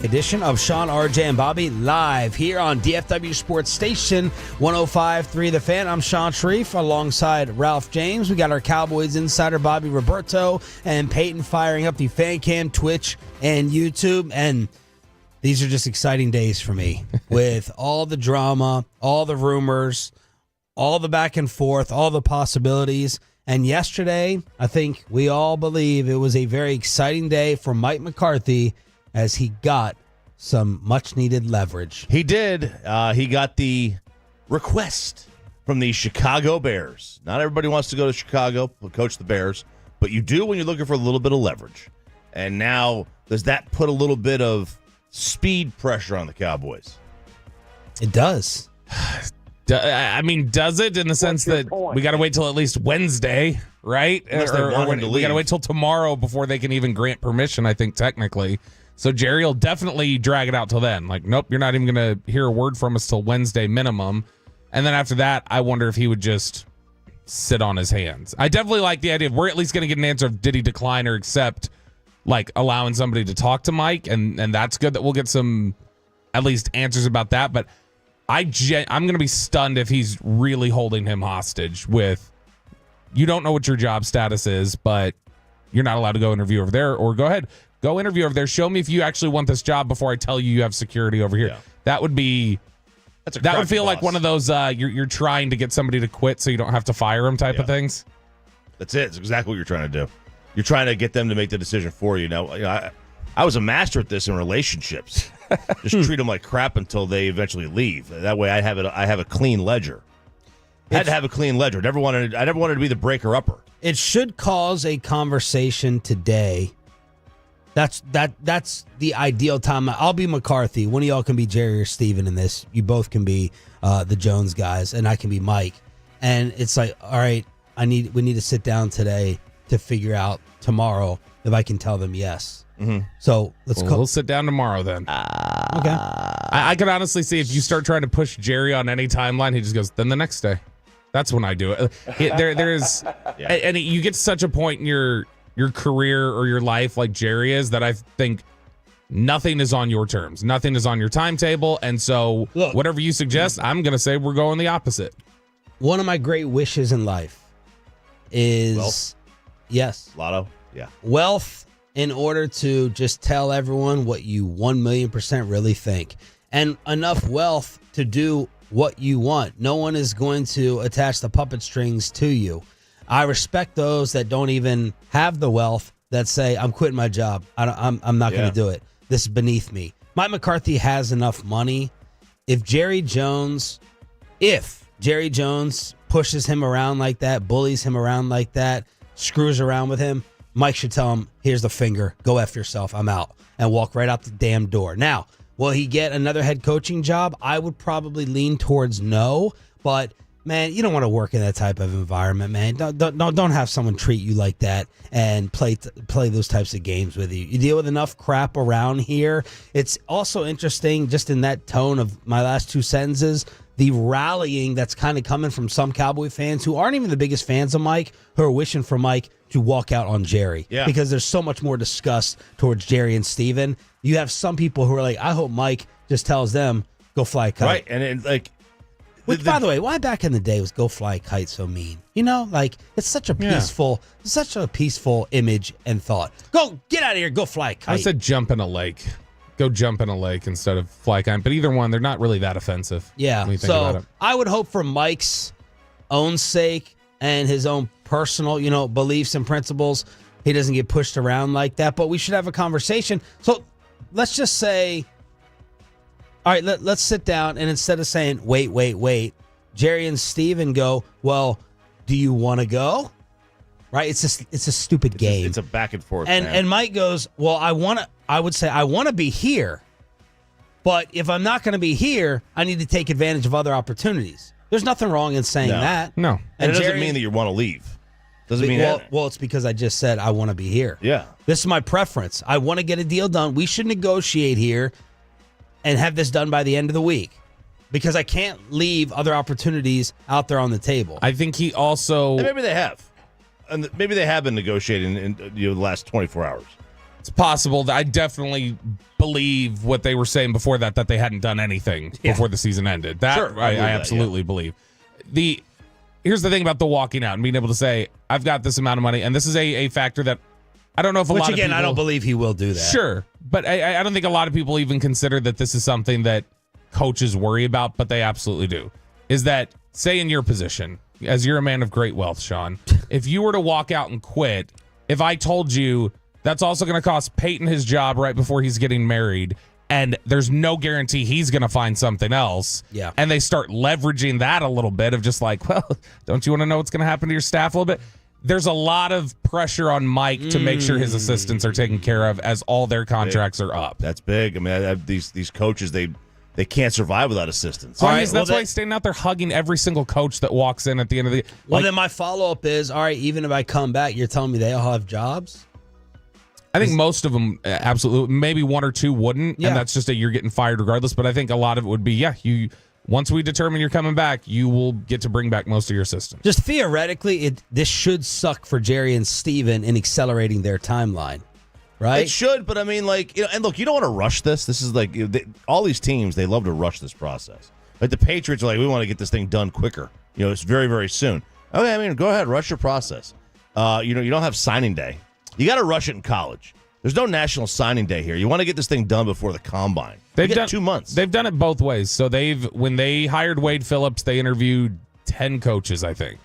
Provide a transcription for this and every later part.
edition of Sean, RJ, and Bobby live here on DFW Sports Station 105.3 The Fan. I'm Sean Sharif alongside Ralph James. We got our Cowboys insider Bobby Roberto and Peyton firing up the fan cam, Twitch, and YouTube. And these are just exciting days for me with all the drama, all the rumors, all the back and forth, all the possibilities. And yesterday, I think we all believe it was a very exciting day for Mike McCarthy as he got some much-needed leverage. He did. He got the request from the Chicago Bears. Not everybody wants to go to Chicago, coach the Bears, but you do when you're looking for a little bit of leverage. And now, does that put a little bit of speed pressure on the Cowboys? It does. I mean, does it in the sense that we got to wait till at least Wednesday, right? Or we got to wait till tomorrow before they can even grant permission, I think, technically. So Jerry will definitely drag it out till then. Like, nope, you're not even going to hear a word from us till Wednesday minimum. And then after that, I wonder if he would just sit on his hands. I definitely like the idea of we're at least going to get an answer of did he decline or accept, like allowing somebody to talk to Mike. And that's good that we'll get some at least answers about that. But I'm going to be stunned if he's really holding him hostage with, you don't know what your job status is, but you're not allowed to go interview over there, or go ahead, go interview over there. Show me if you actually want this job before I tell you have security over here. Yeah. That would be, that would feel like one of those, you're trying to get somebody to quit so you don't have to fire them type of things. That's it. It's exactly what you're trying to do. You're trying to get them to make the decision for you. Now, I was a master at this in relationships. Just treat them like crap until they eventually leave. That way, I have a clean ledger. I had to have a clean ledger. I never wanted to be the breaker-upper. It should cause a conversation today. That's the ideal time. I'll be McCarthy. One of y'all can be Jerry or Steven in this. You both can be the Jones guys, and I can be Mike. And it's like, all right, we need to sit down today to figure out tomorrow if I can tell them yes. Mm-hmm. So we'll sit down tomorrow then. Okay. I can honestly see if you start trying to push Jerry on any timeline, he just goes, then the next day. That's when I do it. There is, and you get to such a point in your career or your life like Jerry is that I think nothing is on your terms. Nothing is on your timetable. And so whatever you suggest, I'm going to say we're going the opposite. One of my great wishes in life is wealth. Yes. Lotto. Yeah. Wealth, in order to just tell everyone what you 1,000,000% really think, and enough wealth to do what you want. No one is going to attach the puppet strings to you. I respect those that don't even have the wealth that say, I'm quitting my job. I'm not going to do it. This is beneath me. Mike McCarthy has enough money. If Jerry Jones pushes him around like that, bullies him around like that, screws around with him, Mike should tell him, here's the finger, go F yourself, I'm out, and walk right out the damn door. Now, will he get another head coaching job? I would probably lean towards no, but man, you don't want to work in that type of environment, man. Don't have someone treat you like that and play those types of games with you. You deal with enough crap around here. It's also interesting, just in that tone of my last two sentences, the rallying that's kind of coming from some Cowboy fans who aren't even the biggest fans of Mike, who are wishing for Mike to walk out on Jerry. Yeah. Because there's so much more disgust towards Jerry and Steven. You have some people who are like, I hope Mike just tells them, go fly a kite. Right, and like... Which, by the way, why back in the day was go fly a kite so mean? You know, like, it's such a peaceful image and thought. Go, get out of here, go fly a kite. I said jump in a lake. Go jump in a lake instead of fly a kite. But either one, they're not really that offensive. Yeah, when you think about it. I would hope for Mike's own sake and his own personal, beliefs and principles, he doesn't get pushed around like that. But we should have a conversation. So let's just say, all right, let's sit down, and instead of saying, wait, Jerry and Steven go, well, do you want to go? Right? It's a stupid game. It's a back and forth. And Mike goes, well, I would say I want to be here, but if I'm not going to be here, I need to take advantage of other opportunities. There's nothing wrong in saying that. No. And it doesn't mean that you want to leave. Doesn't mean that. Well, it's because I just said I want to be here. Yeah. This is my preference. I want to get a deal done. We should negotiate here and have this done by the end of the week, because I can't leave other opportunities out there on the table. I think he also... And maybe they have. And maybe they have been negotiating in the last 24 hours. It's possible. I definitely believe what they were saying before that they hadn't done anything before the season ended. That sure, I absolutely believe. Here's the thing about the walking out and being able to say, I've got this amount of money, and this is a factor that I don't know if a lot of people... Which, again, I don't believe he will do that. Sure, but I don't think a lot of people even consider that this is something that coaches worry about, but they absolutely do. Is that, say in your position, as you're a man of great wealth, Sean, if you were to walk out and quit, if I told you that's also going to cost Peyton his job right before he's getting married, and there's no guarantee he's going to find something else, and they start leveraging that a little bit of just like, well, don't you want to know what's going to happen to your staff a little bit? There's a lot of pressure on Mike to make sure his assistants are taken care of as all their contracts are up. That's big. I mean, these coaches, they can't survive without assistance. So that's why he's staying out there hugging every single coach that walks in at the end of the... Well, then my follow-up is, all right, even if I come back, you're telling me they all have jobs? I think most of them absolutely, maybe one or two wouldn't, and that's just that you're getting fired regardless. But I think a lot of it would be, once we determine you're coming back, you will get to bring back most of your systems. Just theoretically, this should suck for Jerry and Steven in accelerating their timeline, right? It should, but I mean, and look, you don't want to rush this. This is all these teams, they love to rush this process. Like the Patriots are like, we want to get this thing done quicker. It's very, very soon. Okay, I mean, go ahead, rush your process. You don't have signing day. You got to rush it in college. There's no national signing day here. You want to get this thing done before the combine. They've done 2 months. They've done it both ways. So when they hired Wade Phillips, they interviewed 10 coaches, I think.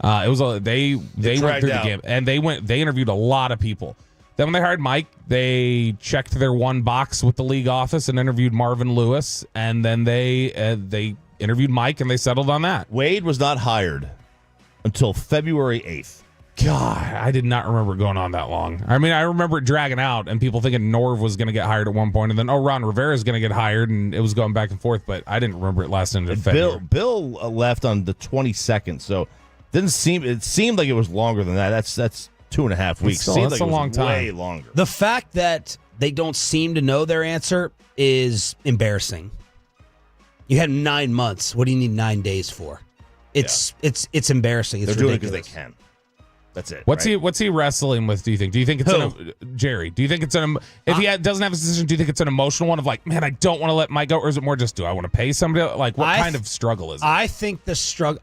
It was they went through the game, and they interviewed a lot of people. Then when they hired Mike, they checked their one box with the league office and interviewed Marvin Lewis, and then they interviewed Mike and they settled on that. Wade was not hired until February 8th. God, I did not remember going on that long. I mean, I remember it dragging out and people thinking Norv was going to get hired at one point, and then, Ron Rivera is going to get hired, and it was going back and forth, but I didn't remember it lasting into February. Bill left on the 22nd, so it seemed like it was longer than that. That's 2.5 weeks. That's a long time. Way longer. The fact that they don't seem to know their answer is embarrassing. You had 9 months. What do you need 9 days for? It's embarrassing. It's They're doing ridiculous. it because they can. That's it. What's he wrestling with? Do you think? Do you think it's Jerry? Do you think it's if he doesn't have a decision? Do you think it's an emotional one of like, man, I don't want to let Mike go, or is it more just, do I want to pay somebody? Like, what kind of struggle is it? I think the struggle.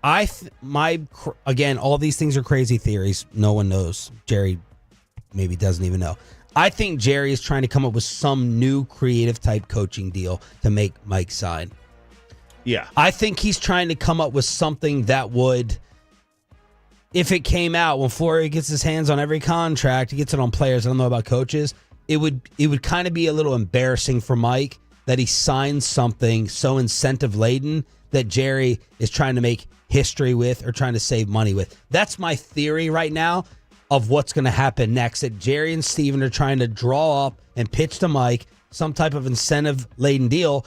Again, all these things are crazy theories. No one knows. Jerry maybe doesn't even know. I think Jerry is trying to come up with some new creative type coaching deal to make Mike sign. Yeah, I think he's trying to come up with something that would. If it came out when Flory gets his hands on every contract, he gets it on players. I don't know about coaches. It would kind of be a little embarrassing for Mike that he signs something so incentive laden that Jerry is trying to make history with or trying to save money with. That's my theory right now of what's going to happen next. That Jerry and Steven are trying to draw up and pitch to Mike some type of incentive laden deal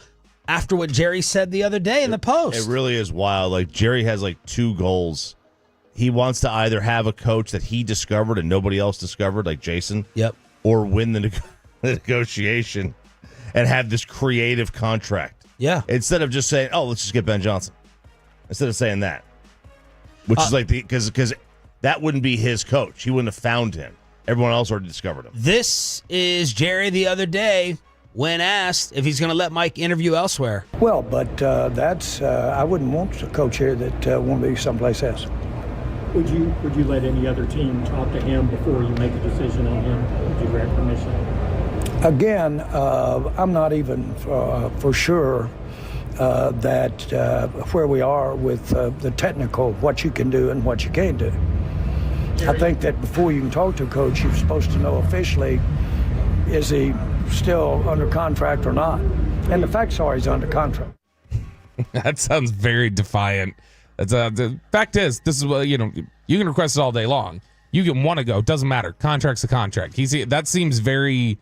after what Jerry said the other day in the post. It really is wild. Like Jerry has two goals. He wants to either have a coach that he discovered and nobody else discovered, like Jason, or win the negotiation and have this creative contract. Yeah. Instead of just saying, let's just get Ben Johnson. Instead of saying that. Which is because that wouldn't be his coach. He wouldn't have found him. Everyone else already discovered him. This is Jerry the other day when asked if he's going to let Mike interview elsewhere. Well, but I wouldn't want a coach here that won't be someplace else. Would you let any other team talk to him before you make a decision on him? Would you grant permission? Again, I'm not even for sure that where we are with the technical, what you can do and what you can't do. I think that before you can talk to a coach, you're supposed to know officially, is he still under contract or not? And the facts are he's under contract. That sounds very defiant. The fact is, this is what you can request it all day long. You can want to go, doesn't matter. Contract's a contract. That seems very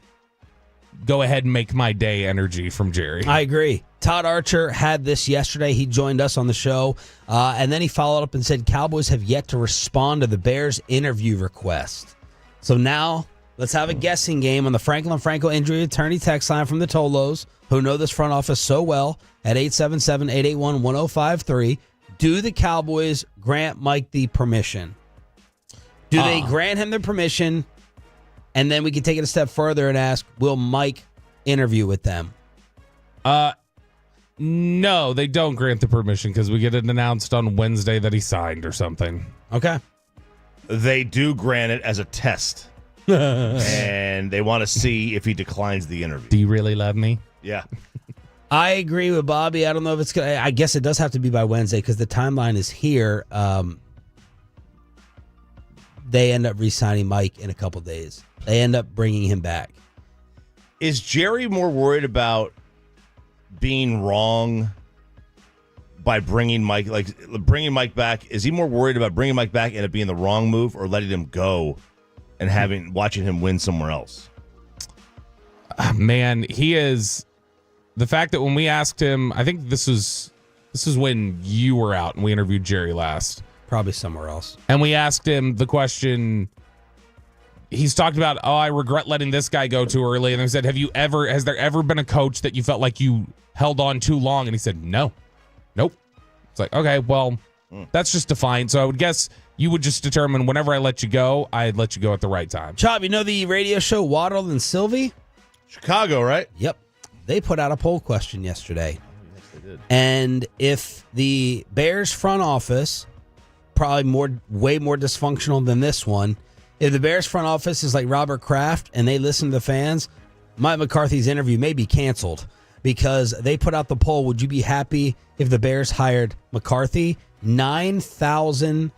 go ahead and make my day energy from Jerry. I agree. Todd Archer had this yesterday. He joined us on the show, and then he followed up and said Cowboys have yet to respond to the Bears interview request. So now let's have a guessing game on the Franklin Franco injury attorney text line from the Tolos, who know this front office so well, at 877-881-1053. Do the Cowboys grant Mike the permission? Do they grant him the permission? And then we can take it a step further and ask, will Mike interview with them? No, they don't grant the permission because we get it announced on Wednesday that he signed or something. Okay. They do grant it as a test. And they want to see if he declines the interview. Do you really love me? Yeah. I agree with Bobby. I don't know if it's going to... I guess it does have to be by Wednesday because the timeline is here. They end up re-signing Mike in a couple days. They end up bringing him back. Is Jerry more worried about being wrong by bringing Mike back? Is he more worried about bringing Mike back and it being the wrong move, or letting him go and watching him win somewhere else? Man, he is. The fact that when we asked him, I think this is when you were out and we interviewed Jerry last. Probably somewhere else. And we asked him the question. He's talked about, I regret letting this guy go too early. And I said, has there ever been a coach that you felt like you held on too long? And he said, no. Nope. It's like, okay, well, that's just defined. So I would guess you would just determine whenever I let you go, I'd let you go at the right time. Chop, you know the radio show Waddle and Sylvie? Chicago, right? Yep. They put out a poll question yesterday. Yes, they did. And if the Bears front office, probably way more dysfunctional than this one, if the Bears front office is like Robert Kraft and they listen to the fans, Mike McCarthy's interview may be canceled because they put out the poll, would you be happy if the Bears hired McCarthy? 9,000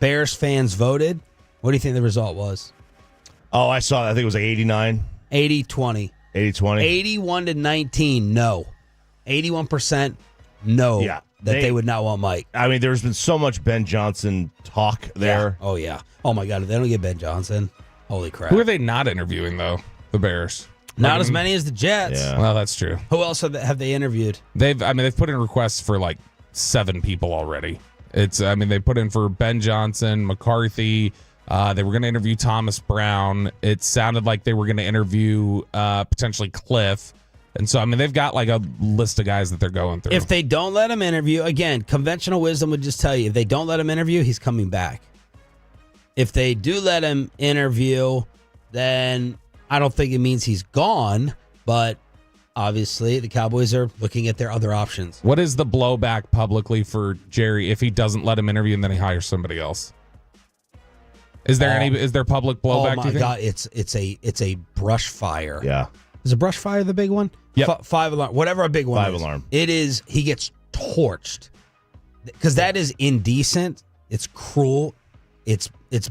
Bears fans voted. What do you think the result was? Oh, I saw that. I think it was like 89. 80-20. 80-20. 81-19, no. 81% no. Yeah. They would not want Mike. I mean, there's been so much Ben Johnson talk there. Yeah. Oh, yeah. Oh, my God. If they don't get Ben Johnson, holy crap. Who are they not interviewing, though? The Bears. Not as many as the Jets. Yeah. Well, that's true. Who else have they interviewed? They've put in requests for like 7 people already. They put in for Ben Johnson, McCarthy. They were going to interview Thomas Brown. It sounded like they were going to interview potentially Cliff. And so, they've got like a list of guys that they're going through. If they don't let him interview, again, conventional wisdom would just tell you, if they don't let him interview, he's coming back. If they do let him interview, then I don't think it means he's gone, but obviously the Cowboys are looking at their other options. What is the blowback publicly for Jerry if he doesn't let him interview and then he hires somebody else? Is there public blowback? Oh my God, it's a brush fire. Yeah. Is a brush fire the big one? Yep. 5 alarm, whatever a big one. 5 is. alarm. It is. He gets torched because that is indecent. It's cruel. It's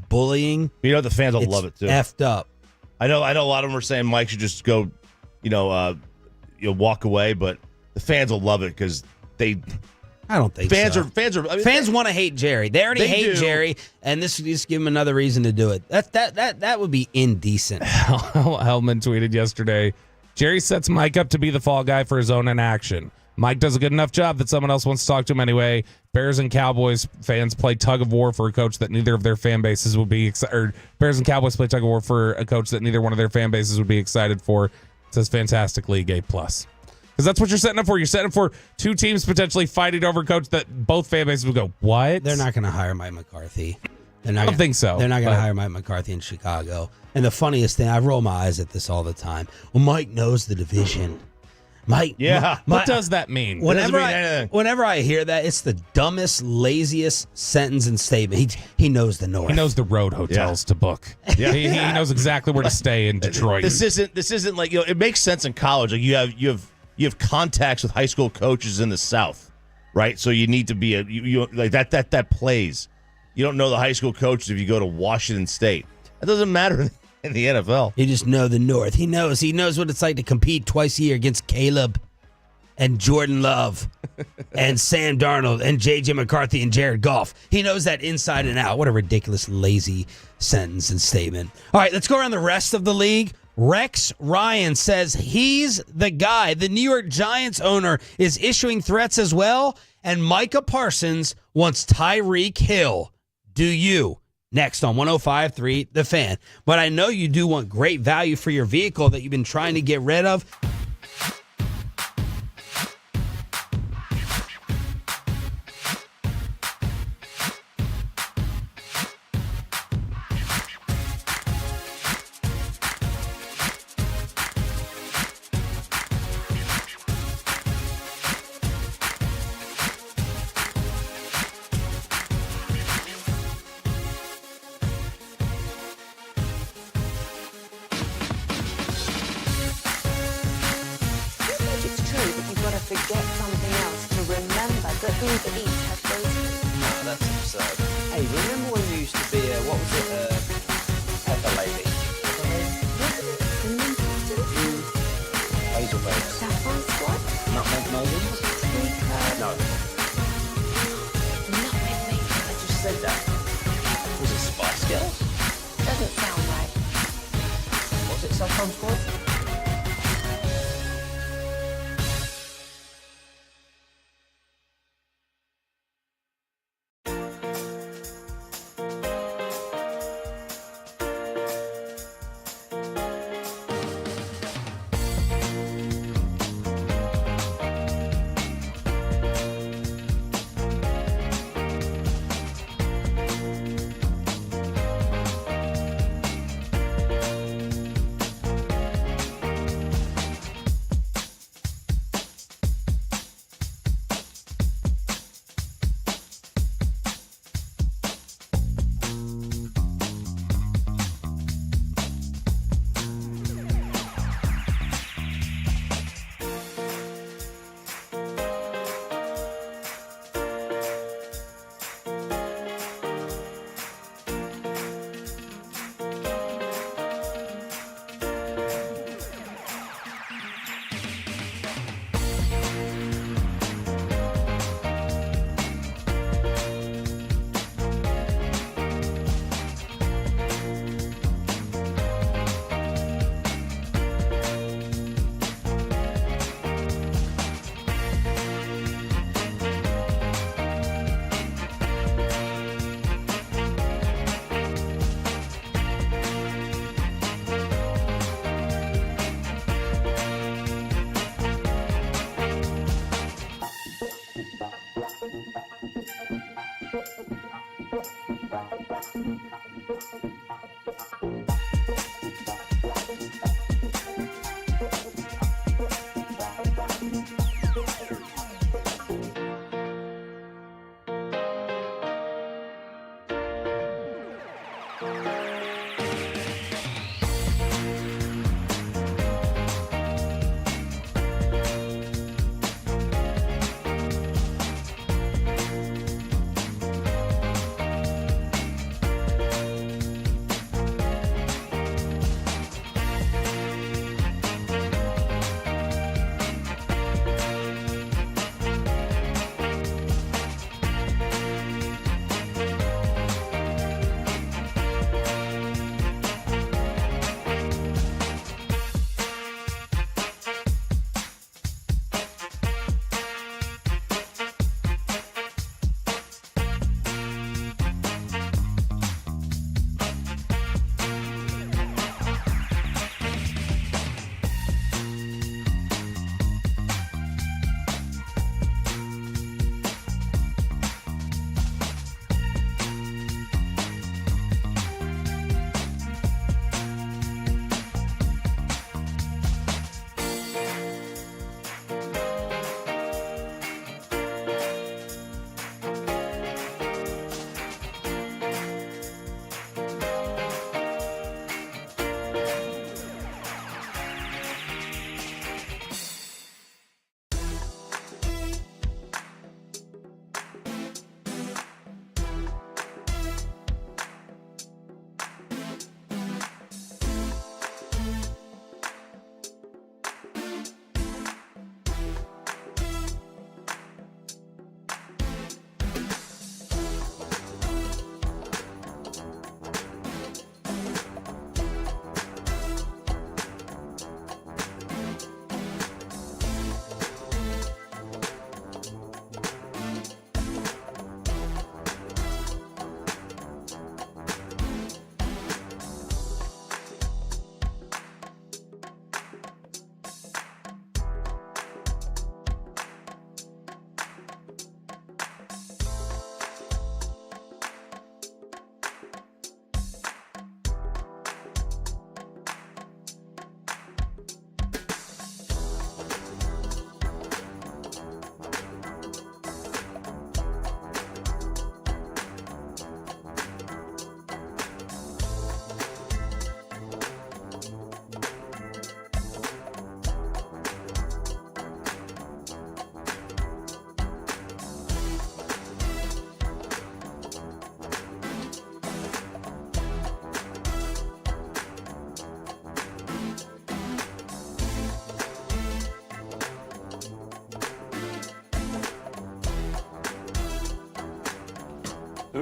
bullying. You know, the fans will It's love it too. Effed up. I know a lot of them are saying Mike should just go, walk away, but the fans will love it because I don't think fans so. Fans want to hate Jerry. They already hate Jerry, and this would just give him another reason to do it. That would be indecent. Hellman tweeted yesterday, Jerry sets Mike up to be the fall guy for his own inaction. Mike does a good enough job that someone else wants to talk to him anyway. Bears and Cowboys fans play tug of war for a coach that neither of their fan bases would be excited. Or Bears and Cowboys play tug of war for a coach that neither one of their fan bases would be excited for. It says fantastic league A+. Because that's what you're setting up for. You're setting up for 2 teams potentially fighting over a coach that both fan bases would go, what? They're not going to hire Mike McCarthy. I don't think so. They're not going to hire Mike McCarthy in Chicago. And the funniest thing, I roll my eyes at this all the time. Well, Mike knows the division. Mike, yeah. What does that mean? Whenever I hear that, it's the dumbest, laziest sentence and statement. He knows the North. He knows the road hotels to book. Yeah. He knows exactly where to stay in Detroit. This isn't like, it makes sense in college. Like you have contacts with high school coaches in the South, right? So you need to be like that plays. You don't know the high school coaches if you go to Washington State. That doesn't matter in the NFL. You just know the North. He knows what it's like to compete twice a year against Caleb and Jordan Love and Sam Darnold and J.J. McCarthy and Jared Goff. He knows that inside and out. What a ridiculous, lazy sentence and statement. All right, let's go around the rest of the league. Rex Ryan says he's the guy. The New York Giants owner is issuing threats as well, and Micah Parsons wants Tyreek Hill. Do you? Next on 105.3 The Fan. But I know you do want great value for your vehicle that you've been trying to get rid of. absurd. Hey, remember when you used to be a, what was it, Pepper Lady? Hazel Babes. Saffron Squad? Nutmeg Maidens? No. Nutmeg Maidens. I just said that. Was it Spice Girls? Doesn't sound right. Was it Saffron Squad?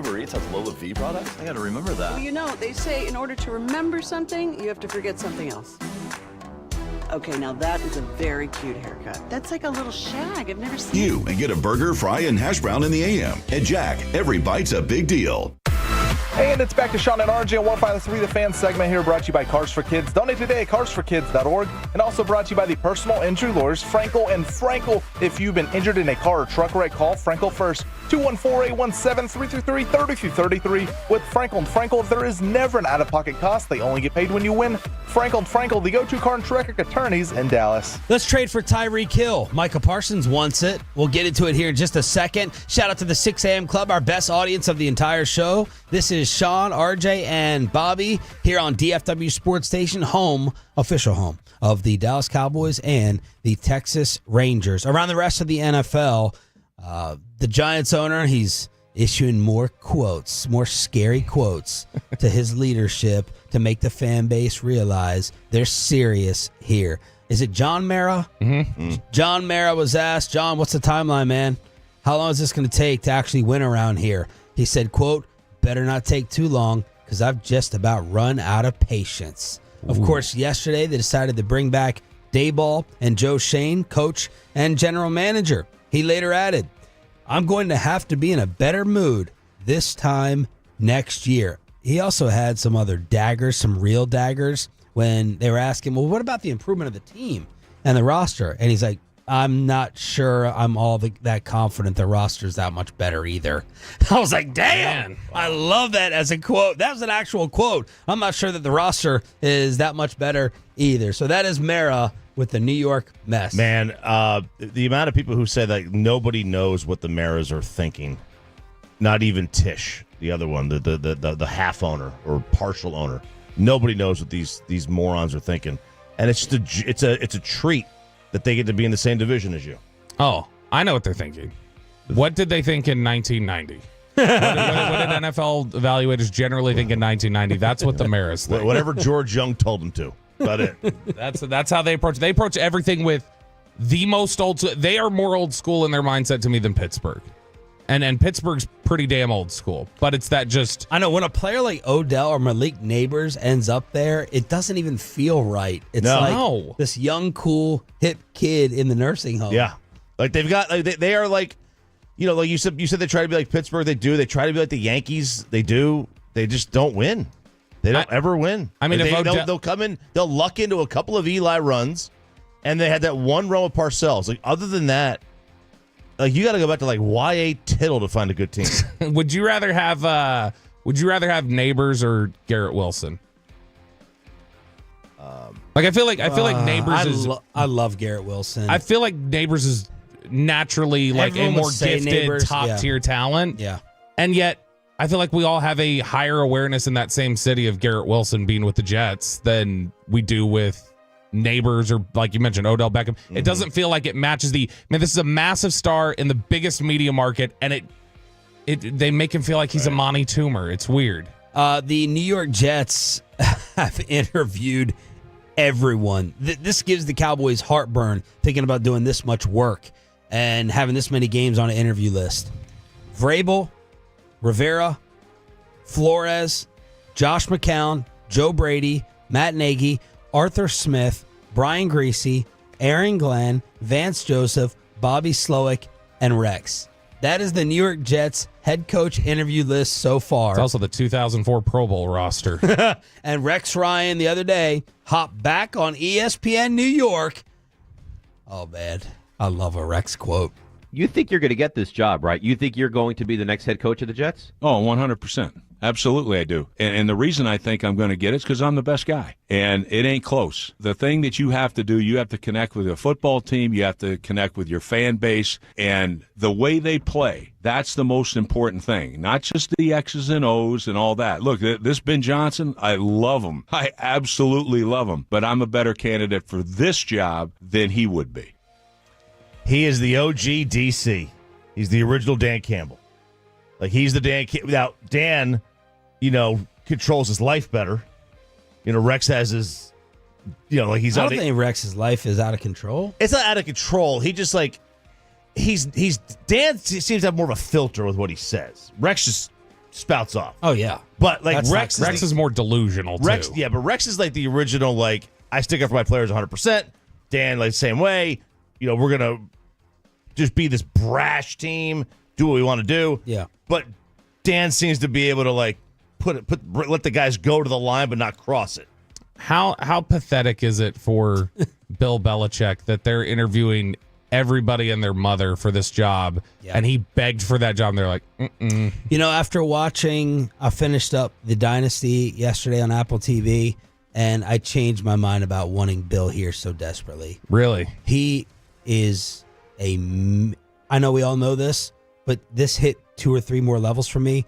Uber Eats has Lola V products? I gotta remember that. Well, you know, they say in order to remember something, you have to forget something else. Okay, now that is a very cute haircut. That's like a little shag. I've never seen You and get a burger, fry, and hash brown in the AM. At Jack, every bite's a big deal. And it's back to Sean and RJ on 153 The Fan segment here, brought to you by Cars for Kids. Donate today at carsforkids.org. And also brought to you by the personal injury lawyers, Frankel and Frankel. If you've been injured in a car or truck wreck, call Frankel first. 214-817-333-3333. With Frankel and Frankel, there is never an out-of-pocket cost. They only get paid when you win. Frankel and Frankel, the go-to car and truck wreck attorneys in Dallas. Let's trade for Tyreek Hill. Micah Parsons wants it. We'll get into it here in just a second. Shout out to the 6 a.m. Club, our best audience of the entire show. This is Sean, RJ, and Bobby here on DFW Sports Station, official home of the Dallas Cowboys and the Texas Rangers. Around the rest of the NFL, the Giants owner, he's issuing more quotes, more scary quotes to his leadership to make the fan base realize they're serious here. Is it John Mara? Mm-hmm. John Mara was asked, John, what's the timeline, man? How long is this going to take to actually win around here? He said, quote, better not take too long because I've just about run out of patience. Ooh. Of course, yesterday they decided to bring back Daboll and Joe Shane, coach and general manager. He later added, I'm going to have to be in a better mood this time next year. He also had some other daggers, some real daggers, when they were asking, well, what about the improvement of the team and the roster? And he's like, I'm not sure I'm that confident the roster's that much better either. I was like, damn, I love that as a quote. That was an actual quote. I'm not sure that the roster is that much better either. So that is Mara with the New York Mets. Man, the amount of people who say that nobody knows what the Maras are thinking, not even Tish, the other one, the half owner or partial owner. Nobody knows what these morons are thinking. And it's just it's a treat that they get to be in the same division as you. Oh, I know what they're thinking. What did they think in 1990? what did NFL evaluators generally think in 1990? That's what the Maras think. Whatever George Young told them to. About it. That's how they approach it. They approach everything with the most old. They are more old school in their mindset to me than Pittsburgh. And Pittsburgh's pretty damn old school. But it's that just... I know, when a player like Odell or Malik Neighbors ends up there, it doesn't even feel right. It's like this young, cool, hip kid in the nursing home. Yeah. Like they've got... They are like... You know, like you said they try to be like Pittsburgh. They do. They try to be like the Yankees. They do. They just don't win. They don't ever win. I mean, they'll come in, they'll luck into a couple of Eli runs, and they had that one run with Parcells. Like, other than that, like, you got to go back to like Y.A. Tittle to find a good team. Would you rather have Neighbors or Garrett Wilson? I feel like Neighbors is. I love Garrett Wilson. I feel like Neighbors is naturally like a more gifted, top tier talent. Yeah, and yet I feel like we all have a higher awareness in that same city of Garrett Wilson being with the Jets than we do with Neighbors or, like you mentioned, Odell Beckham. Mm-hmm. It doesn't feel like it matches this is a massive star in the biggest media market, and they make him feel like he's a Monty Toomer. It's weird. The New York Jets have interviewed everyone. This gives the Cowboys heartburn thinking about doing this much work and having this many games on an interview list. Vrabel, Rivera, Flores, Josh McCown, Joe Brady, Matt Nagy, Arthur Smith, Brian Griese, Aaron Glenn, Vance Joseph, Bobby Slowick, and Rex. That is the New York Jets head coach interview list so far. It's also the 2004 Pro Bowl roster. And Rex Ryan the other day hopped back on ESPN New York. Oh, man. I love a Rex quote. You think you're going to get this job, right? You think you're going to be the next head coach of the Jets? Oh, 100%. Absolutely, I do. And the reason I think I'm going to get it is because I'm the best guy. And it ain't close. The thing that you have to do, you have to connect with a football team. You have to connect with your fan base. And the way they play, that's the most important thing. Not just the X's and O's and all that. Look, this Ben Johnson, I love him. I absolutely love him. But I'm a better candidate for this job than he would be. He is the OG DC. He's the original Dan Campbell. Like, he's the Dan Campbell. Now, Dan, controls his life better. Rex has his, like he's. I don't think Rex's life is out of control. It's not out of control. He just he's Dan seems to have more of a filter with what he says. Rex just spouts off. Oh yeah, but like That's Rex is more delusional too. Rex, yeah, but Rex is like the original. Like I stick up for my players 100%. Dan, like the same way. We're gonna just be this brash team, do what we want to do. Yeah. But Dan seems to be able to like let the guys go to the line, but not cross it. How pathetic is it for Bill Belichick that they're interviewing everybody and their mother for this job, and he begged for that job, and they're like, mm-mm. After watching, I finished up The Dynasty yesterday on Apple TV, and I changed my mind about wanting Bill here so desperately. Really? He is I know we all know this, but this hit 2 or 3 more levels for me.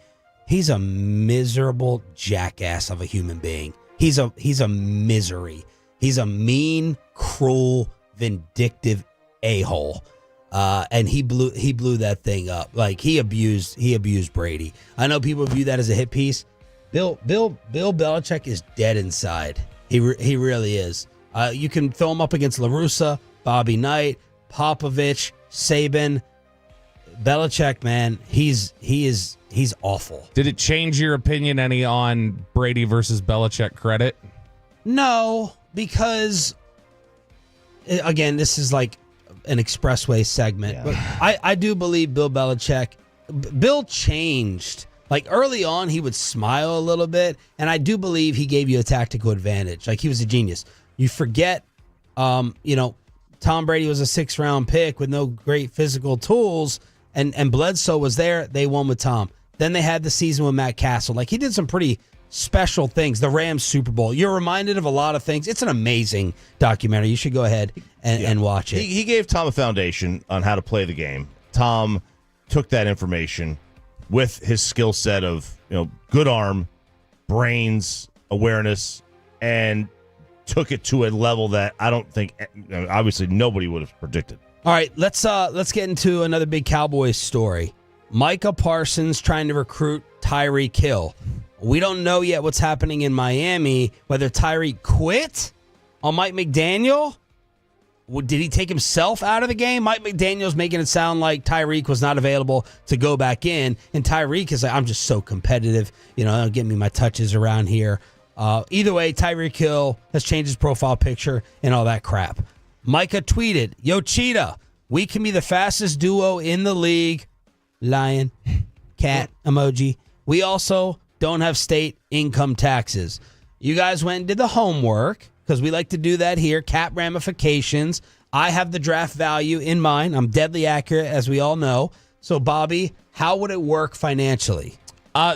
He's a miserable jackass of a human being. He's a misery. He's a mean, cruel, vindictive a-hole. And he blew that thing up. Like he abused Brady. I know people view that as a hit piece. Bill Belichick is dead inside. He really is. You can throw him up against La Russa, Bobby Knight, Popovich, Saban. Belichick, man, he's awful. Did it change your opinion any on Brady versus Belichick credit? No, because again, this is like an expressway segment. Yeah. But I do believe Bill Belichick. Bill changed. Like early on, he would smile a little bit, and I do believe he gave you a tactical advantage. Like he was a genius. You forget, Tom Brady was a 6th-round pick with no great physical tools, and Bledsoe was there. They won with Tom. Then they had the season with Matt Castle. Like he did some pretty special things. The Rams Super Bowl. You're reminded of a lot of things. It's an amazing documentary. You should go ahead and watch it. He gave Tom a foundation on how to play the game. Tom took that information with his skill set of good arm, brains, awareness, and took it to a level that I don't think obviously nobody would have predicted. All right, let's get into another big Cowboys story. Micah Parsons trying to recruit Tyreek Hill. We don't know yet what's happening in Miami, whether Tyreek quit on Mike McDaniel. Did he take himself out of the game? Mike McDaniel's making it sound like Tyreek was not available to go back in, and Tyreek is like, I'm just so competitive. Get me my touches around here. Either way, Tyreek Hill has changed his profile picture and all that crap. Micah tweeted, "Yo, Cheetah, we can be the fastest duo in the league." Lion, cat emoji. We also don't have state income taxes. You guys went and did the homework because we like to do that here. Cap ramifications. I have the draft value in mind. I'm deadly accurate, as we all know. So, Bobby, how would it work financially?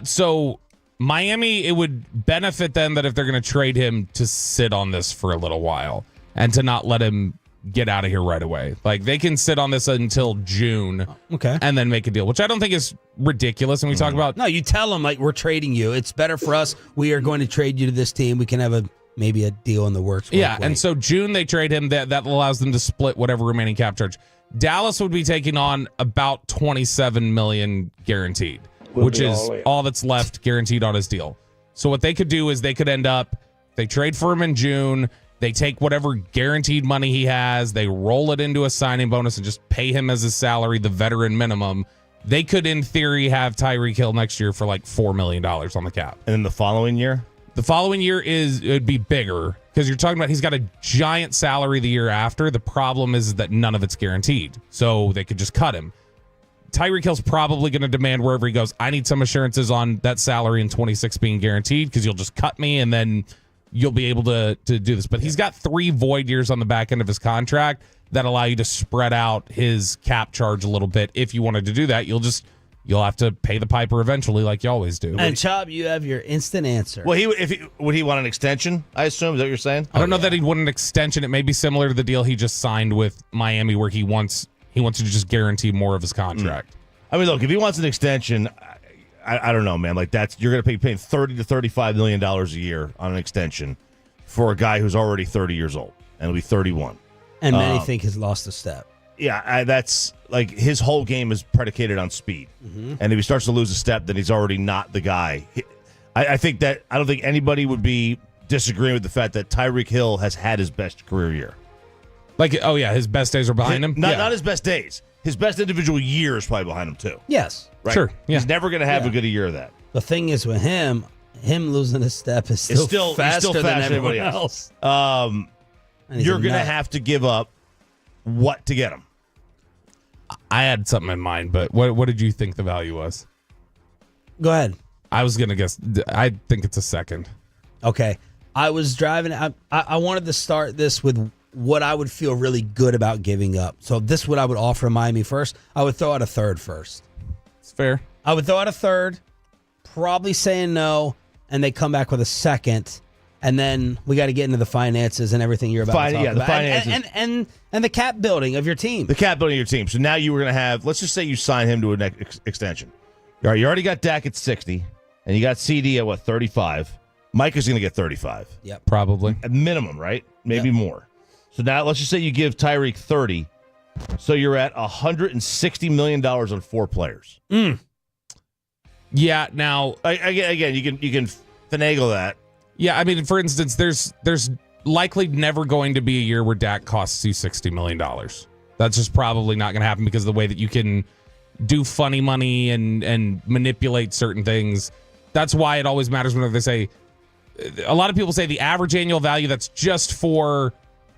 So Miami, it would benefit them that if they're going to trade him to sit on this for a little while and to not let him get out of here right away. Like they can sit on this until June, okay, and then make a deal, which I don't think is ridiculous. And we talk about you tell them like we're trading you. It's better for us. We are going to trade you to this team. We can have maybe a deal in the works. Yeah, and so June they trade him. That allows them to split whatever remaining cap charge. Dallas would be taking on about $27 million guaranteed, which is all that's left guaranteed on his deal. So what they could do is they could end up, they trade for him in June. They take whatever guaranteed money he has, they roll it into a signing bonus and just pay him as his salary, the veteran minimum. They could, in theory, have Tyreek Hill next year for like $4 million on the cap. And then the following year? The following year it'd be bigger because you're talking about he's got a giant salary the year after. The problem is that none of it's guaranteed. So they could just cut him. Tyreek Hill's probably going to demand wherever he goes, I need some assurances on that salary in 26 being guaranteed because you'll just cut me and then you'll be able to do this. But he's got 3 void years on the back end of his contract that allow you to spread out his cap charge a little bit. If you wanted to do that, you'll have to pay the piper eventually like you always do. And Chubb, you have your instant answer. Well, would he want an extension, I assume? Is that what you're saying? I don't know that he'd want an extension. It may be similar to the deal he just signed with Miami where he wants to just guarantee more of his contract. I mean, look, if he wants an extension, I don't know, man. Like you're going to be paying $30 to $35 million a year on an extension for a guy who's already 30 years old and will be 31. And many think has lost a step. Yeah, that's like his whole game is predicated on speed. Mm-hmm. And if he starts to lose a step, then he's already not the guy. I don't think anybody would be disagreeing with the fact that Tyreek Hill has had his best career year. Like, oh yeah, his best days are behind him? Not his best days. His best individual year is probably behind him too. Yes. Right? Sure. Yeah. He's never going to have a good year of that. The thing is with him losing a step is still faster than everybody else. You're going to have to give up what to get him? I had something in mind, but what did you think the value was? Go ahead. I was going to guess. I think it's a second. Okay. I was driving. I wanted to start this with what I would feel really good about giving up. So this is what I would offer Miami first. I would throw out a third first. It's fair. I would throw out a third, probably saying no, and they come back with a second. And then we got to get into the finances and everything you're about to talk about. The finances. And the cap building of your team. The cap building of your team. So now you were going to have, let's just say you sign him to an extension. All right, you already got Dak at 60, and you got CD at, 35? Micah's going to get 35. Yep. Probably. At minimum, right? Maybe more. So now let's just say you give Tyreek 30. So you're at $160 million on 4 players. Yeah, now... Again, you can finagle that. Yeah, I mean, for instance, there's likely never going to be a year where Dak costs you $60 million. That's just probably not going to happen because of the way that you can do funny money and manipulate certain things. That's why it always matters whenever they say... A lot of people say the average annual value, that's just for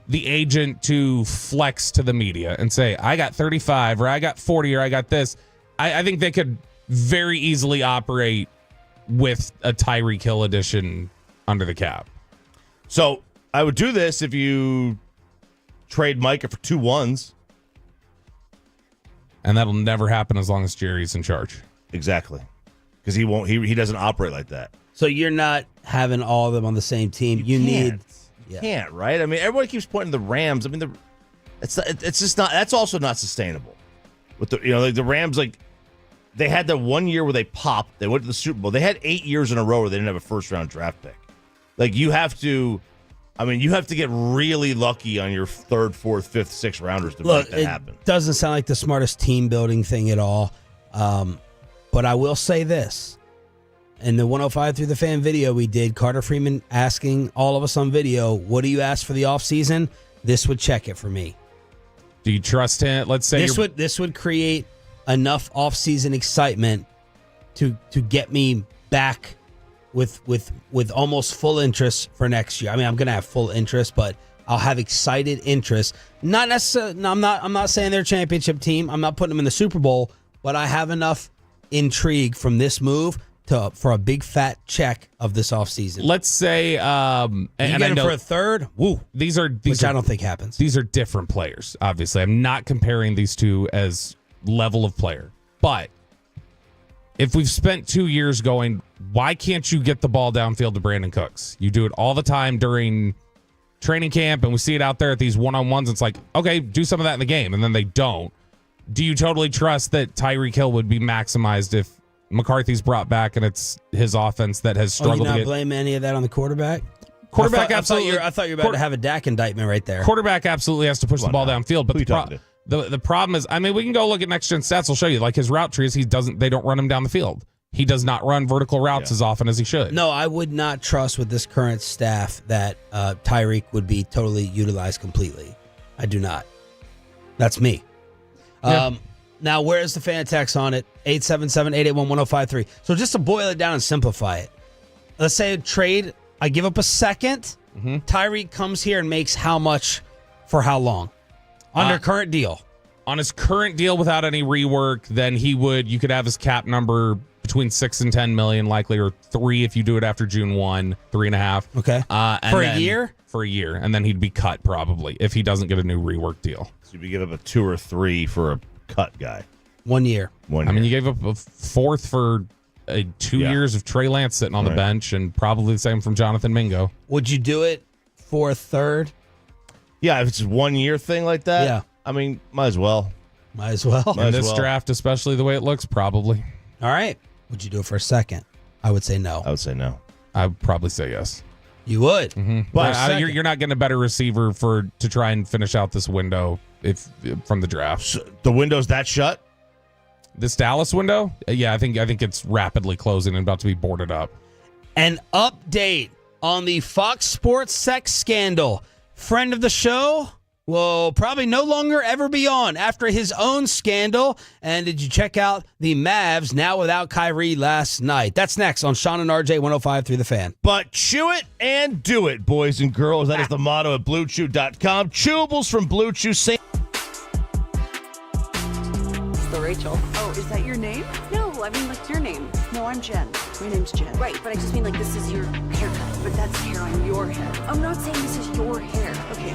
the agent to flex to the media and say, I got 35 or I got 40 or I got this. I think they could very easily operate with a Tyreek Hill edition under the cap. So I would do this if you trade Micah for 2 1s. And that'll never happen as long as Jerry's in charge. Exactly. Because he doesn't operate like that. So you're not having all of them on the same team. You can't, right? I mean, everybody keeps pointing to the Rams. I mean, it's just not. That's also not sustainable. With the Rams, they had that 1 year where they popped. They went to the Super Bowl. They had 8 years in a row where they didn't have a first round draft pick. You have to get really lucky on your 3rd, 4th, 5th, 6th rounders to make that happen. It doesn't sound like the smartest team building thing at all. But I will say this. In the 105 Through the Fan video we did, Carter Freeman asking all of us on video, what do you ask for the offseason? This would check it for me. Do you trust him? Let's say this would create enough offseason excitement to get me back with almost full interest for next year. I mean, I'm going to have full interest, but I'll have excited interest. Not necessarily. I'm not saying they're a championship team. I'm not putting them in the Super Bowl, but I have enough intrigue from this move for a big fat check of this offseason. Let's say, and get him for a third. Woo! Which I don't think happens. These are different players. Obviously, I'm not comparing these two as level of player. But if we've spent 2 years going, why can't you get the ball downfield to Brandon Cooks? You do it all the time during training camp, and we see it out there at these one-on-ones. It's like, okay, do some of that in the game, and then they don't. Do you totally trust that Tyreek Hill would be maximized if McCarthy's brought back and it's his offense that has struggled you to get... blame any of that on the quarterback? Absolutely. I thought you were about to have a Dak indictment right there. Quarterback absolutely has to push the ball downfield, but the problem is, I mean, we can go look at next gen stats. I'll show you. Like his route trees, they don't run him down the field. He does not run vertical routes as often as he should. No, I would not trust with this current staff that Tyreek would be totally utilized completely. I do not. That's me. Yeah. Now, where is the fan text on it? 877-881-1053. So just to boil it down and simplify it, let's say a trade, I give up a second. Tyreek comes here and makes how much for how long? Under current deal. On his current deal without any rework, then you could have his cap number between 6 and 10 million likely, or 3 if you do it after June 1, 3.5. Okay. For a year? For a year. And then he'd be cut probably if he doesn't get a new rework deal. So you'd give up a 2 or 3 for a cut guy. 1 year. I mean, you gave up a 4th for 2 years of Trey Lance sitting on the bench, and probably the same from Jonathan Mingo. Would you do it for a third? Yeah, if it's a 1 year thing like that. Yeah. I mean, might as well. In this draft, especially the way it looks, probably. All right. Would you do it for a second? I would say no. I would say no. I would probably say yes. You would? Mm-hmm. But you're not getting a better receiver to try and finish out this window from the draft. So the window's that shut? This Dallas window? Yeah, I think it's rapidly closing and about to be boarded up. An update on the Fox Sports sex scandal. Friend of the show, will probably no longer ever be on after his own scandal. And did you check out the Mavs now without Kyrie last night? That's next on Sean and RJ 105 through the Fan. But chew it and do it, boys and girls. That is the motto at BlueChew.com. Chewables from Blue Chew. It's the Rachel. Oh, is that your name? No, I mean, like your name. No, I'm Jen. My name's Jen. Right, but I just mean like this is your haircut. But that's hair on your head. I'm not saying this is your hair. Okay.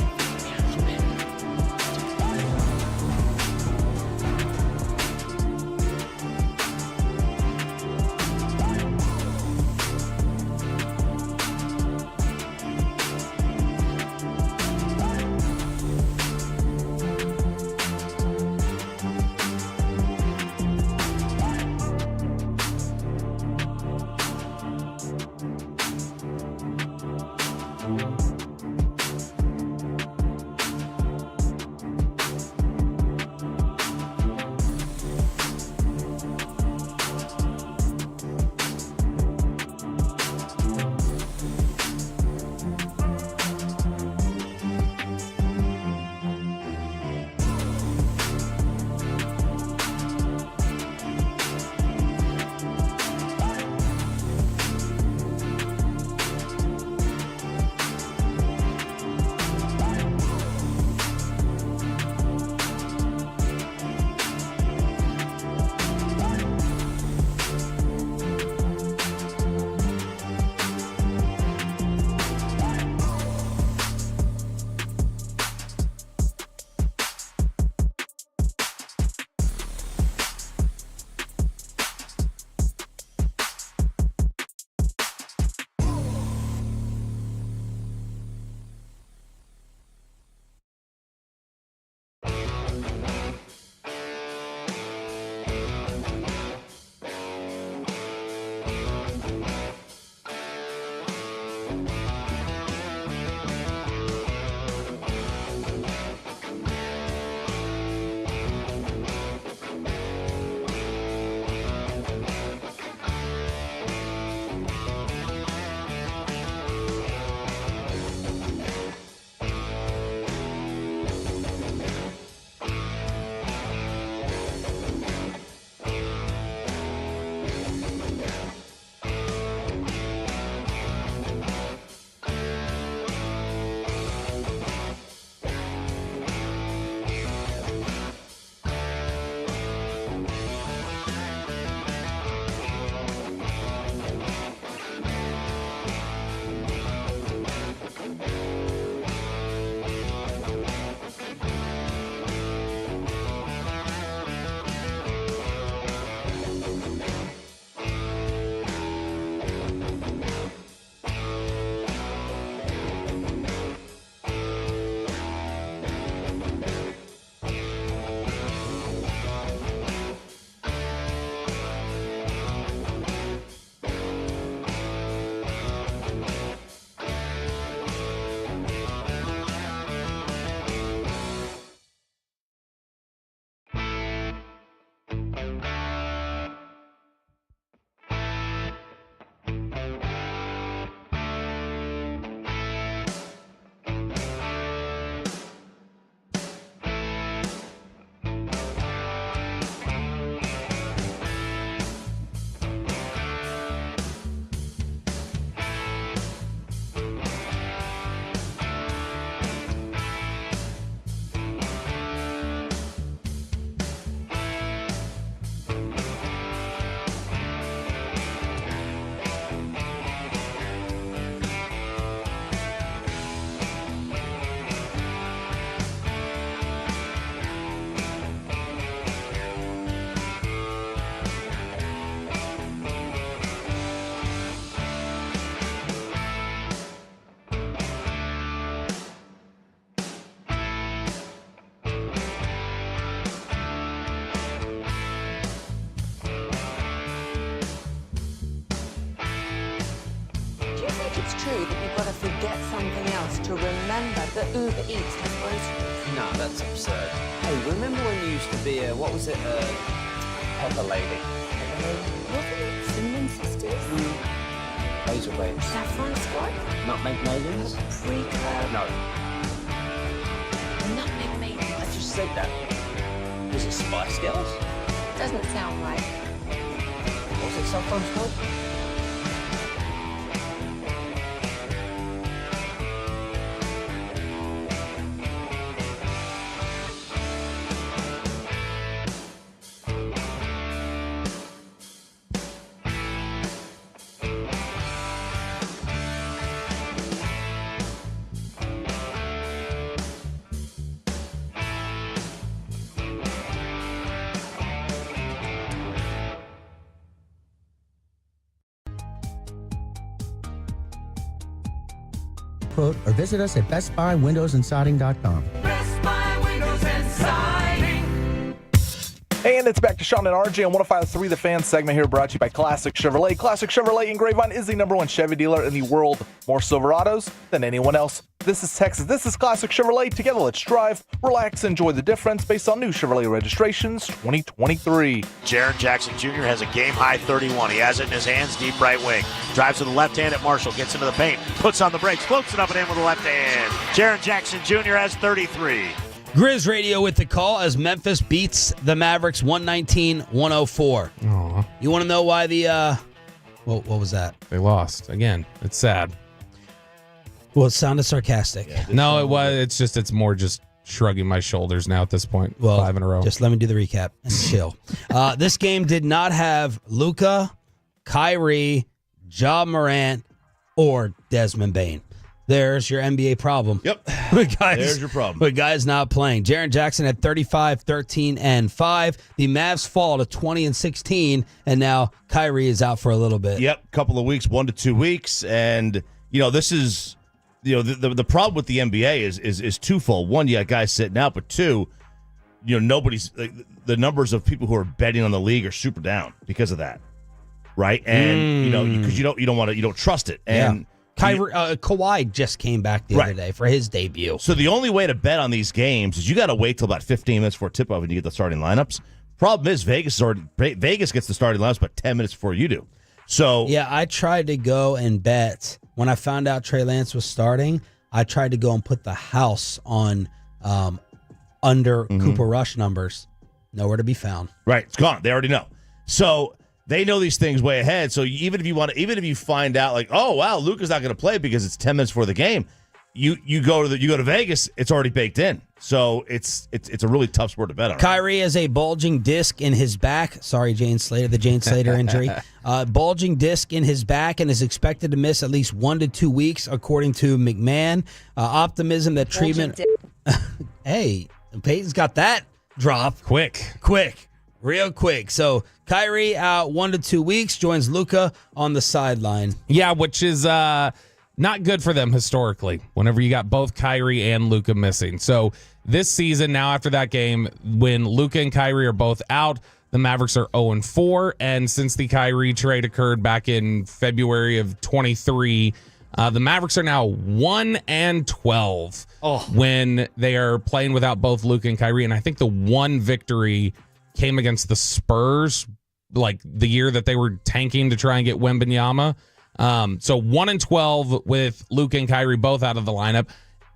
true that you've got to forget something else to remember that Uber Eats has groceries? No, that's absurd. Hey, remember when you used to be a, what was it, Pepper Lady? Wasn't it Cinnamon Sisters? Hazel Babes. Saffron Squad? Nutmeg Maidens? Pre-Club? No. Nutmeg said that? Was it Spice Girls? Doesn't sound right. What's it sometimes called? Quote, or visit us at bestbuywindowsandsiding.com. Best Buy Windows and Siding. And it's back to Sean and RJ on 105.3 The Fan segment here, brought to you by Classic Chevrolet. Classic Chevrolet in Grapevine is the #1 Chevy dealer in the world. More Silverados than anyone else. This is Texas. This is Classic Chevrolet. Together, let's drive, relax, enjoy the difference based on new Chevrolet registrations 2023. Jaren Jackson Jr. has a game-high 31. He has it in his hands, deep right wing. Drives to the left hand at Marshall, gets into the paint, puts on the brakes, floats it up and in with the left hand. Jaren Jackson Jr. has 33. Grizz Radio with the call as Memphis beats the Mavericks 119-104. Aww. You want to know why the what was that? They lost again. It's sad. Well, it sounded sarcastic. Yeah, no, it was. It's more just shrugging my shoulders now at this point. Well, 5 in a row. Just let me do the recap and chill. This game did not have Luka, Kyrie, Ja Morant, or Desmond Bane. There's your NBA problem. Yep. There's your problem. But guys not playing. Jaren Jackson had 35, 13, and 5. The Mavs fall to 20 and 16, and now Kyrie is out for a little bit. Yep, couple of weeks, 1 to 2 weeks, and this is the problem with the NBA is twofold. One, you got guys sitting out, but two, nobody's the numbers of people who are betting on the league are super down because of that, right? And because you don't trust it, and. Yeah. Kawhi just came back the other day for his debut. So the only way to bet on these games is you got to wait till about 15 minutes before tip-off and you get the starting lineups. Problem is Vegas gets the starting lineups about 10 minutes before you do. So yeah, I tried to go and bet when I found out Trey Lance was starting. I tried to go and put the house on under Cooper Rush numbers. Nowhere to be found. Right, it's gone. They already know. So. They know these things way ahead. So even if you find out like, oh wow, Luka's not going to play because it's 10 minutes before the game, you go to Vegas, it's already baked in. So it's a really tough sport to bet on. Kyrie has a bulging disc in his back. Sorry, Jane Slater injury. Bulging disc in his back and is expected to miss at least 1 to 2 weeks, according to McMahon. Optimism that treatment. Hey, Peyton's got that drop quick. Real quick. So Kyrie out 1 to 2 weeks, joins Luka on the sideline. Yeah, which is not good for them historically, whenever you got both Kyrie and Luka missing. So this season, now after that game, when Luka and Kyrie are both out, the Mavericks are 0-4. And since the Kyrie trade occurred back in February of 23, the Mavericks are now 1-12 when they are playing without both Luka and Kyrie. And I think the one victory came against the Spurs, like the year that they were tanking to try and get Wembanyama. So 1-12 with Luka and Kyrie both out of the lineup,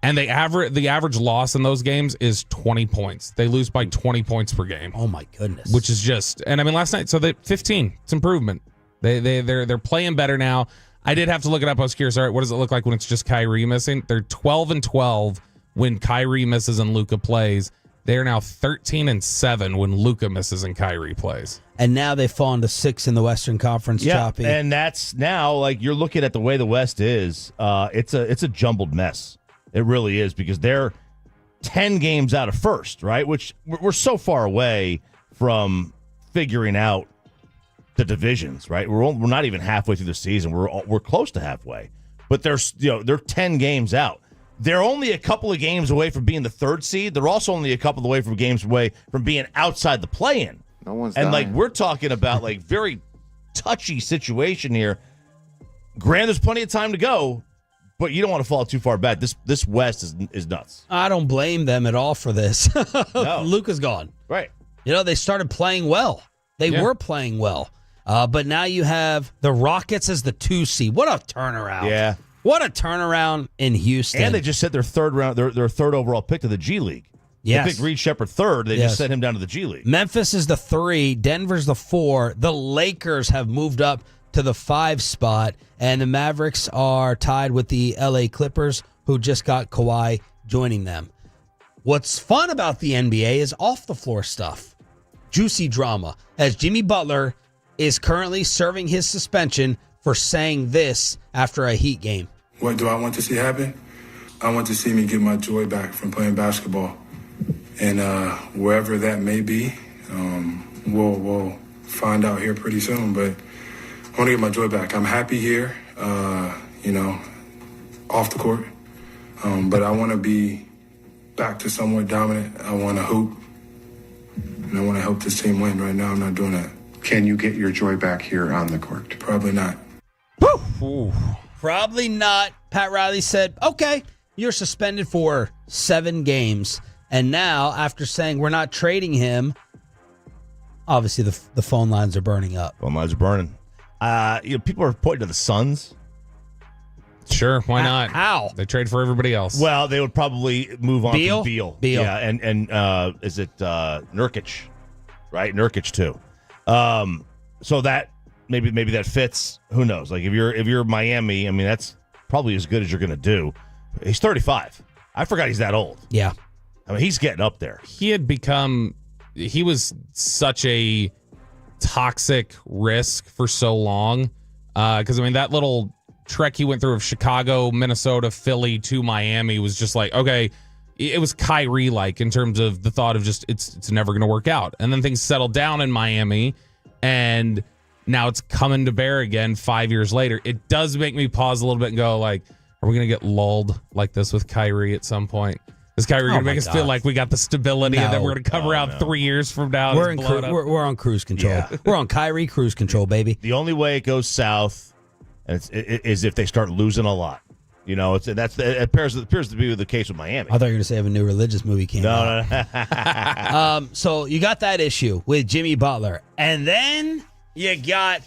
and the average loss in those games is 20 points. They lose by 20 points per game. Oh my goodness! Which is just, and I mean last night, so they 15. It's improvement. They're playing better now. I did have to look it up. I was curious. All right, what does it look like when it's just Kyrie missing? They're 12-12 when Kyrie misses and Luka plays. They are now 13-7 when Luka misses and Kyrie plays. And now they've fallen to 6 in the Western Conference, Choppy. And that's now, like, you're looking at the way the West is. It's a jumbled mess. It really is, because they're 10 games out of first, right? Which we're so far away from figuring out the divisions, right? We're not even halfway through the season. We're close to halfway, but they're 10 games out. They're only a couple of games away from being the 3rd seed. They're also only a couple of games away from being outside the play-in. No one's and dying. like we're talking about like very touchy situation here. Granted, there's plenty of time to go, but you don't want to fall too far back. This West is nuts. I don't blame them at all for this. No. Luka's gone. Right. They started playing well. They were playing well. But now you have the Rockets as the 2 seed. What a turnaround. Yeah. What a turnaround in Houston. And they just sent their 3rd round, their 3rd overall pick to the G League. Yes. They picked Reed Sheppard third. They just sent him down to the G League. Memphis is the 3. Denver's the 4. The Lakers have moved up to the 5 spot. And the Mavericks are tied with the LA Clippers, who just got Kawhi joining them. What's fun about the NBA is off-the-floor stuff. Juicy drama. As Jimmy Butler is currently serving his suspension for saying this after a Heat game. What do I want to see happen? I want to see me get my joy back from playing basketball. And wherever that may be, we'll find out here pretty soon. But I want to get my joy back. I'm happy here, off the court. But I want to be back to somewhat dominant. I want to hoop. And I want to help this team win. Right now, I'm not doing that. Can you get your joy back here on the court? Probably not. Woo! Probably not. Pat Riley said, okay, you're suspended for 7 games. And now, after saying we're not trading him, obviously the phone lines are burning up. Phone lines are burning. People are pointing to the Suns. Sure, why not? How? They trade for everybody else. Well, they would probably move on Beal? from Beal. Beal. Yeah, and is it Nurkic? Right, Nurkic too. So that maybe that fits. Who knows? Like if you're Miami, I mean that's probably as good as you're going to do. He's 35. I forgot he's that old. Yeah. I mean, he's getting up there. He was such a toxic risk for so long. Because, I mean, that little trek he went through of Chicago, Minnesota, Philly to Miami was just like, okay, it was Kyrie-like in terms of the thought of just it's never going to work out. And then things settled down in Miami, and now it's coming to bear again 5 years later. It does make me pause a little bit and go, like, are we going to get lulled like this with Kyrie at some point? Is Kyrie going to make us feel like we got the stability and then we're going to cover out 3 years from now? We're on cruise control. Yeah. We're on Kyrie cruise control, baby. The only way it goes south is if they start losing a lot. You know, it appears to be the case with Miami. I thought you were going to say I have a new religious movie came out. No. So you got that issue with Jimmy Butler. And then you got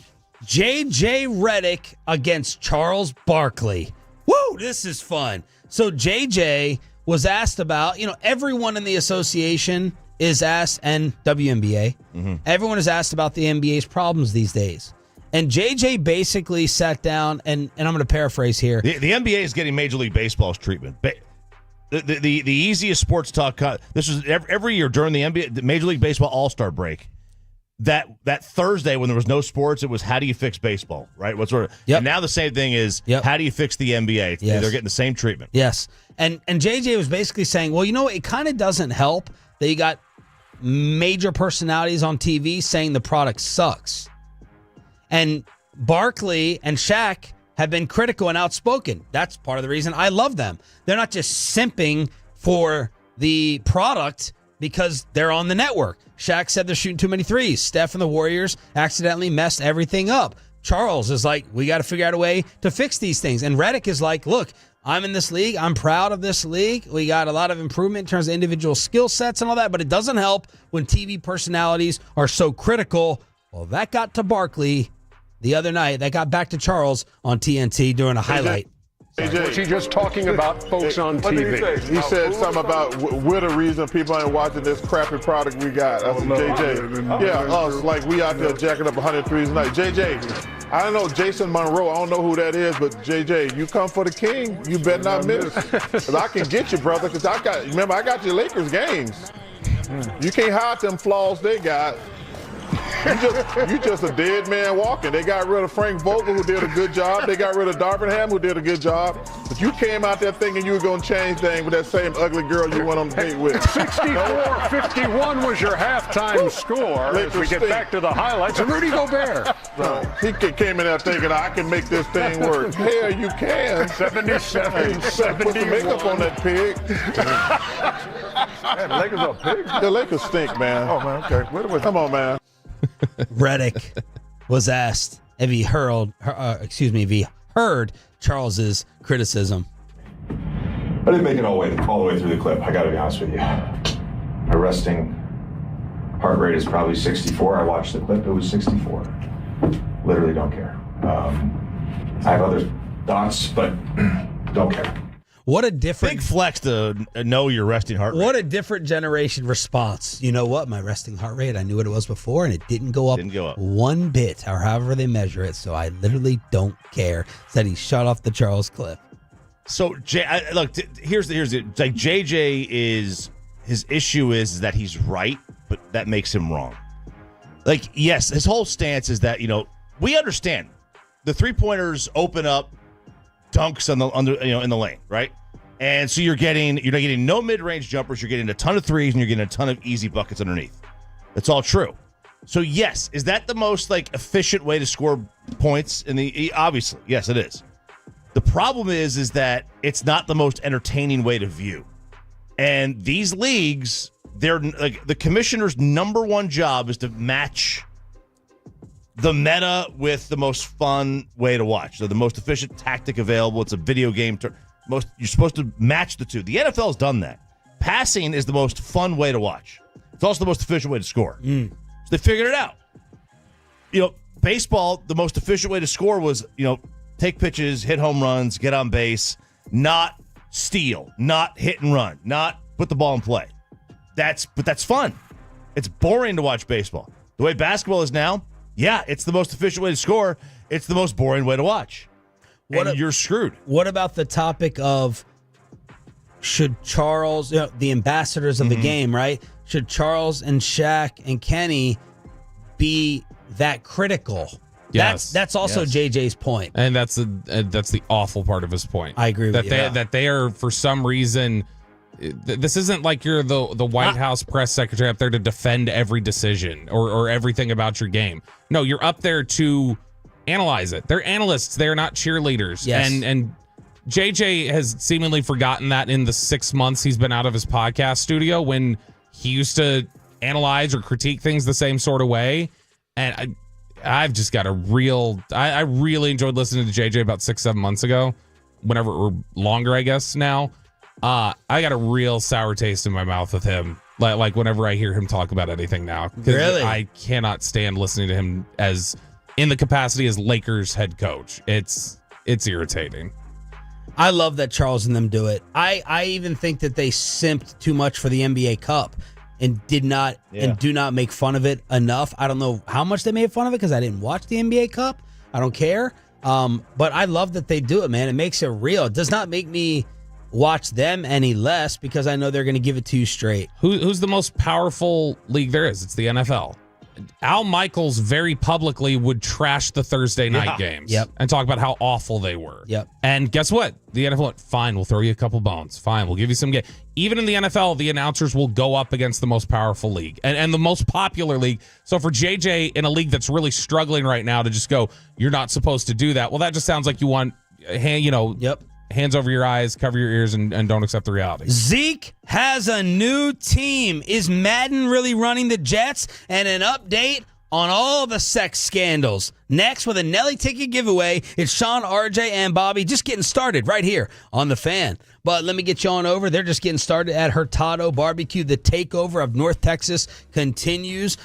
J.J. Redick against Charles Barkley. Woo, this is fun. So J.J. was asked about, everyone in the association is asked, and WNBA, everyone is asked about the NBA's problems these days. And JJ basically sat down, and I'm going to paraphrase here. The NBA is getting Major League Baseball's treatment. The easiest sports talk, this was every year during the Major League Baseball All-Star break. That Thursday when there was no sports, it was how do you fix baseball, right? What sort of? Yep. And now the same thing is how do you fix the NBA? Yes. They're getting the same treatment. Yes, and JJ was basically saying, well, it kind of doesn't help that you got major personalities on TV saying the product sucks, and Barkley and Shaq have been critical and outspoken. That's part of the reason I love them. They're not just simping for the product because they're on the network. Shaq said they're shooting too many threes. Steph and the Warriors accidentally messed everything up. Charles is like, we got to figure out a way to fix these things. And Redick is like, look, I'm in this league. I'm proud of this league. We got a lot of improvement in terms of individual skill sets and all that, but it doesn't help when TV personalities are so critical. Well, that got to Barkley the other night. That got back to Charles on TNT during a highlight. Was he just talking about folks on TV? He said something about we're the reason people ain't watching this crappy product we got. That's JJ. Yeah, us, like we out there jacking up 100 threes a night. JJ, I don't know Jason Monroe. I don't know who that is, but JJ, you come for the king. You better not miss. Because I can get you, brother, because I got your Lakers games. You can't hide them flaws they got. You just a dead man walking. They got rid of Frank Vogel, who did a good job. They got rid of Darvingham, who did a good job. But you came out there thinking you were going to change things with that same ugly girl you went on the date with. 64-51 was your halftime score. As we get back to the highlights, and Rudy Gobert. Right. He came in there thinking, I can make this thing work. Hell, you can. 77, 71. Put the makeup on that pig. Man, the Lakers are pigs? The Lakers stink, man. Oh, man, okay. Come on, man. Redick was asked if he heard Charles's criticism. I didn't make it all the way through the clip. I got to be honest with you. My resting heart rate is probably 64. I watched the clip. It was 64. Literally don't care. I have other thoughts, but don't care. What a different big flex to know your resting heart rate. What a different generation response. You know what? My resting heart rate, I knew what it was before, and it didn't go up, one bit, or however they measure it, so I literally don't care. Said he shot off the Charles Cliff. So, look, here's the like JJ is, his issue is that he's right, but that makes him wrong. Like, yes, his whole stance is that, we understand the three-pointers open up dunks in the lane, right? And so you're not getting no mid-range jumpers, you're getting a ton of threes, and you're getting a ton of easy buckets underneath. That's all true. So yes, is that the most efficient way to score points obviously, yes, it is. The problem is that it's not the most entertaining way to view. And these leagues, they're the commissioner's number one job is to match the meta with the most fun way to watch. So the most efficient tactic available. It's a video game. You're supposed to match the two. The NFL has done that. Passing is the most fun way to watch. It's also the most efficient way to score. So they figured it out. Baseball, the most efficient way to score was, take pitches, hit home runs, get on base, not steal, not hit and run, not put the ball in play. But that's fun. It's boring to watch baseball. The way basketball is now, yeah, it's the most efficient way to score. It's the most boring way to watch. You're screwed. What about the topic of should Charles, the ambassadors of the game, right? Should Charles and Shaq and Kenny be that critical? Yes. That's also JJ's point. And that's the awful part of his point. I agree with you. That they are, for some reason, this isn't like you're the White House press secretary up there to defend every decision or everything about your game. No, you're up there to analyze it. They're analysts. They're not cheerleaders. Yes. And JJ has seemingly forgotten that in the 6 months he's been out of his podcast studio when he used to analyze or critique things the same sort of way. And I've just got I really enjoyed listening to JJ about 6-7 months ago, whenever, or longer, I guess now. I got a real sour taste in my mouth with him. Like whenever I hear him talk about anything now. Really? I cannot stand listening to him as in the capacity as Lakers head coach. It's irritating. I love that Charles and them do it. I even think that they simped too much for the NBA Cup and do not make fun of it enough. I don't know how much they made fun of it because I didn't watch the NBA Cup. I don't care. But I love that they do it, man. It makes it real. It does not make me watch them any less because I know they're going to give it to you straight. Who's the most powerful league there is? It's the NFL. Al Michaels very publicly would trash the Thursday night games and talk about how awful they were. Yep. And guess what? The NFL went, fine, we'll throw you a couple bones. Fine, we'll give you some game. Even in the NFL, the announcers will go up against the most powerful league and the most popular league. So for JJ in a league that's really struggling right now to just go, you're not supposed to do that. Well, that just sounds like you want, hands over your eyes, cover your ears, and don't accept the reality. Zeke has a new team. Is Madden really running the Jets? And an update on all the sex scandals. Next, with a Nelly ticket giveaway, it's Sean, RJ, and Bobby just getting started right here on The Fan. But let me get you on over. They're just getting started at Hurtado Barbecue. The takeover of North Texas continues.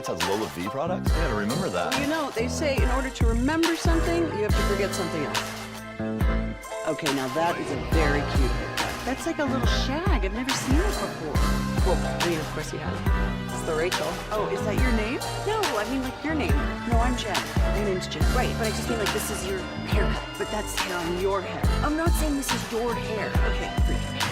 Giants has Lola V products? I gotta remember that. Well, you know, they say in order to remember something, you have to forget something else. Okay, now that is a very cute haircut. That's like a little shag. I've never seen it before. Well, I mean, of course you have. It's the Rachel. Oh, is that your name? No, I mean like your name. No, I'm Jen. My name's Jen. Right, but I just mean like this is your haircut. But that's hair on your head. I'm not saying this is your hair. Okay, forget it.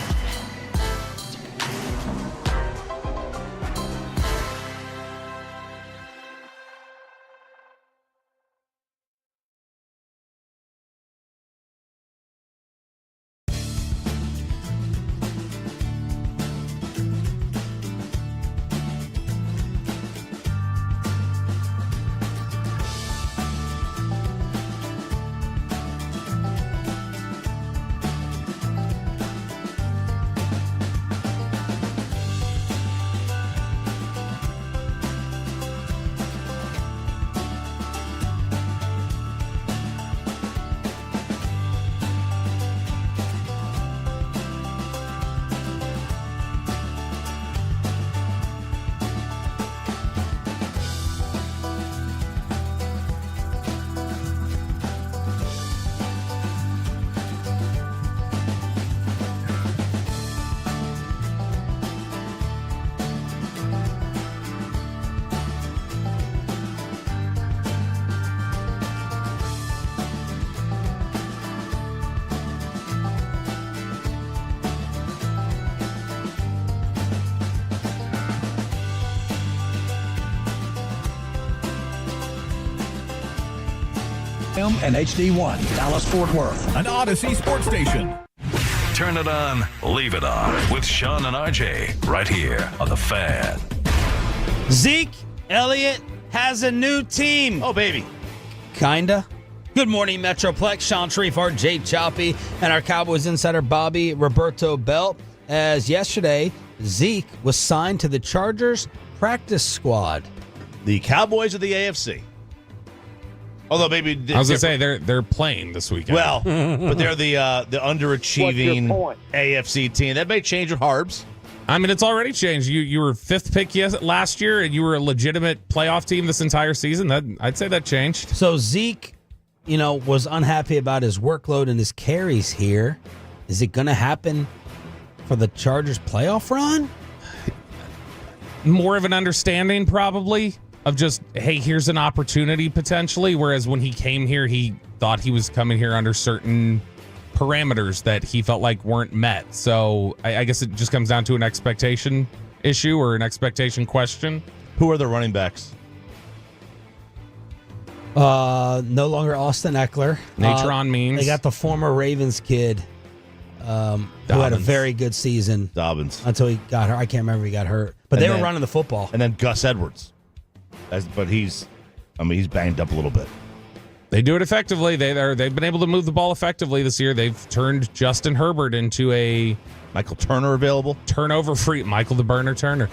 And HD1, Dallas-Fort Worth. An Odyssey sports station. Turn it on, leave it on with Sean and RJ right here on The Fan. Zeke Elliott has a new team. Oh, baby. Kinda. Good morning, Metroplex. Sean Sharif, RJ Choppy, and our Cowboys insider, Bobby Roberto Belt. As yesterday, Zeke was signed to the Chargers practice squad. The Cowboys of the AFC. Although maybe I was gonna say they're playing this weekend. Well, but they're the underachieving AFC team. That may change with Harbs. I mean, it's already changed. You were 5th pick last year, and you were a legitimate playoff team this entire season. I'd say that changed. So Zeke, was unhappy about his workload and his carries here. Is it going to happen for the Chargers playoff run? More of an understanding, probably. Of just, hey, here's an opportunity potentially. Whereas when he came here, he thought he was coming here under certain parameters that he felt like weren't met. So I guess it just comes down to an expectation issue or an expectation question. Who are the running backs? No longer Austin Eckler. Natron Means. They got the former Ravens kid who had a very good season. Dobbins. Until he got hurt. I can't remember if he got hurt. But they were running the football. And then Gus Edwards. But he's banged up a little bit. They do it effectively. They've been able to move the ball effectively this year. They've turned Justin Herbert into a Michael Turner available. Turnover-free. Michael the Burner Turner.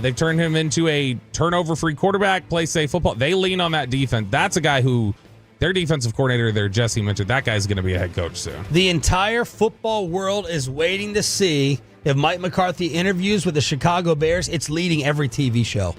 They've turned him into a turnover-free quarterback, play safe football. They lean on that defense. That's a guy who their defensive coordinator there, Jesse mentioned, that guy's going to be a head coach soon. The entire football world is waiting to see if Mike McCarthy interviews with the Chicago Bears. It's leading every TV show.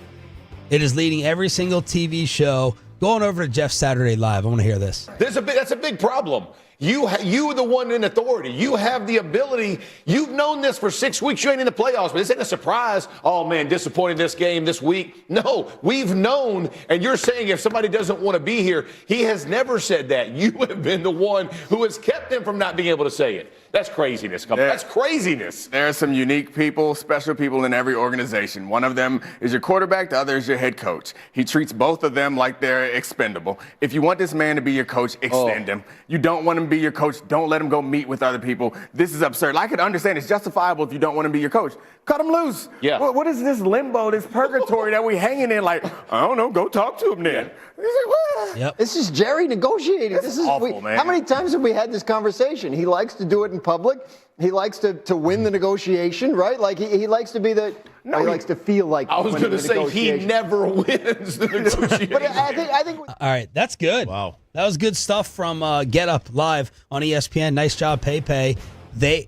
It is leading every single TV show. Going over to Jeff Saturday Live. I want to hear this. That's a big problem. You are the one in authority. You have the ability. You've known this for 6 weeks. You ain't in the playoffs, but this ain't a surprise. Oh, man, disappointed this game this week. No, we've known, and you're saying if somebody doesn't want to be here, he has never said that. You have been the one who has kept them from not being able to say it. That's craziness. That's craziness. There are some unique people, special people in every organization. One of them is your quarterback. The other is your head coach. He treats both of them like they're expendable. If you want this man to be your coach, extend him. You don't want him to be your coach, don't let him go meet with other people. This is absurd. I can understand it's justifiable if you don't want to be your coach. Cut him loose. Yeah. What is this limbo, this purgatory that we hanging in like, I don't know, go talk to him then. Yep. This is Jerry negotiating. This is awful, man. How many times have we had this conversation? He likes to do it in public. He likes to win the negotiation, right? Like he likes to be the. No, he likes to feel like. I was going to say he never wins the negotiation. But I think. All right, that's good. Wow, that was good stuff from Get Up Live on ESPN. Nice job, Pepe.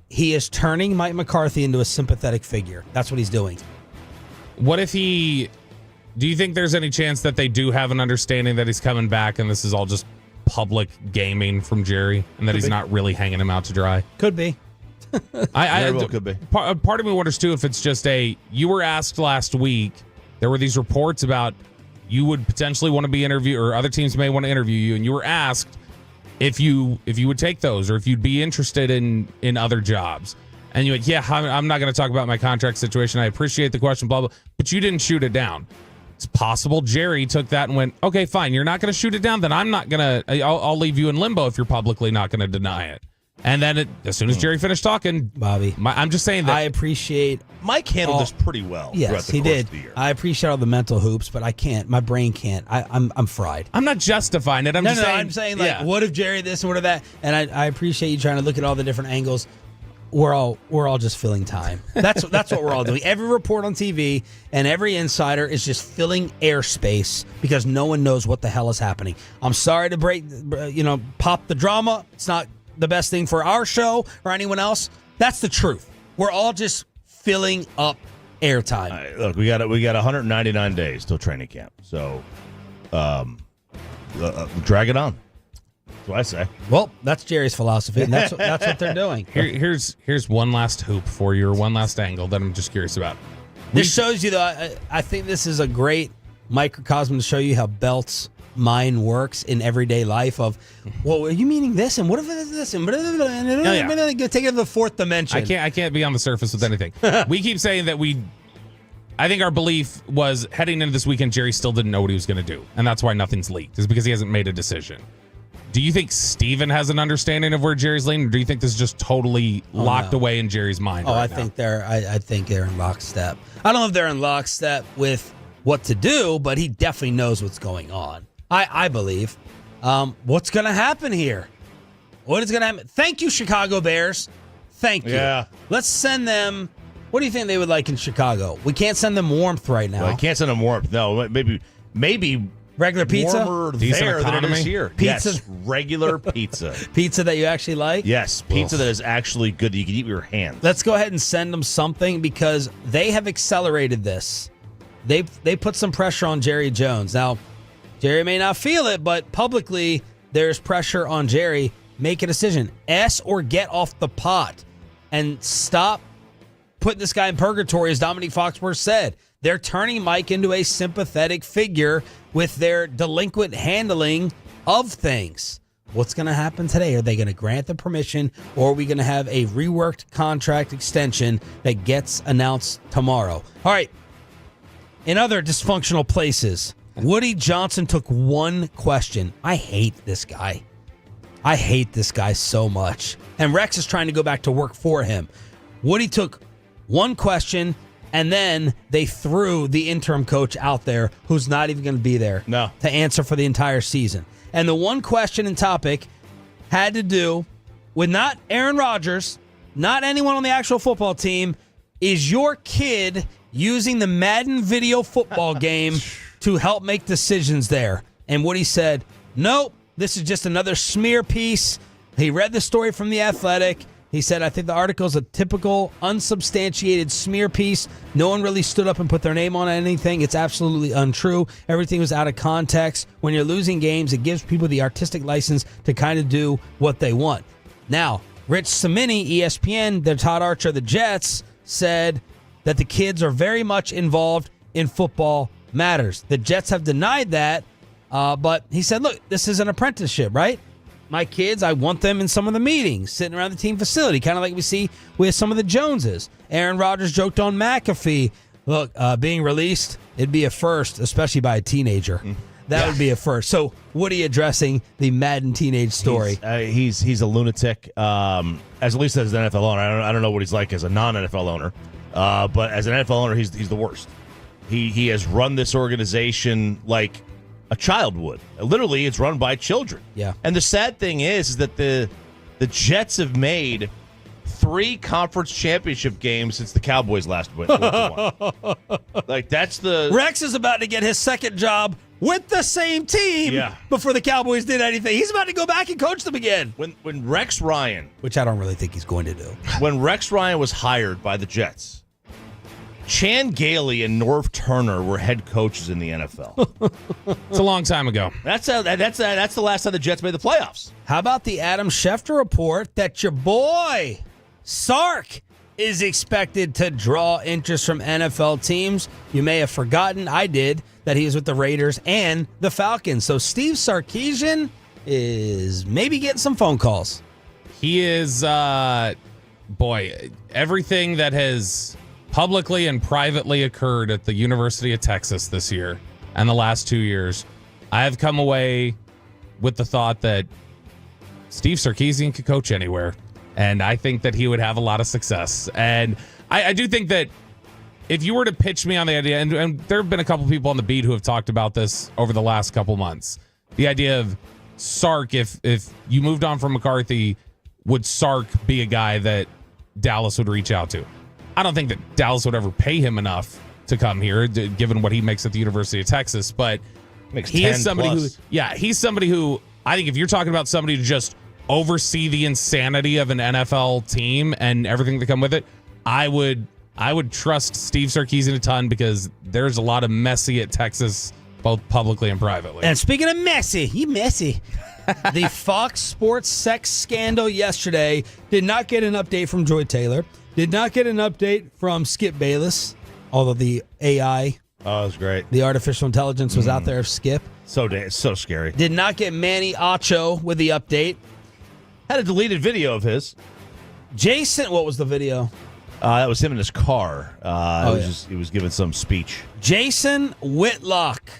He is turning Mike McCarthy into a sympathetic figure. That's what he's doing. What if he Do you think there's any chance that they do have an understanding that he's coming back and this is all just public gaming from Jerry and that he's not really hanging him out to dry? Could be. Could be. Part of me wonders, too, if it's just you were asked last week, there were these reports about you would potentially want to be interviewed or other teams may want to interview you, and you were asked if you would take those or if you'd be interested in other jobs. And you went, yeah, I'm not going to talk about my contract situation. I appreciate the question, blah, blah, but you didn't shoot it down. It's possible Jerry took that and went, okay, fine, you're not going to shoot it down, then I'm not going to, I'll leave you in limbo if you're publicly not going to deny it. And then as soon as Jerry finished talking, Bobby, I'm just saying that I appreciate Mike handled this pretty well. Yes, he did. I appreciate all the mental hoops, but I can't. My brain can't. I'm fried. I'm not justifying it. I'm saying like, what if Jerry this and what if that? And I appreciate you trying to look at all the different angles. We're all just filling time. That's what we're all doing. Every report on TV and every insider is just filling airspace because no one knows what the hell is happening. I'm sorry to pop the drama. It's not the best thing for our show or anyone else. That's the truth. We're all just filling up airtime. Right, look, we got 199 days till training camp. So, drag it on. That's what I say. Well, that's Jerry's philosophy, and that's what they're doing. Here's one last hoop for you, or one last angle that I'm just curious about. This shows you, though, I think this is a great microcosm to show you how Belt's mind works in everyday life of, well, are you meaning this? And what if it is this? And take it to the fourth dimension. I can't be on the surface with anything. We keep saying that I think our belief was heading into this weekend, Jerry still didn't know what he was going to do. And that's why nothing's leaked, is because he hasn't made a decision. Do you think Steven has an understanding of where Jerry's leaning, or do you think this is just totally locked away in Jerry's mind? I think they're in lockstep. I don't know if they're in lockstep with what to do, but he definitely knows what's going on. I believe. What's going to happen here? What is going to happen? Thank you, Chicago Bears. Thank you. Yeah. Let's send them. What do you think they would like in Chicago? We can't send them warmth right now. I can't send them warmth. No, maybe regular pizza. Warmer there than it is here. Pizza, yes, regular pizza. Pizza that you actually like. Yes, pizza that is actually good that you can eat with your hands. Let's go ahead and send them something because they have accelerated this. They put some pressure on Jerry Jones now. Jerry may not feel it, but publicly there's pressure on Jerry. Make a decision. S or get off the pot and stop putting this guy in purgatory, as Dominique Foxworth said. They're turning Mike into a sympathetic figure with their delinquent handling of things. What's going to happen today? Are they going to grant the permission, or are we going to have a reworked contract extension that gets announced tomorrow? All right. In other dysfunctional places, Woody Johnson took one question. I hate this guy. I hate this guy so much. And Rex is trying to go back to work for him. Woody took one question, and then they threw the interim coach out there who's not even going to be there to answer for the entire season. And the one question and topic had to do with not Aaron Rodgers, not anyone on the actual football team. Is your kid using the Madden video football game to help make decisions there? And Woody said, nope, this is just another smear piece. He read the story from The Athletic. He said, I think the article is a typical unsubstantiated smear piece. No one really stood up and put their name on anything. It's absolutely untrue. Everything was out of context. When you're losing games, it gives people the artistic license to kind of do what they want. Now, Rich Cimini, ESPN, the Todd Archer of the Jets, said that the kids are very much involved in football matters. The Jets have denied that, but he said, look, this is an apprenticeship, right? My kids, I want them in some of the meetings, sitting around the team facility, kind of like we see with some of the Joneses. Aaron Rodgers joked on McAfee, look, being released, it'd be a first, especially by a teenager. That would be a first. So Woody addressing the Madden teenage story. He's a lunatic, as at least as an NFL owner. I don't know what he's like as a non-NFL owner, but as an NFL owner, he's the worst. He has run this organization like a child would. Literally, it's run by children. Yeah. And the sad thing is that the Jets have made 3 conference championship games since the Cowboys last won. Like, that's the... Rex is about to get his second job with the same team before the Cowboys did anything. He's about to go back and coach them again. When Rex Ryan... Which I don't really think he's going to do. When Rex Ryan was hired by the Jets, Chan Gailey and Norv Turner were head coaches in the NFL. It's a long time ago. That's the last time the Jets made the playoffs. How about the Adam Schefter report that your boy Sark is expected to draw interest from NFL teams? You may have forgotten, I did, that he was with the Raiders and the Falcons. So Steve Sarkisian is maybe getting some phone calls. He is, everything that has publicly and privately occurred at the University of Texas this year and the last 2 years, I have come away with the thought that Steve Sarkisian could coach anywhere. And I think that he would have a lot of success. And I do think that if you were to pitch me on the idea, and there have been a couple people on the beat who have talked about this over the last couple months, the idea of Sark, if you moved on from McCarthy, would Sark be a guy that Dallas would reach out to? I don't think that Dallas would ever pay him enough to come here, given what he makes at the University of Texas. But he is somebody he's somebody who I think if you're talking about somebody to just oversee the insanity of an NFL team and everything that come with it, I would trust Steve Sarkisian a ton because there's a lot of messy at Texas, both publicly and privately. And speaking of messy, the Fox Sports sex scandal yesterday did not get an update from Joy Taylor, did not get an update from Skip Bayless, although the AI, oh, it was great. The artificial intelligence was out there of Skip. So scary. Did not get Manny Acho with the update. Had a deleted video of his. Jason, what was the video? That was him in his car. He was giving some speech. Jason Whitlock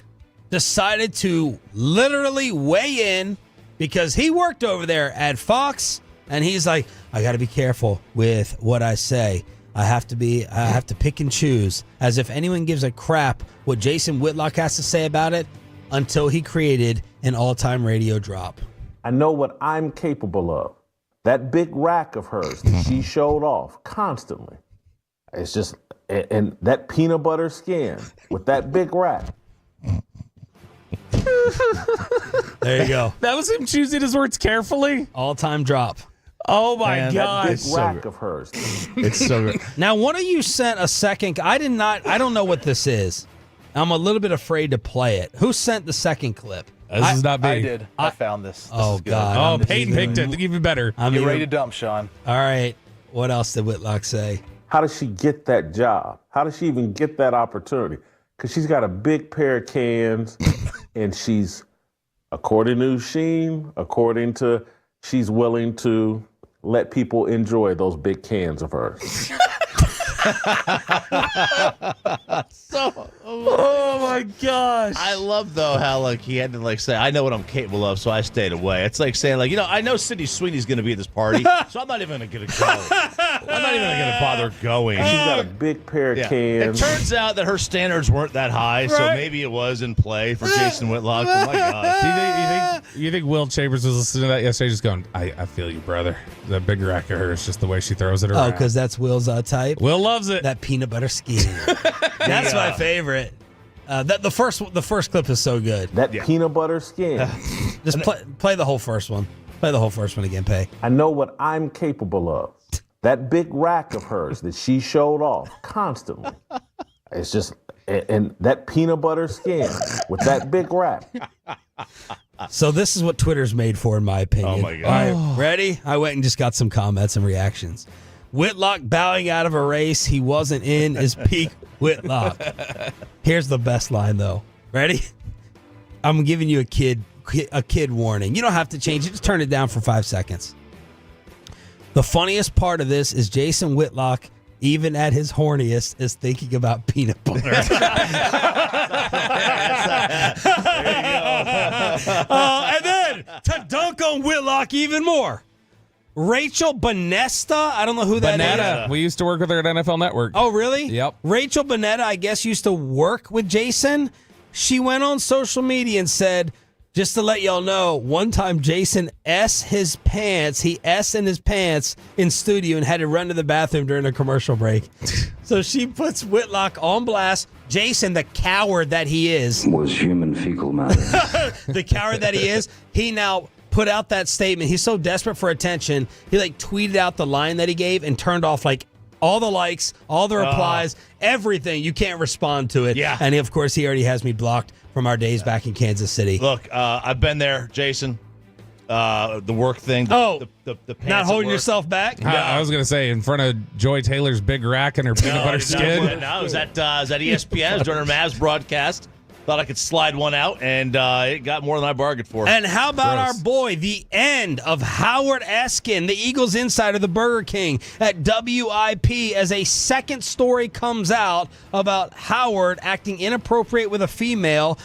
decided to literally weigh in because he worked over there at Fox, and he's like, I got to be careful with what I say. I have to pick and choose, as if anyone gives a crap what Jason Whitlock has to say about it until he created an all-time radio drop. I know what I'm capable of. That big rack of hers that she showed off constantly. It's just, and that peanut butter skin with that big rack. There you go. That was him choosing his words carefully. All-time drop. Oh my God! That big rack of hers. It's so good. Now, one of you sent a second. I don't know what this is. I'm a little bit afraid to play it. Who sent the second clip? This is not me. I did. I found this. Oh, is good. God. Oh, Peyton picked it. Even better. Get ready to dump, Sean. All right. What else did Whitlock say? How does she get that job? How does she even get that opportunity? Because she's got a big pair of cans, and she's, according to Sheen, she's willing to let people enjoy those big cans of hers. Oh my gosh! I love though how he had to say, I know what I'm capable of, so I stayed away. It's like saying I know Sydney Sweeney's going to be at this party, so I'm not even going to go. I'm not even going to bother going. She's got a big pair of cans. It turns out that her standards weren't that high, so maybe it was in play for Jason Whitlock. Oh my gosh! You think Will Chambers was listening to that yesterday, just going, I feel you, brother. That big rack of hers, just the way she throws it around. Oh, because that's Will's type. Will loves it. That peanut butter skin. That's my favorite. The first clip is so good. That peanut butter skin. Just play the whole first one. Play the whole first one again, Pay. I know what I'm capable of. That big rack of hers that she showed off constantly. It's just, and that peanut butter skin with that big rack. So this is what Twitter's made for, in my opinion. Oh my God. All right, ready? I went and just got some comments and reactions. Whitlock bowing out of a race he wasn't in is peak Whitlock. Here's the best line, though. Ready? I'm giving you a kid warning. You don't have to change it. Just turn it down for 5 seconds. The funniest part of this is Jason Whitlock, even at his horniest, is thinking about peanut butter. There you go. And then to dunk on Whitlock even more. Rachel Bonesta, I don't know who that is. We used to work with her at NFL Network. Oh, really? Yep. Rachel Bonetta, I guess, used to work with Jason. She went on social media and said, just to let y'all know, one time Jason S his pants. He S in his pants in studio and had to run to the bathroom during a commercial break. So she puts Whitlock on blast. Jason, the coward that he is. Was human fecal matter. The coward that he is, he now put out that statement. He's so desperate for attention, he tweeted out the line that he gave and turned off all the likes, all the replies, everything. You can't respond to it. Yeah. And, of course, he already has me blocked from our days back in Kansas City. Look, I've been there, Jason. The work thing. The pants not holding at work. yourself back? No. I was going to say, in front of Joy Taylor's big rack and her peanut butter skin. No, it was at ESPN. It was during our Mavs broadcast. Thought I could slide one out, and it got more than I bargained for. And how about our boy, the end of Howard Eskin, the Eagles insider, the Burger King, at WIP, as a second story comes out about Howard acting inappropriate with a female.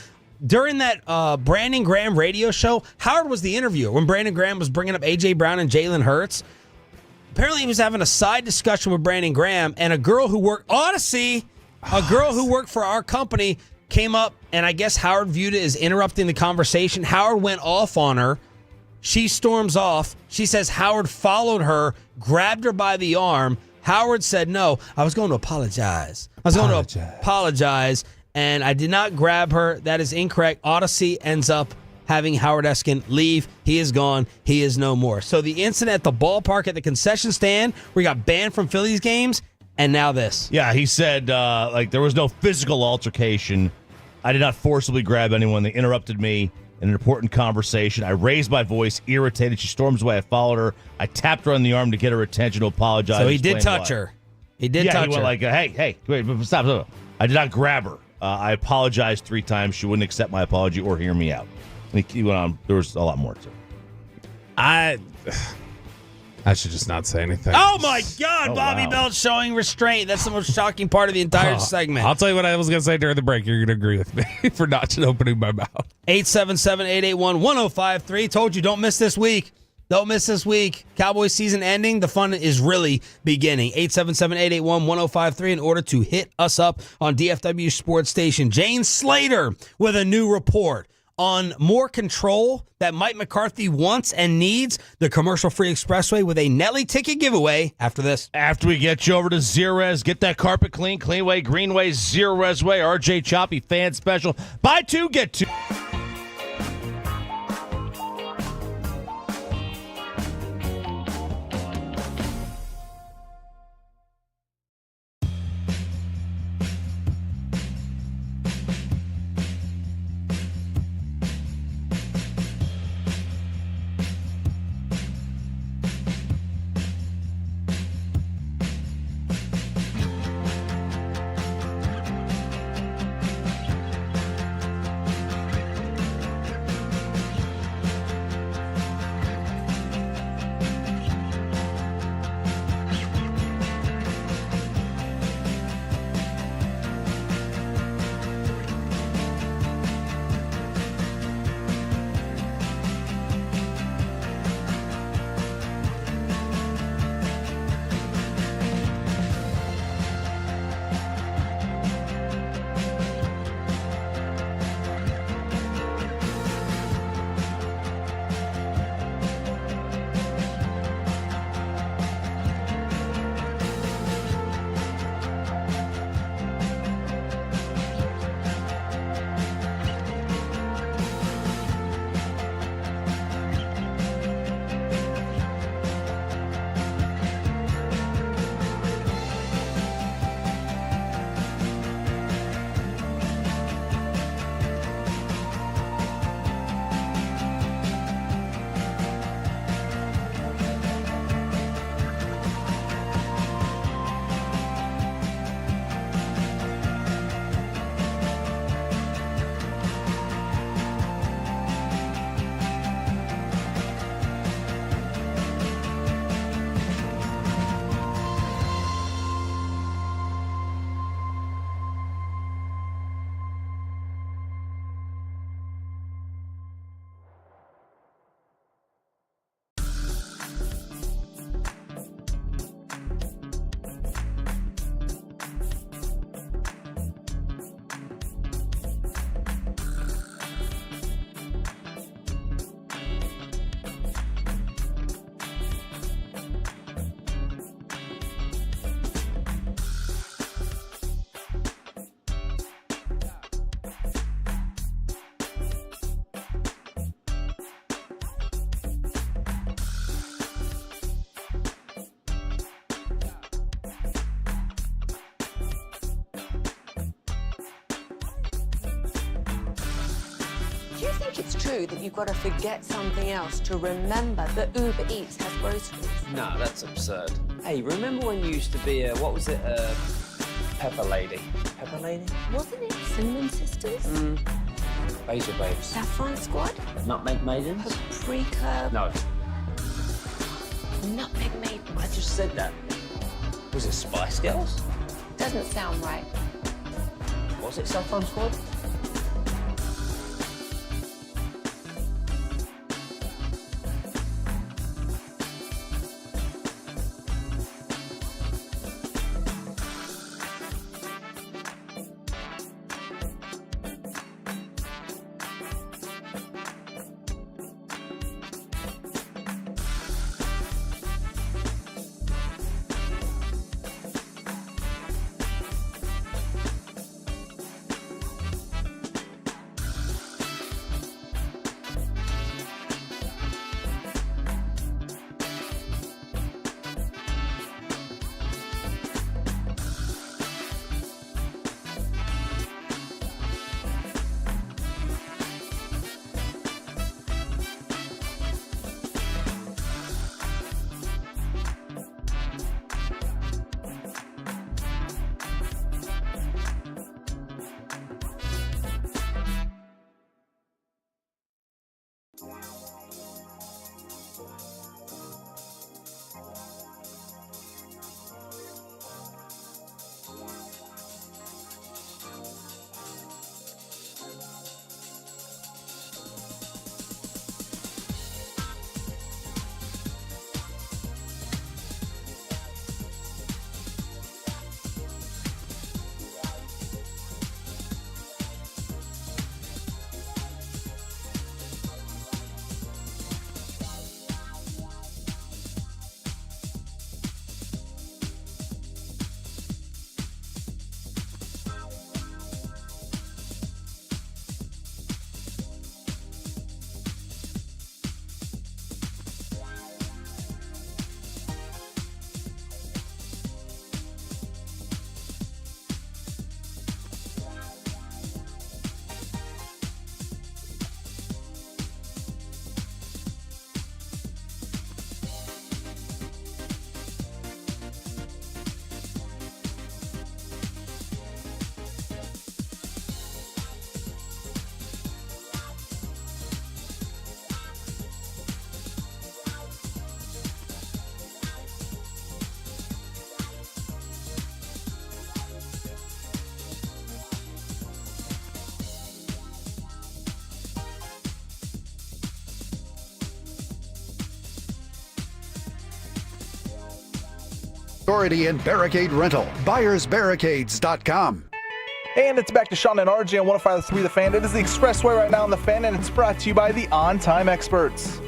During that Brandon Graham radio show, Howard was the interviewer when Brandon Graham was bringing up A.J. Brown and Jalen Hurts. Apparently, he was having a side discussion with Brandon Graham, and a girl who worked for our company came up, and I guess Howard viewed it as interrupting the conversation. Howard went off on her. She storms off. She says Howard followed her, grabbed her by the arm. Howard said, no, I was going to apologize. And I did not grab her. That is incorrect. Odyssey ends up having Howard Eskin leave. He is gone. He is no more. So the incident at the ballpark at the concession stand where he got banned from Phillies games, and now this. Yeah, he said there was no physical altercation. I did not forcibly grab anyone. They interrupted me in an important conversation. I raised my voice, irritated. She storms away. I followed her. I tapped her on the arm to get her attention, to apologize. So he did touch her. He did touch he went her. like, hey, wait, stop. I did not grab her. I apologized 3 times. She wouldn't accept my apology or hear me out. And he went on. There was a lot more to it. I should just not say anything. Oh, my God. Oh, Bobby wow. Belt showing restraint. That's the most shocking part of the entire segment. I'll tell you what I was going to say during the break. You're going to agree with me for not opening my mouth. 877-881-1053. Told you, don't miss this week. Don't miss this week. Cowboys season ending. The fun is really beginning. 877-881-1053 in order to hit us up on DFW Sports Station. Jane Slater with a new report on more control that Mike McCarthy wants and needs. The commercial-free expressway with a Nelly ticket giveaway after this. After we get you over to Zerez, get that carpet clean, Cleanway, Greenway, Zerez Way, RJ Choppy fan special. Buy 2, get 2. Do you think it's true that you've got to forget something else to remember that Uber Eats has groceries? No, that's absurd. Hey, remember when you used to be a, what was it, Pepper Lady? Pepper Lady? Wasn't it Cinnamon Sisters? Basil Babes. Saffron Squad? Nutmeg Maidens? Paprika? No. Nutmeg Maiden? I just said that. Was it Spice Girls? Doesn't sound right. Was it Saffron Squad? Authority and Barricade Rental. BuyersBarricades.com. And it's back to Sean and RJ on 105.3 The Fan. It is the Expressway right now on The Fan, and it's brought to you by the On Time Experts.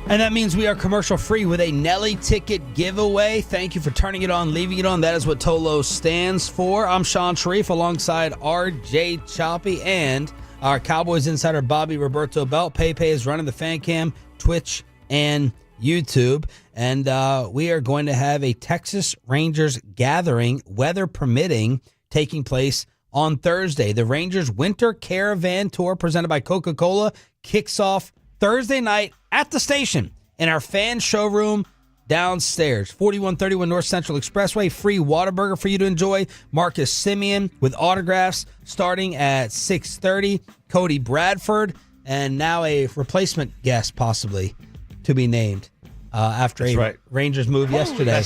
And that means we are commercial free with a Nelly ticket giveaway. Thank you for turning it on, leaving it on. That is what Tolo stands for. I'm Sean Sharif alongside RJ Choppy and our Cowboys insider Bobby Roberto Belt. Pepe is running the fan cam, Twitch, and YouTube. And we are going to have a Texas Rangers gathering, weather permitting, taking place on Thursday. The Rangers Winter Caravan Tour presented by Coca-Cola kicks off Thursday night at the station in our fan showroom downstairs. 4131 North Central Expressway. Free Whataburger for you to enjoy. Marcus Simeon with autographs starting at 6:30. Cody Bradford, and now a replacement guest possibly to be named after Rangers move yesterday.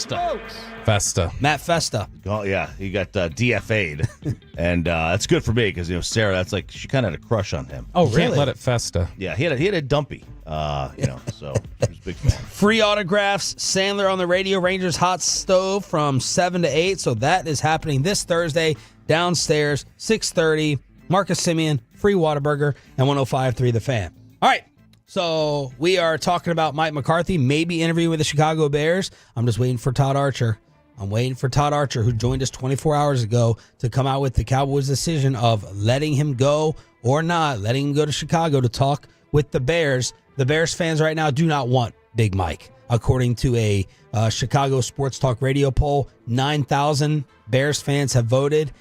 Festa. Matt Festa. Oh, yeah. He got DFA'd. And that's good for me because, Sarah, that's like, she kind of had a crush on him. Oh, really? Can't let it festa. Yeah, he had a dumpy, so she was a big fan. Free autographs, Sandler on the radio, Rangers Hot Stove from 7 to 8. So that is happening this Thursday downstairs, 6:30. Marcus Simeon, free Whataburger, and 105.3 The Fan. All right. So we are talking about Mike McCarthy maybe interviewing with the Chicago Bears. I'm just waiting for Todd Archer. I'm waiting for Todd Archer, who joined us 24 hours ago, to come out with the Cowboys' decision of letting him go or not, letting him go to Chicago to talk with the Bears. The Bears fans right now do not want Big Mike. According to a Chicago Sports Talk radio poll, 9,000 Bears fans have voted.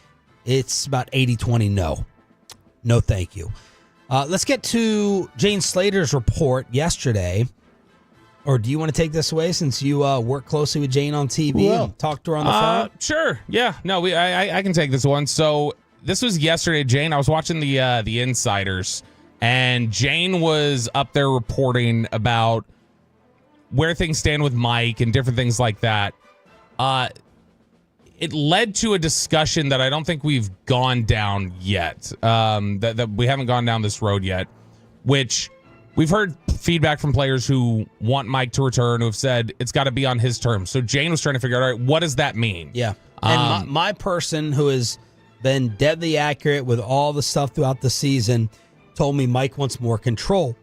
It's about 80-20 no. No, thank you. Let's get to Jane Slater's report yesterday. Or do you want to take this away since you work closely with Jane on TV and talk to her on the phone? Sure. Yeah. No, I can take this one. So this was yesterday, Jane. I was watching the Insiders, and Jane was up there reporting about where things stand with Mike and different things like that. It led to a discussion that I don't think we've gone down yet. That we haven't gone down this road yet, which we've heard feedback from players who want Mike to return, who have said it's got to be on his terms. So Jane was trying to figure out, all right, what does that mean? Yeah. And my person who has been deadly accurate with all the stuff throughout the season told me Mike wants more control,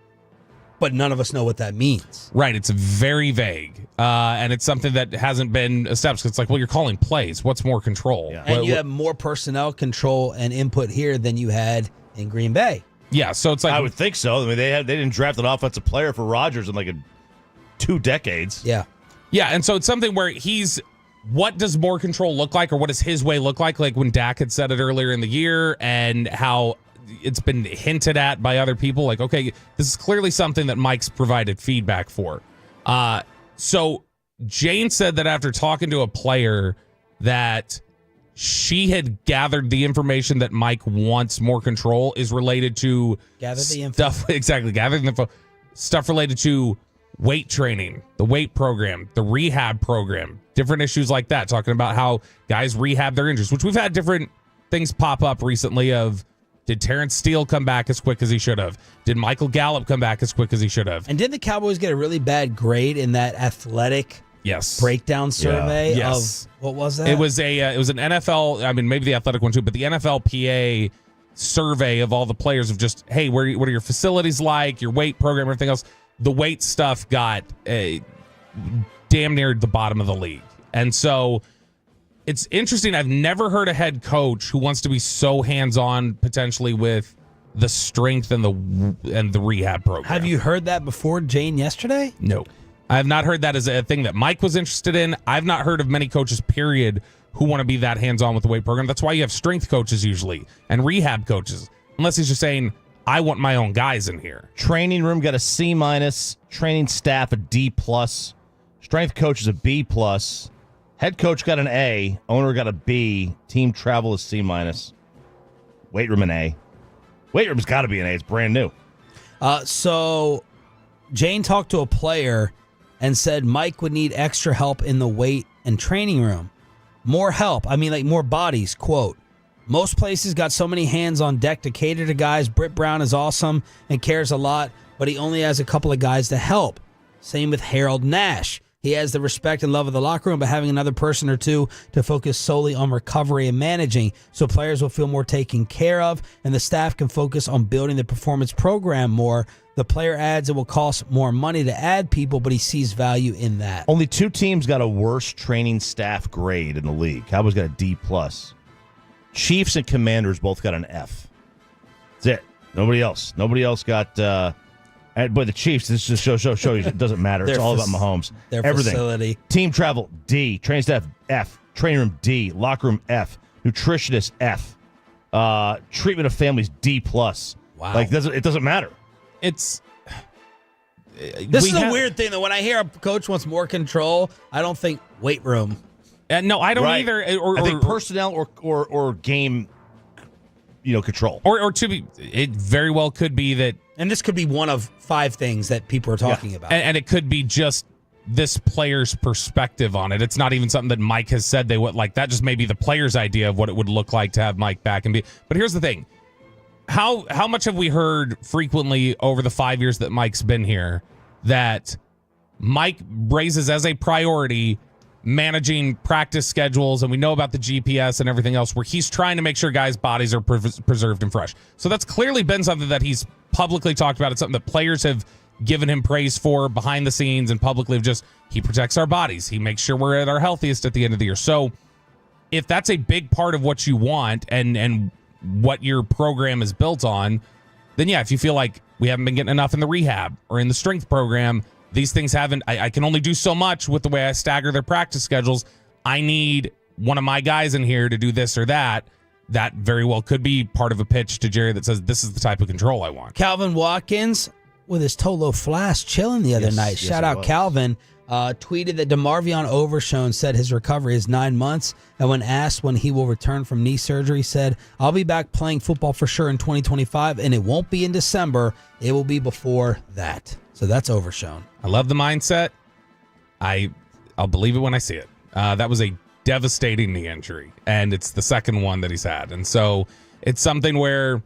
but none of us know what that means. Right. It's very vague. And it's something that hasn't been established. It's like, well, you're calling plays. What's more control? Yeah. And you have more personnel control and input here than you had in Green Bay. Yeah, so it's like, I would think so. I mean, they didn't draft an offensive player for Rodgers in like 2 decades. Yeah. Yeah, and so it's something where what does more control look like, or what does his way look like when Dak had said it earlier in the year, and how it's been hinted at by other people, like, okay, this is clearly something that Mike's provided feedback for. So Jane said that after talking to a player that she had gathered the information that Mike wants more control is related to gather the info. Exactly, gathering the info. Stuff related to weight training, the weight program, the rehab program, different issues like that, talking about how guys rehab their injuries, which we've had different things pop up recently of, did Terrence Steele come back as quick as he should have? Did Michael Gallup come back as quick as he should have? And did the Cowboys get a really bad grade in that athletic breakdown survey of what was that? It was an NFL, I mean, maybe the athletic one too, but the NFLPA survey of all the players of just, hey, what are your facilities like, your weight program, everything else. The weight stuff got damn near the bottom of the league. And so it's interesting. I've never heard a head coach who wants to be so hands-on potentially with the strength and the rehab program. Have you heard that before, Jane, yesterday? No. I have not heard that as a thing that Mike was interested in. I've not heard of many coaches, period, who want to be that hands-on with the weight program. That's why you have strength coaches usually and rehab coaches, unless he's just saying, I want my own guys in here. Training room got a C-, training staff a D+, strength coach is a B+, head coach got an A, owner got a B, team travel is C-, weight room an A. Weight room's got to be an A. It's brand new. So Jane talked to a player and said Mike would need extra help in the weight and training room. More help. I mean, like more bodies, quote. Most places got so many hands on deck to cater to guys. Britt Brown is awesome and cares a lot, but he only has a couple of guys to help. Same with Harold Nash. He has the respect and love of the locker room, but having another person or two to focus solely on recovery and managing so players will feel more taken care of and the staff can focus on building the performance program more. The player adds it will cost more money to add people, but he sees value in that. Only 2 teams got a worse training staff grade in the league. Cowboys got a D+. Chiefs and Commanders both got an F. That's it. Nobody else. Nobody else got... But the Chiefs, this just show you it doesn't matter. It's all about Mahomes. Their everything. Facility. Team travel, D. Training staff, F. Training room, D. Locker room, F. Nutritionist, F. Treatment of families, D+. Wow. Like, it doesn't matter. It's... This is a weird thing, that when I hear a coach wants more control, I don't think weight room. No, I don't either. I think personnel or game, control. Or to be, it very well could be that. And this could be one of 5 things that people are talking about. And it could be just this player's perspective on it. It's not even something that Mike has said they would like. That just may be the player's idea of what it would look like to have Mike back and be. But here's the thing. How much have we heard frequently over the 5 years that Mike's been here that Mike raises as a priority managing practice schedules, and we know about the GPS and everything else, where he's trying to make sure guys' bodies are preserved and fresh. So that's clearly been something that he's publicly talked about. It's something that players have given him praise for behind the scenes and publicly, of just, he protects our bodies. He makes sure we're at our healthiest at the end of the year. So if that's a big part of what you want and what your program is built on, then yeah, if you feel like we haven't been getting enough in the rehab or in the strength program, these things haven't, I can only do so much with the way I stagger their practice schedules. I need one of my guys in here to do this or that. that very well could be part of a pitch to Jerry that says this is the type of control I want. Calvin Watkins with his Tolo Flash chilling the other night. Shout out Calvin. Tweeted that DeMarvion Overshone said his recovery is 9 months, and when asked when he will return from knee surgery, said, "I'll be back playing football for sure in 2025, and it won't be in December. It will be before that." So that's Overshone. I love the mindset. I'll believe it when I see it. That was a devastating knee injury, and it's the second one that he's had. And so it's something where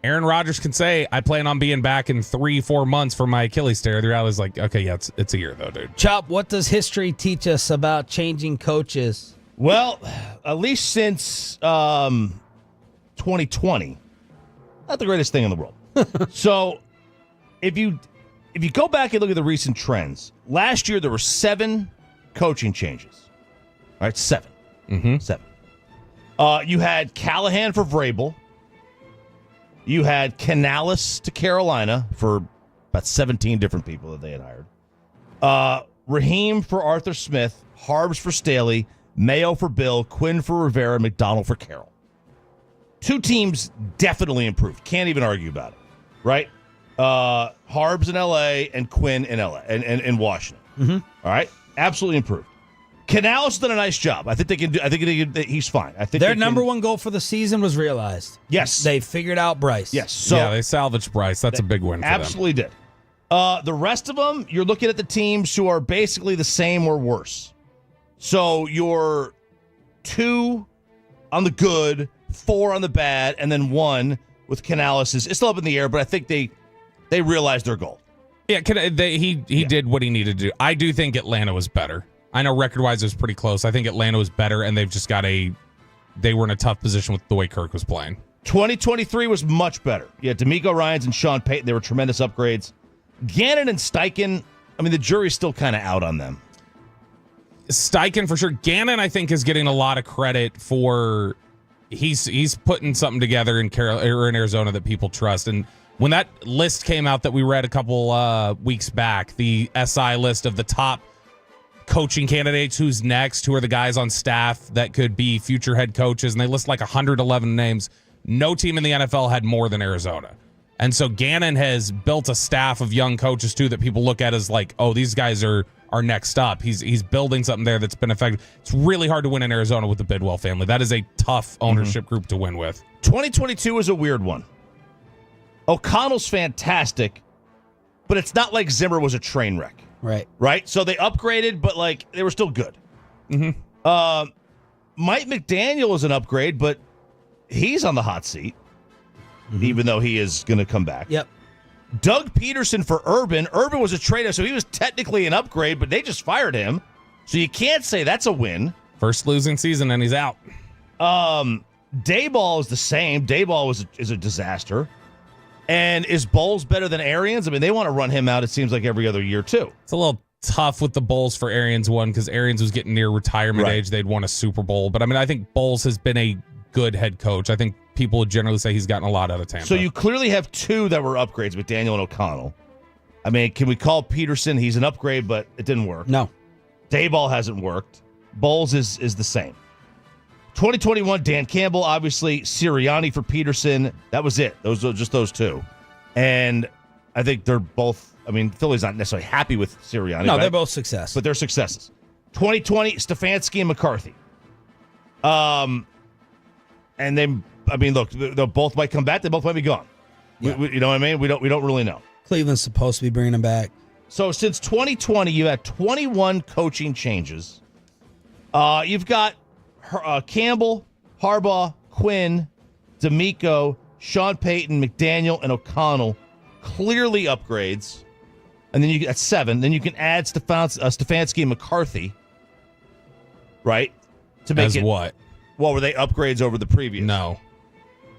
Aaron Rodgers can say, I plan on being back in 3-4 months for my Achilles tear. The reality is like, okay, yeah, it's a year though, dude. Chop, what does history teach us about changing coaches? Well, at least since 2020, not the greatest thing in the world. So if you go back and look at the recent trends, last year there were 7 coaching changes. All right, 7. 7. You had Callahan for Vrabel. You had Canales to Carolina for about 17 different people that they had hired. Raheem for Arthur Smith. Harbs for Staley. Mayo for Bill. Quinn for Rivera. McDonald for Carroll. 2 teams definitely improved. Can't even argue about it. Right? Harbs in L.A. and Quinn in L.A. and in Washington. All right? Absolutely improved. Canales done a nice job. I think they can do. He's fine. I think their number one goal for the season was realized. Yes, they figured out Bryce. Yes, so yeah, they salvaged Bryce. That's a big win. For absolutely them. Did. The rest of them, you're looking at the teams who are basically the same or worse. So you're 2 on the good, 4 on the bad, and then 1 with Canales. It's still up in the air, but I think they realized their goal. Yeah, he did what he needed to do. I do think Atlanta was better. I know record-wise it was pretty close. I think Atlanta was better, and they've just got they were in a tough position with the way Kirk was playing. 2023 was much better. Yeah, D'Amico Ryans and Sean Payton, they were tremendous upgrades. Gannon and Steichen, I mean, the jury's still kind of out on them. Steichen for sure. Gannon, I think, is getting a lot of credit for he's putting something together in Arizona that people trust. And when that list came out that we read a couple weeks back, the SI list of the top coaching candidates, who's next, who are the guys on staff that could be future head coaches, and they list like 111 names. No team in the NFL had more than Arizona. And so Gannon has built a staff of young coaches too that people look at as like, oh, these guys are next up. He's building something there that's been effective. It's really hard to win in Arizona with the Bidwell family. That is a tough ownership group to win with. 2022 is a weird one. O'Connell's fantastic, but it's not like Zimmer was a train wreck. Right? So they upgraded, but like they were still good. Mike McDaniel is an upgrade, but he's on the hot seat, even though he is going to come back. Yep. Doug Peterson for Urban. Urban was a trader, so he was technically an upgrade, but they just fired him. So you can't say that's a win. First losing season, and he's out. Dayball is the same. Dayball is a disaster. And is Bowles better than Arians? I mean, they want to run him out, it seems like, every other year, too. It's a little tough with the Bowles for Arians one because Arians was getting near retirement age. They'd won a Super Bowl. But, I mean, I think Bowles has been a good head coach. I think people would generally say he's gotten a lot out of Tampa. So you clearly have 2 that were upgrades with Daniel and O'Connell. I mean, can we call Peterson? He's an upgrade, but it didn't work. No. Dayball hasn't worked. Bowles is the same. 2021, Dan Campbell, obviously. Sirianni for Peterson. That was it. Those are just those 2. And I think they're both, I mean, Philly's not necessarily happy with Sirianni. No, right? they're both success. But they're successes. 2020, Stefanski and McCarthy. And then, I mean, look, they both might come back. They both might be gone. Yeah. You know what I mean? We don't really know. Cleveland's supposed to be bringing him back. So since 2020, you had 21 coaching changes. You've got Campbell, Harbaugh, Quinn, D'Amico, Sean Payton, McDaniel, and O'Connell, clearly upgrades. And then you get 7. Then you can add Stefanski and McCarthy, right? To make As it what? Well, were they upgrades over the previous? No.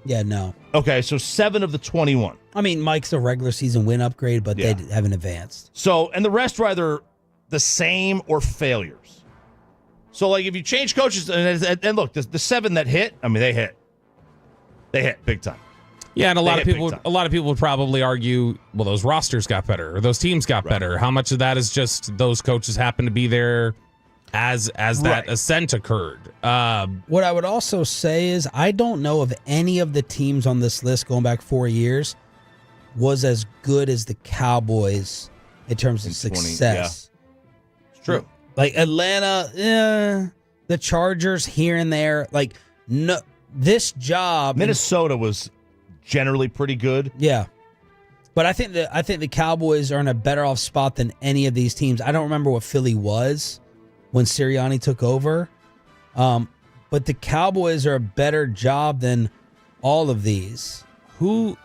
Yeah, no. Okay, so 7 of the 21. I mean, Mike's a regular season win upgrade, but they haven't advanced. So, and the rest are either the same or failures. So, like, if you change coaches, and look, the 7 that hit, I mean, they hit. They hit big time. Yeah, and a lot of people would probably argue, well, those rosters got better, or those teams got better. How much of that is just those coaches happen to be there as that ascent occurred. What I would also say is I don't know if any of the teams on this list going back 4 years was as good as the Cowboys in terms of success. It's true. Like Atlanta, the Chargers here and there. Like no, this job. Minnesota was generally pretty good. Yeah. But I think the Cowboys are in a better off spot than any of these teams. I don't remember what Philly was when Sirianni took over. But the Cowboys are a better job than all of these. Who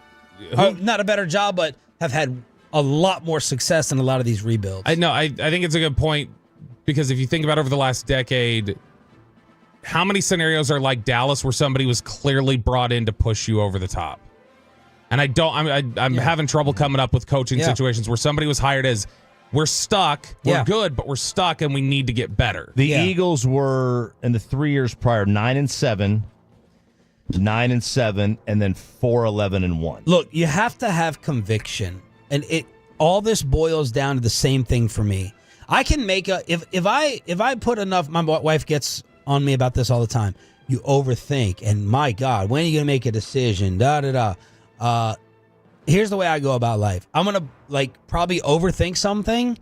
not a better job, but have had a lot more success in a lot of these rebuilds. I know. I think it's a good point because if you think about over the last decade, how many scenarios are like Dallas where somebody was clearly brought in to push you over the top? And I'm having trouble coming up with coaching situations where somebody was hired as, we're stuck, we're good, but we're stuck and we need to get better. The Eagles were, in the 3 years prior, 9-7, 9-7, and then 4-11-1. Look, you have to have conviction. And all this boils down to the same thing for me. I can make if I put enough, my wife gets on me about this all the time. You overthink, and my God, when are you going to make a decision? Here's the way I go about life. I'm going to probably overthink something,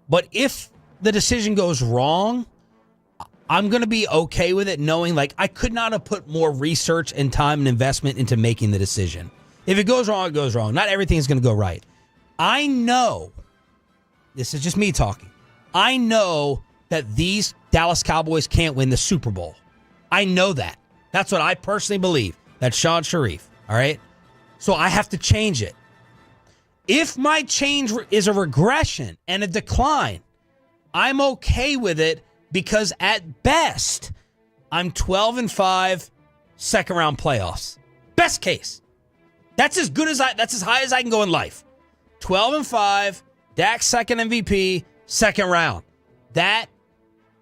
but if the decision goes wrong, I'm going to be okay with it knowing I could not have put more research and time and investment into making the decision. If it goes wrong, it goes wrong. Not everything's going to go right. I know, this is just me talking, I know that these Dallas Cowboys can't win the Super Bowl. I know that. That's what I personally believe. That's Sean Sharif, all right? So I have to change it. If my change is a regression and a decline, I'm okay with it because at best, I'm 12-5, second round playoffs. Best case. That's as high as I can go in life. 12-5, Dak's second MVP, second round. That,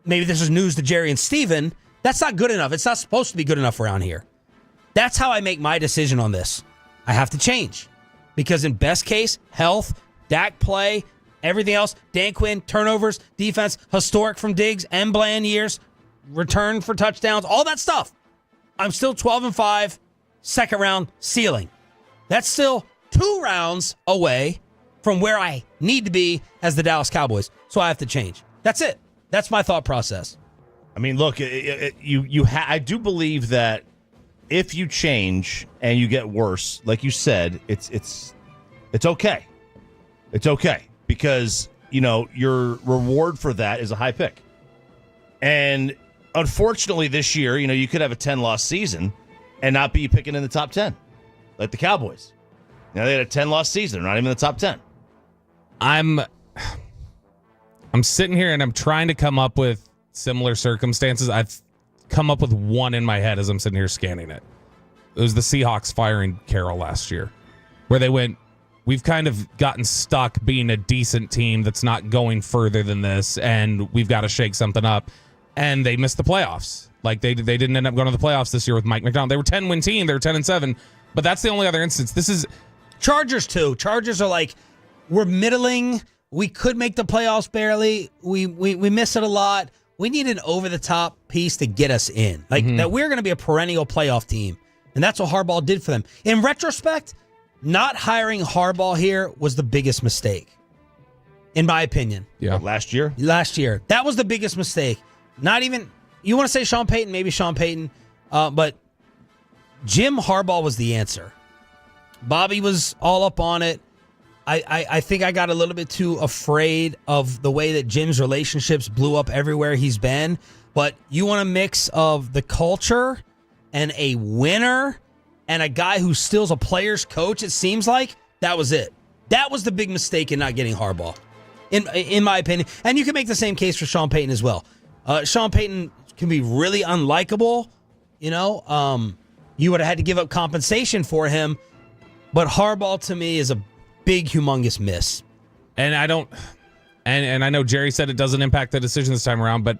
maybe this is news to Jerry and Steven, that's not good enough. It's not supposed to be good enough around here. That's how I make my decision on this. I have to change. Because in best case, health, Dak play, everything else, Dan Quinn, turnovers, defense, historic from Diggs and Bland years, return for touchdowns, all that stuff. I'm still 12-5, second round ceiling. That's still 2 rounds away from where I need to be as the Dallas Cowboys. So I have to change. That's it. That's my thought process. I mean, look, I do believe that if you change and you get worse, like you said, it's okay. It's okay because, your reward for that is a high pick. And unfortunately this year, you could have a 10-loss season and not be picking in the top 10 like the Cowboys. They had a 10-loss season. They're not even in the top 10. I'm sitting here and I'm trying to come up with similar circumstances. I've come up with one in my head as I'm sitting here scanning it. It was the Seahawks firing Carroll last year, where they went, we've kind of gotten stuck being a decent team that's not going further than this, and we've got to shake something up. And they missed the playoffs. They didn't end up going to the playoffs this year with Mike McDonald. They were 10-win team. They were 10-7. But that's the only other instance. This is Chargers too. Chargers are we're middling. We could make the playoffs barely. We miss it a lot. We need an over-the-top piece to get us in. That we're going to be a perennial playoff team. And that's what Harbaugh did for them. In retrospect, not hiring Harbaugh here was the biggest mistake, in my opinion. Yeah. Last year? Last year. That was the biggest mistake. Not even, you want to say Sean Payton, maybe Sean Payton, but Jim Harbaugh was the answer. Bobby was all up on it. I think I got a little bit too afraid of the way that Jim's relationships blew up everywhere he's been. But you want a mix of the culture and a winner and a guy who still's a player's coach, it seems like. That was it. That was the big mistake in not getting Harbaugh, in my opinion. And you can make the same case for Sean Payton as well. Sean Payton can be really unlikable. You would have had to give up compensation for him. But Harbaugh, to me, is a big, humongous miss. And I don't, and I know Jerry said it doesn't impact the decision this time around, but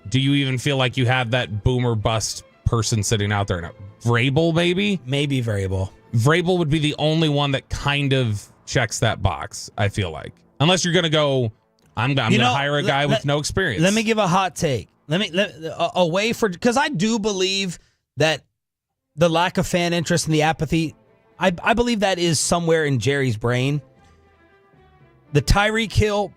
do you even feel like you have that boomer bust person sitting out there now? Vrabel, maybe? Maybe Vrabel. Vrabel would be the only one that kind of checks that box, I feel like. Unless you're going to go I'm going to hire a guy with no experience. Let me give a hot take. A way for, because I do believe that the lack of fan interest and the apathy, I believe that is somewhere in Jerry's brain. The Tyreek Hill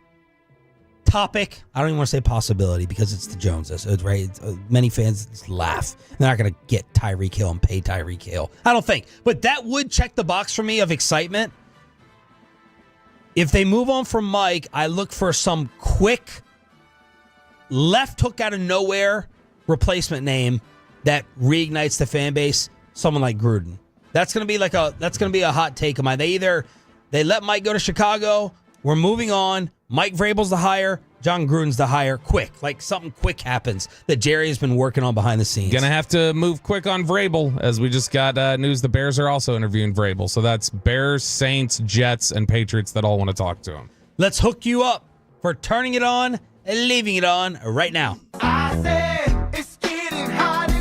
topic, I don't even want to say possibility because it's the Joneses, right? Many fans just laugh. They're not going to get Tyreek Hill and pay Tyreek Hill. I don't think. But that would check the box for me of excitement. If they move on from Mike, I look for some quick left hook out of nowhere replacement name that reignites the fan base. Someone like Gruden. That's going to be a hot take of mine. They let Mike go to Chicago. We're moving on. Mike Vrabel's the hire. John Gruden's the hire. Quick. Like something quick happens that Jerry has been working on behind the scenes. Gonna have to move quick on Vrabel, as we just got news the Bears are also interviewing Vrabel. So that's Bears, Saints, Jets, and Patriots that all want to talk to him. Let's hook you up for turning it on and leaving it on right now.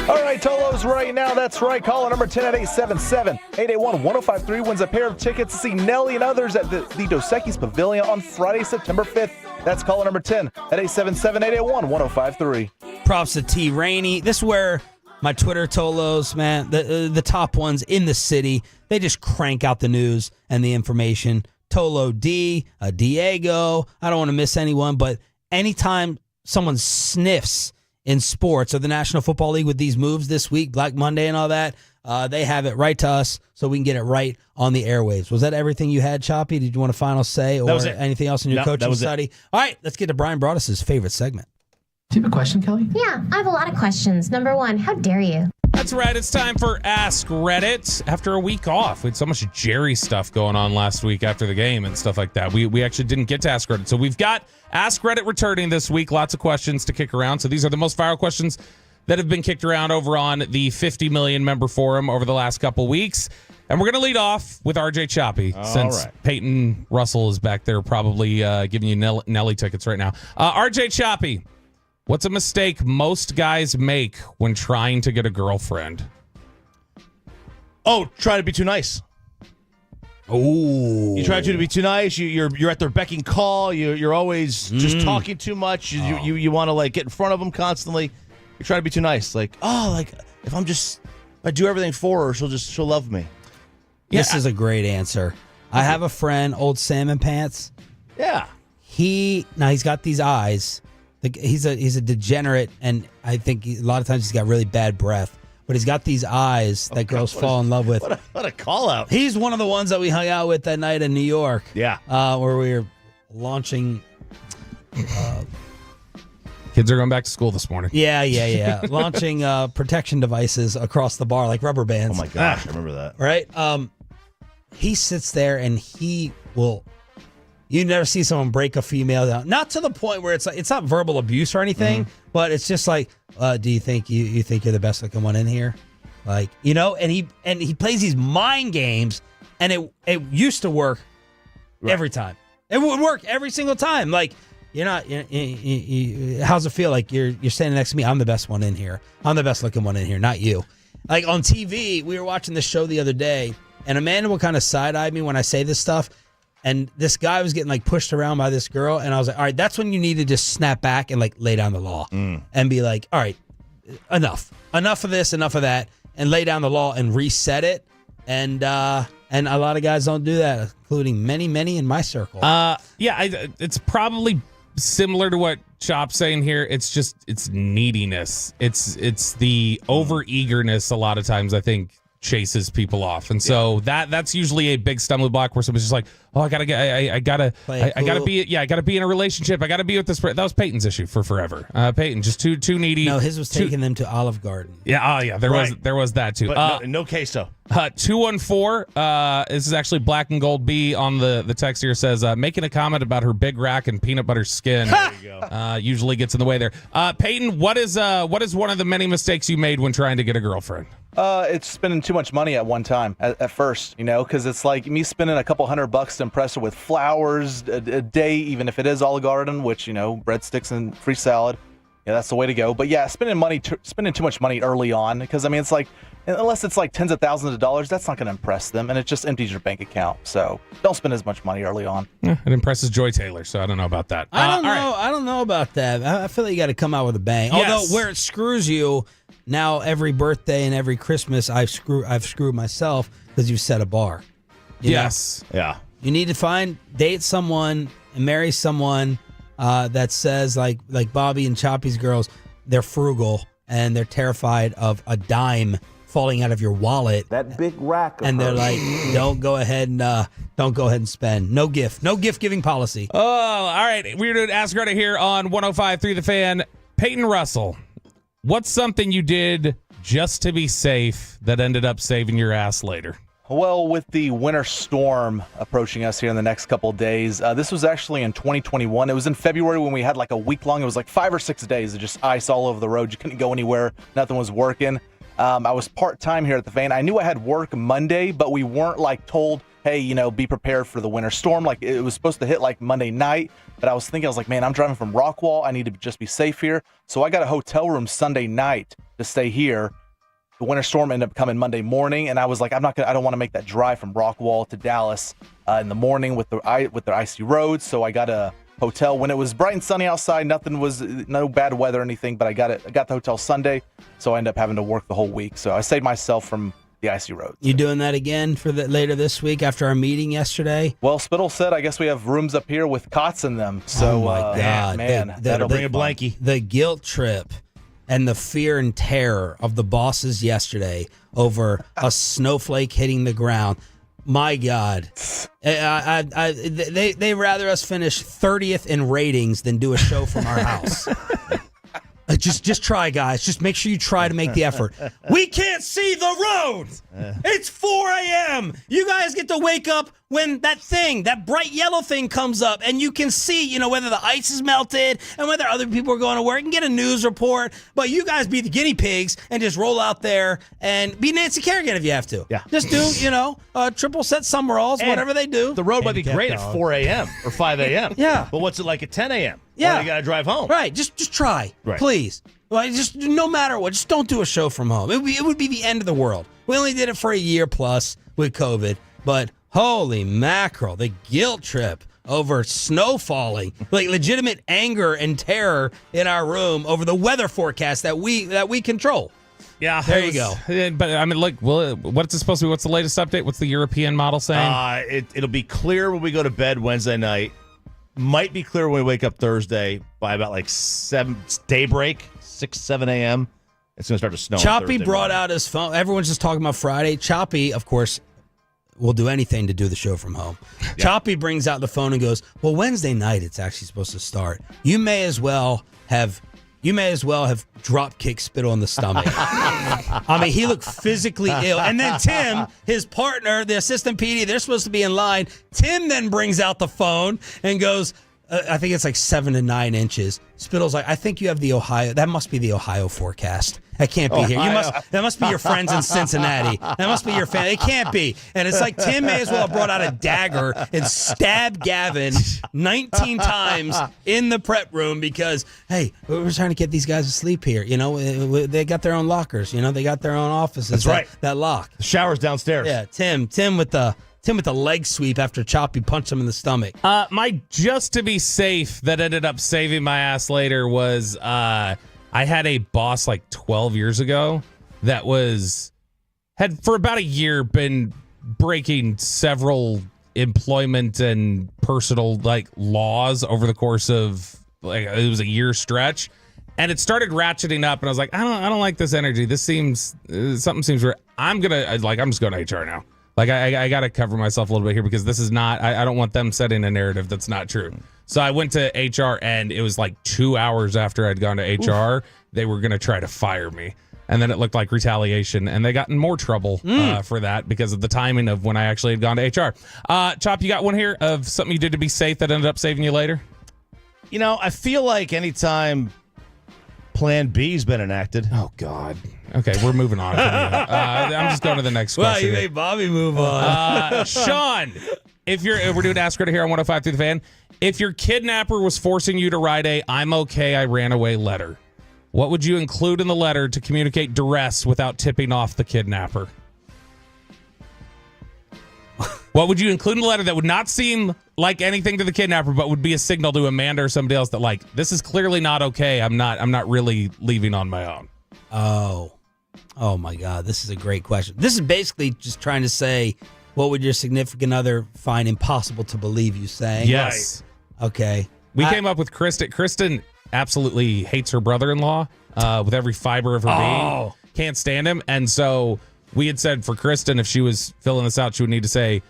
All right, Tolos, right now. That's right. Caller number 10 at 877-881-1053 wins a pair of tickets to see Nelly and others at the Dos Equis Pavilion on Friday, September 5th. That's caller number 10 at 877-881-1053. Props to T. Rainey. This is where my Twitter Tolos, man, the top ones in the city, they just crank out the news and the information. Tolo D, Diego. I don't want to miss anyone, but anytime someone sniffs in sports or the National Football League with these moves this week, Black Monday and all that, they have it right to us so we can get it right on the airwaves. Was that everything you had, Choppy? Did you want a final say or anything else in your coaching study? All right, let's get to Brian Broaddus' favorite segment. Do you have a question, Kelly? Yeah, I have a lot of questions. Number one, how dare you? That's right. It's time for Ask Reddit. After a week off, we had so much Jerry stuff going on last week after the game and stuff like that. We actually didn't get to Ask Reddit. So we've got Ask Reddit returning this week. Lots of questions to kick around. So these are the most viral questions that have been kicked around over on the 50 million member forum over the last couple weeks. And we're going to lead off with RJ Choppy, since Peyton Russell is back there probably giving you Nelly tickets right now. RJ Choppy, what's a mistake most guys make when trying to get a girlfriend? Oh, try to be too nice. Oh, you try to be too nice. You're at their beck and call. You're always just talking too much. You want to like get in front of them constantly. You're trying to be too nice. Like, if I do everything for her, she'll love me. This is a great answer. I have a friend, old Salmon Pants. Yeah. He's got these eyes. He's a degenerate, and I think a lot of times he's got really bad breath. But he's got these eyes that girls fall in love with. What a call out. He's one of the ones that we hung out with that night in New York. Yeah. Where we were launching. Kids are going back to school this morning. Yeah. Launching protection devices across the bar like rubber bands. Oh my gosh, I remember that. Right? He sits there and he will. You never see someone break a female down. Not to the point where it's not verbal abuse or anything, but it's just like, do you think you think you're the best looking one in here? Like, and he plays these mind games, and it used to work every time. It would work every single time. Like, you're not. How's it feel? Like you're standing next to me. I'm the best one in here. I'm the best looking one in here, not you. Like on TV, we were watching this show the other day, and Amanda will kind of side eye me when I say this stuff. And this guy was getting like pushed around by this girl, and I was like, all right, that's when you need to just snap back and like lay down the law and be like, all right, enough of this, enough of that, and lay down the law and reset it. And a lot of guys don't do that, including many in my circle. It's probably similar to what Chop's saying here. It's neediness. It's the over eagerness. A lot of times, I think, chases people off, and so that's usually a big stumbling block where somebody's just like, oh, I gotta be in a relationship. I gotta be with this. That was Peyton's issue for forever. Peyton just too needy. No, his was taking them to Olive Garden. Yeah. There was that too. But no queso. 214. This is actually Black and Gold B on the text here, says making a comment about her big rack and peanut butter skin. There you go. Usually gets in the way there. Peyton, what is one of the many mistakes you made when trying to get a girlfriend? It's spending too much money at one time at first, because it's like me spending a couple $100 to impress her with flowers a day, even if it is Olive Garden, which, breadsticks and free salad. Yeah, that's the way to go. But yeah, spending too much money early on, because it's like And unless it's like tens of thousands of dollars, that's not going to impress them, and it just empties your bank account. So don't spend as much money early on. It impresses Joy Taylor, so I don't know about that. I don't know. Right. I don't know about that. I feel like you got to come out with a bang. Yes. Although where it screws you now, every birthday and every Christmas, I've screwed myself because you set a bar. Yes. Yeah. You need to date someone and marry someone that says like Bobby and Choppy's girls, they're frugal and they're terrified of a dime falling out of your wallet. That big rack. And they're like, don't go ahead and spend. No gift giving policy. Oh, all right. We're doing Ask Reddit here on 105.3 The Fan. Peyton Russell, what's something you did just to be safe that ended up saving your ass later? Well, with the winter storm approaching us here in the next couple of days, this was actually in 2021. It was in February when we had like a week long. It was like 5 or 6 days of just ice all over the road. You couldn't go anywhere. Nothing was working. I was part-time here at the Fan. I knew I had work Monday, but we weren't like told, hey, be prepared for the winter storm. Like it was supposed to hit like Monday night, but I was like, man, I'm driving from Rockwall. I need to just be safe here. So I got a hotel room Sunday night to stay here. The winter storm ended up coming Monday morning, and I was like, I don't want to make that drive from Rockwall to Dallas in the morning with the icy roads. So I got a hotel when it was bright and sunny outside. No bad weather or anything, but I got the hotel Sunday, so I ended up having to work the whole week. So I saved myself from the icy roads. You doing that again for later this week after our meeting yesterday? Well, Spittle said I guess we have rooms up here with cots in them. So oh my God, man, that'll bring a blankie. The guilt trip and the fear and terror of the bosses yesterday over a snowflake hitting the ground. My God, they rather us finish 30th in ratings than do a show from our house. Just try, guys. Just make sure you try to make the effort. We can't see the road. It's 4 a.m. You guys get to wake up when that bright yellow thing comes up, and you can see, whether the ice is melted and whether other people are going to work and get a news report. But you guys be the guinea pigs and just roll out there and be Nancy Kerrigan if you have to. Yeah. Just do, triple set Summeralls, whatever they do. The road might be great at 4 a.m. or 5 a.m. Yeah. But what's it like at 10 a.m.? Yeah. You got to drive home. Right. Just try. Right. Please. Like, just no matter what, just don't do a show from home. It would be the end of the world. We only did it for a year plus with COVID, but holy mackerel, the guilt trip over snow falling, like legitimate anger and terror in our room over the weather forecast that we control. Yeah, there you go. But I mean, look, what's it supposed to be? What's the latest update? What's the European model saying? It'll be clear when we go to bed Wednesday night. Might be clear when we wake up Thursday by about like daybreak, 6, 7 a.m. It's going to start to snow. Choppy brought out his phone. Everyone's just talking about Friday. Choppy, of course, will do anything to do the show from home. Yeah. Choppy brings out the phone and goes, well, Wednesday night it's actually supposed to start. You may as well have drop kick Spittle in the stomach. I mean, he looked physically ill. And then Tim, his partner, the assistant PD, they're supposed to be in line. Tim then brings out the phone and goes, I think it's like 7 to 9 inches. Spittle's like, I think you have the Ohio. That must be the Ohio forecast. That can't be here. That must be your friends in Cincinnati. That must be your family. It can't be. And it's like Tim may as well have brought out a dagger and stabbed Gavin 19 times in the prep room because, hey, we're trying to get these guys to sleep here. They got their own lockers. They got their own offices. That's right. That lock. The shower's downstairs. Yeah, Tim with the leg sweep after Choppy punched him in the stomach. My just to be safe that ended up saving my ass later was I had a boss like 12 years ago that had for about a year been breaking several employment and personal laws over the course of it was a year stretch. And it started ratcheting up and I was like, I don't like this energy. Something seems weird. I'm just going to HR now. I got to cover myself a little bit here because this is not, I don't want them setting a narrative that's not true. So I went to HR and it was like 2 hours after I'd gone to HR, they were going to try to fire me. And then it looked like retaliation and they got in more trouble for that because of the timing of when I actually had gone to HR. Chop, you got one here of something you did to be safe that ended up saving you later? I feel like anytime Plan B's been enacted. Oh, God. Okay, we're moving on. I'm just going to the next question. Well, you made Bobby move on. Sean, we're doing Ask Reddit here on 105 through the Fan. If your kidnapper was forcing you to write I'm okay, I ran away letter, What would you include in the letter to communicate duress without tipping off the kidnapper? What would you include in the letter that would not seem like anything to the kidnapper, but would be a signal to Amanda or somebody else that, like, this is clearly not okay. I'm not really leaving on my own. Oh my God, this is a great question. This is basically just trying to say, what would your significant other find impossible to believe you saying? Yes. Right. Okay. We came up with Kristen. Kristen absolutely hates her brother-in-law with every fiber of her being. Can't stand him. And so we had said for Kristen, if she was filling this out, she would need to say,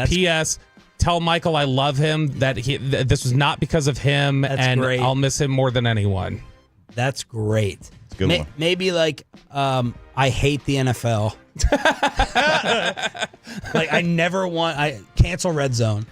P.S. Tell Michael I love him, that this was not because of him, and great. I'll miss him more than anyone. That's great. Good one. Maybe like I hate the NFL. Like I cancel Red Zone.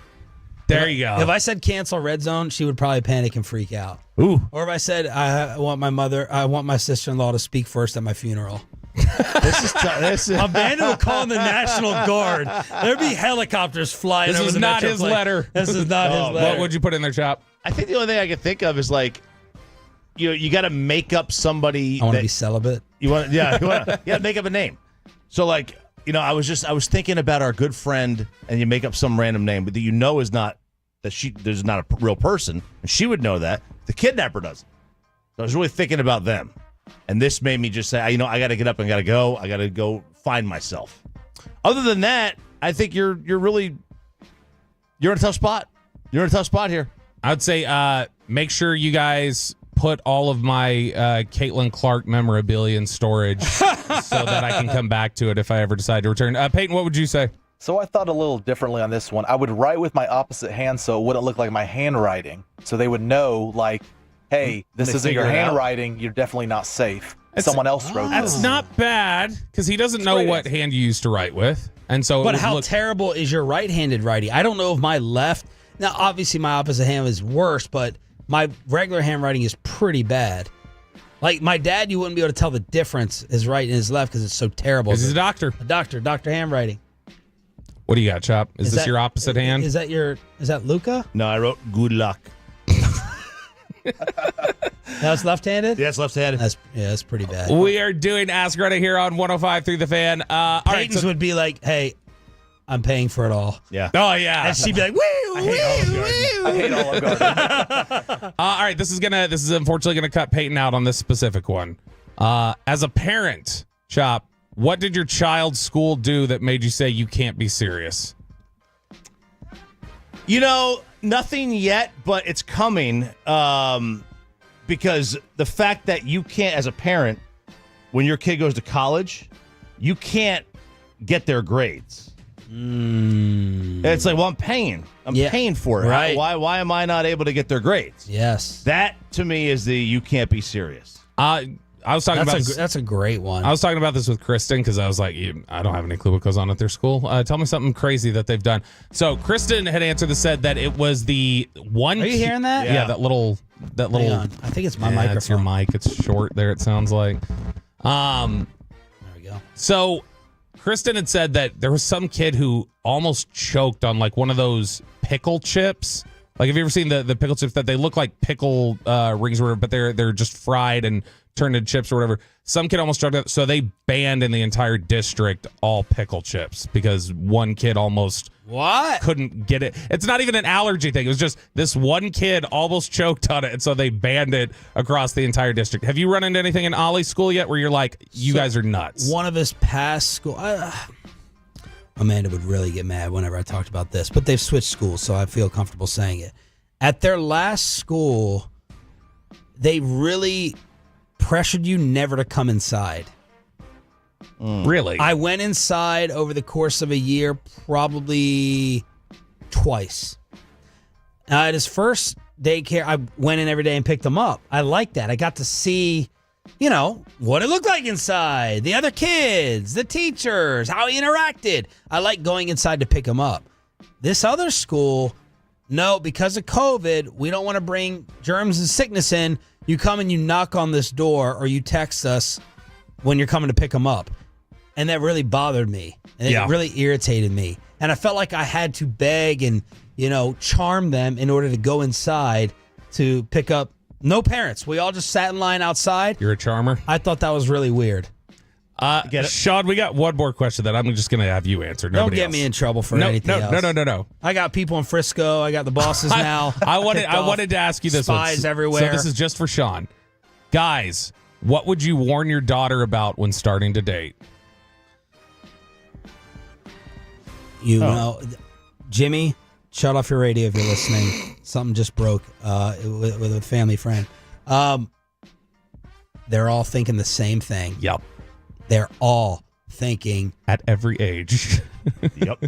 There you go. If I said cancel Red Zone, she would probably panic and freak out. Ooh. Or if I said I want my sister-in-law to speak first at my funeral. This is Amanda will call in the National Guard. There'd be helicopters flying over the not his Metroplex. letter. This is not his letter. What would you put in there, Chop? I think the only thing I can think of is like, you got to make up somebody. I want to be celibate. You want to make up a name. So like, I was thinking about our good friend, and you make up some random name, but that is not there's not a real person, and she would know that. The kidnapper doesn't. So I was really thinking about them, and this made me just say, I got to get up and got to go. I got to go find myself. Other than that, I think you're in a tough spot. You're in a tough spot here. I'd say make sure you guys put all of my Caitlin Clark memorabilia in storage so that I can come back to it if I ever decide to return. Peyton, what would you say? So I thought a little differently on this one. I would write with my opposite hand so it wouldn't look like my handwriting. So they would know, like, hey, this isn't your handwriting. You're definitely not safe. Someone else wrote this. That's not bad, because he doesn't know what hand you used to write with. And so, but how terrible is your right-handed writing? I don't know if my left. Now, obviously, my opposite hand is worse, but my regular handwriting is pretty bad. Like my dad, you wouldn't be able to tell the difference, his right and his left, because it's so terrible. Because he's a doctor. Doctor handwriting. What do you got, Chop? Is this your opposite hand? Is that Luca? No, I wrote good luck. That's left-handed? Yeah, it's left-handed. That's pretty bad. We are doing Ask Reddit here on 105 through the Fan. Peyton's would be like, hey, I'm paying for it all. Yeah. Oh, yeah. And she'd be like, woo, I hate Olive Garden. All right, this is unfortunately gonna cut Peyton out on this specific one. As a parent, Chop, what did your child's school do that made you say you can't be serious? Nothing yet, but it's coming. Because the fact that you can't, as a parent, when your kid goes to college, you can't get their grades. It's like, well, I'm paying for it. Right. Why am I not able to get their grades? Yes. That, to me, is you can't be serious. I was talking about this. That's a great one. I was talking about this with Kristen because I was like, I don't have any clue what goes on at their school. Tell me something crazy that they've done. So Kristen had answered that said that it was the one. Are you hearing that? Yeah, that little. Hang on. I think it's my microphone. It's your mic. It's short there, it sounds like. There we go. So Kristen had said that there was some kid who almost choked on like one of those pickle chips. Like, have you ever seen the pickle chips that they look like pickle rings or whatever, but they're just fried and turned into chips or whatever? Some kid almost choked. So they banned in the entire district all pickle chips because one kid almost couldn't get it. It's not even an allergy thing. It was just this one kid almost choked on it, and so they banned it across the entire district. Have you run into anything in Ollie's school yet where you're like, you guys are nuts? One of his past school. Amanda would really get mad whenever I talked about this, but they've switched schools, so I feel comfortable saying it. At their last school, they really pressured you never to come inside. Really? I went inside over the course of a year probably twice. At his first daycare, I went in every day and picked him up. I liked that. I got to see, what it looked like inside, the other kids, the teachers, how he interacted. I like going inside to pick him up. This other school, no, because of COVID, we don't want to bring germs and sickness in. You come and you knock on this door or you text us when you're coming to pick him up. And that really bothered me. And it really irritated me. And I felt like I had to beg and, charm them in order to go inside to pick up No parents. We all just sat in line outside. You're a charmer. I thought that was really weird. Sean, we got one more question that I'm just going to have you answer. Don't get me in trouble for anything else. No. I got people in Frisco. I got the bosses now. I wanted to ask you this one. Spies everywhere. So this is just for Sean. Guys, what would you warn your daughter about when starting to date? You know, Jimmy, shut off your radio if you're listening. Something just broke with a family friend. They're all thinking the same thing. Yep. They're all thinking at every age. Yep.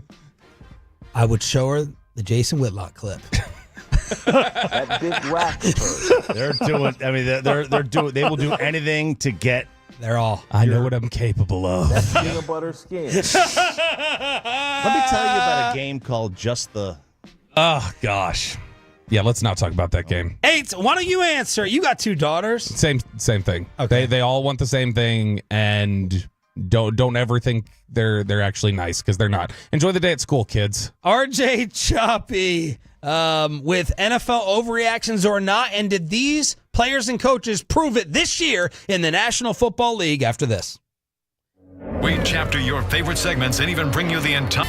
I would show her the Jason Whitlock clip. That big whack. They're doing. I mean, they're doing. They will do anything to get. They're all. I know what I'm capable of. That's peanut butter skin. Let me tell you about a game called Just the. Oh gosh. Yeah, let's not talk about that game. Hey, why don't you answer? You got 2 daughters. Same thing. Okay. They all want the same thing, and don't ever think they're actually nice, because they're not. Enjoy the day at school, kids. RJ Choppy with NFL overreactions or not, and did these players and coaches prove it this year in the National Football League after this? We chapter your favorite segments and even bring you the entire...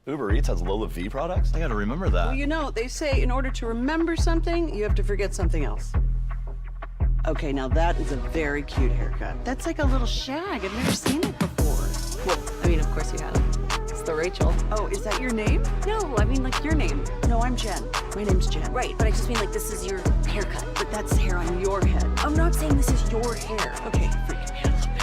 Uber Eats has Lola V products? I gotta remember that. Well, you know, they say in order to remember something, you have to forget something else. Okay, now that is a very cute haircut. That's like a little shag. I've never seen it before. Well, I mean, of course you have. It's the Rachel. Oh, is that your name? No, I mean like your name. No, I'm Jen. My name's Jen. Right, but I just mean like this is your haircut. But that's hair on your head. I'm not saying this is your hair. Okay, freaking me out a little bit.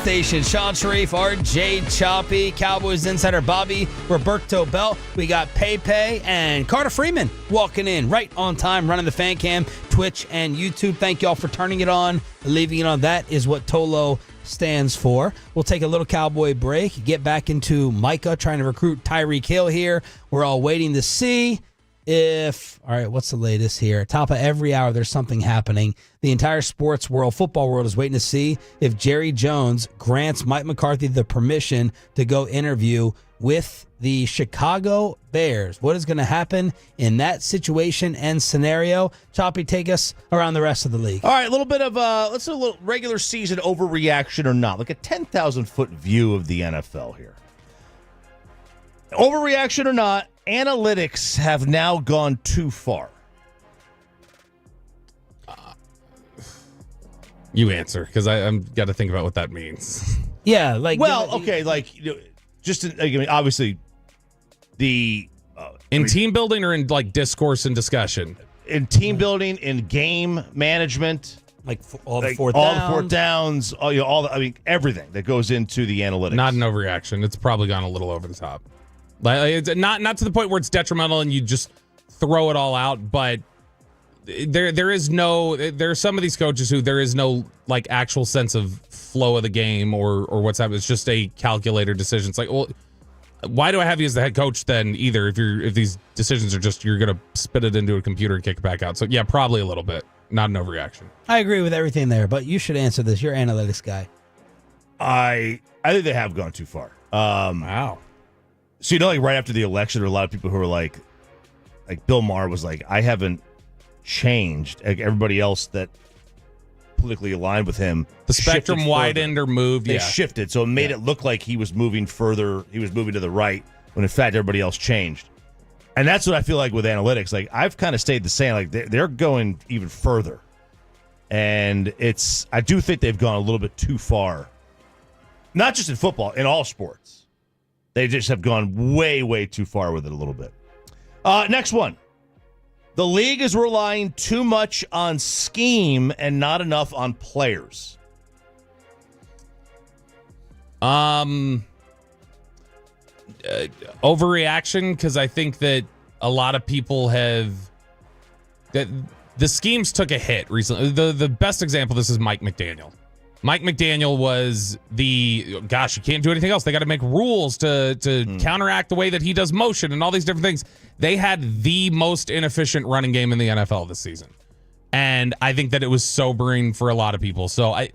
station. Sean Sharif, RJ Choppy, Cowboys insider Bobby Roberto Bell. We got Pepe and Carter Freeman walking in right on time, running the fan cam, Twitch and YouTube. Thank y'all for turning it on, leaving it on. That is what Tolo stands for. We'll take a little Cowboy break, get back into Micah trying to recruit Tyreek Hill here. We're all waiting to see all right, what's the latest here? Top of every hour, there's something happening. The entire sports world, football world, is waiting to see if Jerry Jones grants Mike McCarthy the permission to go interview with the Chicago Bears. What is going to happen in that situation and scenario? Choppy, take us around the rest of the league. All right, a little bit of let's do a little regular season overreaction or not, like a 10,000-foot view of the NFL here. Overreaction or not, analytics have now gone too far. You answer, because I'm got to think about what that means. Yeah, like just obviously the team building or in like discourse and discussion. In team building, in game management, like all the fourth downs, everything that goes into the analytics. Not an overreaction. It's probably gone a little over the top. Like, it's not to the point where it's detrimental and you just throw it all out, but there are some of these coaches who there is no like actual sense of flow of the game or what's happening. It's just a calculator decision. It's like, well, why do I have you as the head coach then either if these decisions are just you're gonna spit it into a computer and kick it back out? So yeah, probably a little bit. Not an overreaction. I agree with everything there, but you should answer this. You're analytics guy. I think they have gone too far. Wow. So, like right after the election, there were a lot of people who were like Bill Maher was like, I haven't changed. Like everybody else that politically aligned with him. The spectrum widened or moved. They shifted. So it made it look like he was moving further. He was moving to the right when in fact everybody else changed. And that's what I feel like with analytics. Like I've kind of stayed the same. Like they're going even further. And I do think they've gone a little bit too far. Not just in football, in all sports. They just have gone way, way too far with it a little bit. Next one. The league is relying too much on scheme and not enough on players. Overreaction, because I think that a lot of people have that the schemes took a hit recently. The best example of this is Mike McDaniel. Mike McDaniel was you can't do anything else. They got to make rules to counteract the way that he does motion and all these different things. They had the most inefficient running game in the NFL this season. And I think that it was sobering for a lot of people. So I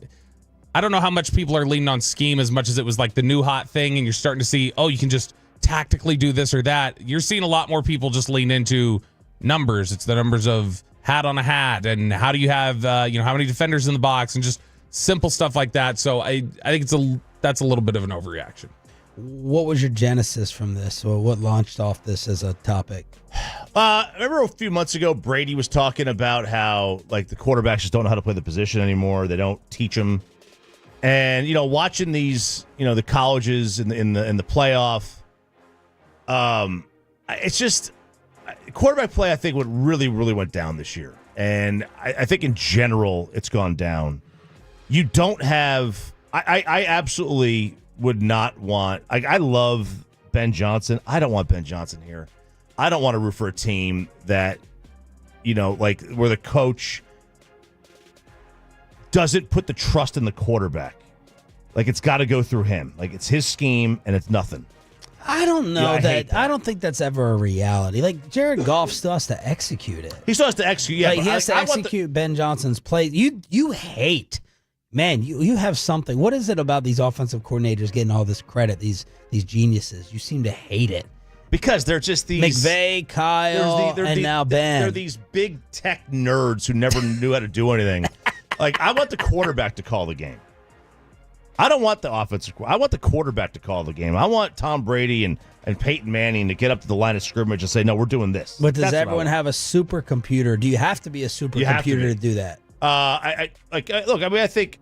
don't know how much people are leaning on scheme as much as it was like the new hot thing and you're starting to see, you can just tactically do this or that. You're seeing a lot more people just lean into numbers. It's the numbers of hat on a hat and how do you have, how many defenders in the box and just simple stuff like that. So I think that's a little bit of an overreaction. What was your genesis from this? Or what launched off this as a topic? Remember a few months ago, Brady was talking about how like the quarterbacks just don't know how to play the position anymore. They don't teach them. And watching these, the colleges in the playoff, it's just quarterback play. I think what really went down this year, and I think in general it's gone down. You don't have. I absolutely would not want. I love Ben Johnson. I don't want Ben Johnson here. I don't want to root for a team that, where the coach doesn't put the trust in the quarterback. Like it's got to go through him. Like it's his scheme and it's nothing. I don't know I don't think that's ever a reality. Like Jared Goff still has to execute it. He still has to execute. Yeah, he has to execute Ben Johnson's play. You hate. Man, you have something. What is it about these offensive coordinators getting all this credit? These geniuses. You seem to hate it because they're just these McVay, Kyle, and now Ben. They're these big tech nerds who never knew how to do anything. Like I want the quarterback to call the game. I don't want the offensive. I want the quarterback to call the game. I want Tom Brady and Peyton Manning to get up to the line of scrimmage and say, "No, we're doing this." But does everyone have a supercomputer? Do you have to be a supercomputer to do that? Look. I mean, I think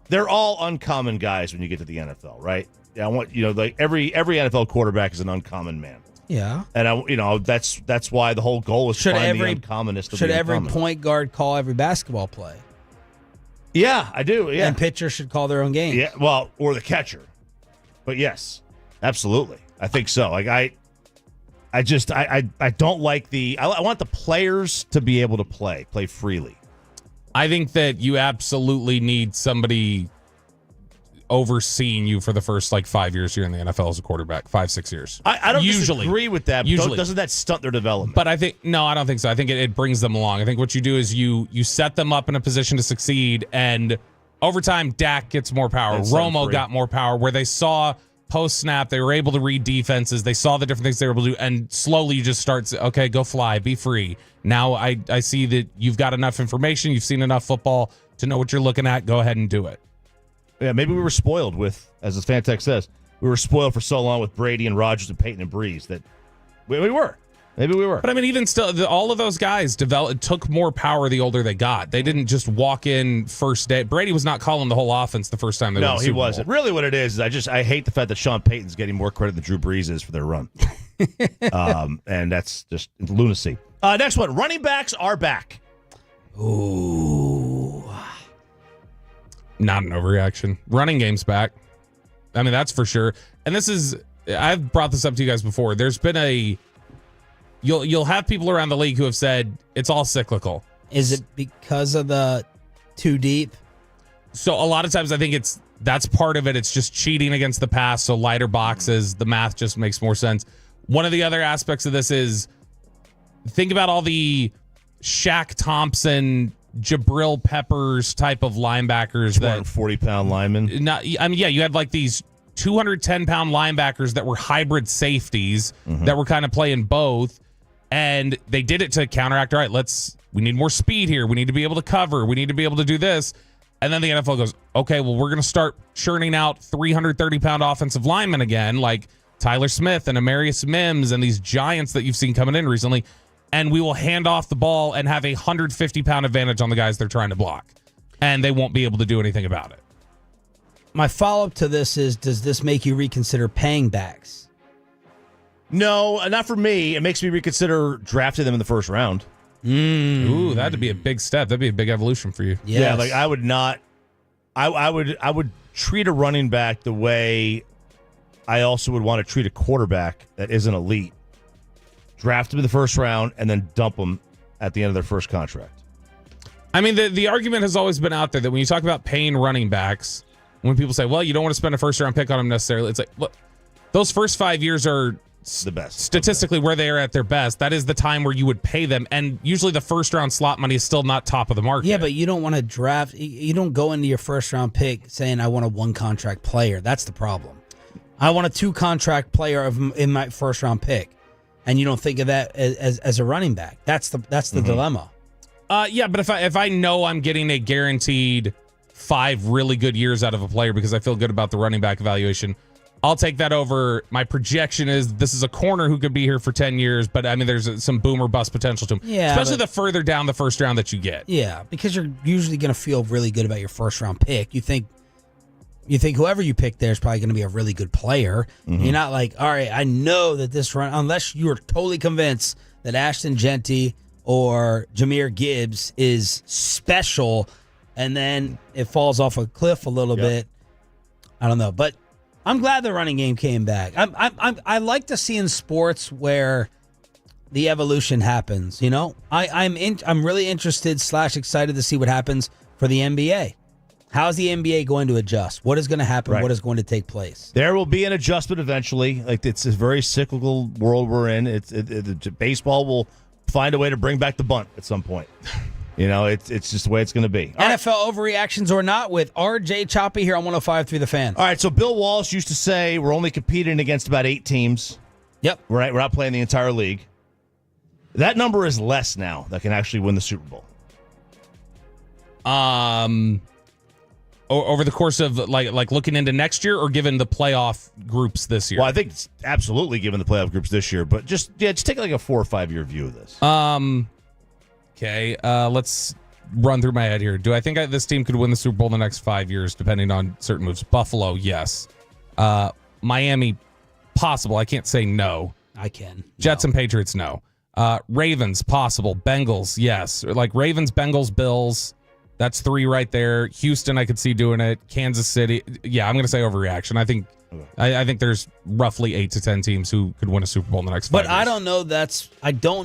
they're all uncommon guys when you get to the NFL, right? Yeah, I want like every NFL quarterback is an uncommon man. Yeah, and that's why the whole goal is to find the uncommonest of the uncommon. Should every point guard call every basketball play? Yeah, I do. Yeah. And pitchers should call their own games. Yeah, well, or the catcher. But yes, absolutely. I think so. Like I don't like I want the players to be able to play freely. I think that you absolutely need somebody overseeing you for the first 5 years here in the NFL as a quarterback, 5-6 years. I don't disagree with that. Usually. Doesn't that stunt their development? But I don't think so. I think it brings them along. I think what you do is you set them up in a position to succeed, and over time, Dak gets more power. Romo got more power, where they saw post-snap, they were able to read defenses. They saw the different things they were able to do, and slowly you just start, okay, go fly, be free. Now I see that you've got enough information, you've seen enough football to know what you're looking at. Go ahead and do it. Yeah, maybe we were spoiled with, as the fan text says, we were spoiled for so long with Brady and Rodgers and Peyton and Breeze that we were. Maybe we were. But I mean, even still, all of those guys took more power the older they got. They didn't just walk in first day. Brady was not calling the whole offense the first time they won the Super Bowl. Wasn't. Really what it is I hate the fact that Sean Payton's getting more credit than Drew Brees is for their run. And that's just lunacy. Next one, running backs are back. Ooh. Not an overreaction. Running game's back. I mean, that's for sure. And I've brought this up to you guys before. There's been you'll have people around the league who have said it's all cyclical. Is it because of the too deep? So a lot of times I think that's part of it. It's just cheating against the pass. So lighter boxes, the math just makes more sense. One of the other aspects of this is think about all the Shaq Thompson, Jabril Peppers type of linebackers, 240-pound linemen. You had these 210-pound linebackers that were hybrid safeties that were kind of playing both, and they did it to counteract. All right, we need more speed here. We need to be able to cover. We need to be able to do this. And then the NFL goes, okay, well, we're going to start churning out 330-pound offensive linemen again, like Tyler Smith and Amarius Mims and these giants that you've seen coming in recently. And we will hand off the ball and have a 150-pound advantage on the guys they're trying to block. And they won't be able to do anything about it. My follow-up to this is, does this make you reconsider paying backs? No, not for me. It makes me reconsider drafting them in the first round. Ooh, that'd be a big step. That'd be a big evolution for you. Yes. Yeah, I would not. I would treat a running back the way I also would want to treat a quarterback that isn't elite. Draft them in the first round and then dump them at the end of their first contract. I mean, the argument has always been out there that when you talk about paying running backs, when people say, well, you don't want to spend a first-round pick on them necessarily, it's like, look, those first 5 years are the best. Statistically, where they are at their best. That is the time where you would pay them, and usually the first-round slot money is still not top of the market. Yeah, but you don't want to draft. You don't go into your first-round pick saying, I want a one-contract player. That's the problem. I want a two-contract player in my first-round pick. And you don't think of that as a running back. That's the dilemma. Yeah, but if I know I'm getting a guaranteed 5 really good years out of a player because I feel good about the running back evaluation, I'll take that over. My projection is this is a corner who could be here for 10 years, but I mean, there's some boom or bust potential to him. Yeah, especially the further down the first round that you get. Yeah, because you're usually going to feel really good about your first round pick. You think whoever you pick there is probably going to be a really good player. You're not like, all right, I know that this run, unless you are totally convinced that Ashton Genty or Jahmyr Gibbs is special, and then it falls off a cliff a little bit. I don't know, but I'm glad the running game came back. I like to see in sports where the evolution happens. You know, I'm really interested / excited to see what happens for the NBA. How's the NBA going to adjust? What is going to happen? Right. What is going to take place? There will be an adjustment eventually. It's a very cyclical world we're in. Baseball will find a way to bring back the bunt at some point. You know, it's just the way it's going to be. NFL overreactions or not with RJ Choppy here on 105.3 The Fan. All right, so Bill Walsh used to say we're only competing against about 8 teams. Yep. Right, we're not playing the entire league. That number is less now that can actually win the Super Bowl. Over the course of like looking into next year, or given the playoff groups this year? Well, I think it's absolutely given the playoff groups this year, but just take like a 4 or 5 year view of this. Okay. Let's run through my head here. Do I think this team could win the Super Bowl in the next 5 years, depending on certain moves? Buffalo, yes. Miami, possible. I can't say no. I can. Jets and Patriots, no. Ravens, possible. Bengals, yes. Like Ravens, Bengals, Bills. That's 3 right there. Houston, I could see doing it. Kansas City. Yeah, I'm going to say overreaction. I think there's roughly 8 to 10 teams who could win a Super Bowl in the next 5 But years. I don't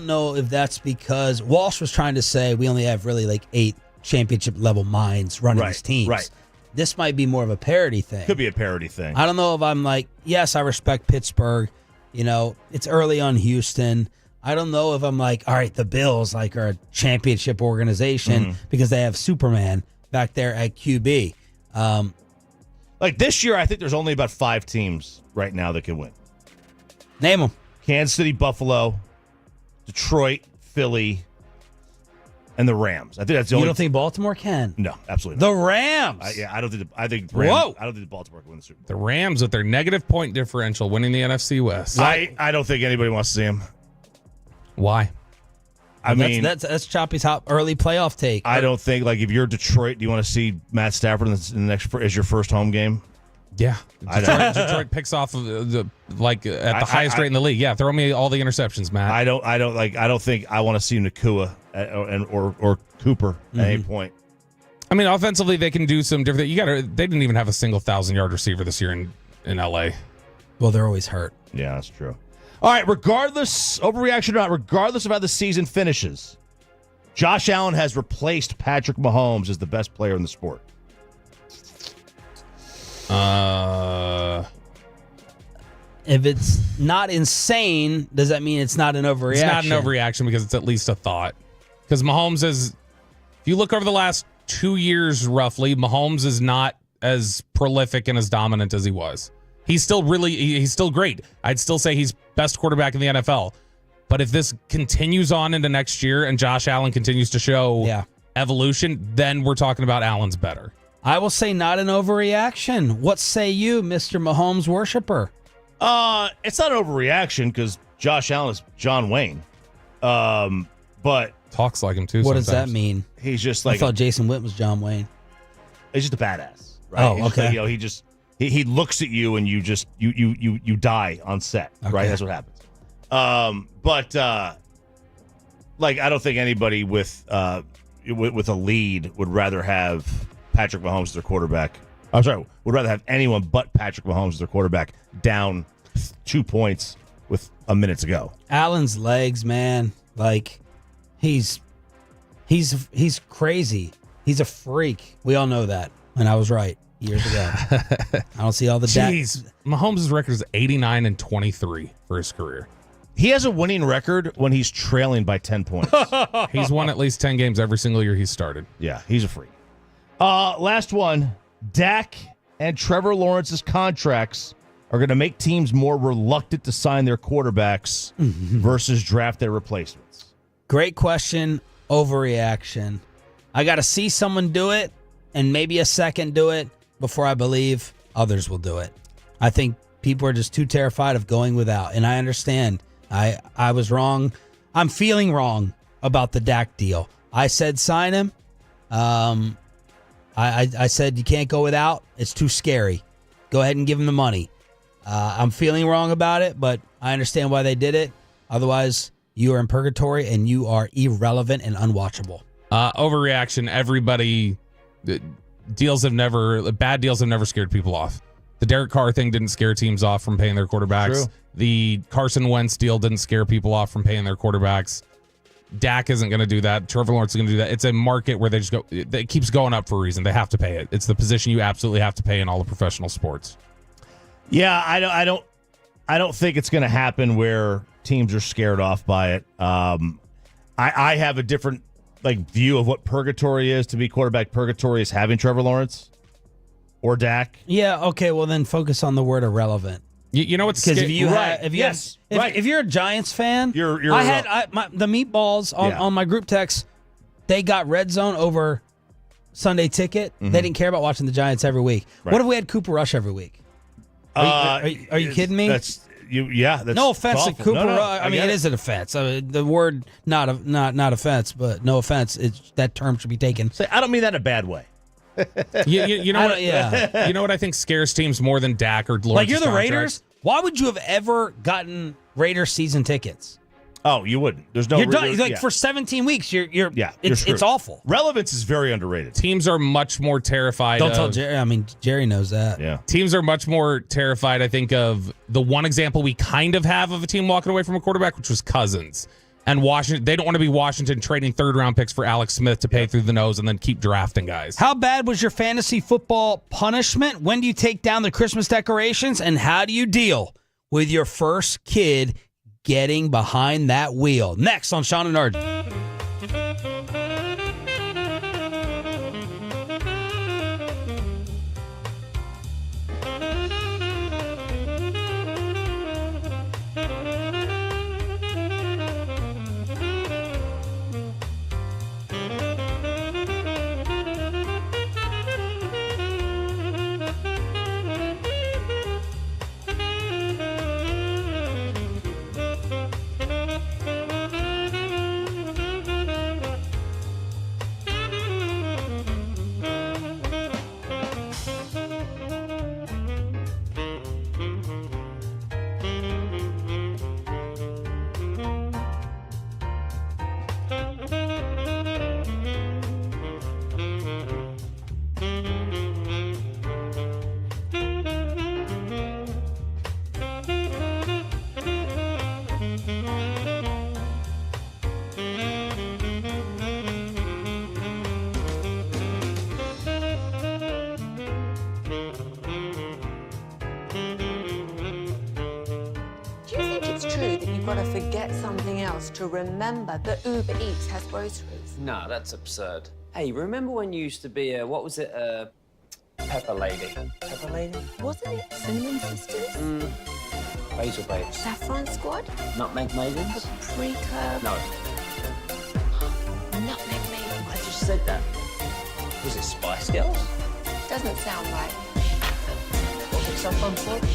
know if that's because Walsh was trying to say we only have really like 8 championship level minds running these teams. Right. This might be more of a parity thing. Could be a parity thing. I don't know if I'm like, yes, I respect Pittsburgh. It's early on Houston. I don't know if I'm like, all right, the Bills like are a championship organization because they have Superman back there at QB. Like this year, I think there's only about 5 teams right now that can win. Name them. Kansas City, Buffalo, Detroit, Philly, and the Rams. I think that's the only. You don't think Baltimore can? No, absolutely not. The Rams. I don't think. I think. Rams, I don't think Baltimore can win the Super Bowl. The Rams with their negative point differential winning the NFC West. I don't think anybody wants to see them. Why? I mean, that's Choppy's hot early playoff take. I don't think if you're Detroit, do you want to see Matt Stafford in the next as your first home game? Yeah, Detroit picks off at the highest rate in the league. Yeah, throw me all the interceptions, Matt. I don't think I want to see Nakua or Cooper at any point. I mean, offensively they can do some different. They didn't even have a single 1,000-yard receiver this year in LA. Well, they're always hurt. Yeah, that's true. All right, regardless, overreaction or not, regardless of how the season finishes, Josh Allen has replaced Patrick Mahomes as the best player in the sport. If it's not insane, does that mean it's not an overreaction? It's not an overreaction because it's at least a thought. Because Mahomes is, if you look over the last 2 years roughly, Mahomes is not as prolific and as dominant as he was. He's still great. I'd still say he's best quarterback in the NFL. But if this continues on into next year and Josh Allen continues to show evolution, then we're talking about Allen's better. I will say not an overreaction. What say you, Mr. Mahomes worshiper? It's not an overreaction because Josh Allen is John Wayne. But talks like him too. What sometimes. Does that mean? He's just I thought Jason Witt was John Wayne. He's just a badass, right? Oh, okay. He just he looks at you and you just you die on set, right? That's what happens. But I don't think anybody with a lead would rather have Patrick Mahomes as their quarterback. I'm sorry, would rather have anyone but Patrick Mahomes as their quarterback down 2 points with a minute to go. Allen's legs, man, he's crazy. He's a freak. We all know that, and I was right years ago. I don't see all the Jeez, Mahomes' record is 89-23 for his career. He has a winning record when he's trailing by 10 points. He's won at least 10 games every single year he's started. Yeah, he's a freak. Last one. Dak and Trevor Lawrence's contracts are going to make teams more reluctant to sign their quarterbacks versus draft their replacements. Great question. Overreaction. I got to see someone do it and maybe a second do it before I believe others will do it. I think people are just too terrified of going without, and I understand. I was wrong. I'm feeling wrong about the Dak deal. I said sign him. I said you can't go without. It's too scary. Go ahead and give him the money. I'm feeling wrong about it, but I understand why they did it. Otherwise, you are in purgatory and you are irrelevant and unwatchable. Overreaction. Everybody, bad deals have never scared people off. The Derek Carr thing didn't scare teams off from paying their quarterbacks. True. The Carson Wentz deal didn't scare people off from paying their quarterbacks. Dak isn't going to do that. Trevor Lawrence is going to do that. It's a market where it keeps going up for a reason. They have to pay it. It's the position you absolutely have to pay in all the professional sports. Yeah, I don't think it's going to happen where teams are scared off by it. I have a different view of what purgatory is. To be quarterback, purgatory is having Trevor Lawrence or Dak. Yeah, okay, well then focus on the word irrelevant. You know what's because if you're a Giants fan, I had the meatballs on my group text. They got Red Zone over Sunday Ticket. Mm-hmm. They didn't care about watching the Giants every week. Right. What if we had Cooper Rush every week? Are you kidding me? That's no offense to awful. Cooper No, Rush. I mean, it is an offense. The word not offense, but no offense. That term should be taken. I don't mean that in a bad way. You know what? Yeah. You know what I think scares teams more than Dak or Lawrence. Like you're the Raiders. Why would you have ever gotten Raiders season tickets? Oh, you wouldn't. There's no. You're done. For 17 weeks, it's awful. Relevance is very underrated. Teams are much more terrified. Don't tell Jerry. I mean, Jerry knows that. Yeah. Teams are much more terrified, I think, of the one example we kind of have of a team walking away from a quarterback, which was Cousins. And Washington, they don't want to be Washington trading third-round picks for Alex Smith to pay through the nose and then keep drafting guys. How bad was your fantasy football punishment? When do you take down the Christmas decorations? And how do you deal with your first kid getting behind that wheel? Next on Sean and RJ. You've got to forget something else to remember that Uber Eats has groceries. No, that's absurd. Hey, remember when you used to be a, Pepper Lady? Pepper Lady? Wasn't it Cinnamon Sisters? Basil Babes. Saffron Squad? Nutmeg Maidens? Pre-curve? No. Nutmeg Maidens. I just said that. Was it Spice Girls? Doesn't sound right. Was it Saffron Squad?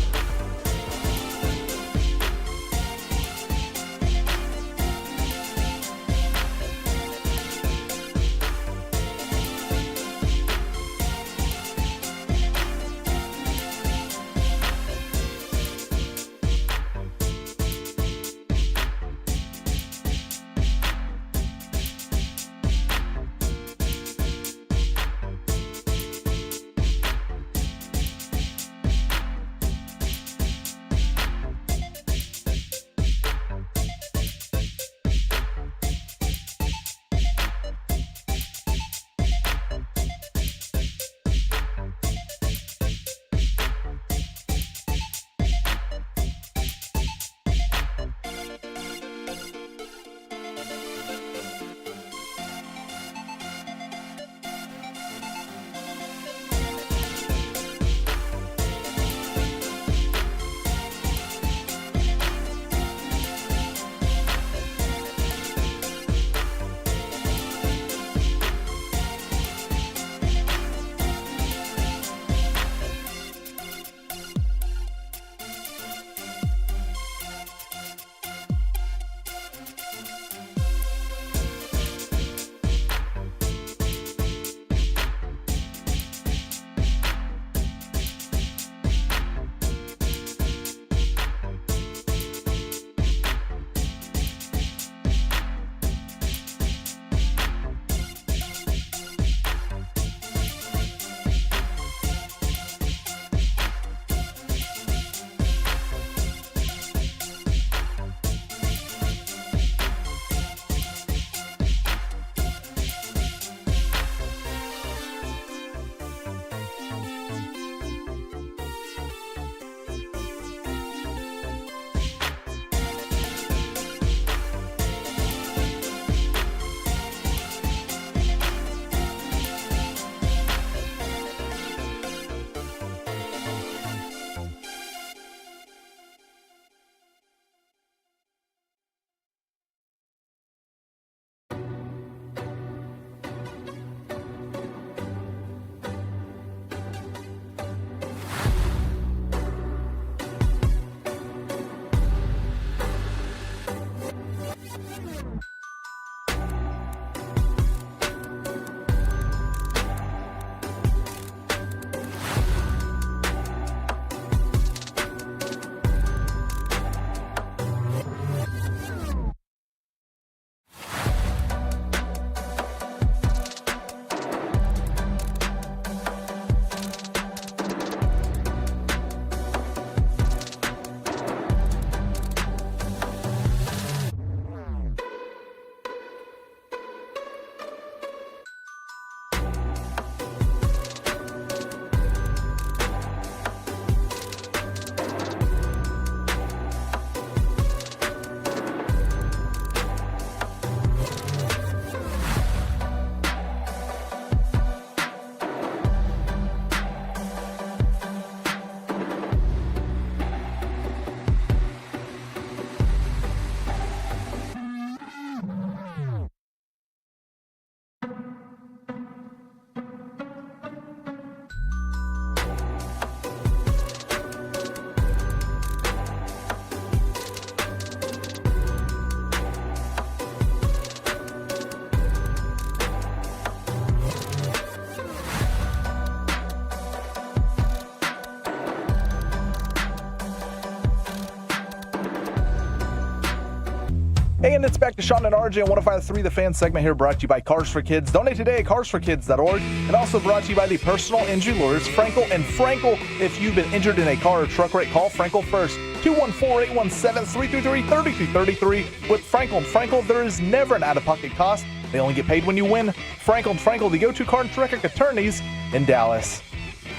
And it's back to Sean and RJ on 105.3 The Fan segment here, brought to you by Cars for Kids. Donate today at carsforkids.org. And also brought to you by the personal injury lawyers, Frankel and Frankel. If you've been injured in a car or truck wreck, call Frankel first. 214-817-3333. With Frankel and Frankel, there is never an out-of-pocket cost. They only get paid when you win. Frankel and Frankel, the go-to car and truck wreck attorneys in Dallas.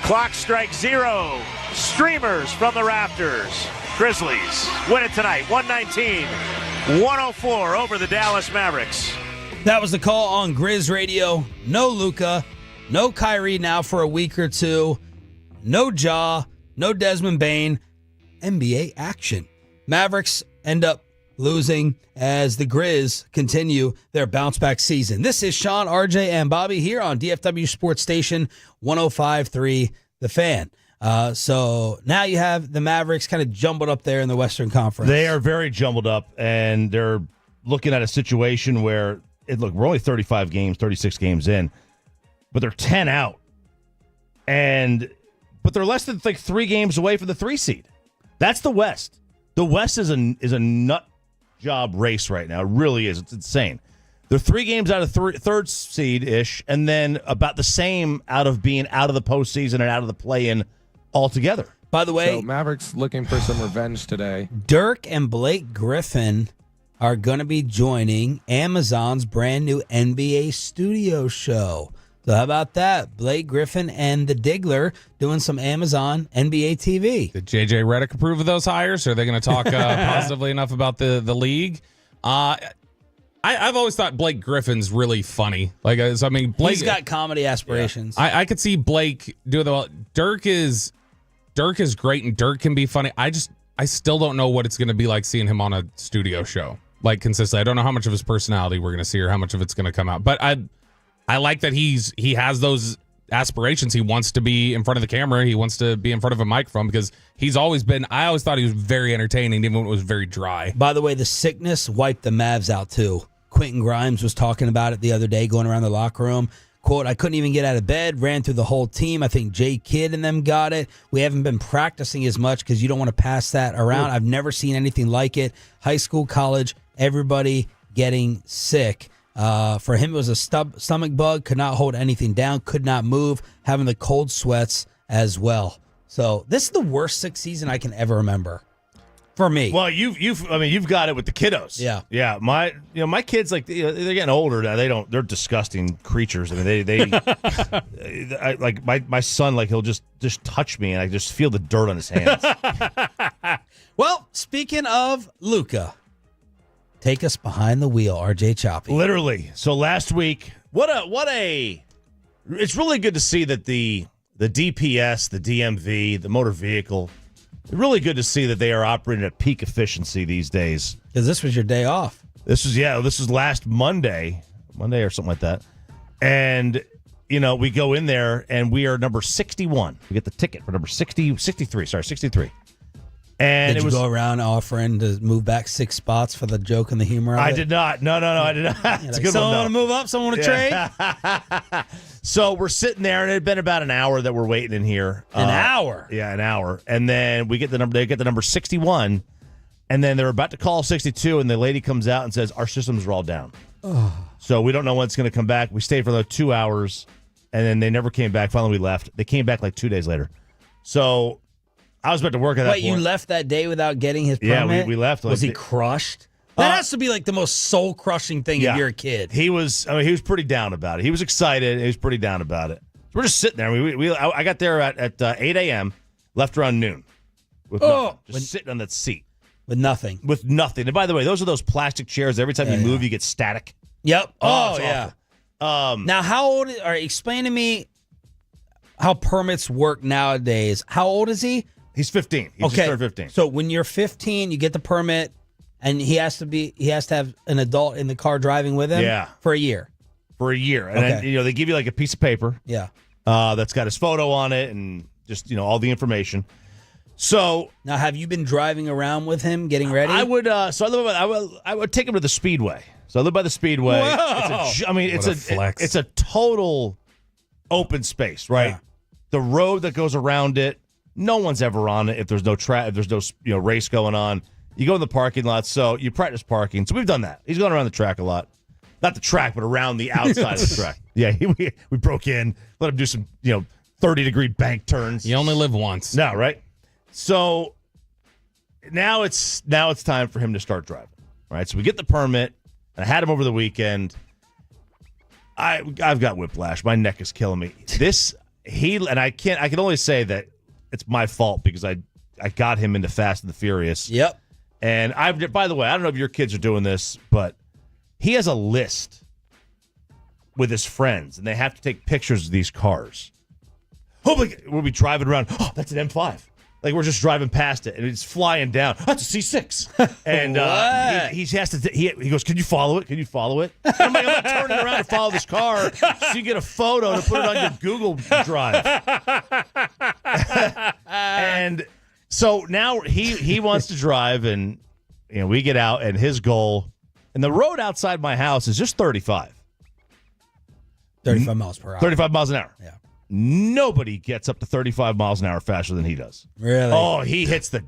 Clock strikes 0. Streamers from the rafters. Grizzlies win it tonight, 119-104 over the Dallas Mavericks. That was the call on Grizz Radio. No Luka, no Kyrie now for a week or two, no Ja, no Desmond Bane. NBA action. Mavericks end up losing as the Grizz continue their bounce-back season. This is Sean, RJ, and Bobby here on DFW Sports Station 105.3 The Fan. So now you have the Mavericks kind of jumbled up there in the Western Conference. They are very jumbled up, and they're looking at a situation where, we're only 36 games in, but they're 10 out. But they're less than 3 games away from the 3 seed. That's the West. The West is a nut job race right now. It really is. It's insane. They're 3 games out of third seed-ish, and then about the same out of being out of the postseason and out of the play-in altogether. By the way, so Mavericks looking for some revenge today. Dirk and Blake Griffin are going to be joining Amazon's brand new NBA studio show. So how about that? Blake Griffin and the Diggler doing some Amazon NBA TV. Did JJ Redick approve of those hires? Are they going to talk positively enough about the league? I've always thought Blake Griffin's really funny. Blake, he's got comedy aspirations. Yeah. I could see Blake do the. Dirk is great, and Dirk can be funny. I still don't know what it's going to be like seeing him on a studio show, consistently. I don't know how much of his personality we're going to see or how much of it's going to come out. But I like that he has those aspirations. He wants to be in front of the camera. He wants to be in front of a microphone because he's always been. I always thought he was very entertaining, even when it was very dry. By the way, the sickness wiped the Mavs out too. Quentin Grimes was talking about it the other day, going around the locker room. Quote, I couldn't even get out of bed, ran through the whole team. I think Jay Kidd and them got it. We haven't been practicing as much because you don't want to pass that around. I've never seen anything like it. High school, college, everybody getting sick. For him, it was a stomach bug, could not hold anything down, could not move, having the cold sweats as well. So this is the worst sick season I can ever remember. For me. Well, you've got it with the kiddos. Yeah. Yeah. My kids, they're getting older now. They're disgusting creatures. I mean, my son, he'll just touch me and I just feel the dirt on his hands. Well, speaking of Luka, take us behind the wheel, RJ Choppy. Literally. So last week, it's really good to see that the DPS, the DMV, the motor vehicle, really good to see that they are operating at peak efficiency these days. Because this was your day off. This was last Monday or something like that. And, we go in there and we are number 61. We get the ticket for number 63. And did you go around offering to move back 6 spots for the joke and the humor of it? I did not. No, I did not. It's a good someone one, want to move up? Someone want to trade? So we're sitting there, and it had been about an hour that we're waiting in here. An hour? Yeah, an hour. And then we get the number. They get the number 61, and then they're about to call 62, and the lady comes out and says, our systems are all down. Oh. So we don't know when it's going to come back. We stayed for like 2 hours, and then they never came back. Finally, we left. They came back like 2 days later. So I was about to work at that point. Wait, you left that day without getting his permit? Yeah, we left. Was he crushed? That has to be like the most soul-crushing thing if you're a kid. He was pretty down about it. He was excited. He was pretty down about it. So we're just sitting there. I got there at 8 a.m., left around noon. Just sitting on that seat. With nothing. And by the way, those are those plastic chairs. Every time you move, you get static. Yep. Oh yeah. Now, how old? Explain to me how permits work nowadays. How old is he? He's 15. He just turned 15. So when you're 15, you get the permit, and he has to have an adult in the car driving with him. Yeah. For a year. And then, they give you like a piece of paper. Yeah. That's got his photo on it and just all the information. So now, have you been driving around with him, getting ready? I would. I would take him to the Speedway. So I live by the Speedway. Whoa. It's a total open space, right? Yeah. The road that goes around it, no one's ever on it if there's no race going on. You go in the parking lot, so you practice parking. So we've done that. He's gone around the track a lot. Not the track, but around the outside of the track. Yeah, we broke in, let him do some 30-degree bank turns. You only live once. No, right? So now it's time for him to start driving. Right? So we get the permit. And I had him over the weekend. I've got whiplash. My neck is killing me. I can only say that it's my fault because I got him into Fast and the Furious. Yep. And by the way, I don't know if your kids are doing this, but he has a list with his friends, and they have to take pictures of these cars. Oh my God, we'll be driving around. Oh, that's an M5. Like we're just driving past it, and it's flying down. That's a C6. And he has to. He goes, "Can you follow it? Can you follow it?" And I'm like, "I'm not turning around to follow this car, so you get a photo to put it on your Google Drive." And so now he wants to drive, and we get out, and his goal, and the road outside my house is just 35. 35 miles per hour. 35 miles an hour. Yeah. Nobody gets up to 35 miles an hour faster than he does. Really? Oh, he hits the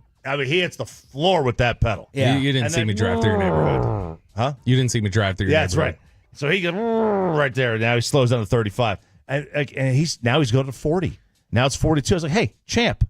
floor with that pedal. Yeah. You didn't see me drive through your neighborhood. Huh? You didn't see me drive through your Yeah, neighborhood. that's right. So he goes right there. Now he slows down to 35. And he's going to 40. Now it's 42. I was like, hey, champ.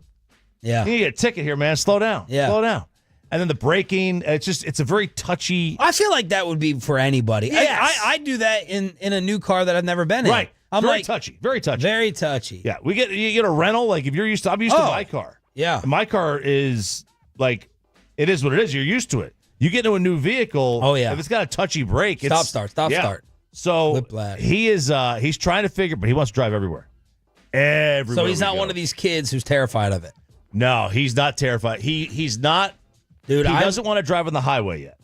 Yeah. You get a ticket here, man. Slow down. Yeah. Slow down. And then the braking, it's a very touchy. I feel like that would be for anybody. Yes. I do that in a new car that I've never been in. Right. I'm very like, touchy. Very touchy. Very touchy. Yeah. You get a rental. Like if I'm used to my car. Yeah. And my car is like, it is what it is. You're used to it. You get into a new vehicle. Oh, yeah. If it's got a touchy brake, Stop, start. So Whiplash. he's trying to figure, but he wants to drive everywhere. Everywhere. So he's not one of these kids who's terrified of it. No, he's not terrified. He's not. Dude, he doesn't want to drive on the highway yet.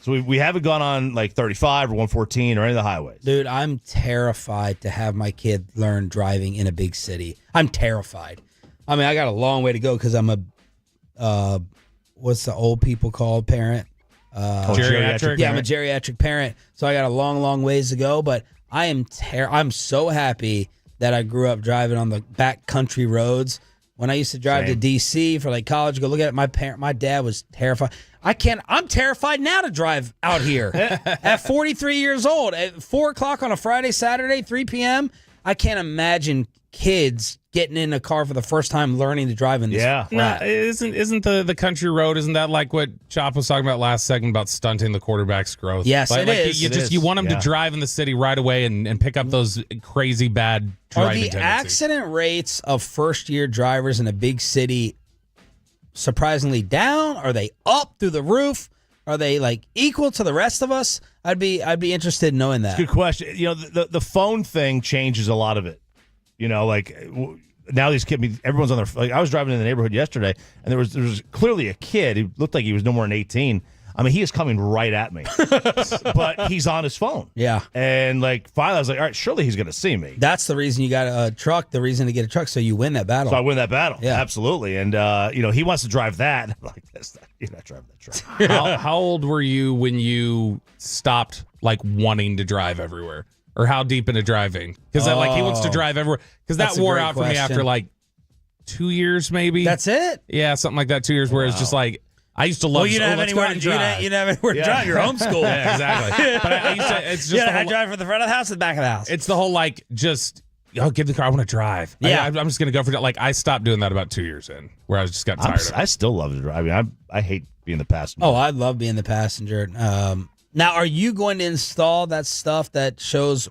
So we haven't gone on like 35 or 114 or any of the highways. Dude, I'm terrified to have my kid learn driving in a big city. I'm terrified. I mean, I got a long way to go because I'm a, what's the old people called parent? Geriatric. Yeah, I'm a geriatric parent. So I got a long, long ways to go. But I am I'm so happy that I grew up driving on the back country roads. When I used to drive to D.C. for like college, go look at it. My dad was terrified. I'm terrified now to drive out here at 43 years old at 4 o'clock on a Friday, Saturday, 3 p.m. I can't imagine kids getting in a car for the first time learning to drive in this. Yeah. No, isn't the country road, isn't that like what Chop was talking about last segment about stunting the quarterback's growth? Yes, it is. You want them to drive in the city right away and pick up those crazy bad driving tendencies. Are the accident rates of first-year drivers in a big city surprisingly down? Are they up through the roof? Are they like equal to the rest of us? I'd be interested in knowing that. Good question. The phone thing changes a lot of it. Like now these kids, everyone's on their. Like I was driving in the neighborhood yesterday, and there was clearly a kid who looked like he was no more than 18. I mean, he is coming right at me, but he's on his phone. Yeah, and like finally, I was like, all right, surely he's going to see me. That's the reason you got a truck. The reason to get a truck, so you win that battle. So I win that battle. Yeah, absolutely. And he wants to drive that. I'm like, you're not driving that truck. How old were you when you stopped like wanting to drive everywhere? Or how deep into driving? Because he wants to drive everywhere. Because that wore out for me after like 2 years, maybe. That's it? Yeah, something like that. 2 years. Where it's just like I used to love. Well, you didn't have anywhere to drive. You didn't have anywhere to drive. You're homeschooled. Yeah, exactly. But I used to. It's just I drive from the front of the house to the back of the house. It's the whole like just. Give the car. I want to drive. Yeah, I'm just gonna go for that. Like I stopped doing that about 2 years in, where I just got tired of it. I still love to drive. I mean, I hate being the passenger. Oh, I love being the passenger. Now, are you going to install that stuff that shows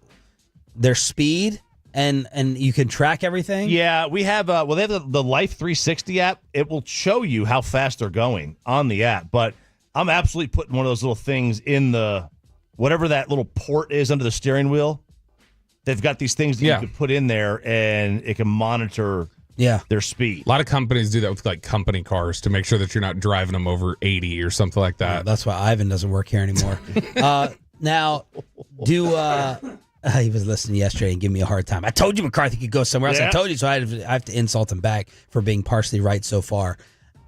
their speed and you can track everything? Yeah, we have they have the Life 360 app. It will show you how fast they're going on the app, but I'm absolutely putting one of those little things in the whatever that little port is under the steering wheel. They've got these things that you can put in there and it can monitor their speed. A lot of companies do that with like company cars to make sure that you're not driving them over 80 or something like that. That's why Ivan doesn't work here anymore. Now, he was listening yesterday and giving me a hard time. I told you McCarthy could go somewhere else. I told you, so I have to insult him back for being partially right so far.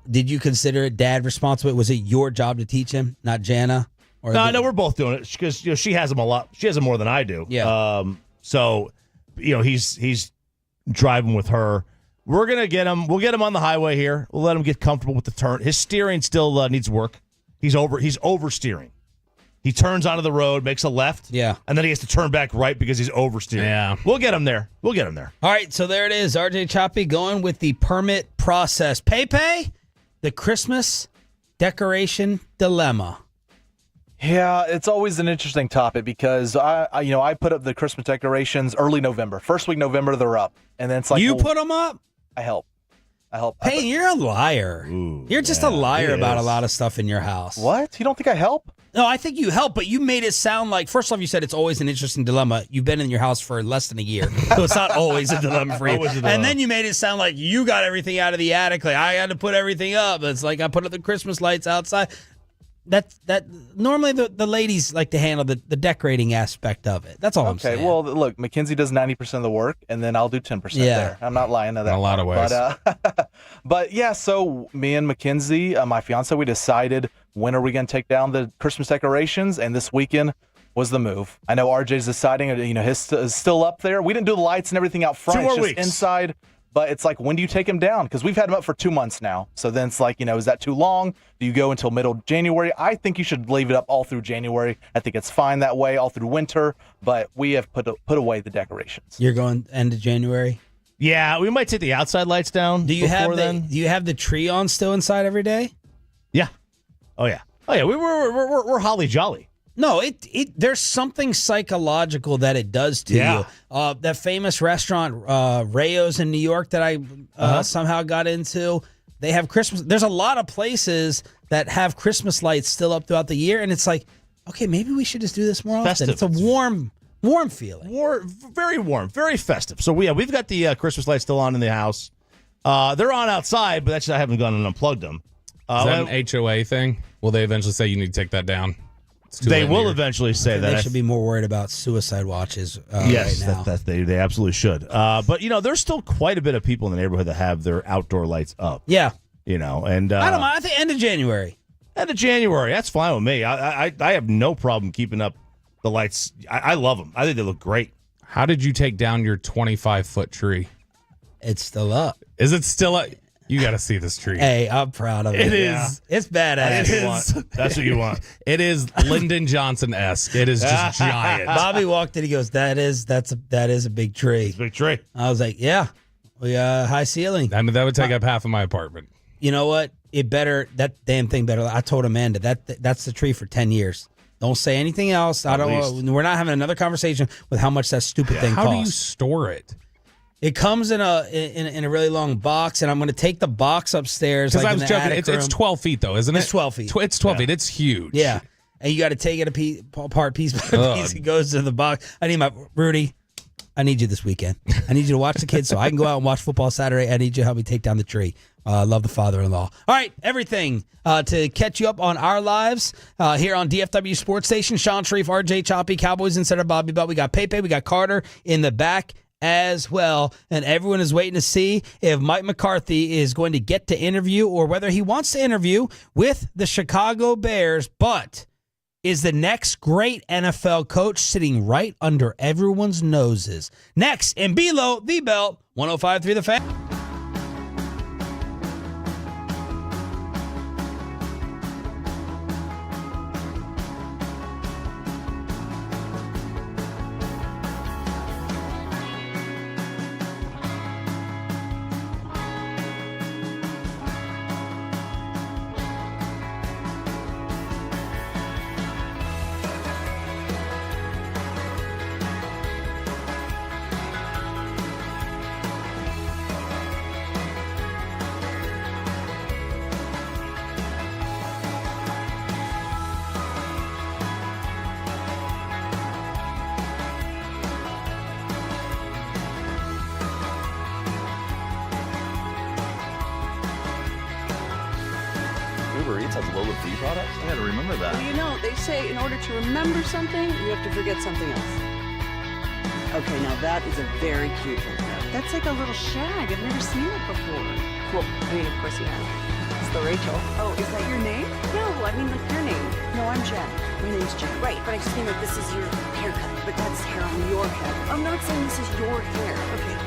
Did you consider it Dad responsible? Was it your job to teach him, not Jana? No, we're both doing it because she has him a lot. She has him more than I do. Yeah. So he's driving with her. We're gonna get him. We'll get him on the highway here. We'll let him get comfortable with the turn. His steering still needs work. He's oversteering. He turns onto the road, makes a left, and then he has to turn back right because he's oversteering. Yeah. We'll get him there. All right, so there it is. RJ Choppy going with the permit process. Pepe, the Christmas decoration dilemma. Yeah, it's always an interesting topic because I put up the Christmas decorations early November. First week November, they're up. And then it's like, you put them up? I help. Hey, you're a liar. You're just a liar about a lot of stuff in your house. What? You don't think I help? No, I think you help, but you made it sound like, first off, you said it's always an interesting dilemma. You've been in your house for less than a year, so it's not always a dilemma for you. And then you made it sound like you got everything out of the attic. Like, I had to put everything up. It's like I put up the Christmas lights outside. That normally the ladies like to handle the decorating aspect of it. That's all I'm saying. Okay, well, look, Mackenzie does 90% of the work, and then I'll do 10% there. I'm not lying to that. In a lot of ways. But yeah, so me and Mackenzie, my fiance, we decided when are we going to take down the Christmas decorations, and this weekend was the move. I know RJ's deciding, his is still up there. We didn't do the lights and everything out front. 2 more it's just weeks. Inside. But it's like, when do you take him down? Because we've had him up for 2 months now. So then it's like, is that too long? Do you go until middle January? I think you should leave it up all through January. I think it's fine that way, all through winter. But we have put away the decorations. You're going end of January? Yeah, we might take the outside lights down. Do you have the tree on still inside every day? Yeah. Oh yeah. We're holly jolly. No, there's something psychological that it does to you. That famous restaurant, Rayo's in New York, that I somehow got into, they have Christmas. There's a lot of places that have Christmas lights still up throughout the year, and it's like, okay, maybe we should just do this more often. Festive. It's a warm feeling. Very warm, very festive. So we've got the Christmas lights still on in the house. They're on outside, but I haven't gone and unplugged them. Is that an HOA thing? Will they eventually say you need to take that down? They will eventually say that. They should be more worried about suicide watches yes, right now. They absolutely should. But there's still quite a bit of people in the neighborhood that have their outdoor lights up. Yeah. And I don't mind. I think end of January. End of January. That's fine with me. I have no problem keeping up the lights. I love them. I think they look great. How did you take down your 25-foot tree? It's still up. Is it still up? You got to see this tree. Hey, I'm proud of it. It is. It's badass. That's what you want. It is Lyndon Johnson-esque. It is just giant. Bobby walked in. He goes, "That is a big tree." It's a big tree. I was like, "Yeah, we high ceiling." I mean, that would take up half of my apartment. You know what? That damn thing better. I told Amanda that's the tree for 10 years. Don't say anything else. We're not having another conversation with how much that stupid thing costs. How do you store it? It comes in a really long box, and I'm going to take the box upstairs. Because I was joking. It's 12 feet, though, isn't it? It's 12 feet. It's 12 feet. It's huge. Yeah. And you got to take it apart piece by piece. It goes to the box. Rudy, I need you this weekend. I need you to watch the kids so I can go out and watch football Saturday. I need you to help me take down the tree. Love the father-in-law. All right, everything to catch you up on our lives here on DFW Sports Station. Sean Sharif, RJ Choppy, Cowboys Insider Bobby Belt. We got Pepe, we got Carter in the back as well, and everyone is waiting to see if Mike McCarthy is going to get to interview or whether he wants to interview with the Chicago Bears. But is the next great NFL coach sitting right under everyone's noses? Next, in Below the Belt, 105.3 The Fan. Uber Eats has low fee products? I gotta remember that. Well, they say in order to remember something, you have to forget something else. Okay, now that is a very cute haircut. That's like a little shag. I've never seen it before. Well, of course you have. It's the Rachel. Oh, is that your name? No, I mean like your name. No, I'm Jen. My name's Jen. Right, but I just mean like this is your haircut. But that's hair on your head. I'm not saying this is your hair. Okay.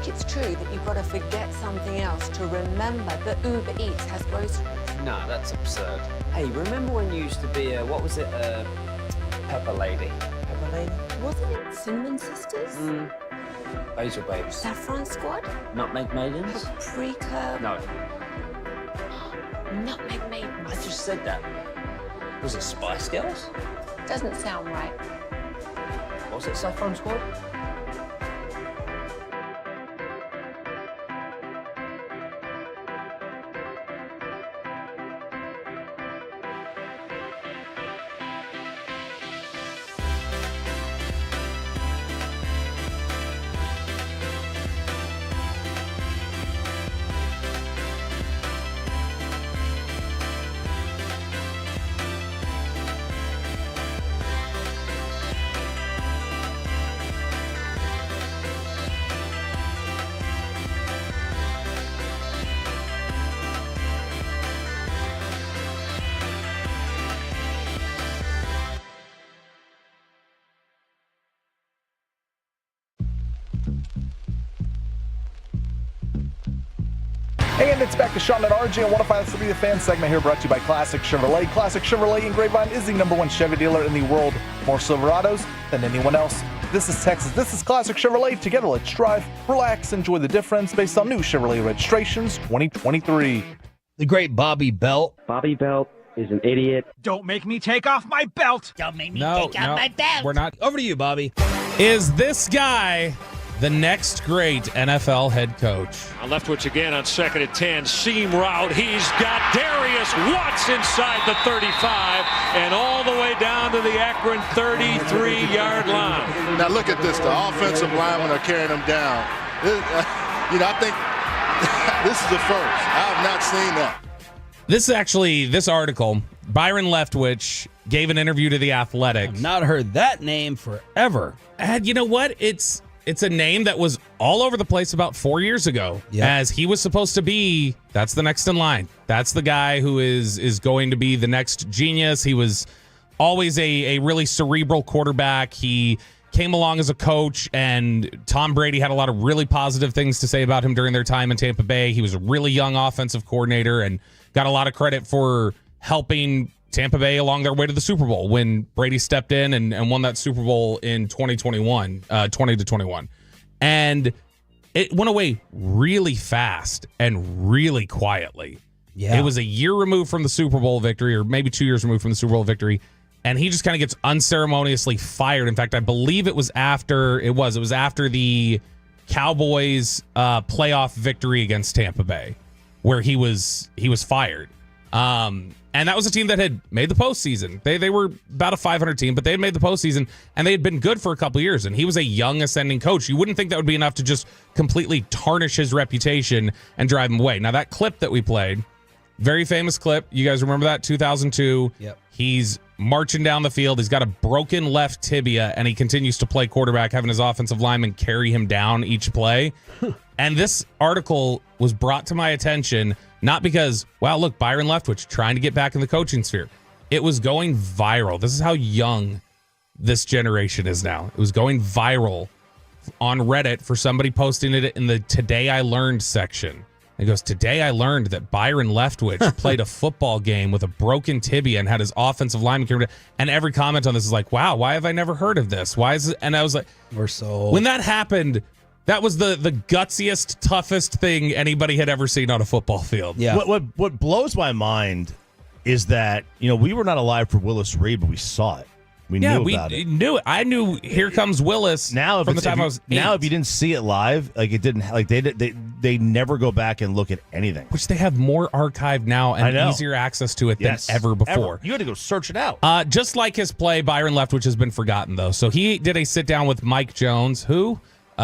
think it's true that you've got to forget something else to remember that Uber Eats has groceries? No, that's absurd. Hey, remember when you used to be a, what was it, Pepper Lady? Pepper Lady? Wasn't it Cinnamon Sisters? Basil Babes. Saffron Squad? Nutmeg Maidens? Paprika? No. Nutmeg Maidens. I just said that. Was it Spice Girls? Doesn't sound right. Was it Saffron Squad? And it's back to Sean and RJ on 105.3 The Fan segment here, brought to you by Classic Chevrolet. Classic Chevrolet in Grapevine is the #1 Chevy dealer in the world. More Silverados than anyone else. This is Texas. This is Classic Chevrolet. Together, let's drive, relax, enjoy the difference based on new Chevrolet registrations 2023. The great Bobby Belt. Bobby Belt is an idiot. Don't make me take off my belt. Don't make me take off my belt. We're not. Over to you, Bobby. Is this guy the next great NFL head coach? On Leftwich again on 2nd and 10. Seam route. He's got Darius Watts inside the 35 and all the way down to the Akron 33-yard line. Now look at this. The offensive linemen are carrying them down. I think this is the first. I have not seen that. This article, Byron Leftwich gave an interview to The Athletic. I've not heard that name forever. And you know what? It's a name that was all over the place about 4 years ago, as he was supposed to be. That's the next in line. That's the guy who is going to be the next genius. He was always a really cerebral quarterback. He came along as a coach, and Tom Brady had a lot of really positive things to say about him during their time in Tampa Bay. He was a really young offensive coordinator and got a lot of credit for helping Tampa Bay along their way to the Super Bowl when Brady stepped in and won that Super Bowl in 2021, 20-21. And it went away really fast and really quietly. Yeah. It was a year removed from the Super Bowl victory, or maybe 2 years removed from the Super Bowl victory. And he just kind of gets unceremoniously fired. In fact, I believe it was after the Cowboys playoff victory against Tampa Bay, where he was fired. And that was a team that had made the postseason. They were about a 500 team, but they had made the postseason, and they had been good for a couple of years. And he was a young ascending coach. You wouldn't think that would be enough to just completely tarnish his reputation and drive him away. Now, that clip that we played, very famous clip. You guys remember that? 2002. Yep. He's marching down the field. He's got a broken left tibia, and he continues to play quarterback, having his offensive lineman carry him down each play. And this article was brought to my attention not because, wow, look, Byron Leftwich trying to get back in the coaching sphere. It was going viral. This is how young this generation is now. It was going viral on Reddit for somebody posting it in the Today I Learned section. It goes, today I learned that Byron Leftwich played a football game with a broken tibia and had his offensive lineman carried. And every comment on this is like, wow, why have I never heard of this? Why is it? And I was like, when that happened, that was the gutsiest, toughest thing anybody had ever seen on a football field. Yeah. What blows my mind is that, we were not alive for Willis Reed, but we saw it. We knew about it. Knew it. I knew Here Comes Willis now from the time I was 8. Now, if you didn't see it live, like it didn't, like they never go back and look at anything. Which they have more archive now and easier access to it than ever before. You had to go search it out. Just like his play, Byron Leftwich has been forgotten, though. So he did a sit down with Mike Jones, who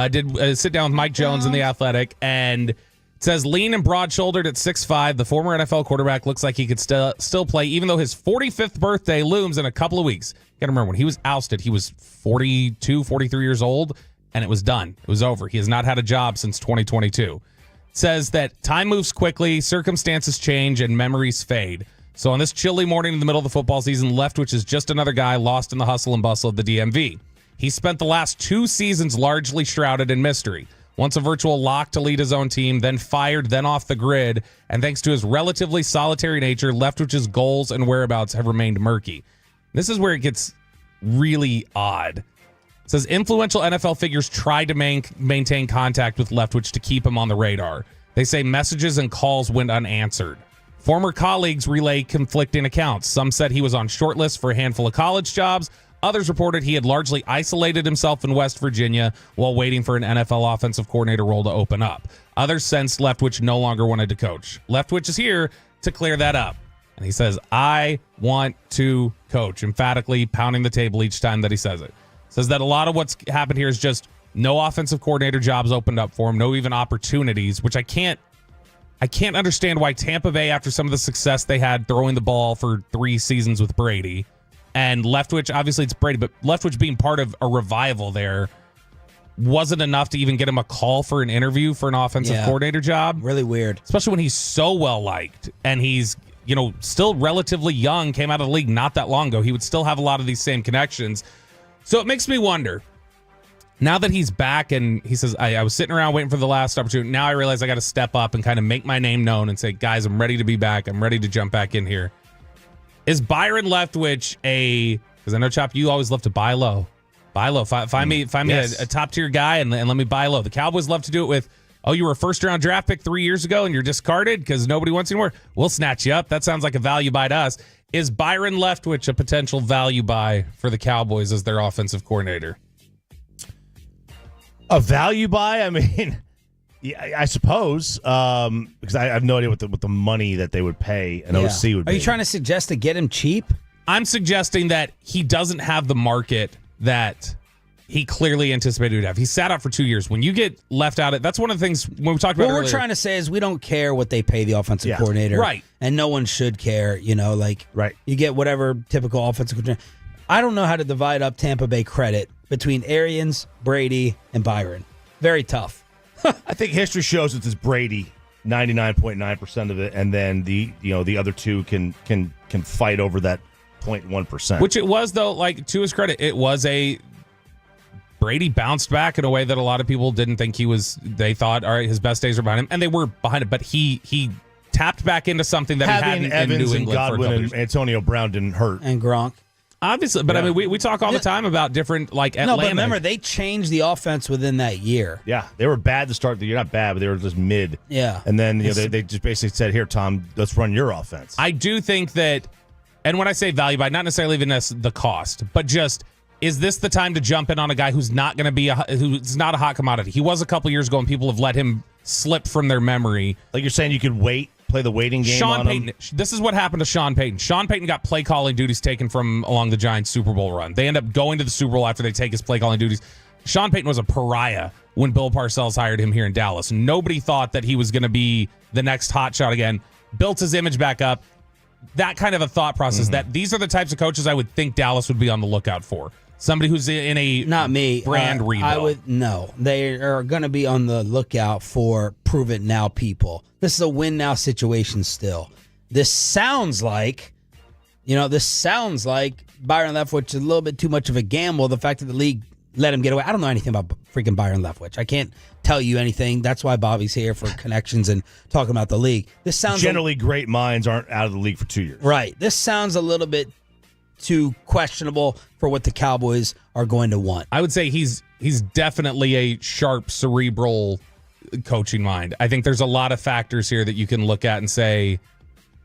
did a sit down with Mike Jones in The Athletic, and it says, lean and broad-shouldered at 6'5", the former NFL quarterback looks like he could still play, even though his 45th birthday looms in a couple of weeks. You got to remember, when he was ousted, he was 42, 43 years old, and it was done. It was over. He has not had a job since 2022. It says that time moves quickly, circumstances change, and memories fade. So on this chilly morning in the middle of the football season, Leftwich is just another guy lost in the hustle and bustle of the DMV. He spent the last 2 seasons largely shrouded in mystery. once a virtual lock to lead his own team, then fired, then off the grid, and thanks to his relatively solitary nature, Leftwich's goals and whereabouts have remained murky. This is where it gets really odd. It says influential NFL figures tried to maintain contact with Leftwich to keep him on the radar. They say messages and calls went unanswered. Former colleagues relay conflicting accounts. Some said he was on short lists for a handful of college jobs. Others reported he had largely isolated himself in West Virginia while waiting for an NFL offensive coordinator role to open up. Others sensed Leftwich no longer wanted to coach. Leftwich is here to clear that up. And he says, I want to coach, emphatically pounding the table each time that he says it. Says that a lot of what's happened here is just no offensive coordinator jobs opened up for him, no even opportunities, which I can't understand why Tampa Bay, after some of the success they had throwing the ball for 3 seasons with Brady, and Leftwich, obviously it's Brady, but Leftwich being part of a revival there wasn't enough to even get him a call for an interview for an offensive coordinator job. Really weird. Especially when he's so well liked and he's, still relatively young, came out of the league not that long ago. He would still have a lot of these same connections. So it makes me wonder, now that he's back and he says, I was sitting around waiting for the last opportunity. Now I realize I got to step up and kind of make my name known and say, guys, I'm ready to be back. I'm ready to jump back in here. Is Byron Leftwich because I know, Chop, you always love to buy low. Buy low. Find me a top tier guy and let me buy low. The Cowboys love to do it with, you were a first round draft pick 3 years ago and you're discarded because nobody wants you anymore. We'll snatch you up. That sounds like a value buy to us. Is Byron Leftwich a potential value buy for the Cowboys as their offensive coordinator? A value buy? I mean, yeah, I suppose, because I have no idea what the money that they would pay an OC would be. Are you trying to suggest to get him cheap? I'm suggesting that he doesn't have the market that he clearly anticipated he'd have. He sat out for 2 years. When you get left out, that's one of the things when we talked about earlier. What we're trying to say is we don't care what they pay the offensive coordinator. Right. And no one should care, Right. You get whatever typical offensive coordinator. I don't know how to divide up Tampa Bay credit between Arians, Brady, and Byron. Very tough. I think history shows it's Brady, 99.9% of it, and then the other two can fight over that 0.1%. Which it was, though, to his credit, it was Brady bounced back in a way that a lot of people didn't think he was. They thought, all right, his best days are behind him, and they were behind it. But he tapped back into something that having he hadn't Evans in New England and Godwin for a couple and years. Antonio Brown didn't hurt. And Gronk. Obviously, but I mean, we talk all the time about different, Atlanta. No, but remember, they changed the offense within that year. Yeah, they were bad to start the year. Not bad, but they were just mid. Yeah. And then they just basically said, here, Tom, let's run your offense. I do think that, and when I say value buy, not necessarily even the cost, but just, is this the time to jump in on a guy who's not going to be who's not a hot commodity? He was a couple years ago, and people have let him slip from their memory. Like you're saying, you could play the waiting game Sean on Payton. him. This is what happened to Sean Payton. Sean Payton got play calling duties taken from along the Giants Super Bowl run. They end up going to the Super Bowl after they take his play calling duties. Sean Payton was a pariah when Bill Parcells hired him here in Dallas. Nobody thought that he was going to be the next hot shot again. Built his image back up. That kind of a thought process, that these are the types of coaches I would think Dallas would be on the lookout for. Somebody who's in a brand rebuild. They are going to be on the lookout for prove it now people. This is a win now situation still. This sounds like Byron Leftwich is a little bit too much of a gamble. The fact that the league let him get away. I don't know anything about freaking Byron Leftwich. I can't tell you anything. That's why Bobby's here for connections and talking about the league. This sounds generally great minds aren't out of the league for 2 years. Right. This sounds a little bit too questionable for what the Cowboys are going to want. I would say he's definitely a sharp, cerebral coaching mind. I think there's a lot of factors here that you can look at and say.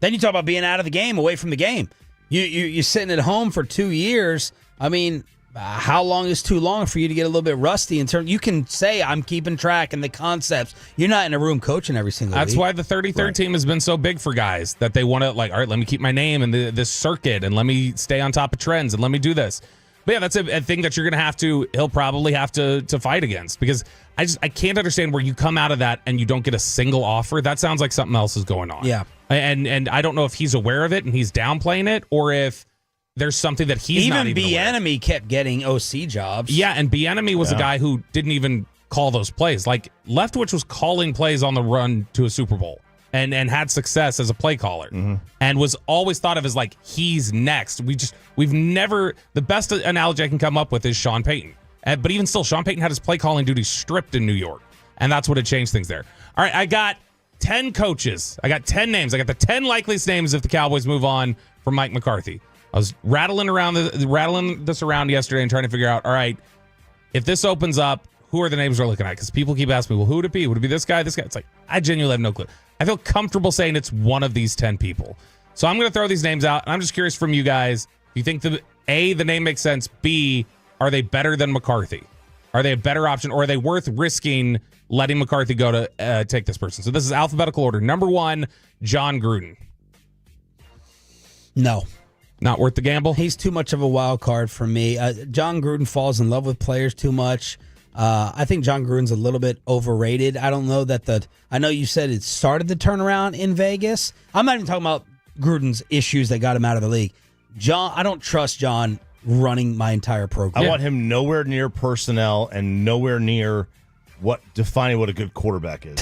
Then you talk about being out of the game, away from the game. You're sitting at home for 2 years. I mean, how long is too long for you to get a little bit rusty in terms? You can say I'm keeping track and the concepts. You're not in a room coaching every single week. That's why the 33rd team has been so big for guys, that they want to all right, let me keep my name in this circuit and let me stay on top of trends and let me do this. But yeah, that's a thing that you're going to he'll probably have to fight against, because I can't understand where you come out of that and you don't get a single offer. That sounds like something else is going on. Yeah. And I don't know if he's aware of it and he's downplaying it, or if there's something that he's not even aware of. Bieniemy kept getting OC jobs. Yeah, and Bieniemy was a guy who didn't even call those plays. Like, Leftwich was calling plays on the run to a Super Bowl and had success as a play caller, and was always thought of as like, he's next. We've never, the best analogy I can come up with is Sean Payton. But even still, Sean Payton had his play calling duties stripped in New York. and that's what had changed things there. All right, I got 10 coaches. I got 10 names. I got the 10 likeliest names if the Cowboys move on from Mike McCarthy. I was rattling this around yesterday and trying to figure out, all right, if this opens up, who are the names we're looking at? Because people keep asking me, well, who would it be? Would it be this guy, this guy? It's like, I genuinely have no clue. I feel comfortable saying it's one of these 10 people. So I'm going to throw these names out, and I'm just curious from you guys, do you think the name makes sense? B, are they better than McCarthy? Are they a better option, or are they worth risking letting McCarthy go to take this person? So this is alphabetical order. Number 1, John Gruden. No. Not worth the gamble? He's too much of a wild card for me. John Gruden falls in love with players too much. I think John Gruden's a little bit overrated. I don't know that I know you said it started the turnaround in Vegas. I'm not even talking about Gruden's issues that got him out of the league. I don't trust John running my entire program. I want him nowhere near personnel and nowhere near defining what a good quarterback is.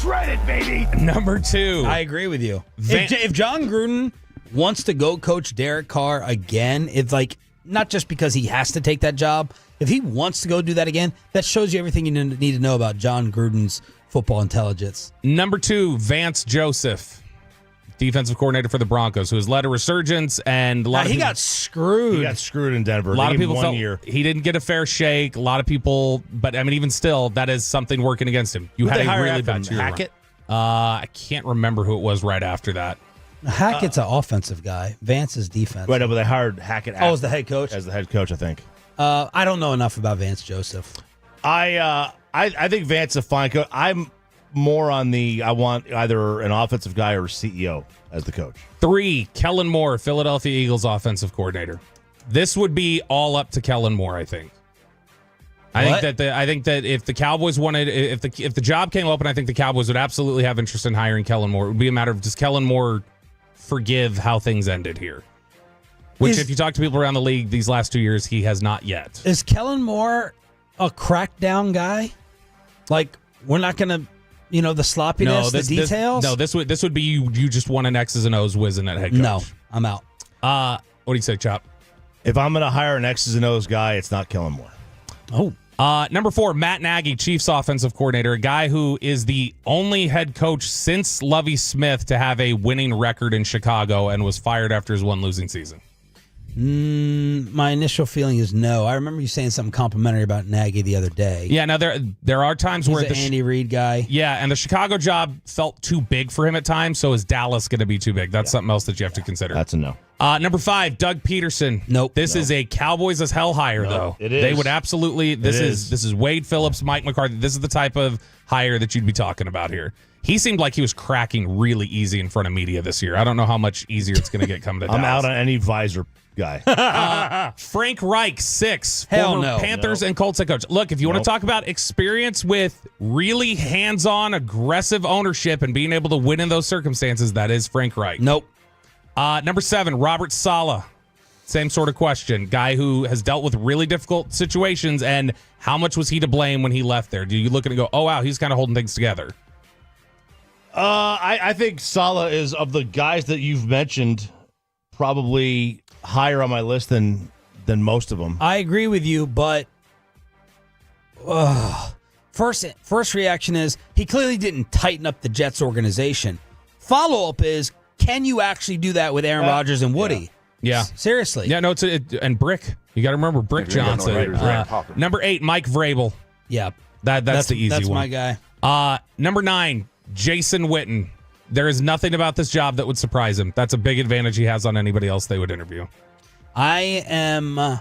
Shredded, baby. Number 2. I agree with you. If John Gruden wants to go coach Derek Carr again, it's like not just because he has to take that job. If he wants to go do that again, that shows you everything you need to know about John Gruden's football intelligence. Number 2, Vance Joseph, defensive coordinator for the Broncos, who has led a resurgence, and he got screwed. He got screwed in Denver. A lot of people felt year. He didn't get a fair shake. A lot of people, but I mean, even still, that is something working against him. You had a really bad year. Hackett? I can't remember who it was right after that. Hackett's an offensive guy. Vance is defense. Right, but they hired Hackett as the head coach? As the head coach, I think. I don't know enough about Vance Joseph. I think Vance is a fine coach. I'm more on I want either an offensive guy or a CEO as the coach. 3, Kellen Moore, Philadelphia Eagles offensive coordinator. This would be all up to Kellen Moore, I think. I think that if the Cowboys wanted, if the job came open, I think the Cowboys would absolutely have interest in hiring Kellen Moore. It would be a matter of, does Kellen Moore forgive how things ended here? Which, if you talk to people around the league these last 2 years, he has not yet. Is Kellen Moore a crackdown guy? Like, we're not going to, the sloppiness, the details? This would be you just want an X's and O's whizzing at head coach. No, I'm out. What do you say, Chop? If I'm going to hire an X's and O's guy, it's not Kellen Moore. Oh. Number 4, Matt Nagy, Chiefs offensive coordinator, a guy who is the only head coach since Lovie Smith to have a winning record in Chicago and was fired after his one losing season. My initial feeling is no. I remember you saying something complimentary about Nagy the other day. Yeah, now there are times where the Andy Reid guy. Yeah, and the Chicago job felt too big for him at times. So is Dallas going to be too big? That's something else that you have to consider. That's a no. Number 5, Doug Peterson. Nope. This is a Cowboys as hell hire, though. It is. They would absolutely. This is Wade Phillips, Mike McCarthy. This is the type of hire that you'd be talking about here. He seemed like he was cracking really easy in front of media this year. I don't know how much easier it's going to get coming to Dallas. I'm out on any visor guy. Frank Reich, 6, Hell former no. Panthers and Colts head coach. Look, if you want to talk about experience with really hands-on, aggressive ownership and being able to win in those circumstances, that is Frank Reich. Nope. Number 7, Robert Saleh. Same sort of question. Guy who has dealt with really difficult situations, and how much was he to blame when he left there? Do you look at it and go, oh, wow, he's kind of holding things together? I think Saleh is, of the guys that you've mentioned, probably higher on my list than most of them. I agree with you, but first reaction is he clearly didn't tighten up the Jets organization. Follow-up is, can you actually do that with Aaron Rodgers and Woody? Yeah. Seriously. Yeah, no, and Brick. You got to remember Brick Johnson. Number 8, Mike Vrabel. Yeah. That's the easy one. That's my guy. Number 9, Jason Witten. There is nothing about this job that would surprise him. That's a big advantage he has on anybody else they would interview. I am...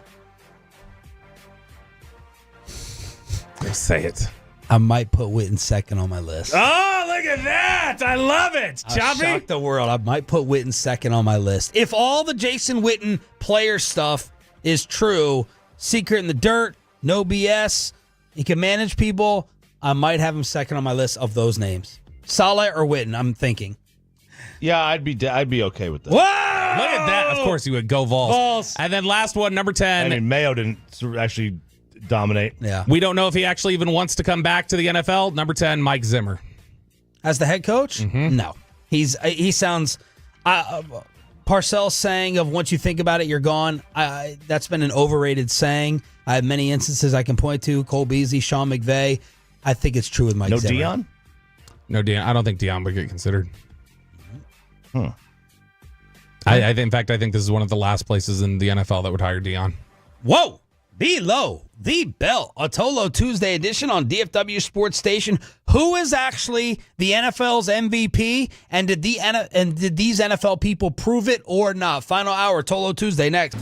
say it. I might put Witten second on my list. Oh, look at that. I love it. Choppy. Shock the world. I might put Witten second on my list. If all the Jason Witten player stuff is true, secret in the dirt, no BS, he can manage people, I might have him second on my list of those names. Saleh or Witten, I'm thinking. Yeah, I'd be okay with that. Whoa! Look at that. Of course you would go Vols. And then last one, number 10. I mean, Mayo didn't actually dominate. Yeah. We don't know if he actually even wants to come back to the NFL. Number 10, Mike Zimmer. As the head coach? Mm-hmm. No. He sounds... Parcells' saying of once you think about it, you're gone. That's been an overrated saying. I have many instances I can point to. Cole Beasley, Sean McVay. I think it's true with Mike Zimmer. Deion? No, Deion. I don't think Deion would get considered. In fact, I think this is one of the last places in the NFL that would hire Deion. Whoa! The Low, the Bell, a Tolo Tuesday edition on DFW Sports Station. Who is actually the NFL's MVP, and did these NFL people prove it or not? Final hour, Tolo Tuesday next.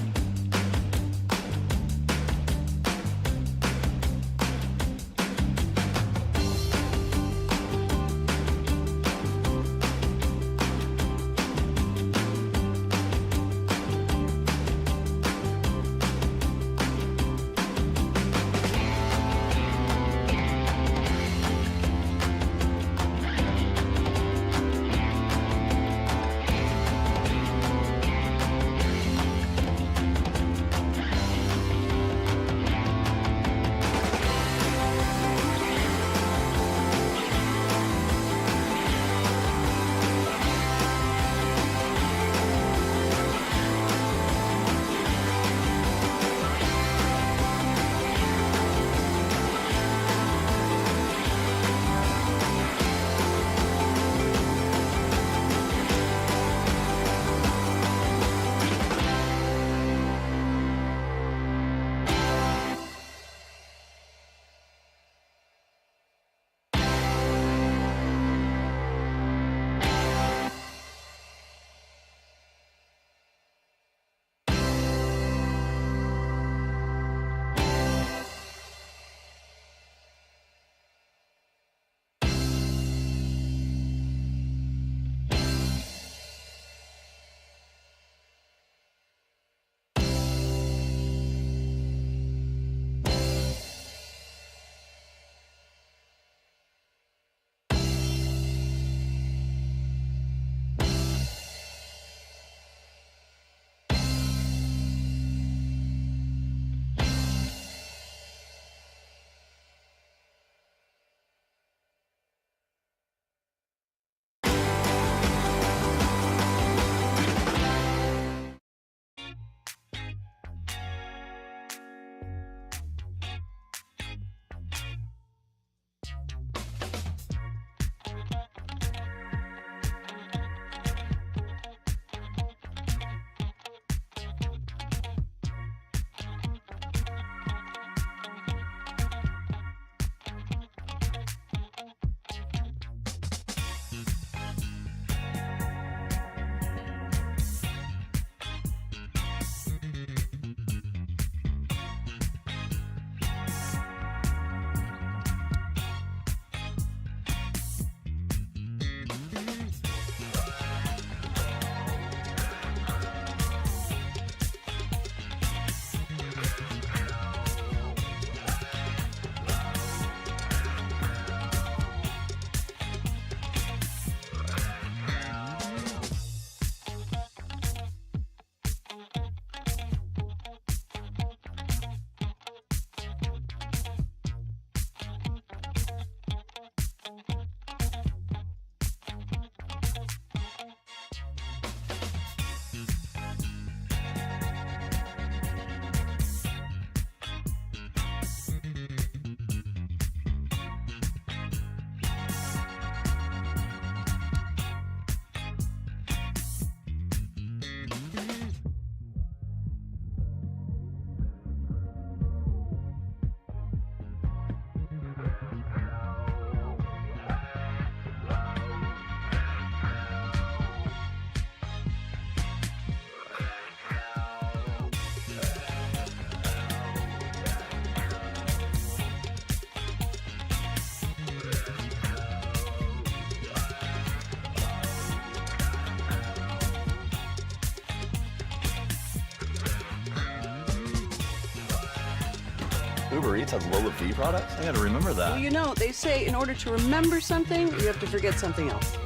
Uber Eats has low fee products? I gotta remember that. Well, you know, they say in order to remember something, you have to forget something else.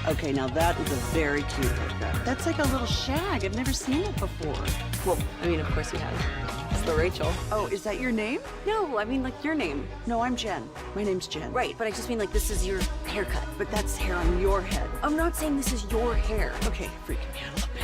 Okay, now that is a very cute haircut. That's like a little shag. I've never seen it before. Well, I mean, of course you have. It's the Rachel. Oh, is that your name? No, I mean, like, your name. No, I'm Jen. My name's Jen. Right, but I just mean, like, this is your haircut. But that's hair on your head. I'm not saying this is your hair. Okay, freaking me out a little bit.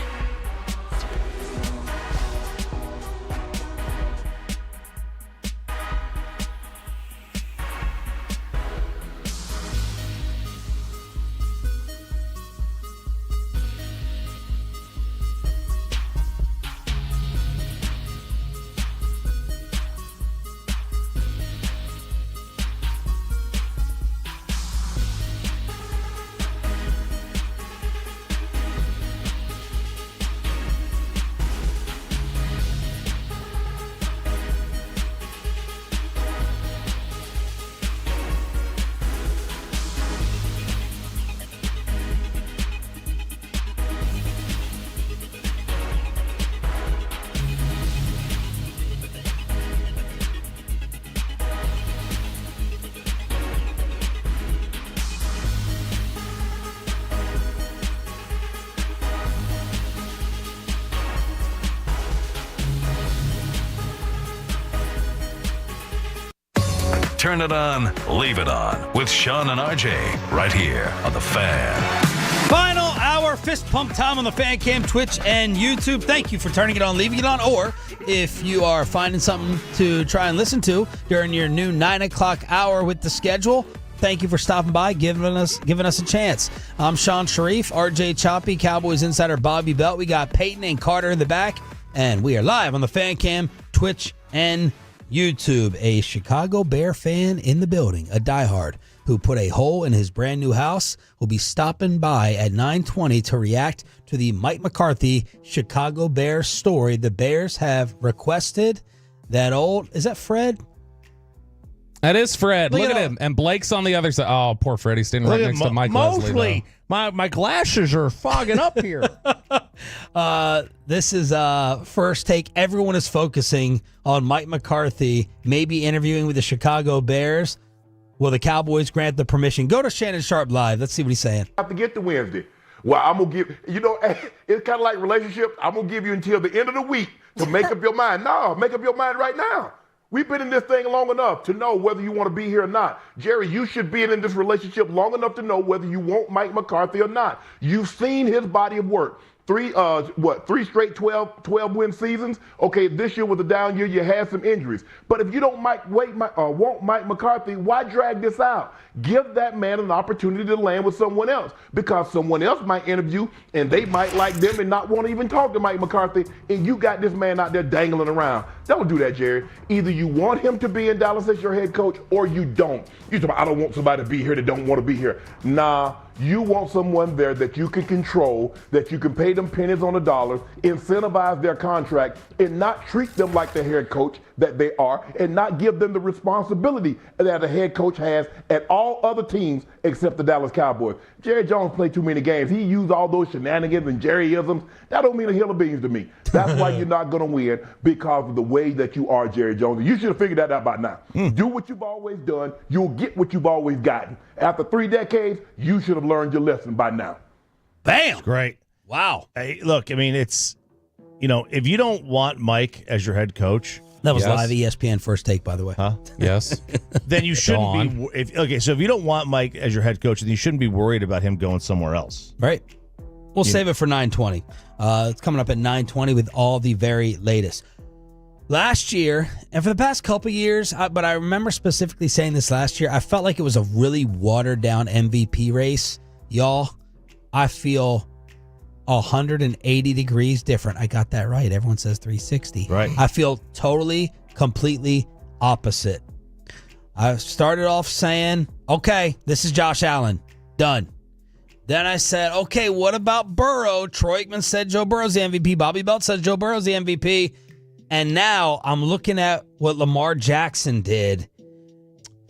Turn it on, leave it on with Sean and RJ right here on The Fan. Final hour fist pump time on the Fan Cam, Twitch, and YouTube. Thank you for turning it on, leaving it on, or if you are finding something to try and listen to during your new 9 o'clock hour with the schedule, thank you for stopping by, giving us a chance. I'm Sean Sharif, RJ Choppy, Cowboys insider Bobby Belt. We got Peyton and Carter in the back, and we are live on the Fan Cam, Twitch, and YouTube. A Chicago Bear fan in the building, a diehard who put a hole in his brand new house, will be stopping by at 9:20 to react to the Mike McCarthy Chicago Bears story. The Bears have requested that is that Fred? That is Fred. Look at him. And Blake's on the other side. Oh, poor Fred. He's standing right next to Mike Leslie. My glasses are fogging up here. This is First Take. Everyone is focusing on Mike McCarthy maybe interviewing with the Chicago Bears. Will the Cowboys grant the permission? Go to Shannon Sharp Live. Let's see what he's saying. I have to get to Wednesday. Well, I'm going to give, it's kind of like relationships. I'm going to give you until the end of the week to make up your mind. No, make up your mind right now. We've been in this thing long enough to know whether you want to be here or not. Jerry, you should be in this relationship long enough to know whether you want Mike McCarthy or not. You've seen his body of work. Three straight 12-win seasons. Okay, this year was a down year. You had some injuries. But if you don't want Mike McCarthy, why drag this out? Give that man an opportunity to land with someone else, because someone else might interview and they might like them and not want to even talk to Mike McCarthy, and you got this man out there dangling around. Don't do that, Jerry. Either you want him to be in Dallas as your head coach or you don't. You say, I don't want somebody to be here that don't want to be here. Nah. You want someone there that you can control, that you can pay them pennies on the dollar, incentivize their contract, and not treat them like the head coach that they are, and not give them the responsibility that a head coach has at all other teams except the Dallas Cowboys. Jerry Jones played too many games. He used all those shenanigans and Jerry-isms. That don't mean a hill of beans to me. That's why you're not going to win, because of the way that you are, Jerry Jones. You should have figured that out by now. Do what you've always done. You'll get what you've always gotten. After 3 decades, you should have learned your lesson by now. Bam! That's great. Wow. Hey, look, I mean, it's, if you don't want Mike as your head coach. That was live ESPN First Take, by the way. Huh? Yes. Then you shouldn't be. So if you don't want Mike as your head coach, then you shouldn't be worried about him going somewhere else. Right. We'll save it for 9:20. It's coming up at 9:20 with all the very latest. Last year, and for the past couple years, but I remember specifically saying this last year, I felt like it was a really watered-down MVP race. Y'all, I feel 180 degrees different. I got that right. Everyone says 360. Right. I feel totally, completely opposite. I started off saying, okay, this is Josh Allen. Done. Then I said, okay, what about Burrow? Troy Aikman said Joe Burrow's the MVP. Bobby Belt says Joe Burrow's the MVP. And now I'm looking at what Lamar Jackson did.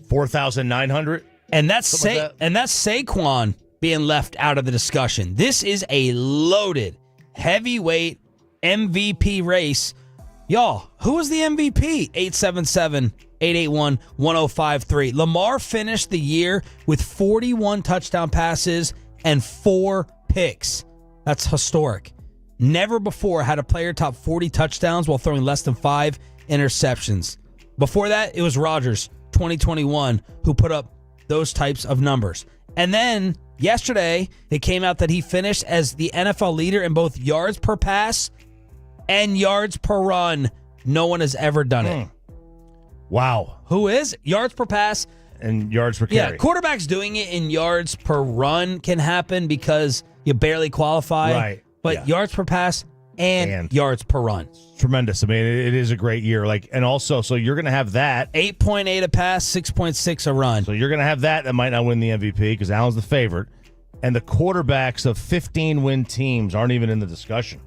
4,900? And that's Saquon being left out of the discussion. This is a loaded heavyweight MVP race. Y'all, who was the MVP? 877-881-1053. Lamar finished the year with 41 touchdown passes and 4 picks. That's historic. Never before had a player top 40 touchdowns while throwing less than 5 interceptions. Before that, it was Rodgers, 2021, who put up those types of numbers. And then yesterday, it came out that he finished as the NFL leader in both yards per pass and yards per run. No one has ever done it. Wow. Who is? Yards per pass and yards per carry. Yeah, quarterbacks doing it in yards per run can happen because you barely qualify. Right. But yards per pass and yards per run. Tremendous. I mean, it is a great year. And also, so you're going to have that. 8.8 a pass, 6.6 a run. So you're going to have that might not win the MVP because Allen's the favorite. And the quarterbacks of 15-win teams aren't even in the discussion.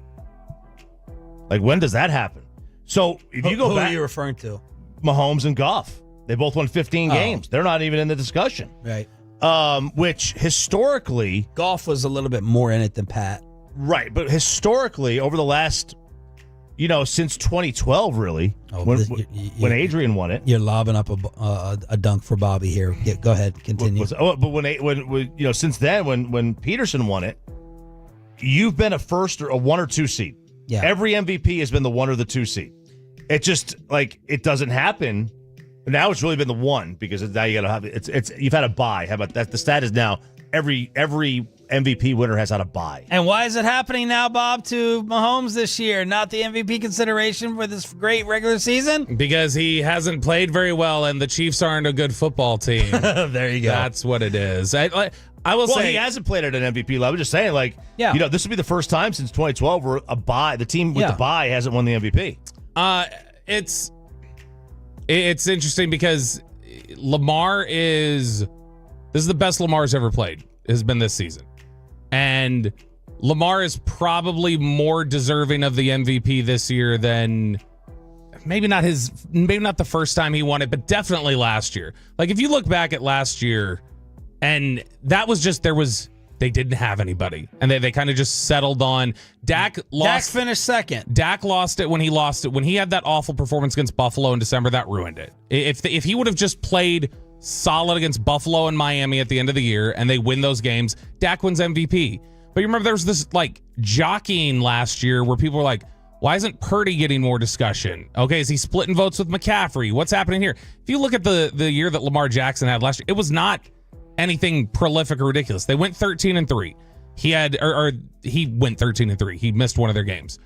When does that happen? So if you go back. Who are you referring to? Mahomes and Goff. They both won 15 games. They're not even in the discussion. Right. Which historically. Goff was a little bit more in it than Pat. Right, but historically, over the last, since 2012, really, when Adrian won it. You're lobbing up a dunk for Bobby here. Go ahead, continue. But since then, when Peterson won it, you've been a 1 or 2 seed. Yeah. Every MVP has been the 1 or the 2 seed. It just, it doesn't happen. And now it's really been the one because now you got to have it's you've had a bye. How about that? The stat is now every MVP winner has had a bye. And why is it happening now, Bob, to Mahomes this year? Not the MVP consideration for this great regular season? Because he hasn't played very well, and the Chiefs aren't a good football team. There you go. That's what it is. I will say he hasn't played at an MVP level. I'm just saying, this will be the first time since 2012 where the team with the bye hasn't won the MVP. It's interesting because this is the best Lamar's ever played, has been this season. And Lamar is probably more deserving of the MVP this year than maybe not the first time he won it, but definitely last year. Like if you look back at last year, and that was just they didn't have anybody, and they kind of just settled on Dak. Dak finished second. Dak lost it when he lost it when he had that awful performance against Buffalo in December. That ruined it. If he would have just played solid against Buffalo and Miami at the end of the year, and they win those games, Dak wins MVP. But you remember there was this jockeying last year where people were like, why isn't Purdy getting more discussion? Okay, is he splitting votes with McCaffrey? What's happening here? If you look at the year that Lamar Jackson had last year, it was not anything prolific or ridiculous. They went 13-3. He went 13-3. He missed one of their games.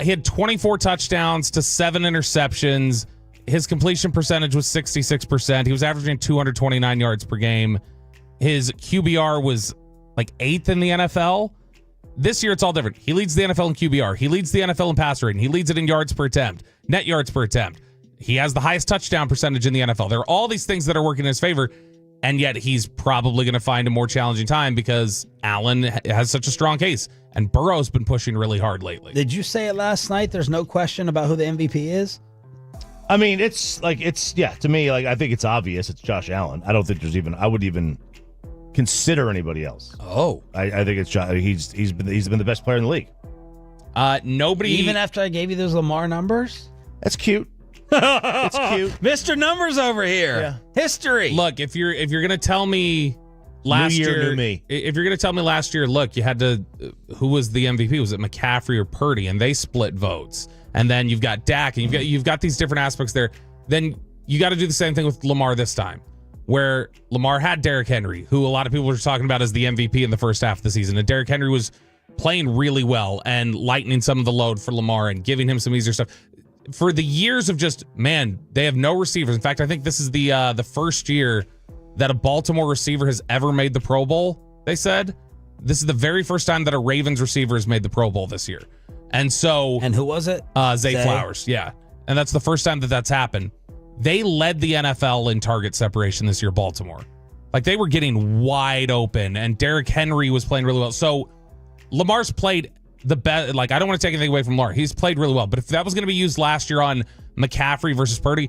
He had 24 touchdowns to 7 interceptions. His completion percentage was 66%. He was averaging 229 yards per game. His QBR was 8th in the NFL. This year, it's all different. He leads the NFL in QBR. He leads the NFL in pass rating. He leads it in yards per attempt, net yards per attempt. He has the highest touchdown percentage in the NFL. There are all these things that are working in his favor, and yet he's probably going to find a more challenging time because Allen has such a strong case, and Burrow's been pushing really hard lately. Did you say it last night? There's no question about who the MVP is? I mean, to me, I think it's obvious. It's Josh Allen. I don't think I would even consider anybody else. Oh. I think it's Josh. He's been the best player in the league. Nobody. Even after I gave you those Lamar numbers? That's cute. It's cute. Mr. Numbers over here. Yeah. History. Look, if you're going to tell me last year, if you're going to tell me last year, look, you had to, who was the MVP? Was it McCaffrey or Purdy? And they split votes. And then you've got Dak, and you've got these different aspects there. Then you got to do the same thing with Lamar this time, where Lamar had Derrick Henry, who a lot of people were talking about as the MVP in the first half of the season. And Derrick Henry was playing really well and lightening some of the load for Lamar and giving him some easier stuff. For the years of they have no receivers. In fact, I think this is the first year that a Baltimore receiver has ever made the Pro Bowl, they said. This is the very first time that a Ravens receiver has made the Pro Bowl this year. And who was it? Zay Flowers, yeah. And that's the first time that's happened. They led the NFL in target separation this year, Baltimore. They were getting wide open, and Derrick Henry was playing really well. So Lamar's played the best. I don't want to take anything away from Lamar. He's played really well. But if that was going to be used last year on McCaffrey versus Purdy,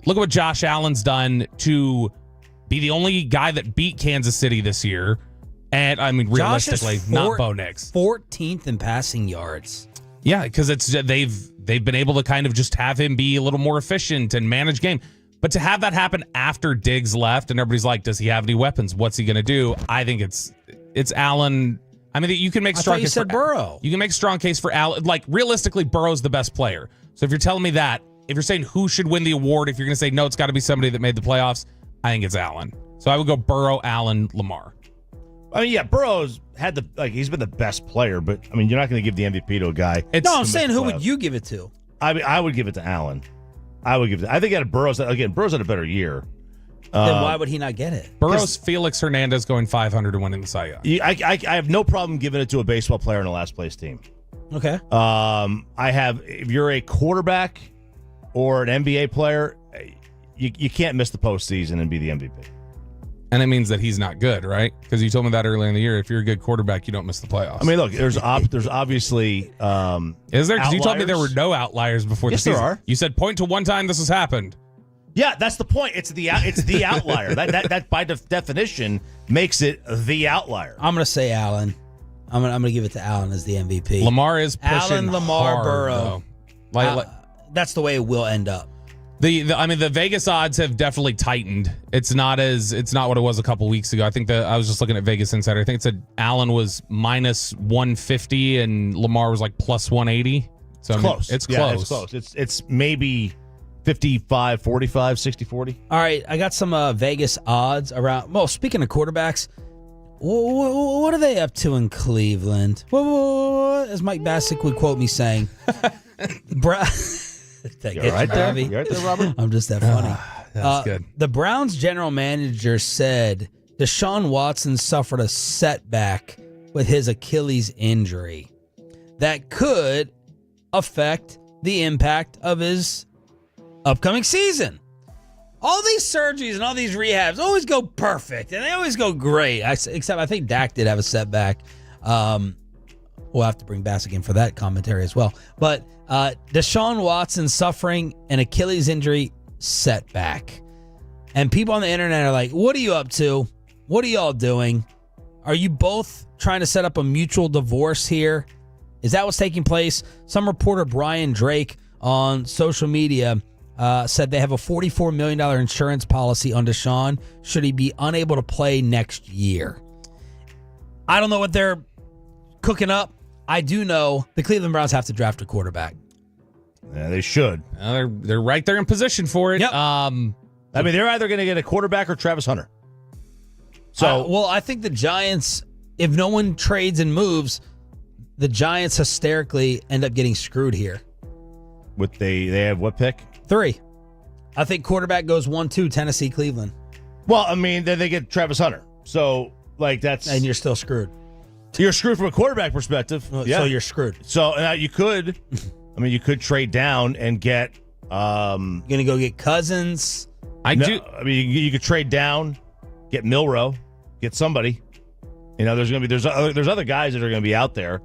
look at what Josh Allen's done to be the only guy that beat Kansas City this year. And, I mean, realistically, not Bo Nix. 14th in passing yards. Yeah, because they've been able to kind of just have him be a little more efficient and manage game. But to have that happen after Diggs left and everybody's like, does he have any weapons? What's he going to do? I think it's Allen. I mean, you can make strong case for Burrow. You can make strong case for Allen. Realistically, Burrow's the best player. So if you're telling me that, if you're saying who should win the award, if you're going to say, no, it's got to be somebody that made the playoffs, I think it's Allen. So I would go Burrow, Allen, Lamar. I mean, yeah, Burrow's had he's been the best player, but I mean, you're not going to give the MVP to a guy. I'm saying who would you give it to? I mean, I would give it to Allen. I think Burrow's had a better year. Then why would he not get it? Burrow's Felix Hernandez going 500 and winning the Cy Young. I have no problem giving it to a baseball player in a last place team. Okay. If you're a quarterback or an NBA player, you can't miss the postseason and be the MVP. And it means that he's not good, right? Because you told me that earlier in the year. If you're a good quarterback, you don't miss the playoffs. I mean, look, there's obviously is there? Because you told me there were no outliers before the season. Yes, there are. You said point to one time this has happened. Yeah, that's the point. It's the outlier. that by definition makes it the outlier. I'm going to say Allen. I'm going to give it to Allen as the MVP. Lamar is pushing Allen, Lamar, hard, Burrow. That's the way it will end up. The Vegas odds have definitely tightened. It's not what it was a couple weeks ago. I think I was just looking at Vegas Insider. I think it said Allen was minus 150 and Lamar was plus 180. So it's close. It's Yeah, close. it's close. It's maybe 55, 45, 60, 40. All right, I got some Vegas odds around. Well, speaking of quarterbacks, what are they up to in Cleveland? As Mike Bassick would quote me saying. You all right there? You all right there, Robert? I'm just that funny. That's good. The Browns general manager said Deshaun Watson suffered a setback with his Achilles injury that could affect the impact of his upcoming season. All these surgeries and all these rehabs always go perfect, and they always go great, except I think Dak did have a setback. We'll have to bring Bassick in for that commentary as well. But Deshaun Watson suffering an Achilles injury setback. And people on the internet are like, what are you up to? What are y'all doing? Are you both trying to set up a mutual divorce here? Is that what's taking place? Some reporter, Brian Drake, on social media said they have a $44 million insurance policy on Deshaun should he be unable to play next year. I don't know what they're cooking up. I do know the Cleveland Browns have to draft a quarterback. Yeah, they should. They're right there in position for it. Yep. I mean, they're either going to get a quarterback or Travis Hunter. So, well, I think the Giants, if no one trades and moves, the Giants hysterically end up getting screwed here. They have what pick? 3. I think quarterback goes 1-2, Tennessee, Cleveland. Well, I mean, then they get Travis Hunter. So, that's... And you're still screwed. You're screwed from a quarterback perspective. Yeah. So you're screwed. So, you could... you could trade down and get... You're going to go get Cousins. You could trade down, get Milroe, get somebody. There's going to be... There's other guys that are going to be out there.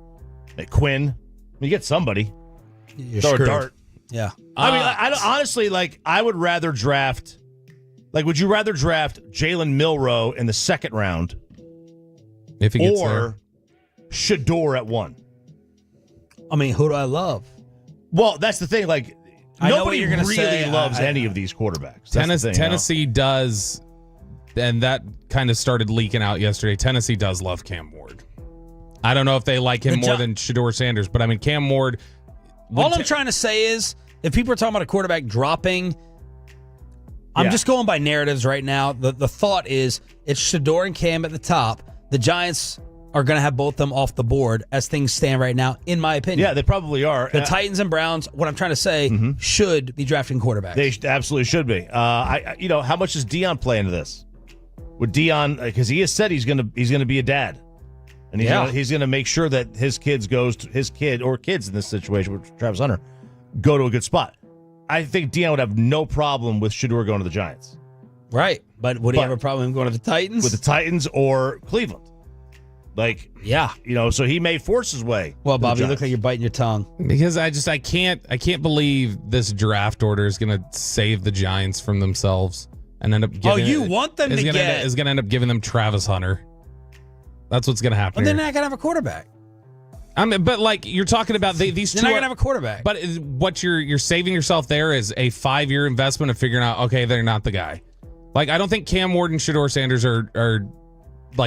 Like Quinn. You get somebody. You're throw screwed. a dart. Yeah. I honestly, I would rather draft... would you rather draft Jalen Milroe in the second round if he gets or Shador at 1? I mean, who do I love? Well, that's the thing. Nobody you're gonna really say. loves any of these quarterbacks. Tennessee does, and that kind of started leaking out yesterday. Tennessee does love Cam Ward. I don't know if they like him more than Shador Sanders, but I mean, Cam Ward. All I'm trying to say is, if people are talking about a quarterback dropping, I'm just going by narratives right now. The thought is it's Shador and Cam at the top. The Giants are going to have both of them off the board as things stand right now, in my opinion. Yeah, they probably are. The Titans and Browns, what I'm trying to say, should be drafting quarterbacks. They absolutely should be. How much does Dion play into this? Would Dion, because he has said he's going to be a dad, and he's going to make sure that his kids in this situation with Travis Hunter go to a good spot. I think Dion would have no problem with Shador going to the Giants. Right, but would he have a problem with him going to the Titans? With the Titans or Cleveland. So he may force his way. Well, Bobby, you look like you're biting your tongue. Because I can't believe this draft order is going to save the Giants from themselves and end up giving is going to end up giving them Travis Hunter. That's what's going to happen. But they're not going to have a quarterback. But you're talking about these two. They're not going to have a quarterback. But what you're saving yourself there is a 5-year investment of figuring out, okay, they're not the guy. I don't think Cam Ward and Shador Sanders are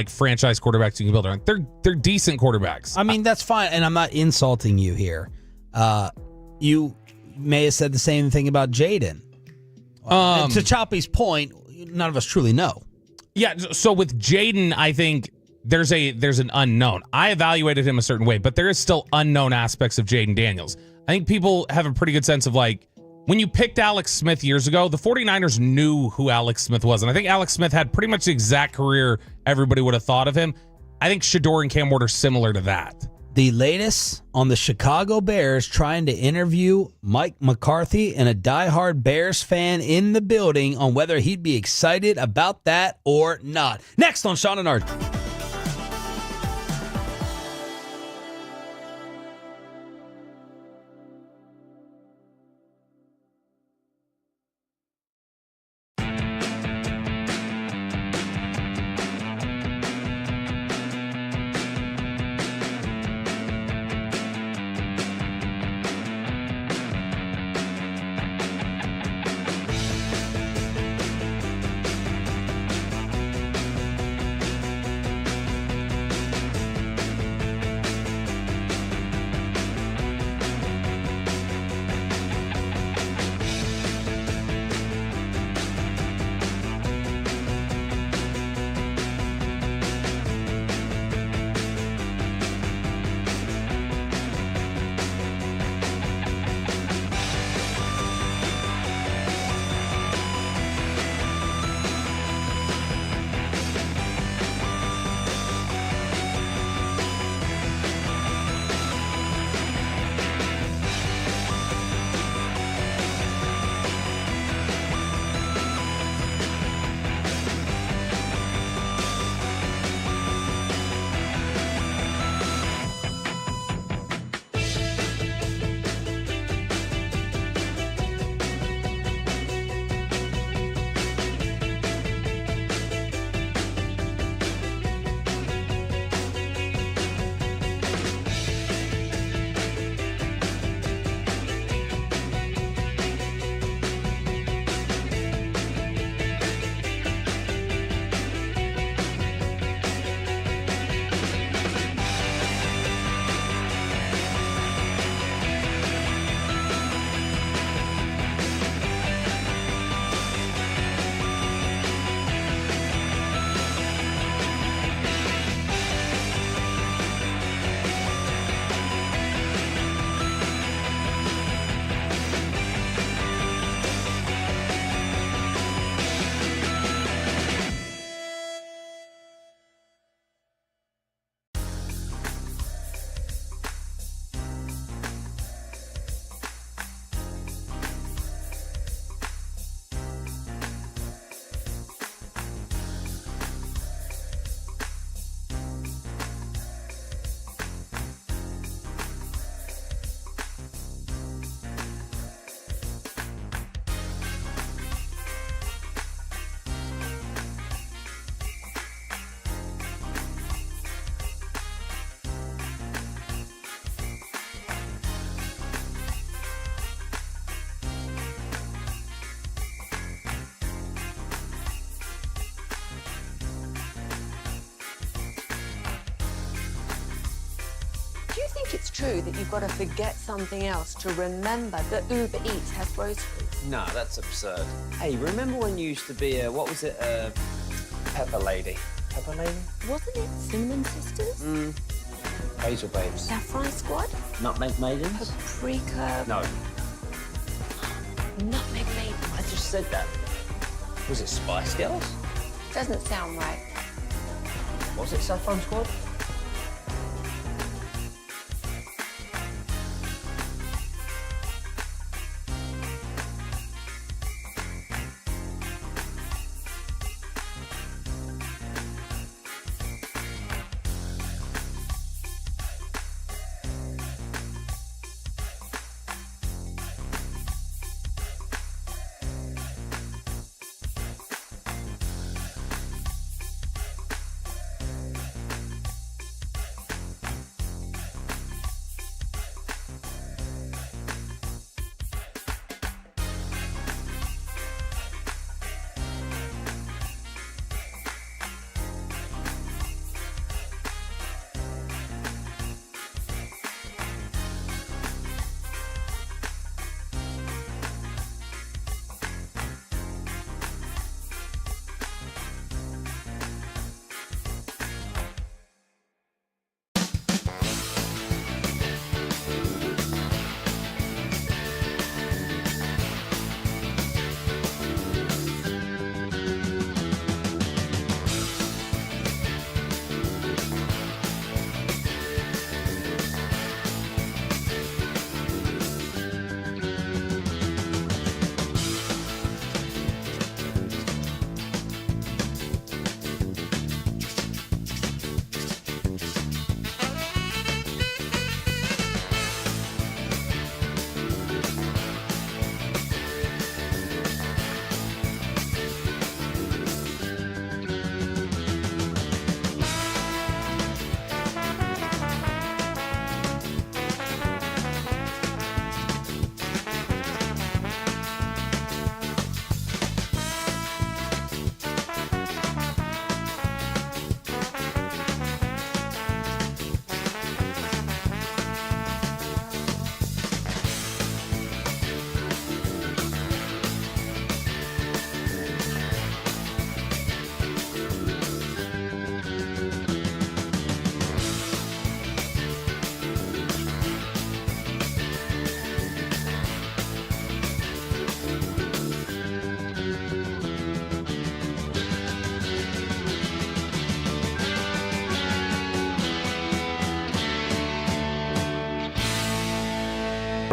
franchise quarterbacks you can build around. They're decent quarterbacks. I mean, that's fine, and I'm not insulting you here. You may have said the same thing about Jaden. To Choppy's point, none of us truly know. Yeah, so with Jaden, I think there's an unknown. I evaluated him a certain way, but there is still unknown aspects of Jaden Daniels. I think people have a pretty good sense of when you picked Alex Smith years ago, the 49ers knew who Alex Smith was. And I think Alex Smith had pretty much the exact career everybody would have thought of him. I think Shador and Cam Ward are similar to that. The latest on the Chicago Bears trying to interview Mike McCarthy and a diehard Bears fan in the building on whether he'd be excited about that or not. Next on Sean and RJ. think it's true that you've got to forget something else to remember that Uber Eats has groceries? No, that's absurd. Hey, remember when you used to be a pepper lady? Pepper lady? Wasn't it Cinnamon Sisters? Basil babes. Saffron Squad? Nutmeg maidens? Paprika? No. Nutmeg Maidens? I just said that. Was it Spice Girls? Doesn't sound right. Was it Saffron Squad?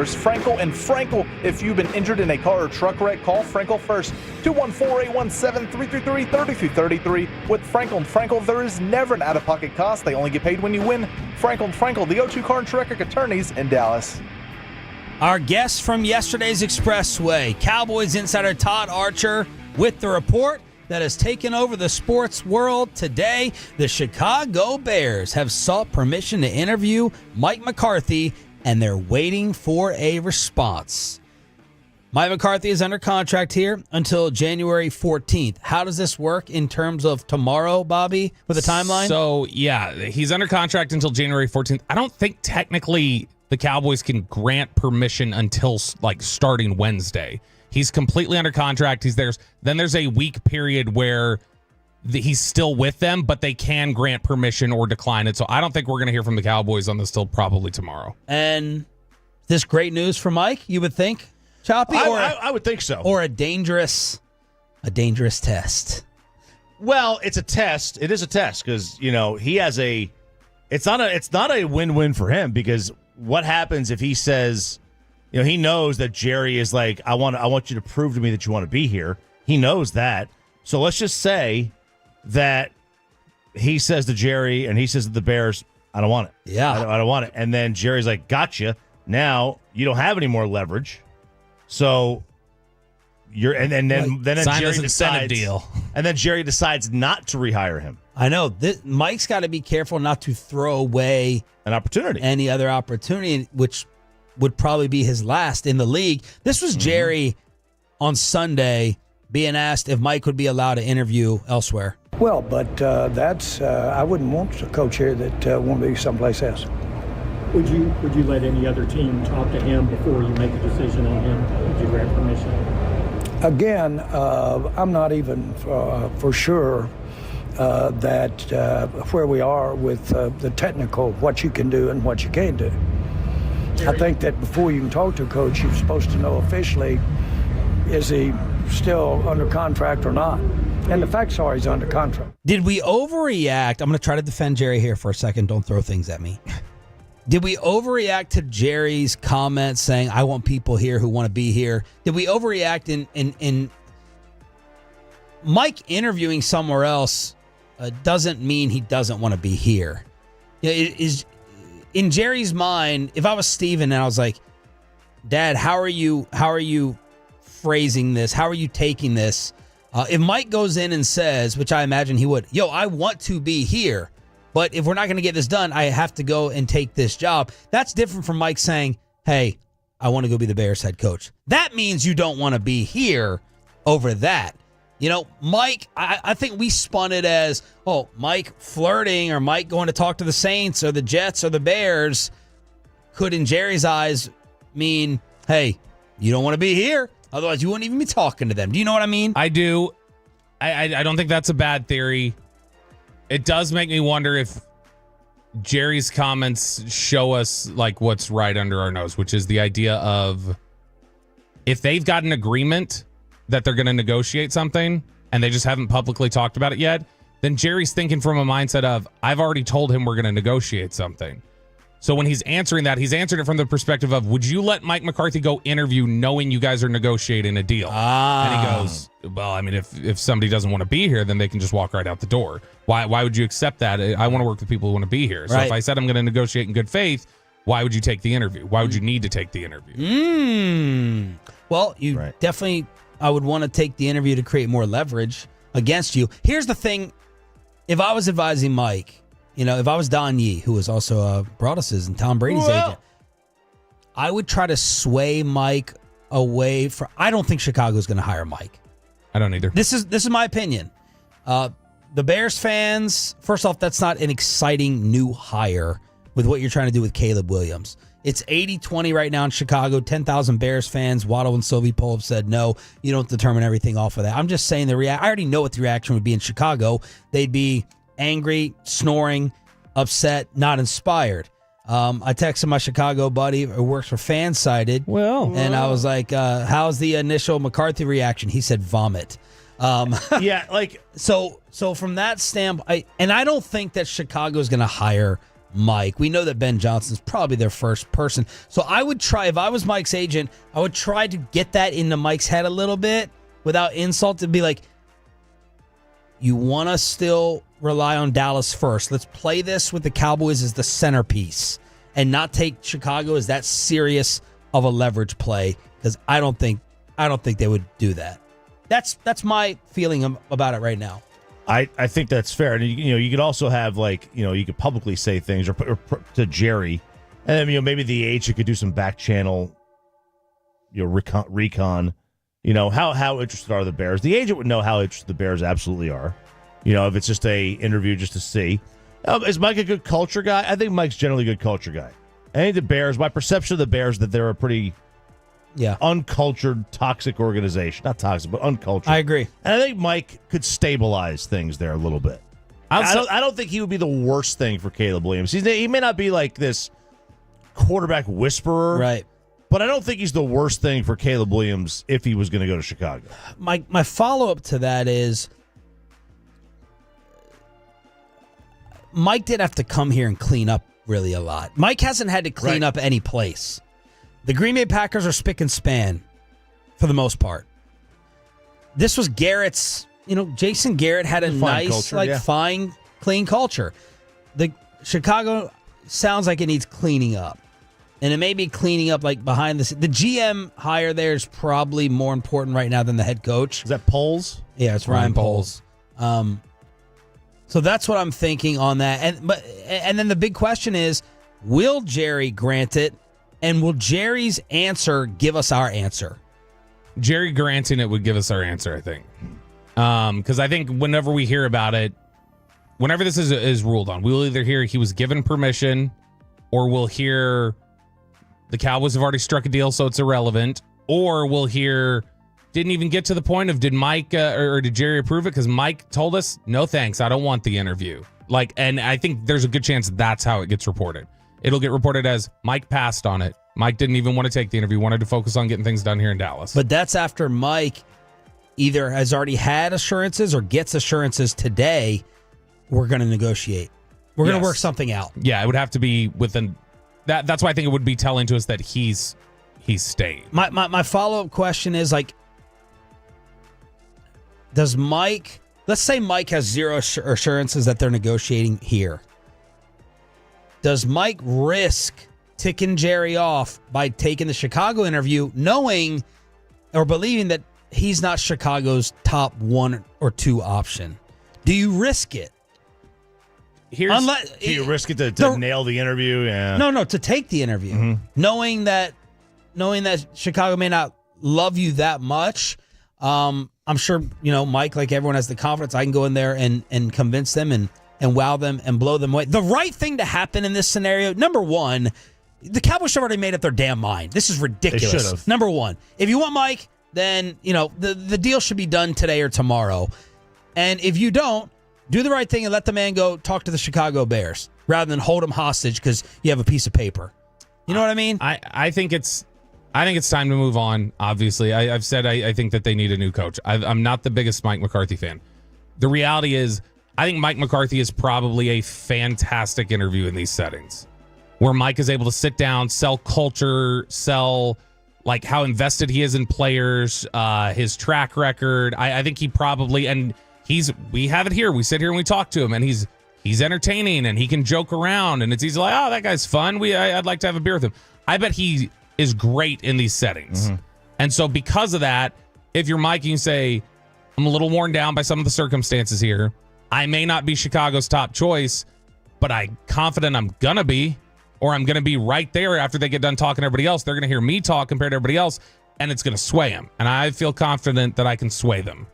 Frankel and Frankel. If you've been injured in a car or truck wreck, call Frankel first. 214-817-3333. With Frankel and Frankel, there is never an out-of-pocket cost. They only get paid when you win. Frankel and Frankel, the O2 car and truck wreck attorneys in Dallas. Our guest from yesterday's Expressway, Cowboys insider Todd Archer, with the report that has taken over the sports world today. The Chicago Bears have sought permission to interview Mike McCarthy, and they're waiting for a response. Mike McCarthy is under contract here until January 14th. How does this work in terms of tomorrow, Bobby, with a timeline? So, yeah, he's under contract until January 14th. I don't think technically the Cowboys can grant permission until, starting Wednesday. He's completely under contract. He's theirs. Then there's a week period where he's still with them, but they can grant permission or decline it. So I don't think we're going to hear from the Cowboys on this till probably tomorrow. And this great news for Mike, you would think, Choppy? I would think so. Or a dangerous test. Well, it's a test. It is a test because, he has it's not a win-win for him, because what happens if he says, he knows that Jerry is like, I want you to prove to me that you want to be here. He knows that. So let's just say that he says to Jerry and he says to the Bears, I don't want it. Yeah. I don't want it. And then Jerry's like, gotcha. Now you don't have any more leverage. So you're, and then Jerry decides, deal. And then Jerry decides not to rehire him. I know. Mike's got to be careful not to throw away an opportunity, any other opportunity, which would probably be his last in the league. This was Jerry on Sunday being asked if Mike would be allowed to interview elsewhere. Well, but I wouldn't want a coach here that want to be someplace else. Would you let any other team talk to him before you make a decision on him? Would you grant permission? Again, I'm not even for sure that where we are with the technical, what you can do and what you can't do. I think that before you can talk to a coach, you're supposed to know officially, is he still under contract or not? And the facts are he's under contract. Did we overreact? I'm going to try to defend Jerry here for a second. Don't throw things at me. Did we overreact to Jerry's comments saying, I want people here who want to be here? Did we overreact in Mike interviewing somewhere else doesn't mean he doesn't want to be here. It is in Jerry's mind, if I was Steven and I was like, Dad, how are you phrasing this? How are you taking this? If Mike goes in and says, which I imagine he would, I want to be here, but if we're not going to get this done, I have to go and take this job. That's different from Mike saying, hey, I want to go be the Bears head coach. That means you don't want to be here over that. Mike, I think we spun it as, Mike flirting or Mike going to talk to the Saints or the Jets or the Bears could, in Jerry's eyes, mean, hey, you don't want to be here. Otherwise, you wouldn't even be talking to them. Do you know what I mean? I do. I don't think that's a bad theory. It does make me wonder if Jerry's comments show us like what's right under our nose, which is the idea of if they've got an agreement that they're going to negotiate something and they just haven't publicly talked about it yet, then Jerry's thinking from a mindset of, I've already told him we're going to negotiate something. So when he's answering that, he's answered it from the perspective of, would you let Mike McCarthy go interview knowing you guys are negotiating a deal? And he goes, well, I mean, if somebody doesn't want to be here, then they can just walk right out the door. Why would you accept that? I want to work with people who want to be here. So if I said I'm going to negotiate in good faith, why would you take the interview? Why would you need to take the interview? Well, you definitely, I would want to take the interview to create more leverage against you. Here's the thing. If I was advising Mike, if I was Don Yee, who was also Broadus's and Tom Brady's agent, I would try to sway Mike away from. I don't think Chicago's going to hire Mike. I don't either. This is my opinion. The Bears fans, first off, that's not an exciting new hire with what you're trying to do with Caleb Williams. It's 80-20 right now in Chicago. 10,000 Bears fans, Waddle and Sylvie Pohl have said no. You don't determine everything off of that. I'm just saying I already know what the reaction would be in Chicago. They'd be angry, snoring, upset, not inspired. I texted my Chicago buddy who works for Fansided. And I was like, how's the initial McCarthy reaction? He said vomit. So from that standpoint, and I don't think that Chicago's going to hire Mike. We know that Ben Johnson's probably their first person. So I would try, if I was Mike's agent, I would try to get that into Mike's head a little bit without insult, to be like, you want to still rely on Dallas first. Let's play this with the Cowboys as the centerpiece and not take Chicago as that serious of a leverage play, because I don't think they would do that. That's my feeling about it right now. I think that's fair. And you could also have you could publicly say things or to Jerry, and then maybe the agent could do some back channel recon. How interested are the Bears? The agent would know how interested the Bears absolutely are. If it's just a interview just to see. Is Mike a good culture guy? I think Mike's generally a good culture guy. I think the Bears, my perception of the Bears, that they're a pretty uncultured, toxic organization. Not toxic, but uncultured. I agree. And I think Mike could stabilize things there a little bit. I don't think he would be the worst thing for Caleb Williams. He may not be like this quarterback whisperer. Right. But I don't think he's the worst thing for Caleb Williams if he was going to go to Chicago. My follow-up to that is, Mike did have to come here and clean up really a lot. Mike hasn't had to clean up any place. The Green Bay Packers are spick and span for the most part. This was Garrett's, Jason Garrett had a nice, culture, fine, clean culture. The Chicago sounds like it needs cleaning up. And it may be cleaning up behind the scenes. The GM hire there is probably more important right now than the head coach. Is that Poles? Yeah, it's Ryan Poles. So that's what I'm thinking on that. And then the big question is, will Jerry grant it? And will Jerry's answer give us our answer? Jerry granting it would give us our answer, I think. Because I think whenever we hear about it, whenever this is ruled on, we'll either hear he was given permission or we'll hear the Cowboys have already struck a deal, so it's irrelevant, or we'll hear didn't even get to the point of did Mike or did Jerry approve it because Mike told us no thanks, I don't want the interview. And I think there's a good chance that's how it gets reported. It'll get reported as Mike passed on it. Mike didn't even want to take the interview, wanted to focus on getting things done here in Dallas. But that's after Mike either has already had assurances or gets assurances today, we're going to negotiate. We're going to work something out. Yeah, it would have to be within that. That's why I think it would be telling to us that he's staying. My follow-up question is does Mike, let's say Mike has zero assurances that they're negotiating here. Does Mike risk ticking Jerry off by taking the Chicago interview, knowing or believing that he's not Chicago's top 1 or 2 option? Do you risk it? Do you risk it to nail the interview? Yeah. No, to take the interview, knowing that Chicago may not love you that much. I'm sure Mike, like everyone, has the confidence. I can go in there and convince them and wow them and blow them away. The right thing to happen in this scenario, number one, the Cowboys have already made up their damn mind. This is ridiculous. They should have. Number one, if you want Mike, then the deal should be done today or tomorrow. And if you don't, do the right thing and let the man go talk to the Chicago Bears rather than hold him hostage because you have a piece of paper. You know what I mean? I think it's time to move on. Obviously, I've said I think that they need a new coach. I'm not the biggest Mike McCarthy fan. The reality is, I think Mike McCarthy is probably a fantastic interview in these settings, where Mike is able to sit down, sell culture, sell how invested he is in players, his track record. I think he probably, and we have it here. We sit here and we talk to him, and he's entertaining and he can joke around, and it's easy oh, that guy's fun. I'd like to have a beer with him. I bet he is great in these settings. And so because of that, if you're Mike and you say, I'm a little worn down by some of the circumstances here, I may not be Chicago's top choice, but I'm confident I'm going to be, or I'm going to be right there after they get done talking to everybody else. They're going to hear me talk compared to everybody else, and it's going to sway them. And I feel confident that I can sway them.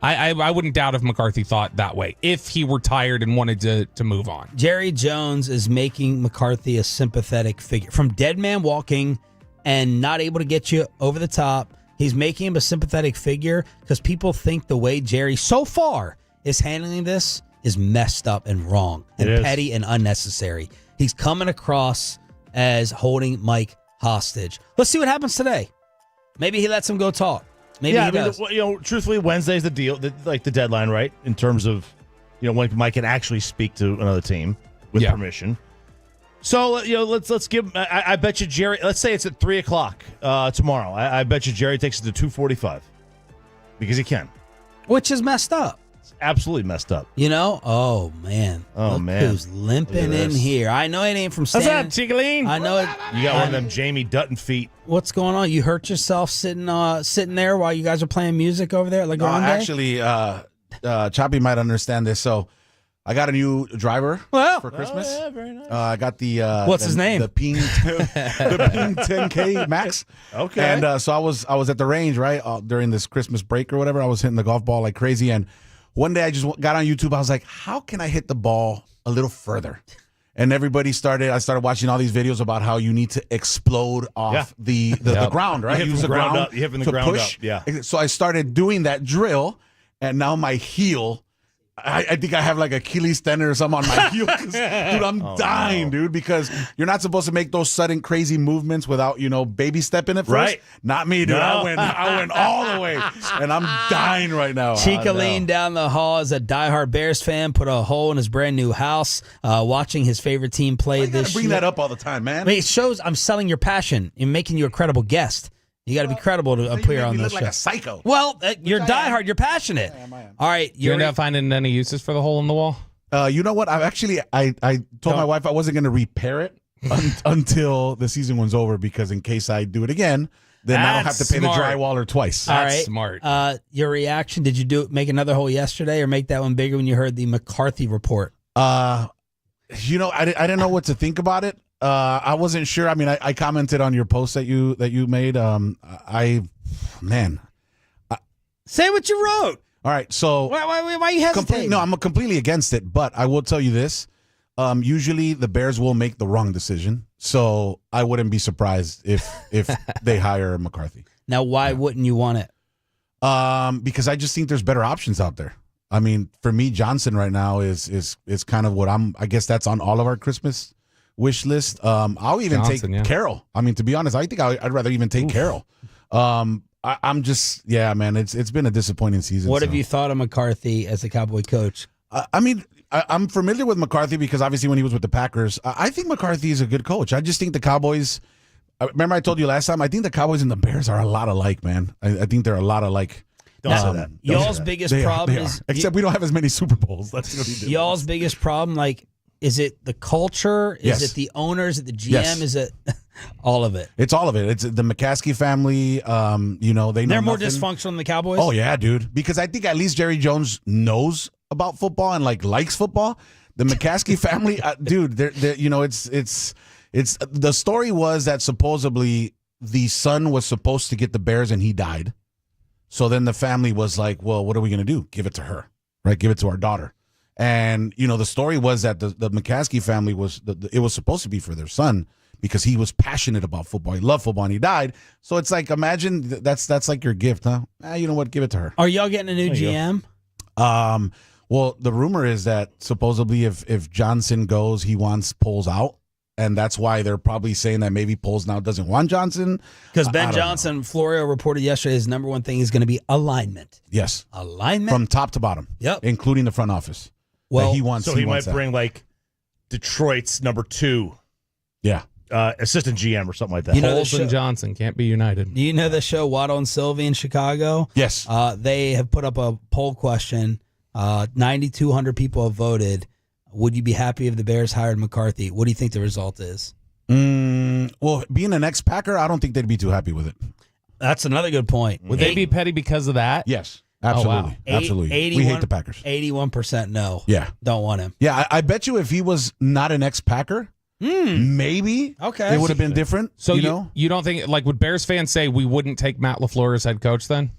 I wouldn't doubt if McCarthy thought that way, if he were tired and wanted to move on. Jerry Jones is making McCarthy a sympathetic figure. From dead man walking and not able to get you over the top, he's making him a sympathetic figure because people think the way Jerry so far is handling this is messed up and wrong and petty and unnecessary. He's coming across as holding Mike hostage. Let's see what happens today. Maybe he lets him go talk. Maybe he does. Truthfully, Wednesday's the deal, the deadline, right? In terms of, when Mike can actually speak to another team with permission. So, let's give. I bet you Jerry. Let's say it's at 3:00 tomorrow. I bet you Jerry takes it to 2:45 because he can, which is messed up. It's absolutely messed up. Oh man. Look who's limping in here? I know it ain't from What's up, Chickling? I know it. You got one of them Jamie Dutton feet. What's going on? You hurt yourself sitting there while you guys are playing music over there? Actually, Choppy might understand this. So, I got a new driver for Christmas. Oh, yeah, very nice. I got the what's his name? The Ping 10K Max. Okay. And so I was at the range during this Christmas break or whatever. I was hitting the golf ball like crazy, and one day I just got on YouTube. I was like, how can I hit the ball a little further? And I started watching all these videos about how you need to explode off the ground, right? You hit from the ground up. Yeah. So I started doing that drill, and now my heel, I think I have like Achilles tendon or something on my heel. Dude, I'm dying, dude, because you're not supposed to make those sudden crazy movements without, baby stepping at first. Right. Not me, dude. No. I went all the way, and I'm dying right now. Chica leaned down the hall as a diehard Bears fan, put a hole in his brand new house, watching his favorite team play this year. Bring that up all the time, man. I mean, it shows I'm selling your passion and making you a credible guest. You got to be credible to appear on this show. Like a psycho. Well, you're diehard. You're passionate. All right. You end up finding any uses for the hole in the wall? You know what? I told my wife I wasn't going to repair it until the season was over, because in case I do it again, then I don't have to pay the drywaller twice. All right. Smart. Your reaction? Did you make another hole yesterday, or make that one bigger when you heard the McCarthy report? I didn't know what to think about it. I wasn't sure. I mean, I commented on your post that you made. Say what you wrote. All right, so why you hesitate? No, I'm completely against it. But I will tell you this: usually the Bears will make the wrong decision. So I wouldn't be surprised if they hire McCarthy. Now, why wouldn't you want it? Because I just think there's better options out there. I mean, for me, Johnson right now is kind of what I guess that's on all of our Christmas wish list. I'll even take Carroll. I mean, to be honest, I think I'd rather even take Carroll. I'm just, man, it's been a disappointing season. What have you thought of McCarthy as a Cowboy coach? I mean, I'm familiar with McCarthy because obviously when he was with the Packers, I think McCarthy is a good coach. I just think the Cowboys, remember I told you last time, I think the Cowboys and the Bears are a lot alike, man. I think they're a lot alike. Don't say that. Y'all's biggest problem is... Except we don't have as many Super Bowls. That's what he did. Y'all's biggest problem, like, is it the culture? Is it the owners? Is it the GM? Yes. Is it all of it? It's all of it. It's the McCaskey family. They know They're more nothing. dysfunctional than the Cowboys? Oh, yeah, dude. Because I think at least Jerry Jones knows about football and, likes football. The McCaskey family, dude, they're it's the story was that supposedly the son was supposed to get the Bears and he died. So then the family was like, well, what are we going to do? Give it to her, right? Give it to our daughter. And, the story was that the McCaskey family it was supposed to be for their son because he was passionate about football. He loved football and he died. So it's like, imagine that's like your gift, huh? You know what? Give it to her. Are y'all getting a new GM? Well, the rumor is that supposedly if Johnson goes, he wants Poles out. And that's why they're probably saying that maybe Poles now doesn't want Johnson. Because Ben Johnson, Florio reported yesterday, his number one thing is going to be alignment. Yes. Alignment? From top to bottom. Yep. Including the front office. Well, he wants. So he might bring Detroit's number 2. Yeah. Assistant GM or something like that. Poles and Johnson can't be united. Do you know the show Waddle and Sylvie in Chicago? Yes. They have put up a poll question. 9,200 people have voted. Would you be happy if the Bears hired McCarthy? What do you think the result is? Well, being an ex-Packer, I don't think they'd be too happy with it. That's another good point. Would they be petty because of that? Yes, absolutely. Oh, wow. Absolutely. We hate the Packers. 81% no. Yeah. Don't want him. Yeah, I bet you if he was not an ex-Packer, maybe it would have been different. So you don't think, would Bears fans say we wouldn't take Matt LaFleur as head coach then?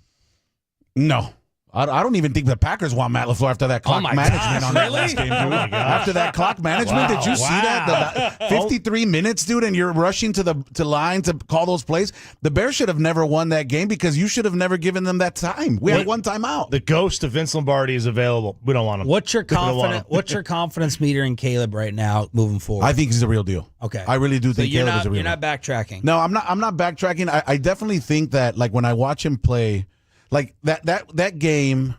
No. I don't even think the Packers want Matt LaFleur after that clock management on that last game, dude. After that clock management, did you see that? The 53 minutes, dude, and you're rushing to line to call those plays. The Bears should have never won that game because you should have never given them that time. We had one timeout. The ghost of Vince Lombardi is available. We don't want him. What's your confidence meter in Caleb right now moving forward? I think he's the real deal. Okay. I really do think Caleb is the real deal. You're not backtracking. No, I'm not backtracking. I definitely think that when I watch him play, that game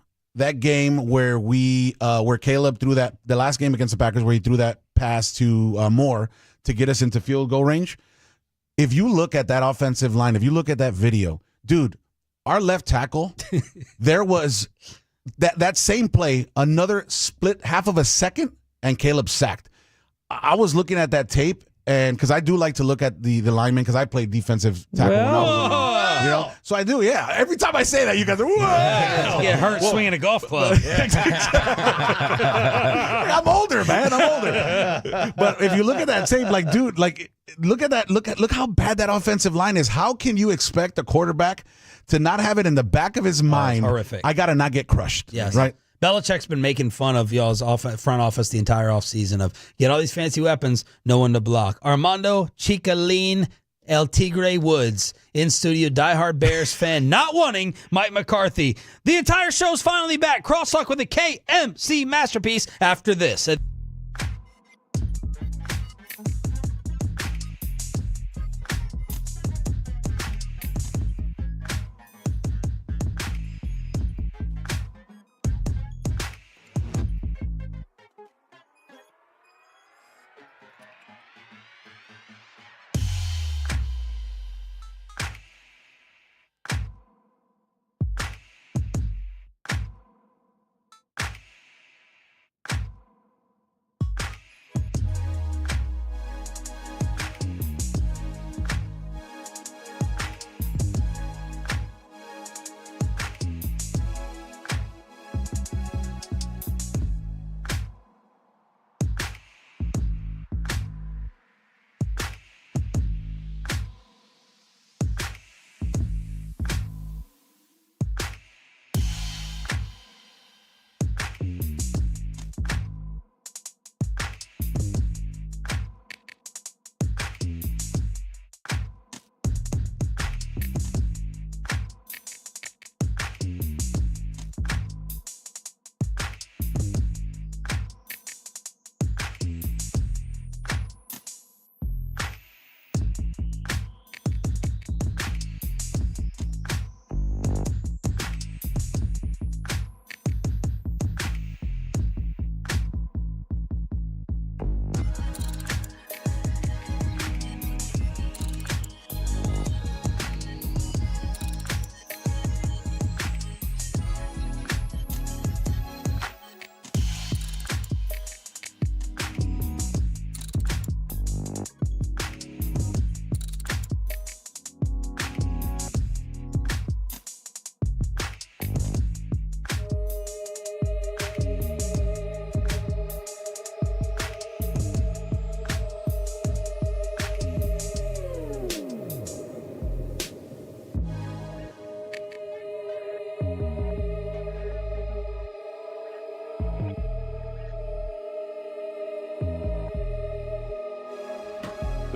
where where Caleb threw the last game against the Packers where he threw that pass to Moore to get us into field goal range. If you look at that offensive line, if you look at that video, dude, our left tackle, there was that same play, another split half of a second, and Caleb sacked. I was looking at that tape, and because I do like to look at the linemen because I played defensive tackle when I was so I do, yeah. Every time I say that, you guys are, whoa! You get hurt swinging a golf club. I'm older, man. I'm older. But if you look at that tape, dude, look at that. Look how bad that offensive line is. How can you expect a quarterback to not have it in the back of his mind? Horrific. I got to not get crushed. Yes. Right? Belichick's been making fun of y'all's front office the entire offseason of get all these fancy weapons, no one to block. Armando Chicalin El Tigre Woods in studio, diehard Bears fan, not wanting Mike McCarthy. The entire show's finally back. Crosstalk with a KMC masterpiece after this.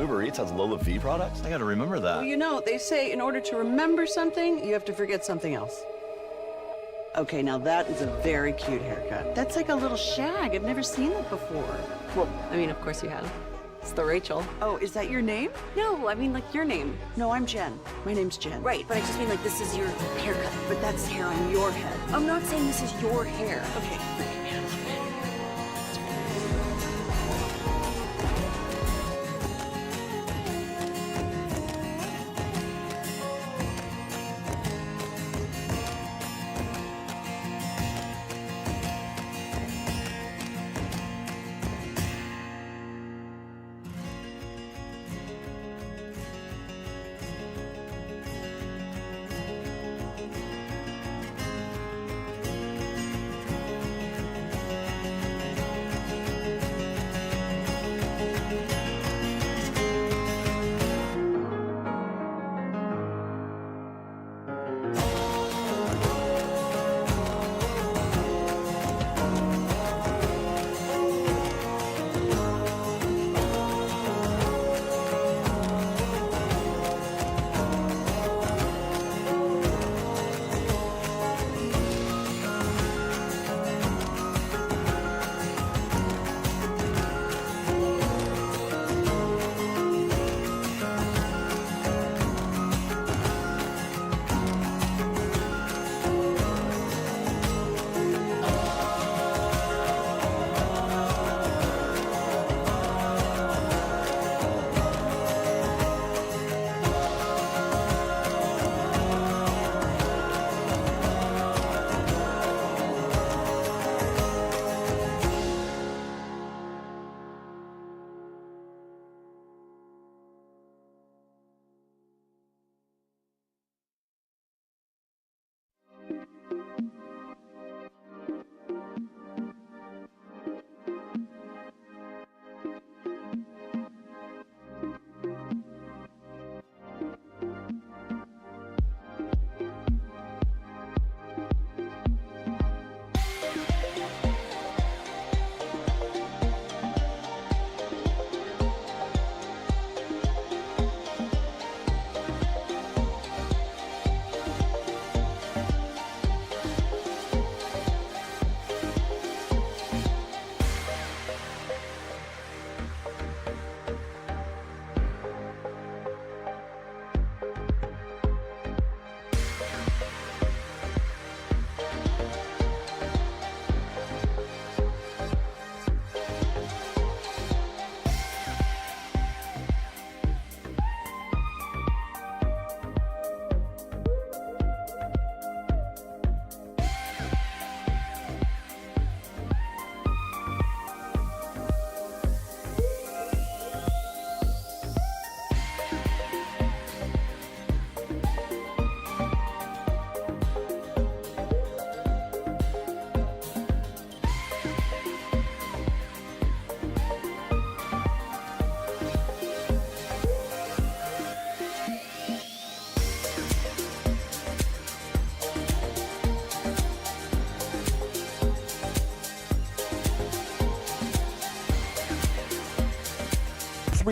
Uber Eats has Lola V products? I gotta remember that. Well, you know, they say in order to remember something, you have to forget something else. Okay, now that is a very cute haircut. That's like a little shag. I've never seen that before. Well, I mean, of course you have. It's the Rachel. Oh, is that your name? No, I mean like your name. No, I'm Jen. My name's Jen. Right, but I just mean like this is your haircut. But that's hair on your head. I'm not saying this is your hair. Okay.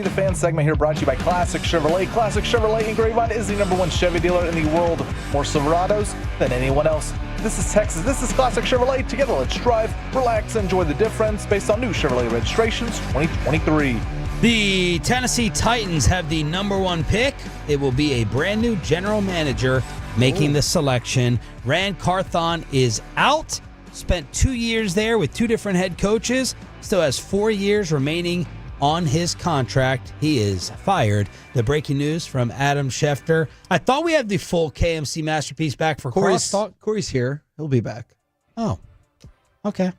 The fan segment here brought to you by Classic Chevrolet. Classic Chevrolet in Grapevine is the #1 Chevy dealer in the world. More Silverados than anyone else. This is Texas. This is Classic Chevrolet. Together, let's drive, relax, and enjoy the difference based on new Chevrolet registrations 2023. The Tennessee Titans have the #1 pick. It will be a brand new general manager making the selection. Rand Carthon is out. Spent 2 years there with 2 different head coaches. Still has 4 years remaining on his contract. He is fired. The breaking news from Adam Schefter. I thought we had the full KMC Masterpiece back for Crosstalk. Corey's here. He'll be back. Oh, okay.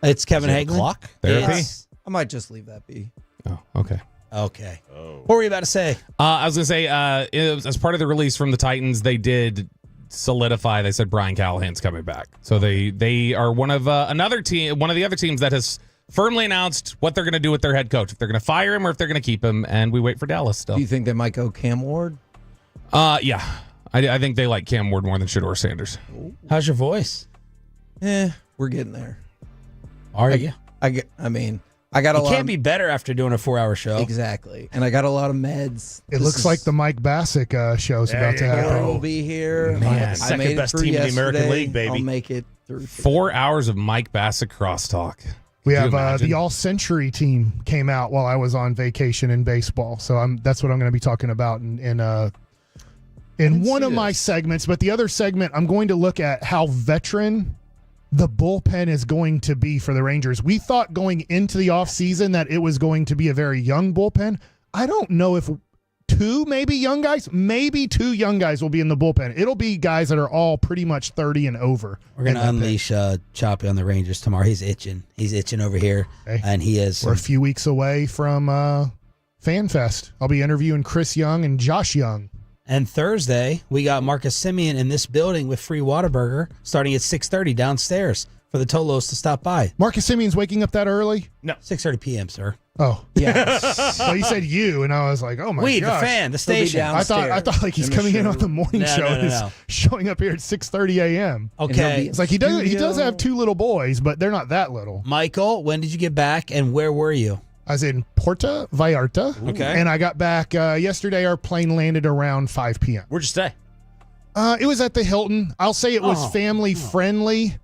It's Kevin Hagelin. Clock therapy. I might just leave that be. Oh, okay. Okay. What were you about to say? I was going to say, it was, as part of the release from the Titans, they did solidify. They said Brian Callahan's coming back. So they are one of another team, one of the other teams that has firmly announced what they're going to do with their head coach, if they're going to fire him or if they're going to keep him, and we wait for Dallas still. Do you think they might go Cam Ward? Yeah. I think they like Cam Ward more than Shedeur Sanders. How's your voice? We're getting there. Are you? I mean, I got a lot. Can't be better after doing a 4-hour show. Exactly. And I got a lot of meds. It looks like the Mike Bassick show's about to happen. Carol will be here. Man, I second made it best through team in the American yesterday. League, baby. I'll make it through. 4 hours of Mike Bassick crosstalk. We Could you have imagine? the All Century team came out while I was on vacation in baseball, so that's what I'm going to be talking about in one of my segments. But the other segment, I'm going to look at how veteran the bullpen is going to be for the Rangers. We thought going into the offseason that it was going to be a very young bullpen. I don't know if maybe two young guys will be in the bullpen. It'll be guys that are all pretty much 30 and over. We're going to unleash Choppy on the Rangers tomorrow. He's itching. He's itching over here, and he is. We're a few weeks away from FanFest. I'll be interviewing Chris Young and Josh Young. And Thursday, we got Marcus Simeon in this building with free Whataburger starting at 6:30 downstairs for the Tolos to stop by. Marcus Simeon's waking up that early? No, 6:30 p.m., sir. Oh, yeah. Well, you said you, and I was like, oh my gosh. The fan, the station. I thought like he's coming in on the morning show and is showing up here at 6:30 a.m. Okay. It's like he does have two little boys, but they're not that little. Michael, when did you get back, and where were you? I was in Puerto Vallarta. Okay. And I got back yesterday. Our plane landed around 5 p.m. Where'd you stay? It was at the Hilton. I'll say it was family friendly,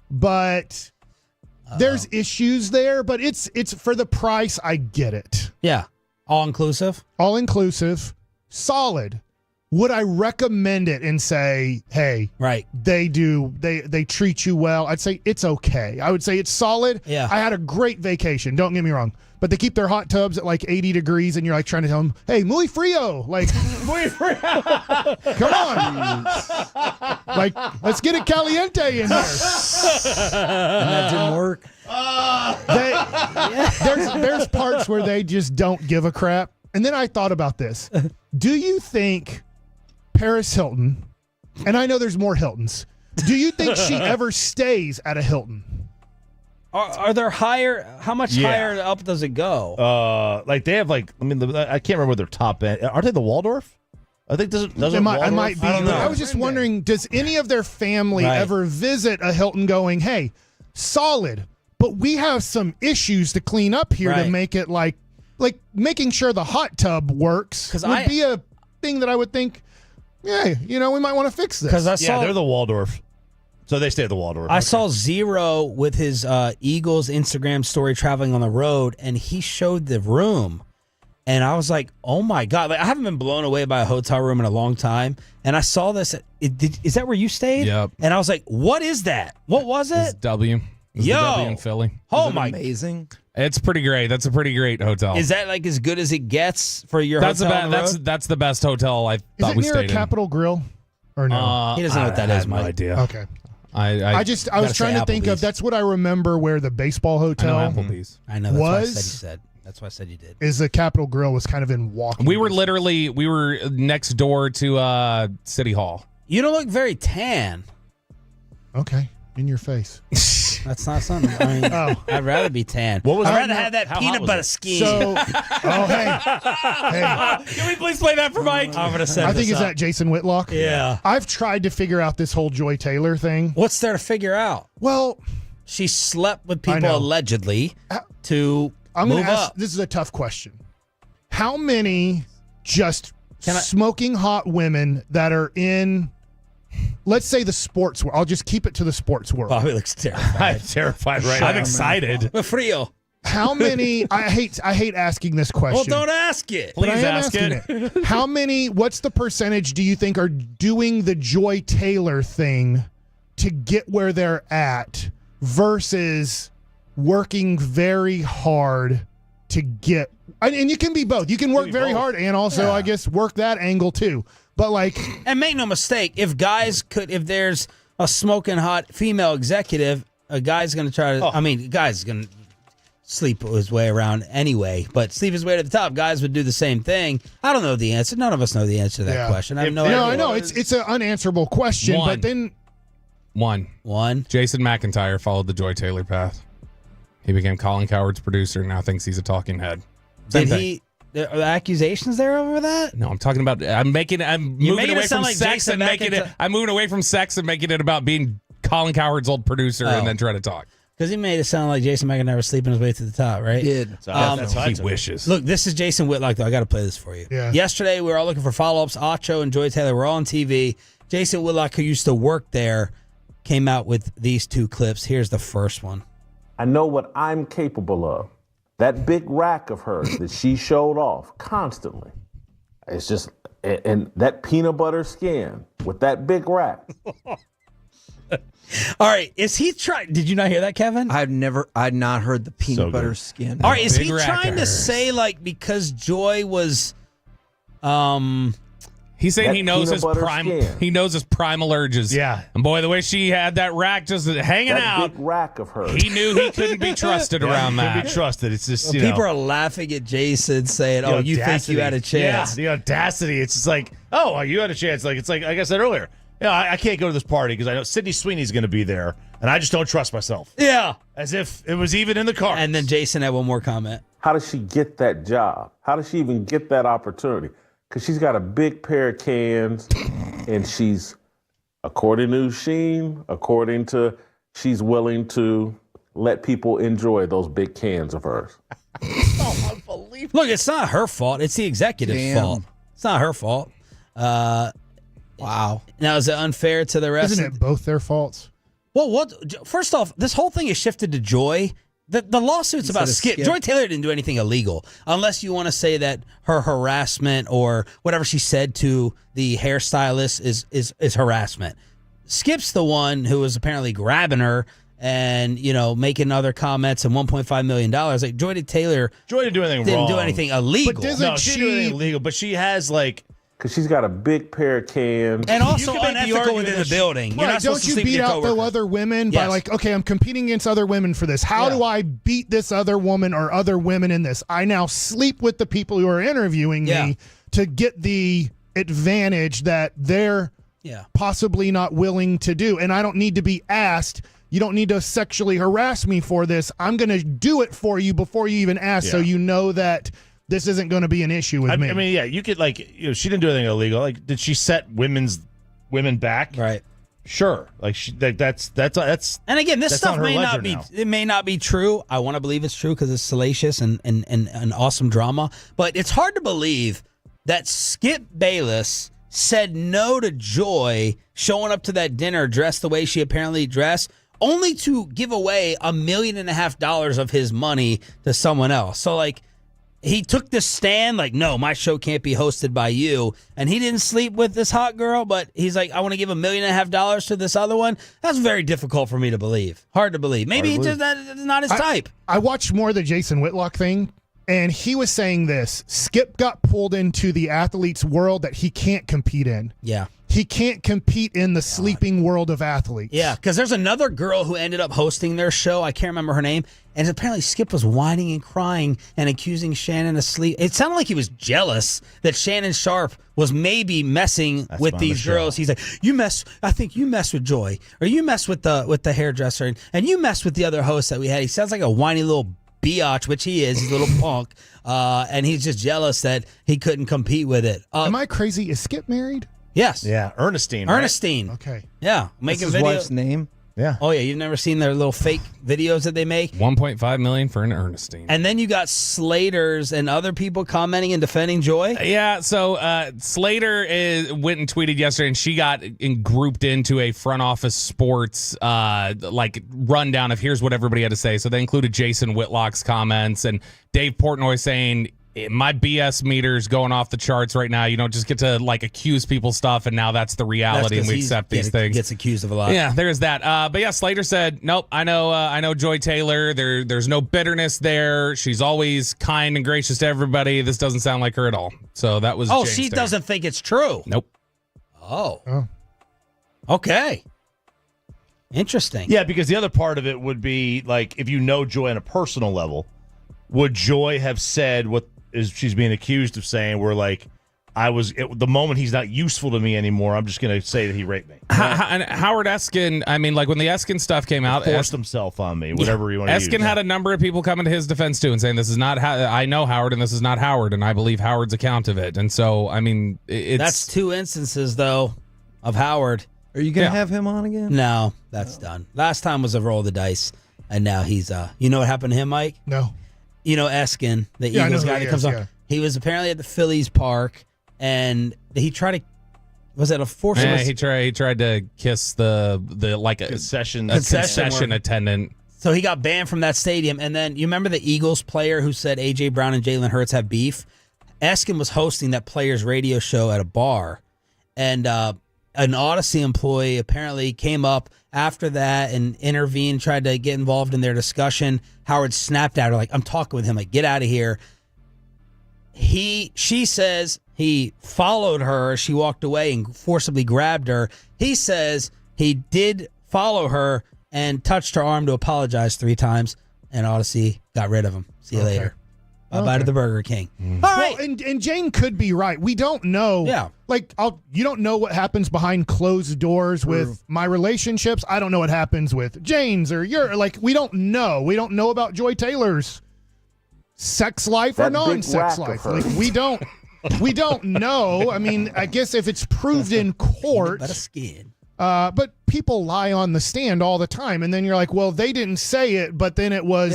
but there's issues there. But it's for the price. I get it. Yeah. All inclusive? All inclusive. Solid. Would I recommend it and say, hey, right? They treat you well? I'd say it's okay. I would say it's solid. Yeah. I had a great vacation. Don't get me wrong. But they keep their hot tubs at like 80 degrees, and you're like trying to tell them, hey, muy frio. Like, muy frio. Come on. Like, let's get it caliente in here. And that didn't work. There's parts where they just don't give a crap. And then I thought about this. Do you think Paris Hilton, and I know there's more Hiltons, do you think she ever stays at a Hilton? Are there higher? How much higher up does it go? Like they have I can't remember their top end. Aren't they the Waldorf? I think doesn't Waldorf? I might be. I don't know. I was just wondering, does any of their family ever visit a Hilton going, hey, solid, but we have some issues to clean up here to make it like making sure the hot tub works would be a thing that I would think, yeah, we might want to fix this. Because they're the Waldorf. So they stay at the Waldorf. I saw Zero with his Eagles Instagram story traveling on the road, and he showed the room. And I was like, oh, my God. Like, I haven't been blown away by a hotel room in a long time. And I saw this. Is that where you stayed? Yep. And I was like, what is that? What was it? It's W. It's the W in Philly. Oh, my. Amazing. It's pretty great. That's a pretty great hotel. Is that like as good as it gets for your hotel on the road? That's the best hotel I thought we stayed in. Is it near a Capitol Grill? Or no? He doesn't know what that is, Mike. No idea. Okay. I was trying to think of, that's what I remember where the baseball hotel I know Applebee's. I know, that's why I said you said. That's why I said you did. Is the Capitol Grill was kind of in walking. We were next door to City Hall. You don't look very tan. Okay. In your face. That's not something. I mean, I'd rather be tan. I'd rather have that peanut butter skin. So, hey. Can we please play that for Mike? I'm gonna set I think it's that Jason Whitlock. Yeah. I've tried to figure out this whole Joy Taylor thing. What's there to figure out? Well, she slept with people allegedly to move up. This is a tough question. How many just smoking hot women that are in, let's say, the sports world? I'll just keep it to the sports world. Bobby looks terrified. I'm terrified right now. I'm excited. Frio. How many? I hate asking this question. Well, don't ask it. But Please I am ask asking it. How many? What's the percentage do you think are doing the Joy Taylor thing to get where they're at versus working very hard to get? And you can be both. You can work very hard and also, I guess, work that angle too. But and make no mistake, if there's a smoking hot female executive, a guy's going to try to. I mean, a guy's going to sleep his way around anyway, but sleep his way to the top. Guys would do the same thing. I don't know the answer. None of us know the answer to that question. I have no idea. I know it's an unanswerable question, but then One. Jason McIntyre followed the Joy Taylor path. He became Colin Cowherd's producer and now thinks he's a talking head. Are the accusations there over that? No, I'm talking about. I'm moving away from sex and making it. I'm moving away from sex and making it about being Colin Cowherd's old producer and then trying to talk. Because he made it sound like Jason McIntyre was sleeping his way to the top, right? He did. That's how He wishes. Look, this is Jason Whitlock, though. I got to play this for you. Yeah. Yesterday, we were all looking for follow-ups. Acho and Joy Taylor were all on TV. Jason Whitlock, who used to work there, came out with these 2 clips. Here's the first one. I know what I'm capable of. That big rack of hers that she showed off constantly. It's just, and that peanut butter skin with that big rack. All right, is he trying? Did you not hear that, Kevin? I'd not heard the peanut butter skin. All right, is Big he trying to say like because Joy was, He's saying That he knows his peanut butter prime. skin. He knows his primal urges. Yeah. And boy, the way she had that rack just hanging That out, big rack of hers. he knew he couldn't be trusted around Couldn't that. be trusted. It's just people are laughing at Jason saying, "Oh, you think you had a chance?" Yeah, the audacity. It's just like, oh, you had a chance. It's like I said earlier. I can't go to this party because I know Sydney Sweeney's going to be there, and I just don't trust myself. Yeah, as if it was even in the cards. And then Jason had one more comment. How does she get that job? How does she even get that opportunity? Because she's got a big pair of cans, and she's, according to Sheen, she's willing to let people enjoy those big cans of hers. Oh, unbelievable. Look, it's not her fault. It's the executive's fault. It's not her fault. Wow. Now, is it unfair to the rest? Isn't it both their faults? Well, first off, this whole thing is shifted to Joy. The lawsuit's about Skip. Joy Taylor didn't do anything illegal, unless you want to say that her harassment or whatever she said to the hairstylist is harassment. Skip's the one who was apparently grabbing her and making other comments and $1.5 million. Like Joy Taylor, didn't do anything didn't wrong. do anything illegal. But no, she didn't do anything illegal. But she has because she's got a big pair of cans. And also unethical within the building. You're not supposed don't to you sleep with beat your out the coworker. other women by okay, I'm competing against other women for this. How do I beat this other woman or other women in this? I now sleep with the people who are interviewing me to get the advantage that they're possibly not willing to do. And I don't need to be asked, you don't need to sexually harass me for this. I'm going to do it for you before you even ask, so you know that this isn't going to be an issue with me. I mean, you could she didn't do anything illegal. Like, did she set women back? Right. Sure. Like that's. And again, this stuff may not be. Now. It may not be true. I want to believe it's true because it's salacious and awesome drama. But it's hard to believe that Skip Bayless said no to Joy showing up to that dinner dressed the way she apparently dressed, only to give away $1.5 million of his money to someone else. So he took this stand like, no, my show can't be hosted by you. And he didn't sleep with this hot girl, but he's like, I want to give $1.5 million to this other one. That's very difficult for me to believe. Hard to believe. Maybe that's not his type. I watched more of the Jason Whitlock thing, and he was saying this. Skip got pulled into the athlete's world that he can't compete in. Yeah. He can't compete in the sleeping world of athletes. Yeah, because there's another girl who ended up hosting their show. I can't remember her name. And apparently Skip was whining and crying and accusing Shannon of sleep. It sounded like he was jealous that Shannon Sharp was maybe messing with these girls. He's like, I think you mess with Joy, or you mess with the hairdresser, and you mess with the other host that we had. He sounds like a whiny little biatch, which he is. He's a little punk. And he's just jealous that he couldn't compete with it. Am I crazy? Is Skip married? Yes. Yeah, Ernestine. Right? Ernestine. Okay. Yeah. That's his wife's name? Yeah. Oh, yeah. You've never seen their little fake videos that they make? $1.5 million for an Ernestine. And then you got Slaters and other people commenting and defending Joy? Yeah, so Slater went and tweeted yesterday, and she got grouped into a front office sports rundown of here's what everybody had to say. So they included Jason Whitlock's comments and Dave Portnoy saying, my BS meter's going off the charts right now. You don't just get to accuse people stuff, and now that's the reality, and we accept these things. Gets accused of a lot. Yeah, there's that. But yeah, Slater said, nope. I know Joy Taylor. There's no bitterness there. She's always kind and gracious to everybody. This doesn't sound like her at all. So that was. James she there. doesn't think it's true. Nope. Oh. Okay. Interesting. Yeah, because the other part of it would be if you know Joy on a personal level, would Joy have said what she's being accused of saying? Where the moment he's not useful to me anymore, I'm just going to say that he raped me. And Howard Eskin, when the Eskin stuff came out, forced himself on me, whatever you want to use. Eskin had a number of people coming to his defense too and saying this is not I know Howard and this is not Howard, and I believe Howard's account of it. And so that's two instances though of Howard. Are you going to have him on again? No, that's done. Last time was a roll of the dice. and now he's you know what happened to him, Mike? No. You know Eskin, the Yeah, I know Eagles who guy he that comes is, on. yeah. He was apparently at the Phillies park, and he tried to. Was that a force? Yeah, he tried to kiss the like a concession attendant. So he got banned from that stadium. And then you remember the Eagles player who said A.J. Brown and Jalen Hurts have beef? Eskin was hosting that player's radio show at a bar, and an Odyssey employee apparently came up after that and intervened, tried to get involved in their discussion. Howard snapped at her like, "I'm talking with him. Like, get out of here." She says he followed her. She walked away and forcibly grabbed her. He says he did follow her and touched her arm to apologize 3 times, and Odyssey got rid of him. See you later. Bye-bye to the Burger King. All right. Well, and Jane could be right. We don't know. Yeah. Like, you don't know what happens behind closed doors with my relationships. I don't know what happens with Jane's or your. Like, we don't know. We don't know about Joy Taylor's sex life or non-sex life. Like, we don't know. I mean, I guess if it's proved in court. But a skin. But people lie on the stand all the time, and then you're like, well, they didn't say it, but then it was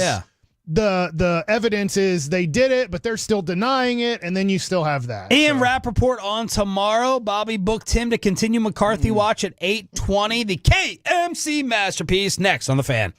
the evidence is they did it, but they're still denying it, and then you still have that. Ian Rappaport on tomorrow. Bobby booked him to continue McCarthy watch at 8:20. The KMC masterpiece next on The Fan.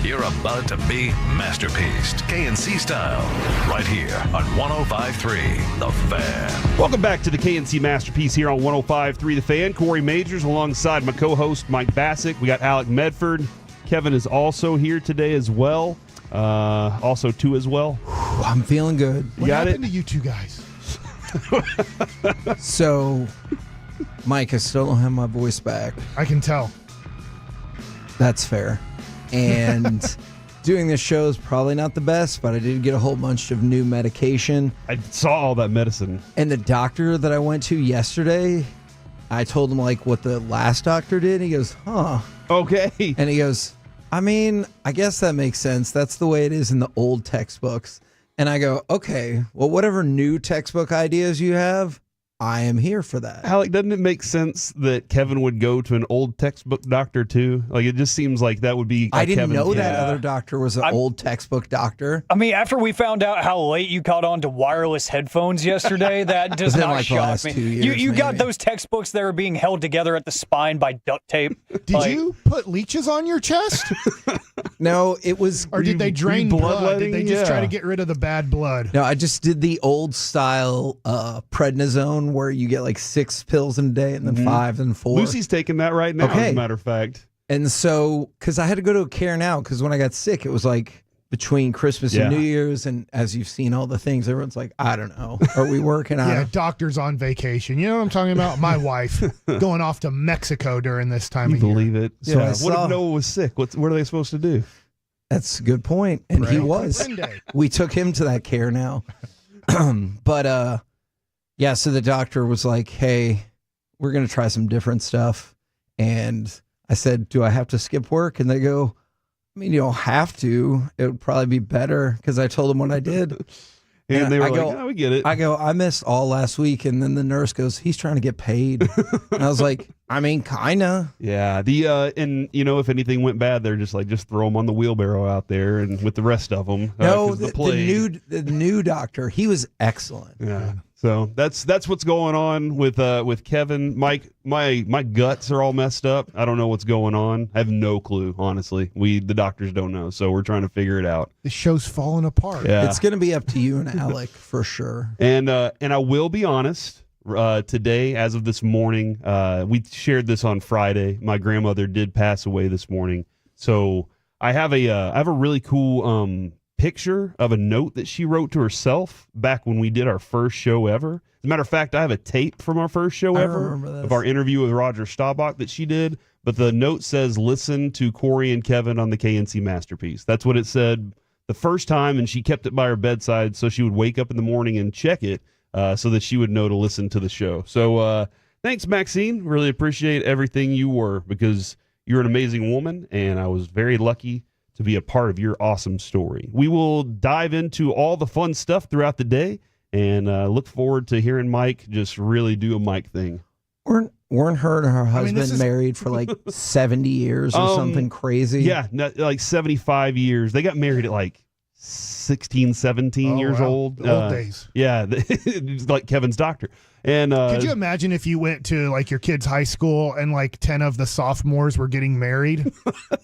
You're about to be masterpieced, KNC style, right here on 105.3 The Fan. Welcome back to the KNC Masterpiece here on 105.3 The Fan. Corey Majors alongside my co-host Mike Bassick. We got Alec Medford. Kevin is also here today as well. Also two as well. I'm feeling good. What happened to you two guys? So, Mike, I still don't have my voice back. I can tell. That's fair. And doing this show is probably not the best, but I did get a whole bunch of new medication. I saw all that medicine. And the doctor that I went to yesterday, I told him like what the last doctor did. He goes, huh. Okay. And he goes, I mean, I guess that makes sense. That's the way it is in the old textbooks. And I go, okay, well, whatever new textbook ideas you have, I am here for that. Alec, doesn't it make sense that Kevin would go to an old textbook doctor too? Like, it just seems like that would be. I didn't Kevin's know that other doctor was an old textbook doctor. I mean, after we found out how late you caught on to wireless headphones yesterday, that does Within, not like, the shock last me. 2 years, You got maybe. those textbooks that are being held together at the spine by duct tape. Did you put leeches on your chest? No, it was. Or did they drain blood? Did they just try Yeah. to get rid of the bad blood? No, I just did the old style prednisone where you get like 6 pills in a day and then 5 and 4. Lucy's taking that right now, as a matter of fact. And so, because I had to go to a care now, because when I got sick, it was like between Christmas and New Year's. And as you've seen all the things, everyone's like, I don't know. Are we working on Yeah, it? doctor's on vacation. You know what I'm talking about? My wife going off to Mexico during this time of year. Believe it. So So I what saw- if Noah was sick? What are they supposed to do? That's a good point. And he Right. was. Monday. We took him to that care now. But yeah, so the doctor was like, hey, we're going to try some different stuff. And I said, do I have to skip work? And they go, I mean, you don't have to. It would probably be better, because I told them what I did. And they were I like, go, "Oh, we get it." I go, I missed all last week. And then the nurse goes, he's trying to get paid. And I was like, I mean, kind of. Yeah. And you know, if anything went bad, they're just like, just throw them on the wheelbarrow out there, and with the rest of them. No, 'cause the plague. new doctor, he was excellent. Yeah. So that's what's going on with Kevin. Mike, my guts are all messed up. I don't know what's going on. I have no clue, honestly. The doctors don't know, so we're trying to figure it out. The show's falling apart. Yeah. It's going to be up to you and Alec for sure. And I will be honest. Today, as of this morning, we shared this on Friday. My grandmother did pass away this morning, so I have a really cool picture of a note that she wrote to herself back when we did our first show ever. As a matter of fact, I have a tape from our first show ever of our interview with Roger Staubach that she did. But the note says, "Listen to Corey and Kevin on the KNC Masterpiece." That's what it said the first time, and she kept it by her bedside so she would wake up in the morning and check it so that she would know to listen to the show. So thanks, Maxine. Really appreciate everything you were, because you're an amazing woman, and I was very lucky to be a part of your awesome story. We will dive into all the fun stuff throughout the day, and look forward to hearing Mike just really do a Mike thing. Weren't her and her husband this is- married for like 70 years or something crazy? Yeah, like 75 years. They got married at like 16, 17 years wow. old. The old days. Yeah, it's like Kevin's doctor. And Could you imagine if you went to like your kid's high school and like 10 of the sophomores were getting married?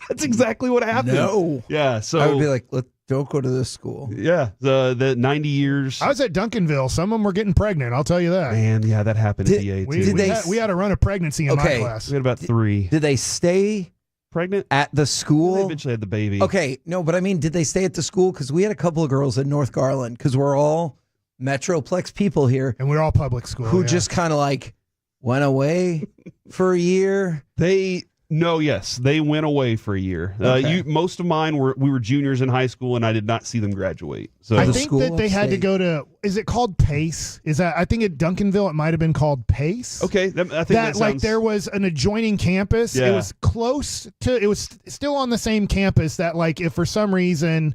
That's exactly what happened. No. Yeah, so I would be like, don't go to this school. Yeah, the 90 years. I was at Duncanville. Some of them were getting pregnant. I'll tell you that. Man, yeah, that happened at the A too. We had to run a pregnancy in my class. We had about 3. Did they stay pregnant at the school? They eventually had the baby. Okay, no, but I mean, did they stay at the school? Because we had a couple of girls at North Garland, because we're all Metroplex people here. And we're all public school. Who just kind of like went away for a year. They went away for a year. Okay. Most of mine we were juniors in high school, and I did not see them graduate. So I think that they had to go to. Is it called Pace? Is that? I think at Duncanville it might have been called Pace. Okay, I think that like sounds- there was an adjoining campus. Yeah. It was close to. It was still on the same campus. That like if for some reason.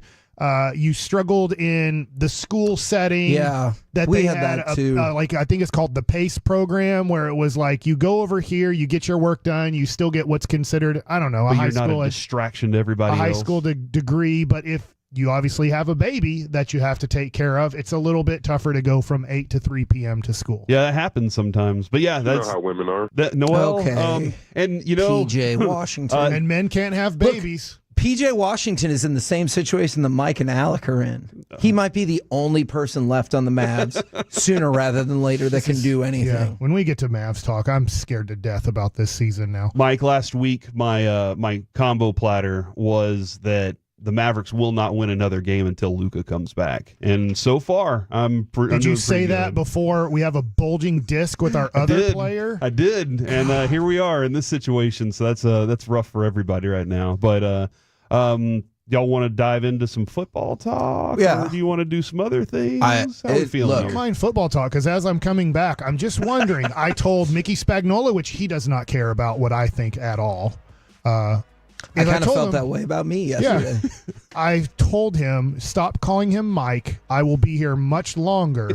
You struggled in the school setting. Yeah, that we they had that too. Like I think it's called the PACE program, where it was like you go over here, you get your work done, you still get what's considered a but high you're school not a distraction to everybody a high else. school degree. But if you obviously have a baby that you have to take care of, it's a little bit tougher to go from 8 to 3 p.m. to school. Yeah, that happens sometimes. But yeah, that's how women are. Noel. Okay. And you know, PJ Washington. And men can't have babies. PJ Washington is in the same situation that Mike and Alec are in. He might be the only person left on the Mavs sooner rather than later that can do anything. Yeah, when we get to Mavs talk, I'm scared to death about this season now. Mike, last week my combo platter was that the Mavericks will not win another game until Luka comes back. And so far, Did you say that before we have a bulging disc with our other player? I did, and here we are in this situation. So that's rough for everybody right now. But y'all want to dive into some football talk? Yeah. Or do you want to do some other things? How are we feeling? I don't mind football talk because as I'm coming back, I'm just wondering. I told Mickey Spagnola, which he does not care about what I think at all. I kind of felt that way about me yesterday. Yeah, I told him, stop calling him Mike. I will be here much longer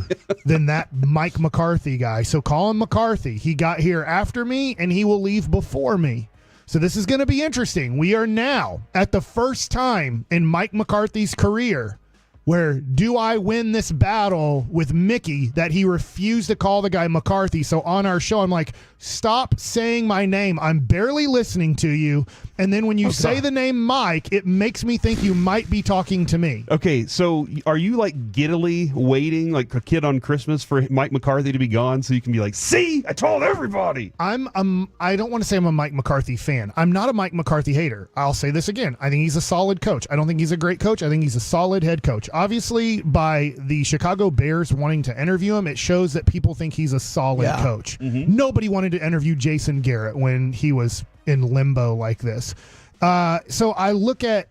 than that Mike McCarthy guy. So call him McCarthy. He got here after me, and he will leave before me. So this is going to be interesting. We are now at the first time in Mike McCarthy's career where do I win this battle with Mickey that he refused to call the guy McCarthy. So on our show, I'm like, stop saying my name. I'm barely listening to you. And then when you say the name Mike, it makes me think you might be talking to me. Okay, so are you like giddily waiting like a kid on Christmas for Mike McCarthy to be gone so you can be like, see, I told everybody. I don't want to say I'm a Mike McCarthy fan. I'm not a Mike McCarthy hater. I'll say this again. I think he's a solid coach. I don't think he's a great coach. I think he's a solid head coach. Obviously, by the Chicago Bears wanting to interview him, it shows that people think he's a solid coach. Mm-hmm. Nobody wanted to interview Jason Garrett when he was in limbo like this. So I look at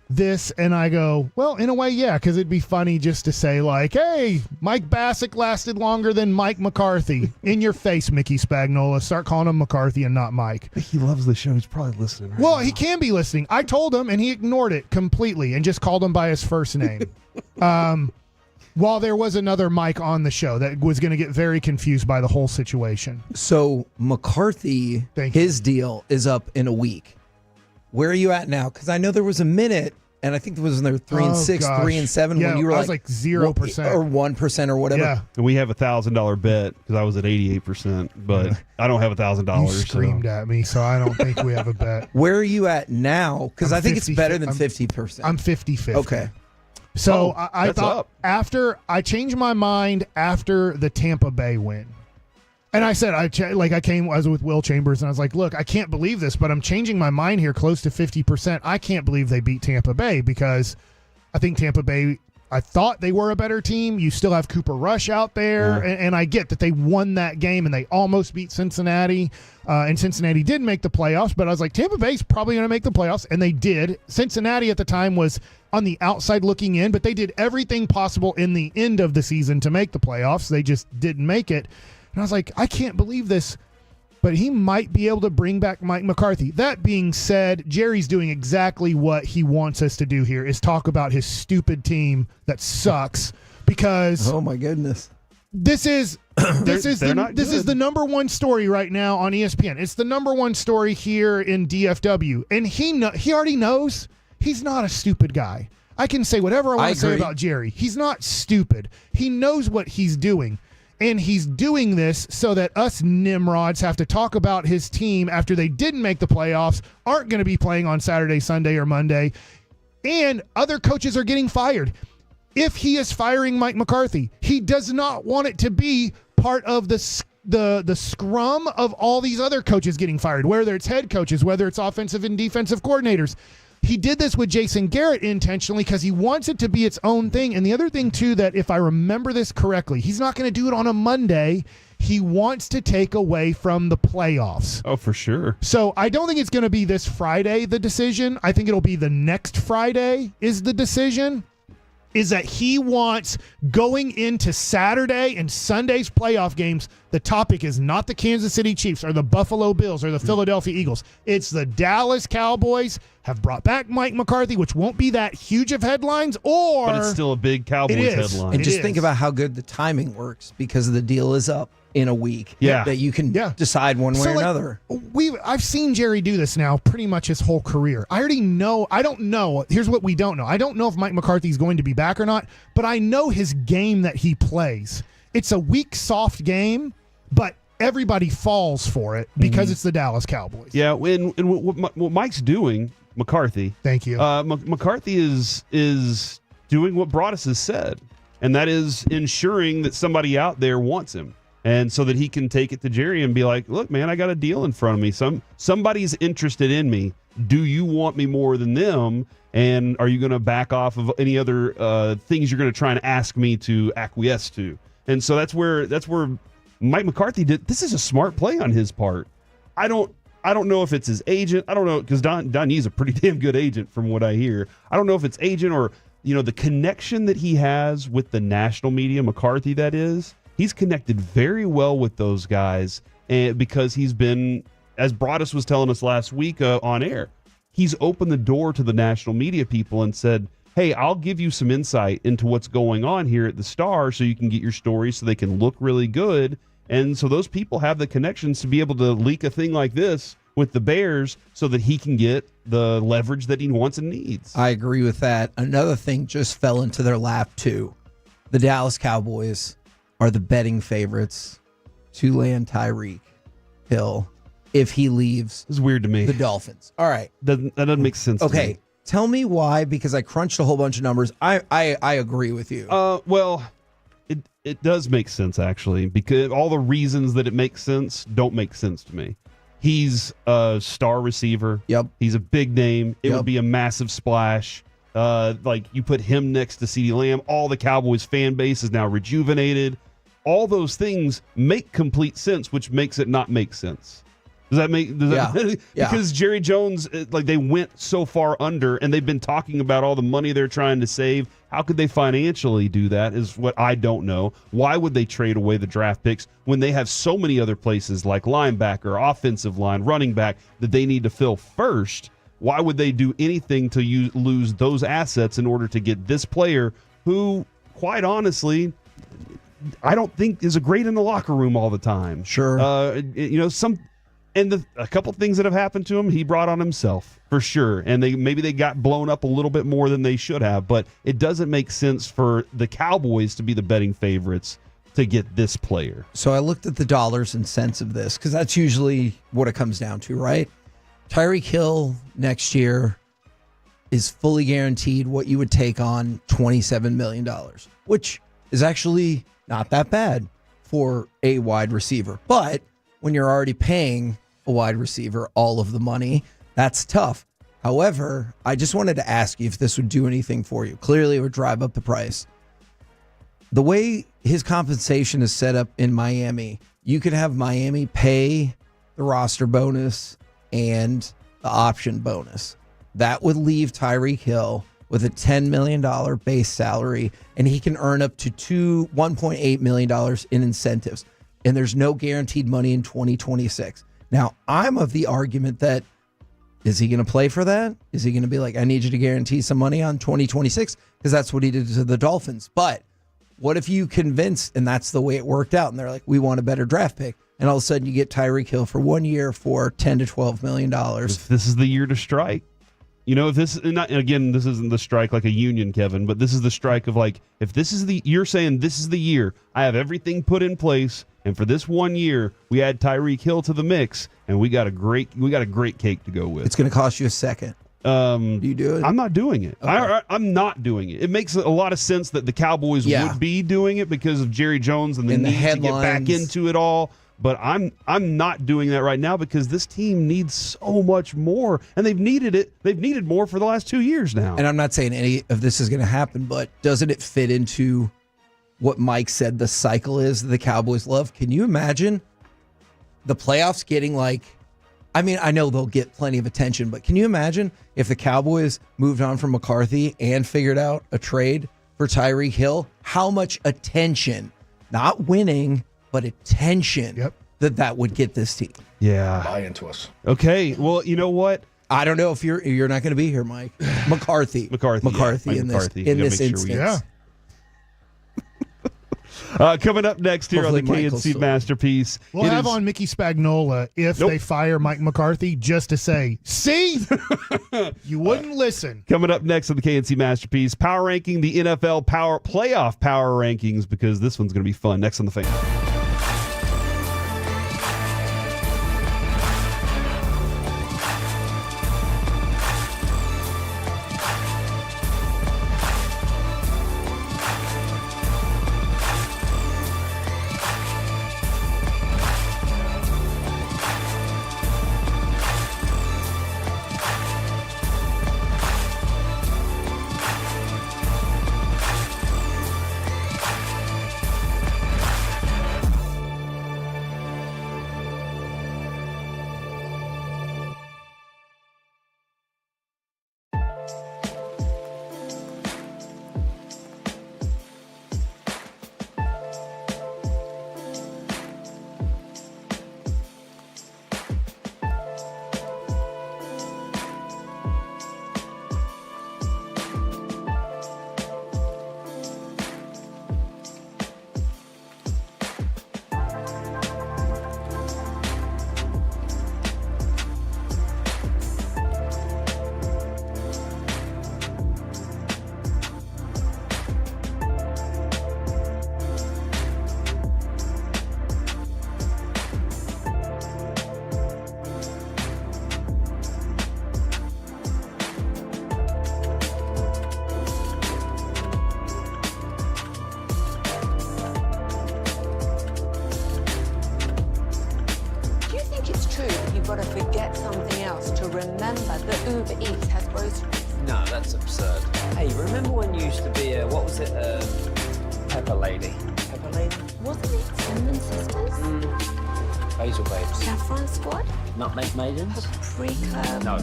this and I go, well, in a way, yeah, because it'd be funny just to say like, hey, Mike Bassick lasted longer than Mike McCarthy. In your face, Mickey Spagnola. Start calling him McCarthy and not Mike. He loves the show. He's probably listening right Well, now. he can be listening. I told him and he ignored it completely and just called him by his first name. While there was another Mike on the show that was going to get very confused by the whole situation. So McCarthy, his deal is up in a week. Where are you at now? Because I know there was a minute, and I think there was when they were 3-6, 3-7, yeah, when you were I was like 0% or 1% or whatever. Yeah. And we have $1,000 bet because I was at 88%, but I don't have $1,000. You screamed at me, so I don't think we have a bet. Where are you at now? Because I think 50, it's better than 50%. I'm 50-50. Okay. So I that's thought up. after I changed my mind after the Tampa Bay win. And I said, I was with Will Chambers and I was like, look, I can't believe this, but I'm changing my mind here close to 50%. I can't believe they beat Tampa Bay because I think Tampa Bay, I thought they were a better team. You still have Cooper Rush out there. And I get that they won that game and they almost beat Cincinnati. And Cincinnati did make the playoffs, but I was like, Tampa Bay's probably going to make the playoffs. And they did. Cincinnati at the time was on the outside looking in, but they did everything possible in the end of the season to make the playoffs. They just didn't make it. And I was like, I can't believe this, but he might be able to bring back Mike McCarthy. That being said, Jerry's doing exactly what he wants us to do here, is talk about his stupid team that sucks because oh my goodness. This is the number one story right now on ESPN. It's the number one story here in DFW. And he already knows he's not a stupid guy. I can say whatever I want to say about Jerry. He's not stupid. He knows what he's doing. And he's doing this so that us Nimrods have to talk about his team after they didn't make the playoffs, aren't going to be playing on Saturday, Sunday, or Monday, and other coaches are getting fired. If he is firing Mike McCarthy, he does not want it to be part of the scrum of all these other coaches getting fired, whether it's head coaches, whether it's offensive and defensive coordinators. He did this with Jason Garrett intentionally because he wants it to be its own thing. And the other thing, too, that if I remember this correctly, he's not going to do it on a Monday. He wants to take away from the playoffs. Oh, for sure. So I don't think it's going to be this Friday, the decision. I think it'll be the next Friday is the decision. Is that he wants going into Saturday and Sunday's playoff games, the topic is not the Kansas City Chiefs or the Buffalo Bills or the Philadelphia Eagles. It's the Dallas Cowboys have brought back Mike McCarthy, which won't be that huge of headlines, or... But it's still a big Cowboys headline. And just think about how good the timing works because the deal is up in a week. Yeah. That you can decide one way or another. I've seen Jerry do this now pretty much his whole career. I already know. I don't know. Here's what we don't know. I don't know if Mike McCarthy is going to be back or not, but I know his game that he plays. It's a weak, soft game, but everybody falls for it because it's the Dallas Cowboys. Yeah, and what Mike's doing, McCarthy. Thank you. McCarthy is doing what Broadus has said, and that is ensuring that somebody out there wants him, and so that he can take it to Jerry and be like, look, man, I got a deal in front of me. Somebody's interested in me. Do you want me more than them? And are you going to back off of any other things you're going to try and ask me to acquiesce to? And so that's where Mike McCarthy did. This is a smart play on his part. I don't know if it's his agent. I don't know, because Don Yee's a pretty damn good agent from what I hear. I don't know if it's agent or, the connection that he has with the national media, McCarthy, that is. He's connected very well with those guys, and because he's been, as Broadus was telling us last week on air, he's opened the door to the national media people and said, hey, I'll give you some insight into what's going on here at the Star so you can get your stories so they can look really good. And so those people have the connections to be able to leak a thing like this with the Bears so that he can get the leverage that he wants and needs. I agree with that. Another thing just fell into their lap, too. The Dallas Cowboys are the betting favorites to land Tyreek Hill if he leaves. It's weird to me. The Dolphins. All right. That doesn't make sense to me. Okay. Tell me why, because I crunched a whole bunch of numbers. I agree with you. Well, it does make sense, actually, because all the reasons that it makes sense don't make sense to me. He's a star receiver. Yep. He's a big name. It would be a massive splash. Like you put him next to CeeDee Lamb. All the Cowboys fan base is now rejuvenated. All those things make complete sense, which makes it not make sense. Does that make? Because Jerry Jones, they went so far under, and they've been talking about all the money they're trying to save. How could they financially do that? Is what I don't know. Why would they trade away the draft picks when they have so many other places like linebacker, offensive line, running back that they need to fill first? Why would they do anything to lose those assets in order to get this player who, quite honestly, I don't think is great in the locker room all the time? Sure. And a couple things that have happened to him, he brought on himself for sure. And maybe they got blown up a little bit more than they should have. But it doesn't make sense for the Cowboys to be the betting favorites to get this player. So I looked at the dollars and cents of this because that's usually what it comes down to, right? Tyreek Hill next year is fully guaranteed what you would take on $27 million, which is actually not that bad for a wide receiver. But when you're already paying a wide receiver all of the money, that's tough. However, I just wanted to ask you if this would do anything for you. Clearly, it would drive up the price. The way his compensation is set up in Miami, you could have Miami pay the roster bonus and the option bonus. That would leave Tyreek Hill with a $10 million base salary, and he can earn up to $1.8 million in incentives. And there's no guaranteed money in 2026. Now, I'm of the argument that, is he going to play for that? Is he going to be like, I need you to guarantee some money on 2026? Because that's what he did to the Dolphins. But what if you convince, and that's the way it worked out, and they're like, we want a better draft pick. And all of a sudden you get Tyreek Hill for 1 year for $10 to $12 million. If this is the year to strike. If this isn't the strike like a union, Kevin, but this is the strike of if this is you're saying this is the year, I have everything put in place, and for this 1 year, we add Tyreek Hill to the mix, and we got a great cake to go with. It's going to cost you a second. Do you do it? I'm not doing it. Okay. I'm not doing it. It makes a lot of sense that the Cowboys would be doing it because of Jerry Jones and the need to get back into it all. But I'm not doing that right now because this team needs so much more, and they've needed it. They've needed more for the last 2 years now. And I'm not saying any of this is going to happen, but doesn't it fit into what Mike said the cycle is that the Cowboys love? Can you imagine the playoffs getting I know they'll get plenty of attention, but can you imagine if the Cowboys moved on from McCarthy and figured out a trade for Tyreek Hill? How much attention, not winning, but attention that would get this team. Yeah. Buy into us. Okay. Well, you know what? I don't know if you're not going to be here, Mike. McCarthy in this instance. Coming up next here Hopefully on the KNC Masterpiece. We'll have on Mickey Spagnola if they fire Mike McCarthy just to say, see? You wouldn't listen. Coming up next on the KNC Masterpiece, power ranking the NFL playoff power rankings, because this one's going to be fun. Next on The Fan. That's absurd. Hey, remember when you used to be a, what was it, Pepper Lady? Pepper Lady? Wasn't it Cinnamon Sisters? Basil Babes. Saffron Squad? Nutmeg Maidens? Paprika? No.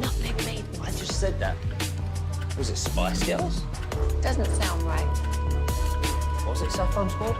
Nutmeg Maidens. I just said that. Was it Spice Girls? Doesn't sound right. Was it Saffron Squad?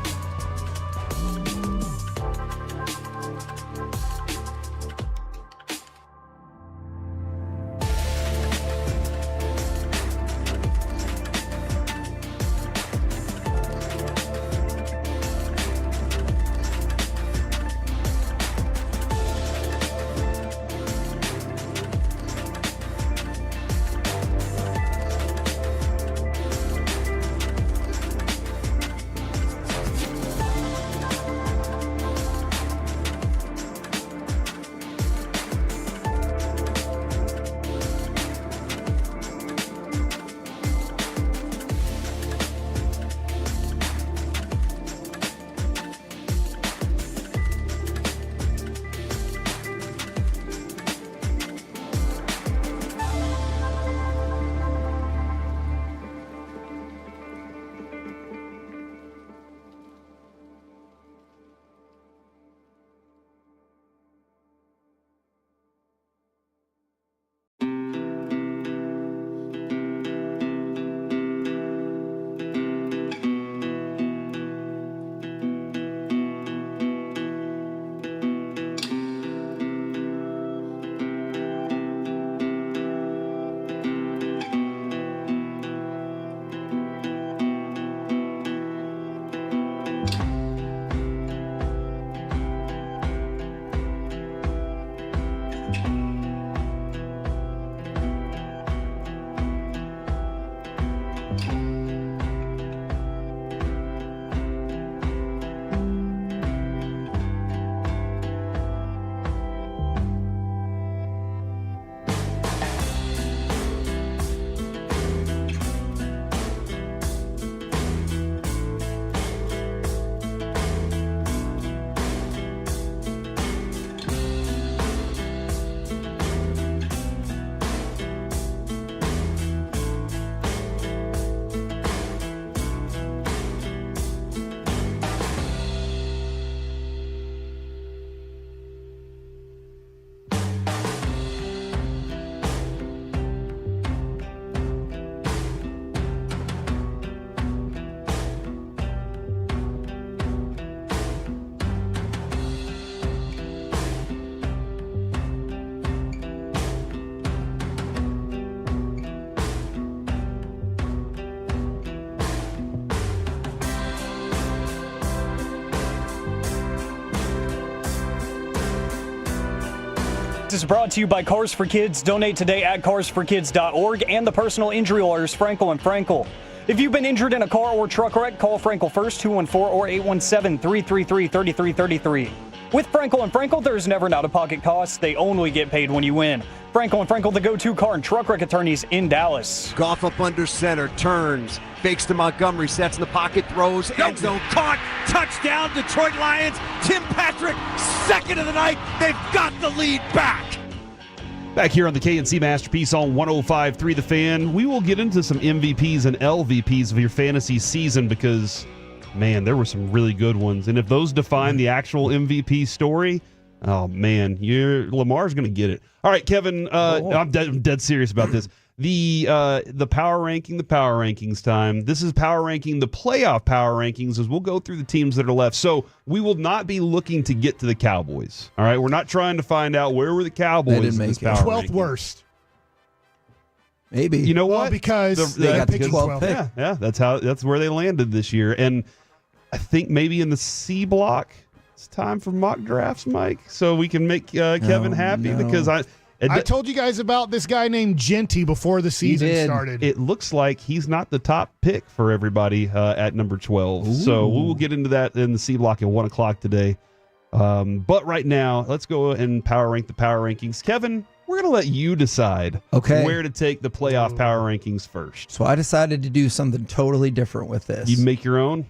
This is brought to you by Cars for Kids. Donate today at carsforkids.org and the personal injury lawyers Frankel and Frankel. If you've been injured in a car or truck wreck, call Frankel first, 214 or 817-333-3333. With Frankel and Frankel, there's never an out-of-pocket cost. They only get paid when you win. Frankel and Frankel, the go-to car and truck wreck attorneys in Dallas. Goff up under center, turns, fakes to Montgomery, sets in the pocket, throws, end zone, caught, touchdown, Detroit Lions. Tim Patrick, second of the night. They've got the lead back. Back here on the KNC Masterpiece on 105.3 The Fan, we will get into some MVPs and LVPs of your fantasy season because, man, there were some really good ones. And if those define the actual MVP story, oh, man, Lamar's going to get it. All right, Kevin, I'm dead serious about this. The power rankings time. This is power ranking, the playoff power rankings, as we'll go through the teams that are left. So we will not be looking to get to the Cowboys. All right, we're not trying to find out where were the Cowboys in this power 12th ranking. worst. Maybe. You know what? Because they got the 12th pick. Yeah, that's where they landed this year. And I think maybe in the C block, it's time for mock drafts, Mike, so we can make Kevin happy because I told you guys about this guy named Genty before the season started. It looks like he's not the top pick for everybody at number 12. Ooh. So we will get into that in the C block at 1 o'clock today. But right now, let's go and power rank the power rankings. Kevin, we're going to let you decide where to take the playoff power rankings first. So I decided to do something totally different with this. You make your own?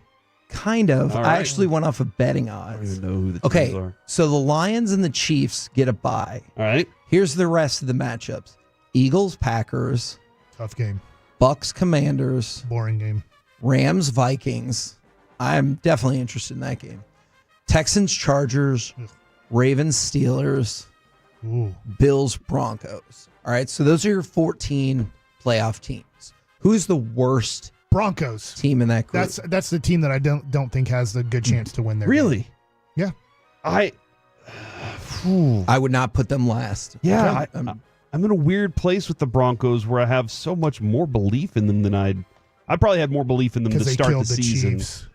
Kind of. All I right. actually went off of betting odds. I don't even know who the teams are. So the Lions and the Chiefs get a bye. All right. Here's the rest of the matchups. Eagles, Packers. Tough game. Bucks, Commanders. Boring game. Rams, Vikings. I'm definitely interested in that game. Texans, Chargers. Ravens, Steelers. Ooh. Bills, Broncos. All right, so those are your 14 playoff teams. Who's the worst Broncos team in that group? That's the team that I don't think has a good chance to win their Really? game. Yeah. I would not put them last. Yeah, I'm in a weird place with the Broncos where I have so much more belief in them than I probably had more belief in them to start the season. Chiefs.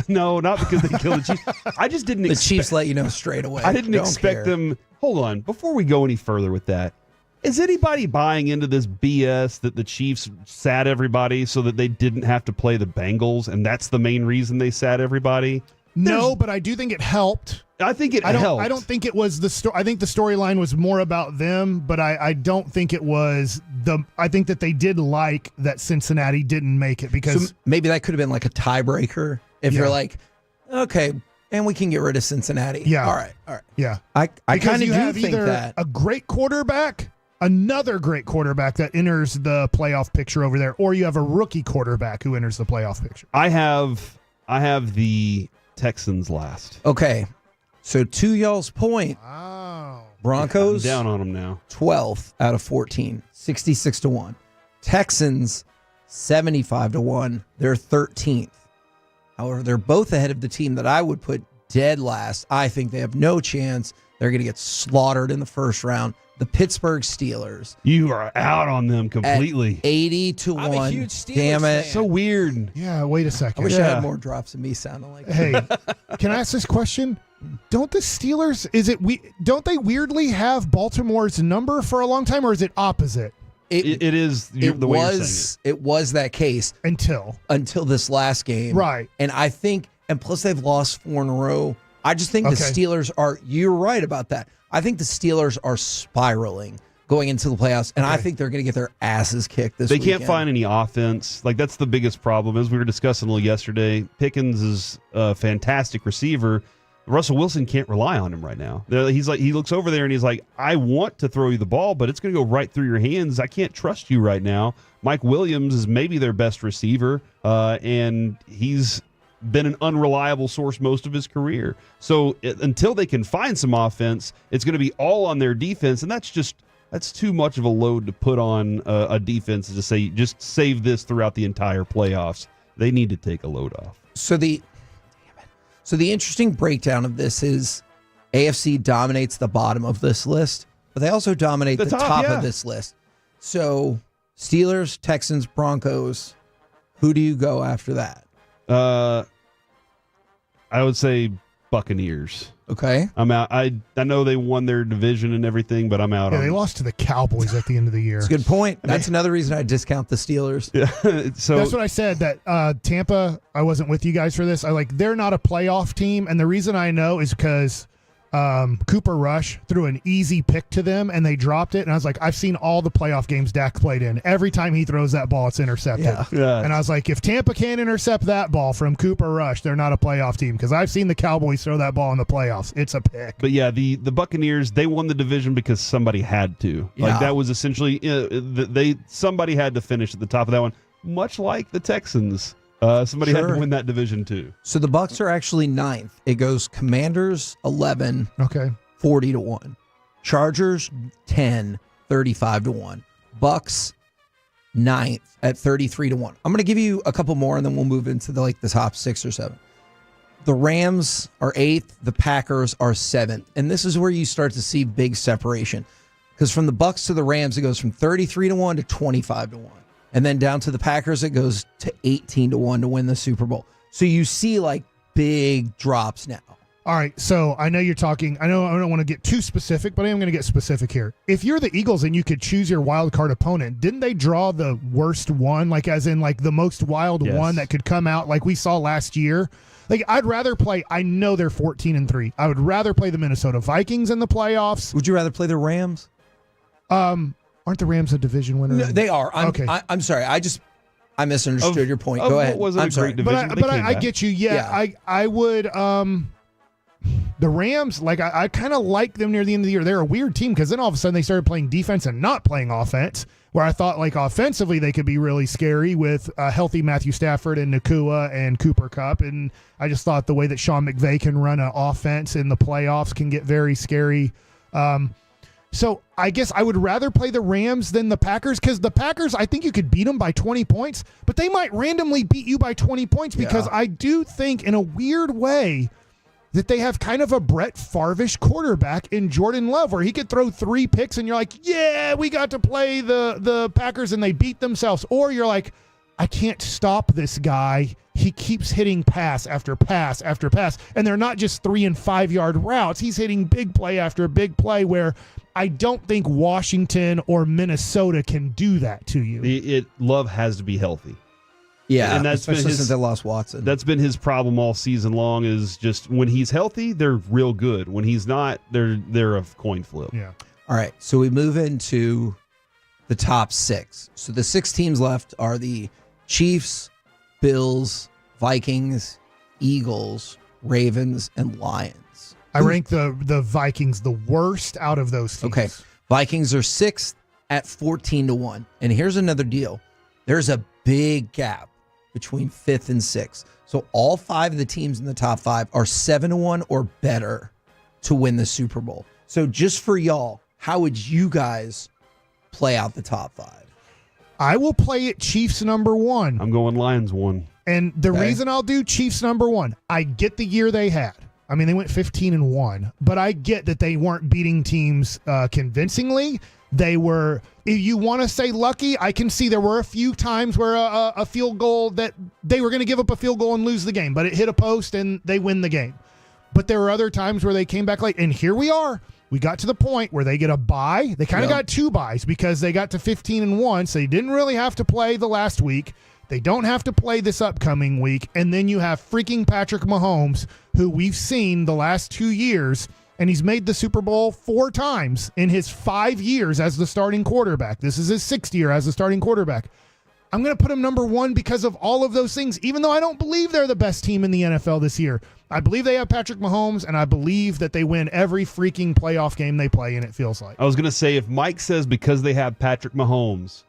No, not because they killed the Chiefs. I just didn't. The Chiefs let you know straight away. I didn't Don't expect care. them. Hold on, before we go any further with that, is anybody buying into this BS that the Chiefs sat everybody so that they didn't have to play the Bengals, and that's the main reason they sat everybody? No, but I do think it helped. I think it helped. I don't think it was the story. I think the storyline was more about them, but I don't think it was I think that they did like that Cincinnati didn't make it because So maybe that could have been like a tiebreaker if you're like, okay, and we can get rid of Cincinnati. Yeah. All right. Yeah. I Because kind of you do have think either that. a great quarterback, another great quarterback that enters the playoff picture over there, or you have a rookie quarterback who enters the playoff picture. I have the Texans last. Okay. So to y'all's point, Broncos I'm down on them now. 12th out of 14, 66-1. Texans 75-1. They're 13th. However, they're both ahead of the team that I would put dead last. I think they have no chance. They're going to get slaughtered in the first round. The Pittsburgh Steelers. You are out on them completely. 80-1. I'm a huge Steelers Damn it. So weird. Yeah, wait a second. I wish I had more drops of me sounding like Hey, can I ask this question? Don't the Steelers don't they weirdly have Baltimore's number for a long time, or is it opposite? It is the way you're saying it. It was that case until this last game. Right. And I think, and plus they've lost 4 in a row. I just think the Steelers you're right about that. I think the Steelers are spiraling going into the playoffs, and I think they're going to get their asses kicked this weekend. They can't find any offense. Like, that's the biggest problem. As we were discussing a little yesterday, Pickens is a fantastic receiver. Russell Wilson can't rely on him right now. He looks over there and he's like, I want to throw you the ball, but it's going to go right through your hands. I can't trust you right now. Mike Williams is maybe their best receiver, and he's been an unreliable source most of his career. So until they can find some offense, it's going to be all on their defense, and that's too much of a load to put on a defense to say just save this throughout the entire playoffs. They need to take a load off. So the interesting breakdown of this is AFC dominates the bottom of this list, but they also dominate the top of this list. So Steelers, Texans, Broncos, who do you go after that? I would say Buccaneers. Okay. I'm out. I know they won their division and everything, but I'm out Yeah, on they it. lost to the Cowboys at the end of the year. That's a good point. That's another reason I discount the Steelers. Yeah. So that's what I said, that Tampa, I wasn't with you guys for this. They're not a playoff team, and the reason I know is because Cooper Rush threw an easy pick to them, and they dropped it, and I was like, I've seen all the playoff games Dak played in. Every time he throws that ball, it's intercepted. Yeah. And I was like, if Tampa can't intercept that ball from Cooper Rush, they're not a playoff team, because I've seen the Cowboys throw that ball in the playoffs. It's a pick. But yeah, the Buccaneers, they won the division because somebody had to. Like, that was essentially somebody had to finish at the top of that one, much like the Texans. Somebody had to win that division too. So the Bucs are actually 9th. It goes Commanders 11, 40-1. Chargers 10, 35-1. Bucs 9th at 33-1. I'm going to give you a couple more, and then we'll move into the top 6 or 7. The Rams are 8th. The Packers are 7th, and this is where you start to see big separation, because from the Bucs to the Rams, it goes from 33-1 to 25-1. And then down to the Packers, it goes to 18-1 to win the Super Bowl. So you see big drops now. All right, so I know you're talking. I know I don't want to get too specific, but I am going to get specific here. If you're the Eagles and you could choose your wild card opponent, didn't they draw the worst one, as in the most wild one that could come out like we saw last year? I'd rather play. I know they're 14-3. I would rather play the Minnesota Vikings in the playoffs. Would you rather play the Rams? Aren't the Rams a division winner? No, they are. Okay. I'm sorry. I misunderstood your point. Go ahead. Wasn't I'm a sorry. great division, But I get you. Yeah, I would. The Rams, like I kind of like them near the end of the year. They're a weird team because then all of a sudden they started playing defense and not playing offense, where I thought like offensively they could be really scary with a healthy Matthew Stafford and Nakua and Cooper Kupp. And I just thought the way that Sean McVay can run an offense in the playoffs can get very scary. So I guess I would rather play the Rams than the Packers because the Packers, I think you could beat them by 20 points, but they might randomly beat you by 20 points because I do think in a weird way that they have kind of a Brett Favre-ish quarterback in Jordan Love where he could throw 3 picks and you're like, yeah, we got to play the Packers and they beat themselves. Or you're like, I can't stop this guy. He keeps hitting pass after pass after pass. And they're not just 3 and 5 yard routes. He's hitting big play after big play where I don't think Washington or Minnesota can do that to you. Love has to be healthy. Yeah, and that's especially been since they lost Watson. That's been his problem all season long is just when he's healthy, they're real good. When he's not, they're a coin flip. Yeah. All right, so we move into the top 6. So the 6 teams left are the Chiefs, Bills, Vikings, Eagles, Ravens, and Lions. I rank the Vikings the worst out of those teams. Okay, Vikings are 6th at 14-1. And here's another deal. There's a big gap between 5th and 6th. So all 5 of the teams in the top 5 are 7-1 or better to win the Super Bowl. So just for y'all, how would you guys play out the top 5? I will play it Chiefs number 1. I'm going Lions 1. And the reason I'll do Chiefs number 1, I get the year they had. I mean, they went 15-1, but I get that they weren't beating teams convincingly. They were, if you want to say lucky, I can see there were a few times where a field goal that they were going to give up a field goal and lose the game, but it hit a post and they win the game. But there were other times where they came back late, and here we are. We got to the point where they get a bye. They kind of got 2 byes because they got to 15-1, so they didn't really have to play the last week. They don't have to play this upcoming week. And then you have freaking Patrick Mahomes, who we've seen the last 2 years, and he's made the Super Bowl 4 times in his 5 years as the starting quarterback. This is his 6th year as the starting quarterback. I'm going to put him number 1 because of all of those things, even though I don't believe they're the best team in the NFL this year. I believe they have Patrick Mahomes, and I believe that they win every freaking playoff game they play in, it feels like. I was going to say, if Mike says because they have Patrick Mahomes,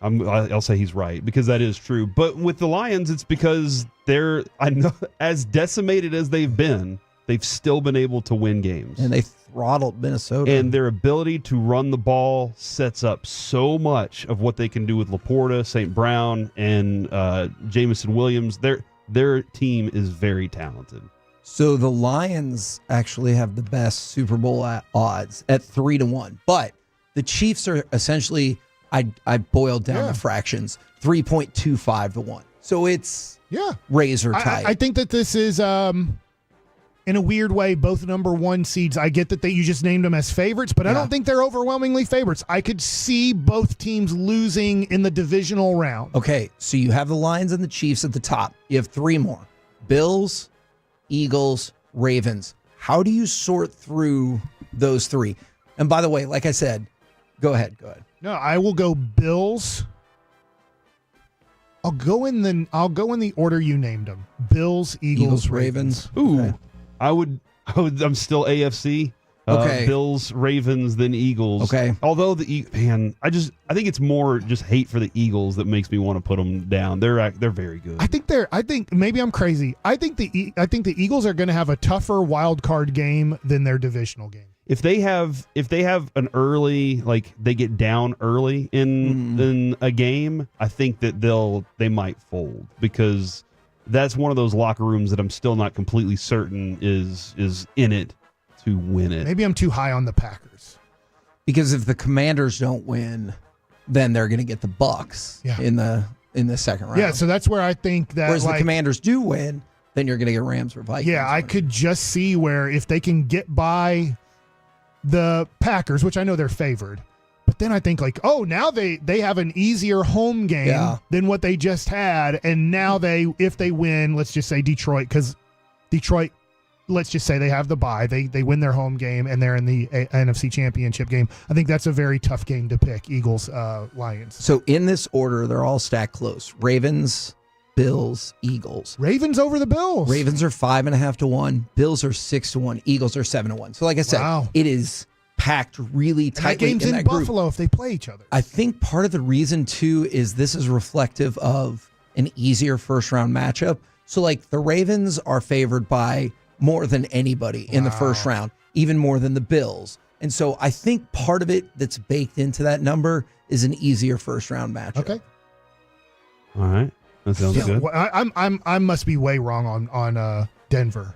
I'll say he's right, because that is true. But with the Lions, it's because they're, I know, as decimated as they've been, they've still been able to win games. And they throttled Minnesota. And their ability to run the ball sets up so much of what they can do with Laporta, St. Brown, and Jamison Williams. Their team is very talented. So the Lions actually have the best Super Bowl odds at 3-1. But the Chiefs are essentially, I boiled down the fractions, 3.25-1. So it's razor tight. I think that this is, in a weird way, both number 1 seeds. I get that you just named them as favorites, but I don't think they're overwhelmingly favorites. I could see both teams losing in the divisional round. Okay, so you have the Lions and the Chiefs at the top. You have 3 more. Bills, Eagles, Ravens. How do you sort through those 3? And by the way, like I said, go ahead. No, I will go Bills. I'll go in the order you named them. Bills, Eagles, Ravens. Ooh. Okay. I'm still AFC. Okay. Bills, Ravens, then Eagles. Okay. Although I think it's more just hate for the Eagles that makes me want to put them down. They're very good. I think maybe I'm crazy. I think the Eagles are going to have a tougher wild card game than their divisional game. If they have an early, like they get down early in a game, I think that they might fold, because that's one of those locker rooms that I'm still not completely certain is in it to win it. Maybe I'm too high on the Packers. Because if the Commanders don't win, then they're going to get the Bucks in the second round. Yeah, so that's where I think that. Whereas the Commanders do win, then you're going to get Rams or Vikings. Yeah, I could just see where if they can get by the Packers, which I know they're favored, but then I think like, oh, now they have an easier home game than what they just had, and now if they win, let's just say Detroit, because Detroit, let's just say they have the bye, they win their home game and they're in the NFC Championship game. I think that's a very tough game to pick, Eagles, Lions. So in this order, they're all stacked close. Ravens, Bills, Eagles. Ravens over the Bills. Ravens are 5.5 to 1. Bills are 6 to 1. Eagles are 7 to 1. So, like I said, it is packed really tightly. And that game's in Buffalo if they play each other. I think part of the reason too is this is reflective of an easier first round matchup. So, like, the Ravens are favored by more than anybody in the first round, even more than the Bills. And so I think part of it that's baked into that number is an easier first round matchup. Okay. All right. That sounds good. Well, I must be way wrong on Denver.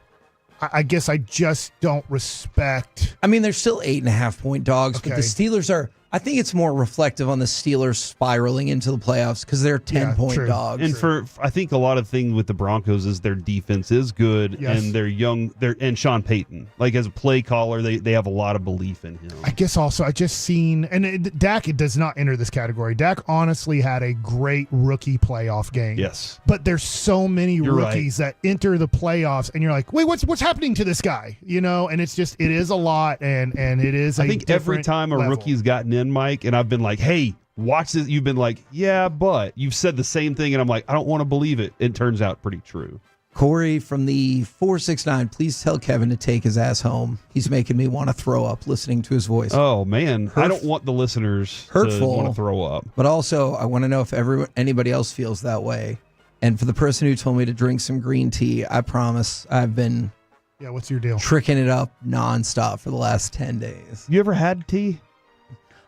I guess I just don't respect. I mean, they're still 8.5-point dogs, but the Steelers are. I think it's more reflective on the Steelers spiraling into the playoffs because they're 10-point dogs. And I think a lot of things with the Broncos is their defense is good, and they're young. And Sean Payton, like as a play caller, they have a lot of belief in him. I guess also I just seen, and Dak, it does not enter this category. Dak honestly had a great rookie playoff game. Yes, but there's so many rookies that enter the playoffs, and you're like, wait, what's happening to this guy? You know, and it's just it is a lot, and it is. I think every time a rookie's gotten in, Mike, and I've been like, hey, watch this. You've been like, yeah, but you've said the same thing, and I'm like, I don't want to believe it. It turns out pretty true. Corey from the 469, please tell Kevin to take his ass home. He's making me want to throw up listening to his voice. Oh, man. I don't want the listeners to want to throw up. But also, I want to know if anybody else feels that way. And for the person who told me to drink some green tea, I promise I've been what's your deal? Tricking it up nonstop for the last 10 days. You ever had tea?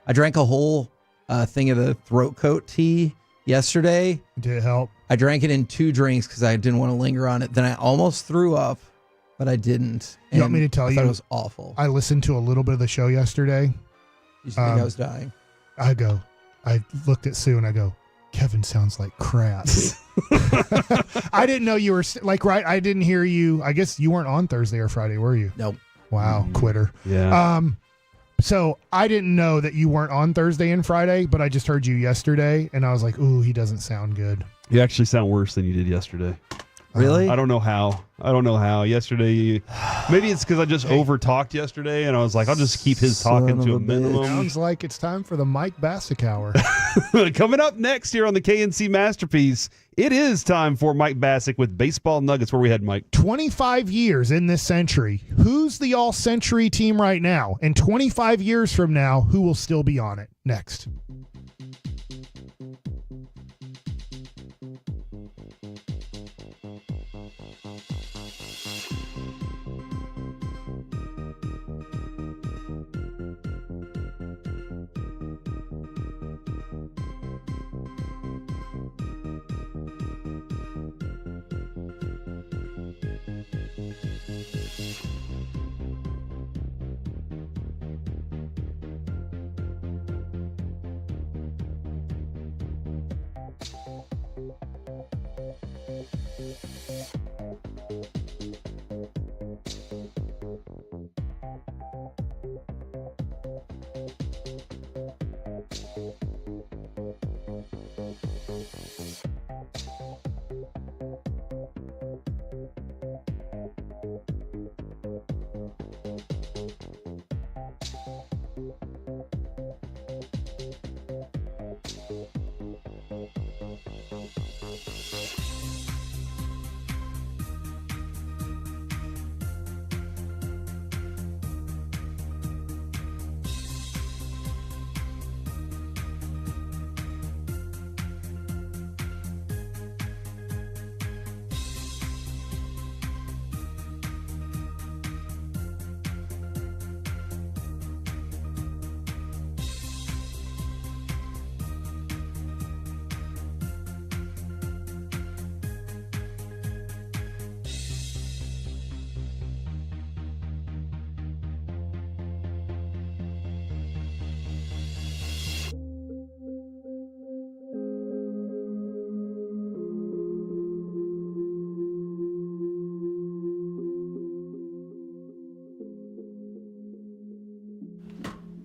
I drank a whole thing of the throat coat tea yesterday. Did it help? I drank it in 2 drinks because I didn't want to linger on it. Then I almost threw up, but I didn't. You want me to tell you? It was awful. I listened to a little bit of the show yesterday. You think I was dying? I looked at Sue and I go, Kevin sounds like crap. I didn't know you were I didn't hear you. I guess you weren't on Thursday or Friday, were you? Nope. Wow, quitter. Yeah. So I didn't know that you weren't on Thursday and Friday, but I just heard you yesterday, and I was like, ooh, he doesn't sound good. You actually sound worse than you did yesterday. Really? I don't know how. Yesterday, maybe it's because I just over-talked yesterday, and I was like, I'll just keep his talking to a minimum. Sounds like it's time for the Mike Bassick Hour. Coming up next here on the KNC Masterpiece, it is time for Mike Bassick with Baseball Nuggets. Where we head, Mike? 25 years in this century. Who's the all-century team right now? And 25 years from now, who will still be on it? Next.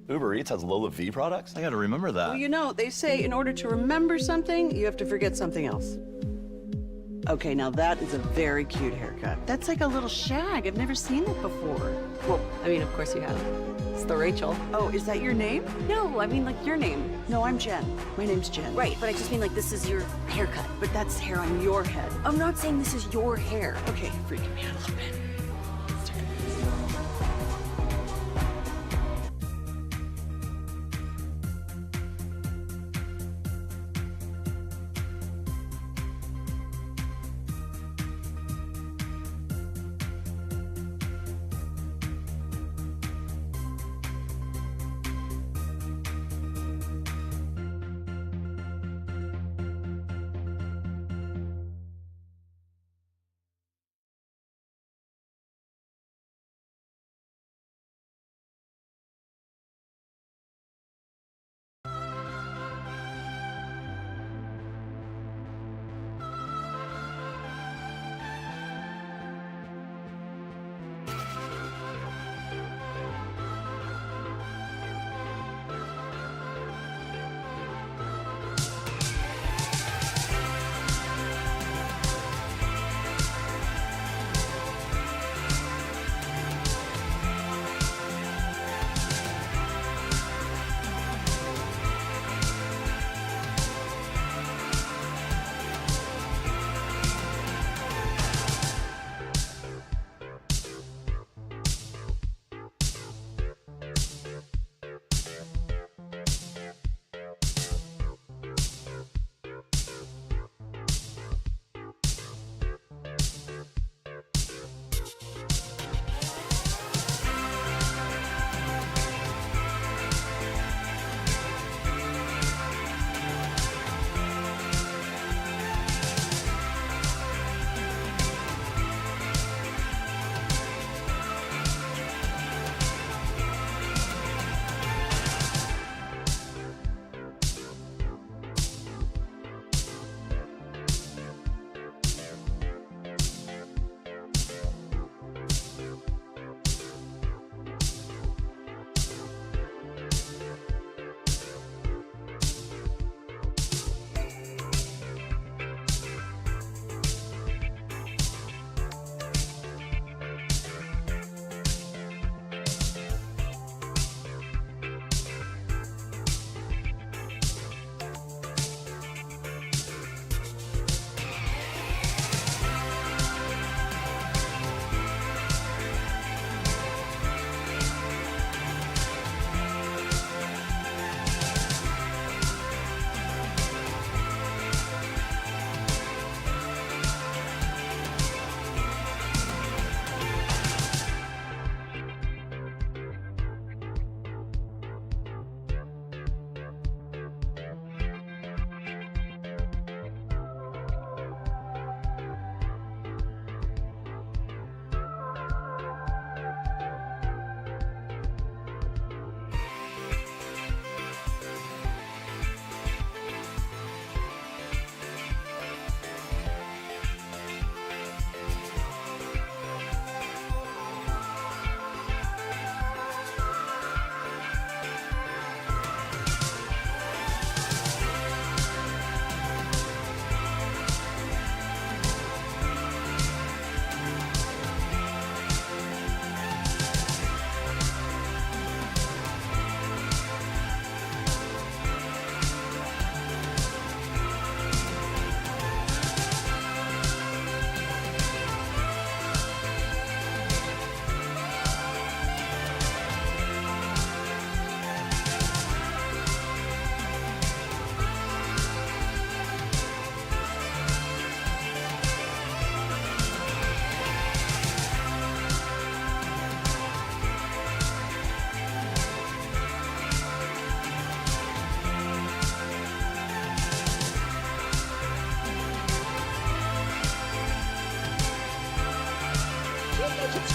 Uber Eats has Lola V products? I gotta remember that. Well, you know, they say in order to remember something, you have to forget something else. Okay, now that is a very cute haircut. That's like a little shag. I've never seen it before. Well, I mean, of course you have. It's the Rachel. Oh, is that your name? No, I mean like your name. No, I'm Jen. My name's Jen. Right, but I just mean like this is your haircut. But that's hair on your head. I'm not saying this is your hair. Okay, you're freaking me out a little bit.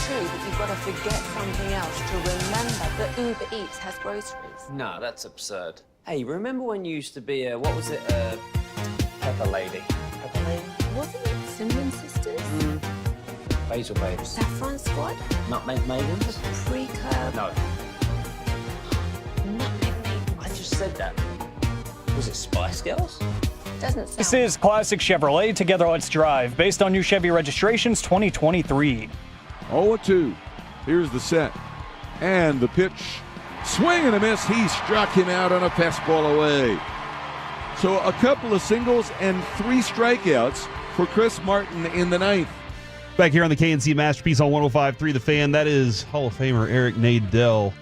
true that you've got to forget something else to remember that Uber Eats has groceries. No, that's absurd. Hey, remember when you used to be a, what was it, Pepper Lady? Pepper Lady? Wasn't it Cinnamon Sisters? Basil Babes. Saffron Squad? Nutmeg Maidens? Pre-curb? No. Nutmeg Maidens. I just said that. Was it Spice Girls? Doesn't sound. This is Classic Chevrolet. Together, let's drive. Based on new Chevy registrations 2023. 0-2. Here's the set. And the pitch. Swing and a miss. He struck him out on a fastball away. So a couple of singles and 3 strikeouts for Chris Martin in the 9th. Back here on the KNC Masterpiece on 105.3 The Fan, that is Hall of Famer Eric Nadell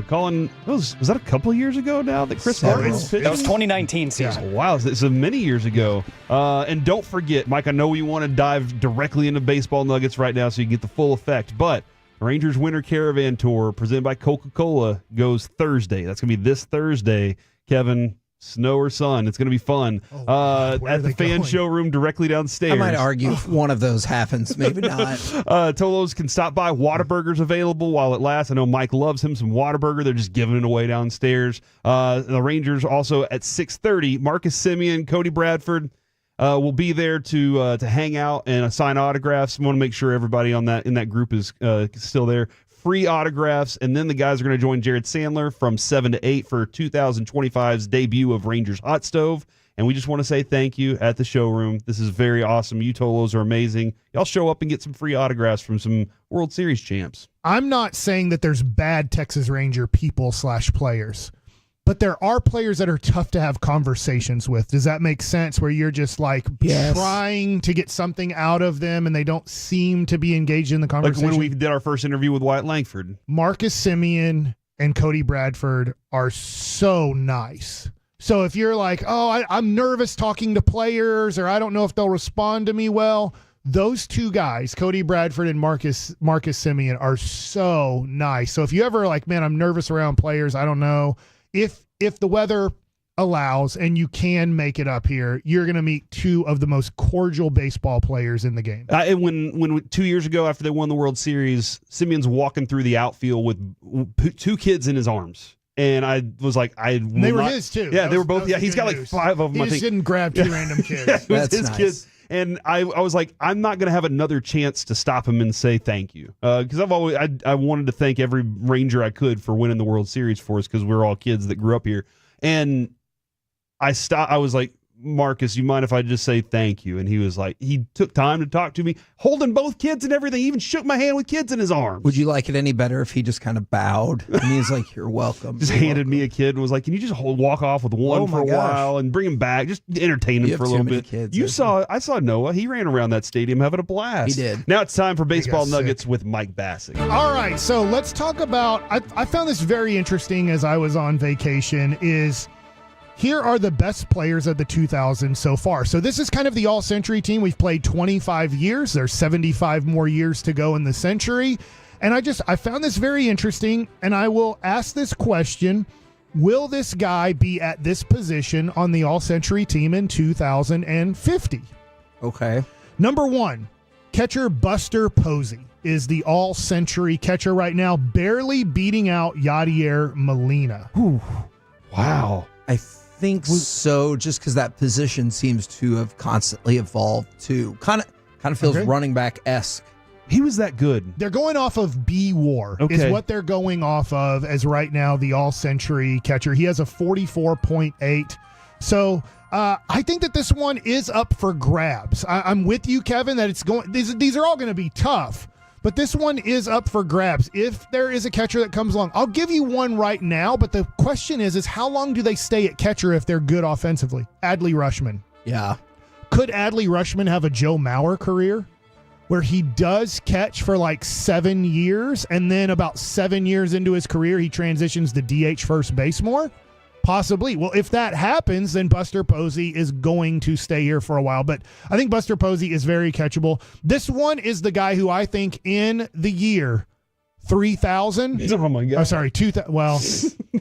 calling. Was that a couple of years ago now that Chris Martin's pitching? That was 2019 season. Yeah, wow, so many years ago. And don't forget, Mike, I know you want to dive directly into baseball nuggets right now so you get the full effect, but Rangers Winter Caravan Tour presented by Coca-Cola goes Thursday. That's going to be this Thursday, Kevin. Snow or sun, it's going to be fun. At the fan showroom directly downstairs. I might argue if one of those happens, maybe not. Tolos can stop by. Whataburger's available while it lasts. I know Mike loves him some Whataburger. They're just giving it away downstairs. The Rangers also at 6:30. Marcus Semien, Cody Bradford will be there to hang out and sign autographs. I want to make sure everybody in that group is still there. Free autographs, and then the guys are going to join Jared Sandler from 7 to 8 for 2025's debut of Rangers Hot Stove. And we just want to say thank you at the showroom. This is very awesome. You Tolos are amazing. Y'all show up and get some free autographs from some World Series champs. I'm not saying that there's bad Texas Ranger people/players, but there are players that are tough to have conversations with. Does that make sense? Where you're just like trying to get something out of them and they don't seem to be engaged in the conversation? Like when we did our first interview with Wyatt Langford. Marcus Semien and Cody Bradford are so nice. So if you're like, oh, I'm nervous talking to players or I don't know if they'll respond to me well, those two guys, Cody Bradford and Marcus Semien, are so nice. So if you ever like, man, I'm nervous around players, I don't know. If the weather allows and you can make it up here, you're going to meet two of the most cordial baseball players in the game. And when 2 years ago after they won the World Series, Simeon's walking through the outfield with 2 kids in his arms. And I was like, they were his too. Yeah, they were both. Yeah, he's got like 5 of them. He just didn't grab 2 random kids. Yeah, it was That's his nice. kids. And I was like, I'm not going to have another chance to stop him and say thank you. Because I wanted to thank every Ranger I could for winning the World Series for us because we're all kids that grew up here. And I was like, Marcus, you mind if I just say thank you? And he was like, he took time to talk to me, holding both kids and everything. He even shook my hand with kids in his arms. Would you like it any better if he just kind of bowed and he's like, you're welcome. Just handed me a kid and was like, can you just walk off with one for a while and bring him back? Just entertain him for a little bit. I saw Noah. He ran around that stadium having a blast. He did. Now it's time for Baseball Nuggets with Mike Bassing. All right, so let's talk about, I found this very interesting as I was on vacation, is here are the best players of the 2000s so far. So this is kind of the all-century team. We've played 25 years. There's 75 more years to go in the century. And I found this very interesting, and I will ask this question. Will this guy be at this position on the all-century team in 2050? Okay. Number 1, catcher Buster Posey is the all-century catcher right now, barely beating out Yadier Molina. Ooh, wow. I think so, just because that position seems to have constantly evolved too. Kind of feels running back-esque. He was that good. They're going off of B-WAR is what they're going off of as right now the all-century catcher. He has a 44.8. So I think that this one is up for grabs. I'm with you, Kevin, that it's going. These are all going to be tough. But this one is up for grabs. If there is a catcher that comes along, I'll give you one right now. But the question is how long do they stay at catcher if they're good offensively? Adley Rutschman. Yeah. Could Adley Rutschman have a Joe Mauer career where he does catch for like 7 years and then about 7 years into his career, he transitions to DH first base more? Possibly. Well, if that happens, then Buster Posey is going to stay here for a while. But I think Buster Posey is very catchable. This one is the guy who I think in the year 3000. Oh my God. Oh, sorry, 2000. Well,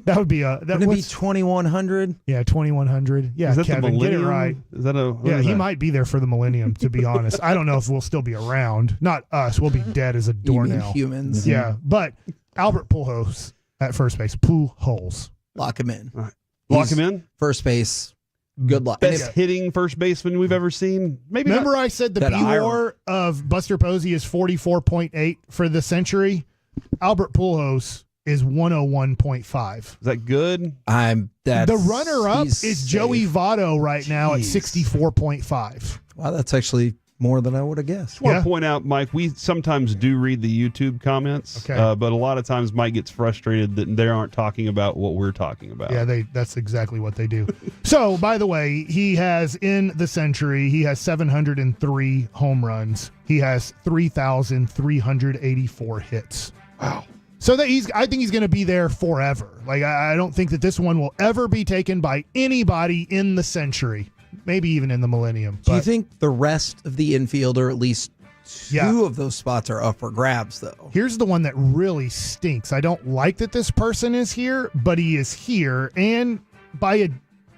that would be Would it be 2100? Yeah, 2100. Yeah, is that Kevin, get it right. Is that he might be there for the millennium, to be honest. I don't know if we'll still be around. Not us. We'll be dead as a doornail. Humans. Yeah, but Albert Pujols at first base. Pujols. Lock him in. Right. Lock him in? First base. Good luck. Best hitting first baseman we've ever seen. Maybe. Remember I said the B-WAR of Buster Posey is 44.8 for the century? Albert Pujols is 101.5. Is that good? The runner-up is Joey Votto right now at 64.5. Wow, that's actually more than I would have guessed. I want to point out, Mike, we sometimes do read the YouTube comments, but a lot of times Mike gets frustrated that they aren't talking about what we're talking about. Yeah, that's exactly what they do. So, by the way, he has in the century, he has 703 home runs. He has 3,384 hits. Wow. So that I think he's going to be there forever. Like, I don't think that this one will ever be taken by anybody in the century. Maybe even in the millennium. Do you think the rest of the infield, or at least two of those spots, are up for grabs, though? Here's the one that really stinks. I don't like that this person is here, but he is here, and by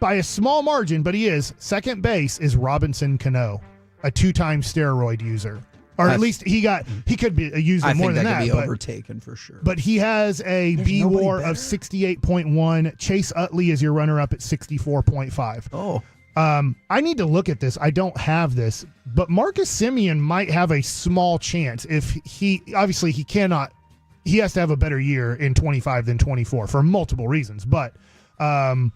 a small margin, but he is. Second base is Robinson Cano, a 2-time steroid user. Or at least he could be a user more than that. I think that could be overtaken for sure. But he has a B-WAR of 68.1. Chase Utley is your runner-up at 64.5. Oh. I need to look at this. I don't have this, but Marcus Semien might have a small chance if he has to have a better year in 25 than 24 for multiple reasons. But I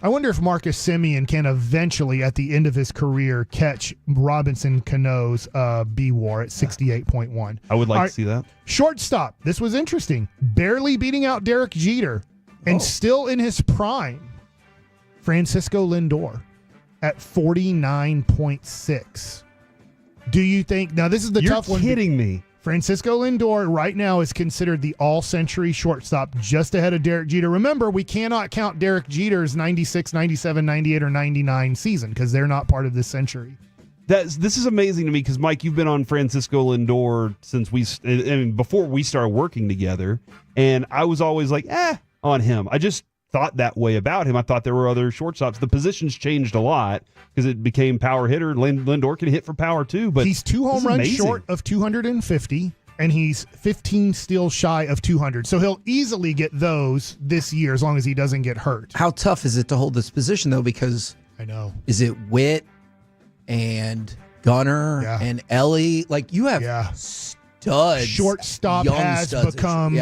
wonder if Marcus Semien can eventually, at the end of his career, catch Robinson Cano's B-WAR at 68.1. I would like to see that. Shortstop. This was interesting. Barely beating out Derek Jeter and still in his prime. Francisco Lindor at 49.6. Do you think, now this is the tough one. You're kidding me. Francisco Lindor right now is considered the all-century shortstop, just ahead of Derek Jeter. Remember, we cannot count Derek Jeter's 96, 97, 98, or 99 season because they're not part of this century. This is amazing to me because, Mike, you've been on Francisco Lindor since before we started working together, and I was always like, on him. I just thought that way about him. I thought there were other shortstops. The positions changed a lot because it became power hitter. Lindor can hit for power too, but he's 2 home runs short of 250, and he's 15 steals shy of 200. So he'll easily get those this year as long as he doesn't get hurt. How tough is it to hold this position though? Because I know, is it Witt and Gunnar and Ellie? Like you have studs. Shortstop has become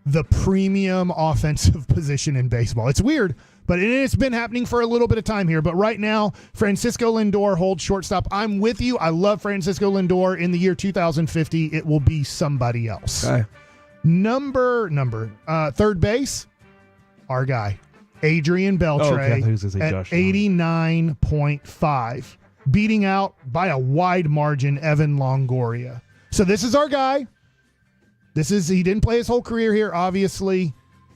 the premium offensive position in baseball. It's weird, but it's been happening for a little bit of time here. But right now, Francisco Lindor holds shortstop. I'm with you. I love Francisco Lindor. In the year 2050, it will be somebody else. Okay. Third base, our guy, Adrian Beltre at 89.5, beating out by a wide margin Evan Longoria. So this is our guy. He didn't play his whole career here, obviously.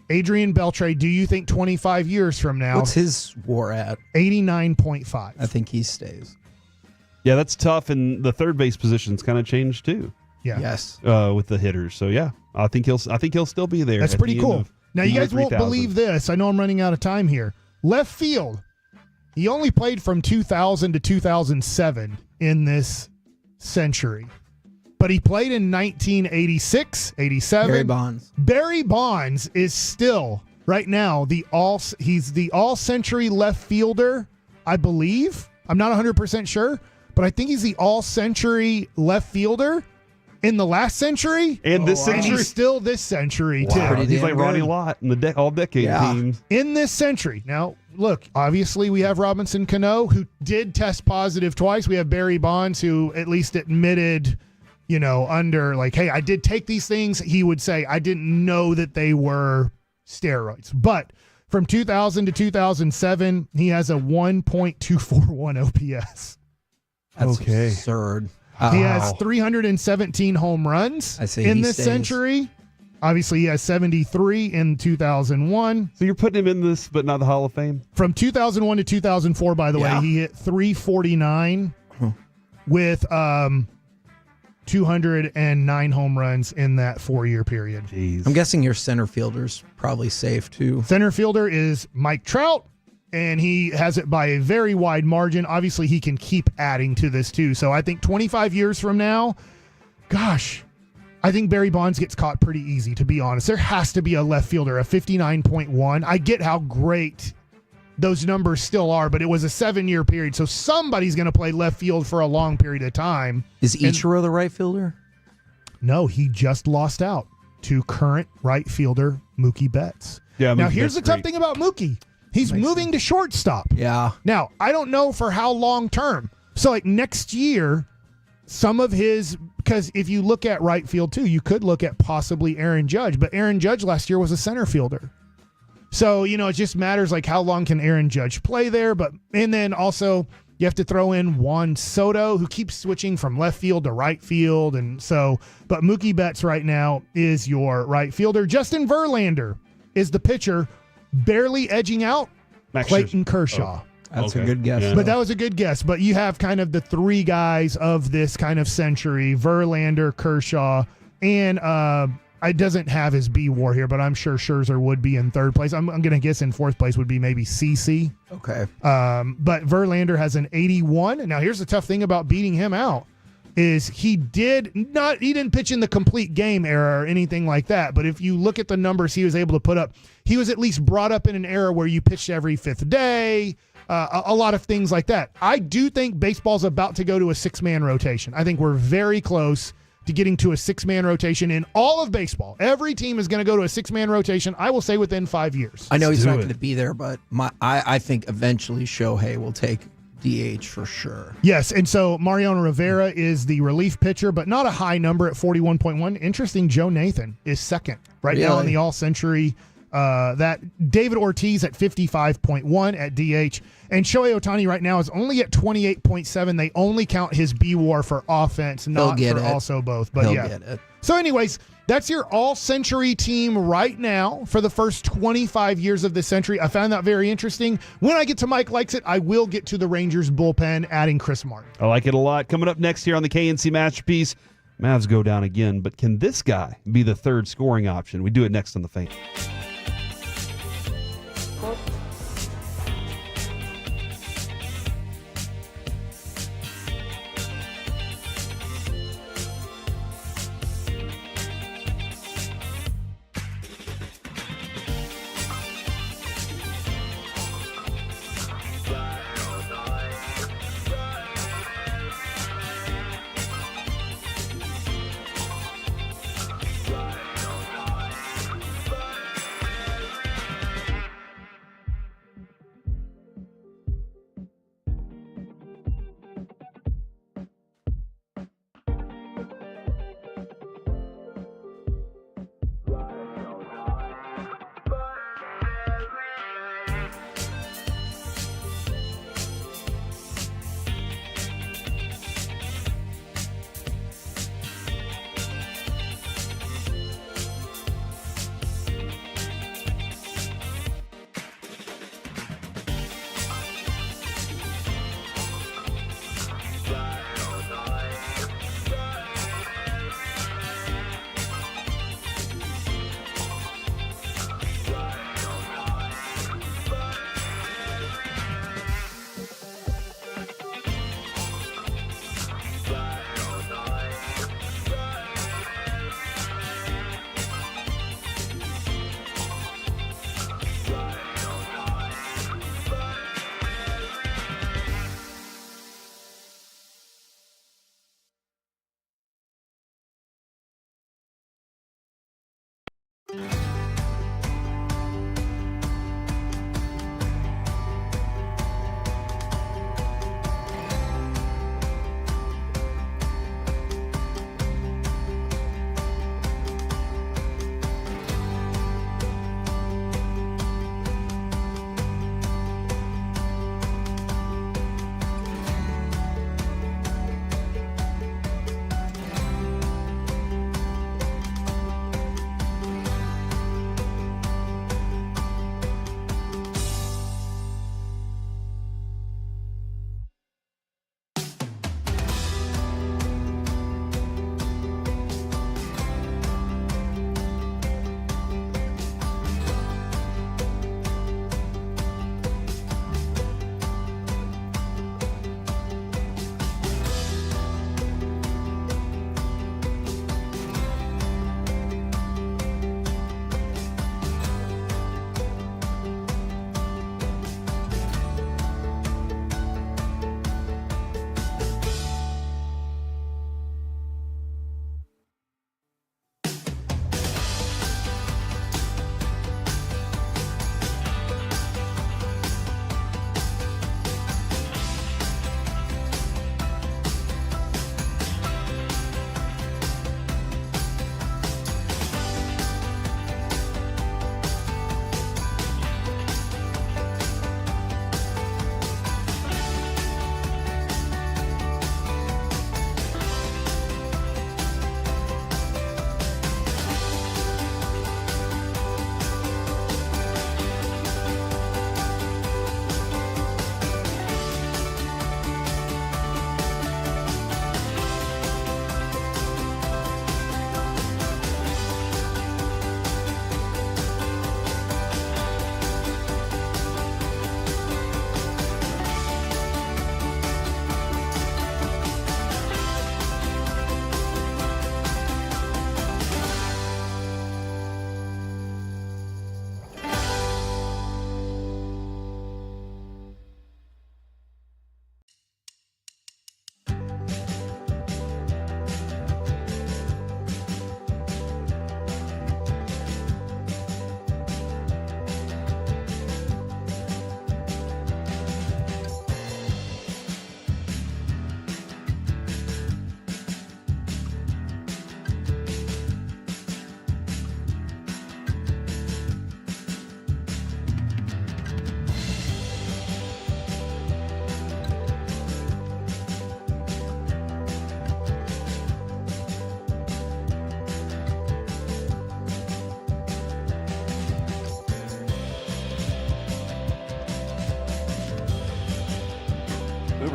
Adrian Beltre, do you think 25 years from now? What's his WAR at? 89.5. I think he stays. Yeah, that's tough, and the third base position's kind of changed too. Yeah. Yes. With the hitters. So yeah, I think he'll still be there. That's pretty cool. Now you guys won't believe this. I know I'm running out of time here. Left field. He only played from 2000 to 2007 in this century. But he played in 1986, 87. Barry Bonds. Barry Bonds is still, right now, he's the all-century left fielder, I believe. I'm not 100% sure, but I think he's the all-century left fielder in the last century. And this century. And he's still this century, wow. too. He's like Ronnie Lott in the all-decade teams. In this century. Now, look, obviously we have Robinson Cano, who did test positive twice. We have Barry Bonds, who at least admitted, under like, hey, I did take these things. He would say, I didn't know that they were steroids. But from 2000 to 2007, he has a 1.241 OPS. That's absurd. He has 317 home runs in this century. Obviously, he has 73 in 2001. So you're putting him in this, but not the Hall of Fame? From 2001 to 2004, by the way, he hit 349 with 209 home runs in that 4-year period. Jeez. I'm guessing your center fielder's probably safe, too. Center fielder is Mike Trout, and he has it by a very wide margin. Obviously, he can keep adding to this, too. So I think 25 years from now, gosh, I think Barry Bonds gets caught pretty easy, to be honest. There has to be a left fielder, a 59.1. I get how great those numbers still are, but it was a 7-year period, so somebody's going to play left field for a long period of time. Is Ichiro the right fielder? No, he just lost out. to current right fielder Mookie Betts. Yeah, now, Mookie here's Betts the tough great. thing about Mookie. He's moving to shortstop. Yeah. Now, I don't know for how long term. So, like, next year, some of his, because if you look at right field too, you could look at possibly Aaron Judge, but Aaron Judge last year was a center fielder. So, you know, it just matters like how long can Aaron Judge play there. And then also you have to throw in Juan Soto, who keeps switching from left field to right field. And so, but Mookie Betts right now is your right fielder. Justin Verlander is the pitcher, barely edging out Clayton Kershaw. That's a good guess. But that was a good guess. But you have kind of the three guys of this kind of century, Verlander, Kershaw, and it doesn't have his B WAR here, but I'm sure Scherzer would be in third place. I'm going to guess in fourth place would be maybe CC. Okay. But Verlander has an 81. Now, here's the tough thing about beating him out is he didn't pitch in the complete game era or anything like that. But if you look at the numbers he was able to put up, he was at least brought up in an era where you pitched every fifth day, a lot of things like that. I do think baseball's about to go to a six-man rotation. I think we're very close to getting to a six-man rotation in all of baseball. Every team is going to go to a six-man rotation, I will say, within 5 years. I know he's not going to be there, but I think eventually Shohei will take DH for sure. Yes, and so Mariano Rivera is the relief pitcher, but not a high number at 41.1. Interesting, Joe Nathan is second right now in the All-Century. That David Ortiz at 55.1 at DH, and Shohei Ohtani right now is only at 28.7. They only count his B WAR for offense, not for also both. But He'll yeah. get it. So, anyways, that's your all-century team right now for the first 25 years of this century. I found that very interesting. When I get to Mike Likes It, I will get to the Rangers bullpen, adding Chris Martin. I like it a lot. Coming up next here on the KNC Masterpiece, Mavs go down again, but can this guy be the third scoring option? We do it next on The Fan.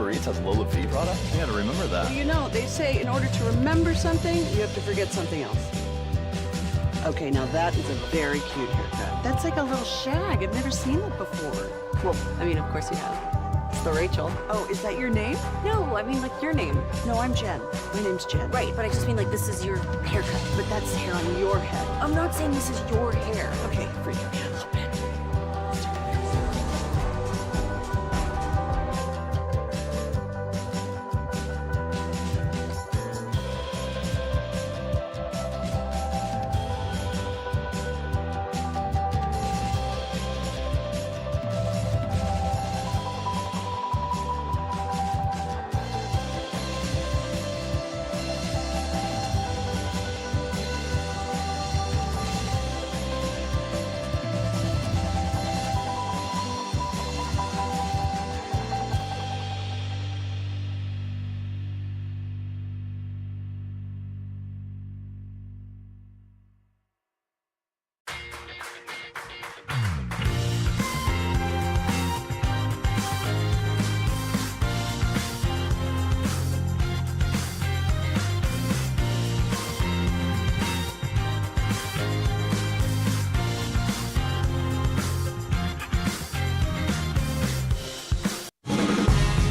Uber Eats has Lola V product? I gotta remember that. Well, you know, they say in order to remember something, you have to forget something else. Okay, now that is a very cute haircut. That's like a little shag. I've never seen it before. Well, I mean, of course you have. It's the Rachel. Oh, is that your name? No, I mean, like your name. No, I'm Jen. My name's Jen. Right, but I just mean like this is your haircut. But that's hair on your head. I'm not saying this is your hair. Okay, freak me out a little bit.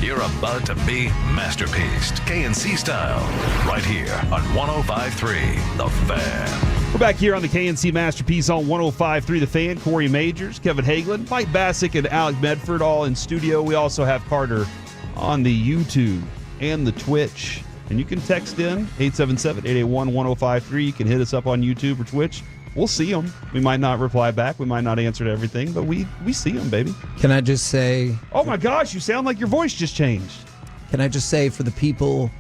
You're about to be masterpieced, KNC style, right here on 105.3 The Fan. We're back here on the KNC Masterpiece on 105.3 The Fan. Corey Majors, Kevin Hagelin, Mike Bassick, and Alec Medford all in studio. We also have Carter on the YouTube and the Twitch. And you can text in 877-881-1053. You can hit us up on YouTube or Twitch. We'll see them. We might not reply back. We might not answer to everything, but we see them, baby. Can I just say... Oh, my gosh, you sound like your voice just changed. Can I just say, for the people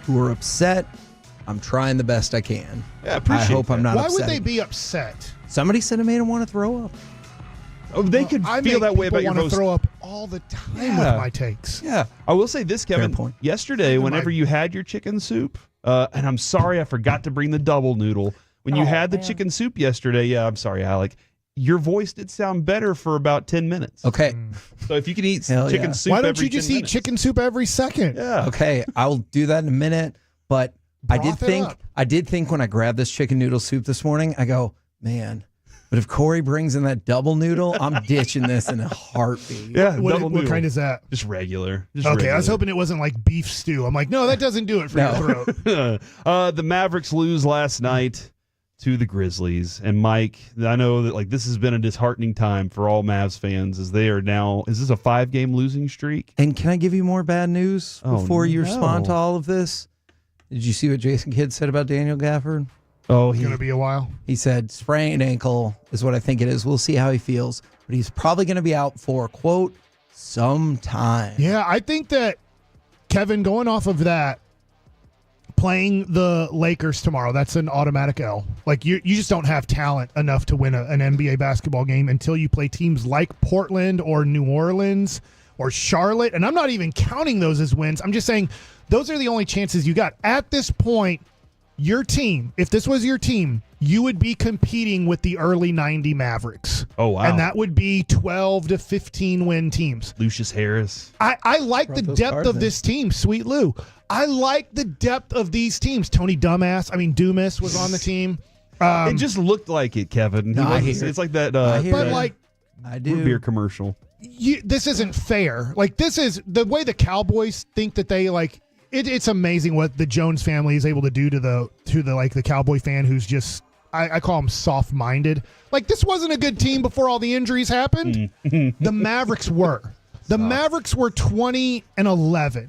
who are upset, I'm trying the best I can. Yeah, I appreciate I hope that. I'm not Why upset. would they be upset? Somebody said it made them want to throw up. Oh, they could feel that way about your voice. I voice. throw up all the time with my takes. Yeah. I will say this, Kevin. Fair point. Yesterday, whenever you had your chicken soup, and I'm sorry I forgot to bring the double noodle. When you had the chicken soup yesterday, I'm sorry, Alec, your voice did sound better for about 10 minutes. Okay. So if you can eat Hell chicken yeah. soup Why don't every you just 10 eat minutes. chicken soup every second? Yeah. Okay, I'll do that in a minute. But Broth it up. I did think when I grabbed this chicken noodle soup this morning, I go, man. But if Corey brings in that double noodle, I'm ditching this in a heartbeat. Yeah, What noodle. kind is that? Just regular. Okay, I was hoping it wasn't like beef stew. I'm like, no, that doesn't do it for your throat. The Mavericks lose last night to the Grizzlies. And Mike, I know that this has been a disheartening time for all Mavs fans as they are now. Is this a 5-game losing streak? And can I give you more bad news before you respond to all of this? Did you see what Jason Kidd said about Daniel Gafford? Oh, It's going to be a while. He said sprained ankle is what I think it is. We'll see how he feels. But he's probably going to be out for, quote, some time. Yeah, I think that, Kevin, going off of that, playing the Lakers tomorrow, that's an automatic L. You just don't have talent enough to win an NBA basketball game until you play teams like Portland or New Orleans or Charlotte. And I'm not even counting those as wins. I'm just saying those are the only chances you got. At this point, your team, if this was your team, you would be competing with the early 90 Mavericks. Oh, wow. And that would be 12 to 15 win teams. Lucius Harris. I like the depth of this team, Sweet Lou. I like the depth of these teams. Tony Dumas was on the team. It just looked like it, Kevin. No, I hear It's it. like that I do. root beer commercial. This isn't fair. This is the way the Cowboys think that they it's amazing what the Jones family is able to do to the Cowboy fan who's just I call them soft-minded. This wasn't a good team before all the injuries happened. The Mavericks were. The Mavericks were 20-11.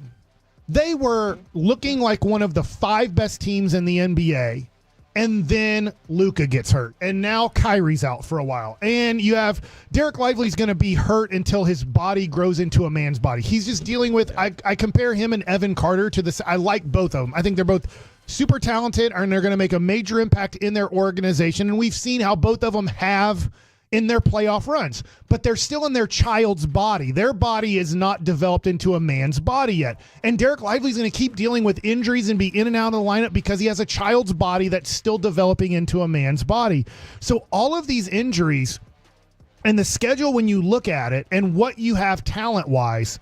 They were looking like one of the 5 best teams in the NBA. And then Luka gets hurt. And now Kyrie's out for a while. And you have Derek Lively's going to be hurt until his body grows into a man's body. He's just dealing with, I compare him and Evan Carter to this. I like both of them. I think they're both super talented and they're going to make a major impact in their organization. And we've seen how both of them have in their playoff runs, but they're still in their child's body. Their body is not developed into a man's body yet. And Derek Lively's going to keep dealing with injuries and be in and out of the lineup because he has a child's body that's still developing into a man's body. So all of these injuries and the schedule, when you look at it and what you have talent-wise,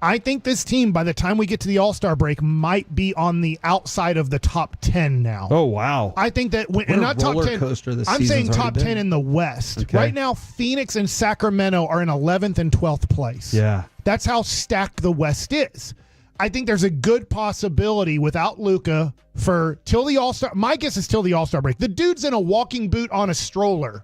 I think this team, by the time we get to the All-Star break, might be on the outside of the top 10 now. Oh, wow. I think that, and not top 10, I'm saying top 10 in the West. Okay. Right now, Phoenix and Sacramento are in 11th and 12th place. Yeah. That's how stacked the West is. I think there's a good possibility without Luka for till the All-Star. My guess is till the All-Star break. The dude's in a walking boot on a stroller.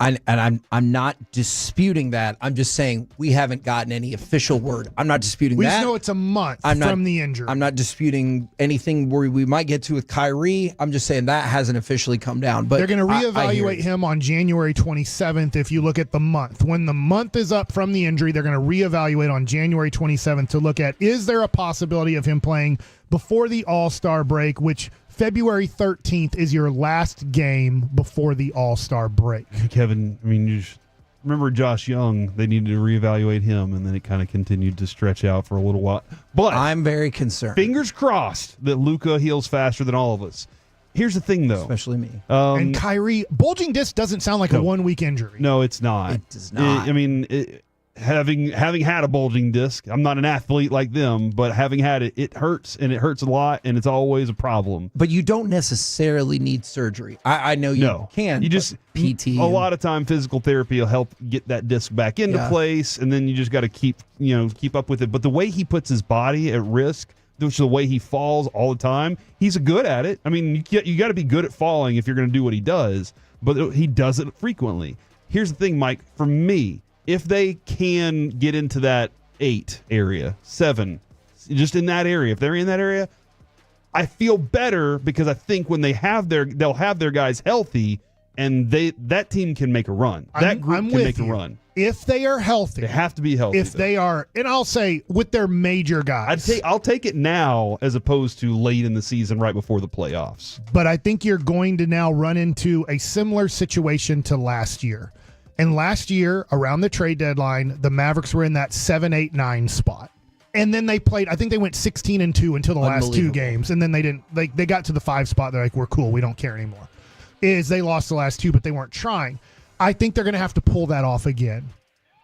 I'm not disputing that. I'm just saying we haven't gotten any official word. I'm not disputing We that. just know it's a month from the injury. I'm not disputing anything where we might get to with Kyrie. I'm just saying that hasn't officially come down. But they're going to I hear reevaluate you. him on January 27th if you look at the month. When the month is up from the injury, they're going to reevaluate on January 27th to look at, is there a possibility of him playing before the All-Star break, which February 13th is your last game before the All-Star break. Kevin, I mean, you remember Josh Young, they needed to reevaluate him, and then it kind of continued to stretch out for a little while. But I'm very concerned. Fingers crossed that Luka heals faster than all of us. Here's the thing, though. Especially me. And Kyrie, bulging disc doesn't sound like a one-week injury. No, it's not. It does not. Having had a bulging disc, I'm not an athlete like them, but having had it, it hurts, and it hurts a lot, and it's always a problem. But you don't necessarily need surgery. I know you can. You just PT. A lot of time, physical therapy will help get that disc back into place, and then you just got to keep up with it. But the way he puts his body at risk, which is the way he falls all the time, he's good at it. I mean, you got to be good at falling if you're going to do what he does, but he does it frequently. Here's the thing, Mike. For me, if they can get into that 8 area, 7, just in that area, if they're in that area, I feel better because I think when they'll have their guys healthy, and that team can make a run. That group can make a run. If they are healthy. They have to be healthy. If they are, and I'll say with their major guys. I'll take it now as opposed to late in the season right before the playoffs. But I think you're going to now run into a similar situation to last year. And last year, around the trade deadline, the Mavericks were in that 7, 8, 9 spot. And then they played, I think they went 16-2 until the last 2 games. And then they didn't, they got to the 5 spot. They're like, we're cool. We don't care anymore. They lost the last 2, but they weren't trying. I think they're going to have to pull that off again.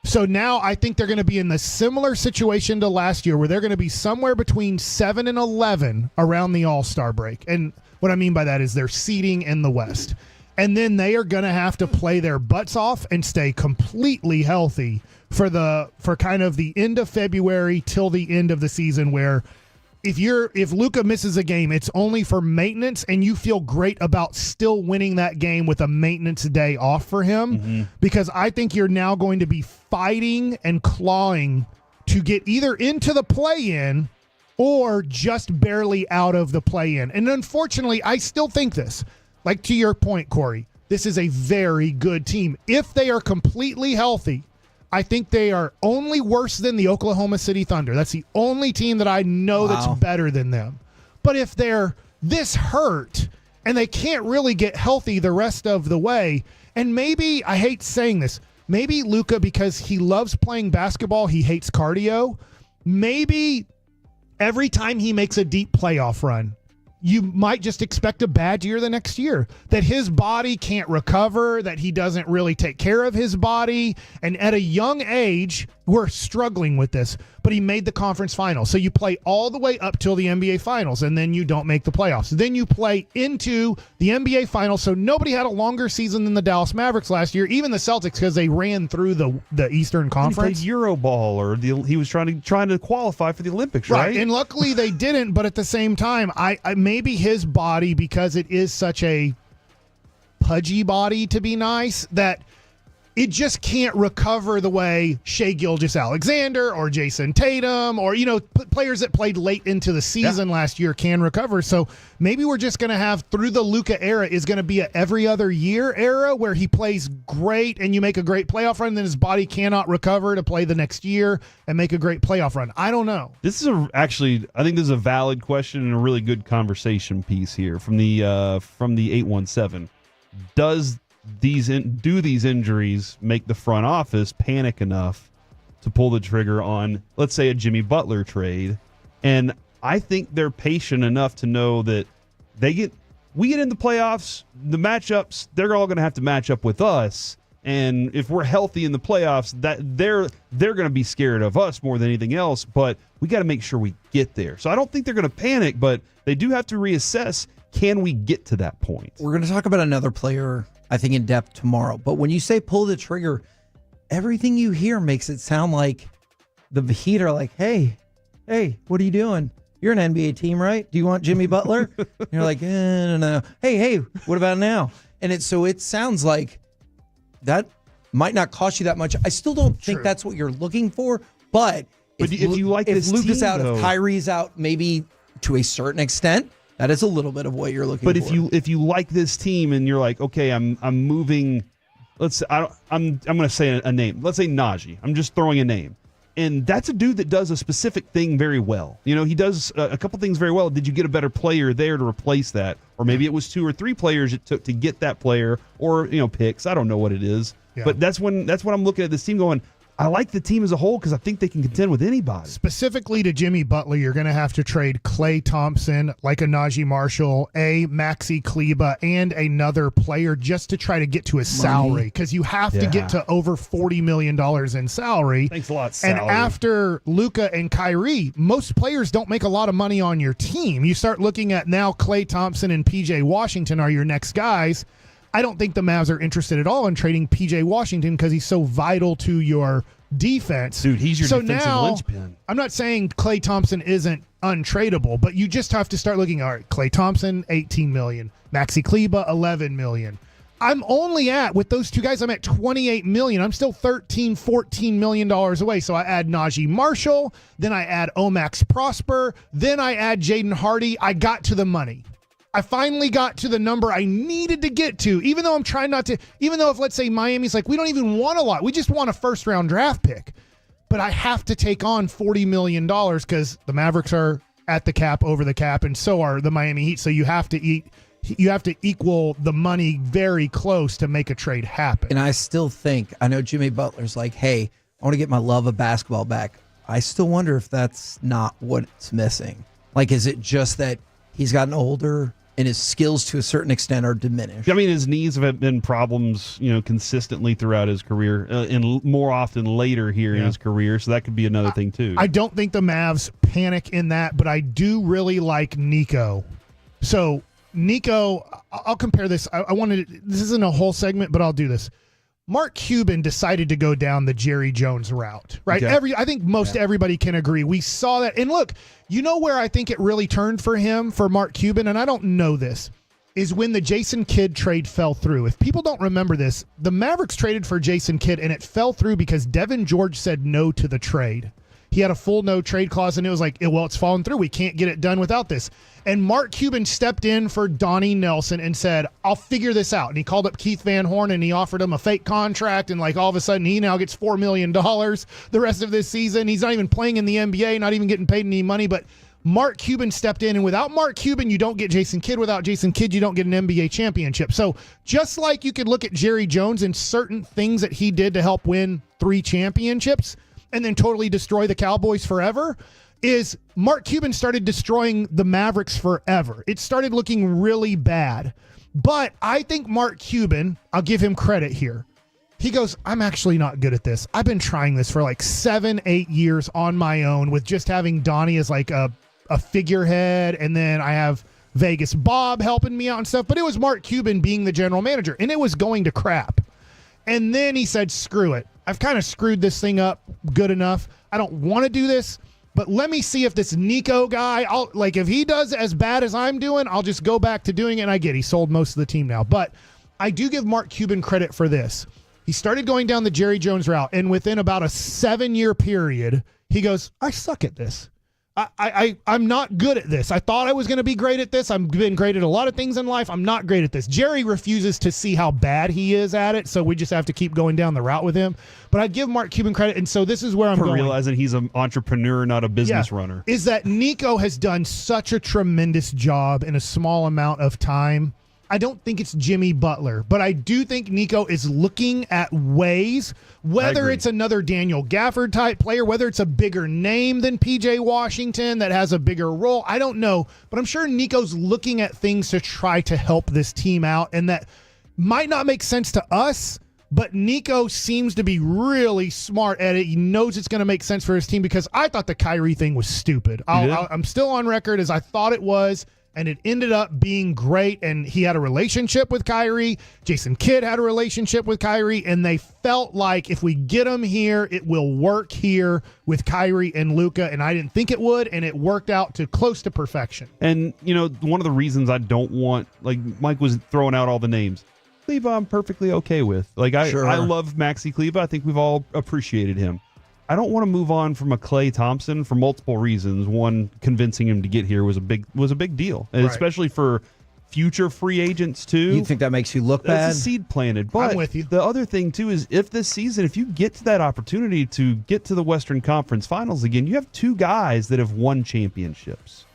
So now I think they're going to be in the similar situation to last year where they're going to be somewhere between 7 and 11 around the All-Star break. And what I mean by that is they're seeding in the West. And then they are going to have to play their butts off and stay completely healthy for kind of the end of February till the end of the season, where if Luka misses a game, it's only for maintenance, and you feel great about still winning that game with a maintenance day off for him, because I think you're now going to be fighting and clawing to get either into the play-in or just barely out of the play-in. And unfortunately, I still think this. Like to your point, Corey, this is a very good team. If they are completely healthy, I think they are only worse than the Oklahoma City Thunder. That's the only team that I know that's better than them. But if they're this hurt and they can't really get healthy the rest of the way, and maybe, I hate saying this, maybe Luka, because he loves playing basketball, he hates cardio, maybe every time he makes a deep playoff run, you might just expect a bad year the next year, that his body can't recover, that he doesn't really take care of his body. And at a young age, we're struggling with this, but he made the conference finals. So you play all the way up till the NBA finals, and then you don't make the playoffs. Then you play into the NBA finals. So nobody had a longer season than the Dallas Mavericks last year, even the Celtics, because they ran through the Eastern Conference. He played Euro ball, or he was trying to qualify for the Olympics, right? And luckily they didn't, but at the same time, I maybe his body, because it is such a pudgy body, to be nice, that it just can't recover the way Shai Gilgeous-Alexander or Jason Tatum or, players that played late into the season last year can recover. So maybe we're just going to have, through the Luka era, is going to be a every other year era where he plays great and you make a great playoff run, and then his body cannot recover to play the next year and make a great playoff run. I don't know. This is I think this is a valid question and a really good conversation piece here from the 817. Do these injuries make the front office panic enough to pull the trigger on, let's say, a Jimmy Butler trade? And I think they're patient enough to know that we get in the playoffs, the matchups, they're all going to have to match up with us. And if we're healthy in the playoffs, that they're going to be scared of us more than anything else. But we got to make sure we get there. So I don't think they're going to panic, but they do have to reassess. Can we get to that point? We're going to talk about another player, I think, in depth tomorrow. But when you say pull the trigger, everything you hear makes it sound like the Heat are like, hey, what are you doing? You're an NBA team, right? Do you want Jimmy Butler? And you're like, no. Hey, what about now? And it sounds like that might not cost you that much. I still don't think that's what you're looking for. But if you like if this Luke is team, out, though, if Kyrie's out, maybe to a certain extent, that is a little bit of what you're looking for. But if you like this team and you're like, okay, I'm moving. I'm going to say a name. Let's say Najee. I'm just throwing a name. And that's a dude that does a specific thing very well. You know, he does a couple things very well. Did you get a better player there to replace that? Or maybe it was 2 or 3 players it took to get that player, or, picks. I don't know what it is. Yeah. But that's when I'm looking at this team going, I like the team as a whole because I think they can contend with anybody. Specifically to Jimmy Butler, you're going to have to trade Klay Thompson, like a Najee Marshall, a Maxi Kleba, and another player just to try to get to his salary, because you have to get to over $40 million in salary. Thanks a lot, salary. And after Luka and Kyrie, most players don't make a lot of money on your team. You start looking at now Klay Thompson and PJ Washington are your next guys. I don't think the Mavs are interested at all in trading P.J. Washington because he's so vital to your defense. Dude, he's your defensive linchpin. I'm not saying Klay Thompson isn't untradeable, but you just have to start looking, all right, Klay Thompson, $18 million. Maxi Kleba, $11 million. I'm only with those two guys, I'm at $28 million. I'm still $14 million away. So I add Najee Marshall, then I add Omax Prosper, then I add Jaden Hardy. I got to the money. I finally got to the number I needed to get to, even though I'm trying not to, even though if, let's say, Miami's like, we don't even want a lot. We just want a first-round draft pick. But I have to take on $40 million because the Mavericks are at the cap, over the cap, and so are the Miami Heat. So you have to equal the money very close to make a trade happen. And I still think, I know Jimmy Butler's like, hey, I want to get my love of basketball back. I still wonder if that's not what's missing. Like, is it just that he's gotten older and his skills to a certain extent are diminished? I mean, his knees have been problems, consistently throughout his career, and more often later here in his career. So that could be another thing too. I don't think the Mavs panic in that, but I do really like Nico. So Nico, I'll compare this. This isn't a whole segment, but I'll do this. Mark Cuban decided to go down the Jerry Jones route, right? Okay. I think most everybody can agree. We saw that. And look, you know where I think it really turned for him, for Mark Cuban, and I don't know this, is when the Jason Kidd trade fell through. If people don't remember this, the Mavericks traded for Jason Kidd, and it fell through because Devin George said no to the trade. He had a full no trade clause, and it was like, well, it's fallen through. We can't get it done without this. And Mark Cuban stepped in for Donnie Nelson and said, I'll figure this out. And he called up Keith Van Horn, and he offered him a fake contract, and all of a sudden he now gets $4 million the rest of this season. He's not even playing in the NBA, not even getting paid any money, but Mark Cuban stepped in, and without Mark Cuban, you don't get Jason Kidd. Without Jason Kidd, you don't get an NBA championship. So just like you could look at Jerry Jones and certain things that he did to help win 3 championships and then totally destroy the Cowboys forever, is Mark Cuban started destroying the Mavericks forever. It started looking really bad. But I think Mark Cuban, I'll give him credit here. He goes, I'm actually not good at this. I've been trying this for 7-8 years on my own with just having Donnie as a figurehead, and then I have Vegas Bob helping me out and stuff. But it was Mark Cuban being the general manager, and it was going to crap. And then he said, screw it. I've kind of screwed this thing up good enough. I don't want to do this, but let me see if this Nico guy, if he does as bad as I'm doing, I'll just go back to doing it. And I get he sold most of the team now. But I do give Mark Cuban credit for this. He started going down the Jerry Jones route, and within about a 7-year period, he goes, I suck at this. I'm not good at this. I thought I was going to be great at this. I've been great at a lot of things in life. I'm not great at this. Jerry refuses to see how bad he is at it, so we just have to keep going down the route with him. But I'd give Mark Cuban credit, and so this is where I'm going. Realizing he's an entrepreneur, not a business runner. Is that Nico has done such a tremendous job in a small amount of time. I don't think it's Jimmy Butler, but I do think Nico is looking at ways, whether it's another Daniel Gafford type player, whether it's a bigger name than PJ Washington that has a bigger role. I don't know, but I'm sure Nico's looking at things to try to help this team out, and that might not make sense to us, But Nico seems to be really smart at it. He knows it's going to make sense for his team because I thought the Kyrie thing was stupid. I'm still on record as I thought it was, and it ended up being great. And he had a relationship with Kyrie. Jason Kidd had a relationship with Kyrie, and they felt like if we get him here, it will work here with Kyrie and Luka. And I didn't think it would, and it worked out to close to perfection. And, one of the reasons I don't want, like Mike was throwing out all the names, Kleba I'm perfectly okay with. Like I love Maxi Kleba. I think we've all appreciated him. I don't want to move on from a Klay Thompson for multiple reasons. One, convincing him to get here was a big deal, and especially for future free agents too. You think that makes you look bad? That's a seed planted. But I'm with you. The other thing too is if this season, if you get to that opportunity to get to the Western Conference Finals again, you have two guys that have won championships.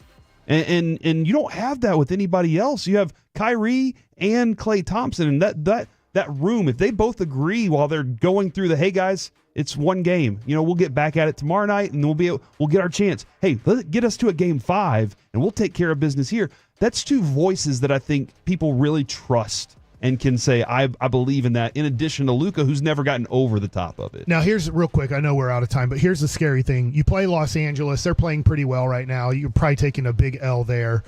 And you don't have that with anybody else. You have Kyrie and Klay Thompson, and that room, if they both agree while they're going through the, hey guys, it's one game. We'll get back at it tomorrow night, and we'll get our chance. Hey, let's get us to a game 5, and we'll take care of business here. That's two voices that I think people really trust and can say, I believe in that, in addition to Luka, who's never gotten over the top of it. Now, here's real quick. I know we're out of time, but here's the scary thing. You play Los Angeles. They're playing pretty well right now. You're probably taking a big L there.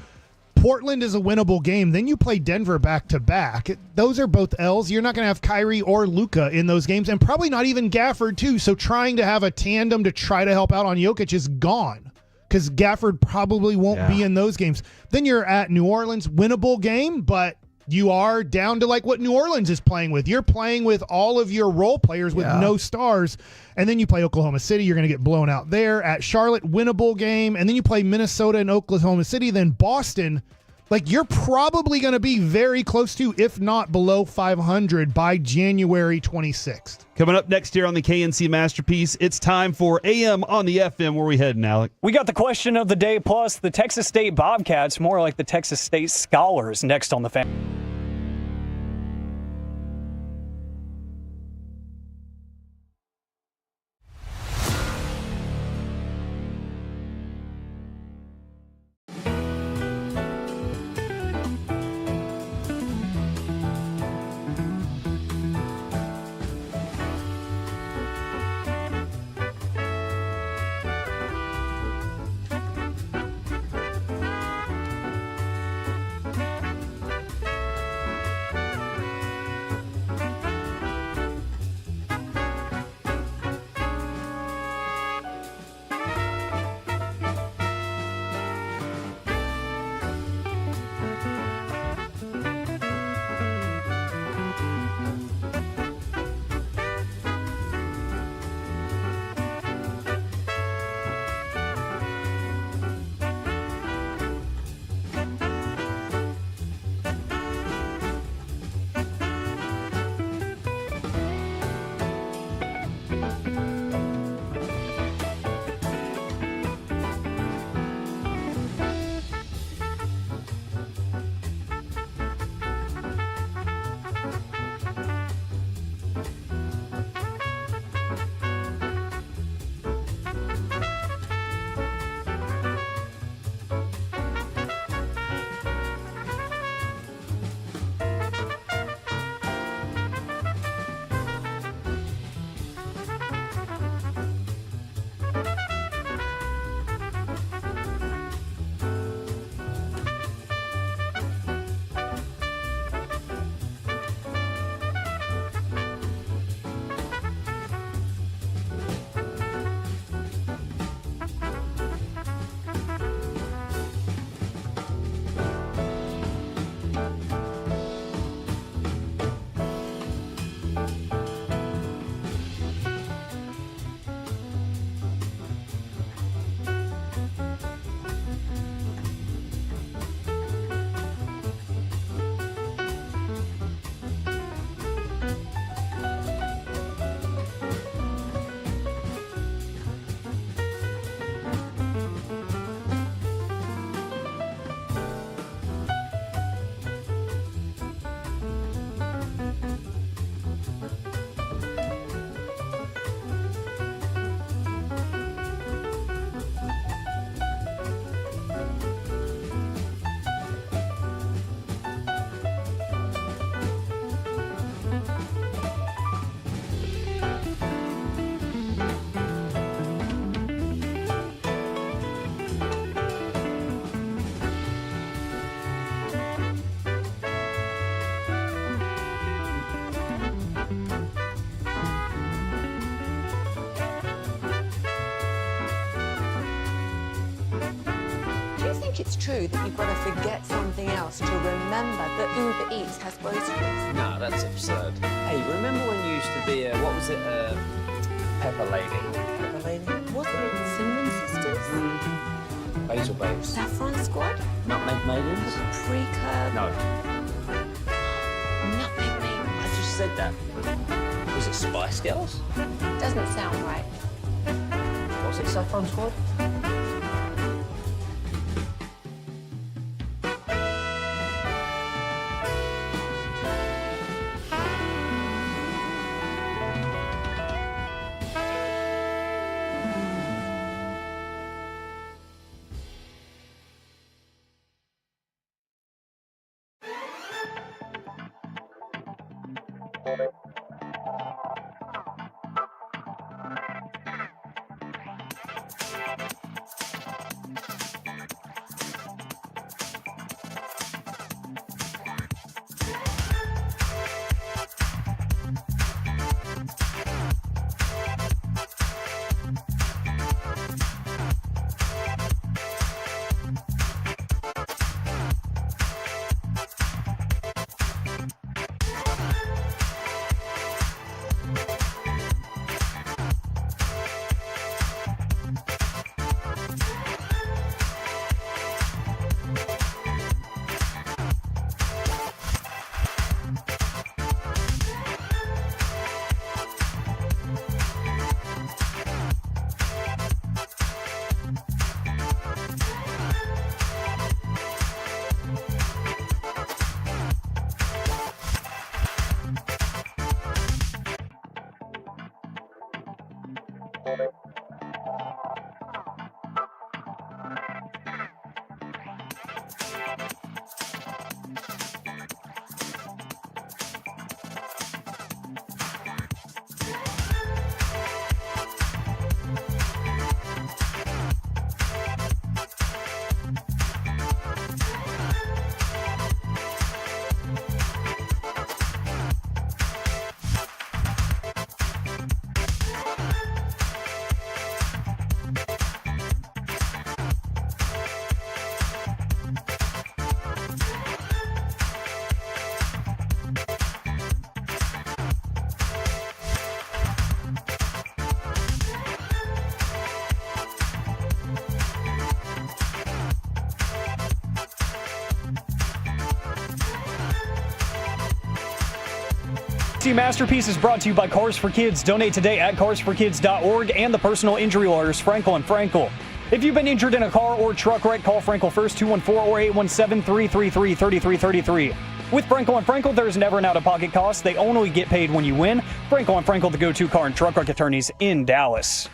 Portland is a winnable game. Then you play Denver back-to-back. Those are both L's. You're not going to have Kyrie or Luka in those games, and probably not even Gafford, too. So trying to have a tandem to try to help out on Jokic is gone because Gafford probably won't be in those games. Then you're at New Orleans, winnable game, but you are down to like what New Orleans is playing with. You're playing with all of your role players with no stars. And then you play Oklahoma City. You're going to get blown out there. At Charlotte, winnable game. And then you play Minnesota and Oklahoma City. Then Boston. Like, you're probably going to be very close to, if not below 500 by January 26th. Coming up next here on the KNC Masterpiece, it's time for AM on the FM. Where we heading, Alec? We got the question of the day, plus the Texas State Bobcats, more like the Texas State Scholars, next on the Fan. think it's true that you've got to forget something else to remember that Uber Eats has groceries? No, that's absurd. Hey, remember when you used to be a, what was it, Pepper Lady? Pepper Lady? Wasn't it Cinnamon Sisters? Basil Babes. Saffron Squad? Nutmeg Maidens? Pre-curb? No. Nutmeg Maidens? I just said that. Was it Spice Girls? Doesn't sound right. Was it Saffron Squad? Masterpiece is brought to you by Cars for Kids. Donate today at carsforkids.org and the personal injury lawyers Frankel and Frankel. If you've been injured in a car or truck wreck, call Frankel first, 214 or 817-333-3333. With Frankel and Frankel, there's never an out-of-pocket cost. They only get paid when you win. Frankel and Frankel, the go-to car and truck wreck attorneys in Dallas.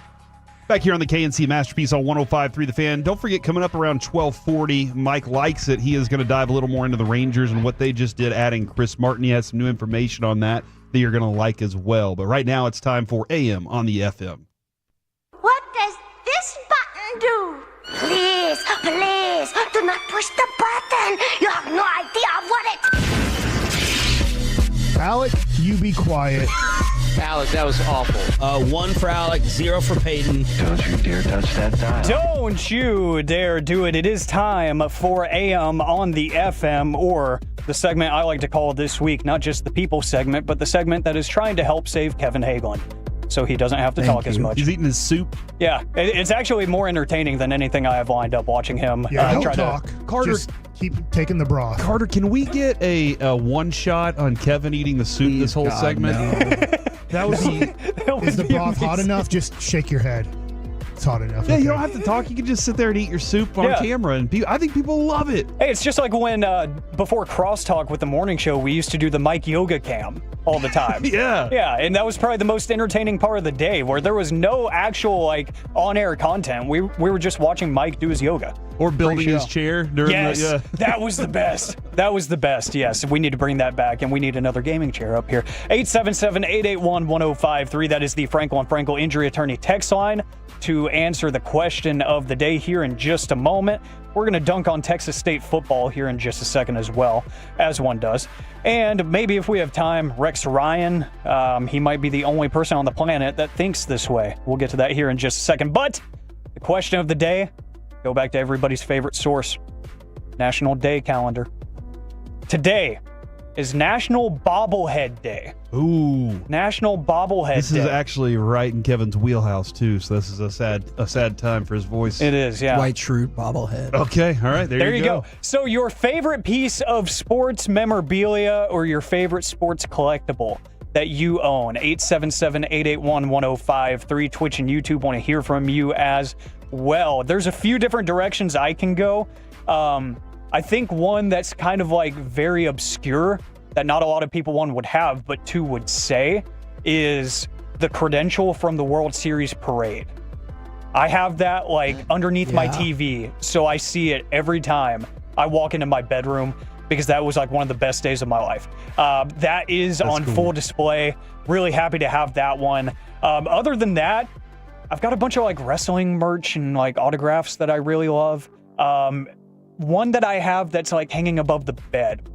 Back here on the KNC Masterpiece on 105.3 The Fan. Don't forget, coming up around 12:40, Mike likes it. He is going to dive a little more into the Rangers and what they just did, adding Chris Martin. He has some new information on that you're going to like as well. But right now, it's time for AM on the FM. What does this button do? Please, please, do not push the button. You have no idea what it... Alec, you be quiet. Alec, that was awful. 1 for Alec, 0 for Peyton. Don't you dare touch that dial. Don't you dare do it. It is time for AM on the FM, or the segment I like to call this week, not just the people segment, but the segment that is trying to help save Kevin Hagelin, so he doesn't have to talk as much. He's eating his soup. Yeah, it's actually more entertaining than anything I have lined up watching him. He'll try talk. Carter, just keep taking the broth. Carter, can we get a one shot on Kevin eating the soup this whole segment? No. That would be. Is the broth hot enough? Just shake your head. It's hot enough. Yeah, okay. you don't have to talk. You can just sit there and eat your soup on camera, and I think people love it. Hey, it's just like when before Crosstalk with the morning show, we used to do the Mike Yoga Cam all the time. Yeah, and that was probably the most entertaining part of the day, where there was no actual like on-air content. We were just watching Mike do his yoga or building his chair during the. That was the best. That was the best. Yes, we need to bring that back, and we need another gaming chair up here. 877-881-1053. That is the Frankel and Frankel injury attorney text line to answer the question of the day here in just a moment. We're going to dunk on Texas State football here in just a second as well, as one does. And maybe if we have time, Rex Ryan, he might be the only person on the planet that thinks this way. We'll get to that here in just a second. But the question of the day, Go back to everybody's favorite source, National Day calendar. Today is National Bobblehead Day. Ooh. National Bobblehead Day. This is actually right in Kevin's wheelhouse, too, so this is a sad time for his voice. It is, yeah. White Shrewd Bobblehead. Okay, all right, there you go. So your favorite piece of sports memorabilia or your favorite sports collectible that you own, 877-881-1053. Twitch and YouTube want to hear from you as well. There's a few different directions I can go. I think one that's kind of like very obscure that not a lot of people, one, would have, but two, would say, is the credential from the World Series parade. I have that like underneath my TV, so I see it every time I walk into my bedroom because that was like one of the best days of my life. That is that's on full display. Really happy to have that one. Other than that, I've got a bunch of like wrestling merch and like autographs that I really love. One that I have that's like hanging above the bed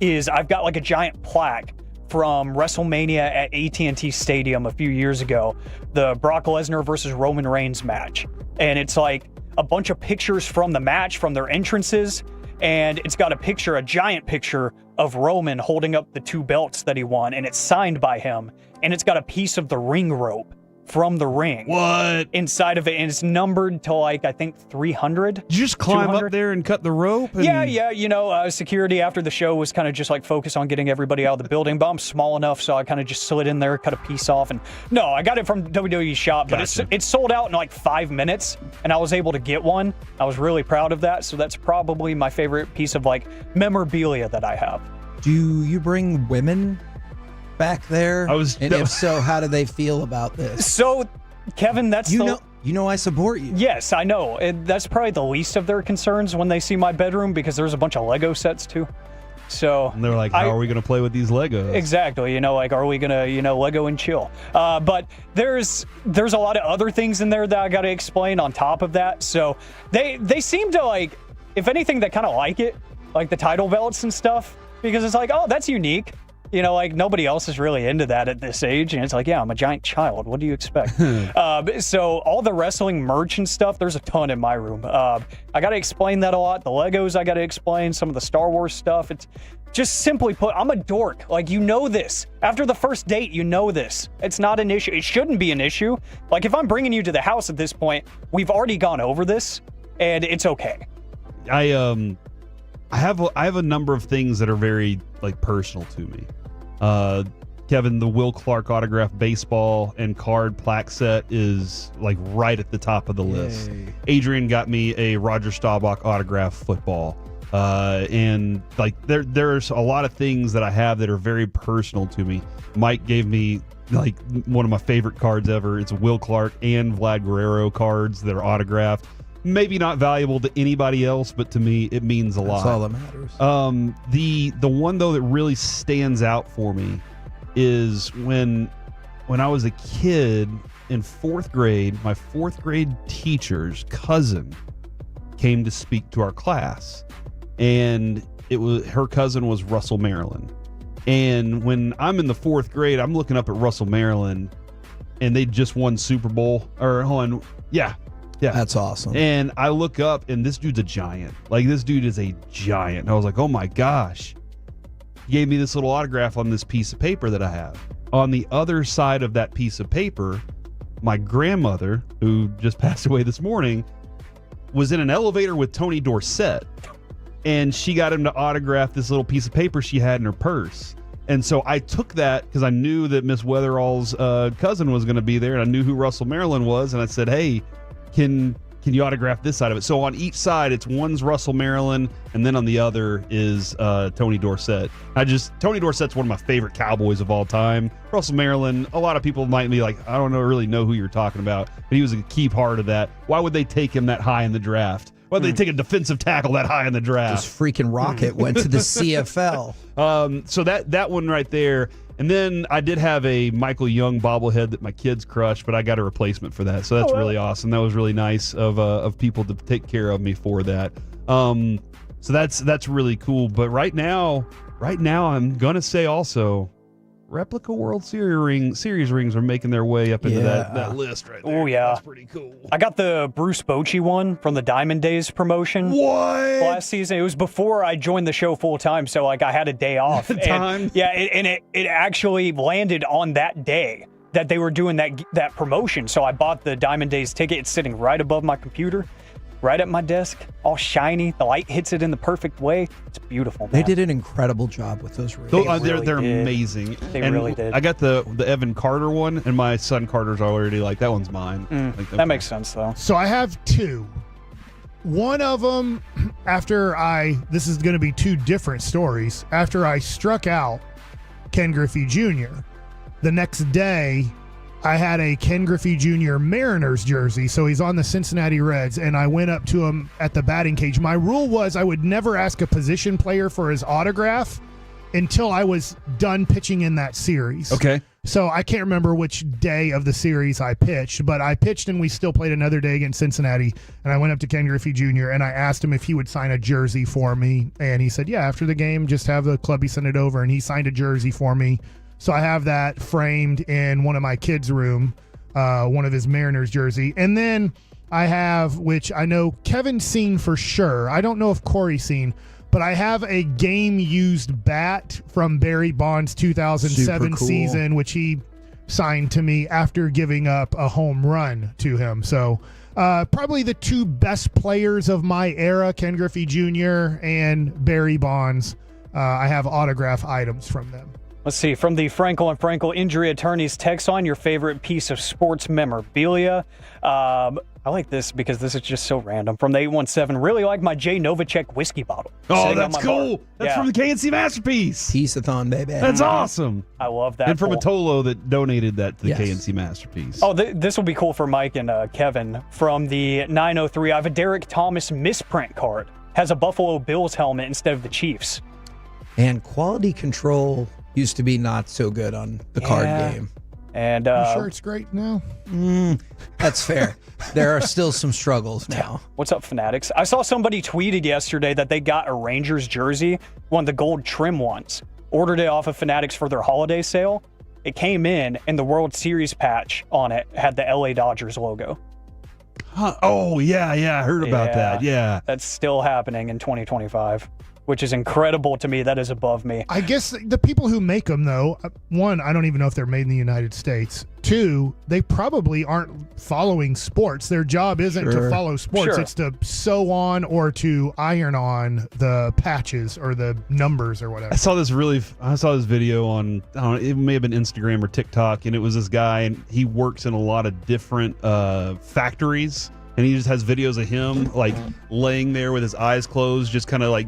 is I've got like a giant plaque from WrestleMania at AT&T Stadium a few years ago, the Brock Lesnar versus Roman Reigns match. And it's like a bunch of pictures from the match, from their entrances, and it's got a giant picture of Roman holding up the 2 belts that he won, and it's signed by him, and it's got a piece of the ring rope from the ring. What? Inside of it, and it's numbered to like, I think 300. Did you just climb 200? Up there and cut the rope? And... Yeah. You know, security after the show was kind of just like focused on getting everybody out of the building, but I'm small enough, so I kind of just slid in there, cut a piece off, and no, I got it from WWE's shop, but it's sold out in like 5 minutes, and I was able to get one. I was really proud of that, so that's probably my favorite piece of like memorabilia that I have. Do you bring women back there? If so, how do they feel about this? So, Kevin, that's you know I support you. Yes, I know. That's probably the least of their concerns when they see my bedroom, because there's a bunch of Lego sets too. So and they're like, how are we going to play with these Legos? Exactly. You know, like, are we going to, Lego and chill? But there's a lot of other things in there that I got to explain on top of that. So they seem to like, if anything, they kind of like it, like the title belts and stuff, because it's like, oh, that's unique. You know, like nobody else is really into that at this age. And it's like, yeah, I'm a giant child. What do you expect? So all the wrestling merch and stuff, there's a ton in my room. I got to explain that a lot. The Legos, I got to explain some of the Star Wars stuff. It's just simply put, I'm a dork. Like, you know this. After the first date, you know this. It's not an issue. It shouldn't be an issue. Like, if I'm bringing you to the house at this point, we've already gone over this, and it's okay. I have a number of things that are very like personal to me. Kevin, the Will Clark autographed baseball and card plaque set is like right at the top of the list. Adrian got me a Roger Staubach autographed football. And like there's a lot of things that I have that are very personal to me. Mike gave me like one of my favorite cards ever. It's Will Clark and Vlad Guerrero cards that are autographed. Maybe not valuable to anybody else, but to me, it means a lot. That's all that matters. The one though that really stands out for me is when I was a kid in 4th grade, my 4th grade teacher's cousin came to speak to our class, and her cousin was Russell Maryland. And when I'm in the 4th grade, I'm looking up at Russell Maryland, and they just won Super Bowl. Or hold on, yeah. That's awesome. And I look up, and this dude's a giant. Like, this dude is a giant. And I was like, oh my gosh. He gave me this little autograph on this piece of paper that I have. On the other side of that piece of paper, my grandmother, who just passed away this morning, was in an elevator with Tony Dorsett. And she got him to autograph this little piece of paper she had in her purse. And so I took that because I knew that Miss Weatherall's cousin was going to be there, and I knew who Russell Maryland was. And I said, hey, Can you autograph this side of it? So on each side, one's Russell Maryland, and then on the other is Tony Dorsett. Tony Dorsett's one of my favorite Cowboys of all time. Russell Maryland, a lot of people might be like, I don't really know who you're talking about, but he was a key part of that. Why would they take him that high in the draft? Why would they take a defensive tackle that high in the draft? This freaking rocket went to the CFL. So that one right there. And then I did have a Michael Young bobblehead that my kids crushed, but I got a replacement for that. So that's really awesome. That was really nice of people to take care of me for that. So that's really cool. But right now I'm gonna say also replica World Series rings are making their way up into that list right there. Oh, yeah. That's pretty cool. I got the Bruce Bochy one from the Diamond Days promotion. What? Last season. It was before I joined the show full time, so like I had a day off. And, yeah, it actually landed on that day that they were doing that promotion. So I bought the Diamond Days ticket. It's sitting right above my computer, right at my desk, all shiny. The light hits it in the perfect way. It's beautiful, man. They did an incredible job with those rings. They're amazing. They and really did. I got the Evan Carter one, and my son Carter's already like, that one's mine. That makes sense, though. So I have two. One of them, this is going to be two different stories. After I struck out Ken Griffey Jr., the next day, I had a Ken Griffey Jr. Mariners jersey, so he's on the Cincinnati Reds, and I went up to him at the batting cage. My rule was I would never ask a position player for his autograph until I was done pitching in that series. Okay. So I can't remember which day of the series I pitched, but I pitched and we still played another day against Cincinnati, and I went up to Ken Griffey Jr. and I asked him if he would sign a jersey for me, and he said, yeah, after the game, just have the clubby send it over, and he signed a jersey for me. So I have that framed in one of my kids' room, one of his Mariners jersey. And then I have, which I know Kevin's seen for sure. I don't know if Corey's seen, but I have a game-used bat from Barry Bonds' 2007 season, which he signed to me after giving up a home run to him. So probably the two best players of my era, Ken Griffey Jr. and Barry Bonds. I have autograph items from them. Let's see, from the Frankel and Frankel Injury Attorneys text on your favorite piece of sports memorabilia. I like this because this is just so random. From the 817, really like my Jay Novacek whiskey bottle. Oh, that's cool. That's from the KNC Masterpiece. Piece-a-thon, baby. That's awesome. I love that. And from Atolo that donated that to the KNC Masterpiece. Oh, this will be cool for Mike and Kevin. From the 903, I have a Derek Thomas misprint card. Has a Buffalo Bills helmet instead of the Chiefs. And quality control used to be not so good on the card game. And you sure it's great now? That's fair. There are still some struggles now. What's up, Fanatics? I saw somebody tweeted yesterday that they got a Rangers jersey, one of the gold trim ones. Ordered it off of Fanatics for their holiday sale. It came in, and the World Series patch on it had the LA Dodgers logo. Huh. Oh, yeah, I heard about that. Yeah. That's still happening in 2025. Which is incredible to me. That is above me. I guess the people who make them, though, one, I don't even know if they're made in the United States. Two, they probably aren't following sports. Their job isn't to follow sports. It's to sew on or to iron on the patches or the numbers or whatever. I saw this video on, I don't know, it may have been Instagram or TikTok, and it was this guy, and he works in a lot of different factories. And he just has videos of him like laying there with his eyes closed, just kind of like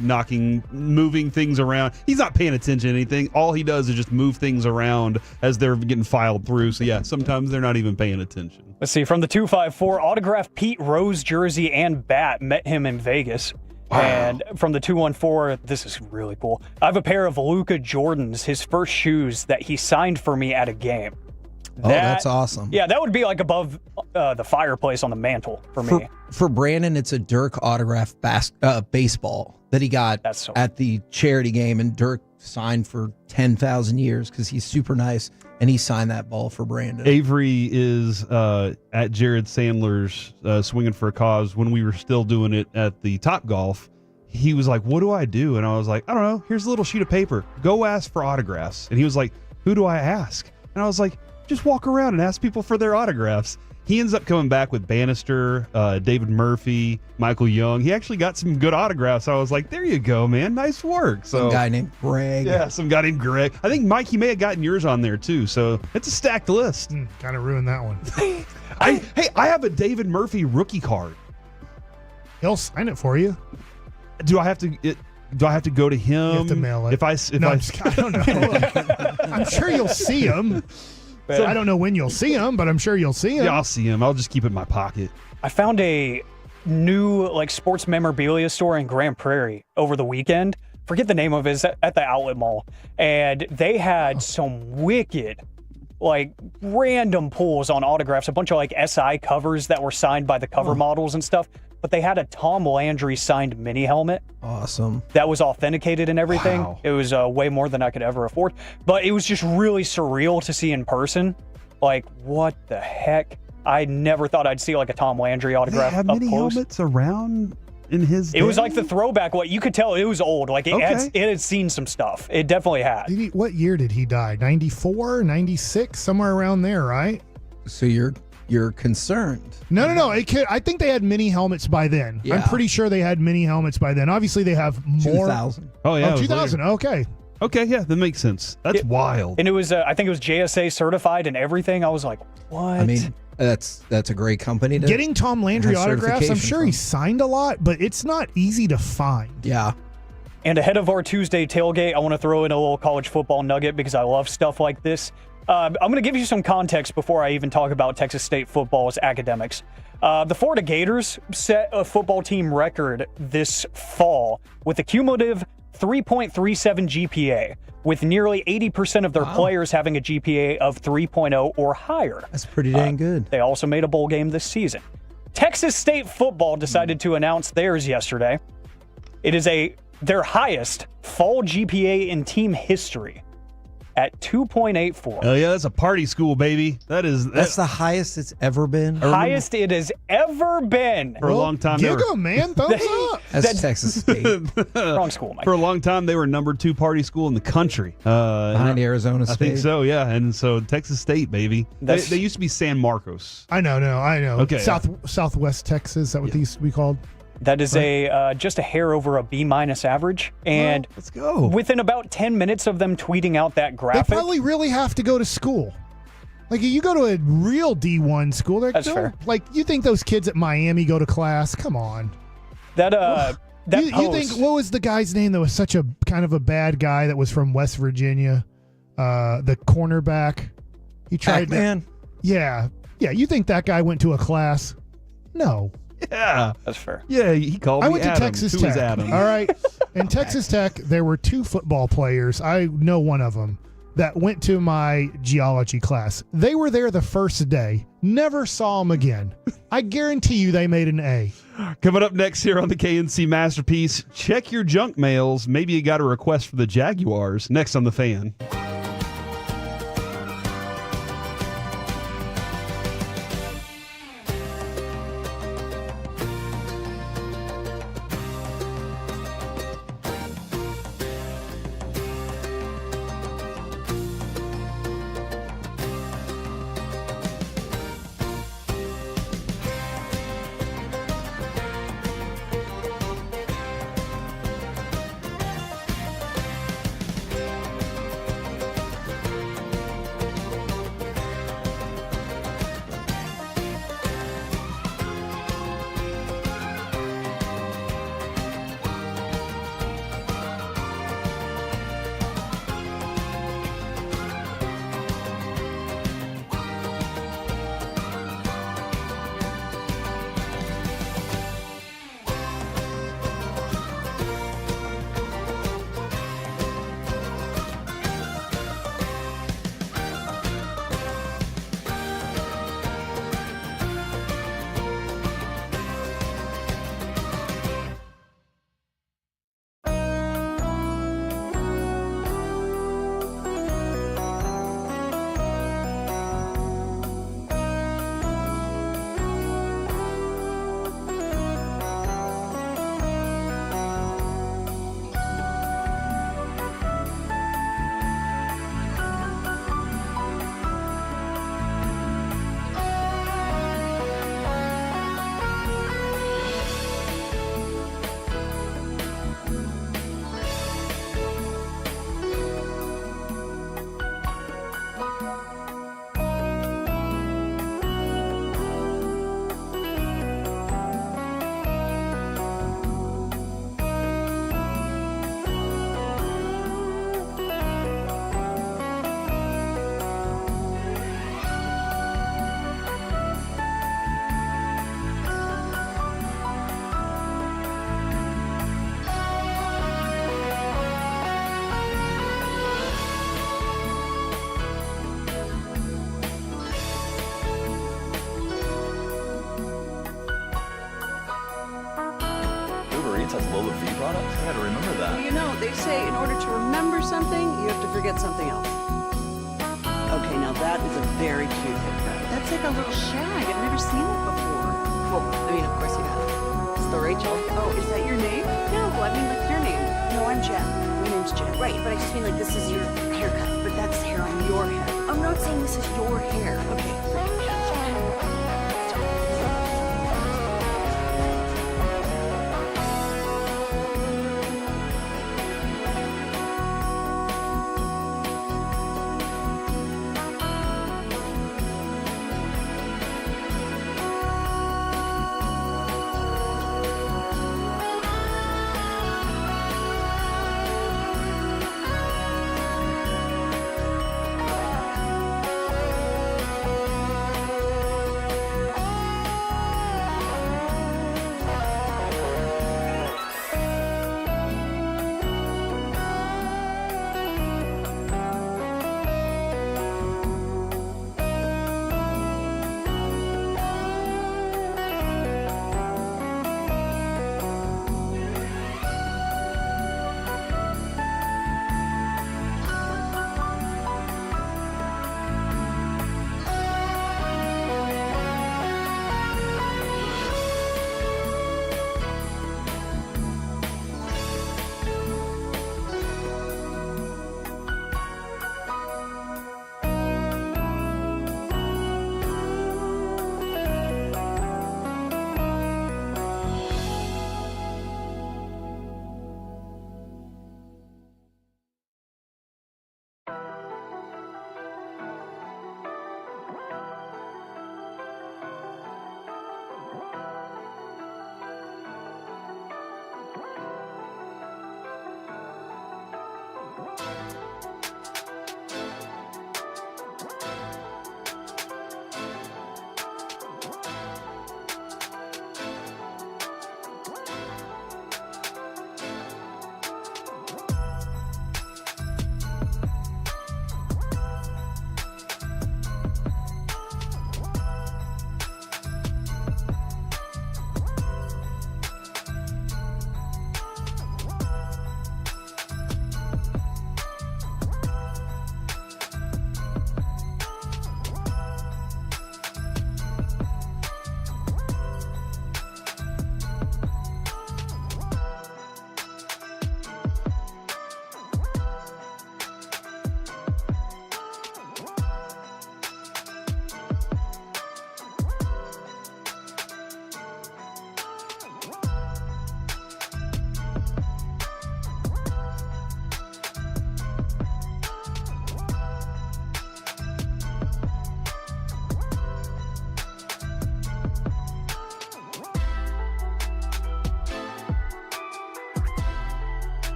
moving things around. He's not paying attention to anything. All he does is just move things around as they're getting filed through. So yeah, sometimes they're not even paying attention. Let's see, from the 254, autographed Pete Rose jersey and bat, met him in Vegas. Wow. And from the 214, this is really cool. I have a pair of Luka Jordans, his first shoes that he signed for me at a game. That's awesome. Yeah, that would be like above the fireplace on the mantle for me. For Brandon, it's a Dirk autographed baseball that he got at the charity game, and Dirk signed for 10,000 years because he's super nice, and he signed that ball for Brandon. Avery is at Jared Sandler's Swinging for a Cause when we were still doing it at the Top Golf. He was like, what do I do? And I was like, I don't know. Here's a little sheet of paper. Go ask for autographs. And he was like, who do I ask? And I was like, just walk around and ask people for their autographs. He ends up coming back with Bannister, David Murphy, Michael Young. He actually got some good autographs. I was like, there you go, man. Nice work. So, some guy named Greg. Yeah, some guy named Greg. I think, Mike, he may have gotten yours on there, too. So it's a stacked list. Kind of ruined that one. I have a David Murphy rookie card. He'll sign it for you. Do I have to go to him? You have to mail it. I don't know. I'm sure you'll see him. So, I don't know when you'll see him, but I'm sure you'll see him. Yeah, I'll see him. I'll just keep it in my pocket. I found a new sports memorabilia store in Grand Prairie over the weekend. Forget the name of it. It's at the outlet mall. And they had some wicked, random pulls on autographs. A bunch of SI covers that were signed by the cover models and stuff. but they had a Tom Landry signed mini helmet. Awesome. That was authenticated and everything. Wow. It was way more than I could ever afford. But it was just really surreal to see in person. Like, what the heck? I never thought I'd see like a Tom Landry autograph They have up many close. helmets around in his It was day? like the throwback. What you could tell, it was old. Like it had seen some stuff. It definitely had. What year did he die? 94, 96, somewhere around there, right? So you're concerned. No. I think they had mini helmets by then. Yeah. I'm pretty sure they had mini helmets by then. Obviously, they have more. 2000. Oh, yeah. Oh, 2000. Okay. Okay, yeah, that makes sense. That's wild. And it was, I think it was JSA certified and everything. I was like, what? I mean, that's a great company. Getting Tom Landry have autographs, I'm certification sure he signed a lot, but it's not easy to find. Yeah. And ahead of our Tuesday tailgate, I want to throw in a little college football nugget because I love stuff like this. I'm going to give you some context before I even talk about Texas State football's academics. The Florida Gators set a football team record this fall with a cumulative 3.37 GPA, with nearly 80% of their players having a GPA of 3.0 or higher. That's pretty dang good. They also made a bowl game this season. Texas State football decided to announce theirs yesterday. It is their highest fall GPA in team history at 2.84. Oh yeah, that's a party school, baby. That's the highest it's ever been. Highest it has ever been. For a long time. man. Thumbs up. That's Texas State. Wrong school, Mike. For a long time, they were number 2 party school in the country. Behind Arizona State. I think so, yeah. And so Texas State, baby. They used to be San Marcos. I know. Okay. Southwest Texas, is that what they used to be called? That is just a hair over a B- average. And let's go. Within about 10 minutes of them tweeting out that They graphic. probably really have to go to school. Like, you go to a real D1 school. That's fair. Like, you think those kids at Miami go to class? Come on. That you think, what was the guy's name that was such a kind of a bad guy that was from West Virginia? The cornerback. He tried Pac-Man? Yeah. You think that guy went to a class? No. Yeah. That's fair. Yeah, he called me I went to Adam. Texas Who is Tech. Adam? All right. In Texas Tech, there were 2 football players. I know one of them that went to my geology class. They were there the first day. Never saw them again. I guarantee you they made an A. Coming up next here on the KNC Masterpiece, check your junk mails. Maybe you got a request for the Jaguars. Next on The Fan. Eats has low V products? I gotta remember that. Well, you know, they say in order to remember something, you have to forget something else. Okay, now that is a very cute haircut. That's like a little shag. I've never seen it before. Well, I mean, of course you have. It's the Rachel. Oh, is that your name? No, I mean, like your name. No, I'm Jen. My name's Jen. Right, but I just mean like this is your haircut, but that's hair on your head. I'm not saying this is your hair. Okay.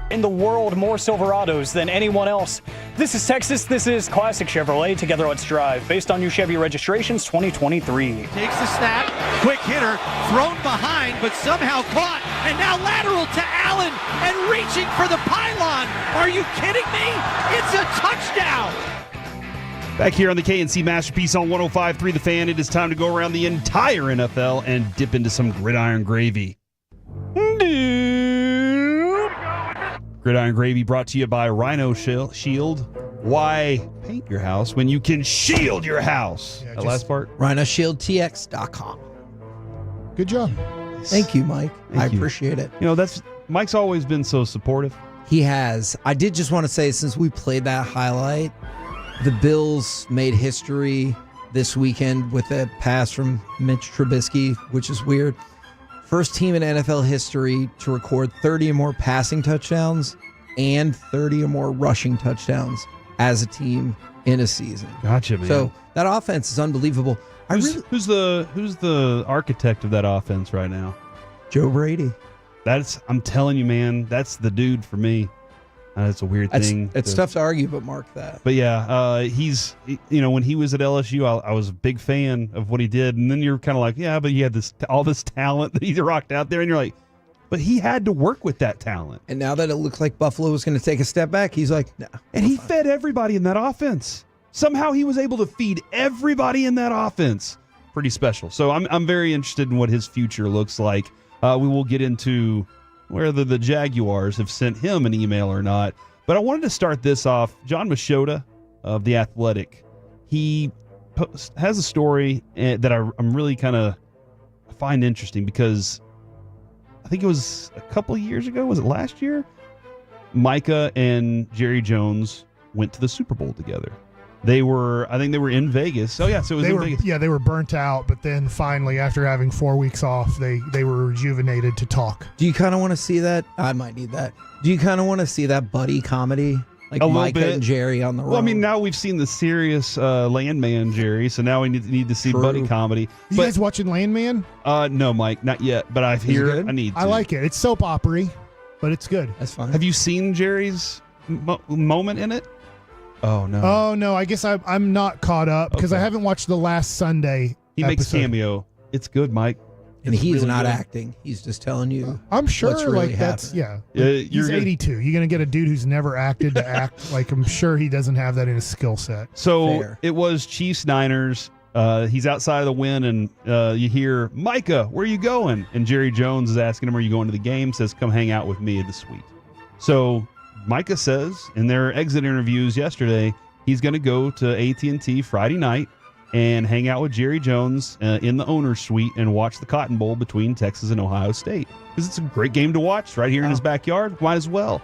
In the world, more Silverados than anyone else. This is Texas. This is Classic Chevrolet. Together, let's drive. Based on new Chevy registrations 2023. Takes the snap, quick hitter, thrown behind, but somehow caught, and now lateral to Allen, and reaching for the pylon. Are you kidding me? It's a touchdown. Back here on the KNC Masterpiece on 105.3 The Fan, it is time to go around the entire NFL and dip into some gridiron gravy. Gridiron Gravy brought to you by Rhino Shield. Why paint your house when you can shield your house? Yeah, that last part? RhinoShieldTX.com. Good job. Thank you, Mike. I Thank you. appreciate it. You know, that's Mike's always been so supportive. He has. I did just want to say, since we played that highlight, the Bills made history this weekend with a pass from Mitch Trubisky, which is weird. First team in NFL history to record 30 or more passing touchdowns and 30 or more rushing touchdowns as a team in a season. Gotcha, man. So that offense is unbelievable. Who's the architect of that offense right now? Joe Brady. I'm telling you, man, that's the dude for me. It's a weird thing. It's tough to argue, but mark that. But yeah, when he was at LSU, I was a big fan of what he did. And then you're kind of like, yeah, but he had all this talent that he rocked out there. And you're like, but he had to work with that talent. And now that it looks like Buffalo was going to take a step back, he's like, no. And he fed everybody in that offense. Somehow he was able to feed everybody in that offense. Pretty special. So I'm very interested in what his future looks like. We will get into whether the Jaguars have sent him an email or not. But I wanted to start this off. John Machota of The Athletic, he has a story that I'm really kind of find interesting because I think it was a couple of years ago. Was it last year? Micah and Jerry Jones went to the Super Bowl together. I think they were in Vegas. Oh yeah, so it was in Vegas. Yeah, they were burnt out, but then finally, after having 4 weeks off, they were rejuvenated to talk. Do you kind of want to see that? I might need that. Do you kind of want to see that buddy comedy? Like Micah and Jerry on the road? Well, I mean, now we've seen the serious Landman Jerry, so now we need to see buddy comedy. You guys watching Landman? No, Mike, not yet, but I hear I need to. I like it. It's soap opera-y, but it's good. That's fine. Have you seen Jerry's moment in it? Oh, no. Oh, no. I guess I'm not caught up because I haven't watched the last Sunday He episode. makes cameo. It's good, Mike. And he's really not good. acting. He's just telling you. I'm sure what's really that's, happening. He's 82. You're going to get a dude who's never acted to act. Like, I'm sure he doesn't have that in his skill set. So it was Chiefs-Niners. He's outside of the win, and you hear, Micah, where are you going? And Jerry Jones is asking him, are you going to the game? Says, come hang out with me in the suite. So Micah says in their exit interviews yesterday, he's going to go to AT&T Friday night and hang out with Jerry Jones in the owner's suite and watch the Cotton Bowl between Texas and Ohio State. Because it's a great game to watch right here in his backyard. Might as well.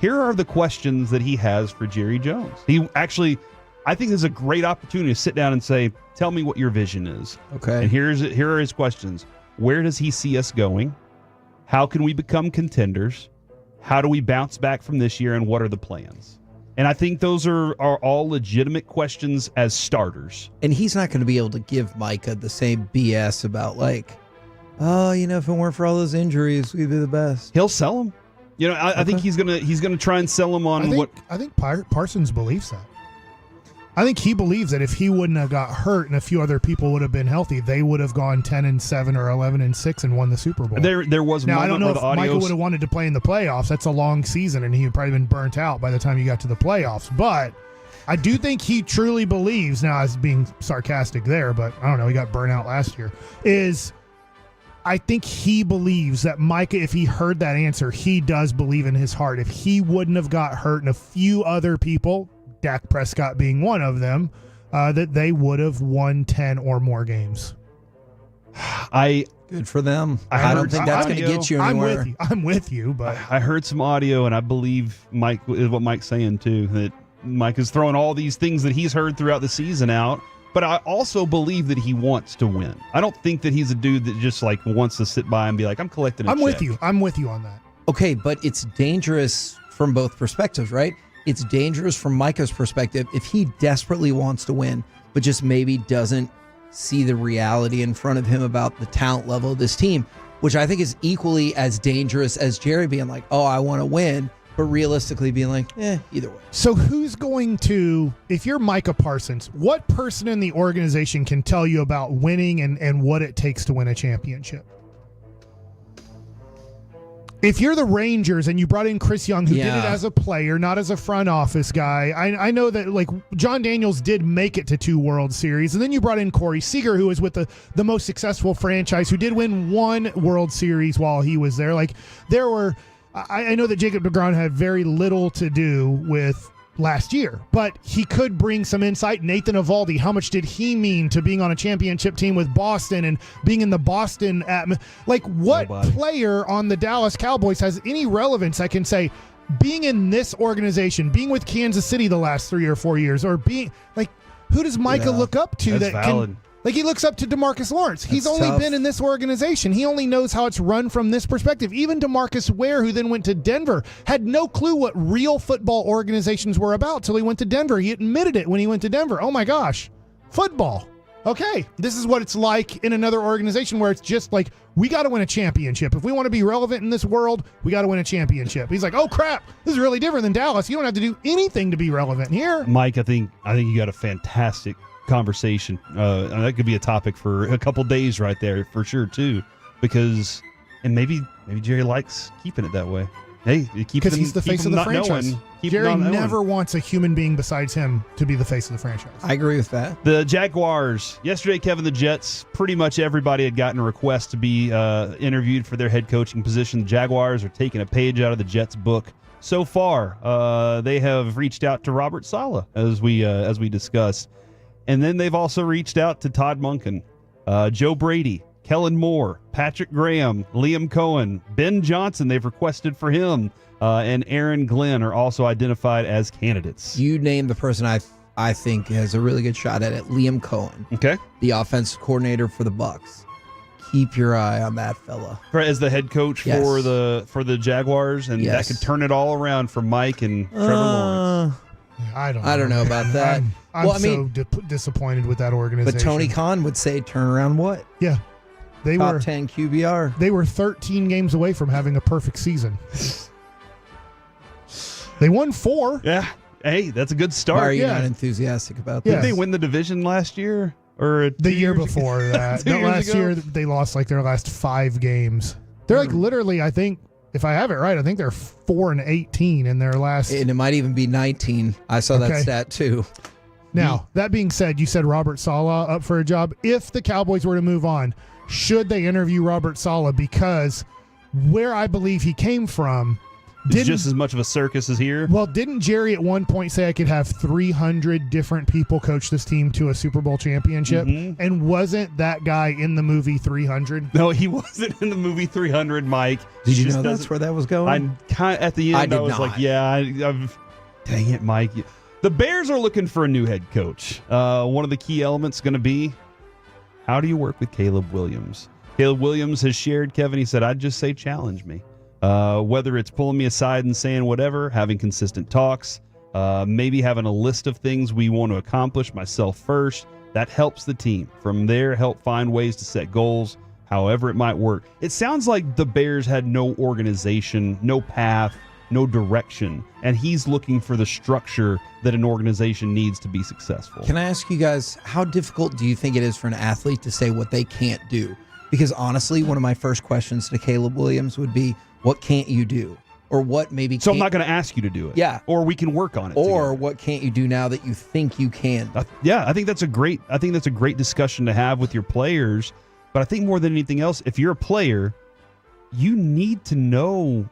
Here are the questions that he has for Jerry Jones. I think this is a great opportunity to sit down and say, tell me what your vision is. Okay. And here are his questions. Where does he see us going? How can we become contenders? How do we bounce back from this year, and what are the plans? And I think those are all legitimate questions as starters. And he's not going to be able to give Micah the same BS about if it weren't for all those injuries, we'd be the best. He'll sell them. I think he's gonna try and sell them on I think Parsons believes that. I think he believes that if he wouldn't have got hurt and a few other people would have been healthy, they would have gone 10-7 or 11-6 and won the Super Bowl. There was a now, moment I don't know where if the audio Michael would have wanted to play in the playoffs. That's a long season, and he would probably been burnt out by the time he got to the playoffs. But I do think he truly believes, now I was being sarcastic there, but I don't know, he got burnt out last year, I think he believes that Micah, if he heard that answer, he does believe in his heart. If he wouldn't have got hurt and a few other people, Dak Prescott being one of them, that they would have won 10 or more games. Good for them. I don't think that's going to get you anywhere. I'm with you, but I heard some audio, and I believe Mike is what Mike's saying too, that Mike is throwing all these things that he's heard throughout the season out. But I also believe that he wants to win. I don't think that he's a dude that just wants to sit by and be like, I'm collecting a check. I'm with you on that. Okay, but it's dangerous from both perspectives, right? It's dangerous from Micah's perspective if he desperately wants to win, but just maybe doesn't see the reality in front of him about the talent level of this team, which I think is equally as dangerous as Jerry being like, oh, I want to win, but realistically being like, either way. So who's going to, if you're Micah Parsons, what person in the organization can tell you about winning and what it takes to win a championship? If you're the Rangers and you brought in Chris Young, who did it as a player, not as a front office guy, I know that John Daniels did make it to 2 World Series, and then you brought in Corey Seager, who was with the most successful franchise, who did win 1 World Series while he was there. I know that Jacob deGrom had very little to do with last year, but he could bring some insight. Nathan Eovaldi, how much did he mean to being on a championship team with Boston and being in the Boston what player on the Dallas Cowboys has any relevance that can say being in this organization, being with Kansas City the last 3 or 4 years, or being who does Micah look up to That's valid. He looks up to DeMarcus Lawrence. He's only been in this organization. He only knows how it's run from this perspective. Even DeMarcus Ware, who then went to Denver, had no clue what real football organizations were about till he went to Denver. He admitted it when he went to Denver. Oh my gosh, football. Okay, this is what it's like in another organization where it's just we got to win a championship. If we want to be relevant in this world, we got to win a championship. He's like, oh crap, this is really different than Dallas. You don't have to do anything to be relevant here. Mike, I think you got a fantastic conversation. That could be a topic for a couple days right there for sure too, because And maybe Jerry likes keeping it that way. Hey, because he's the face of the franchise. Jerry never wants a human being besides him to be the face of the franchise. I agree with that. The Jaguars. Yesterday, Kevin, the Jets, pretty much everybody had gotten a request to be interviewed for their head coaching position. The Jaguars are taking a page out of the Jets' book. So far, they have reached out to Robert Saleh, as we discussed. And then they've also reached out to Todd Monken, Joe Brady, Kellen Moore, Patrick Graham, Liam Cohen, Ben Johnson, they've requested for him, and Aaron Glenn are also identified as candidates. You named the person I think has a really good shot at it, Liam Cohen. Okay. The offensive coordinator for the Bucs. Keep your eye on that fella. As the head coach for the Jaguars, and that could turn it all around for Mike and Trevor Lawrence. I don't know about that. I'm disappointed with that organization. But Tony Khan would say turn around what? Yeah. They Top were 10 QBR. They were 13 games away from having a perfect season. They won 4. Yeah. Hey, that's a good start. Why are you not enthusiastic about that? Did they win the division last year? Or the year before that? Last year, they lost like their last 5 games. They're like literally, I think, if I have it right, I think they're 4-18 in their last. And it might even be 19. I saw that stat too. Now, that being said, you said Robert Saleh up for a job. If the Cowboys were to move on, should they interview Robert Saleh? Because where I believe he came from, it's just as much of a circus as here. Well, didn't Jerry at one point say I could have 300 different people coach this team to a Super Bowl championship? Mm-hmm. And wasn't that guy in the movie 300? No, he wasn't in the movie 300, Mike. Did you know that's where that was going? At the end, I was like, dang it, Mike. The Bears are looking for a new head coach. One of the key elements is going to be, how do you work with Caleb Williams? Caleb Williams has shared, Kevin, he said, I'd just say challenge me. Whether it's pulling me aside and saying whatever, having consistent talks, maybe having a list of things we want to accomplish myself first, that helps the team. From there, help find ways to set goals, however it might work. It sounds like the Bears had no organization, no path, no direction, and he's looking for the structure that an organization needs to be successful. Can I ask you guys, how difficult do you think it is for an athlete to say what they can't do? Because honestly, one of my first questions to Caleb Williams would be, what can't you do? Or what maybe So I'm not going to ask you to do it. Yeah. Or we can work on it. Or what can't you do now that you think you can? I think that's a great discussion to have with your players. But I think more than anything else, if you're a player, you need to know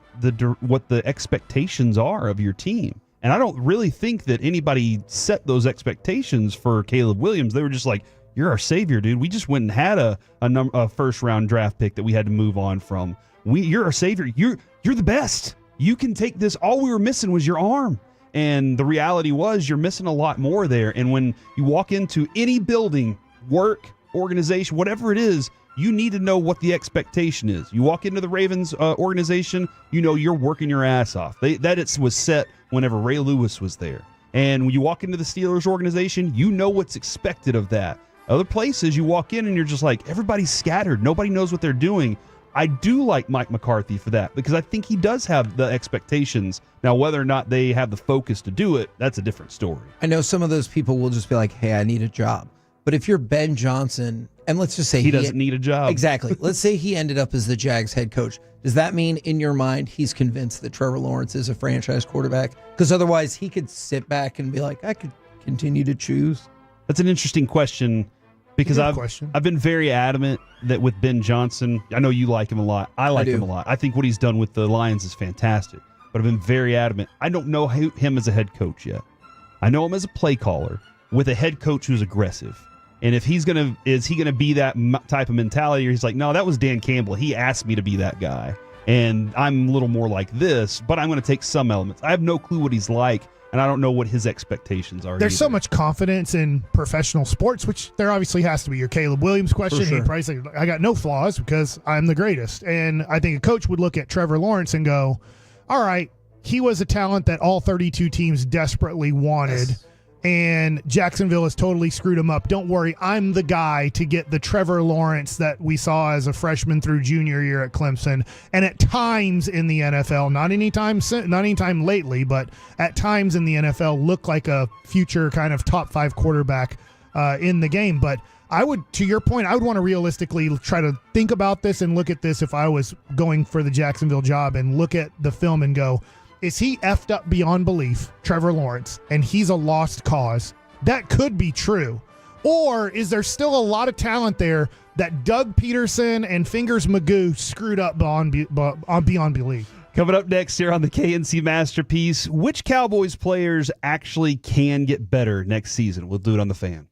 what the expectations are of your team. And I don't really think that anybody set those expectations for Caleb Williams. They were just like, you're our savior, dude. We just went and had a first-round draft pick that we had to move on from. You're our savior. You're the best. You can take this. All we were missing was your arm. And the reality was you're missing a lot more there. And when you walk into any building, work, organization, whatever it is, you need to know what the expectation is. You walk into the Ravens organization, you know you're working your ass off. That was set whenever Ray Lewis was there. And when you walk into the Steelers organization, you know what's expected of that. Other places, you walk in and you're just like, everybody's scattered. Nobody knows what they're doing. I do like Mike McCarthy for that because I think he does have the expectations. Now, whether or not they have the focus to do it, that's a different story. I know some of those people will just be like, hey, I need a job. But if you're Ben Johnson, and let's just say he doesn't need a job. Exactly. Let's say he ended up as the Jags head coach. Does that mean in your mind he's convinced that Trevor Lawrence is a franchise quarterback? Because otherwise he could sit back and be like, I could continue to choose. That's an interesting question. Because I've been very adamant that with Ben Johnson, I know you like him a lot. I like him a lot. I think what he's done with the Lions is fantastic. But I've been very adamant. I don't know him as a head coach yet. I know him as a play caller with a head coach who's aggressive. And if is he gonna be that type of mentality? Or he's like, no, that was Dan Campbell. He asked me to be that guy, and I'm a little more like this. But I'm going to take some elements. I have no clue what he's like. And I don't know what his expectations are. There's so much confidence in professional sports, which there obviously has to be. Your Caleb Williams question, he probably said, I got no flaws because I'm the greatest. And I think a coach would look at Trevor Lawrence and go, all right, he was a talent that all 32 teams desperately wanted. Yes. And Jacksonville has totally screwed him up. Don't worry, I'm the guy to get the Trevor Lawrence that we saw as a freshman through junior year at Clemson. And at times in the NFL, not anytime lately, but at times in the NFL, look like a future kind of top 5 quarterback in the game. But to your point, I would want to realistically try to think about this and look at this if I was going for the Jacksonville job and look at the film and go, is he effed up beyond belief, Trevor Lawrence, and he's a lost cause? That could be true. Or is there still a lot of talent there that Doug Peterson and Fingers Magoo screwed up beyond belief? Coming up next here on the KNC Masterpiece, which Cowboys players actually can get better next season? We'll do it on the Fan.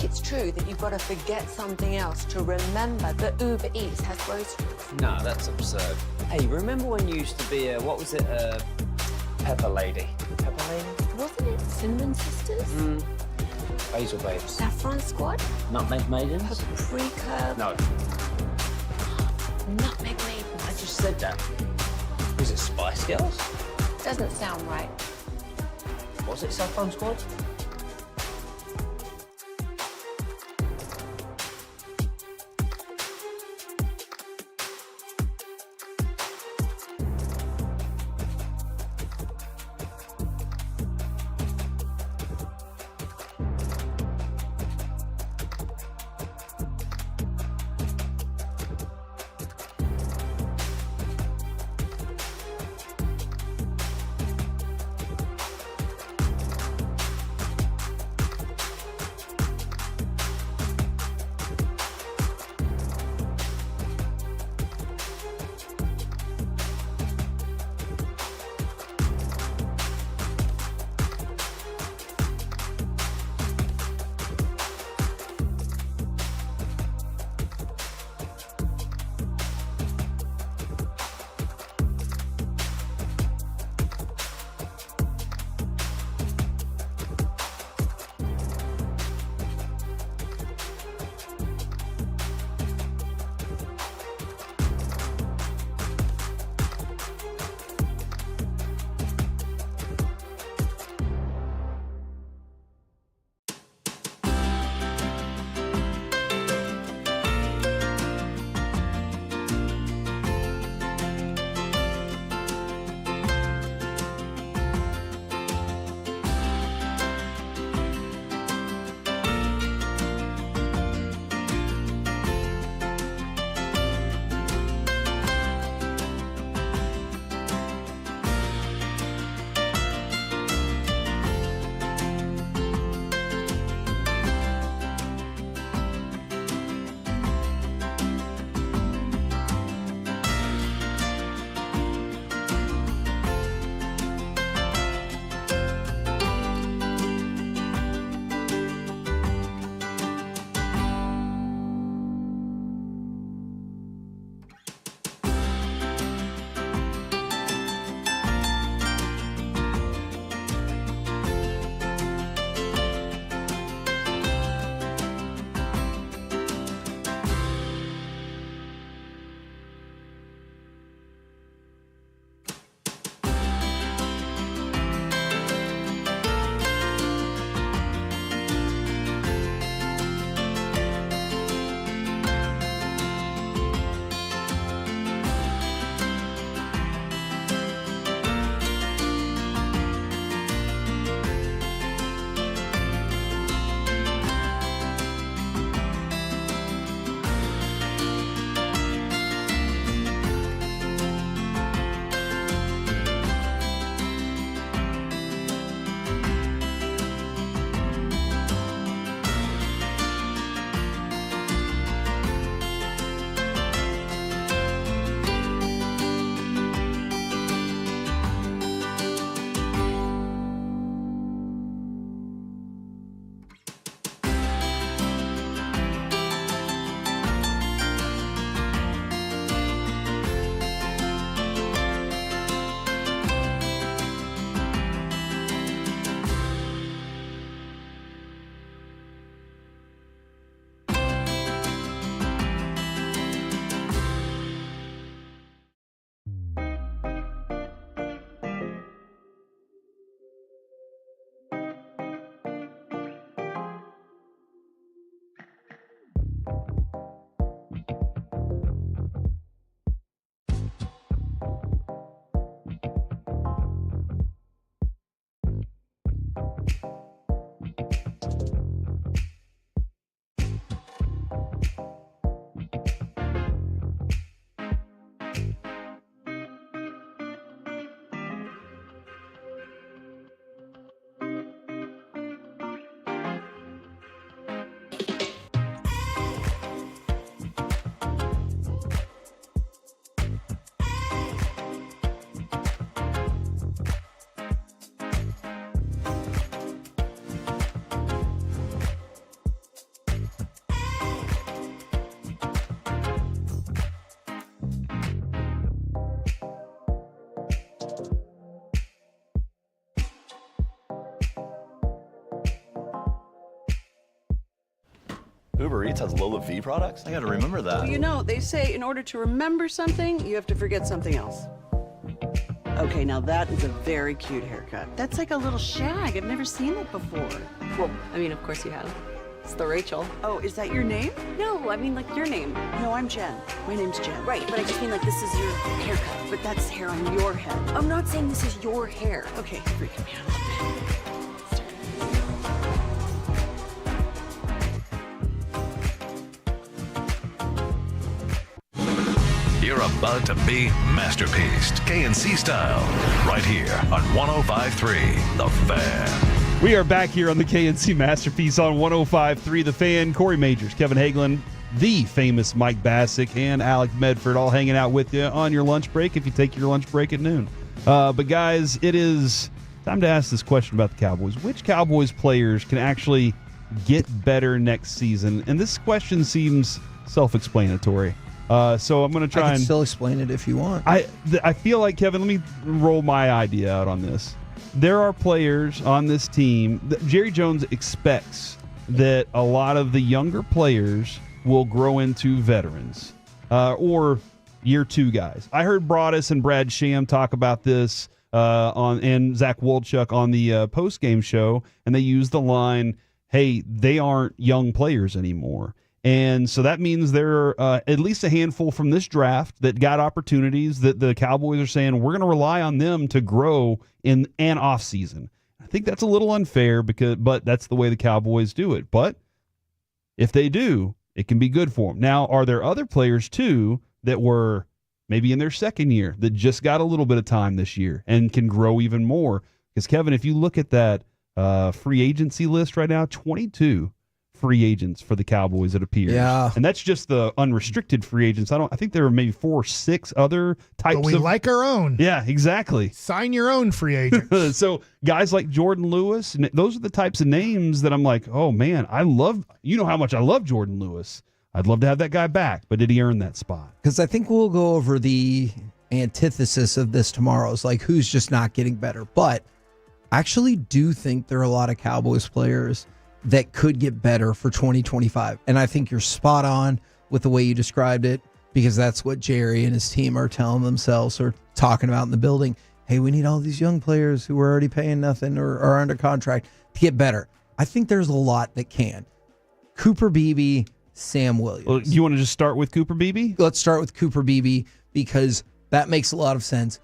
It's true that you've got to forget something else to remember that Uber Eats has groceries. No, that's absurd. Hey, remember when you used to be a, what was it, a pepper lady? Pepper lady? Wasn't it Cinnamon Sisters? Basil Babes. Saffron Squad? Nutmeg Maidens? Paprika? No. Nutmeg Maidens. I just said that. Was it Spice Girls? Doesn't sound right. Was it Saffron Squad? Uber Eats has low V products? I gotta remember that. Well, you know, they say in order to remember something, you have to forget something else. Okay, now that is a very cute haircut. That's like a little shag. I've never seen that before. Well, I mean, of course you have. It's the Rachel. Oh, is that your name? No, I mean like your name. No, I'm Jen. My name's Jen. Right, but I just mean like this is your haircut. But that's hair on your head. I'm not saying this is your hair. Okay, freaking me out a little bit. You're about to be masterpieced, KNC style, right here on 105.3 The Fan. We are back here on the KNC Masterpiece on 105.3 The Fan. Corey Majors, Kevin Hagelin, the famous Mike Bassick, and Alec Medford all hanging out with you on your lunch break if you take your lunch break at noon. But guys, it is time to ask this question about the Cowboys. Which Cowboys players can actually get better next season? And this question seems self-explanatory. So I'm going to try I can still explain it if you want. I feel like, Kevin, let me roll my idea out on this. There are players on this team that Jerry Jones expects that a lot of the younger players will grow into veterans or year two guys. I heard Broadus and Brad Sham talk about this and Zach Wolchuk on the post-game show, and they used the line, hey, they aren't young players anymore. And so that means there are at least a handful from this draft that got opportunities that the Cowboys are saying we're going to rely on them to grow in an offseason. I think that's a little unfair but that's the way the Cowboys do it. But if they do, it can be good for them. Now, are there other players too that were maybe in their second year that just got a little bit of time this year and can grow even more? Because Kevin, if you look at that free agency list right now, 22 free agents for the Cowboys, it appears. Yeah. And that's just the unrestricted free agents. I think there are maybe 4 or 6 other types but we like our own. Yeah, exactly. Sign your own free agents. So guys like Jordan Lewis, those are the types of names that I'm like, oh man, you know how much I love Jordan Lewis. I'd love to have that guy back, but did he earn that spot? Because I think we'll go over the antithesis of this tomorrow. It's like who's just not getting better. But I actually do think there are a lot of Cowboys players that could get better for 2025. And I think you're spot on with the way you described it, because that's what Jerry and his team are telling themselves or talking about in the building. Hey, we need all these young players who are already paying nothing or are under contract to get better. I think there's a lot that can. Cooper Beebe, Sam Williams. Well, you want to just start with Cooper Beebe? Let's start with Cooper Beebe because that makes a lot of sense.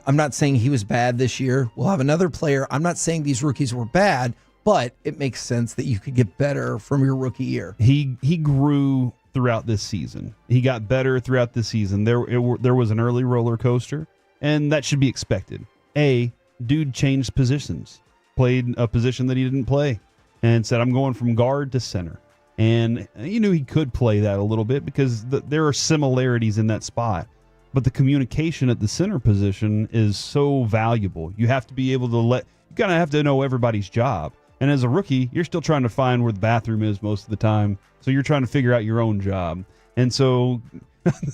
I'm not saying he was bad this year. We'll have another player. I'm not saying these rookies were bad, but it makes sense that you could get better from your rookie year. He grew throughout this season. He got better throughout the season. There was an early roller coaster, and that should be expected. Dude changed positions, played a position that he didn't play, and said, I'm going from guard to center. And you knew he could play that a little bit because there are similarities in that spot. But the communication at the center position is so valuable. You have to be able to you kind of have to know everybody's job. And as a rookie, you're still trying to find where the bathroom is most of the time. So you're trying to figure out your own job. And so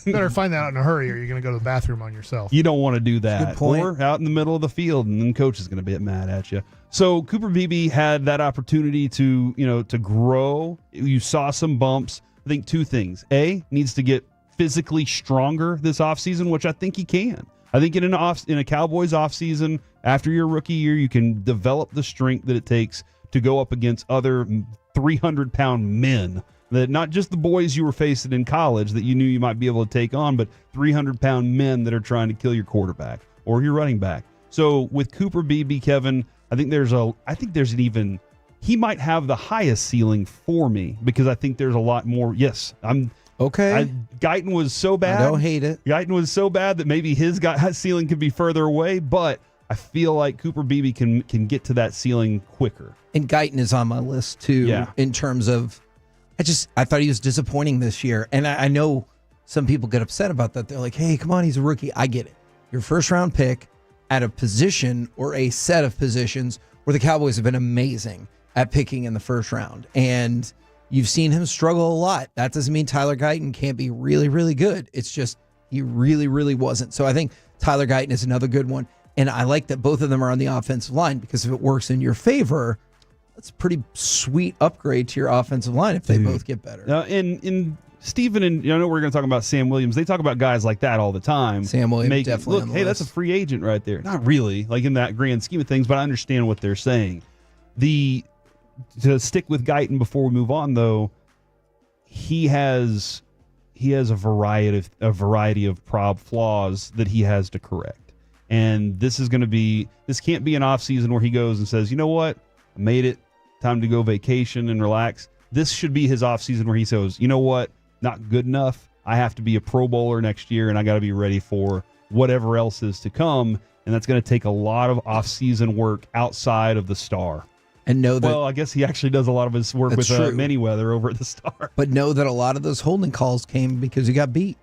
you better find that out in a hurry or you're going to go to the bathroom on yourself. You don't want to do that. Good point. Or out in the middle of the field and then coach is going to be mad at you. So Cooper Beebe had that opportunity to grow. You saw some bumps. I think 2 things. Needs to get physically stronger this offseason, which I think he can. I think in a Cowboys offseason, after your rookie year, you can develop the strength that it takes to go up against other 300-pound men. That not just the boys you were facing in college that you knew you might be able to take on, but 300-pound men that are trying to kill your quarterback or your running back. So with Cooper Beebe, Kevin, I think he might have the highest ceiling for me because I think there's a lot more. Yes, okay. Guyton was so bad. I don't hate it. Guyton was so bad that maybe his ceiling could be further away, but I feel like Cooper Beebe can get to that ceiling quicker. And Guyton is on my list too, in terms of, I thought he was disappointing this year. And I know some people get upset about that. They're like, hey, come on, he's a rookie. I get it. Your first round pick at a position or a set of positions where the Cowboys have been amazing at picking in the first round. And you've seen him struggle a lot. That doesn't mean Tyler Guyton can't be really, really good. It's just he really, really wasn't. So I think Tyler Guyton is another good one. And I like that both of them are on the offensive line because if it works in your favor, that's a pretty sweet upgrade to your offensive line if they both get better. And Steven, and I know we're going to talk about Sam Williams. They talk about guys like that all the time. Sam Williams definitely. Look, hey, that's a free agent right there. Not really, like in that grand scheme of things, but I understand what they're saying. To stick with Guyton before we move on, though, he has a variety of flaws that he has to correct. And this can't be an offseason where he goes and says, you know what, I made it, time to go vacation and relax. This should be his offseason where he says, you know what, not good enough. I have to be a Pro Bowler next year, and I got to be ready for whatever else is to come. And that's going to take a lot of offseason work outside of the Star. And know that. Well, I guess he actually does a lot of his work with Manyweather over at the Star. But know that a lot of those holding calls came because he got beat.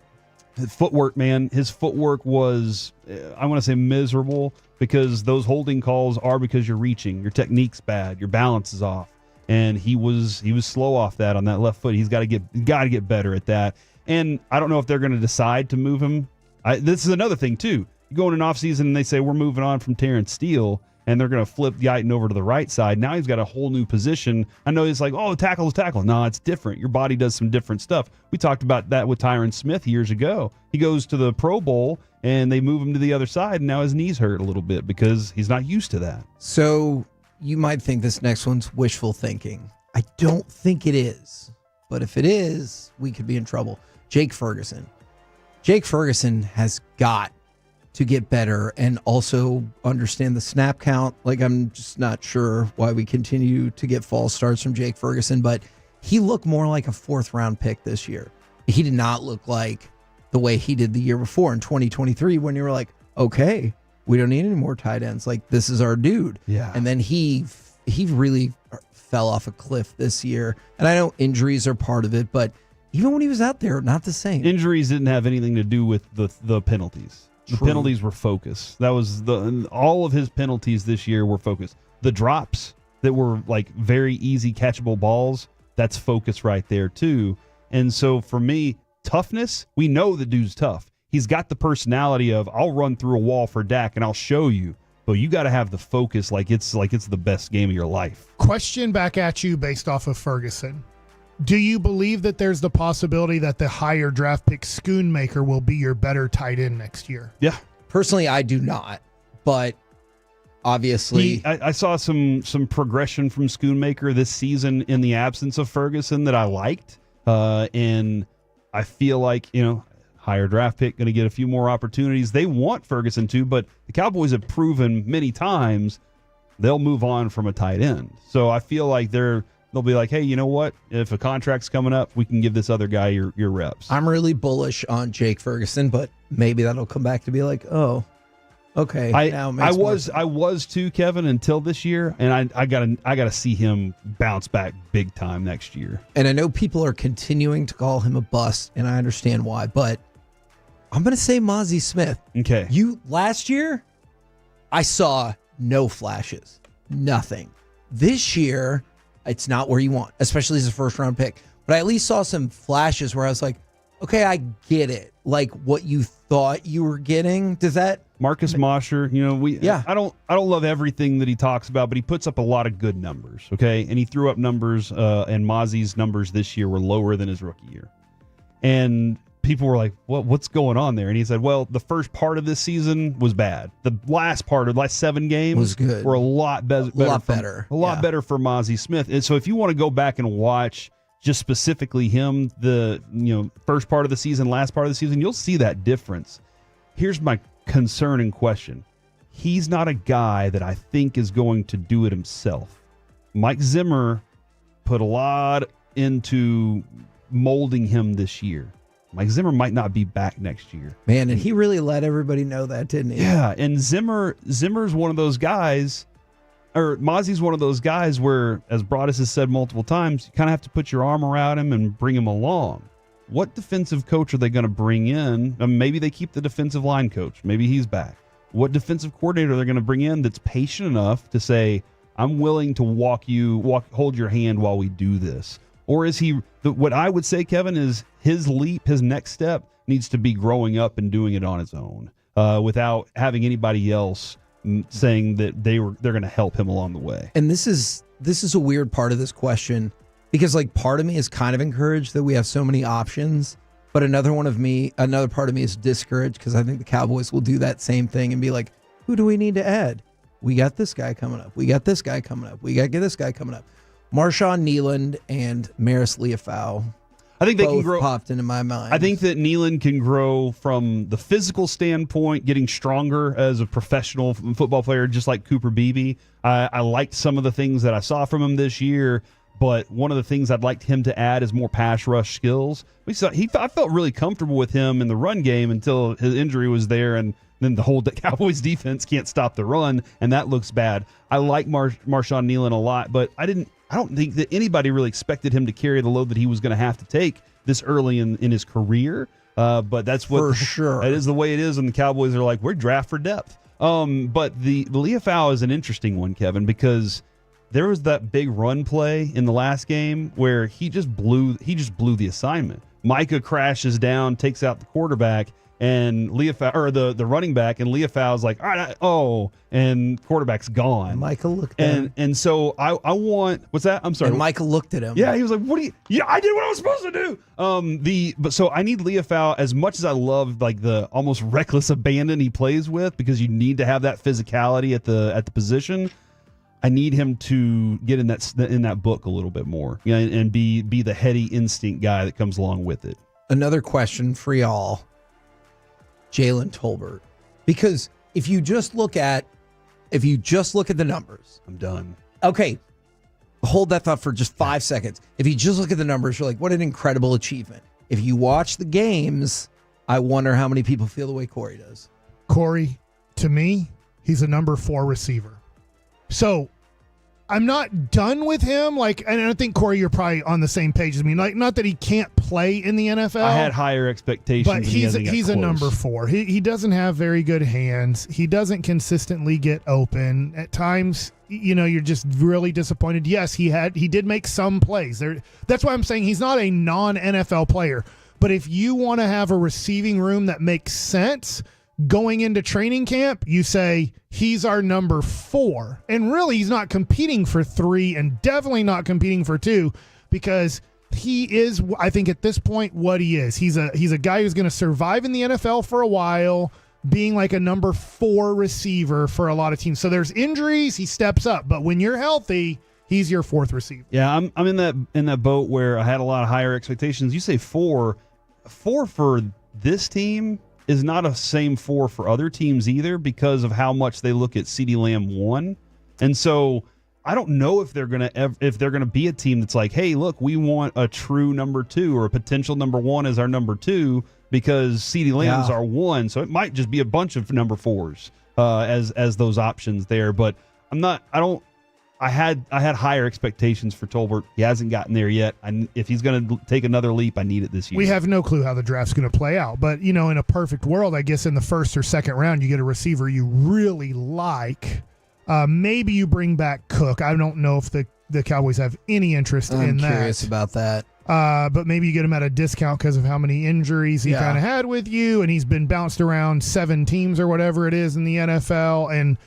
His footwork, man. His footwork was, I want to say, miserable, because those holding calls are because you're reaching. Your technique's bad. Your balance is off. And he was slow off that on that left foot. He's got to get better at that. And I don't know if they're going to decide to move him. This is another thing too. You go in an offseason and they say we're moving on from Terrence Steele, and they're going to flip Guyton over to the right side. Now he's got a whole new position. I know he's like, oh, tackle is tackle. No, it's different. Your body does some different stuff. We talked about that with Tyron Smith years ago. He goes to the Pro Bowl, and they move him to the other side, and now his knees hurt a little bit because he's not used to that. So you might think this next one's wishful thinking. I don't think it is. But if it is, we could be in trouble. Jake Ferguson. Jake Ferguson has got to get better and also understand the snap count. Like, I'm just not sure why we continue to get false starts from Jake Ferguson, but he looked more like a 4th-round pick this year. He did not look like the way he did the year before in 2023 when you were like, okay, we don't need any more tight ends. Like, this is our dude. Yeah. And then he really fell off a cliff this year. And I know injuries are part of it, but even when he was out there, not the same. Injuries didn't have anything to do with the penalties. The penalties were focused. That was all of his penalties this year were focused. The drops that were like very easy catchable balls, that's focus right there too. And so for me, toughness, we know the dude's tough. He's got the personality of, I'll run through a wall for Dak and I'll show you. But you got to have the focus like it's the best game of your life. Question back at you based off of Ferguson. Do you believe that there's the possibility that the higher draft pick Schoonmaker will be your better tight end next year? Yeah. Personally, I do not. But obviously, I saw some progression from Schoonmaker this season in the absence of Ferguson that I liked. And I feel like, higher draft pick, going to get a few more opportunities. They want Ferguson too, but the Cowboys have proven many times they'll move on from a tight end. So I feel like they'll be like, hey, you know what? If a contract's coming up, we can give this other guy your reps. I'm really bullish on Jake Ferguson, but maybe that'll come back to be like, oh, okay. I was too, Kevin, until this year, and I gotta see him bounce back big time next year. And I know people are continuing to call him a bust, and I understand why, but I'm gonna say Mozzie Smith. Okay. Last year, I saw no flashes, nothing. This year, it's not where you want, especially as a 1st-round pick. But I at least saw some flashes where I was like, okay, I get it. Like what you thought you were getting. Does that Marcus Mosher, I don't love everything that he talks about, but he puts up a lot of good numbers, okay? And he threw up numbers, and Mozzie's numbers this year were lower than his rookie year. And people were like, what's going on there? And he said, well, the first part of this season was bad. The last part of the last 7 games was good. Were a lot better. A lot better for Mozzie Smith. And so if you want to go back and watch just specifically him, the first part of the season, last part of the season, you'll see that difference. Here's my concern and question. He's not a guy that I think is going to do it himself. Mike Zimmer put a lot into molding him this year. Mike Zimmer might not be back next year. Man, and he really let everybody know that, didn't he? Yeah, and Zimmer's one of those guys, or Mozzie's one of those guys where, as Broadus has said multiple times, you kind of have to put your arm around him and bring him along. What defensive coach are they going to bring in? Maybe they keep the defensive line coach. Maybe he's back. What defensive coordinator are they going to bring in that's patient enough to say, I'm willing to hold your hand while we do this? Or is he, what I would say, Kevin, is his next step needs to be growing up and doing it on his own without having anybody else saying that they're going to help him along the way. And this is this is a weird part of this question because like part of me is kind of encouraged that we have so many options, but another part of me is discouraged because I think the Cowboys will do that same thing and be like, who do we need to add? We got this guy coming up. We got this guy coming up. We got to get this guy coming up. Marshawn Nealand and Maris Leafau. I think they can grow. Popped into my mind. I think that Nealand can grow from the physical standpoint, getting stronger as a professional football player, just like Cooper Beebe. I liked some of the things that I saw from him this year, but one of the things I'd like him to add is more pass rush skills. I felt really comfortable with him in the run game until his injury was there, and then the whole Cowboys defense can't stop the run, and that looks bad. I like Marshawn Nealand a lot, but I don't think that anybody really expected him to carry the load that he was going to have to take this early in his career. But that's what for sure. That is the way it is, and the Cowboys are like, we're draft for depth. But the Leafau is an interesting one, Kevin, because there was that big run play in the last game where he just blew the assignment. Micah crashes down, takes out the quarterback, and Leafau, or the running back, and Leafau's like, all right, and quarterback's gone. And Michael looked at him. And so I want, what's that? I'm sorry. And Michael looked at him. Yeah, he was like, yeah, I did what I was supposed to do. But so I need Leafau, as much as I love like the almost reckless abandon he plays with, because you need to have that physicality at the position. I need him to get in that book a little bit more, and be the heady instinct guy that comes along with it. Another question for y'all. Jalen Tolbert, because if you just look at the numbers, I'm done. Okay, hold that thought for just 5 seconds. If you just look at the numbers, you're like, what an incredible achievement. If you watch the games, I wonder how many people feel the way Corey does. Corey, to me, he's a number 4 receiver. So I'm not done with him. And I think, Corey, you're probably on the same page as me. Not that he can't play in the NFL. I had higher expectations. But he's a number 4. He doesn't have very good hands. He doesn't consistently get open. At times, you're just really disappointed. Yes, he did make some plays. That's why I'm saying he's not a non-NFL player. But if you want to have a receiving room that makes sense, going into training camp, you say he's our number 4. And really, he's not competing for 3 and definitely not competing for 2, because he is, I think at this point, what he is. He's a guy who's going to survive in the NFL for a while, being like a number 4 receiver for a lot of teams. So there's injuries, he steps up. But when you're healthy, he's your 4th receiver. Yeah, I'm in that boat where I had a lot of higher expectations. You say 4 for this team is not a same 4 for other teams either, because of how much they look at CeeDee Lamb 1. And so I don't know if they're gonna be a team that's like, hey, look, we want a true number 2 or a potential number 1 as our number 2, because CeeDee Lamb's our 1. So it might just be a bunch of number 4s as those options there. But I had higher expectations for Tolbert. He hasn't gotten there yet. If he's going to take another leap, I need it this year. We have no clue how the draft's going to play out. But, in a perfect world, I guess in the first or second round, you get a receiver you really like. Maybe you bring back Cook. I don't know if the Cowboys have any interest in that. I'm curious about that. But maybe you get him at a discount because of how many injuries he kind of had with you, and he's been bounced around 7 teams or whatever it is in the NFL. And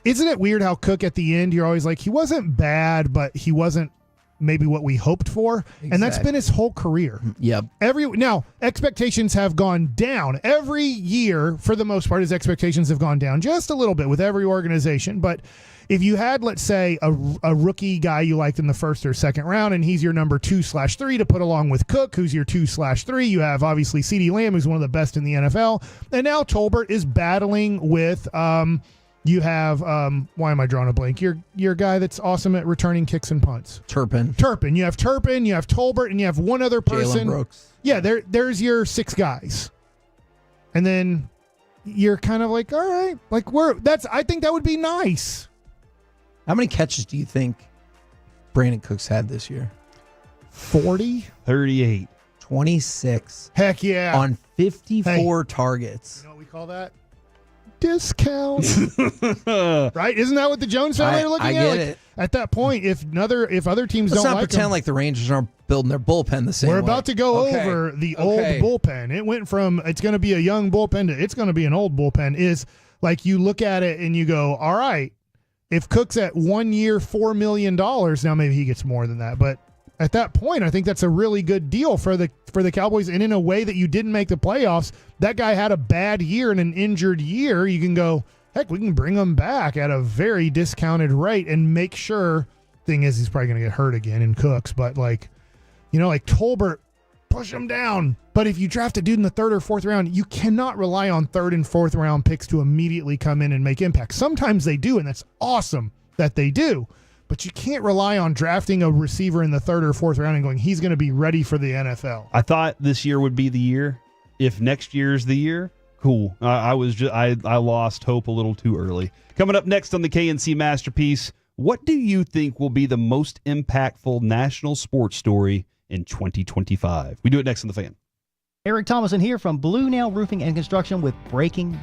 isn't it weird how Cook at the end, you're always like, he wasn't bad, but he wasn't maybe what we hoped for. Exactly. And that's been his whole career. Yep. Now, expectations have gone down. Every year, for the most part, his expectations have gone down just a little bit with every organization. But if you had, let's say, a rookie guy you liked in the first or second round, and he's your number 2/3 to put along with Cook, who's your 2/3, you have obviously CeeDee Lamb, who's one of the best in the NFL. And now Tolbert is battling with you have why am I drawing a blank? Your guy that's awesome at returning kicks and punts. Turpin. You have Turpin, you have Tolbert, and you have one other person. Jalen Brooks. Yeah, there's your 6 guys. And then you're kind of like, all right, I think that would be nice. How many catches do you think Brandon Cooks had this year? 40? 38. 26. Heck yeah. On 54 targets. You know what we call that? Discount. Right? Isn't that what the Jones family are looking at? I get it. At that point, if other teams Let's don't not like pretend them, like the Rangers aren't building their bullpen the same way. We're about to go over the old bullpen. It went from it's going to be a young bullpen to it's going to be an old bullpen. Is like you look at it and you go, all right, if Cook's at 1 year, $4 million, now maybe he gets more than that, but at that point, I think that's a really good deal for the Cowboys. And in a way that you didn't make the playoffs, that guy had a bad year and an injured year. You can go, heck, we can bring him back at a very discounted rate and make sure. Thing is, he's probably going to get hurt again in Cooks, but like Tolbert, push him down. But if you draft a dude in the 3rd or 4th round, you cannot rely on 3rd and 4th round picks to immediately come in and make impact. Sometimes they do, and that's awesome that they do. But you can't rely on drafting a receiver in the 3rd or 4th round and going, he's going to be ready for the NFL. I thought this year would be the year. If next year's the year, cool. I lost hope a little too early. Coming up next on the KNC Masterpiece, what do you think will be the most impactful national sports story in 2025? We do it next on The Fan. Eric Thomason here from Blue Nail Roofing and Construction with breaking.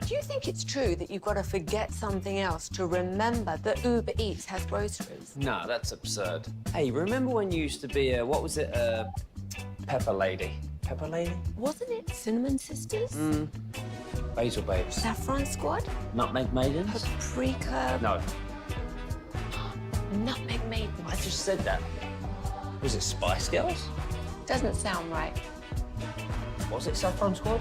Do you think it's true that you've got to forget something else to remember that Uber Eats has groceries? No, that's absurd. Hey, remember when you used to be a pepper lady? Pepper lady? Wasn't it Cinnamon Sisters? Basil babes. Saffron Squad? Nutmeg maidens? Paprika? No. Nutmeg Maidens? I just said that. Was it Spice Girls? Doesn't sound right. Was it Saffron Squad?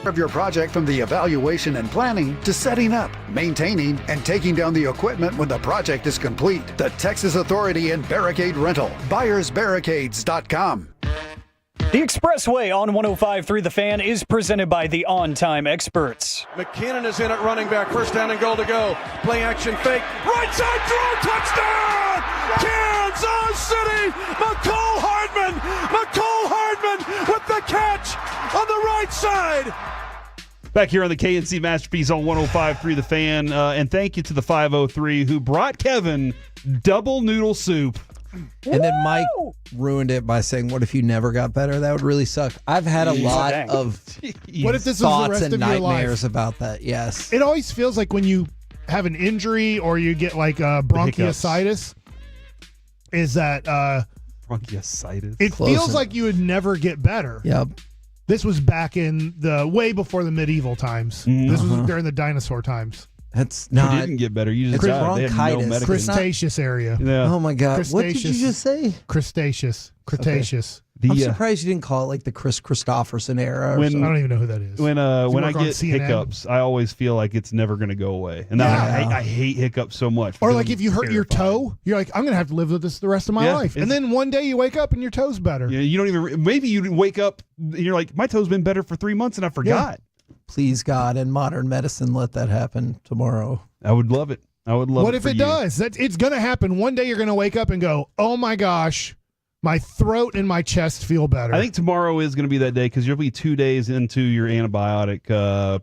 Of your project, from the evaluation and planning to setting up, maintaining, and taking down the equipment when the project is complete. The Texas Authority in Barricade Rental. BuyersBarricades.com. The Expressway on 105.3 The Fan is presented by the On Time Experts. McKinnon is in at running back. First down and goal to go. Play action fake. Right side throw. Touchdown! Kansas City! McCall Hardman with the catch on the right side. Back here on the KNC Masterpiece on 105.3 The Fan. And thank you to the 503 who brought Kevin double noodle soup. And then Mike ruined it by saying, "What if you never got better? That would really suck." I've had a lot of what if this was the thoughts rest and of your life? nightmares about that. Yes. It always feels like when you have an injury or you get like bronchiositis, is that bronchiositis? It feels like you would never get better. Yep. This was back in the way before the medieval times. This was during the dinosaur times. That's not. You didn't get better. You just died. They had no medicine. Cretaceous area. Yeah. Oh my God! What did you just say? Cretaceous. I'm surprised you didn't call it like the Chris Christopherson era. I don't even know who that is. When I get hiccups, I always feel like it's never going to go away, and I hate hiccups so much. Or like if you hurt your toe, you're like, I'm going to have to live with this the rest of my life. And then one day you wake up and your toe's better. Yeah, you don't even. Maybe you wake up and you're like, my toe's been better for 3 months and I forgot. Please God, and modern medicine, let that happen tomorrow. I would love it. I would love it. What if it does? It's going to happen. One day you're going to wake up and go, oh my gosh, my throat and my chest feel better. I think tomorrow is going to be that day because you'll be 2 days into your antibiotic,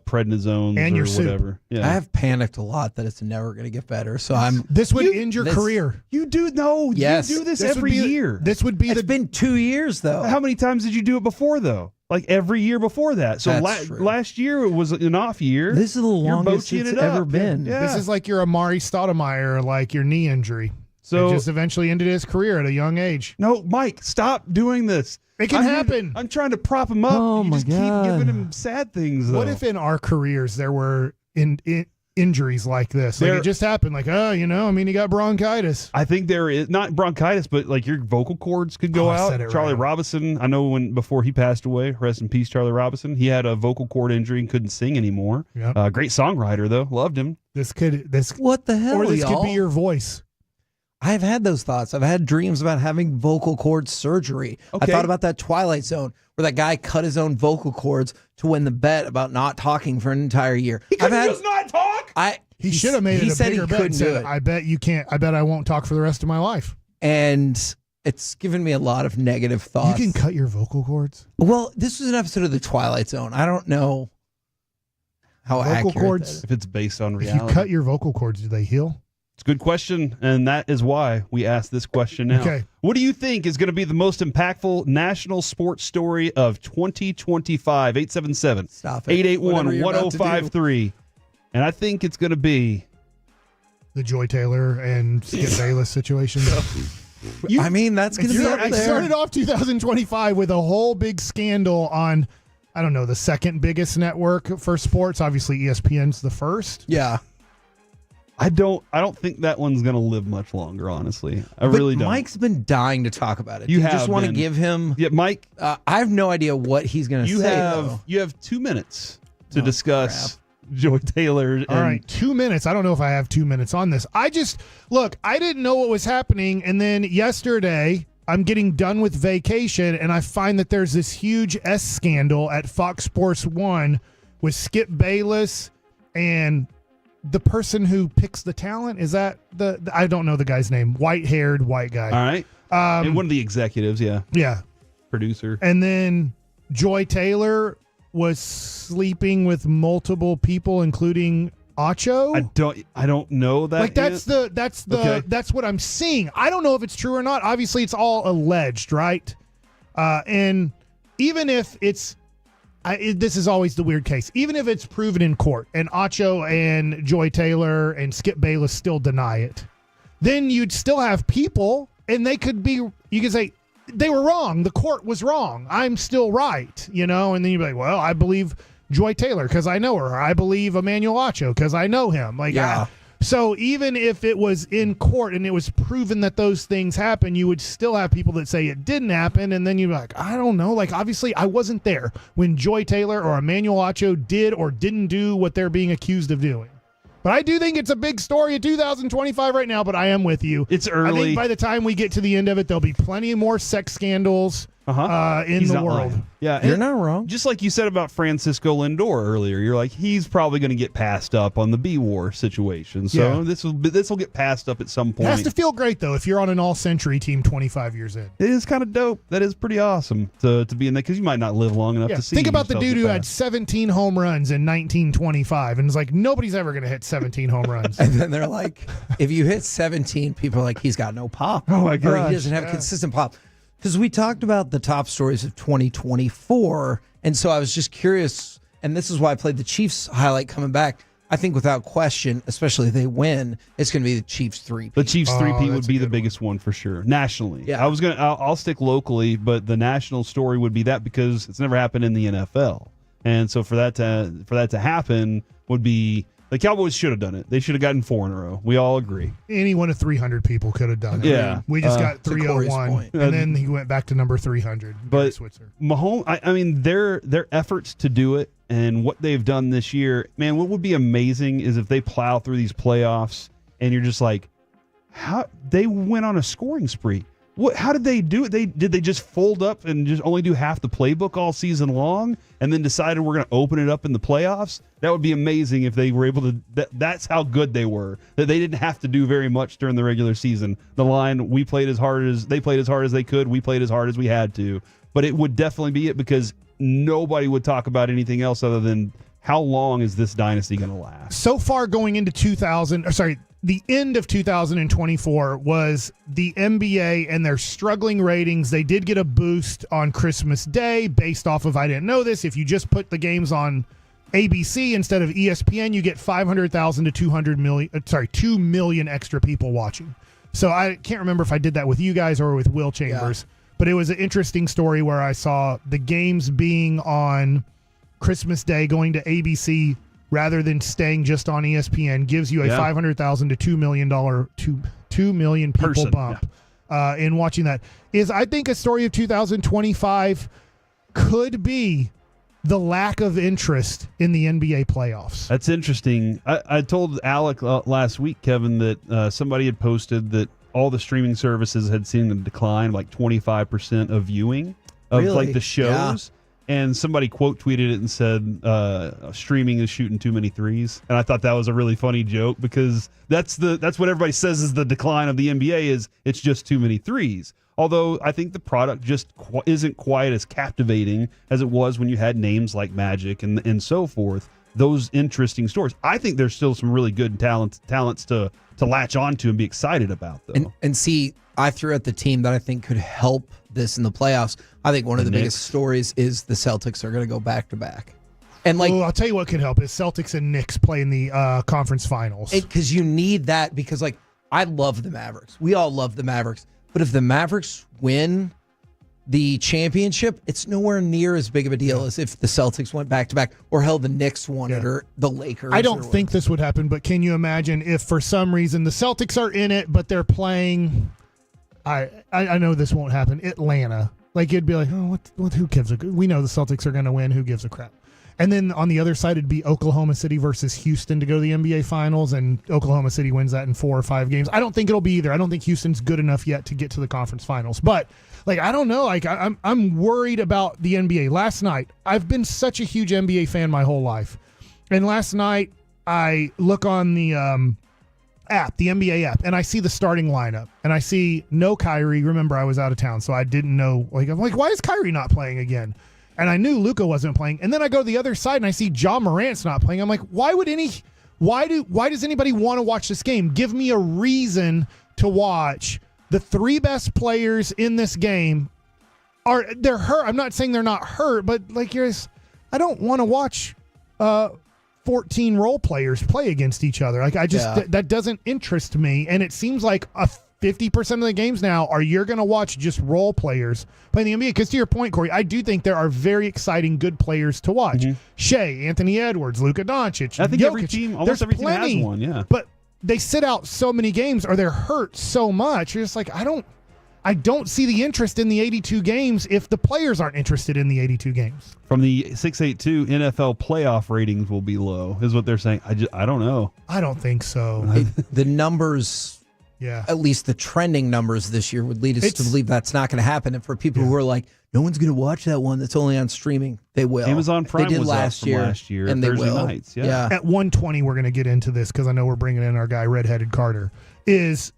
prednisone, and or your whatever. I have panicked a lot that it's never going to get better. So This would end your career. You do Yes. You do this every year. This would be It's been 2 years though. How many times did you do it before though? like every year before that. So last year it was an off year. This is the longest it's ever been. Yeah. This is like your Amari Stoudemire, like your knee injury. So it just eventually ended his career at a young age. No, Mike, stop doing this. It can happen. I'm trying to prop him up. Oh, you my just God. keep giving him sad things, though. What if in our careers there were injuries like this? Like it just happened. Like, he got bronchitis. I think there is not bronchitis, but like your vocal cords could go out. Charlie Robinson, I know before he passed away, rest in peace, Charlie Robinson. He had a vocal cord injury and couldn't sing anymore. Yep. Great songwriter though, loved him. What the hell? Or this y'all? could be your voice. I've had those thoughts. I've had dreams about having vocal cord surgery. Okay. I thought about that Twilight Zone where that guy cut his own vocal cords to win the bet about not talking for an entire year. He could just not talk. He should have made it a bigger bet and said, I bet you can't. I bet I won't talk for the rest of my life. And it's given me a lot of negative thoughts. You can cut your vocal cords? Well, this was an episode of the Twilight Zone. I don't know how vocal accurate cords, if it's based on reality. If you cut your vocal cords, do they heal? It's a good question, and that is why we ask this question now. Okay. What do you think is going to be the most impactful national sports story of 2025? 877 881 1053. And I think it's going to be the Joy Taylor and Skip Bayless situation. I mean, that's going to be up I there. started off 2025 with a whole big scandal on, I don't know, the second biggest network for sports. Obviously, ESPN's the first. Yeah. I don't think that one's going to live much longer, honestly. I really don't. Mike's been dying to talk about it. You just have want to been. give him. Yeah, Mike. I have no idea what he's going to say. You have 2 minutes to discuss Joy Taylor. All right, 2 minutes. I don't know if I have 2 minutes on this. I didn't know what was happening. And then yesterday, I'm getting done with vacation, and I find that there's this huge S scandal at Fox Sports 1 with Skip Bayless and the person who picks the talent. Is that the I don't know the guy's name. White-haired white guy. All right. And one of the executives, yeah. Yeah. Producer. And then Joy Taylor was sleeping with multiple people, including Acho. I don't know that. Like that's what I'm seeing. I don't know if it's true or not. Obviously, it's all alleged, right? And even if it's, this is always the weird case. Even if it's proven in court, and Acho and Joy Taylor and Skip Bayless still deny it, then you'd still have people, and they could be. You could say they were wrong. The court was wrong. I'm still right, and then you'd be like, well, I believe Joy Taylor because I know her. I believe Emmanuel Acho because I know him. So even if it was in court and it was proven that those things happen, you would still have people that say it didn't happen, and then you're like, I don't know. Like, obviously, I wasn't there when Joy Taylor or Emmanuel Acho did or didn't do what they're being accused of doing. But I do think it's a big story in 2025 right now, but I am with you. It's early. I think by the time we get to the end of it, there'll be plenty more sex scandals in the world. Lying. Yeah, You're not wrong. Just like you said about Francisco Lindor earlier, you're like, he's probably going to get passed up on the B-War situation. So this will get passed up at some point. It has to feel great, though, if you're on an all-century team 25 years in. It is kind of dope. That is pretty awesome to be in there because you might not live long enough to see. Think about the dude who had passed. 17 home runs in 1925, and it's like, nobody's ever going to hit 17 home runs. And then they're like, if you hit 17, people are like, he's got no pop. Oh, my Or gosh. he doesn't have consistent pop. Because we talked about the top stories of 2024, and so I was just curious, and this is why I played the Chiefs highlight coming back. I think without question, especially if they win, it's going to be the Chiefs 3P. The Chiefs 3P would be the biggest one for sure, nationally. Yeah. I'll stick locally, but the national story would be that because it's never happened in the NFL, and so for that to happen would be. The Cowboys should have done it. They should have gotten 4 in a row. We all agree. Any one of 300 people could have done it. Yeah. We just got to Corey's 301, point. and then he went back to number 300. But Switzer. Mahomes, I mean, their efforts to do it and what they've done this year, man, what would be amazing is if they plow through these playoffs and you're just like, how they went on a scoring spree. How did they do it? Did they just fold up and just only do half the playbook all season long and then decided we're going to open it up in the playoffs? That would be amazing if they were able to. That's how good they were. That they didn't have to do very much during the regular season. The line, they played as hard as they could. We played as hard as we had to. But it would definitely be it because nobody would talk about anything else other than how long is this dynasty going to last? So far going into the end of 2024 was the NBA and their struggling ratings. They did get a boost on Christmas Day based off of, I didn't know this, if you just put the games on ABC instead of ESPN, you get 500,000 to 2 million extra people watching. So I can't remember if I did that with you guys or with Will Chambers, but it was an interesting story where I saw the games being on Christmas Day going to ABC rather than staying just on ESPN gives you a $500,000 to $2 million people bump in watching that. Is I think a story of 2025 could be the lack of interest in the NBA playoffs. That's interesting. I told Alec last week, Kevin, that somebody had posted that all the streaming services had seen a decline, like 25% of viewing of like the shows. Yeah. And somebody quote tweeted it and said, streaming is shooting too many threes. And I thought that was a really funny joke because that's what everybody says is the decline of the NBA is it's just too many threes. Although I think the product just isn't quite as captivating as it was when you had names like Magic and so forth. Those interesting stories. I think there's still some really good talents to latch onto and be excited about, though. And see, I threw out the team that I think could help this in the playoffs. I think one of the biggest stories is the Celtics are going to go back to back. And I'll tell you what could help is Celtics and Knicks play in the conference finals. Because you need that because I love the Mavericks. We all love the Mavericks. But if the Mavericks win the championship, it's nowhere near as big of a deal as if the Celtics went back-to-back or hell the Knicks won it or the Lakers. I don't think this would happen, but can you imagine if for some reason the Celtics are in it, but they're playing, I know this won't happen, Atlanta. It'd be like, oh, what? Who gives a... We know the Celtics are going to win. Who gives a crap? And then on the other side, it'd be Oklahoma City versus Houston to go to the NBA Finals, and Oklahoma City wins that in 4 or 5 games. I don't think it'll be either. I don't think Houston's good enough yet to get to the conference finals. But, I don't know. I'm worried about the NBA. Last night, I've been such a huge NBA fan my whole life. And last night, I look on the app, the NBA app, and I see the starting lineup. And I see no Kyrie. Remember, I was out of town, so I didn't know. I'm like, why is Kyrie not playing again? And I knew Luka wasn't playing. And then I go to the other side and I see Ja Morant's not playing. I'm like, why does anybody want to watch this game? Give me a reason to watch. The 3 best players in this game they're hurt. I'm not saying they're not hurt, but I don't want to watch 14 role players play against each other. That doesn't interest me. And it seems like 50% of the games now you're going to watch just role players play in the NBA. Because to your point, Corey, I do think there are very exciting, good players to watch. Mm-hmm. Shea, Anthony Edwards, Luka Doncic, I think Jokic. Almost every team has one, yeah. But they sit out so many games or they're hurt so much. You're just like, I don't see the interest in the 82 games if the players aren't interested in the 82 games. From the 682, NFL playoff ratings will be low, is what they're saying. I don't know. I don't think so. The numbers... Yeah. At least the trending numbers this year would lead us to believe that's not going to happen. And for people who are like, no one's going to watch that one that's only on streaming, they will. Amazon Prime they did was last up year, from last year, and they Thursday will. nights. Yeah. At 1:20, we're going to get into this because I know we're bringing in our guy, Redheaded Carter. Is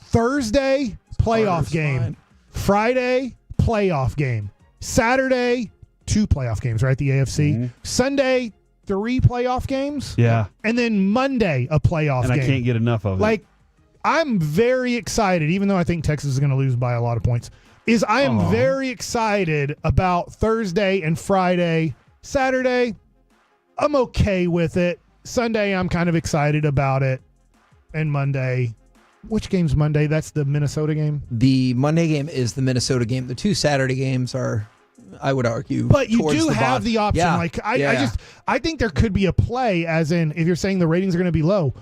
Thursday playoff game, fine. Friday playoff game, Saturday 2 playoff games, right? The AFC. Mm-hmm. Sunday 3 playoff games. Yeah. And then Monday a playoff game. And I can't get enough of it. I'm very excited, even though I think Texas is going to lose by a lot of points, I am very excited about Thursday and Friday. Saturday, I'm okay with it. Sunday, I'm kind of excited about it. And Monday, which game's Monday? That's the Minnesota game? The Monday game is the Minnesota game. The 2 Saturday games are, I would argue, but you do have the option. Yeah. I think there could be a play, as in, if you're saying the ratings are going to be low,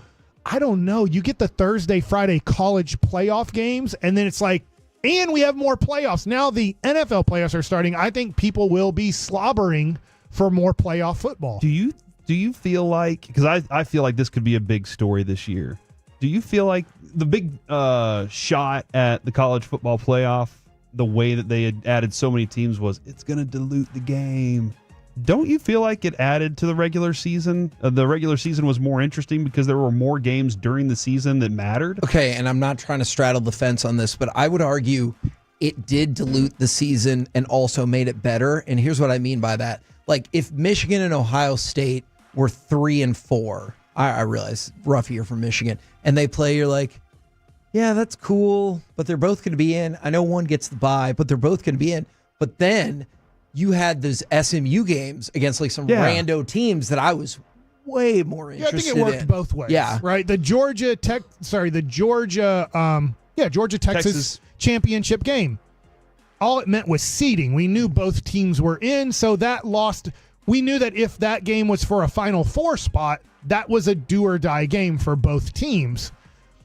I don't know. You get the Thursday, Friday college playoff games, and then it's and we have more playoffs. Now the NFL playoffs are starting. I think people will be slobbering for more playoff football. Do you feel like, because I feel like this could be a big story this year. Do you feel like the big shot at the college football playoff, the way that they had added so many teams was it's going to dilute the game? Don't you feel like it added to the regular season? The regular season was more interesting because there were more games during the season that mattered? Okay, and I'm not trying to straddle the fence on this, but I would argue it did dilute the season and also made it better. And here's what I mean by that. If Michigan and Ohio State were 3-4, I realize rough year for Michigan, and they play. You're like, yeah, that's cool, but they're both going to be in. I know one gets the bye, but they're both going to be in. But then you had those SMU games against like some rando teams that I was way more interested in. I think it worked both ways. Yeah, right. The Georgia Texas championship game. All it meant was seeding. We knew both teams were in, so that lost. We knew that if that game was for a Final Four spot, that was a do or die game for both teams.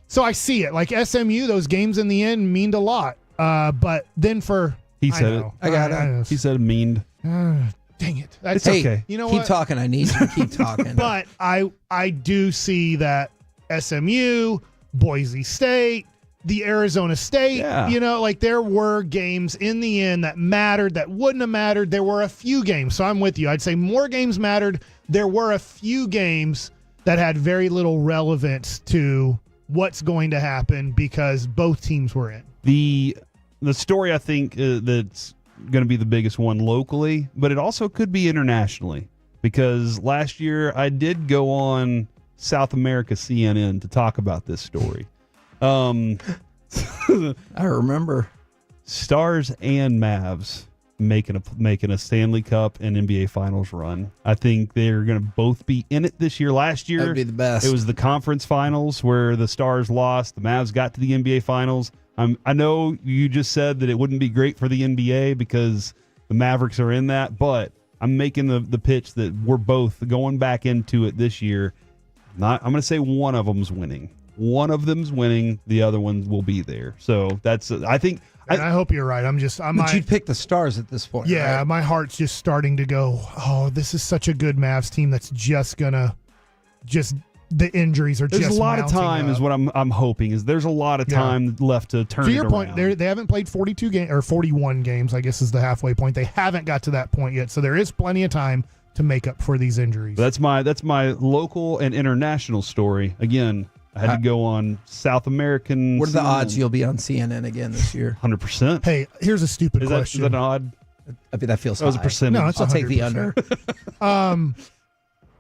So I see it. Like SMU, those games in the end meaned a lot. But then he said it. I got it. He said it meaned. Dang it. It's okay. You know keep what? talking. I need you to keep talking. But I do see that SMU, Boise State, the Arizona State, like there were games in the end that mattered, that wouldn't have mattered. There were a few games. So I'm with you. I'd say more games mattered. There were a few games that had very little relevance to what's going to happen because both teams were in. The story I think that's going to be the biggest one locally, but it also could be internationally, because last year I did go on South America CNN to talk about this story. I remember Stars and Mavs making a Stanley Cup and NBA Finals run. I think they're going to both be in it this year. Last year, that'd be the best. It was the conference finals where the Stars lost. The Mavs got to the NBA Finals. I know you just said that it wouldn't be great for the NBA because the Mavericks are in that, but I'm making the pitch that we're both going back into it this year. I'm going to say one of them's winning. One of them's winning. The other one will be there. So that's, I think. And I hope you're right. But you'd pick the Stars at this point. Yeah, right? My heart's just starting to go, oh, this is such a good Mavs team that's just going to the injuries are there's just a lot of time up. Is what I'm hoping is there's a lot of time left to turn it around. To your point, they haven't played 42 games or 41 games, I guess is the halfway point. They haven't got to that point yet. So there is plenty of time to make up for these injuries. That's my local and international story. Again, I had to go on South American. What are the odds you'll be on CNN again this year? 100%. Hey, here's a stupid question. Is that an odd? I mean, that feels that was high. a percentage. No, it's I'll 100%. take the under.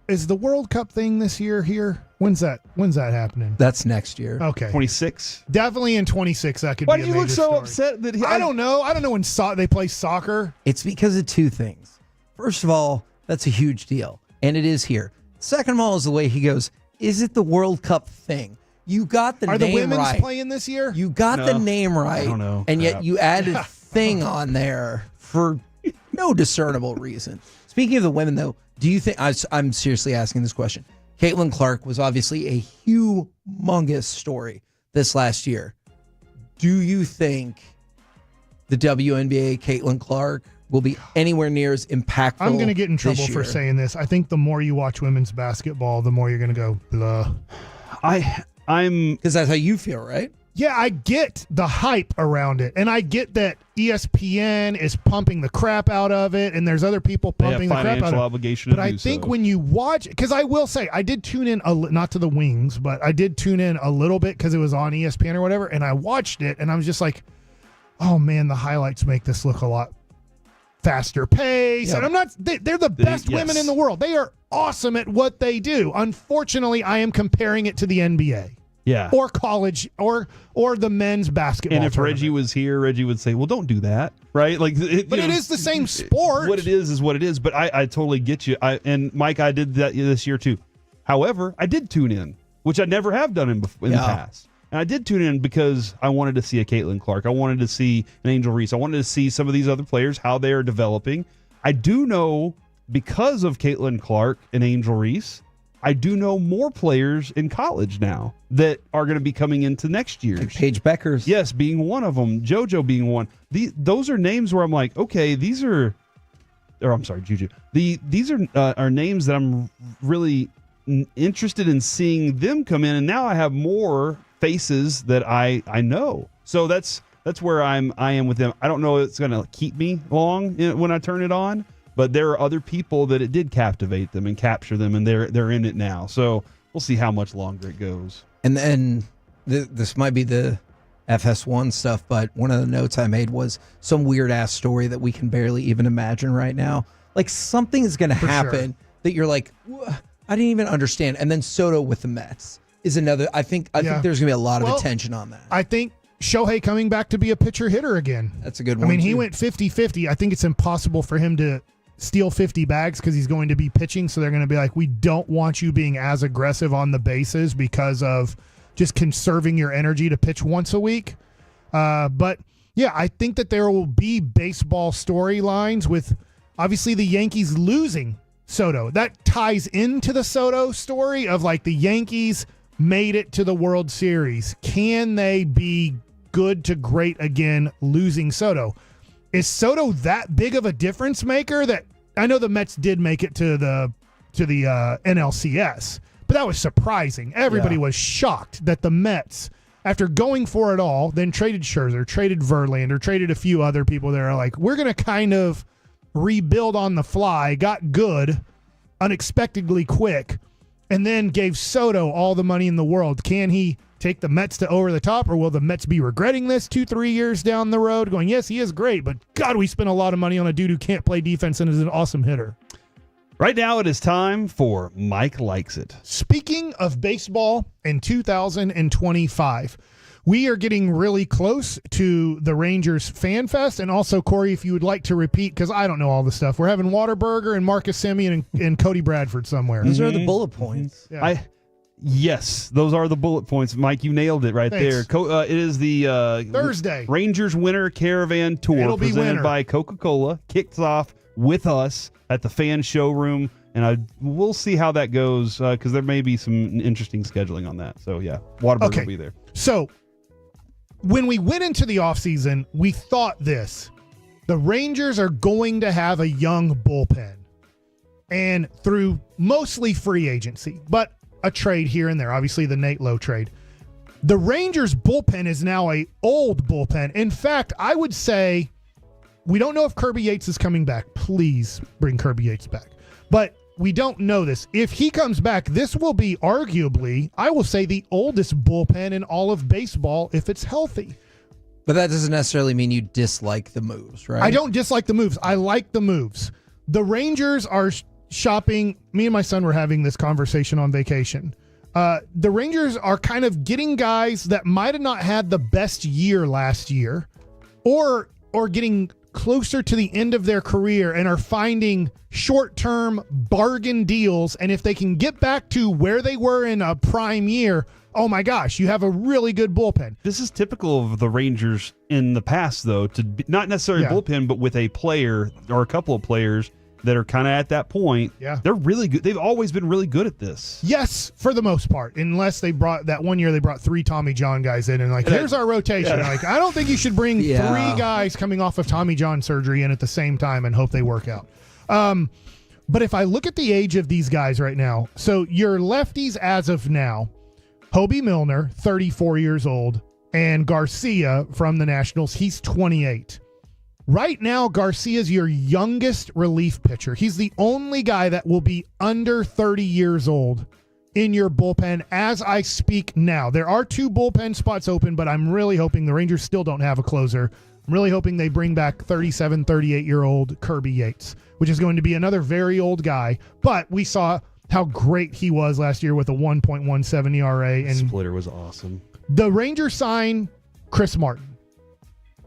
Is the World Cup thing this year here? When's that happening? That's next year. Okay. 26? Definitely in 26 that could Why be a do you look major so story. upset that I don't know. I don't know when they play soccer. It's because of two things. First of all, that's a huge deal, and it is here. Second of all is the way he goes, is it the World Cup thing? You got the name right. Are the women's playing this year? You got the name right. I don't know. And yet you added thing on there for no discernible reason. Speaking of the women, though, do you think, I'm seriously asking this question, Caitlin Clark was obviously a humongous story this last year. Do you think the WNBA Caitlin Clark will be anywhere near as impactful? I'm going to get in trouble this for year? saying this. I think the more you watch women's basketball, the more you're going to go, blah. I'm because that's how you feel, right? Yeah, I get the hype around it, and I get that ESPN is pumping the crap out of it, and there's other people pumping the crap out of it. Financial obligation. But I think when you watch, because I will say, I did tune in not to the Wings, but I did tune in a little bit because it was on ESPN or whatever, and I watched it, and I was just like, oh man, the highlights make this look a lot faster pace. Yeah. And they're the best women in the world. They are awesome at what they do. Unfortunately, I am comparing it to the NBA. Yeah. Or college or the men's basketball. And if tournament. Reggie was here, Reggie would say, well, don't do that. Right? Like, it is the same sport. What it is what it is. But I totally get you. And Mike, I did that this year too. However, I did tune in, which I never have done in the past. And I did tune in because I wanted to see a Caitlin Clark. I wanted to see an Angel Reese. I wanted to see some of these other players, how they are developing. I do know, because of Caitlin Clark and Angel Reese, I do know more players in college now that are going to be coming into next year. Like Paige Beckers. Yes, being one of them. JoJo being one. Those are names where I'm like, okay, these are, or I'm sorry, Juju. These are names that I'm really interested in seeing them come in, and now I have more faces that I know. So that's where I am with them. I don't know if it's going to keep me long when I turn it on. But there are other people that it did captivate them and capture them, and they're in it now. So we'll see how much longer it goes. And then this might be the FS1 stuff, but one of the notes I made was some weird ass story that we can barely even imagine right now. Like something is going to happen that you're like, I didn't even understand. And then Soto with the Mets is another. I think there's going to be a lot of attention on that. I think Shohei coming back to be a pitcher hitter again. That's a good one. I mean, he went 50-50. I think it's impossible for him to steal 50 bags because he's going to be pitching. So they're going to be like, we don't want you being as aggressive on the bases because of just conserving your energy to pitch once a week. But yeah, I think that there will be baseball storylines with obviously the Yankees losing Soto. That ties into the Soto story of like the Yankees made it to the World Series. Can they be good to great again losing Soto? Is Soto that big of a difference maker that I know the Mets did make it to the NLCS, but that was surprising. Everybody was shocked that the Mets, after going for it all, then traded Scherzer, traded Verlander, traded a few other people that are like, we're going to kind of rebuild on the fly, got good unexpectedly quick, and then gave Soto all the money in the world. Can he take the Mets to over the top, or will the Mets be regretting this 2-3 years down the road, going, yes, he is great, but God, we spent a lot of money on a dude who can't play defense and is an awesome hitter. Right now it is time for Mike Likes It. Speaking of baseball in 2025, we are getting really close to the Rangers Fan Fest. And also, Corey, if you would like to repeat, because I don't know all the stuff, we're having Whataburger and Marcus Semien and Cody Bradford somewhere. These are the bullet points. Yeah. Yes, those are the bullet points. Mike, you nailed it right Thanks. there. It is the Thursday Rangers Winter Caravan Tour It'll be presented winter. by Coca-Cola. Kicks off with us at the fan showroom, and we'll see how that goes because there may be some interesting scheduling on that. So, yeah, Whataburger will be there. So, when we went into the offseason, we thought this. The Rangers are going to have a young bullpen. And through mostly free agency, but a trade here and there, obviously the Nate Lowe trade. The Rangers bullpen is now a old bullpen. In fact, I would say we don't know if Kirby Yates is coming back. Please bring Kirby Yates back. But we don't know this. If he comes back, this will be arguably, I will say, the oldest bullpen in all of baseball if it's healthy. But that doesn't necessarily mean you dislike the moves, right? I don't dislike the moves. I like the moves. The Rangers are shopping. Me and my son were having this conversation on vacation. The Rangers are kind of getting guys that might have not had the best year last year or getting closer to the end of their career and are finding short-term bargain deals. And if they can get back to where they were in a prime year, oh my gosh, you have a really good bullpen. This is typical of the Rangers in the past, though, to be, not necessarily bullpen, but with a player or a couple of players that are kind of at that point. Yeah. They're really good. They've always been really good at this. Yes, for the most part, unless they brought that one year, they brought 3 Tommy John guys in and like, here's our rotation. Like, I don't think you should bring 3 guys coming off of Tommy John surgery in at the same time and hope they work out. But if I look at the age of these guys right now, so your lefties as of now, Hobie Milner, 34 years old, and Garcia from the Nationals, he's 28. Right now, Garcia's your youngest relief pitcher. He's the only guy that will be under 30 years old in your bullpen as I speak now. There are 2 bullpen spots open, but I'm really hoping the Rangers still don't have a closer. I'm really hoping they bring back 37, 38-year-old Kirby Yates, which is going to be another very old guy. But we saw how great he was last year with a 1.17 ERA. And Splitter was awesome. The Rangers signed Chris Martin.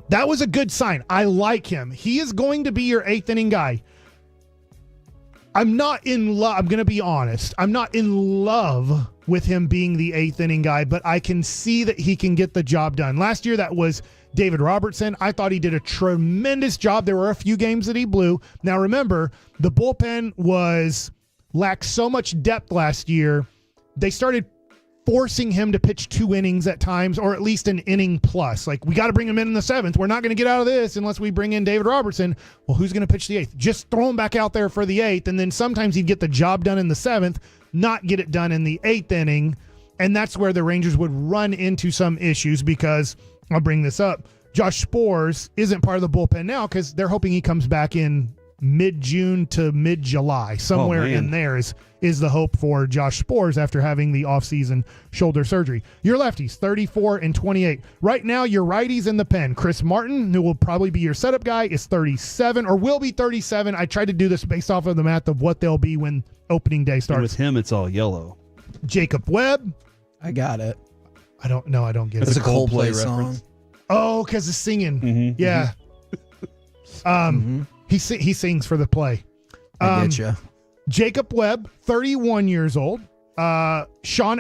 That was a good sign. I like him. He is going to be your 8th inning guy. I'm not in love. I'm going to be honest. I'm not in love with him being the 8th inning guy, but I can see that he can get the job done. Last year, that was David Robertson. I thought he did a tremendous job. There were a few games that he blew. Now, remember, the bullpen lacked so much depth last year. They started forcing him to pitch 2 innings at times, or at least an inning plus. Like, we got to bring him in the 7th. We're not going to get out of this unless we bring in David Robertson. Well, who's going to pitch the 8th? Just throw him back out there for the 8th, and then sometimes he'd get the job done in the 7th, not get it done in the 8th inning, and that's where the Rangers would run into some issues because, I'll bring this up, Josh Spores isn't part of the bullpen now because they're hoping he comes back in mid-June to mid-July. Somewhere in there is the hope for Josh Sborz after having the offseason shoulder surgery. Your lefties, 34 and 28. Right now, your righties in the pen. Chris Martin, who will probably be your setup guy, is 37 or will be 37. I tried to do this based off of the math of what they'll be when opening day starts. And with him, it's all yellow. Jacob Webb. I got it. I don't get it. It's a Coldplay song. Oh, because it's singing. Mm-hmm, yeah. He sings for the play. I get you. Jacob Webb, 31 years old. Sean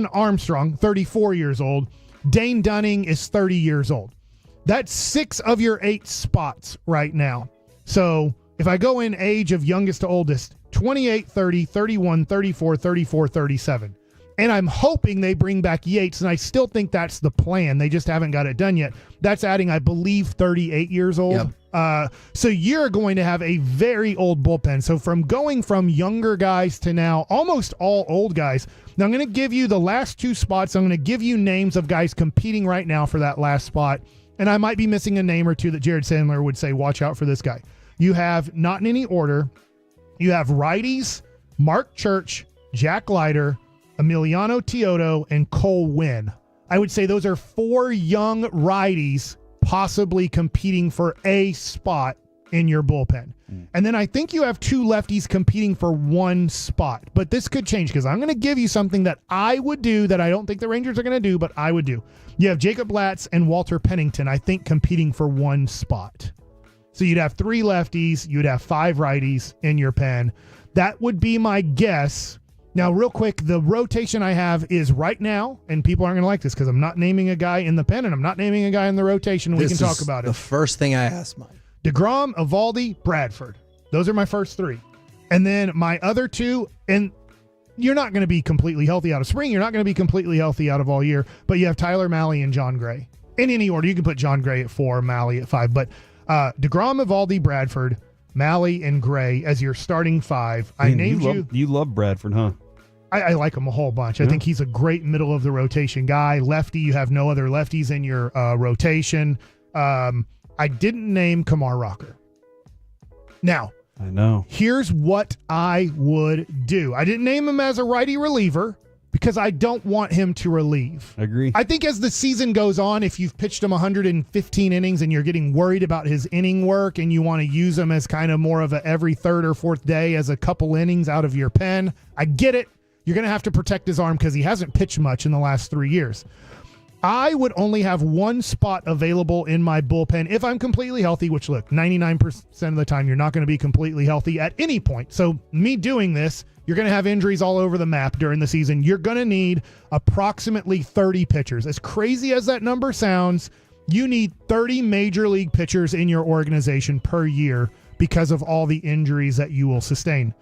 Armstrong, 34 years old. Dane Dunning is 30 years old. That's 6 of your 8 spots right now. So if I go in age of youngest to oldest, 28, 30, 31, 34, 34, 37. And I'm hoping they bring back Yates, and I still think that's the plan. They just haven't got it done yet. That's adding, I believe, 38 years old. Yep. So you're going to have a very old bullpen. So going from younger guys to now almost all old guys. Now I'm going to give you the last 2 spots. I'm going to give you names of guys competing right now for that last spot. And I might be missing a name or two that Jared Sandler would say, watch out for this guy. You have, not in any order, you have righties, Mark Church, Jack Leiter, Emiliano Teodo, and Cole Winn. I would say those are 4 young righties possibly competing for a spot in your bullpen. And then I think you have 2 lefties competing for 1 spot. But this could change because I'm going to give you something that I would do that I don't think the Rangers are going to do, but I would do. You have Jacob Latz and Walter Pennington, I think, competing for 1 spot. So you'd have 3 lefties, you'd have 5 righties in your pen. That would be my guess. Now, real quick, the rotation I have is right now, and people aren't going to like this because I'm not naming a guy in the pen and I'm not naming a guy in the rotation. We can talk about it. The first thing I asked, Mike. DeGrom, Evaldi, Bradford. Those are my first 3. And then my other 2, and you're not going to be completely healthy out of spring. You're not going to be completely healthy out of all year, but you have Tyler Mahle and John Gray. In any order, you can put John Gray at 4, Mahle at 5, but DeGrom, Evaldi, Bradford, Mahle, and Gray as your starting 5. I named you love Bradford, huh? I like him a whole bunch. I think he's a great middle of the rotation guy. Lefty, you have no other lefties in your rotation. I didn't name Kamar Rocker. Now, I know. Here's what I would do. I didn't name him as a righty reliever because I don't want him to relieve. I agree. I think as the season goes on, if you've pitched him 115 innings and you're getting worried about his inning work and you want to use him as kind of more of a every 3rd or 4th day as a couple innings out of your pen, I get it. You're going to have to protect his arm because he hasn't pitched much in the last 3 years. I would only have 1 spot available in my bullpen if I'm completely healthy, which, look, 99% of the time you're not going to be completely healthy at any point. So me doing this, you're going to have injuries all over the map during the season. You're going to need approximately 30 pitchers. As crazy as that number sounds, you need 30 major league pitchers in your organization per year because of all the injuries that you will sustain.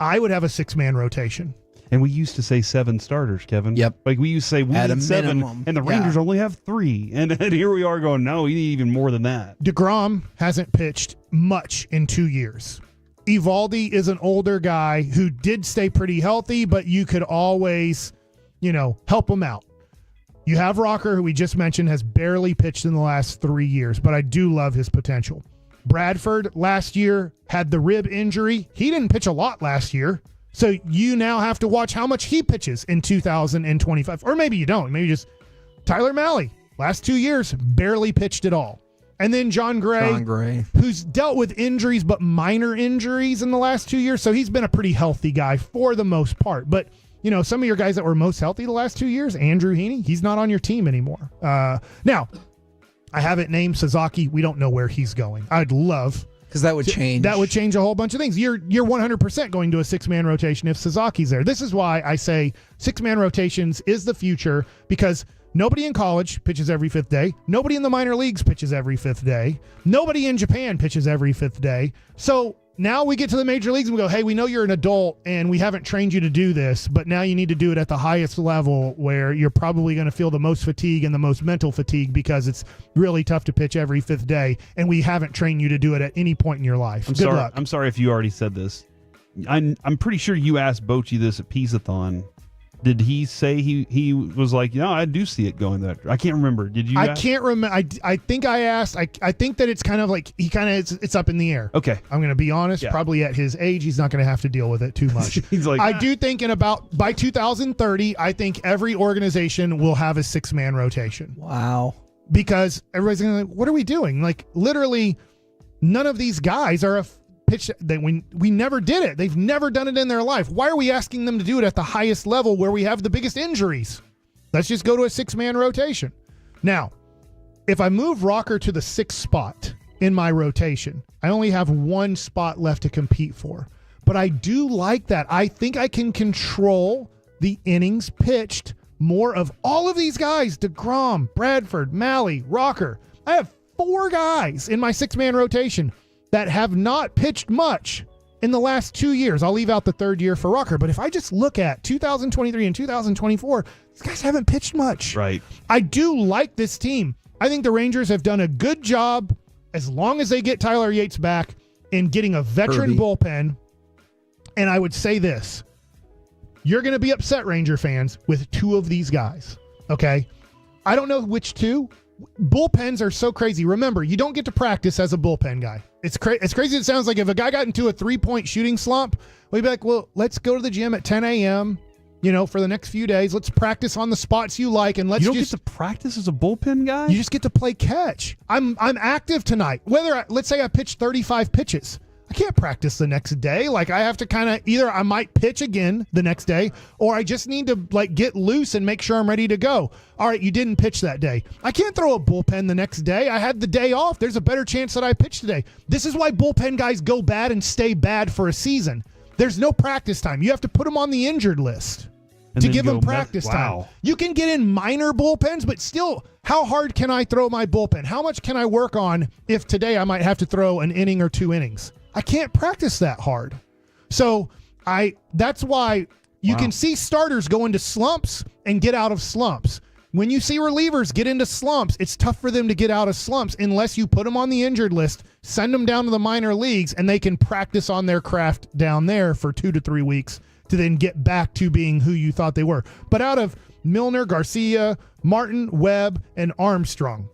I would have a 6-man rotation. And we used to say 7 starters, Kevin. Yep. Like we used to say we At need a 7, minimum. and the Rangers only have 3. And here we are going, no, we need even more than that. DeGrom hasn't pitched much in 2 years. Evaldi is an older guy who did stay pretty healthy, but you could always, help him out. You have Rocker, who we just mentioned, has barely pitched in the last 3 years, but I do love his potential. Bradford last year had the rib injury. He didn't pitch a lot last year. So you now have to watch how much he pitches in 2025. Or maybe you don't. Maybe just Tyler Mahle, last 2 years, barely pitched at all. And then John Gray, who's dealt with injuries, but minor injuries in the last 2 years. So he's been a pretty healthy guy for the most part. But, some of your guys that were most healthy the last 2 years, Andrew Heaney, he's not on your team anymore. Now, I haven't named Sasaki. We don't know where he's going. I'd love... Because that would change. That would change a whole bunch of things. You're 100% going to a 6-man rotation if Sasaki's there. This is why I say 6-man rotations is the future, because nobody in college pitches every 5th day. Nobody in the minor leagues pitches every 5th day. Nobody in Japan pitches every 5th day. So now we get to the major leagues and we go, hey, we know you're an adult and we haven't trained you to do this, but now you need to do it at the highest level where you're probably going to feel the most fatigue and the most mental fatigue because it's really tough to pitch every 5th day, and we haven't trained you to do it at any point in your life. Good luck. I'm sorry if you already said this. I'm pretty sure you asked Bochy this at Peace-a-thon Did he say he was like, I do see it going that? I can't remember. Did you? I can't remember. I think I asked. I think that it's kind of like it's up in the air. Okay. I'm going to be honest. Yeah. Probably at his age, he's not going to have to deal with it too much. He's like, I do think by 2030, I think every organization will have a 6-man rotation. Wow. Because everybody's going to be like, what are we doing? Like literally, none of these guys are a pitch that we never did it. They've never done it in their life. Why are we asking them to do it at the highest level where we have the biggest injuries? Let's just go to a 6-man rotation. Now, if I move Rocker to the 6th spot in my rotation, I only have 1 spot left to compete for. But I do like that. I think I can control the innings pitched more of all of these guys. DeGrom, Bradford, Malley, Rocker. I have 4 guys in my 6-man rotation that have not pitched much in the last 2 years. I'll leave out the 3rd year for Rocker. But if I just look at 2023 and 2024, these guys haven't pitched much. Right. I do like this team. I think the Rangers have done a good job, as long as they get Tyler Yates back, in getting a veteran bullpen. And I would say this. You're going to be upset, Ranger fans, with 2 of these guys. Okay? I don't know which 2. Bullpens are so crazy. Remember, you don't get to practice as a bullpen guy. It's crazy. It sounds like if a guy got into a 3-point shooting slump, we'd be like, well, let's go to the gym at 10 a.m., for the next few days. Let's practice on the spots you like. And let's You don't get to practice as a bullpen guy? You just get to play catch. I'm active tonight. Let's say I pitched 35 pitches. I can't practice the next day. Like I have to kind of either I might pitch again the next day, or I just need to get loose and make sure I'm ready to go. All right, you didn't pitch that day. I can't throw a bullpen the next day. I had the day off. There's a better chance that I pitch today. This is why bullpen guys go bad and stay bad for a season. There's no practice time. You have to put them on the injured list to give them practice time. You can get in minor bullpens, but still, how hard can I throw my bullpen? How much can I work on if today I might have to throw an inning or 2 innings? I can't practice that hard. So that's why you can see starters go into slumps and get out of slumps. When you see relievers get into slumps, it's tough for them to get out of slumps unless you put them on the injured list, send them down to the minor leagues, and they can practice on their craft down there for 2 to 3 weeks to then get back to being who you thought they were. But out of Milner, Garcia, Martin, Webb, and Armstrong,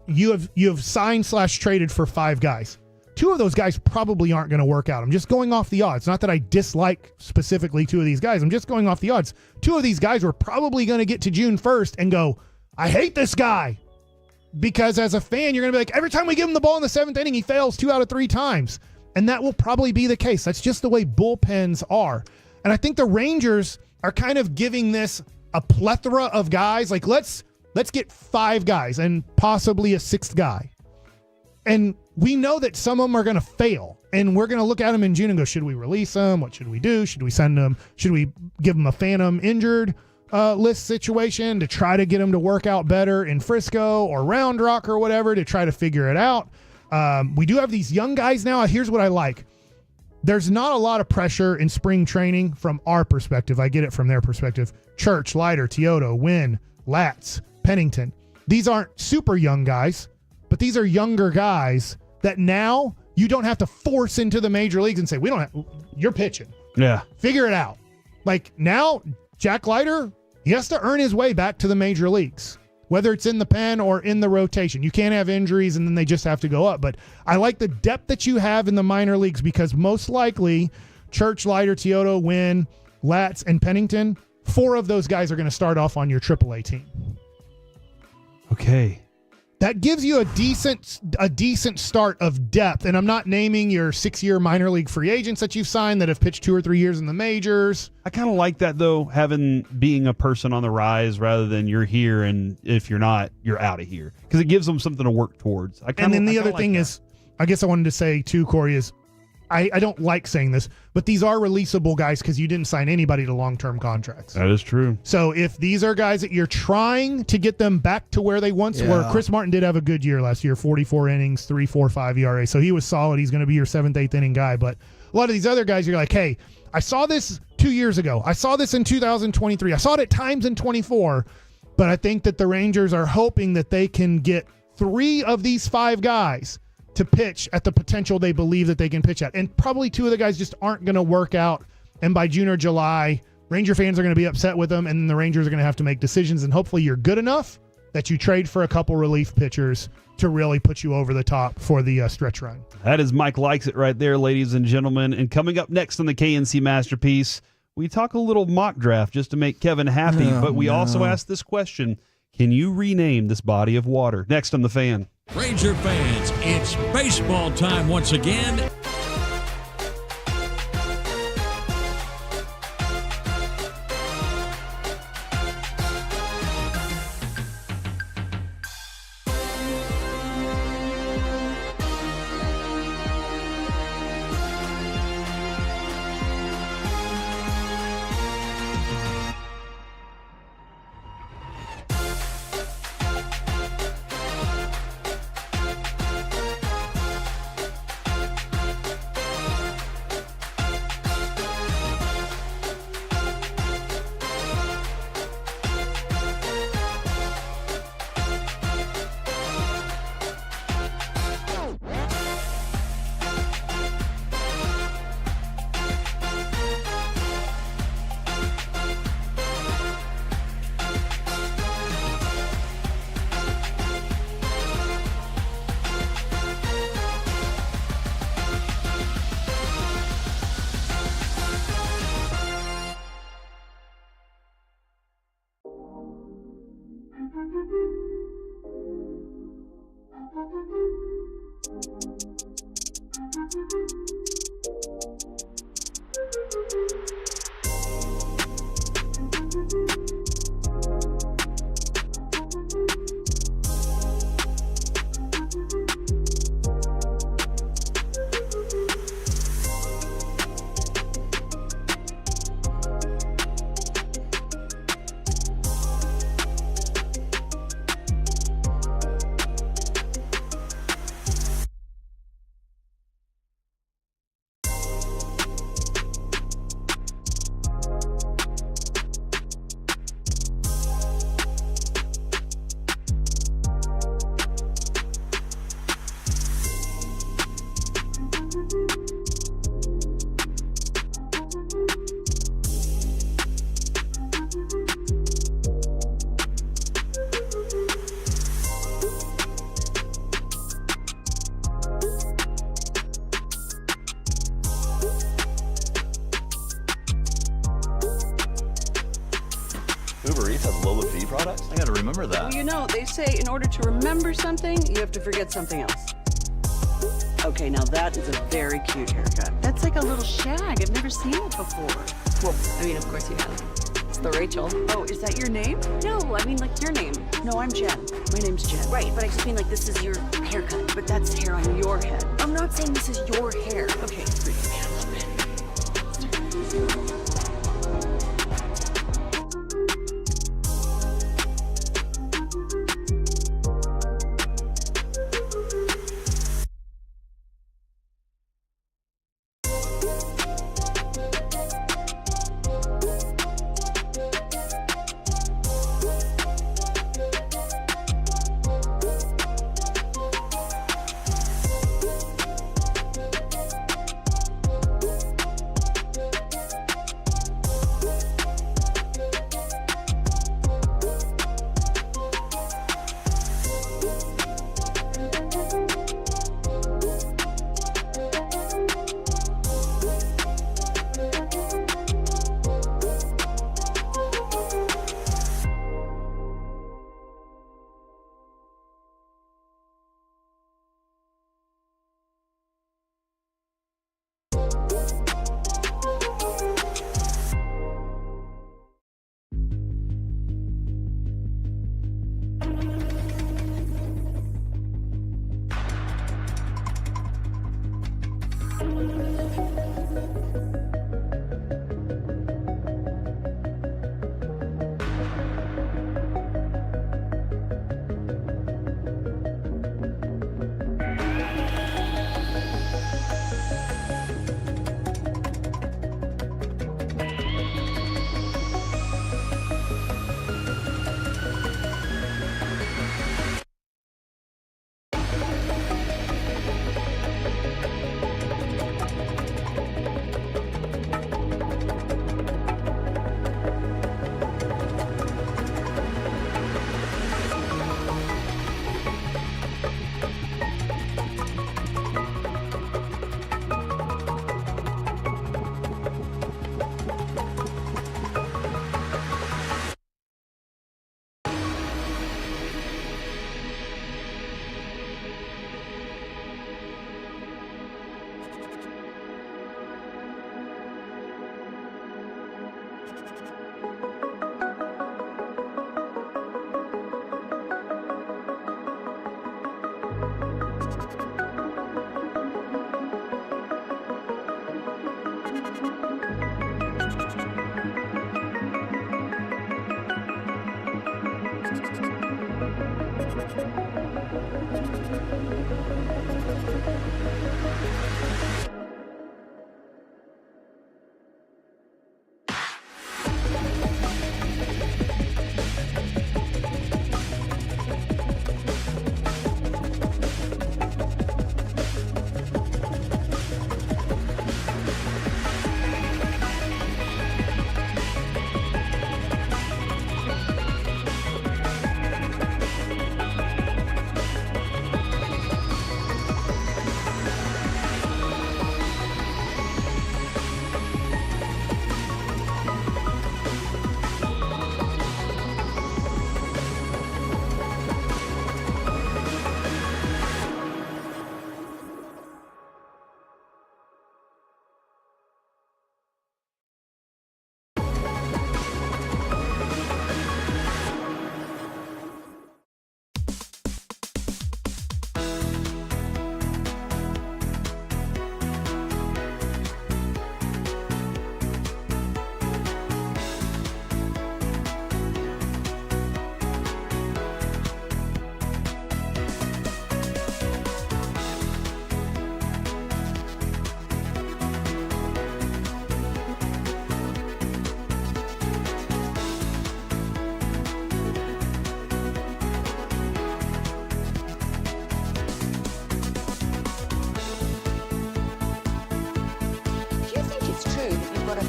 you have signed/traded for 5 guys. 2 of those guys probably aren't going to work out. I'm just going off the odds. Not that I dislike specifically 2 of these guys. I'm just going off the odds. 2 of these guys were probably going to get to June 1st and go, I hate this guy. Because as a fan, you're going to be like, every time we give him the ball in the 7th inning, he fails 2 out of 3 times. And that will probably be the case. That's just the way bullpens are. And I think the Rangers are kind of giving this a plethora of guys. Like, let's get 5 guys and possibly a 6th guy. And we know that some of them are going to fail. And we're going to look at them in June and go, should we release them? What should we do? Should we send them? Should we give them a phantom injured list situation to try to get them to work out better in Frisco or Round Rock or whatever to try to figure it out? We do have these young guys now. Here's what I like. There's not a lot of pressure in spring training from our perspective. I get it from their perspective. Church, Leiter, Teodo, Wynn, Latz, Pennington. These aren't super young guys, but these are younger guys that now you don't have to force into the major leagues and say, you're pitching. Yeah. Figure it out. Like now, Jack Leiter, he has to earn his way back to the major leagues, whether it's in the pen or in the rotation. You can't have injuries and then they just have to go up. But I like the depth that you have in the minor leagues because most likely Church, Leiter, Teodo, Wynn, Latz, and Pennington, 4 of those guys are going to start off on your AAA team. Okay. That gives you a decent start of depth. And I'm not naming your 6-year minor league free agents that you've signed that have pitched 2 or 3 years in the majors. I kind of like that, though, being a person on the rise rather than you're here and if you're not, you're out of here. Because it gives them something to work towards. And then the other thing is, I guess I wanted to say too, Corey, is I don't like saying this, but these are releasable guys because you didn't sign anybody to long-term contracts. That is true. So if these are guys that you're trying to get them back to where they once were, Chris Martin did have a good year last year, 44 innings, 3.45 ERA. So he was solid. He's going to be your 7th, 8th inning guy. But a lot of these other guys, you're like, hey, I saw this 2 years ago. I saw this in 2023. I saw it at times in 24. But I think that the Rangers are hoping that they can get 3 of these 5 guys to pitch at the potential they believe that they can pitch at. And probably 2 of the guys just aren't going to work out. And by June or July, Ranger fans are going to be upset with them, and the Rangers are going to have to make decisions, and hopefully you're good enough that you trade for a couple relief pitchers to really put you over the top for the stretch run. That is Mike Likes It right there, ladies and gentlemen. And coming up next on the KNC Masterpiece, we talk a little mock draft just to make Kevin happy, but we also ask this question, can you rename this body of water? Next on The Fan. Ranger fans, it's baseball time once again. Uber Eats has low fee products? I gotta remember that. Well, you know, they say in order to remember something, you have to forget something else. Okay, now that is a very cute haircut. That's like a little shag. I've never seen it before. Well, I mean, of course you have. It's the Rachel. Oh, is that your name? No, I mean like your name. No, I'm Jen. My name's Jen. Right, but I just mean like this is your haircut. But that's hair on your head. I'm not saying this is your hair. Okay, forgive me a little bit.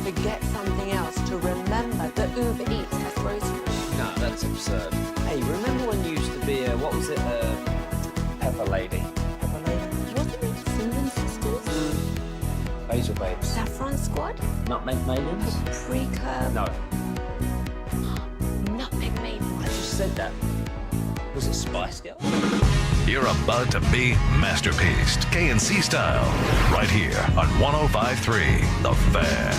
Forget something else to remember that Uber Eats has groceries. No, that's absurd. Hey, remember when you used to be what was it, Pepper Lady? Pepper Lady? Wasn't it Cinnamon Sisters? Basil Babes. Saffron Squad? Nutmeg Maidens? Paprika? No. Nutmeg Maidens. I just said that. Was it Spice Girl? You're about to be masterpieced, KNC style, right here on 105.3 The Fan.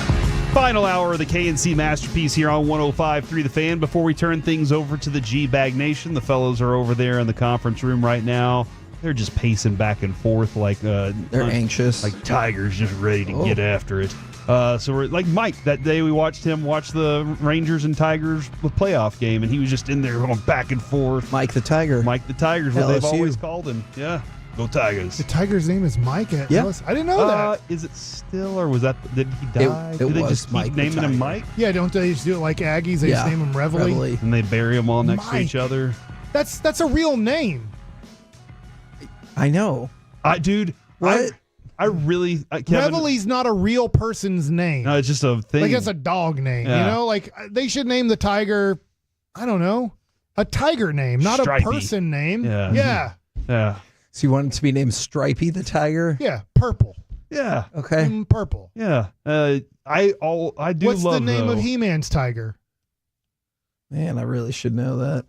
Final hour of the KNC Masterpiece here on 105.3 The Fan. Before we turn things over to the G-Bag Nation, the fellows are over there in the conference room right now. They're just pacing back and forth like they're anxious, like tigers just ready to get after it. So we're like Mike that day. We watched him watch the Rangers and Tigers playoff game, and he was just in there going back and forth. Mike the Tiger, what they've always called him. Yeah, go Tigers. The Tiger's name is Mike. I didn't know that. Is it still, or was that? Did he die? Did they just Mike keep naming him Mike? Yeah, don't they just do it like Aggies? They just name him Reveille. And they bury them all next to each other. That's a real name. I know. Dude, what? I really Kevin, Reveille's not a real person's name. No, it's just a thing. Like it's a dog name. Yeah. You know, like they should name the tiger, I don't know, a tiger name, not Stripey. a person name. Yeah. So you want it to be named Stripey the Tiger? Yeah, purple. Yeah. Okay. Purple. Yeah. I do What's love the name though, of He-Man's tiger? Man, I really should know that.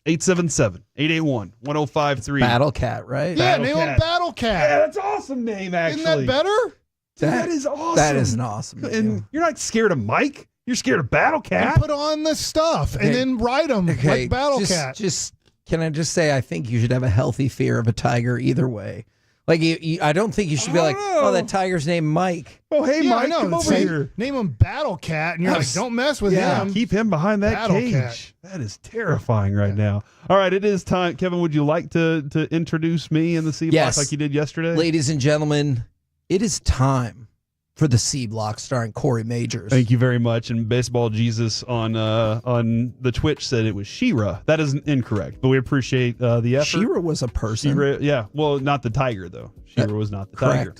877-881-1053. Battle Cat, right? Yeah, name him Battle Cat. Yeah, that's an awesome name, actually. Isn't that better? That is awesome. That is an awesome name. And you're not scared of Mike. You're scared of Battle Cat. And put on the stuff and then ride them like Battle Cat. Just can I just say I think you should have a healthy fear of a tiger either way. Like I don't think you should be like, oh, that tiger's named Mike. Oh, hey, Mike, come over here. Name him Battle Cat, and you're like, don't mess with him. Keep him behind that Battle cage. Cat. That is terrifying right now. All right, it is time. Kevin, would you like to introduce me in the C block like you did yesterday? Ladies and gentlemen, it is time for the C block starring Corey Majors. Thank you very much. And Baseball Jesus on the Twitch said it was She-Ra. That is incorrect, but we appreciate the effort. She-Ra was a person. She-Ra, yeah. Well, not the tiger, though. She-Ra was not the tiger.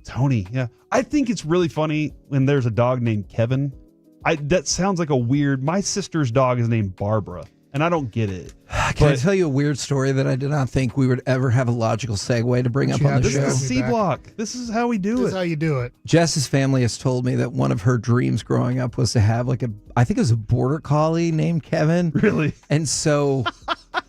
Tony, yeah. I think it's really funny when there's a dog named Kevin. That sounds like a weird... My sister's dog is named Barbara, and I don't get it. Can I tell you a weird story that I did not think we would ever have a logical segue to bring up on the show? This is C-Block. This is how we do it. This is how you do it. Jess's family has told me that one of her dreams growing up was to have I think it was a border collie named Kevin. Really? And so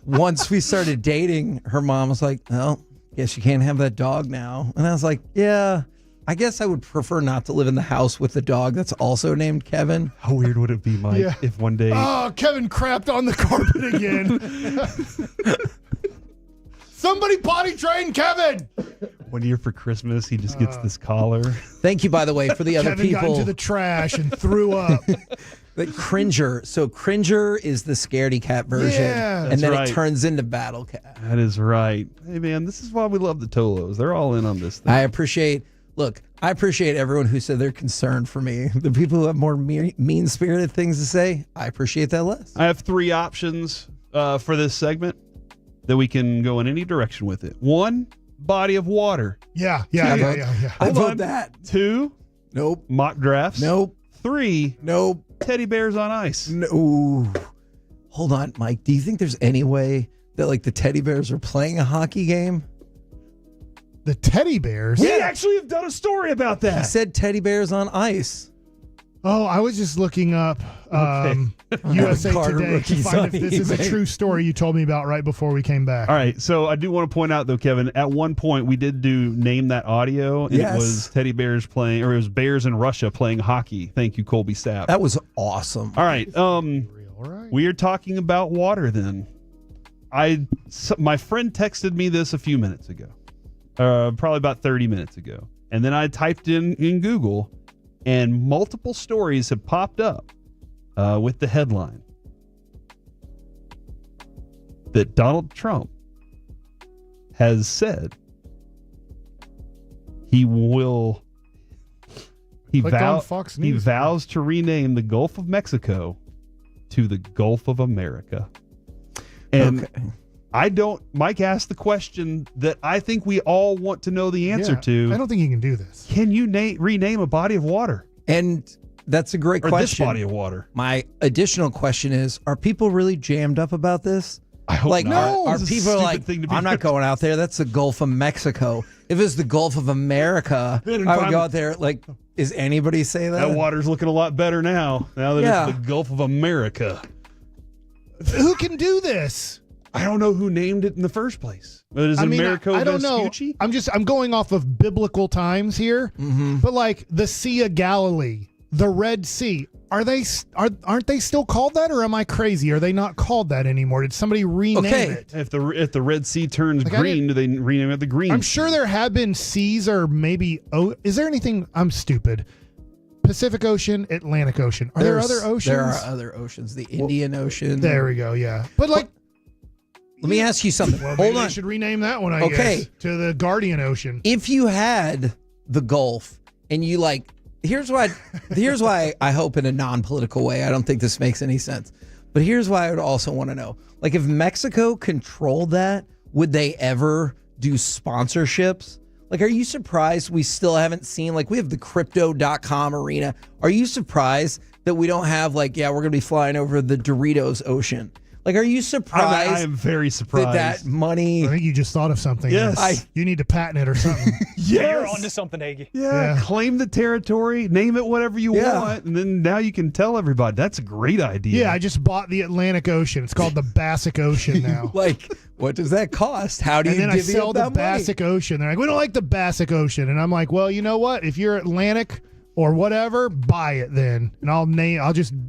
once we started dating, her mom was like, well, guess you can't have that dog now. And I was like, yeah, I guess I would prefer not to live in the house with the dog that's also named Kevin. How weird would it be, Mike, if one day... Oh, Kevin crapped on the carpet again. Somebody potty train Kevin. 1 year for Christmas, he just gets this collar. Thank you, by the way, for the other Kevin people. got into the trash and threw up. But Cringer. So Cringer is the scaredy cat version. Yeah. And then That's right. it turns into Battle Cat. That is right. Hey, man, this is why we love the Tolos. They're all in on this thing. I appreciate everyone who said they're concerned for me. The people who have more mean-spirited things to say, I appreciate that less. I have 3 options for this segment that we can go in any direction with it. 1, body of water. Yeah. I vote that. 2, nope. Mock drafts. Nope. 3, nope. Teddy bears on ice. No. Ooh. Hold on, Mike. Do you think there's any way that like the teddy bears are playing a hockey game? The teddy bears? We actually have done a story about that. He said teddy bears on ice. Oh, I was just looking up USA Today to find if this is a true story you told me about right before we came back. All right, so I do want to point out, though, Kevin, at one point we did name that audio, and it was teddy bears playing, or it was bears in Russia playing hockey. Thank you, Colby Stapp. That was awesome. All right, we are talking about water then. My friend texted me this a few minutes ago, probably about 30 minutes ago, and then I typed in Google, and multiple stories have popped up with the headline that Donald Trump has said he vows to rename the Gulf of Mexico to the Gulf of America. And Mike asked the question that I think we all want to know the answer to. I don't think you can do this. Can you rename a body of water? And that's a great question. This body of water. My additional question is, are people really jammed up about this? I hope like, not. Are people like, I'm not going out there. That's the Gulf of Mexico. If it's the Gulf of America, I would go out there. Like, is anybody say that? That water's looking a lot better now that it's the Gulf of America. Who can do this? I don't know who named it in the first place. But I don't know. I'm going off of biblical times here. Mm-hmm. But like the Sea of Galilee, the Red Sea, aren't they still called that, or am I crazy? Are they not called that anymore? Did somebody rename it? If the Red Sea turns green, do they rename it the Green? I'm sure there have been seas, or maybe is there anything? I'm stupid. Pacific Ocean, Atlantic Ocean. Are there other oceans? There are other oceans. The Indian Ocean. There we go. Yeah, but like. Let me ask you something. Well, Hold on. They should rename that one, I guess, to the Guardian Ocean. If you had the Gulf and you here's why I hope in a non-political way. I don't think this makes any sense. But here's why I would also want to know. Like, if Mexico controlled that, would they ever do sponsorships? Like, are you surprised we still haven't seen, we have the crypto.com arena. Are you surprised that we don't have, we're going to be flying over the Doritos Ocean? Like, are you surprised? I am very surprised. That money. I think you just thought of something. Yes. You need to patent it or something. Yeah, you're onto something, Aggie. Yeah. Claim the territory, name it whatever you want, and then now you can tell everybody. That's a great idea. Yeah, I just bought the Atlantic Ocean. It's called the Bassic Ocean now. What does that cost? How do you divvy up that money? And then I sell the Bassic Ocean. They're like, we don't like the Bassic Ocean. And I'm like, well, you know what? If you're Atlantic or whatever, buy it then. And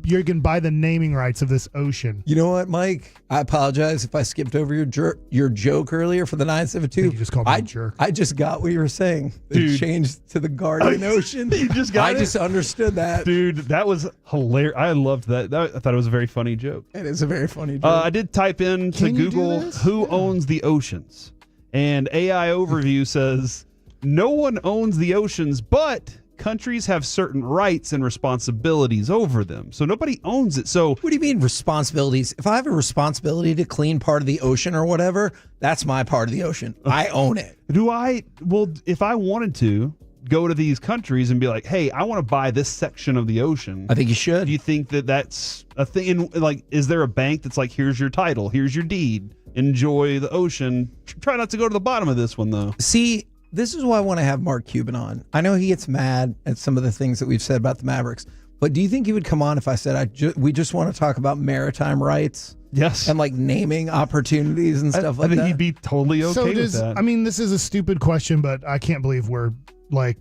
you can buy the naming rights of this ocean. You know what, Mike? I apologize if I skipped over your joke earlier for the 972. You just called me a jerk. I just got what you were saying. It changed to the Guardian Ocean. You just got it? I just understood that. Dude, that was hilarious. I loved that. I thought it was a very funny joke. It is a very funny joke. I did type in to Google who owns the oceans. And AI Overview says, no one owns the oceans, but countries have certain rights and responsibilities over them. So nobody owns it. So what do you mean responsibilities? If I have a responsibility to clean part of the ocean or whatever, that's my part of the ocean. I own it. Well, if I wanted to go to these countries and be like, hey, I want to buy this section of the ocean. I think you should. Do you think that that's a thing? Is there a bank that's like, here's your title, here's your deed, enjoy the ocean. Try not to go to the bottom of this one, though. See, this is why I want to have Mark Cuban on. I know he gets mad at some of the things that we've said about the Mavericks, but do you think he would come on if I said we just want to talk about maritime rights? Yes. And naming opportunities and stuff like that? I think he'd be totally okay with that. I mean, this is a stupid question, but I can't believe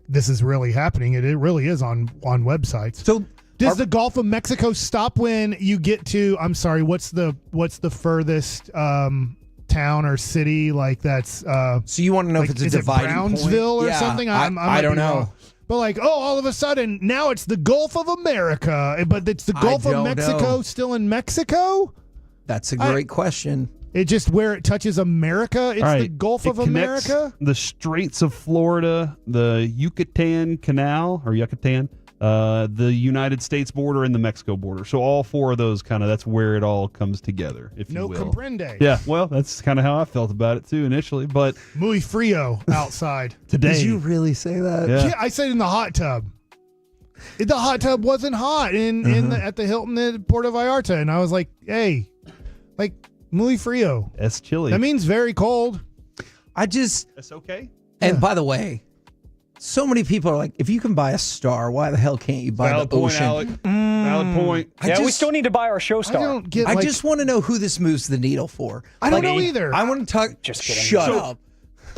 this is really happening. It really is on websites. So does the Gulf of Mexico stop when you get to, I'm sorry, what's the furthest town or city that's so you want to know if it's a dividing Brownsville point? or something? I don't know. But like, all of a sudden, now it's the Gulf of America. But it's the Gulf of Mexico still in Mexico? That's a great question. It just where it touches America, it's the Gulf of America? The Straits of Florida, the Yucatan Canal, or Yucatan, the United States border, and the Mexico border. So all four of those that's where it all comes together, if you will. No comprende. Yeah, well, that's kind of how I felt about it too initially. But Muy frío outside. Today. Did you really say that? Yeah, I said in the hot tub. The hot tub wasn't hot at the Hilton at Puerto Vallarta. And I was like, hey, like, muy frío. It's chilly. That means very cold. That's okay. And by the way, so many people are like, if you can buy a star, why the hell can't you buy the ocean? Alec. Valid point. We still need to buy our show star. I just want to know who this moves the needle for. I don't know either. I want to talk. Just kidding. Shut up.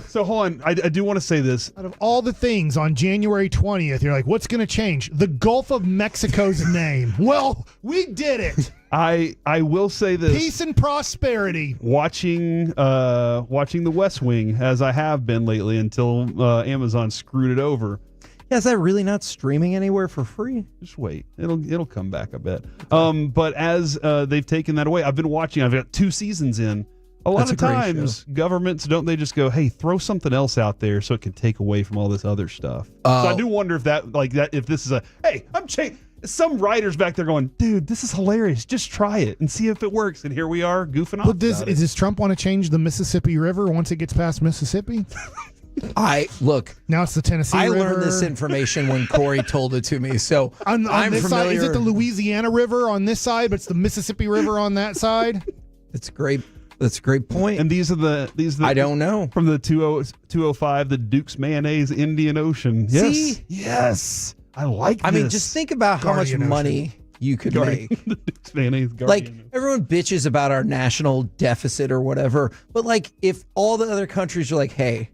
So hold on. I do want to say this. Out of all the things on January 20th, you're like, what's going to change? The Gulf of Mexico's name. Well, we did it. I will say this. Peace and prosperity. Watching the West Wing, as I have been lately until Amazon screwed it over. Yeah, is that really not streaming anywhere for free? Just wait. It'll come back, I bet. But as they've taken that away, I've been watching. I've got 2 seasons in. A lot of times, governments, don't they just go, hey, throw something else out there so it can take away from all this other stuff? So I do wonder if this is hey, I'm changing. Some writers back there going, dude, this is hilarious. Just try it and see if it works. And here we are goofing off. But does Trump want to change the Mississippi River once it gets past Mississippi? Now it's the Tennessee River. I learned this information when Corey told it to me. So on I'm this familiar. side, is it the Louisiana River on this side, but it's the Mississippi River on that side? It's great. That's a great point. And these are the I don't know. From the 205, the Duke's Mayonnaise Indian Ocean. Yes. See? Yes. I like this. I mean, just think about how much money you could make. The Duke's Mayonnaise Like, everyone bitches about our national deficit or whatever. But, like, if all the other countries are like, hey,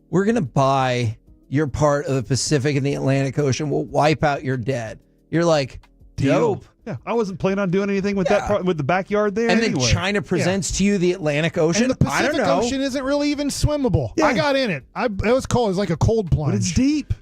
we're going to buy your part of the Pacific and the Atlantic Ocean, we'll wipe out your debt. You're like, dope. Yeah, I wasn't planning on doing anything with that with the backyard there. And anyway. then China presents to you the Atlantic Ocean. And the Pacific I don't know. Ocean isn't really even swimmable. Yeah. I got in it. It was cold. It was like a cold plunge. But it's deep.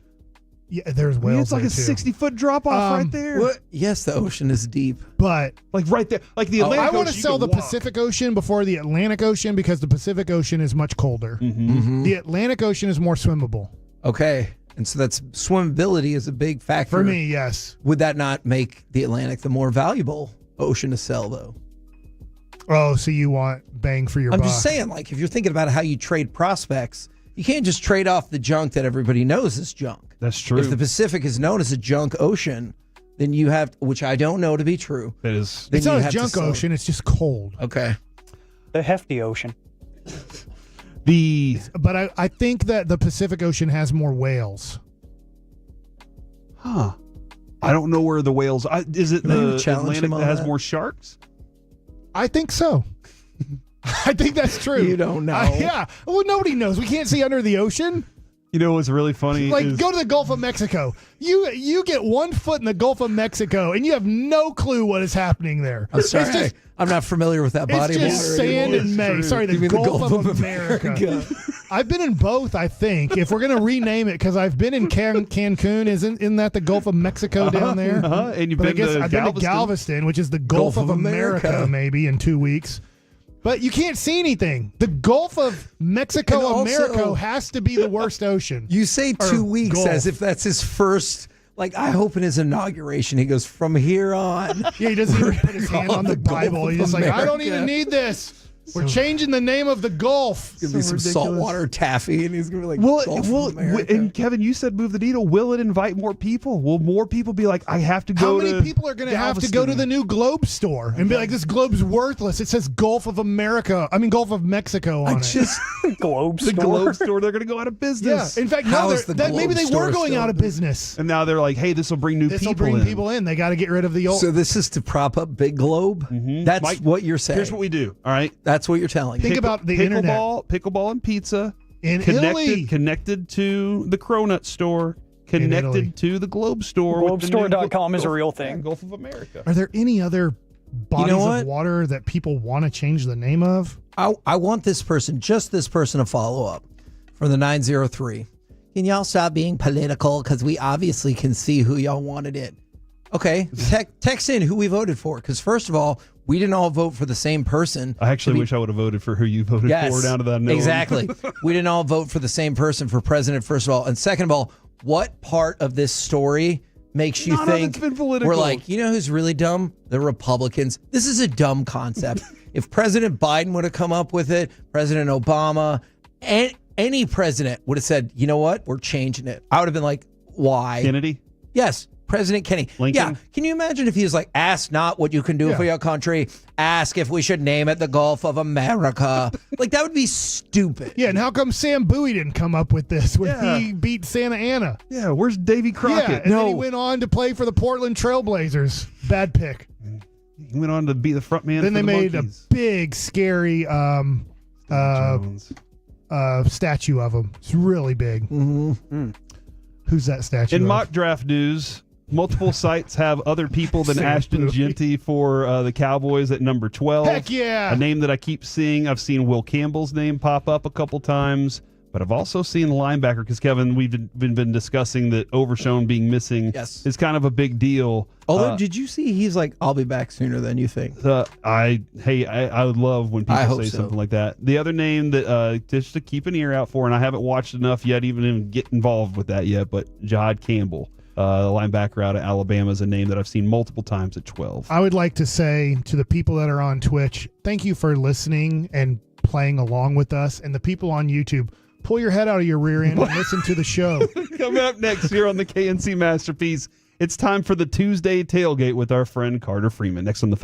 Yeah, there's whales. It's like there a too. 60-foot drop off right there. What? Yes, the ocean is deep. But like right there, like the Atlantic Ocean. I want to sell the Pacific Ocean before the Atlantic Ocean because the Pacific Ocean is much colder. Mm-hmm. The Atlantic Ocean is more swimmable. Okay. And so that's swimmability is a big factor. For me, yes. Would that not make the Atlantic the more valuable ocean to sell, though? Oh, so you want bang for your buck. I'm just saying, like, if you're thinking about how you trade prospects, you can't just trade off the junk that everybody knows is junk. That's true. If the Pacific is known as a junk ocean, then you have, which I don't know to be true. That is. It's not a junk ocean. It's just cold. Okay. The hefty ocean. But I think that the Pacific Ocean has more whales. Huh. I don't know where the whales. Is it the challenge Atlantic him on that has that? more sharks? I think so. I think that's true. You don't know. Yeah. Well, nobody knows. We can't see under the ocean. You know what's really funny? Like, go to the Gulf of Mexico. You get 1 foot in the Gulf of Mexico, and you have no clue what is happening there. I'm sorry. I'm not familiar with that body of water. It's just sand anymore. and May. Sorry, the Gulf of America. I've been in both, I think. If we're going to rename it, because I've been in Cancun. Isn't that the Gulf of Mexico down there? And you've But been I've to been to Galveston, which is the Gulf of America, maybe in 2 weeks. But you can't see anything. The Gulf of Mexico, America has to be the worst ocean. You say 2 weeks Gulf. as if that's his first. Like, I hope in his inauguration, he goes, from here on. Yeah, he doesn't even put his hand on the Gulf Bible. of He's just like, I don't America. even need this. We're changing the name of the Gulf. It's going to be some saltwater taffy, and he's going to be like, Gulf of America. And Kevin, you said move the needle. Will it invite more people? Will more people be like, I have to go to How many people are going to have to go to the new Globe store and be like, this Globe's worthless? It says Gulf of America. I mean, Gulf of Mexico on it. Globe The store. Globe store, they're going to go out of Yeah. business. In fact, How no, is the maybe Globe they store were going still out of business. And now they're like, hey, this will bring new This will people bring in. people in. They got to get rid of the old. So this is to prop up Big Globe? That's Mike, what you're saying. Here's what we do, all right? That's what you're telling me. Think about the internet. Pickleball and pizza. In Italy. Connected to the Cronut store. Italy. Connected to the Globe store. Globestore.com is a real thing. Gulf of America. Are there any other bodies what? of water that people want to change the name of? I want this person, just this person, to follow up from the 903. can y'all stop being political? Because we obviously can see who y'all wanted in. Okay, text in who we voted for. Because first of all, we didn't all vote for the same person. I actually wish I would have voted for who you voted for down to that. Exactly. We didn't all vote for the same person for president, first of all. And second of all, what part of this story makes you think we're like, you know who's really dumb? The Republicans. This is a dumb concept. If President Biden would have come up with it, President Obama, any president would have said, you know what? We're changing it. I would have been like, why? Kennedy? Yes. President Kennedy. Lincoln? Yeah. Can you imagine if he was like, ask not what you can do for your country, ask if we should name it the Gulf of America. Like, that would be stupid. Yeah, and how come Sam Bowie didn't come up with this when he beat Santa Ana? Yeah, where's Davy Crockett? Yeah, and then he went on to play for the Portland Trailblazers. Bad pick. He went on to be the front man. Then for they made Monkeys. a big, scary statue of him. It's really big. Mm-hmm. Who's that statue? In mock draft news, multiple sites have other people than Sam Ashton Bowie. Genty for the Cowboys at number 12. Heck yeah! A name that I keep seeing. I've seen Will Campbell's name pop up a couple times, but I've also seen the linebacker because, Kevin, we've been discussing that Overshown being missing is kind of a big deal. Although, did you see he's like, I'll be back sooner than you think? I would love when people say so. something like that. The other name that just to keep an ear out for, and I haven't watched enough yet, even get involved with that yet, but Jahad Campbell. The linebacker out of Alabama is a name that I've seen multiple times at 12. I would like to say to the people that are on Twitch, thank you for listening and playing along with us. And the people on YouTube, pull your head out of your rear end and listen to the show. Coming up next here on the KNC Masterpiece, it's time for the Tuesday tailgate with our friend Carter Freeman. Next on the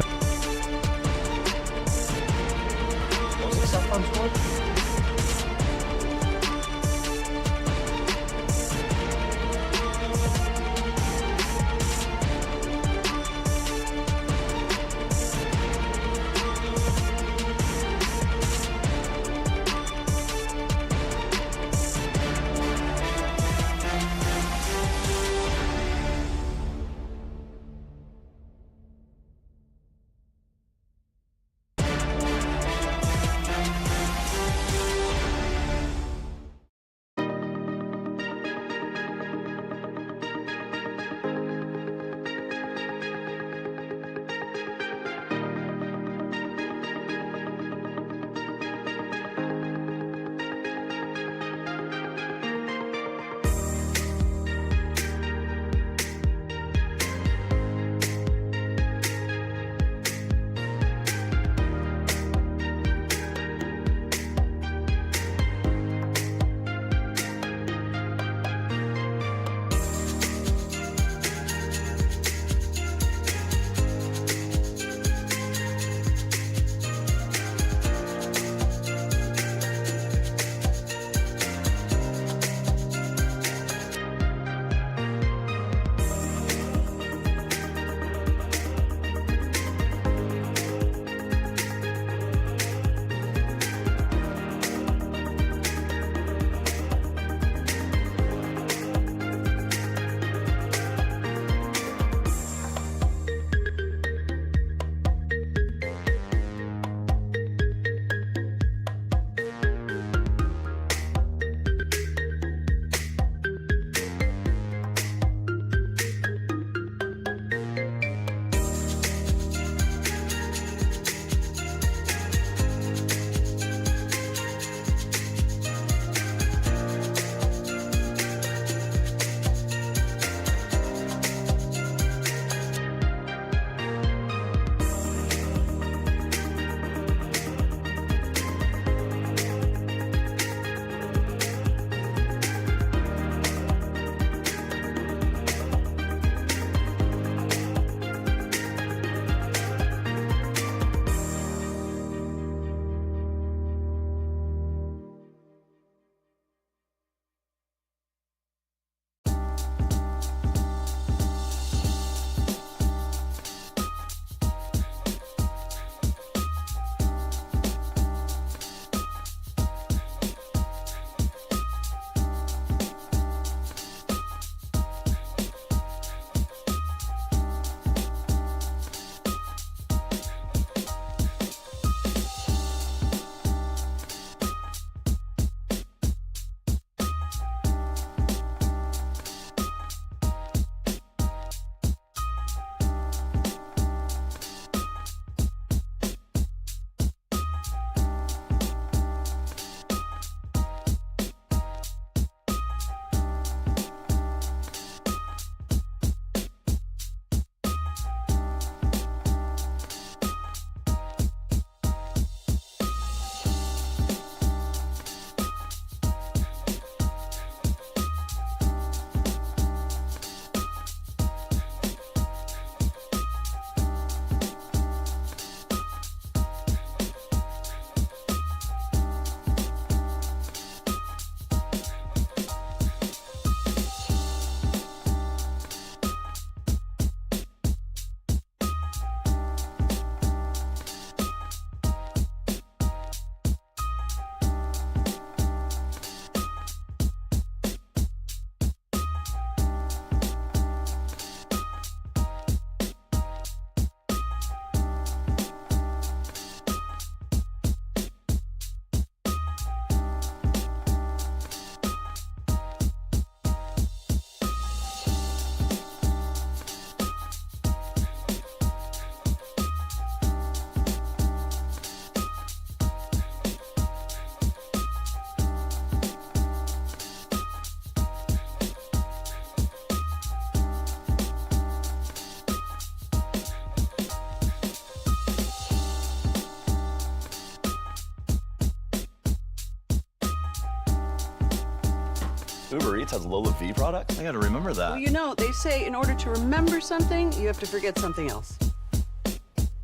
Uber Eats has Lola V products? I gotta remember that. Well, you know, they say in order to remember something, you have to forget something else.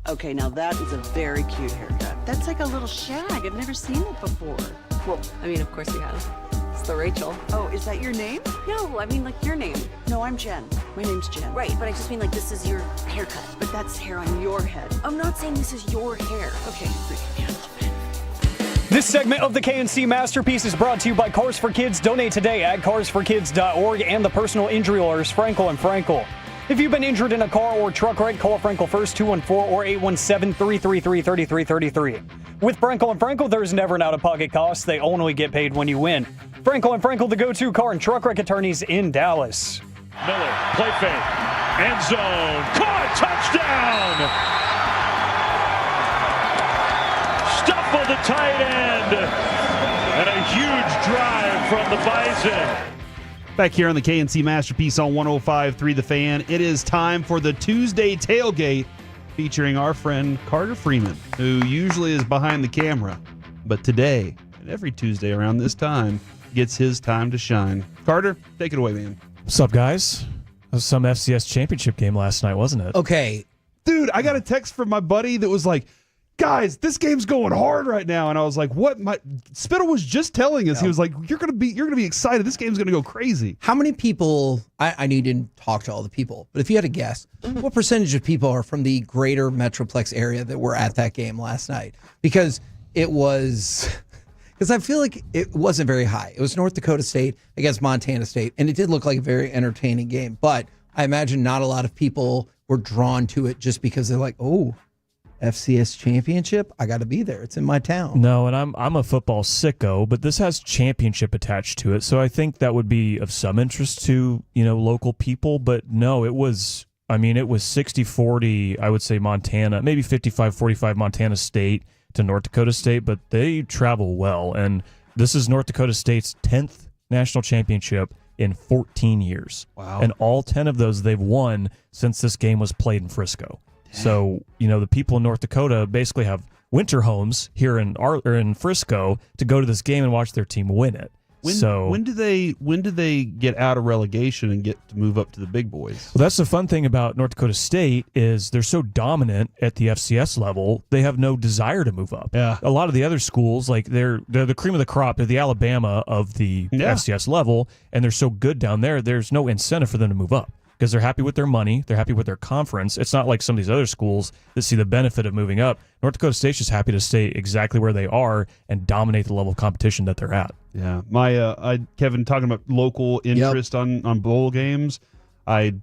Okay, now that is a very cute haircut. That's like a little shag. I've never seen it before. Well, I mean, of course you have. It's the Rachel. Oh, is that your name? No, I mean like your name. No, I'm Jen. My name's Jen. Right, but I just mean like this is your haircut. But that's hair on your head. I'm not saying this is your hair. Okay, freaking me out a little bit. This segment of the KNC Masterpiece is brought to you by Cars for Kids. Donate today at carsforkids.org and the personal injury lawyers Frankel and Frankel. If you've been injured in a car or truck wreck, call Frankel first, 214 or 817-333-3333. With Frankel and Frankel, there's never an out-of-pocket cost. They only get paid when you win. Frankel and Frankel, the go-to car and truck wreck attorneys in Dallas. Miller, play fake, end zone, caught, touchdown! Stuffle the tight end, and a huge drive from the Bison. Back here on the KNC Masterpiece on 105.3 The Fan, it is time for the Tuesday Tailgate featuring our friend Carter Freeman, who usually is behind the camera, but today and every Tuesday around this time gets his time to shine. Carter, take it away, man. What's up, guys? That was some FCS championship game last night, wasn't it? Okay. Dude, I got a text from my buddy that was like, guys, this game's going hard right now. And I was like, what? Spittle was just telling us. He was like, you're gonna be excited. This game's gonna go crazy. How many people, I need to talk to all the people, but if you had to guess, what percentage of people are from the greater Metroplex area that were at that game last night? Because I feel like it wasn't very high. It was North Dakota State against Montana State, and it did look like a very entertaining game. But I imagine not a lot of people were drawn to it just because they're like, oh, FCS championship, I got to be there. It's in my town. No, and I'm a football sicko, but this has championship attached to it, so I think that would be of some interest to local people. But no, it was 60-40. I would say Montana, maybe 55-45 Montana State to North Dakota State, but they travel well, and this is North Dakota State's 10th national championship in 14 years. Wow! And all 10 of those they've won since this game was played in Frisco. So, the people in North Dakota basically have winter homes here in Frisco to go to this game and watch their team win it. When do they get out of relegation and get to move up to the big boys? Well, that's the fun thing about North Dakota State is they're so dominant at the FCS level, they have no desire to move up. Yeah. A lot of the other schools, like they're the cream of the crop, they're the Alabama of the FCS level, and they're so good down there, there's no incentive for them to move up. Because they're happy with their money, they're happy with their conference. It's not like some of these other schools that see the benefit of moving up. North Dakota State's just happy to stay exactly where they are and dominate the level of competition that they're at. Yeah, Kevin, talking about local interest on bowl games, I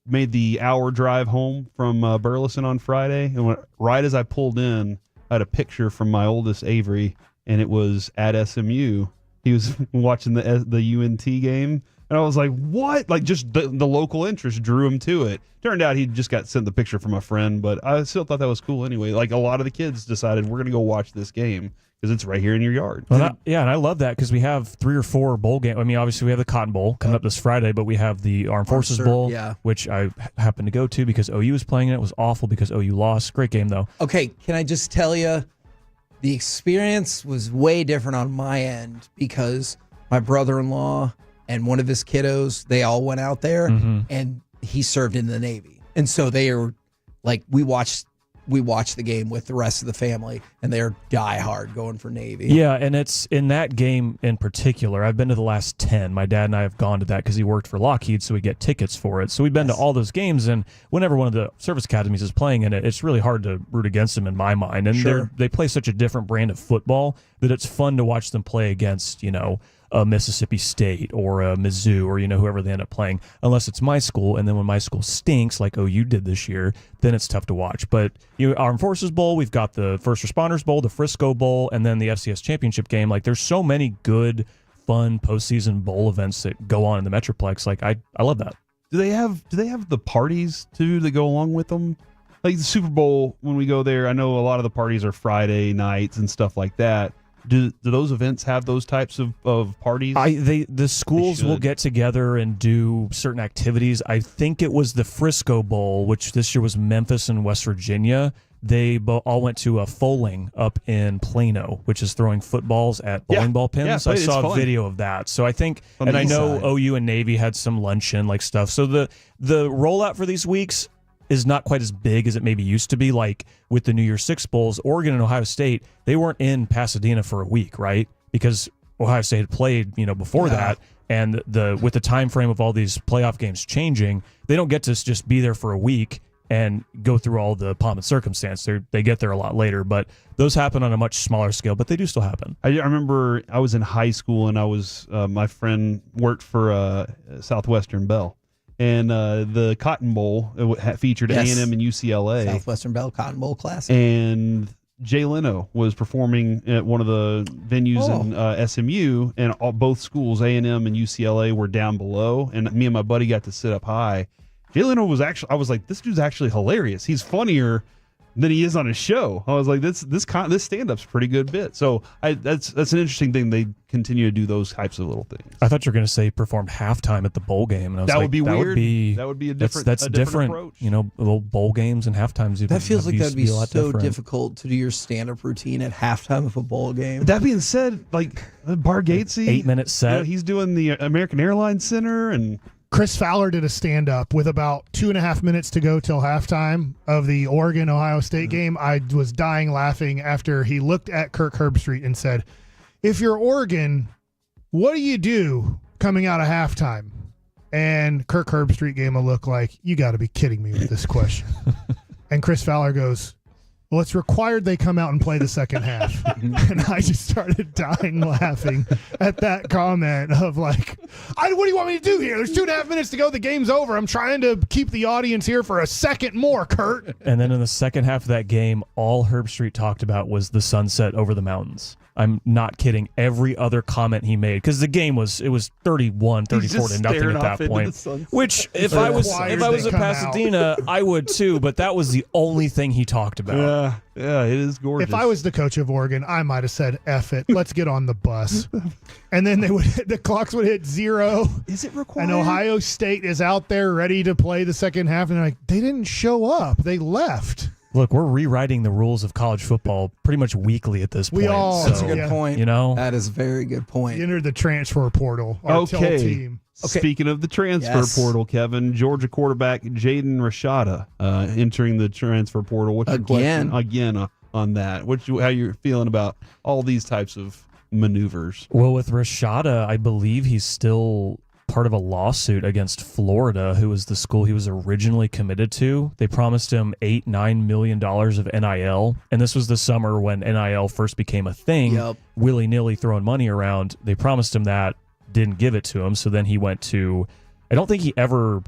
made the hour drive home from Burleson on Friday, and right as I pulled in, I had a picture from my oldest Avery, and it was at SMU. He was watching the UNT game. And I was like, what? Like, just the local interest drew him to it. Turned out he just got sent the picture from a friend, but I still thought that was cool anyway. Like, a lot of the kids decided we're going to go watch this game because it's right here in your yard. Well, and I love that because we have 3 or 4 bowl games. I mean, obviously, we have the Cotton Bowl coming up this Friday, but we have the Armed Forces Bowl, which I happened to go to because OU was playing it. It was awful because OU lost. Great game, though. Okay, can I just tell you, the experience was way different on my end because my brother-in-law and one of his kiddos, they all went out there, and he served in the Navy. And so they are like, we watched the game with the rest of the family, and they're diehard going for Navy. Yeah, and it's in that game in particular. I've been to the last 10. My dad and I have gone to that because he worked for Lockheed, so we get tickets for it. So we've been to all those games, and whenever one of the service academies is playing in it, it's really hard to root against them in my mind. And they play such a different brand of football that it's fun to watch them play against, a Mississippi State or a Mizzou or whoever they end up playing, unless it's my school. And then when my school stinks like OU did this year, then it's tough to watch. But Armed Forces Bowl, we've got the First Responders Bowl, the Frisco Bowl, and then the FCS Championship game. Like, there's so many good, fun postseason bowl events that go on in the Metroplex. Like, I love that. Do they have the parties too that go along with them? Like the Super Bowl, when we go there, I know a lot of the parties are Friday nights and stuff like that. Do those events have those types of parties? The schools will get together and do certain activities. I think it was the Frisco Bowl, which this year was Memphis and West Virginia. they all went to a Foaling up in Plano, which is throwing footballs at bowling ball pins. I saw a video of that. So I think, and I know OU and Navy had some luncheon like stuff. So the rollout for these weeks is not quite as big as it maybe used to be. Like with the New Year's Six Bowls, Oregon and Ohio State, they weren't in Pasadena for a week, right? Because Ohio State had played, before that, and with the time frame of all these playoff games changing, they don't get to just be there for a week and go through all the pomp and circumstance. They get there a lot later, but those happen on a much smaller scale, but they do still happen. I remember I was in high school and I was my friend worked for Southwestern Bell. And the Cotton Bowl featured A&M and UCLA. Southwestern Bell Cotton Bowl Classic. And Jay Leno was performing at one of the venues in SMU, and both schools, A&M and UCLA, were down below. And me and my buddy got to sit up high. Jay Leno was I was like, this dude's actually hilarious. He's funnier than he is on his show. I was like, this stand-up's a pretty good bit. So that's an interesting thing. They continue to do those types of little things. I thought you were going to say performed halftime at the bowl game. And I was that like, would be weird. That would be a different. That's different. Approach. Little bowl games and halftimes. That feels like that'd be so difficult to do your stand-up routine at halftime of a bowl game. That being said, like Bar Gatesy, 8-minute set. He's doing the American Airlines Center and. Chris Fowler did a stand-up with about 2.5 minutes to go till halftime of the Oregon-Ohio State game. I was dying laughing after he looked at Kirk Herbstreit and said, if you're Oregon, what do you do coming out of halftime? And Kirk Herbstreit gave him a look like, you got to be kidding me with this question. And Chris Fowler goes, well, it's required they come out and play the second half. And I just started dying laughing at that comment of like, what do you want me to do here? There's 2.5 minutes to go. The game's over. I'm trying to keep the audience here for a second more, Kurt. And then in the second half of that game, all Herbstreit talked about was the sunset over the mountains. I'm not kidding. Every other comment he made, because the game was 31-34 to nothing at that point. Which if I was at Pasadena, I would too. But that was the only thing he talked about. Yeah, it is gorgeous. If I was the coach of Oregon, I might have said, "F it, let's get on the bus." And then the clocks would hit 0. Is it required? And Ohio State is out there ready to play the second half, and they didn't show up. They left. Look, we're rewriting the rules of college football pretty much weekly at this point. That's a good point. That is a very good point. You entered the transfer portal. Team. Speaking of the transfer portal, Kevin, Georgia quarterback Jaden Rashada entering the transfer portal. What's your question again on that? How you're feeling about all these types of maneuvers? Well, with Rashada, I believe he's still part of a lawsuit against Florida, who was the school he was originally committed to. They promised him $8-9 million of NIL, and this was the summer when NIL first became a thing. Willy-nilly throwing money around. They promised him that, didn't give it to him, so then he went to, I don't think he ever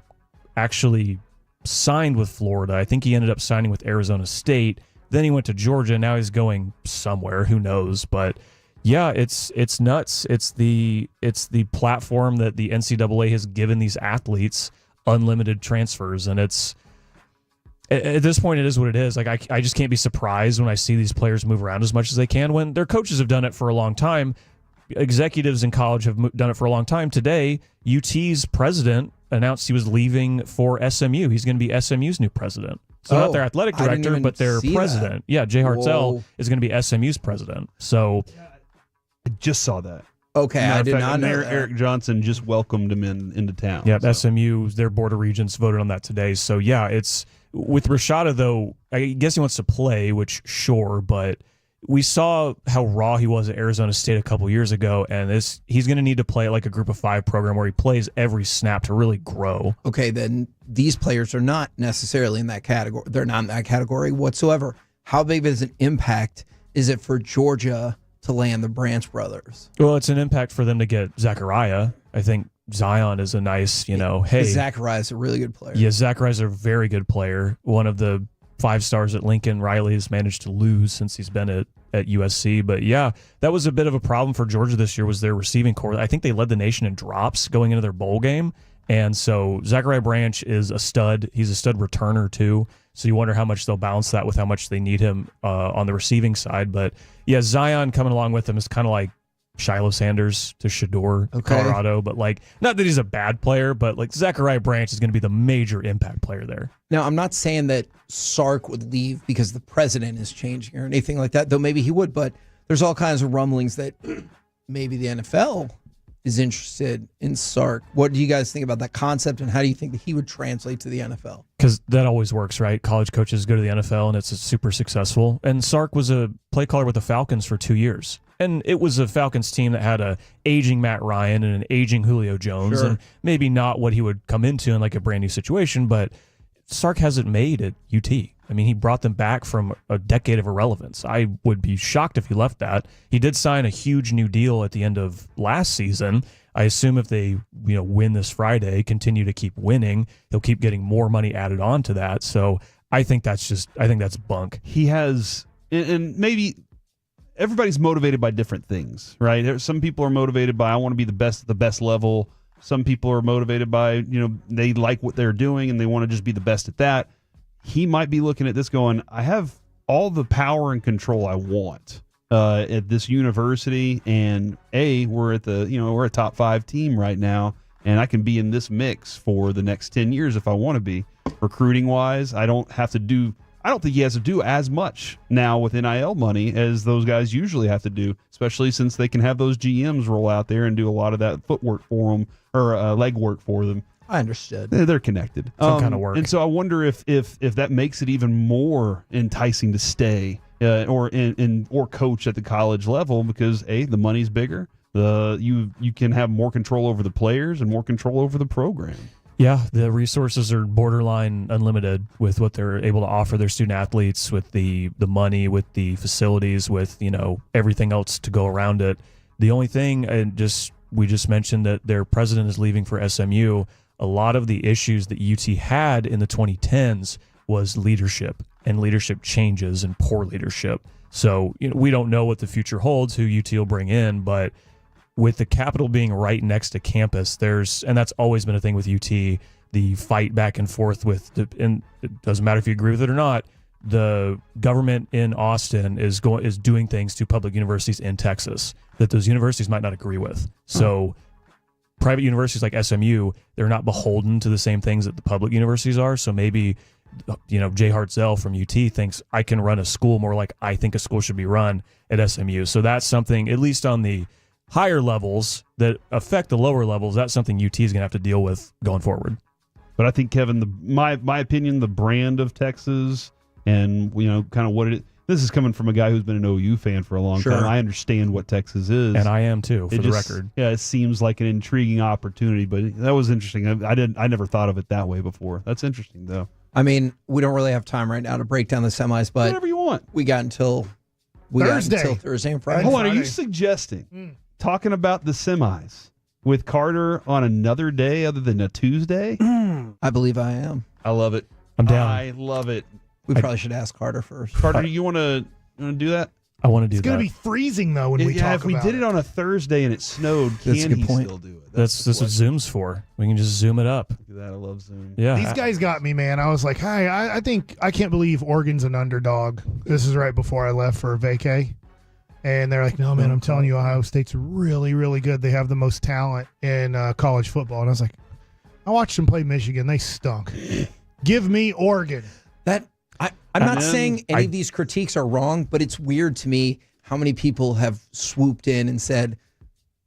actually signed with Florida. I think he ended up signing with Arizona State. Then he went to Georgia. Now he's going somewhere, who knows, but yeah, it's nuts. It's the platform that the NCAA has given these athletes, unlimited transfers, and it's at this point it is what it is. Like I just can't be surprised when I see these players move around as much as they can when their coaches have done it for a long time. Executives in college have done it for a long time. Today, UT's president announced he was leaving for SMU. He's going to be SMU's new president. So not their athletic director, but their president. Yeah, Jay Hartzell is going to be SMU's president. So I just saw that. Okay, I did not know Eric Johnson just welcomed him into town. Yeah, SMU, their board of regents voted on that today. So yeah, it's with Rashada though. I guess he wants to play, which sure, but we saw how raw he was at Arizona State a couple years ago, and he's going to need to play like a group of 5 program where he plays every snap to really grow. Okay, then these players are not necessarily in that category. They're not in that category whatsoever. How big of an impact is it for Georgia to land the Branch brothers? Well, it's an impact for them to get Zachariah. I think Zion is a nice, hey. Zachariah is a really good player. Yeah, Zachariah is a very good player. One of the 5 stars at Lincoln. Riley has managed to lose since he's been at USC. But yeah, that was a bit of a problem for Georgia this year, was their receiving core. I think they led the nation in drops going into their bowl game. And so Zachariah Branch is a stud. He's a stud returner too. So you wonder how much they'll balance that with how much they need him on the receiving side. But yeah, Zion coming along with him is kind of like Shiloh Sanders to Shador, Colorado. But like, not that he's a bad player, but like Zachariah Branch is going to be the major impact player there. Now, I'm not saying that Sark would leave because the president is changing or anything like that, though maybe he would, but there's all kinds of rumblings that maybe the NFL is interested in Sark. What do you guys think about that concept, and how do you think that he would translate to the NFL? Because that always works, right? College coaches go to the NFL, and it's super successful. And Sark was a play caller with the Falcons for 2 years. And it was a Falcons team that had a aging Matt Ryan and an aging Julio Jones, and maybe not what he would come into in like a brand new situation, but Sark hasn't made at UT. I mean, he brought them back from a decade of irrelevance. I would be shocked if he left that. He did sign a huge new deal at the end of last season. I assume if they, win this Friday, continue to keep winning, he'll keep getting more money added on to that. So I think that's bunk. He has, and maybe everybody's motivated by different things, right? Some people are motivated by, I want to be the best at the best level. Some people are motivated by, they like what they're doing and they want to just be the best at that. He might be looking at this going, I have all the power and control I want at this university, and we're at we're a top 5 team right now, and I can be in this mix for the next 10 years if I want to be. Recruiting wise, I don't think he has to do as much now with NIL money as those guys usually have to do, especially since they can have those GMs roll out there and do a lot of that footwork for them or leg work for them. I understood. They're connected. Some kind of work. And so I wonder if that makes it even more enticing to stay or coach at the college level, because the money's bigger. You can have more control over the players and more control over the program. Yeah, the resources are borderline unlimited with what they're able to offer their student athletes, with the money, with the facilities, with everything else to go around it. The only thing, we just mentioned that their president is leaving for SMU. A lot of the issues that UT had in the 2010s was leadership and leadership changes and poor leadership. So we don't know what the future holds, who UT will bring in, but with the Capitol being right next to campus, and that's always been a thing with UT, the fight back and forth and it doesn't matter if you agree with it or not, the government in Austin is doing things to public universities in Texas that those universities might not agree with. So private universities like SMU, they're not beholden to the same things that the public universities are. So maybe, Jay Hartzell from UT thinks I can run a school more like I think a school should be run at SMU. So that's something, at least on the higher levels that affect the lower levels, that's something UT is going to have to deal with going forward. But I think, Kevin, my opinion, the brand of Texas and, kind of what it is. This is coming from a guy who's been an OU fan for a long time. I understand what Texas is. And I am too, for the record. Yeah, it seems like an intriguing opportunity, but that was interesting. I never thought of it that way before. That's interesting, though. I mean, we don't really have time right now to break down the semis, but whatever you want. We got until Thursday and Friday. Hold on, are you suggesting talking about the semis with Carter on another day other than a Tuesday? I believe I am. I love it. I'm down. I love it. We probably should ask Carter first. Carter, you want to do that? I want to do that. It's going to be freezing, though, when we talk about it. If we did it on a Thursday and it snowed, That's a good point. Still do it? That's what Zoom's for. We can just zoom it up. Look at that. I love Zoom. Yeah. These guys got me, man. I was like, hi, I can't believe Oregon's an underdog. This is right before I left for vacay. And they're like, no, man, I'm telling you, Ohio State's really, really good. They have the most talent in college football. And I was like, I watched them play Michigan. They stunk. Give me Oregon. I'm not saying any of these critiques are wrong, but it's weird to me how many people have swooped in and said,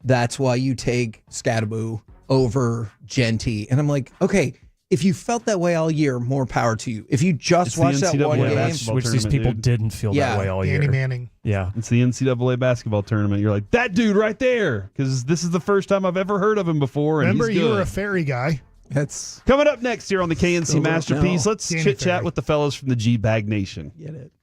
that's why you take Scadaboo over Genty. And I'm like, okay, if you felt that way all year, more power to you. If you just watched that one game, which these people didn't feel that way all year. Danny Manning. Yeah. It's the NCAA basketball tournament. You're like, that dude right there, because this is the first time I've ever heard of him before. And remember, he's good. You were a fairy guy. That's coming up next here on the KNC Masterpiece. Let's chit-chat with the fellas from the G-Bag Nation. Get it.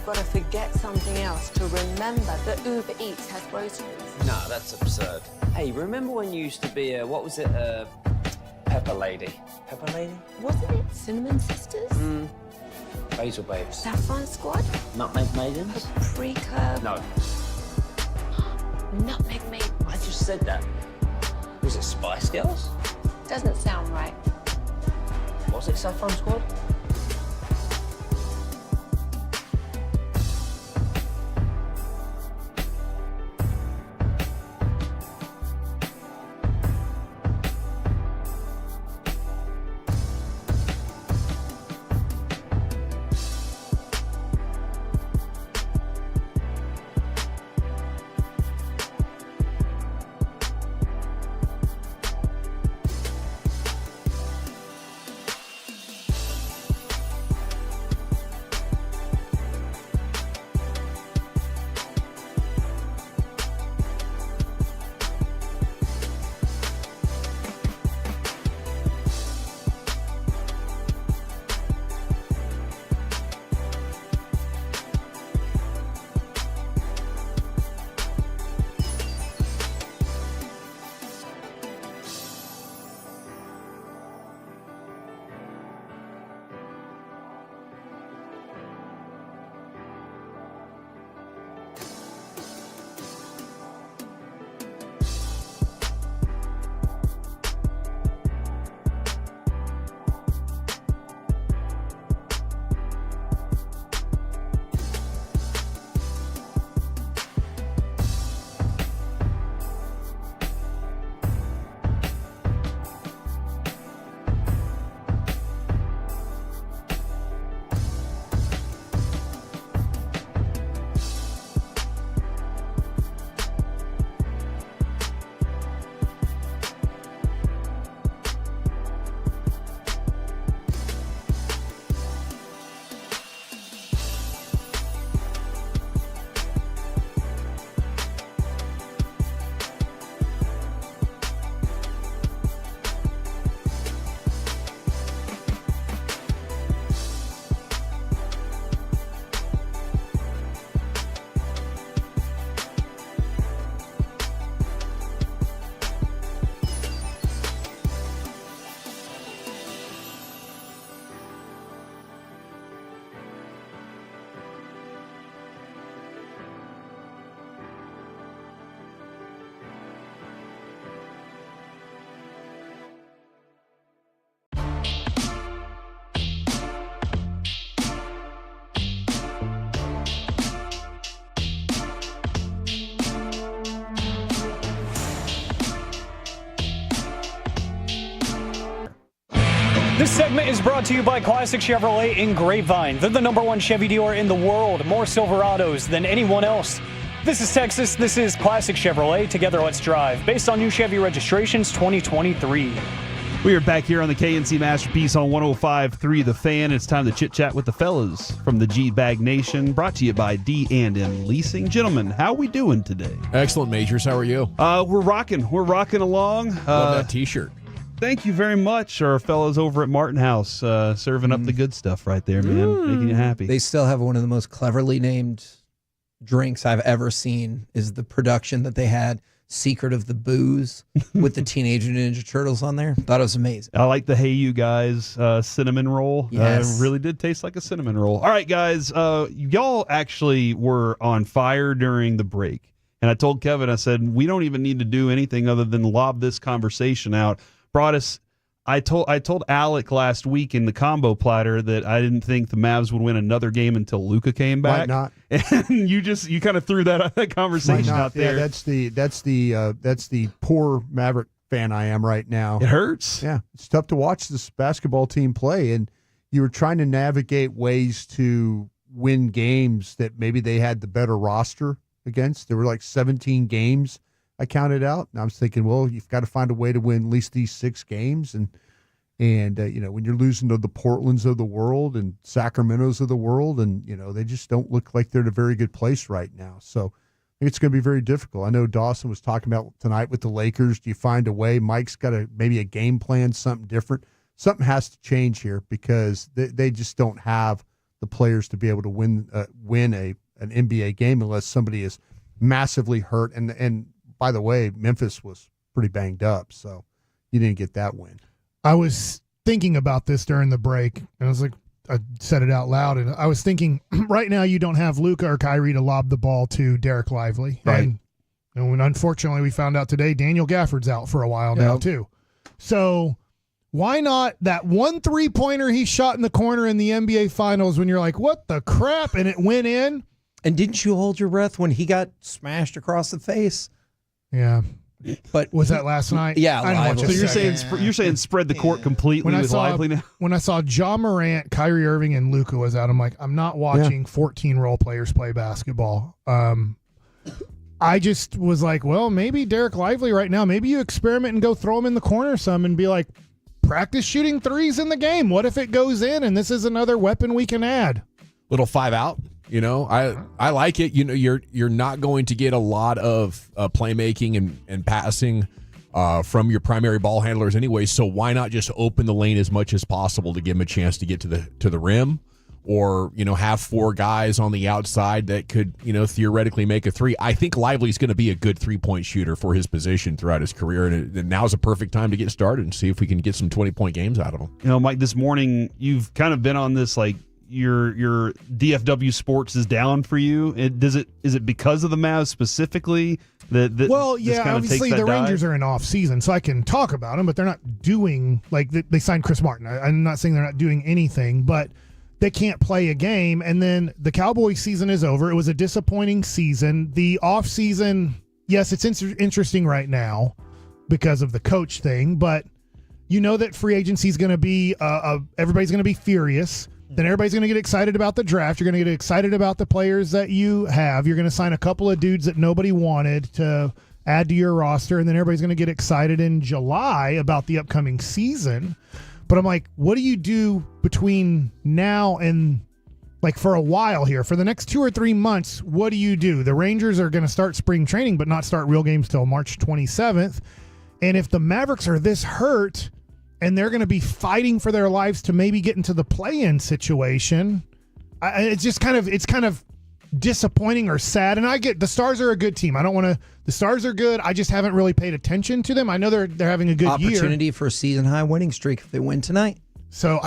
you've got to forget something else to remember that Uber Eats has groceries. No, that's absurd. Hey, remember when you used to be a, what was it, Pepper Lady? Pepper Lady? Wasn't it Cinnamon Sisters? Basil Babes. Saffron Squad? Nutmeg Maidens? Paprika? No. Nutmeg Maidens? I just said that. Was it Spice Girls? Doesn't sound right. Was it Saffron Squad? This segment is brought to you by Classic Chevrolet in Grapevine. They're the #1 Chevy dealer in the world, more Silverados than anyone else. This is Texas, this is Classic Chevrolet, together let's drive, based on new Chevy registrations 2023. We are back here on the KNC Masterpiece on 105.3 The Fan. It's time to chit-chat with the fellas from the G-Bag Nation, brought to you by D&M Leasing. Gentlemen, how we doing today? Excellent, Majors. How are you? We're rocking. We're rocking along. Love that T-shirt. Thank you very much, our fellows over at Martin House, serving up the good stuff right there, man, making you happy. They still have one of the most cleverly named drinks I've ever seen. Is the production that they had, Secret of the Booze, with the Teenage Ninja Turtles on there. Thought it was amazing. I like the Hey You Guys cinnamon roll. Yes. It really did taste like a cinnamon roll. All right, guys, y'all actually were on fire during the break. And I told Kevin, I said, we don't even need to do anything other than lob this conversation out. I told Alec last week in the combo platter that I didn't think the Mavs would win another game until Luka came back. Might not. And you kind of threw that conversation out there. Yeah, that's the poor Maverick fan I am right now. It hurts. Yeah, it's tough to watch this basketball team play, and you were trying to navigate ways to win games that maybe they had the better roster against. There were like 17 games I counted out, and I was thinking, well, you've got to find a way to win at least these 6 games, and when you're losing to the Portlands of the world and Sacramento's of the world, and they just don't look like they're in a very good place right now. So I think it's going to be very difficult. I know Dawson was talking about tonight with the Lakers. Do you find a way? Mike's got maybe a game plan, something different. Something has to change here because they just don't have the players to be able to win an NBA game unless somebody is massively hurt. And by the way, Memphis was pretty banged up, so you didn't get that win. I was thinking about this during the break, and I was like, I said it out loud, and I was thinking, right now you don't have Luka or Kyrie to lob the ball to Derek Lively. Right. And unfortunately, we found out today Daniel Gafford's out for a while now, too. So why not that one three-pointer he shot in the corner in the NBA Finals when you're like, what the crap? And it went in. And didn't you hold your breath when he got smashed across the face? Yeah. But was that last night? Yeah, I didn't watch So it. you're saying spread the court completely with Lively now? When I saw Ja Morant, Kyrie Irving, and Luka was out, I'm like, I'm not watching 14 role players play basketball. I just was like, well, maybe Derek Lively right now, maybe you experiment and go throw him in the corner some and be like, practice shooting threes in the game. What if it goes in and this is another weapon we can add? Little 5 out. I like it. You're not going to get a lot of playmaking and passing from your primary ball handlers anyway. So why not just open the lane as much as possible to give them a chance to get to the rim, or have 4 guys on the outside that could theoretically make a three. I think Lively's going to be a good 3-point shooter for his position throughout his career, and now's a perfect time to get started and see if we can get some 20-point games out of him. Mike, this morning you've kind of been on this like. Your DFW sports is down for you. Is it because of the Mavs specifically that well, this yeah, kind of obviously takes that the Rangers dive? are in off season, so I can talk about them, but they're not doing like they signed Chris Martin. I'm not saying they're not doing anything, but they can't play a game. And then the Cowboys season is over. It was a disappointing season. The off season, yes, it's interesting right now because of the coach thing, but that free agency is going to be everybody's going to be furious. Then everybody's going to get excited about the draft. You're going to get excited about the players that you have. You're going to sign a couple of dudes that nobody wanted to add to your roster, and then everybody's going to get excited in July about the upcoming season. But I'm like, what do you do between now and like for a while here? For the next 2 or 3 months, what do you do? The Rangers are going to start spring training but not start real games till March 27th. And if the Mavericks are this hurt and they're going to be fighting for their lives to maybe get into the play-in situation, it's kind of disappointing or sad. And I get the Stars are a good team. The Stars are good. I just haven't really paid attention to them. I know they're having a good year. Opportunity for a season-high winning streak if they win tonight. So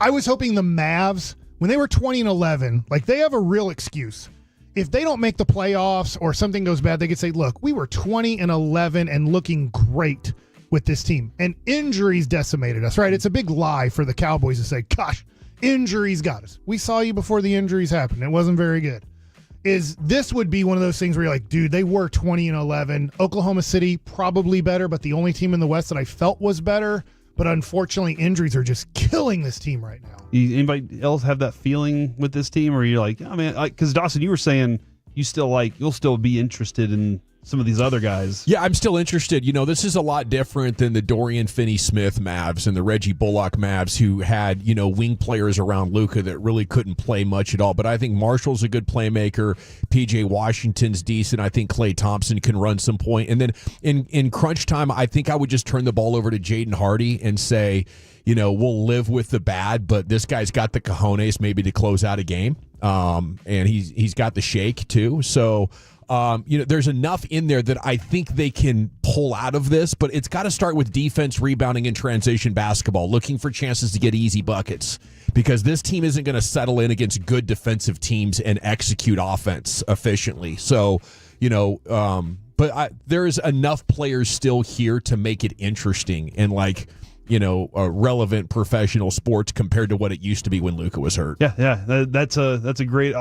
I was hoping the Mavs, when they were 20-11, like they have a real excuse. If they don't make the playoffs or something goes bad, they could say, look, we were 20-11 and looking great with this team, and injuries decimated us, right? It's a big lie for the Cowboys to say, gosh, injuries got us. We saw you before the injuries happened. It wasn't very good. This would be one of those things where you're like, dude, they were 20-11. Oklahoma City, probably better, but the only team in the West that I felt was better. But unfortunately, injuries are just killing this team right now. Anybody else have that feeling with this team? Or you're like, because Dawson, you were saying you'll still be interested in some of these other guys. Yeah, I'm still interested. This is a lot different than the Dorian Finney-Smith Mavs and the Reggie Bullock Mavs, who had, wing players around Luka that really couldn't play much at all. But I think Marshall's a good playmaker. PJ Washington's decent. I think Klay Thompson can run some point. And then in crunch time, I think I would just turn the ball over to Jaden Hardy and say, we'll live with the bad, but this guy's got the cojones maybe to close out a game. And he's got the shake too. So there's enough in there that I think they can pull out of this, but it's got to start with defense, rebounding, and transition basketball, looking for chances to get easy buckets, because this team isn't going to settle in against good defensive teams and execute offense efficiently. So, but there's enough players still here to make it interesting and relevant professional sports compared to what it used to be when Luka was hurt. Yeah, that's a great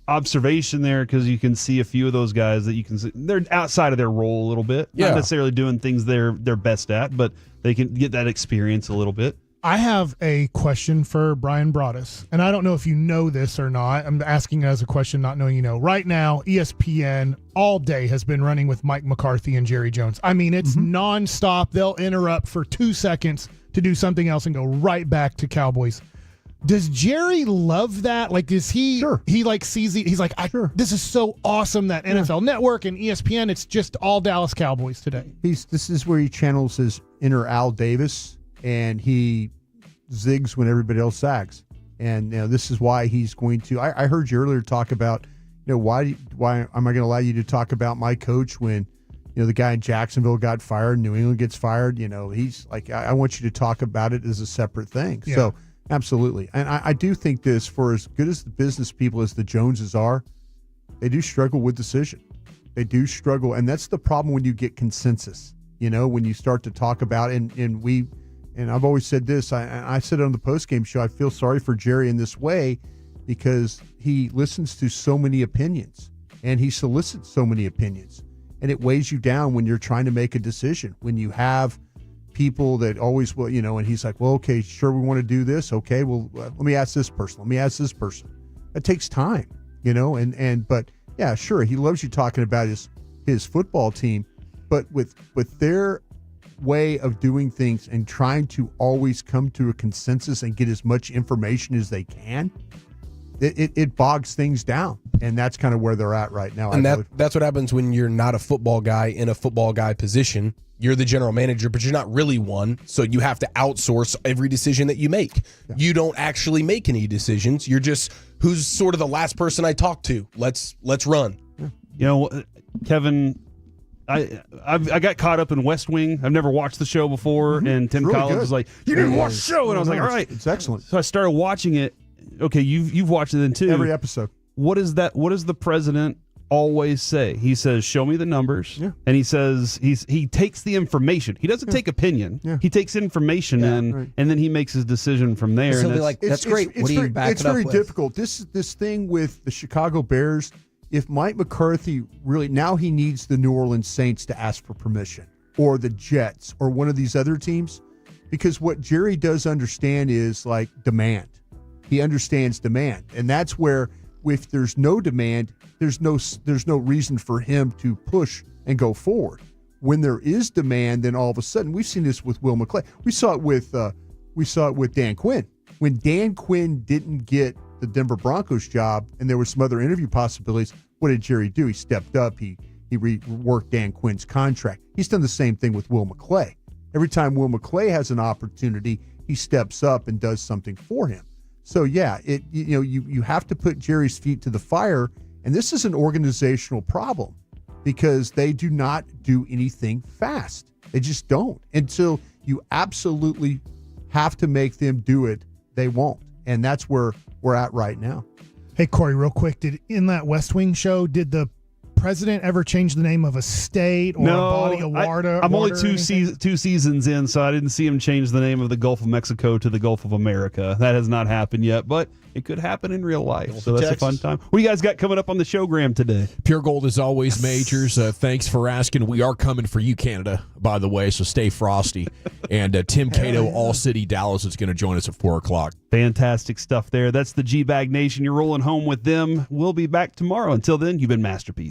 observation there, because you can see a few of those guys that you can see they're outside of their role a little bit, not necessarily doing things they're best at, but they can get that experience a little bit. I have a question for Brian Broaddus, and I don't know if you know this or not. I'm asking as a question, not knowing you know. Right now, ESPN all day has been running with Mike McCarthy and Jerry Jones. I mean, it's nonstop. They'll interrupt for 2 seconds to do something else and go right back to Cowboys. Does Jerry love that? Like, is he? Sure. He sees he's like, this is so awesome that NFL Network and ESPN. It's just all Dallas Cowboys today. This is where he channels his inner Al Davis, and he zigs when everybody else zags. And this is why he's going to. I heard you earlier talk about, why am I going to allow you to talk about my coach when, the guy in Jacksonville got fired, New England gets fired. He's like, I want you to talk about it as a separate thing. Yeah. So absolutely. And I do think this, for as good as the business people as the Joneses are, they do struggle with decision. They do struggle. And that's the problem when you get consensus, when you start to talk about it. And I've always said this, I said it on the postgame show, I feel sorry for Jerry in this way because he listens to so many opinions and he solicits so many opinions. And it weighs you down when you're trying to make a decision. When you have people that always will, and he's like, well, okay, sure, we want to do this. Okay, well, let me ask this person. Let me ask this person. That takes time, but yeah, sure, he loves you talking about his football team, but with their way of doing things and trying to always come to a consensus and get as much information as they can, it bogs things down, and that's kind of where they're at right now. And that's what happens when you're not a football guy in a football guy position. You're the general manager, but you're not really one, so you have to outsource every decision that you make. Yeah. You don't actually make any decisions. You're just, who's sort of the last person I talk to? Let's run. Kevin, I got caught up in West Wing. I've never watched the show before, and Tim really Collins good. was like, "You didn't watch the show," and I was like, "All right, it's excellent." So I started watching it. Okay, you've watched it then too. Every episode. What does the president always say? He says, "Show me the numbers," and he says he takes the information. He doesn't take opinion. Yeah. He takes information and then he makes his decision from there. So and like, that's great. What do you back it up with? It's very difficult. This thing with the Chicago Bears. If Mike McCarthy really, now he needs the New Orleans Saints to ask for permission, or the Jets, or one of these other teams, because what Jerry does understand is like demand. He understands demand, and that's where if there's no demand, there's no reason for him to push and go forward. When there is demand, then all of a sudden, we've seen this with Will McClay. We saw it with Dan Quinn. When Dan Quinn didn't get the Denver Broncos job, and there were some other interview possibilities, what did Jerry do? He stepped up. He reworked Dan Quinn's contract. He's done the same thing with Will McClay. Every time Will McClay has an opportunity, he steps up and does something for him. So yeah, you have to put Jerry's feet to the fire, and this is an organizational problem because they do not do anything fast. They just don't. Until you absolutely have to make them do it, they won't. And that's where we're at right now. Hey, Corey, real quick, in that West Wing show, did the president ever change the name of a state or a body of water? I'm only two seasons in, so I didn't see him change the name of the Gulf of Mexico to the Gulf of America. That has not happened yet, but it could happen in real life. So that's a fun time. What do you guys got coming up on the showgram today? Pure Gold is always majors. Thanks for asking. We are coming for you, Canada, by the way, so stay frosty. And Tim Cato, All City Dallas, is going to join us at 4 o'clock. Fantastic stuff there. That's the G-Bag Nation. You're rolling home with them. We'll be back tomorrow. Until then, you've been Masterpiece.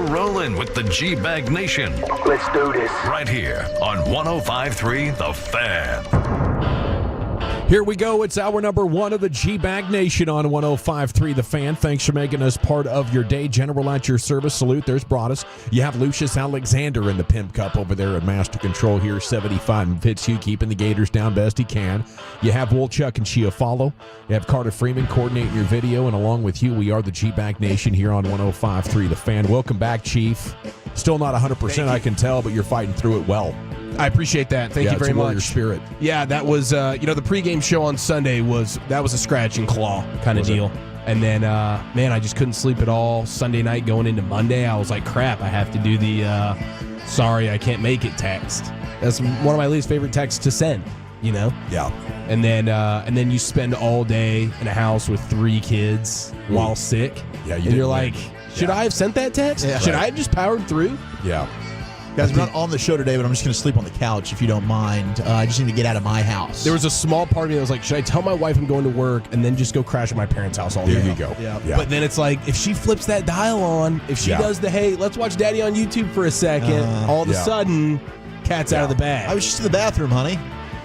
rolling with the G-Bag Nation. Let's do this. Right here on 105.3 The Fan. Here we go. It's hour number 1 of the G-Bag Nation on 105.3 The Fan. Thanks for making us part of your day. General at your service. Salute. There's Broadus. You have Lucius Alexander in the Pimp Cup over there at Master Control here, 75 and Fitzhugh keeping the Gators down best he can. You have Wolchuk and Chiafalo. You have Carter Freeman coordinating your video, and along with you, we are the G-Bag Nation here on 105.3 The Fan. Welcome back, Chief. Still not 100%, I can tell, but you're fighting through it well. I appreciate that. Thank you very much. Your spirit. Yeah, that was the pregame show on Sunday was a scratch and claw kind of deal. And then man, I just couldn't sleep at all. Sunday night going into Monday, I was like, crap, I have to do the sorry I can't make it text. That's one of my least favorite texts to send, Yeah. And then you spend all day in a house with 3 kids while sick. Yeah, and you're like, should I have sent that text? Yeah. Should I have just powered through? Yeah. Guys, I'm not on the show today, but I'm just going to sleep on the couch if you don't mind. I just need to get out of my house. There was a small part of me that was like, should I tell my wife I'm going to work and then just go crash at my parents' house all day? There you go. Yeah. But then it's like, if she flips that dial on, if she does the, hey, let's watch Daddy on YouTube for a second, all of a sudden, cat's out of the bag. I was just in the bathroom, honey.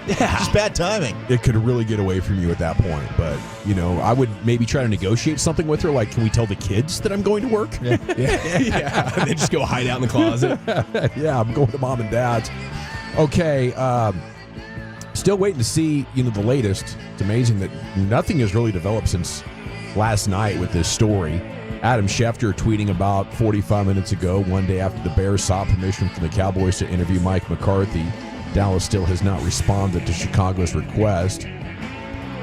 Yeah. Just bad timing. It could really get away from you at that point. But, I would maybe try to negotiate something with her. Like, can we tell the kids that I'm going to work? Yeah. And then just go hide out in the closet. Yeah, I'm going to mom and dad's. Okay. Still waiting to see, the latest. It's amazing that nothing has really developed since last night with this story. Adam Schefter tweeting about 45 minutes ago, one day after the Bears sought permission from the Cowboys to interview Mike McCarthy. Dallas still has not responded to Chicago's request.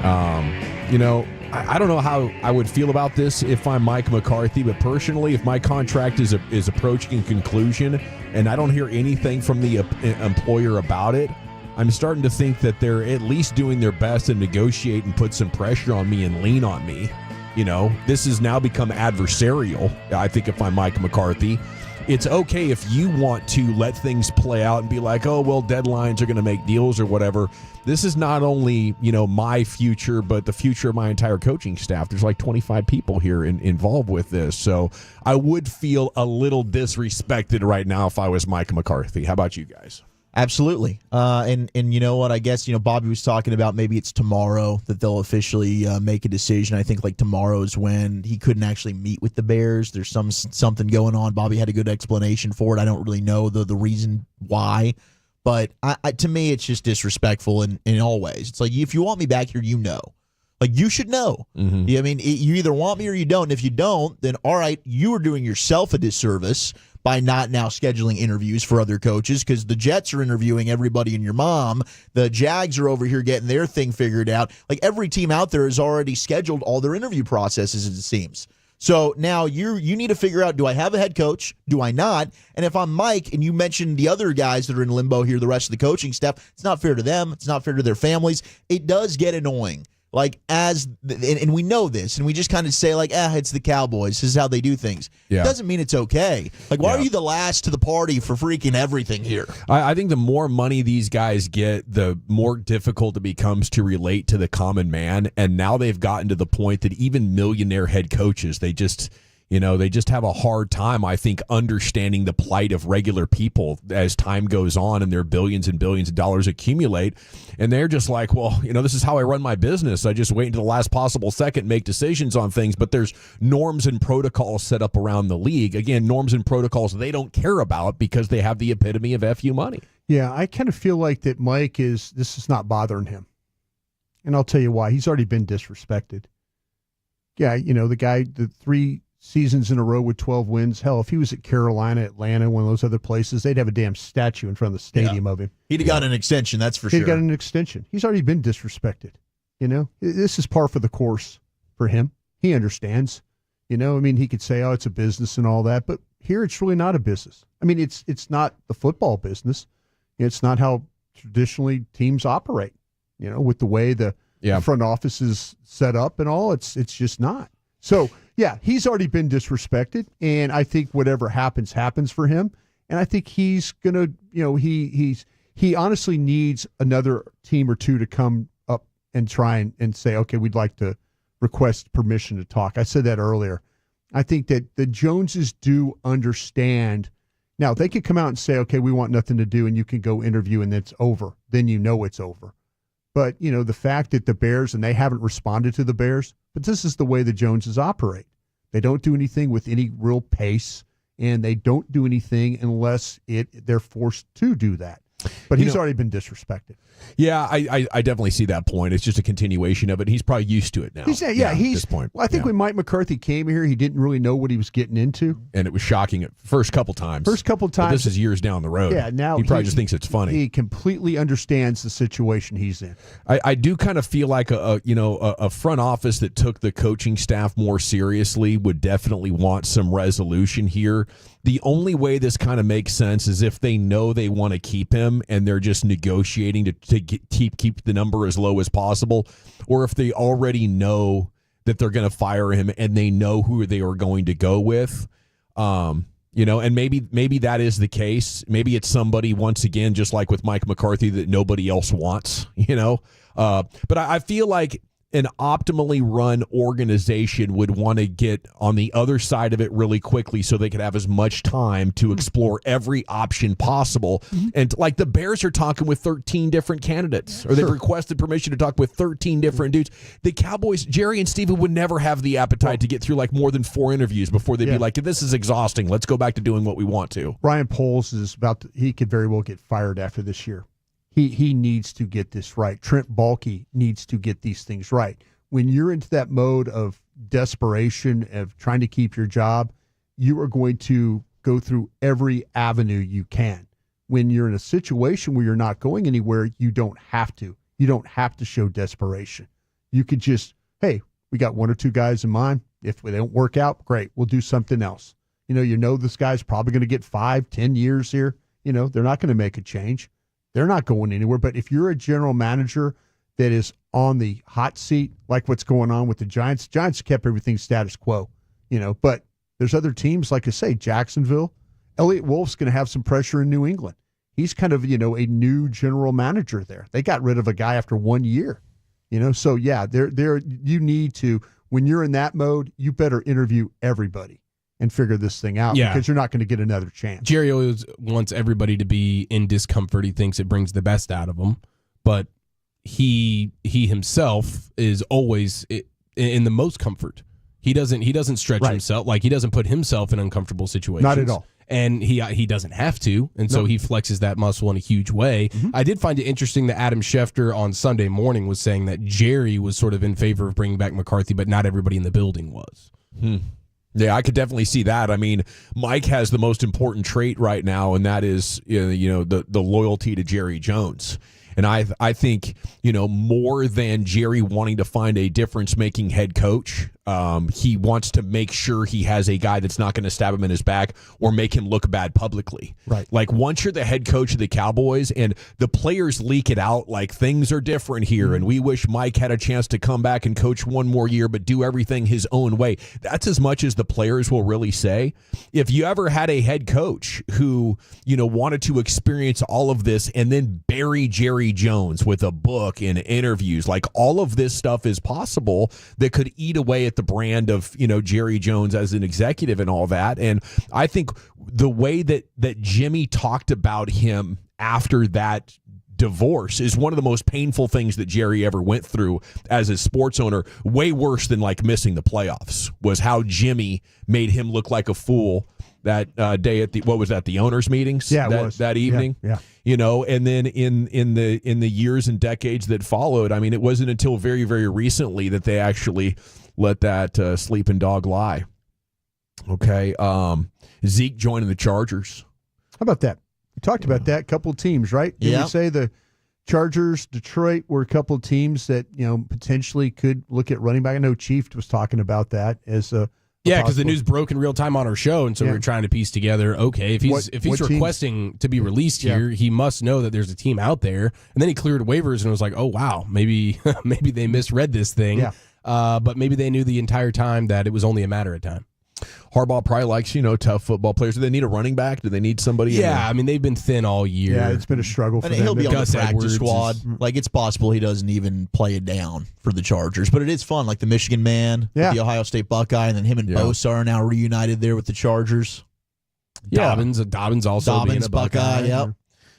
I don't know how I would feel about this if I'm Mike McCarthy, but personally, if my contract is approaching conclusion and I don't hear anything from the employer about it, I'm starting to think that they're at least doing their best to negotiate and put some pressure on me and lean on me. This has now become adversarial, I think, if I'm Mike McCarthy. It's okay if you want to let things play out and be like, oh, well, deadlines are going to make deals or whatever. This is not only, my future, but the future of my entire coaching staff. There's like 25 people here involved with this. So I would feel a little disrespected right now if I was Mike McCarthy. How about you guys? Absolutely. And you know what? I guess, Bobby was talking about maybe it's tomorrow that they'll officially make a decision. I think like tomorrow is when he couldn't actually meet with the Bears. There's something going on. Bobby had a good explanation for it. I don't really know the reason why. But to me, it's just disrespectful in all ways. It's like, if you want me back here, Like, you should know. Mm-hmm. You either want me or you don't. And if you don't, then all right, you are doing yourself a disservice by not now scheduling interviews for other coaches, because the Jets are interviewing everybody and your mom. The Jags are over here getting their thing figured out. Like, every team out there has already scheduled all their interview processes, it seems. So now you need to figure out, do I have a head coach? Do I not? And if I'm Mike, and you mentioned the other guys that are in limbo here, the rest of the coaching staff, it's not fair to them. It's not fair to their families. It does get annoying. Like, and we know this, and we just kind of say, like, it's the Cowboys. This is how they do things. Yeah. It doesn't mean it's okay. Like, why are you the last to the party for freaking everything here? I think the more money these guys get, the more difficult it becomes to relate to the common man. And now they've gotten to the point that even millionaire head coaches, they just have a hard time, I think, understanding the plight of regular people as time goes on and their billions and billions of dollars accumulate. And they're just like, well, this is how I run my business. I just wait until the last possible second, make decisions on things. But there's norms and protocols set up around the league. Again, norms and protocols they don't care about because they have the epitome of FU money. Yeah, I kind of feel like that this is not bothering him. And I'll tell you why. He's already been disrespected. Yeah, the guy, the 3 seasons in a row with 12 wins. Hell, if he was at Carolina, Atlanta, one of those other places, they'd have a damn statue in front of the stadium of him. He'd have got an extension, that's for sure. He'd got an extension. He's already been disrespected. This is par for the course for him. He understands. He could say, it's a business and all that, but here it's really not a business. It's not the football business. It's not how traditionally teams operate, with the way the front office is set up and all. It's just not. So, yeah, he's already been disrespected, and I think whatever happens for him. And I think he's gonna, he honestly needs another team or two to come up and try and say, okay, we'd like to request permission to talk. I said that earlier. I think that the Joneses do understand. Now, they could come out and say, okay, we want nothing to do, and you can go interview, and it's over. Then you know it's over. But, the fact that the Bears, and they haven't responded to the Bears, but this is the way the Joneses operate. They don't do anything with any real pace, and they don't do anything unless they're forced to do that. But he's already been disrespected. Yeah, I definitely see that point. It's just a continuation of it. He's probably used to it now. He's at this point. Well, I think when Mike McCarthy came here, he didn't really know what he was getting into. And it was shocking at first couple times. But this is years down the road. Yeah, now he probably just thinks it's funny. He completely understands the situation he's in. I do kind of feel like a front office that took the coaching staff more seriously would definitely want some resolution here. The only way this kind of makes sense is if they know they want to keep him and they're just negotiating to keep the number as low as possible, or if they already know that they're going to fire him and they know who they are going to go with. And maybe that is the case. Maybe it's somebody, once again, just like with Mike McCarthy, that nobody else wants, But I feel like an optimally run organization would want to get on the other side of it really quickly so they could have as much time to explore every option possible. And like the Bears are talking with 13 different candidates, or they've requested permission to talk with 13 different dudes. The Cowboys, Jerry and Steven would never have the appetite to get through like more than 4 interviews before they'd be like, this is exhausting. Let's go back to doing what we want to. Ryan Poles is he could very well get fired after this year. He needs to get this right. Trent Baalke needs to get these things right. When you're into that mode of desperation, of trying to keep your job, you are going to go through every avenue you can. When you're in a situation where you're not going anywhere, you don't have to. You don't have to show desperation. You could just, hey, we got 1 or 2 guys in mind. If they don't work out, great, we'll do something else. This guy's probably going to get 5-10 years here. They're not going to make a change. They're not going anywhere. But if you're a general manager that is on the hot seat, like what's going on with the Giants kept everything status quo, but there's other teams, like I say, Jacksonville. Elliott Wolf's going to have some pressure in New England. He's kind of, a new general manager there. They got rid of a guy after 1 year, So, yeah, you need to, when you're in that mode, you better interview everybody and figure this thing out because you're not going to get another chance. Jerry always wants everybody to be in discomfort. He thinks it brings the best out of them, but he himself is always in the most comfort. He doesn't stretch himself, like he doesn't put himself in uncomfortable situations. Not at all. And he doesn't have to, and so he flexes that muscle in a huge way. I did find it interesting that Adam Schefter on Sunday morning was saying that Jerry was sort of in favor of bringing back McCarthy, but not everybody in the building was. Yeah, I could definitely see that. I mean, Mike has the most important trait right now, and that is the loyalty to Jerry Jones. And I think, more than Jerry wanting to find a difference-making head coach, he wants to make sure he has a guy that's not going to stab him in his back or make him look bad publicly. Right. Like, once you're the head coach of the Cowboys and the players leak it out, like, things are different here, and we wish Mike had a chance to come back and coach one more year but do everything his own way. That's as much as the players will really say. If you ever had a head coach who, wanted to experience all of this and then bury Jerry Jones with a book and interviews, like, all of this stuff is possible that could eat away at the brand of, Jerry Jones as an executive and all that. And I think the way that Jimmy talked about him after that divorce is one of the most painful things that Jerry ever went through as a sports owner. Way worse than like missing the playoffs was how Jimmy made him look like a fool that day at the owners meetings that evening. Yeah. And then in the years and decades that followed, I mean, it wasn't until very, very recently that they actually let that sleeping dog lie. Okay. Zeke joining the Chargers. How about that? We talked about that. Couple of teams, right? Did we say the Chargers, Detroit were a couple of teams that, potentially could look at running back? I know Chief was talking about that as a because the news broke in real time on our show, and so we were trying to piece together, okay, if he's requesting to be released here, he must know that there's a team out there. And then he cleared waivers and was like, oh, wow, maybe they misread this thing. Yeah. But maybe they knew the entire time that it was only a matter of time. Harbaugh probably likes, tough football players. Do they need a running back? Do they need somebody? Yeah, I mean, they've been thin all year. Yeah, it's been a struggle for And them. he'll be on Gus the practice Edwards squad. Like, it's possible he doesn't even play it down for the Chargers. But it is fun. Like the Michigan man, with the Ohio State Buckeye, and then him and Bosa are now reunited there with the Chargers. Yeah. Dobbins also being a Buckeye. Yep.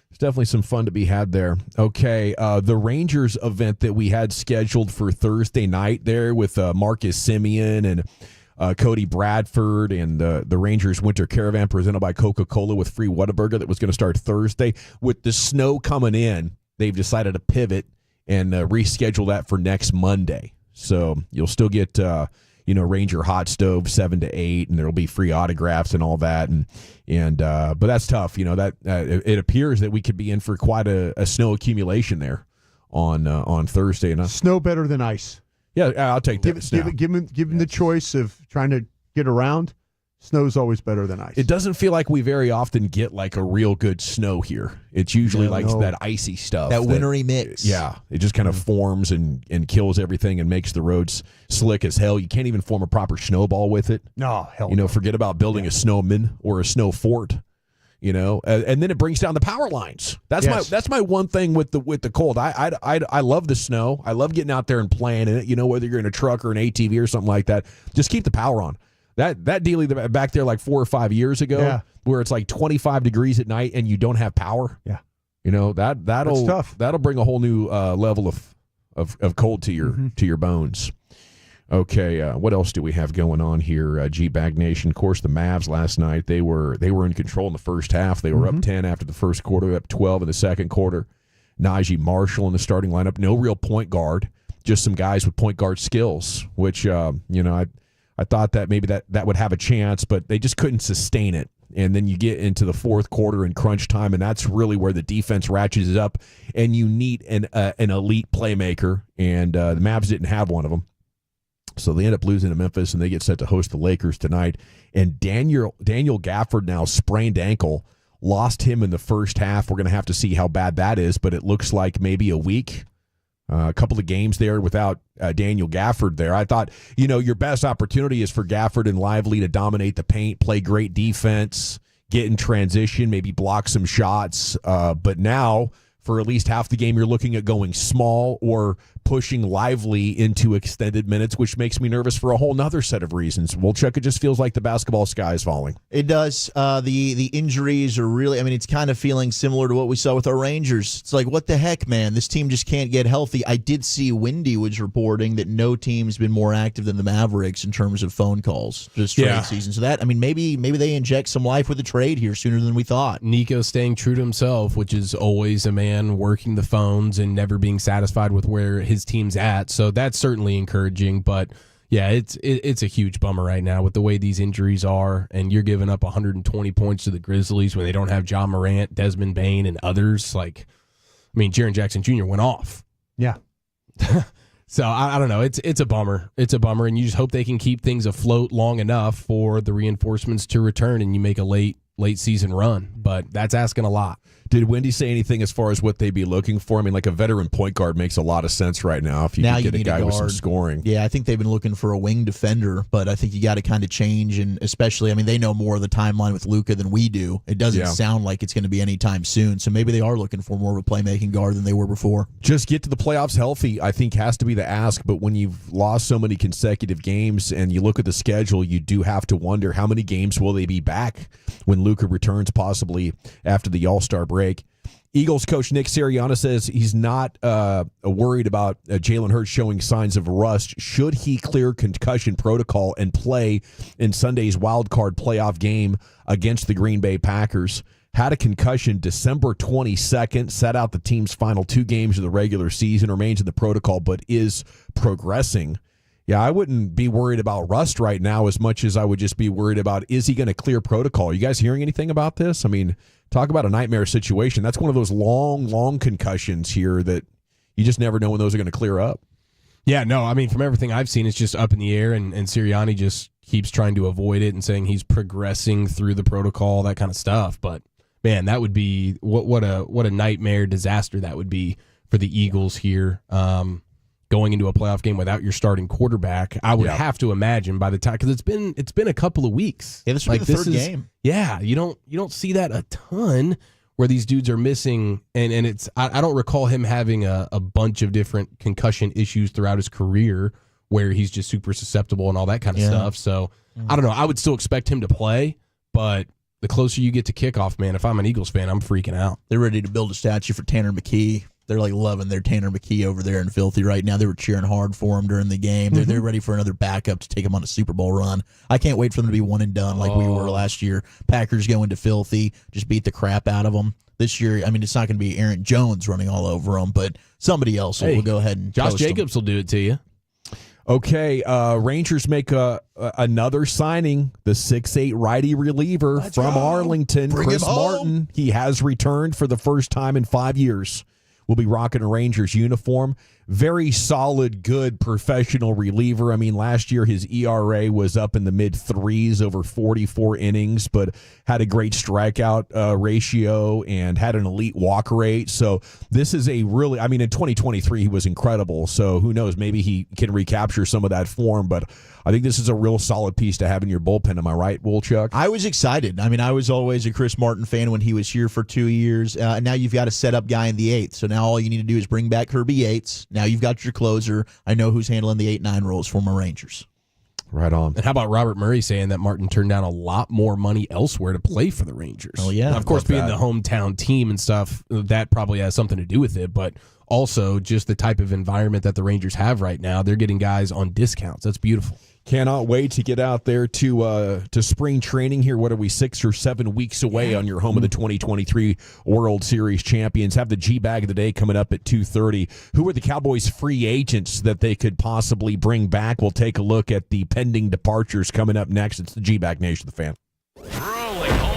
There's definitely some fun to be had there. Okay, the Rangers event that we had scheduled for Thursday night there with Marcus Simeon and Cody Bradford and the Rangers Winter Caravan presented by Coca-Cola with free Whataburger that was going to start Thursday. With the snow coming in, they've decided to pivot and reschedule that for next Monday. So you'll still get Ranger hot stove 7 to 8, and there'll be free autographs and all that. But that's tough. That it appears that we could be in for quite a snow accumulation there on Thursday. And snow better than ice. Yeah, I'll take that. Give him the choice of trying to get around. Snow's always better than ice. It doesn't feel like we very often get like a real good snow here. It's usually that icy stuff. That wintry mix. Yeah. It just kind of forms and kills everything and makes the roads slick as hell. You can't even form a proper snowball with it. No, hell no. Forget about building a snowman or a snow fort. And then it brings down the power lines. That's my one thing with the cold. I love the snow. I love getting out there and playing in it. Whether you're in a truck or an ATV or something like that, just keep the power on. That dealie back there like 4 or 5 years ago, where it's like 25 degrees at night and you don't have power. Yeah, that'll tough. That'll bring a whole new level of cold to your bones. Okay, what else do we have going on here? G-Bag Nation. Of course, the Mavs last night, they were in control in the first half. They were up 10 after the first quarter, up 12 in the second quarter. Najee Marshall in the starting lineup. No real point guard, just some guys with point guard skills, which I thought that maybe that would have a chance, but they just couldn't sustain it. And then you get into the fourth quarter in crunch time, and that's really where the defense ratchets it up, and you need an elite playmaker, and the Mavs didn't have one of them. So they end up losing to Memphis, and they get set to host the Lakers tonight. And Daniel Gafford now sprained ankle, lost him in the first half. We're going to have to see how bad that is, but it looks like maybe a week. A couple of games there without Daniel Gafford there. I thought, your best opportunity is for Gafford and Lively to dominate the paint, play great defense, get in transition, maybe block some shots. But now, for at least half the game, you're looking at going small or pushing Lively into extended minutes, which makes me nervous for a whole nother set of reasons. Chuck, it just feels like the basketball sky is falling. It does. The injuries are really, it's kind of feeling similar to what we saw with our Rangers. It's like, what the heck, man? This team just can't get healthy. I did see Wendy was reporting that no team's been more active than the Mavericks in terms of phone calls this trade season. So that, maybe they inject some life with a trade here sooner than we thought. Nico staying true to himself, which is always a man working the phones and never being satisfied with where his team's at. So that's certainly encouraging, but yeah, it's a huge bummer right now with the way these injuries are, and you're giving up 120 points to the Grizzlies when they don't have John Morant, Desmond Bane, and others. Jaren Jackson Jr. went off. Yeah. So I don't know. It's a bummer. It's a bummer, and you just hope they can keep things afloat long enough for the reinforcements to return and you make a late season run. But that's asking a lot. Did Wendy say anything as far as what they'd be looking for? A veteran point guard makes a lot of sense right now if you can get a guy with some scoring. Yeah, I think they've been looking for a wing defender, but I think you got to kind of change, and especially, they know more of the timeline with Luka than we do. It doesn't sound like it's going to be anytime soon, so maybe they are looking for more of a playmaking guard than they were before. Just get to the playoffs healthy, I think, has to be the ask, but when you've lost so many consecutive games and you look at the schedule, you do have to wonder how many games will they be back when Luka returns, possibly after the All-Star break. Eagles coach Nick Sirianni says he's not worried about Jalen Hurts showing signs of rust should he clear concussion protocol and play in Sunday's wild card playoff game against the Green Bay Packers. Had a concussion December 22nd, sat out the team's final 2 games of the regular season, remains in the protocol, but is progressing. Yeah, I wouldn't be worried about rust right now as much as I would just be worried about, is he going to clear protocol? Are you guys hearing anything about this? Talk about a nightmare situation. That's one of those long concussions here that you just never know when those are going to clear up. Yeah, no, from everything I've seen, it's just up in the air, and Sirianni just keeps trying to avoid it and saying he's progressing through the protocol, that kind of stuff. But, man, that would be what a nightmare disaster that would be for the Eagles here. going into a playoff game without your starting quarterback. I would have to imagine by the time, because it's been a couple of weeks. Yeah, this will be the third game. Yeah, you don't see that a ton where these dudes are missing, and it's I don't recall him having a bunch of different concussion issues throughout his career where he's just super susceptible and all that kind of stuff. So I don't know. I would still expect him to play, but the closer you get to kickoff, man, if I'm an Eagles fan, I'm freaking out. They're ready to build a statue for Tanner McKee. They're like loving their Tanner McKee over there in Filthy right now. They were cheering hard for him during the game. They're ready for another backup to take him on a Super Bowl run. I can't wait for them to be one and done like we were last year. Packers go into Filthy, just beat the crap out of them. This year, I mean, it's not going to be Aaron Jones running all over them, but somebody else will go ahead and Josh Jacobs will do it to you. Okay, Rangers make another signing. The 6'8" righty reliever from Arlington, Chris Martin. He has returned for the first time in 5 years. Will be rocking a Rangers uniform. Very solid, good professional reliever. I mean, last year his ERA was up in the mid-3s over 44 innings, but had a great strikeout ratio and had an elite walk rate. So this is a really, I mean, in 2023 he was incredible. So who knows, maybe he can recapture some of that form, but I think this is a real solid piece to have in your bullpen. Am I right, Woolchuck? I was excited. I mean, I was always a Chris Martin fan when he was here for 2 years. And now you've got a setup guy in the 8th. So now all you need to do is bring back Kirby Yates. Now you've got your closer. I know who's handling the 8-9 roles for my Rangers. Right on. And how about Robert Murray saying that Martin turned down a lot more money elsewhere to play for the Rangers? Oh, yeah. Now, of course, being the hometown team and stuff, that probably has something to do with it, but also just the type of environment that the Rangers have right now. They're getting guys on discounts. That's beautiful. Cannot wait to get out there to spring training here. What are we, 6 or 7 weeks away on your home of the 2023 World Series champions? Have the G-Bag of the day coming up at 2:30. Who are the Cowboys free agents that they could possibly bring back? We'll take a look at the pending departures coming up next. It's the G-Bag Nation, the Fan. Rolling home.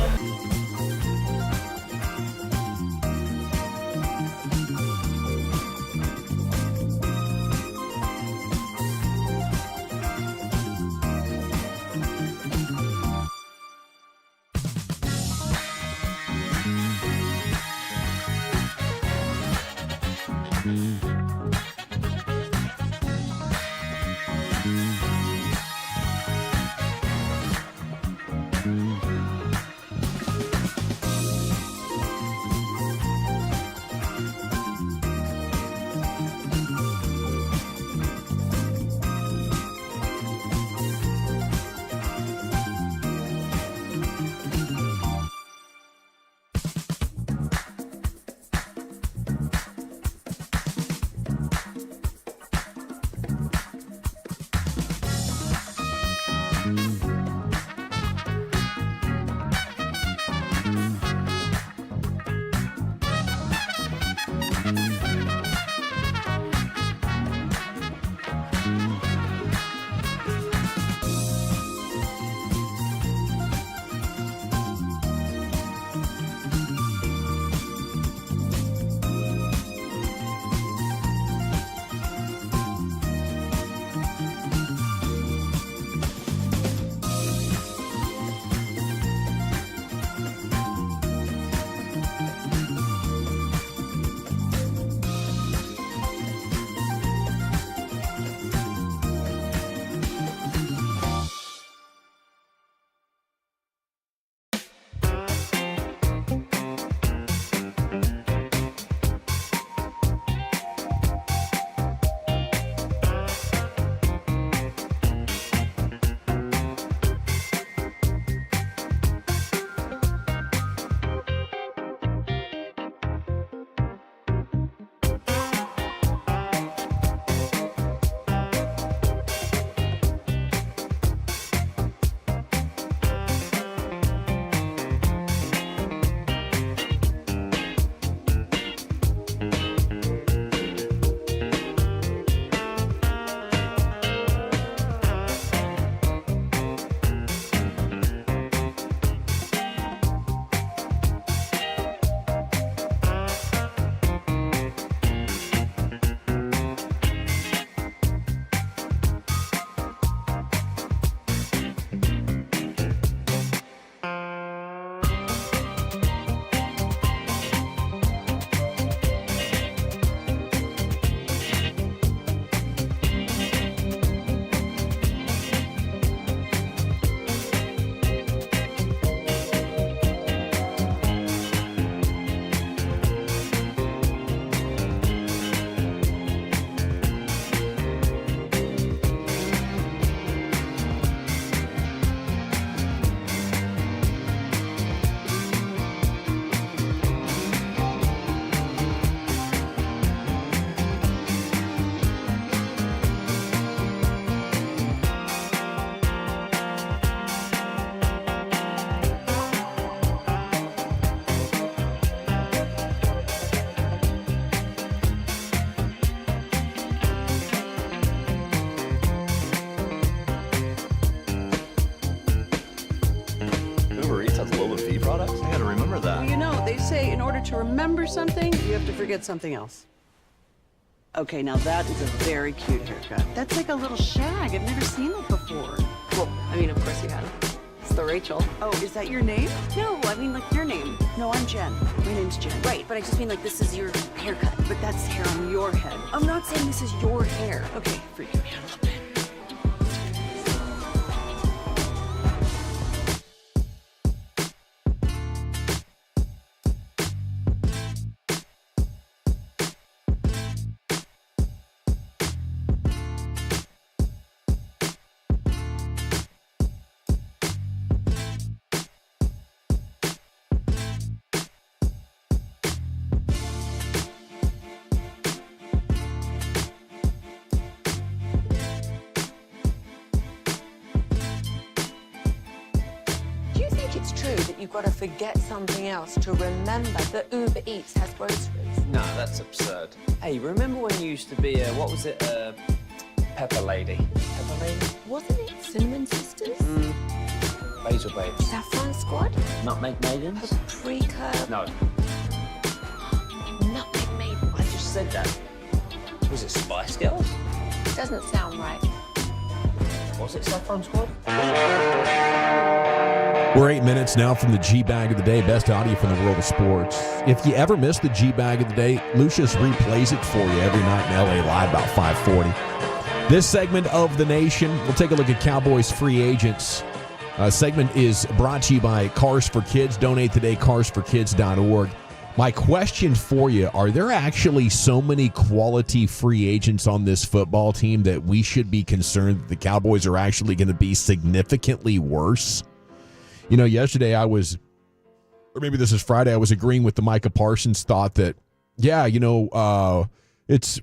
to remember something, you have to forget something else. Okay, now that is a very cute haircut. That's like a little shag. I've never seen it before. Well, I mean, of course you have. It's the Rachel. Oh, is that your name? No, I mean like your name. No, I'm Jen. My name's Jen. Right, but I just mean like this is your haircut. But that's hair on your head. I'm not saying this is your hair. Okay, freaking me out a little bit. You've got to forget something else to remember that Uber Eats has groceries. No, that's absurd. Hey, remember when you used to be what was it, Pepper Lady? Pepper Lady? Wasn't it Cinnamon Sisters? Basil Babes. Saffron Squad? Nutmeg Maidens? Paprika? No. Nutmeg Maidens. I just said that. Was it Spice Girls? Doesn't sound right. Was it Saffron Squad? We're 8 minutes now from the G-Bag of the Day, best audio from the world of sports. If you ever miss the G-Bag of the Day, Lucius replays it for you every night in LA Live about 5:40. This segment of The Nation, we'll take a look at Cowboys free agents. Segment is brought to you by Cars for Kids. Donate today, carsforkids.org. My question for you, are there actually so many quality free agents on this football team that we should be concerned that the Cowboys are actually going to be significantly worse? You know, yesterday or maybe this is Friday, I was agreeing with the Micah Parsons thought that, it's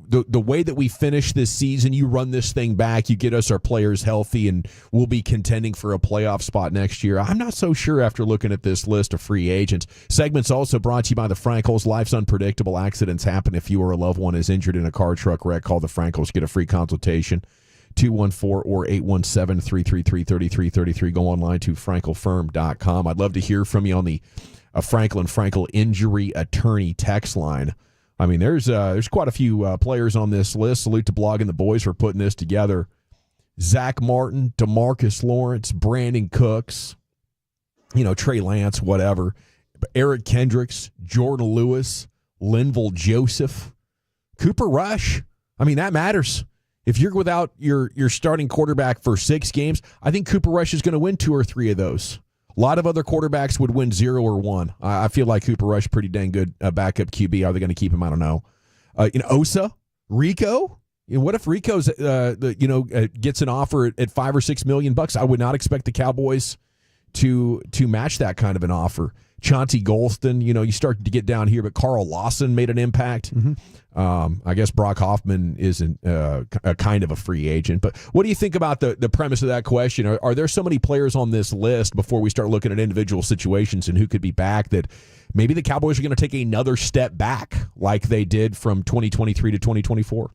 the way that we finish this season, you run this thing back, you get us our players healthy, and we'll be contending for a playoff spot next year. I'm not so sure after looking at this list of free agents. Segment's also brought to you by the Frankels. Life's unpredictable. Accidents happen. If you or a loved one is injured in a car, truck wreck, call the Frankels. Get a free consultation. 214 or 817-333-3333. Go online to frankelfirm.com. I'd love to hear from you on the Frankel injury attorney text line. I mean, there's quite a few players on this list. Salute to Blog and the boys for putting this together. Zach Martin, DeMarcus Lawrence, Brandon Cooks, Trey Lance, whatever. Eric Kendricks, Jordan Lewis, Linval Joseph, Cooper Rush. I mean, that matters. If you're without your starting quarterback for 6 games, I think Cooper Rush is going to win 2 or 3 of those. A lot of other quarterbacks would win 0 or 1. I feel like Cooper Rush pretty dang good backup QB. Are they going to keep him? I don't know. Osa, Rico. What if Rico's gets an offer at $5 or $6 million bucks? I would not expect the Cowboys to match that kind of an offer. Chauncey Golston, you start to get down here, but Carl Lawson made an impact. I guess Brock Hoffman isn't a kind of a free agent. But what do you think about the premise of that question? Are there so many players on this list before we start looking at individual situations and who could be back that maybe the Cowboys are going to take another step back like they did from 2023 to 2024?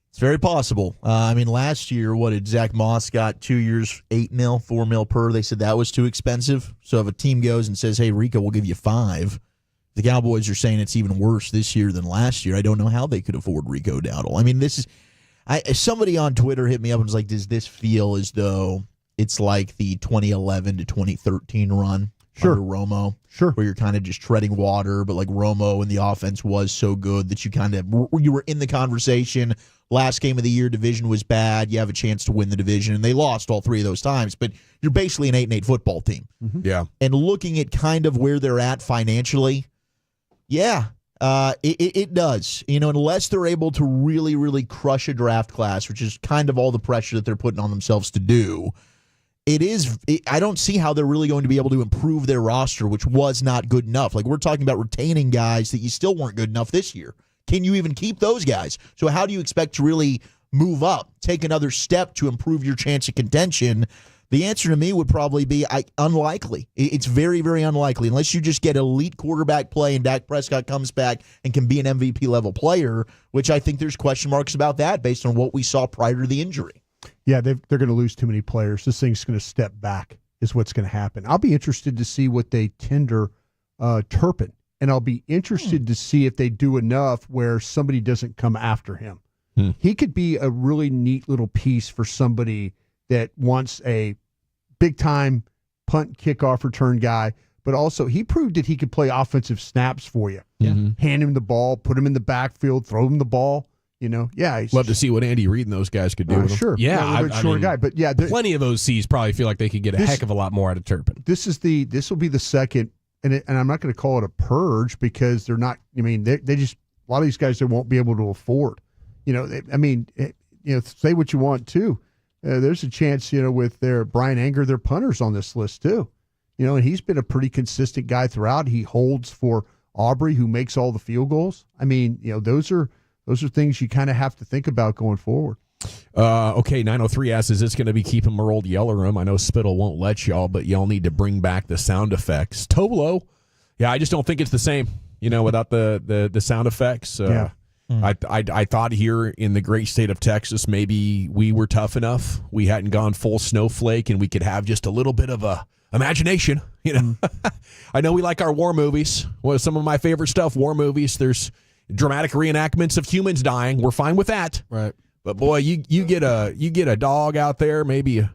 It's very possible. Last year, what did Zach Moss got? 2 years, $8 million, $4 million per. They said that was too expensive. So if a team goes and says, "Hey, Rico, we'll give you $5 million," the Cowboys are saying it's even worse this year than last year. I don't know how they could afford Rico Dowdle. I mean, somebody on Twitter hit me up and was like, "Does this feel as though it's like the 2011 to 2013 run?" Under Romo, where you're kind of just treading water, but like Romo and the offense was so good that you were in the conversation. Last game of the year, division was bad. You have a chance to win the division, and they lost all 3 of those times. But you're basically an 8-8 football team. Yeah, and looking at kind of where they're at financially, it does. Unless they're able to really, really crush a draft class, which is kind of all the pressure that they're putting on themselves to do. I don't see how they're really going to be able to improve their roster, which was not good enough. Like, we're talking about retaining guys that you still weren't good enough this year. Can you even keep those guys? So how do you expect to really move up, take another step to improve your chance of contention? The answer to me would probably be unlikely. It's very, very unlikely unless you just get elite quarterback play and Dak Prescott comes back and can be an MVP level player, which I think there's question marks about that based on what we saw prior to the injury. Yeah, they're going to lose too many players. This thing's going to step back is what's going to happen. I'll be interested to see what they tender Turpin, and I'll be interested to see if they do enough where somebody doesn't come after him. He could be a really neat little piece for somebody that wants a big-time punt, kickoff, return guy, but also he proved that he could play offensive snaps for you. Hand him the ball, put him in the backfield, throw him the ball. Love to see what Andy Reid and those guys could do. With him. Sure, yeah, short guy, but yeah, plenty of OCs probably feel like they could get a heck of a lot more out of Turpin. This will be the second, and I'm not going to call it a purge because they're not. I mean, they just a lot of these guys they won't be able to afford. Say what you want too. There's a chance, with their Brian Anger, their punters on this list too. And he's been a pretty consistent guy throughout. He holds for Aubrey, who makes all the field goals. I mean, those are things you kind of have to think about going forward. Okay, 903 asks, is this going to be keeping Merle Yeller room? I know Spittle won't let y'all, but y'all need to bring back the sound effects. Tolo, yeah, I just don't think it's the same, without the sound effects. I thought here in the great state of Texas, maybe we were tough enough. We hadn't gone full snowflake, and we could have just a little bit of a imagination. I know we like our war movies. Well, some of my favorite stuff, war movies. There's dramatic reenactments of humans dying. We're fine with that. Right. But boy, you get a dog out there, maybe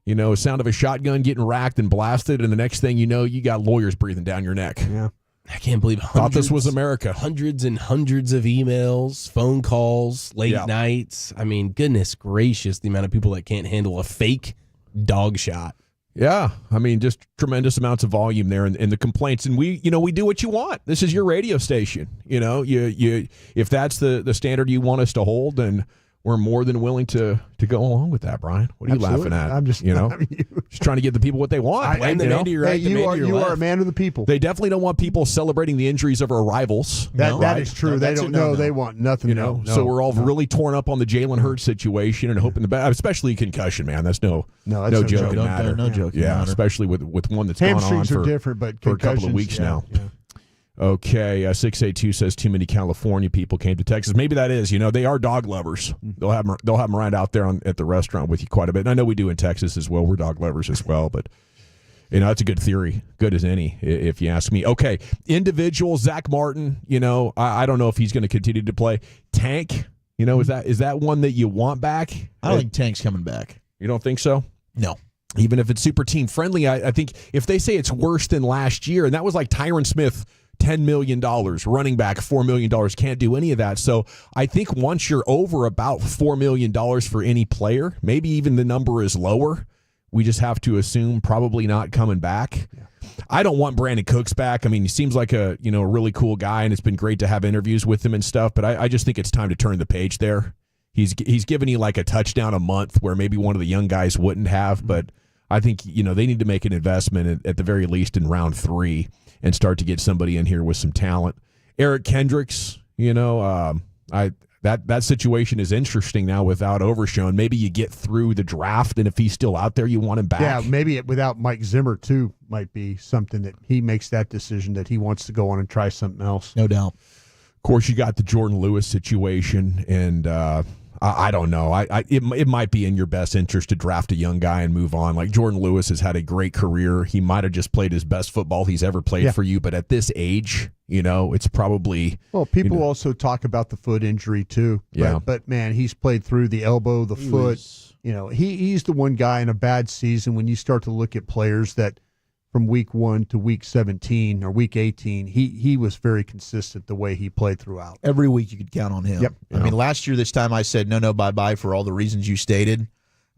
a sound of a shotgun getting racked and blasted, and the next thing you know, you got lawyers breathing down your neck. Yeah. I can't believe thought this was America. Hundreds and hundreds of emails, phone calls, late nights. I mean, goodness gracious, the amount of people that can't handle a fake dog shot. Yeah, I mean, just tremendous amounts of volume there, and the complaints. And we do what you want. This is your radio station. You if that's the standard you want us to hold, then we're more than willing to go along with that, Brian. What are you laughing at? I'm just, just trying to give the people what they want. You are a man of the people. They definitely don't want people celebrating the injuries of our rivals. That is true. They don't know. They want nothing. So we're all really torn up on the Jalen Hurts situation and hoping the best, especially concussion, man. That's no joking matter. No joking yeah, matter. especially with one that's gone on hamstrings are different, but for a couple of weeks now. Yeah. Okay, 682 says too many California people came to Texas. Maybe that is. They are dog lovers. They'll have them right out there at the restaurant with you quite a bit. And I know we do in Texas as well. We're dog lovers as well, but that's a good theory, good as any, if you ask me. Okay, individual Zach Martin. I don't know if he's going to continue to play. Tank. Is that one that you want back? I don't think Tank's coming back. You don't think so? No. Even if it's super team friendly, I think if they say it's worse than last year, and that was like Tyron Smith. $10 million, running back $4 million, can't do any of that. So I think once you're over about $4 million for any player, maybe even the number is lower. We just have to assume probably not coming back. Yeah. I don't want Brandon Cooks back. I mean, he seems like a really cool guy, and it's been great to have interviews with him and stuff, but I just think it's time to turn the page there. He's given you like a touchdown a month where maybe one of the young guys wouldn't have, but I think they need to make an investment at the very least in round 3 and start to get somebody in here with some talent. Eric Kendricks, that situation is interesting now without Overshown. Maybe you get through the draft, and if he's still out there, you want him back. Yeah, maybe without Mike Zimmer too might be something that he makes that decision that he wants to go on and try something else. No doubt. Of course, you got the Jordan Lewis situation, and I don't know. It might be in your best interest to draft a young guy and move on. Like Jordan Lewis has had a great career. He might have just played his best football he's ever played for you, but at this age, it's probably. Well, people also talk about the foot injury too. But man, he's played through the elbow, the foot. He's the one guy in a bad season when you start to look at players that from week 1 to week 17 or week 18, he was very consistent the way he played throughout. Every week you could count on him. Yep. I mean, last year this time I said no, bye-bye for all the reasons you stated.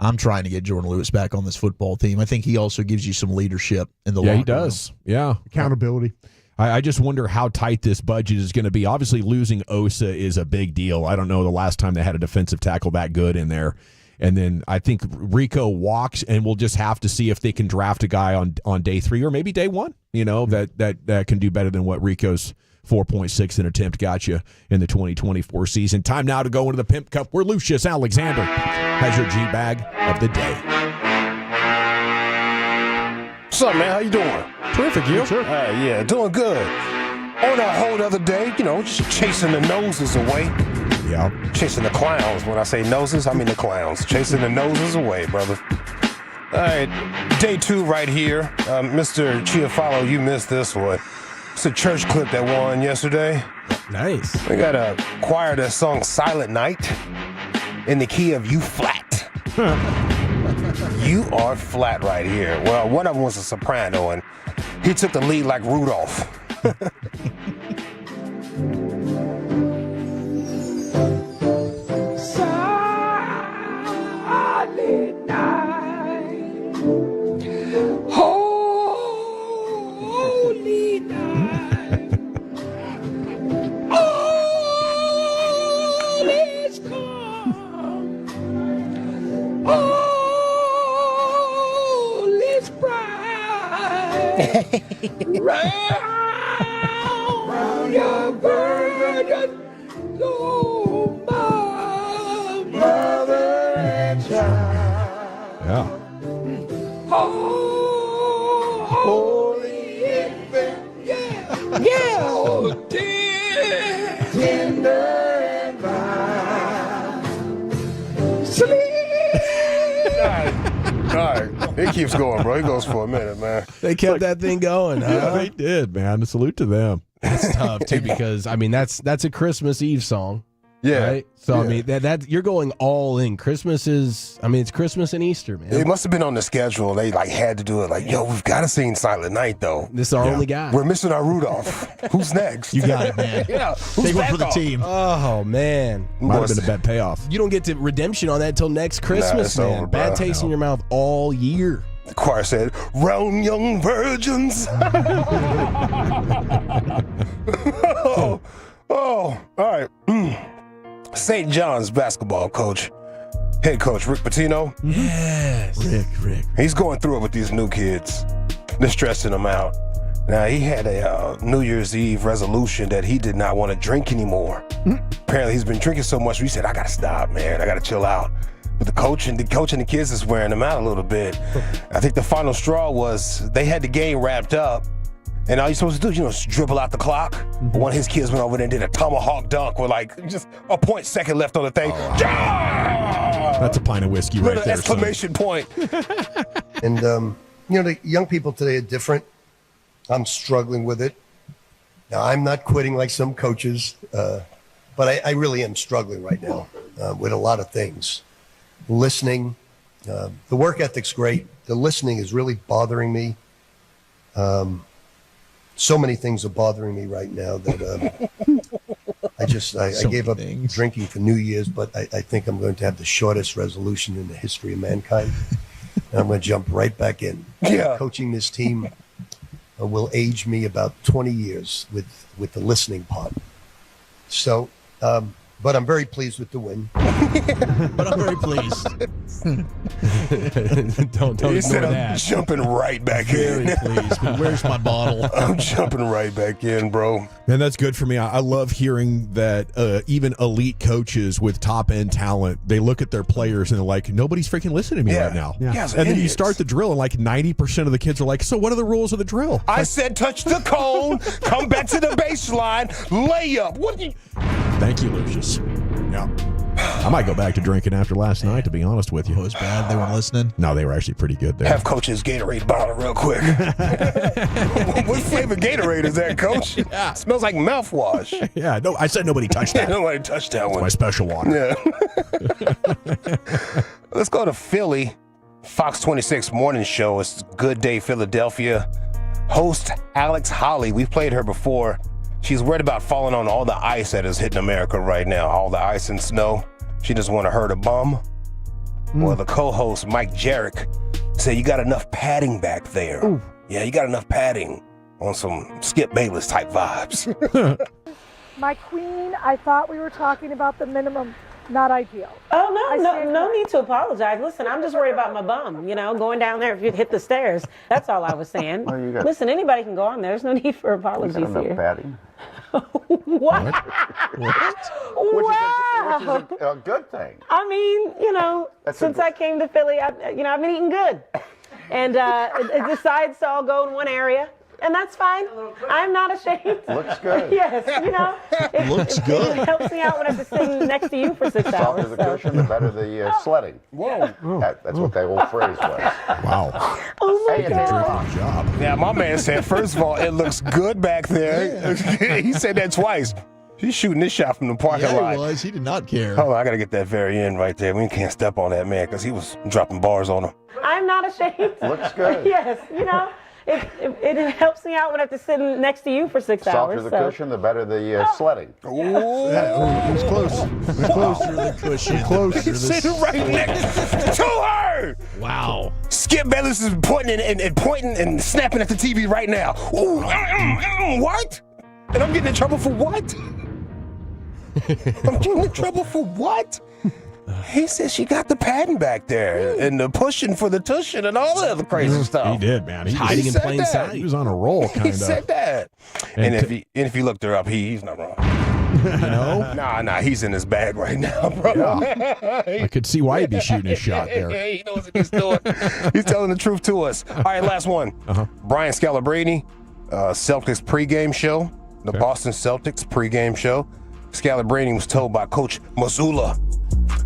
I'm trying to get Jordan Lewis back on this football team. I think he also gives you some leadership in the locker room. Yeah, he does. Yeah. Accountability. I just wonder how tight this budget is going to be. Obviously, losing Osa is a big deal. I don't know the last time they had a defensive tackle that good in there. And then I think Rico walks, and we'll just have to see if they can draft a guy on day 3 or maybe day 1, that can do better than what Rico's 4.6 an attempt got you in the 2024 season. Time now to go into the Pimp Cup, where Lucius Alexander has your G-Bag of the day. What's up, man? How you doing? Terrific, you? Yeah, doing good. On a whole other day, just chasing the noses away. Yeah. Chasing the clowns. When I say noses, I mean the clowns. Chasing the noses away, brother. All right, day 2 right here. Mr. Chiafalo, you missed this one. It's a church clip that won yesterday. Nice. We got a choir that sung Silent Night in the key of U flat. You are flat right here. Well, one of them was a soprano, and he took the lead like Rudolph. Silent night, holy night, all is calm, all is bright, round your burden, go mother and child. Yeah. Oh, holy infant, yeah, yeah, oh, dear, tender and mild, sweet. All right. He keeps going, bro. He goes for a minute, man. They kept that thing going, huh? Yeah, they did, man. Salute to them. That's tough too, because I mean that's a Christmas Eve song. Yeah. Right? So Yeah. I mean that you're going all in. Christmas is it's Christmas and Easter, man. It must have been on the schedule. They had to do it. Like, yo, we've got to sing Silent Night, though. This is our only guy. We're missing our Rudolph. Who's next? You got it, man. Yeah. Who's Take one back for the on? team. Oh man. Might have been a bet payoff. You don't get to redemption on that until next Christmas, it's man. over, Bad bro. taste in your mouth all year. The choir said, "Round young virgins." oh, all right. St. John's basketball coach, head coach Rick Pitino. Yes. Rick. He's going through it with these new kids. They're stressing him out. Now, he had a New Year's Eve resolution that he did not want to drink anymore. Apparently, he's been drinking so much, he said, I got to stop, man. I got to chill out. But the coach and the kids is wearing him out a little bit. I think the final straw was they had the game wrapped up, and all you're supposed to do is, dribble out the clock. One of his kids went over there and did a tomahawk dunk with just a 0.2 left on the thing. That's a pint of whiskey right Little there. exclamation point. And, the young people today are different. I'm struggling with it. Now, I'm not quitting like some coaches, but I really am struggling right now with a lot of things. Listening, the work ethic's great. The listening is really bothering me. So many things are bothering me right now that I gave up drinking for New Year's, but I think I'm going to have the shortest resolution in the history of mankind. And I'm going to jump right back in. Yeah. Coaching this team will age me about 20 years with the listening part. So, but I'm very pleased with the win. But I'm very pleased. don't He ignore said, I'm that. jumping right back Very in. pleased. But where's my bottle? I'm jumping right back in, bro. And that's good for me. I love hearing that even elite coaches with top end talent, they look at their players and they're like, nobody's freaking listening to me right now. Yeah. Guys are And then you idiots. start the drill, and like 90% of the kids are like, so what are the rules of the drill? I said touch the cone, come back to the baseline, layup. What do you... Thank you, Lucius. Yeah. I might go back to drinking after last night, to be honest with you. It was bad. They weren't listening. No, they were actually pretty good there. Have Coach's Gatorade bottle real quick. What flavor Gatorade is that, Coach? Yeah. Smells like mouthwash. Yeah, no, I said nobody touched that. Nobody touched that It's one. my special water. Yeah. Let's go to Philly. Fox 26 morning show. It's Good Day Philadelphia. Host Alex Holly. We've played her before. She's worried about falling on all the ice that is hitting America right now. All the ice and snow. She just want to hurt a bum. Well, the co-host Mike Jarek said, you got enough padding back there. Ooh. Yeah, you got enough padding on some Skip Bayless type vibes. My queen, I thought we were talking about the minimum, not ideal. Oh, no need to apologize. Listen, I'm just worried about my bum, going down there if you hit the stairs. That's all I was saying. Listen, anybody can go on there. There's no need for apologies here. Padding. What? Which is a good thing. I mean, since I came to Philly, I've been eating good. And the sides all go in one area. And that's fine. I'm not ashamed. Looks good. Yes, you know. Looks good. It helps me out when I have to sit next to you for 6 The hours. softer the cushion, the better the sledding. Whoa. That's what that old phrase was. Wow. Oh my Hey, God. Good job. Now, my man said, first of all, it looks good back there. He said that twice. He's shooting this shot from the parking Yeah, lot. he was. He did not care. Hold on, I got to get that very end right there. We can't step on that man because he was dropping bars on him. I'm not ashamed. Looks good. Yes, you know. It helps me out when I have to sit next to you for 6 hours. Softer the cushion, the better the sledding. It was close. It was close. The cushion. Close. He's sitting right next to her. Wow. Skip Bayless is pointing and pointing and snapping at the TV right now. Ooh, what? And I'm getting in trouble for what? I'm getting in trouble for what? He said she got the padding back there and the pushing for the tushin and all the other crazy stuff. He did, man. He was Hiding in said plain that. sight. He was on a roll, kind He of. said that. And if you looked her up, he's not wrong. You know? Nah, he's in his bag right now, bro. I could see why he'd be shooting his shot there. He knows what he's doing. He's telling the truth to us. All right, last one. Brian Scalabrine, Celtics pregame show. The Boston Celtics pregame show. Scalabrine was told by Coach Mazzulla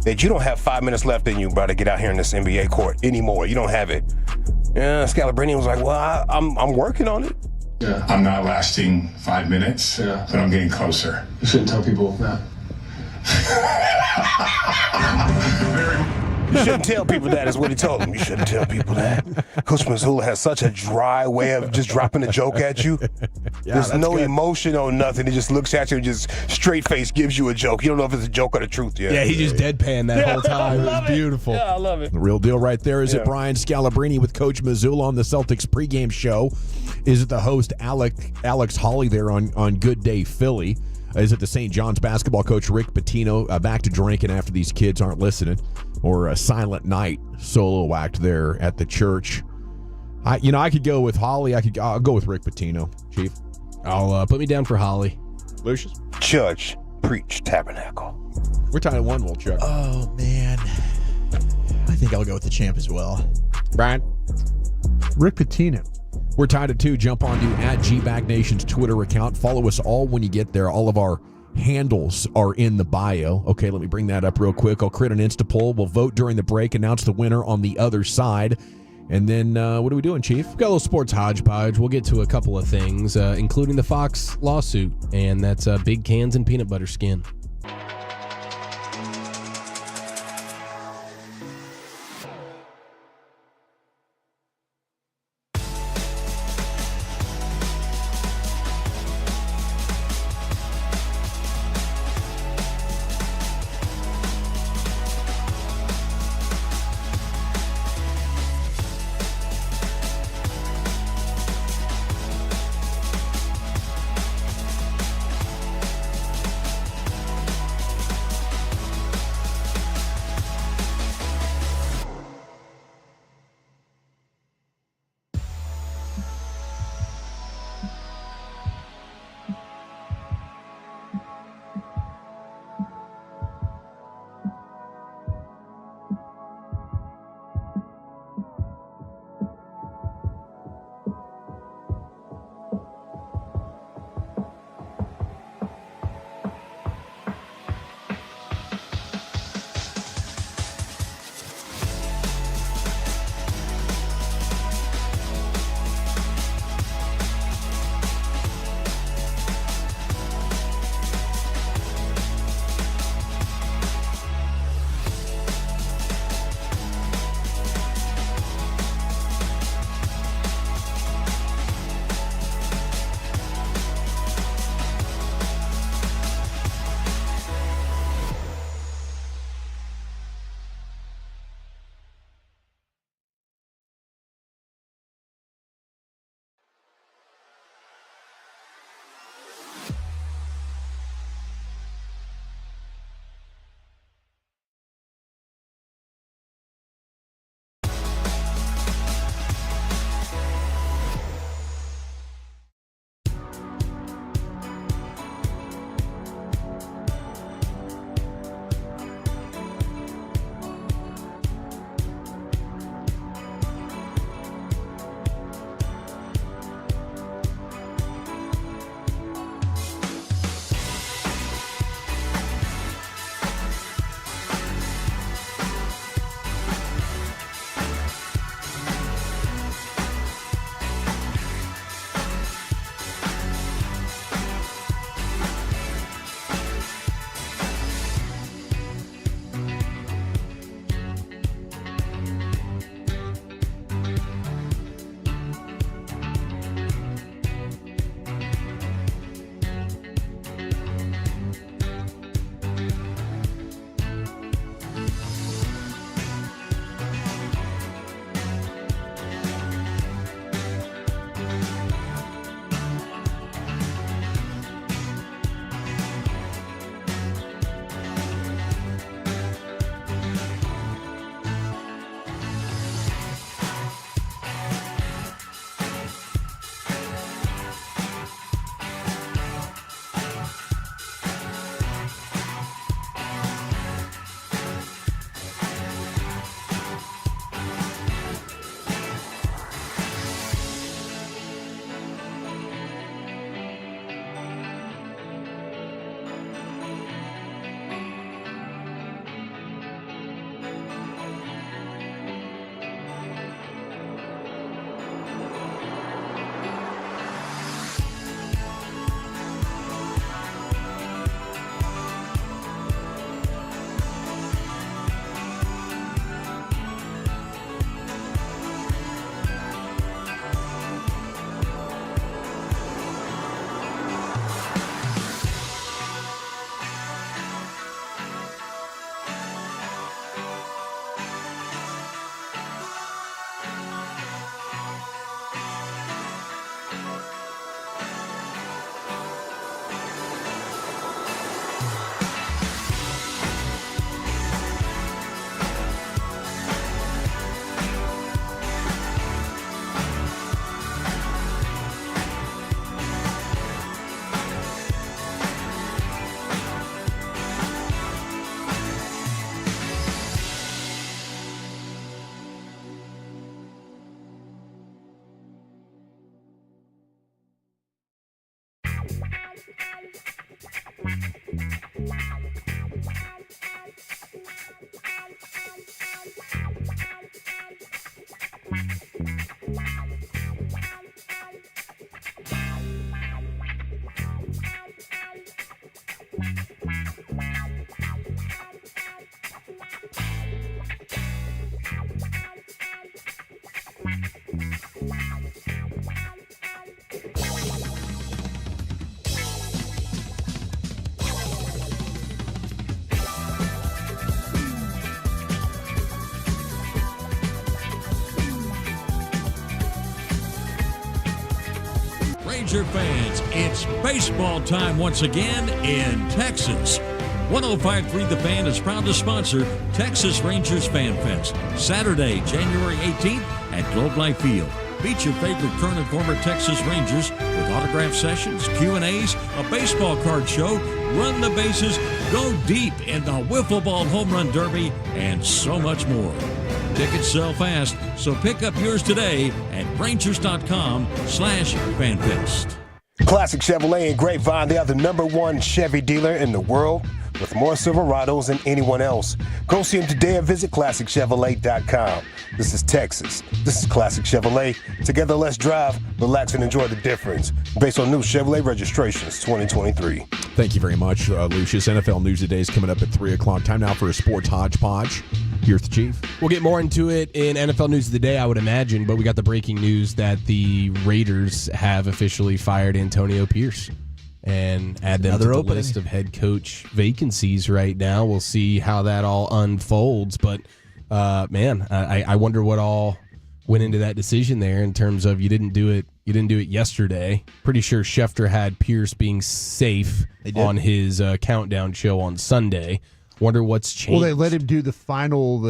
that you don't have 5 minutes left in you, bro, to get out here in this NBA court anymore. You don't have it. Yeah, Scalabrine was like, well, I'm working on it. Yeah, I'm not lasting 5 minutes, but I'm getting closer. You shouldn't tell people that. You shouldn't tell people that is what he told them. You shouldn't tell people that. Coach Mazzulla has such a dry way of just dropping a joke at you. There's no emotion or nothing. He just looks at you and just straight face gives you a joke. You don't know if it's a joke or the truth yet. Yeah, he just deadpanned that whole time. It was beautiful. Yeah, I love it. The real deal right there. Is it Brian Scalabrine with Coach Mazzulla on the Celtics pregame show? Is it the host Alex Hawley there on Good Day Philly? Is it the St. John's basketball coach Rick Pitino back to drinking after these kids aren't listening? Or a Silent Night solo act there at the church? I could go with Hawley. I'll go with Rick Pitino, Chief. I'll put me down for Holly. Lucius? Judge, preach, tabernacle. We're tied at 1, Wolchuk. Oh, man. I think I'll go with the champ as well. Brian? Rick Pitino. We're tied at 2. Jump on to @GBackNation's Twitter account. Follow us all when you get there. All of our handles are in the bio. Okay, let me bring that up real quick. I'll create an Insta poll. We'll vote during the break, announce the winner on the other side. And then what are we doing, Chief? Got a little sports hodgepodge. We'll get to a couple of things, including the Fox lawsuit, and that's big cans and peanut butter skin. Ranger fans, it's baseball time once again in Texas. 105.3 The Fan is proud to sponsor Texas Rangers Fan Fest, Saturday, January 18th at Globe Life Field. Meet your favorite current and former Texas Rangers with autograph sessions, Q&As, a baseball card show, run the bases, go deep in the wiffle ball home run derby, and so much more. Tickets sell fast, so pick up yours today at Rangers.com/fanfest. Classic Chevrolet and Grapevine, they are the #1 Chevy dealer in the world with more Silverados than anyone else. Go see them today and visit ClassicChevrolet.com. This is Texas. This is Classic Chevrolet. Together, let's drive, relax, and enjoy the difference. Based on new Chevrolet registrations 2023. Thank you very much, Lucius. NFL News Today is coming up at 3 o'clock. Time now for a sports hodgepodge. Here's the Chief. We'll get more into it in NFL News of the Day, I would imagine, but we got the breaking news that the Raiders have officially fired Antonio Pierce and add them to the list of head coach vacancies right now. We'll see how that all unfolds, but man, I wonder what all went into that decision there in terms of you didn't do it yesterday. Pretty sure Schefter had Pierce being safe on his countdown show on Sunday. Wonder what's changed. Well, they let him do the final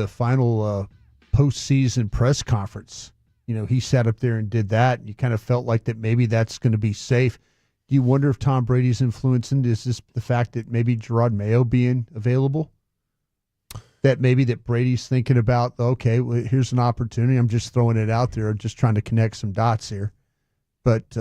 postseason press conference. You know, he sat up there and did that, and you kind of felt like that maybe that's going to be safe. Do you wonder if Tom Brady's influencing? Is this the fact that maybe Gerard Mayo being available? That maybe that Brady's thinking about, okay, well, here's an opportunity. I'm just throwing it out there, just trying to connect some dots here. But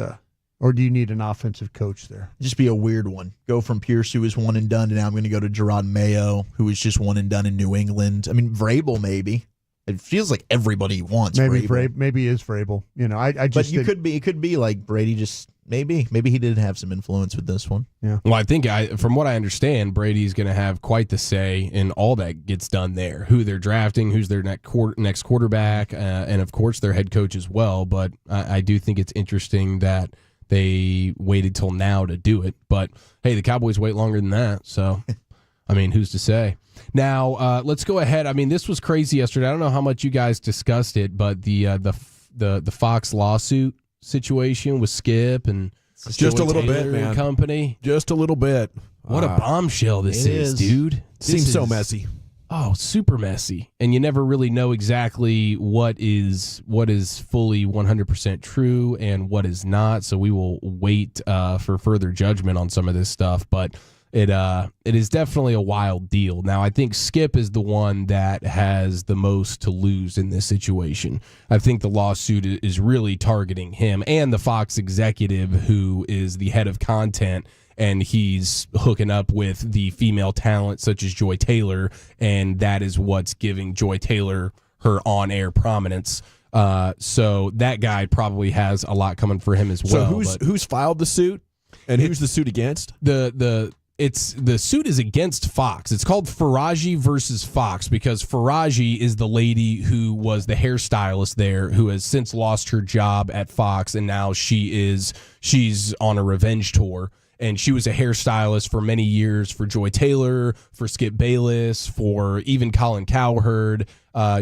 or do you need an offensive coach there? Just be a weird one. Go from Pierce, who was one and done, to now I'm going to go to Gerard Mayo, who was just one and done in New England. I mean, Vrabel maybe. It feels like everybody wants Vrabel. Maybe it is Vrabel. You know, I just. But it could be like Brady just maybe he did have some influence with this one. Yeah. Well, I think from what I understand, Brady's going to have quite the say in all that gets done there. Who they're drafting, who's their next quarterback, and of course their head coach as well. But I do think it's interesting that they waited till now to do it. But hey, the Cowboys wait longer than that, so I mean, who's to say? Now, let's go ahead. I mean, this was crazy yesterday. I don't know how much you guys discussed it, but the Fox lawsuit situation with Skip and just a little bit, man. Company. Just a little bit. What a bombshell this is, dude. Seems so messy. Oh, super messy. And you never really know exactly what is fully 100% true and what is not. So we will wait for further judgment on some of this stuff. But it is definitely a wild deal. Now, I think Skip is the one that has the most to lose in this situation. I think the lawsuit is really targeting him and the Fox executive who is the head of content, and he's hooking up with the female talent such as Joy Taylor, and that is what's giving Joy Taylor her on-air prominence. So that guy probably has a lot coming for him as well. So who's filed the suit, and who's the suit against? The suit is against Fox. It's called Faraji versus Fox because Faraji is the lady who was the hairstylist there, who has since lost her job at Fox, and now she's on a revenge tour. And she was a hairstylist for many years for Joy Taylor, for Skip Bayless, for even Colin Cowherd.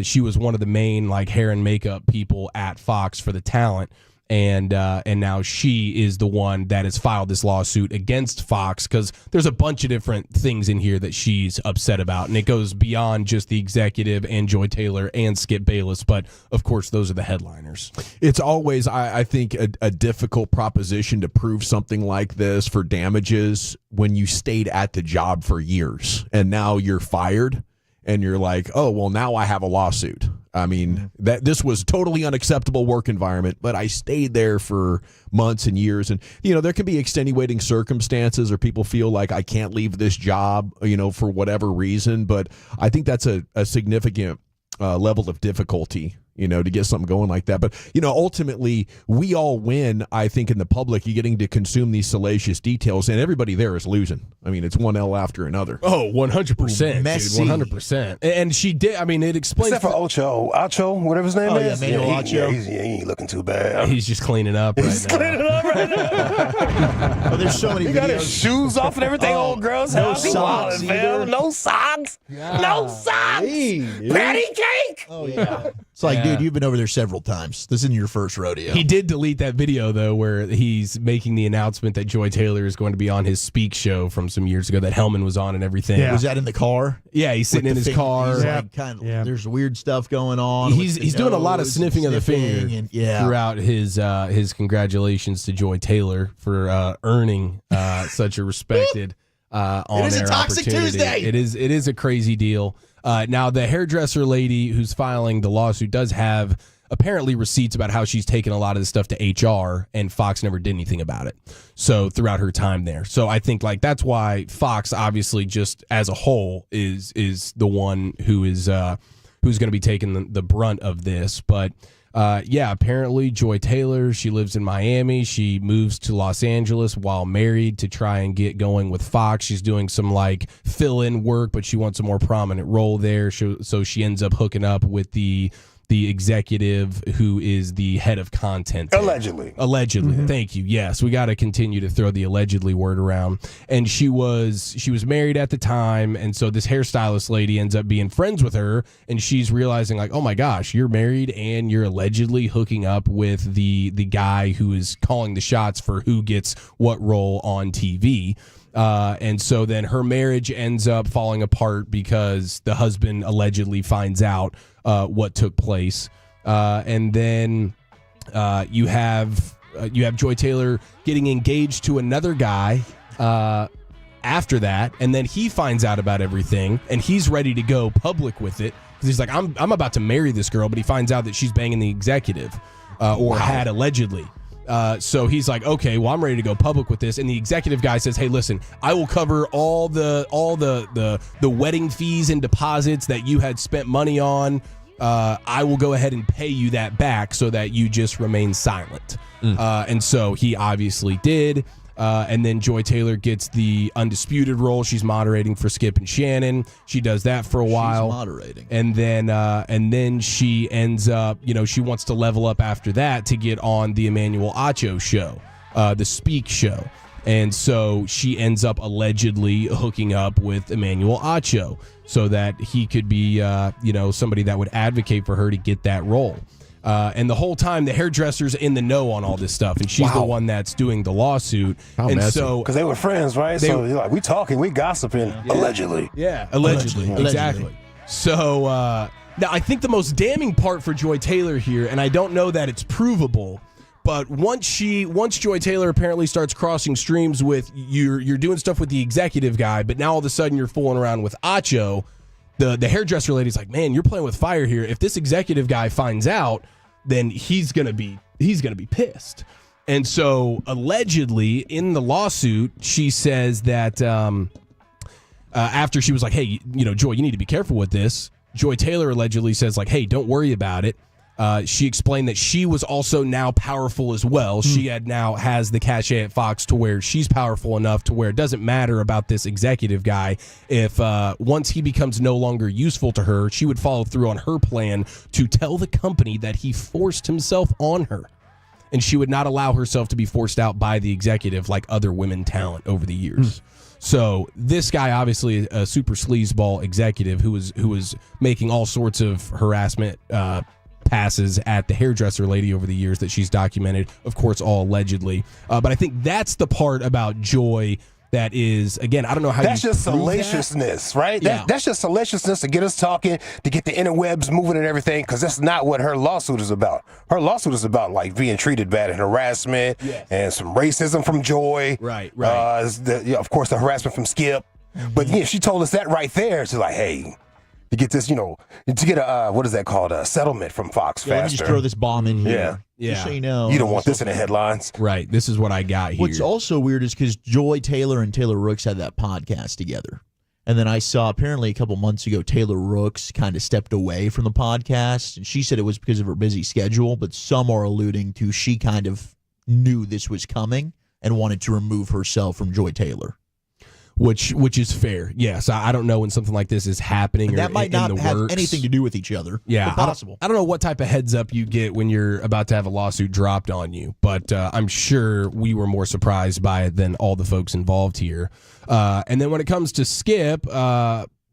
She was one of the main hair and makeup people at Fox for the talent. And now she is the one that has filed this lawsuit against Fox because there's a bunch of different things in here that she's upset about, and it goes beyond just the executive and Joy Taylor and Skip Bayless, but of course those are the headliners. It's always, I think, a difficult proposition to prove something like this for damages when you stayed at the job for years and now you're fired and you're like, oh, well, now I have a lawsuit. I mean, that this was totally unacceptable work environment, but I stayed there for months and years. And, there can be extenuating circumstances or people feel like I can't leave this job, for whatever reason. But I think that's a significant level of difficulty, to get something going like that. But, ultimately, we all win, I think, in the public. You're getting to consume these salacious details, and everybody there is losing. I mean, it's one L after another. Oh, 100%. Messy. Dude, 100%. And she did, it explains. Except for Ocho, whatever his name is. Yeah, Ocho. He ain't looking too bad. He's just cleaning up right now. He's cleaning up right now. But there's so many He videos. got his shoes off and everything, old girls. No He socks wildin', fam. No socks. No socks. Patty cake. Oh, yeah. It's like, dude, you've been over there several times. This isn't your first rodeo. He did delete that video, though, where he's making the announcement that Joy Taylor is going to be on his Speak show from some years ago that Hellman was on and everything. Yeah. Was that in the car? Yeah, he's sitting in his car. He's like, there's weird stuff going on. He's doing a lot of sniffing of the finger and, throughout his congratulations to Joy Taylor for earning such a respected on-air It is a Toxic opportunity. Tuesday. It is a crazy deal. Now, the hairdresser lady who's filing the lawsuit does have apparently receipts about how she's taken a lot of this stuff to HR, and Fox never did anything about it. So throughout her time there, so I think like that's why Fox obviously just as a whole is the one who is who's going to be taking the brunt of this. But apparently Joy Taylor, she lives in Miami. She moves to Los Angeles while married to try and get going with Fox. She's doing some like fill-in work, but she wants a more prominent role there. So she ends up hooking up with the executive who is the head of content there. Allegedly. Thank you. Yes, we got to continue to throw the allegedly word around. And she was married at the time, and so this hairstylist lady ends up being friends with her, and she's realizing like, oh my gosh, you're married and you're allegedly hooking up with the guy who is calling the shots for who gets what role on TV. And so then her marriage ends up falling apart because the husband allegedly finds out what took place. And then you have Joy Taylor getting engaged to another guy after that, and then he finds out about everything, and he's ready to go public with it because he's like, I'm about to marry this girl, but he finds out that she's banging the executive had allegedly. So he's like, okay, well, I'm ready to go public with this. And the executive guy says, hey, listen, I will cover all the wedding fees and deposits that you had spent money on. I will go ahead and pay you that back so that you just remain silent. And so he obviously did. And then Joy Taylor gets the undisputed role. She's moderating for Skip and Shannon. She does that for a while. She's moderating. And then she ends up, she wants to level up after that to get on the Emmanuel Acho show, the Speak show. And so she ends up allegedly hooking up with Emmanuel Acho so that he could be, somebody that would advocate for her to get that role. And the whole time, the hairdresser's in the know on all this stuff, and she's the one that's doing the lawsuit. So because they were friends, right? So you're like, we talking, we gossiping, allegedly. Yeah, allegedly. Exactly. So now I think the most damning part for Joy Taylor here, and I don't know that it's provable, but once Joy Taylor apparently starts crossing streams with you're doing stuff with the executive guy, but now all of a sudden you're fooling around with Acho. The hairdresser lady's like, man, you're playing with fire here. If this executive guy finds out, then he's gonna be pissed. And so allegedly in the lawsuit, she says that after she was like, hey, Joy, you need to be careful with this. Joy Taylor allegedly says like, hey, don't worry about it. She explained that she was also now powerful as well. She has the cachet at Fox to where she's powerful enough to where it doesn't matter about this executive guy. If once he becomes no longer useful to her, she would follow through on her plan to tell the company that he forced himself on her. And she would not allow herself to be forced out by the executive like other women talent over the years. So this guy, obviously a super sleazeball executive who was making all sorts of harassment passes at the hairdresser lady over the years that she's documented, of course, all allegedly. But I think that's the part about Joy that is, again, I don't know how that's you just prove salaciousness, that. right? Yeah. That's just salaciousness to get us talking, to get the interwebs moving and everything, because that's not what her lawsuit is about. Her lawsuit is about like being treated bad and harassment and some racism from Joy. Right. Of course, the harassment from Skip. But yeah, she told us that right there. She's like, hey, to get this, to get a, what is that called? A settlement from Fox faster. Let me just throw this bomb in here. Yeah. Just so you know. You don't want this in the headlines. Right. This is what I got here. What's also weird is because Joy Taylor and Taylor Rooks had that podcast together. And then I saw apparently a couple months ago, Taylor Rooks kind of stepped away from the podcast. And she said it was because of her busy schedule, but some are alluding to she kind of knew this was coming and wanted to remove herself from Joy Taylor. Which is fair. Yes, I don't know when something like this is happening or that might not in the have works. anything to do with each other. Yeah, but possible. I don't know what type of heads up you get when you're about to have a lawsuit dropped on you, but I'm sure we were more surprised by it than all the folks involved here. And then when it comes to Skip,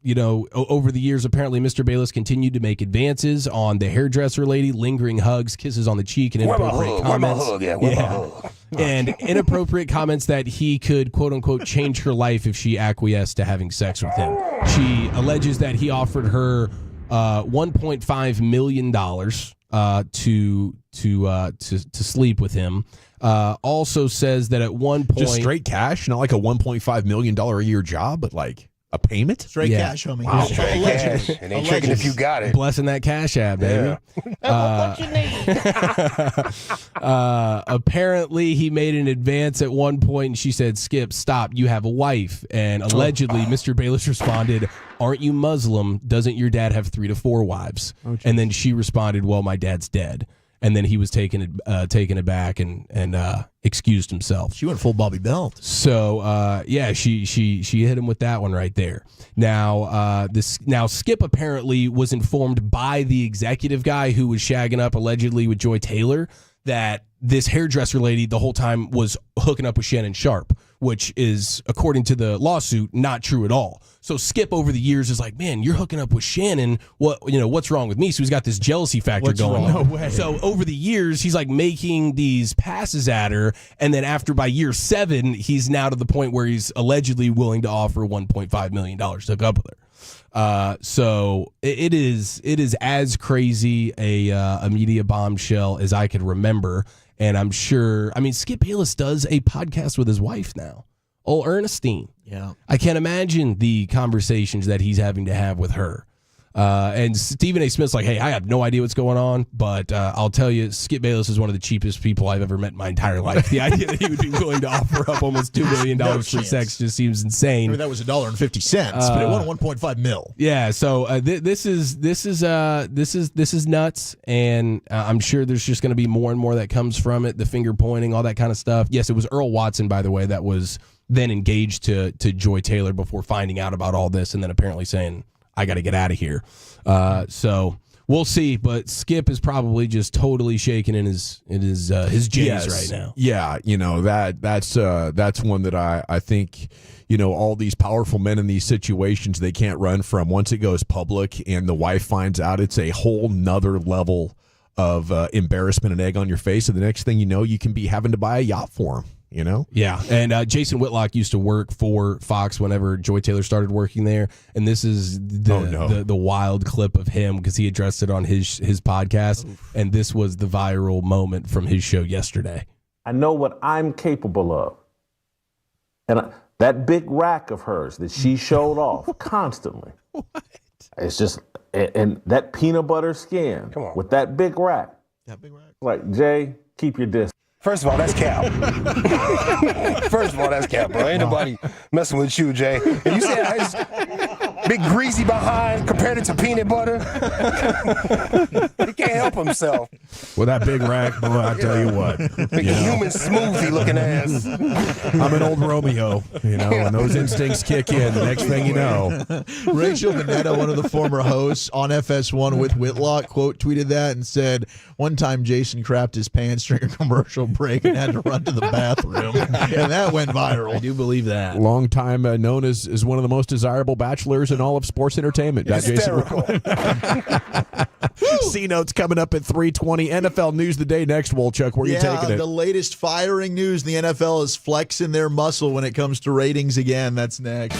over the years, apparently Mr. Bayless continued to make advances on the hairdresser lady, lingering hugs, kisses on the cheek, and inappropriate comments. And inappropriate comments that he could, quote unquote, change her life if she acquiesced to having sex with him. She alleges that he offered her $1.5 million to sleep with him. Also says that at one point, just straight cash, not like a $1.5 million a year job, but like a payment? Straight cash, homie. Wow. Straight cash. It ain't tricking if you got it. Blessing that cash app, baby. What you need? Apparently, he made an advance at one point, and she said, "Skip, stop. You have a wife." And allegedly, Mr. Bayless responded, "Aren't you Muslim? Doesn't your dad have 3 to 4 wives?" And then she responded, "Well, my dad's dead." And then he was taken aback and excused himself. She went full Bobby Belt. So she hit him with that one right there. Now Skip apparently was informed by the executive guy who was shagging up allegedly with Joy Taylor that this hairdresser lady the whole time was hooking up with Shannon Sharp, which is, according to the lawsuit, not true at all. So Skip over the years is like, man, you're hooking up with Shannon. What's wrong with me? So he's got this jealousy factor going on. No way. So over the years, he's like making these passes at her, and then by year 7, he's now to the point where he's allegedly willing to offer $1.5 million to hook up with her. So it is as crazy a media bombshell as I could remember. And I'm sure, Skip Bayless does a podcast with his wife now, old Ernestine. Yeah. I can't imagine the conversations that he's having to have with her. And Stephen A. Smith's like, hey, I have no idea what's going on, but I'll tell you, Skip Bayless is one of the cheapest people I've ever met in my entire life. The idea that he would be willing to offer up almost $2 million for sex just seems insane. That was $1.50, but it won $1.5 mil. Yeah, so this is nuts, and I'm sure there's just going to be more and more that comes from it. The finger pointing, all that kind of stuff. Yes, it was Earl Watson, by the way, that was then engaged to Joy Taylor before finding out about all this, and then apparently saying, I got to get out of here. So we'll see. But Skip is probably just totally shaking in his J's right now. Yeah, that's one that I think, all these powerful men in these situations, they can't run from. Once it goes public and the wife finds out, it's a whole nother level of embarrassment and egg on your face. And the next thing you know, you can be having to buy a yacht for him. Yeah, and Jason Whitlock used to work for Fox whenever Joy Taylor started working there, and this is the wild clip of him because he addressed it on his podcast, and this was the viral moment from his show yesterday. I know what I'm capable of, and that big rack of hers that she showed off constantly. What? It's just and that peanut butter skin with that big rack. That big rack. Like, Jay, keep your distance. First of all, that's cap. Bro. Ain't nobody messing with you, Jay. And you said his big greasy behind compared it to peanut butter. He can't help himself. Well, that big rack, boy, I tell you what. Big human smoothie looking ass. I'm an old Romeo, and those instincts kick in. The next thing you know. Rachel Mineta, one of the former hosts on FS1 with Whitlock, quote tweeted that and said, one time Jason crapped his pants during a commercial break and had to run to the bathroom. And that went viral. I do believe that. Long time known as one of the most desirable bachelors in all of sports entertainment. Hysterical. C-Notes coming up at 3:20. NFL News the Day next, Wolchuk. Where are you taking it? The latest firing news. The NFL is flexing their muscle when it comes to ratings again. That's next.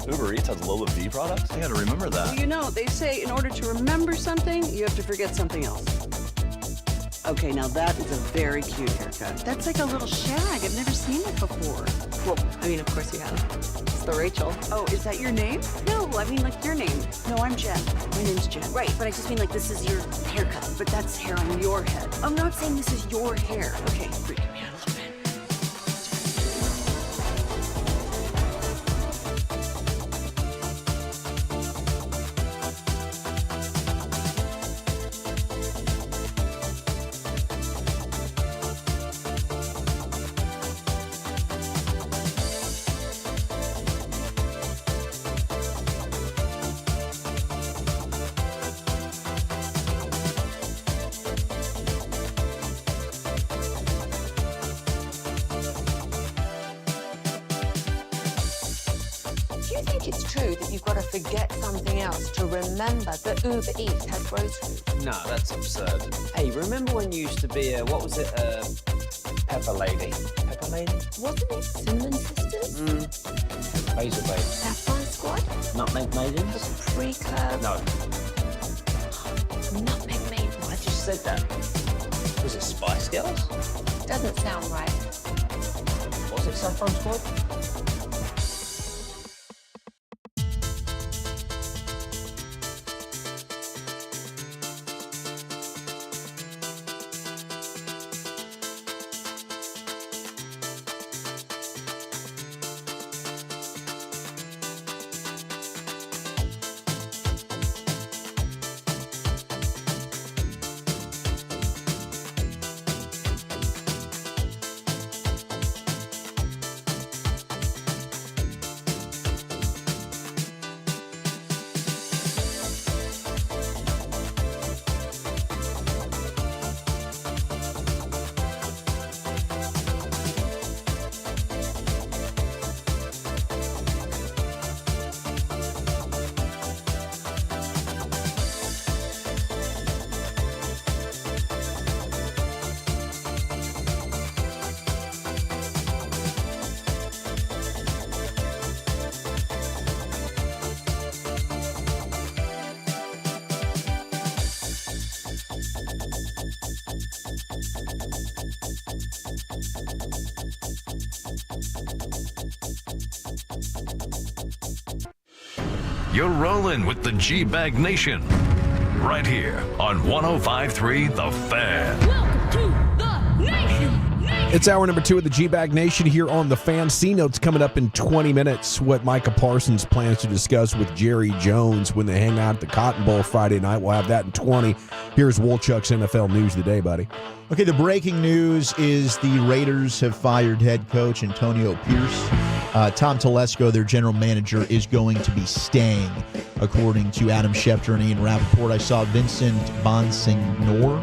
Uber Eats has Lola V products? I gotta remember that. Well, you know, they say in order to remember something, you have to forget something else. Okay, now that is a very cute haircut. That's like a little shag. I've never seen it before. Well, I mean, of course you have. It's the Rachel. Oh, is that your name? No, I mean like your name. No, I'm Jen. My name's Jen. Right, but I just mean like this is your haircut. But that's hair on your head. I'm not saying this is your hair. Okay, freaking me out a little bit. Do you think it's true that you've got to forget something else to remember that Uber Eats has groceries? No, that's absurd. Hey, remember when you used to be a, what was it, Pepper Lady? Pepper Lady? Wasn't it Cinnamon Sisters? Razor Babes. Saffron Squad? Nutmeg Maidens? Pre-Club? No. Nutmeg Maidens? I just said that. Was it Spice Girls? Doesn't sound right. Was it Saffron Squad? You're rolling with the G-Bag Nation right here on 105.3 The Fan. It's hour number 2 of the G-Bag Nation here on The Fan. C-Notes coming up in 20 minutes. What Micah Parsons plans to discuss with Jerry Jones when they hang out at the Cotton Bowl Friday night. We'll have that in 20. Here's Wolchuk's NFL News of the day, buddy. Okay, the breaking news is the Raiders have fired head coach Antonio Pierce. Tom Telesco, their general manager, is going to be staying, according to Adam Schefter and Ian Rappaport. I saw Vincent Bonsignor,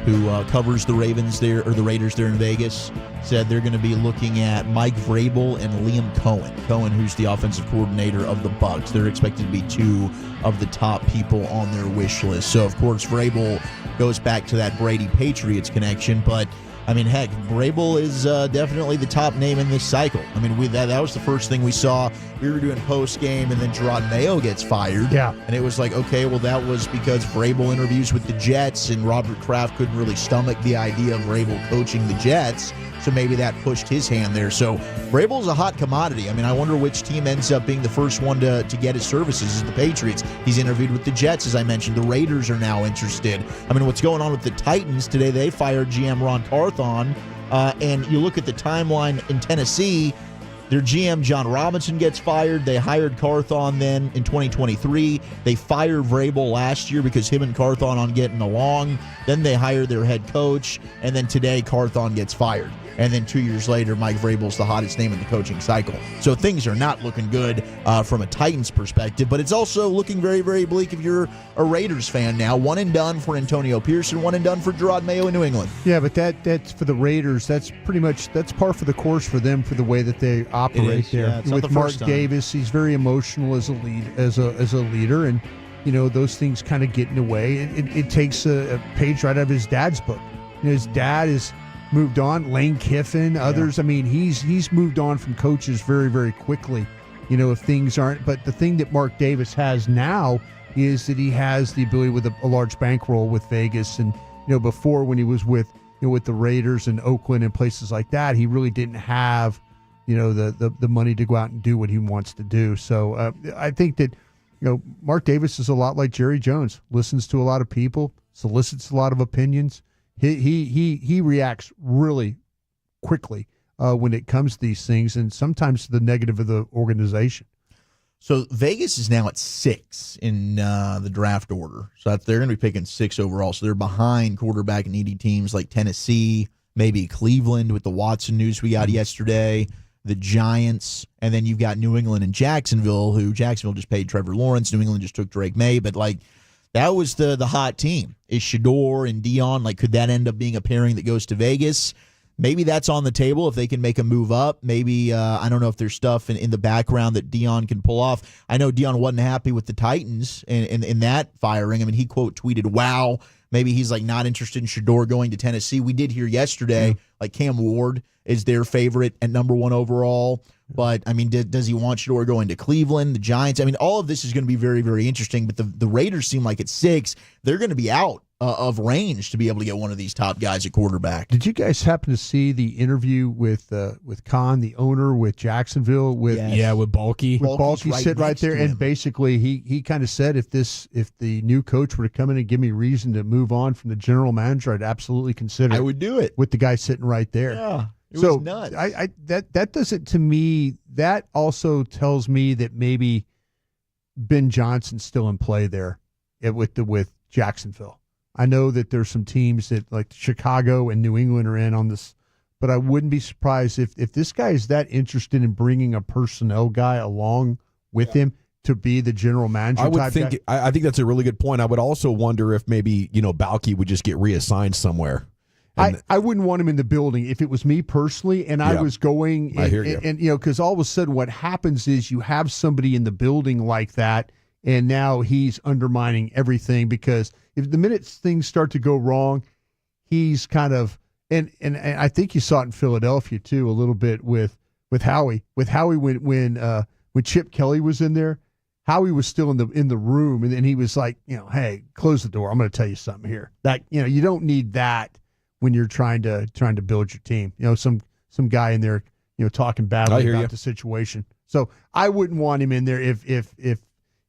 who covers the Ravens there, or the Raiders there in Vegas, said they're going to be looking at Mike Vrabel and Liam Cohen. Cohen, who's the offensive coordinator of the Bucs. They're expected to be 2 of the top people on their wish list. So, of course, Vrabel goes back to that Brady-Patriots connection, but I mean, heck, Vrabel is definitely the top name in this cycle. I mean, that was the first thing we saw. We were doing post-game, and then Gerard Mayo gets fired. Yeah. And it was like, okay, well, that was because Vrabel interviews with the Jets, and Robert Kraft couldn't really stomach the idea of Vrabel coaching the Jets, so maybe that pushed his hand there. So Vrabel's a hot commodity. I mean, I wonder which team ends up being the first one to get his services. Is the Patriots. He's interviewed with the Jets, as I mentioned. The Raiders are now interested. I mean, what's going on with the Titans today? They fired GM Ron Carthon, and you look at the timeline in Tennessee, their GM John Robinson gets fired. They hired Carthon then in 2023. They fired Vrabel last year because him and Carthon aren't getting along. Then they hired their head coach, and then today Carthon gets fired. And then 2 years later, Mike Vrabel's the hottest name in the coaching cycle. So things are not looking good from a Titans perspective, but it's also looking very, very bleak if you're a Raiders fan now. One and done for Antonio Pearson, one and done for Gerard Mayo in New England. Yeah, but that's for the Raiders. That's pretty much par for the course for them for the way that they operate there. Yeah, with Mark Davis, he's very emotional as a leader, and those things kind of get in the way. It takes a page right out of his dad's book. His dad is moved on. Lane Kiffin, others. I mean, he's moved on from coaches very, very quickly. If things aren't. But the thing that Mark Davis has now is that he has the ability with a large bankroll with Vegas, and before when he was with the Raiders and Oakland and places like that, he really didn't have the money to go out and do what he wants to do. So I think that Mark Davis is a lot like Jerry Jones. Listens to a lot of people, solicits a lot of opinions. He reacts really quickly when it comes to these things, and sometimes to the negative of the organization. So Vegas is now at 6 in the draft order. So they're going to be picking 6 overall. So they're behind quarterback needy teams like Tennessee, maybe Cleveland with the Watson news we got yesterday, the Giants, and then you've got New England and Jacksonville, who Jacksonville just paid Trevor Lawrence. New England just took Drake May, but that was the hot team. Is Shador and Dion, could that end up being a pairing that goes to Vegas? Maybe that's on the table if they can make a move up. Maybe, I don't know if there's stuff in the background that Dion can pull off. I know Dion wasn't happy with the Titans in that firing. I mean, he quote tweeted, wow, maybe he's not interested in Shador going to Tennessee. We did hear yesterday, Cam Ward is their favorite at number 1 overall. But, I mean, does he want Shador going to Cleveland, the Giants? I mean, all of this is going to be very, very interesting. But the Raiders seem like at 6, they're going to be out of range to be able to get one of these top guys at quarterback. Did you guys happen to see the interview with Khan, the owner, with Jacksonville? With Balky. With Balky sit right there, and basically he kind of said, if the new coach were to come in and give me reason to move on from the general manager, I'd absolutely consider it. I would do it. With the guy sitting right there. Yeah. It was nuts. That doesn't, to me, that also tells me that maybe Ben Johnson's still in play there with Jacksonville. I know that there's some teams that like Chicago and New England are in on this, but I wouldn't be surprised if this guy is that interested in bringing a personnel guy along with him to be the general manager. I think that's a really good point. I would also wonder if maybe Balky would just get reassigned somewhere. I wouldn't want him in the building if it was me personally, and I was going. I hear you. And because all of a sudden, what happens is you have somebody in the building like that, and now he's undermining everything. Because if the minute things start to go wrong, he's kind of and I think you saw it in Philadelphia too a little bit with Howie. With Howie when Chip Kelly was in there, Howie was still in the room, and then he was like, hey, close the door. I'm going to tell you something here. That you don't need that when you're trying to build your team. Some guy in there, talking badly about the situation. So I wouldn't want him in there if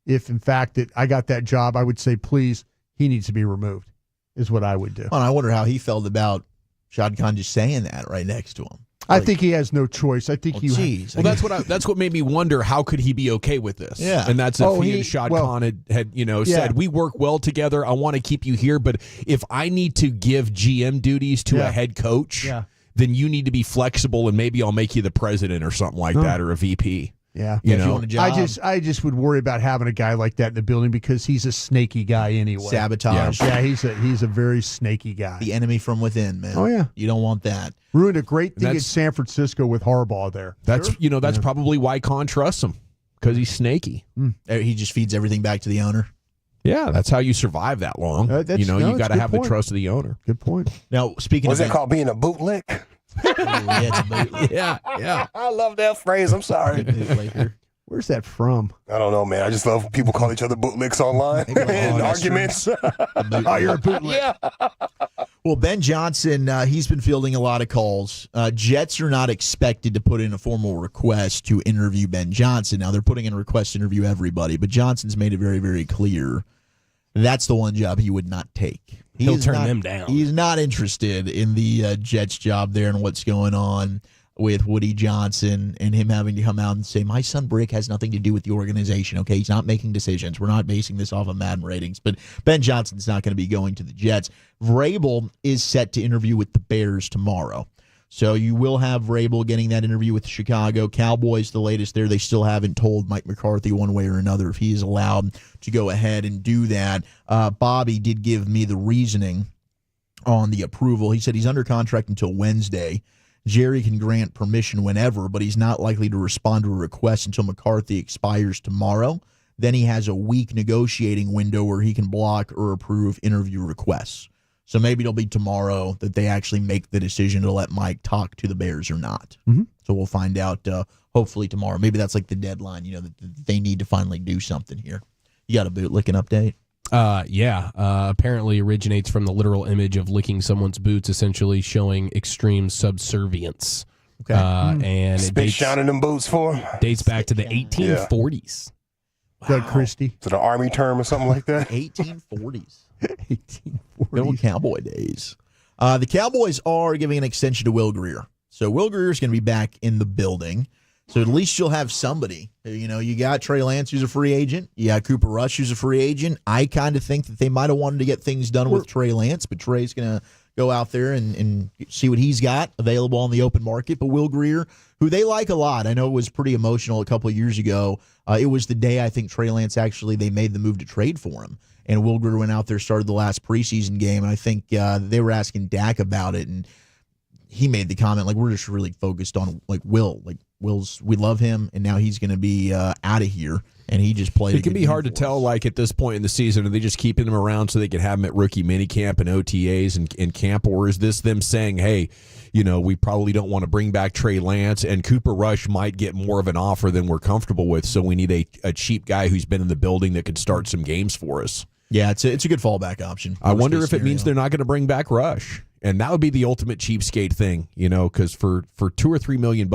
in fact that I got that job, I would say, please, he needs to be removed, is what I would do. Well, I wonder how he felt about Shad Khan just saying that right next to him. I think he has no choice. I think that's what made me wonder, how could he be okay with this? Yeah. And that's if he and Shad Khan had said, we work well together, I want to keep you here, but if I need to give GM duties to a head coach, then you need to be flexible, and maybe I'll make you the president or something like that, or a VP. Yeah. If you want a job. I just would worry about having a guy like that in the building, because he's a snaky guy anyway. Sabotage. Yeah, he's a very snaky guy. The enemy from within, man. Oh yeah. You don't want that. Ruined a great thing in San Francisco with Harbaugh there. That's that's probably why Khan trusts him, because he's snaky. He just feeds everything back to the owner. Yeah, that's how you survive that long. You got to have the trust of the owner. Good point. Now, speaking of... What's that called, being a bootlick? Yeah. I love that phrase. I'm sorry. Where's that from? I don't know, man. I just love people call each other bootlicks online in arguments. Oh, you're a bootlick. Yeah. Well, Ben Johnson, he's been fielding a lot of calls. Jets are not expected to put in a formal request to interview Ben Johnson. Now, they're putting in a request to interview everybody, but Johnson's made it very, very clear that's the one job he would not take. He'll turn them down. He's not interested in the Jets job there and what's going on with Woody Johnson and him having to come out and say, my son Brick has nothing to do with the organization, okay? He's not making decisions. We're not basing this off of Madden ratings. But Ben Johnson's not going to be going to the Jets. Vrabel is set to interview with the Bears tomorrow. So you will have Vrabel getting that interview with Chicago. Cowboys, the latest there, they still haven't told Mike McCarthy one way or another if he is allowed to go ahead and do that. Bobby did give me the reasoning on the approval. He said he's under contract until Wednesday. Jerry can grant permission whenever, but he's not likely to respond to a request until McCarthy expires tomorrow. Then he has a week negotiating window where he can block or approve interview requests. So maybe it'll be tomorrow that they actually make the decision to let Mike talk to the Bears or not. Mm-hmm. So we'll find out hopefully tomorrow. Maybe that's like the deadline, that they need to finally do something here. You got a bootlicking update? Apparently originates from the literal image of licking someone's boots, essentially showing extreme subservience. Okay. And Spit shining them boots for him. Dates back to the 1840s. Doug Christie. Is it an army term or something like that? 1840s. 1840s. The old Cowboy days. The Cowboys are giving an extension to Will Grier. So Will Grier is going to be back in the building. So at least you'll have somebody. You got Trey Lance, who's a free agent. You got Cooper Rush, who's a free agent. I kind of think that they might have wanted to get things done with Trey Lance, but Trey's going to go out there and see what he's got available on the open market. But Will Grier, who they like a lot, I know it was pretty emotional a couple of years ago. It was the day I think Trey Lance they made the move to trade for him. And Will Grier went out there, started the last preseason game, and I think they were asking Dak about it, and he made the comment, we're just really focused on, Will. Will's, we love him, and now he's going to be out of here, and he just played. It can be hard to tell, at this point in the season, are they just keeping him around so they can have him at rookie minicamp and OTAs and camp, or is this them saying, hey, we probably don't want to bring back Trey Lance, and Cooper Rush might get more of an offer than we're comfortable with, so we need a cheap guy who's been in the building that could start some games for us. Yeah, it's a good fallback option. I wonder if it means they're not going to bring back Rush, and that would be the ultimate cheapskate thing, because for $2 or $3 million,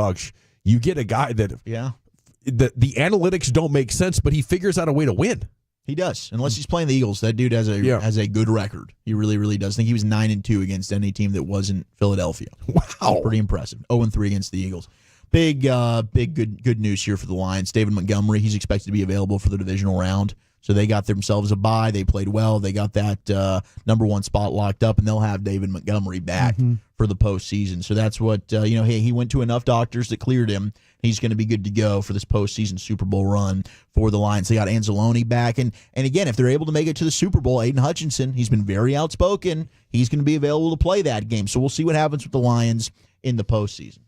you get a guy that the analytics don't make sense, but he figures out a way to win. He does, unless he's playing the Eagles. That dude has a good record. He really, really does. I think he was 9-2 against any team that wasn't Philadelphia. Wow, pretty impressive. 0-3 against the Eagles. Big good news here for the Lions. David Montgomery, he's expected to be available for the divisional round. So they got themselves a bye. They played well. They got that number one spot locked up, and they'll have David Montgomery back for the postseason. So that's what, he went to enough doctors that cleared him. He's going to be good to go for this postseason Super Bowl run for the Lions. They got Anzalone back. And again, if they're able to make it to the Super Bowl, Aiden Hutchinson, he's been very outspoken. He's going to be available to play that game. So we'll see what happens with the Lions in the postseason.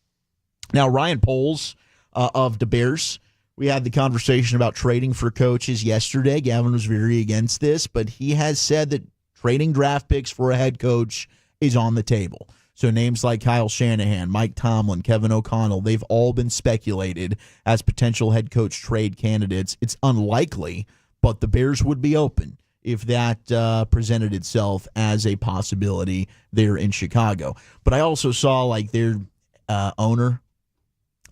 Now, Ryan Poles of the Bears, we had the conversation about trading for coaches yesterday. Gavin was very against this, but he has said that trading draft picks for a head coach is on the table. So names like Kyle Shanahan, Mike Tomlin, Kevin O'Connell, they've all been speculated as potential head coach trade candidates. It's unlikely, but the Bears would be open if that presented itself as a possibility there in Chicago. But I also saw their owner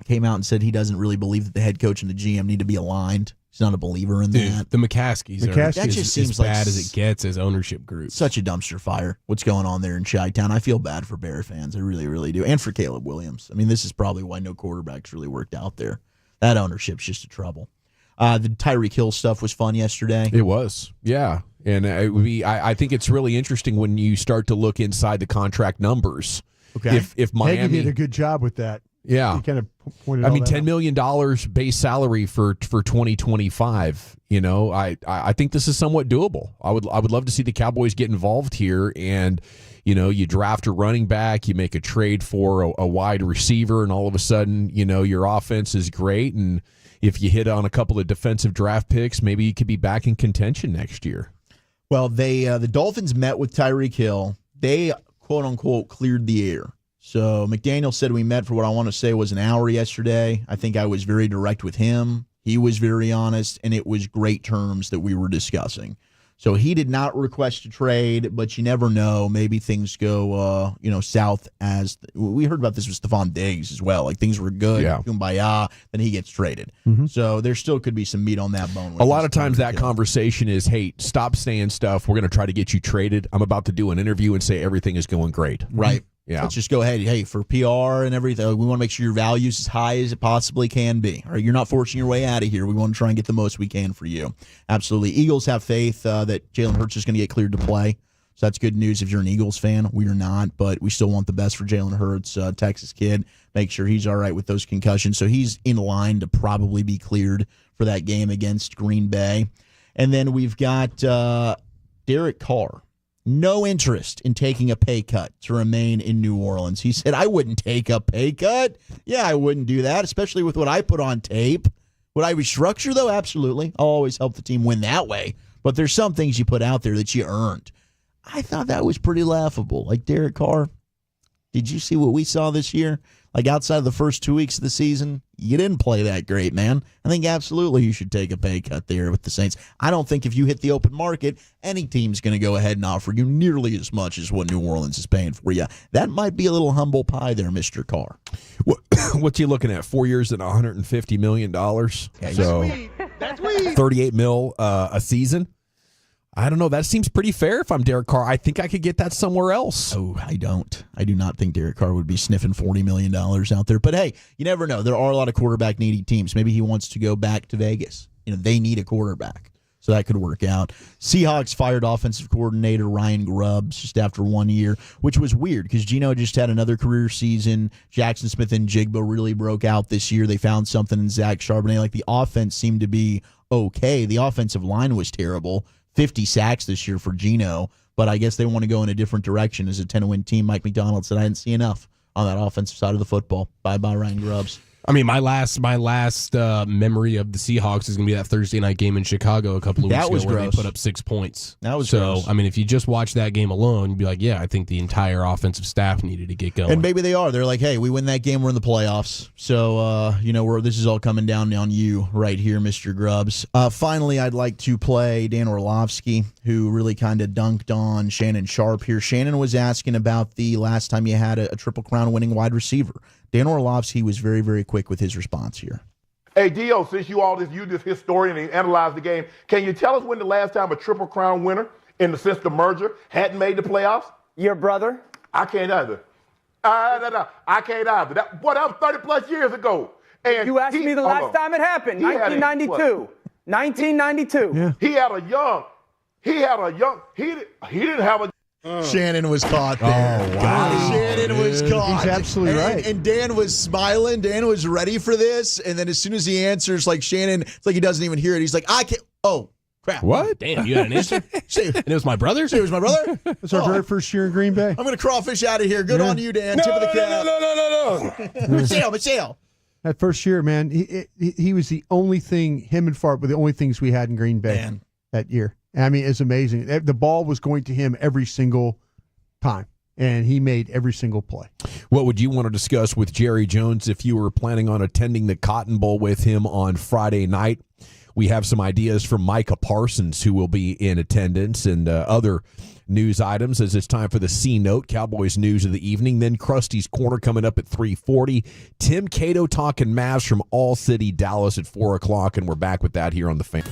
came out and said he doesn't really believe that the head coach and the GM need to be aligned. He's not a believer in that. The McCaskies are that just seems as bad as it gets as ownership group. Such a dumpster fire. What's going on there in Chi-Town? I feel bad for Bear fans. I really, really do. And for Caleb Williams. I mean, this is probably why no quarterbacks really worked out there. That ownership's just a trouble. The Tyreek Hill stuff was fun yesterday. It was, yeah. And I think it's really interesting when you start to look inside the contract numbers. Okay. If Miami Hagee did a good job with that. Yeah. He kind of pointed all that $10 out. million base salary for 2025. I think this is somewhat doable. I would love to see the Cowboys get involved here, and you draft a running back, you make a trade for a wide receiver, and all of a sudden, your offense is great, and if you hit on a couple of defensive draft picks, maybe you could be back in contention next year. Well, the Dolphins met with Tyreek Hill. They, quote unquote, cleared the air. So McDaniel said we met for what I want to say was an hour yesterday. I think I was very direct with him. He was very honest, and it was great terms that we were discussing. So he did not request a trade, but you never know. Maybe things go, south as we heard about this with Stephon Diggs as well. Things were good, kumbaya, then he gets traded. So there still could be some meat on that bone. A lot of times that conversation is, hey, stop saying stuff. We're going to try to get you traded. I'm about to do an interview and say everything is going great. Right. Yeah. Let's just go ahead. Hey, for PR and everything, we want to make sure your value is as high as it possibly can be. All right, you're not forcing your way out of here. We want to try and get the most we can for you. Absolutely. Eagles have faith that Jalen Hurts is going to get cleared to play. So that's good news if you're an Eagles fan. We are not, but we still want the best for Jalen Hurts, Texas kid. Make sure he's all right with those concussions. So he's in line to probably be cleared for that game against Green Bay. And then we've got Derek Carr. No interest in taking a pay cut to remain in New Orleans. He said, I wouldn't take a pay cut. Yeah, I wouldn't do that, especially with what I put on tape. Would I restructure, though? Absolutely. I'll always help the team win that way. But there's some things you put out there that you earned. I thought that was pretty laughable. Like Derek Carr, did you see what we saw this year? Like outside of the first 2 weeks of the season, you didn't play that great, man. I think absolutely you should take a pay cut there with the Saints. I don't think if you hit the open market, any team's going to go ahead and offer you nearly as much as what New Orleans is paying for you. That might be a little humble pie there, Mr. Carr. What's he looking at? 4 years and $150 million. So That's weed. 38 mil a season. I don't know. That seems pretty fair if I'm Derek Carr. I think I could get that somewhere else. Oh, I don't. I do not think Derek Carr would be sniffing $40 million out there. But, hey, you never know. There are a lot of quarterback-needy teams. Maybe he wants to go back to Vegas. They need a quarterback. So that could work out. Seahawks fired offensive coordinator Ryan Grubbs just after 1 year, which was weird because Geno just had another career season. Jackson Smith and Jigba really broke out this year. They found something in Zach Charbonnet. Like the offense seemed to be okay. The offensive line was terrible. 50 sacks this year for Geno, but I guess they want to go in a different direction as a 10-win team. Mike McDonald said, I didn't see enough on that offensive side of the football. Bye-bye, Ryan Grubbs. I mean, my last memory of the Seahawks is going to be that Thursday night game in Chicago a couple of weeks ago where they put up 6 points. That was so. gross. I mean, if you just watch that game alone, you'd be like, yeah, I think the entire offensive staff needed to get going. And maybe they are. They're like, hey, we win that game, we're in the playoffs. So, this is all coming down on you right here, Mr. Grubbs. Finally, I'd like to play Dan Orlovsky, who really kind of dunked on Shannon Sharp here. Shannon was asking about the last time you had a Triple Crown winning wide receiver. Dan Orlovsky was very, very quick with his response here. Hey, Dio, since you this historian and analyze the game, can you tell us when the last time a Triple Crown winner since the merger hadn't made the playoffs? Your brother? I can't either. No, I can't either. That was 30-plus years ago. And you asked me the last time it happened, 1992. 1992. Yeah. He didn't have a... Shannon was caught there. Oh, wow. Shannon was caught. He's absolutely right. And Dan was smiling. Dan was ready for this. And then as soon as he answers, like Shannon, it's like he doesn't even hear it. He's like, I can't. Oh, crap. What? Damn, you had an answer? And it was my brother? It was my brother? It's our very first year in Green Bay. I'm going to crawfish out of here. Good on you, Dan. Tip of the cap. No. Michelle. That first year, man, he was the only thing, him and Favre were the only things we had in Green Bay that year. I mean, it's amazing. The ball was going to him every single time, and he made every single play. What would you want to discuss with Jerry Jones if you were planning on attending the Cotton Bowl with him on Friday night? We have some ideas from Micah Parsons, who will be in attendance, and other news items as it's time for the C-Note, Cowboys news of the evening. Then Krusty's Corner coming up at 3:40. Tim Cato talking Mavs from All City, Dallas at 4 o'clock, and we're back with that here on The Fan.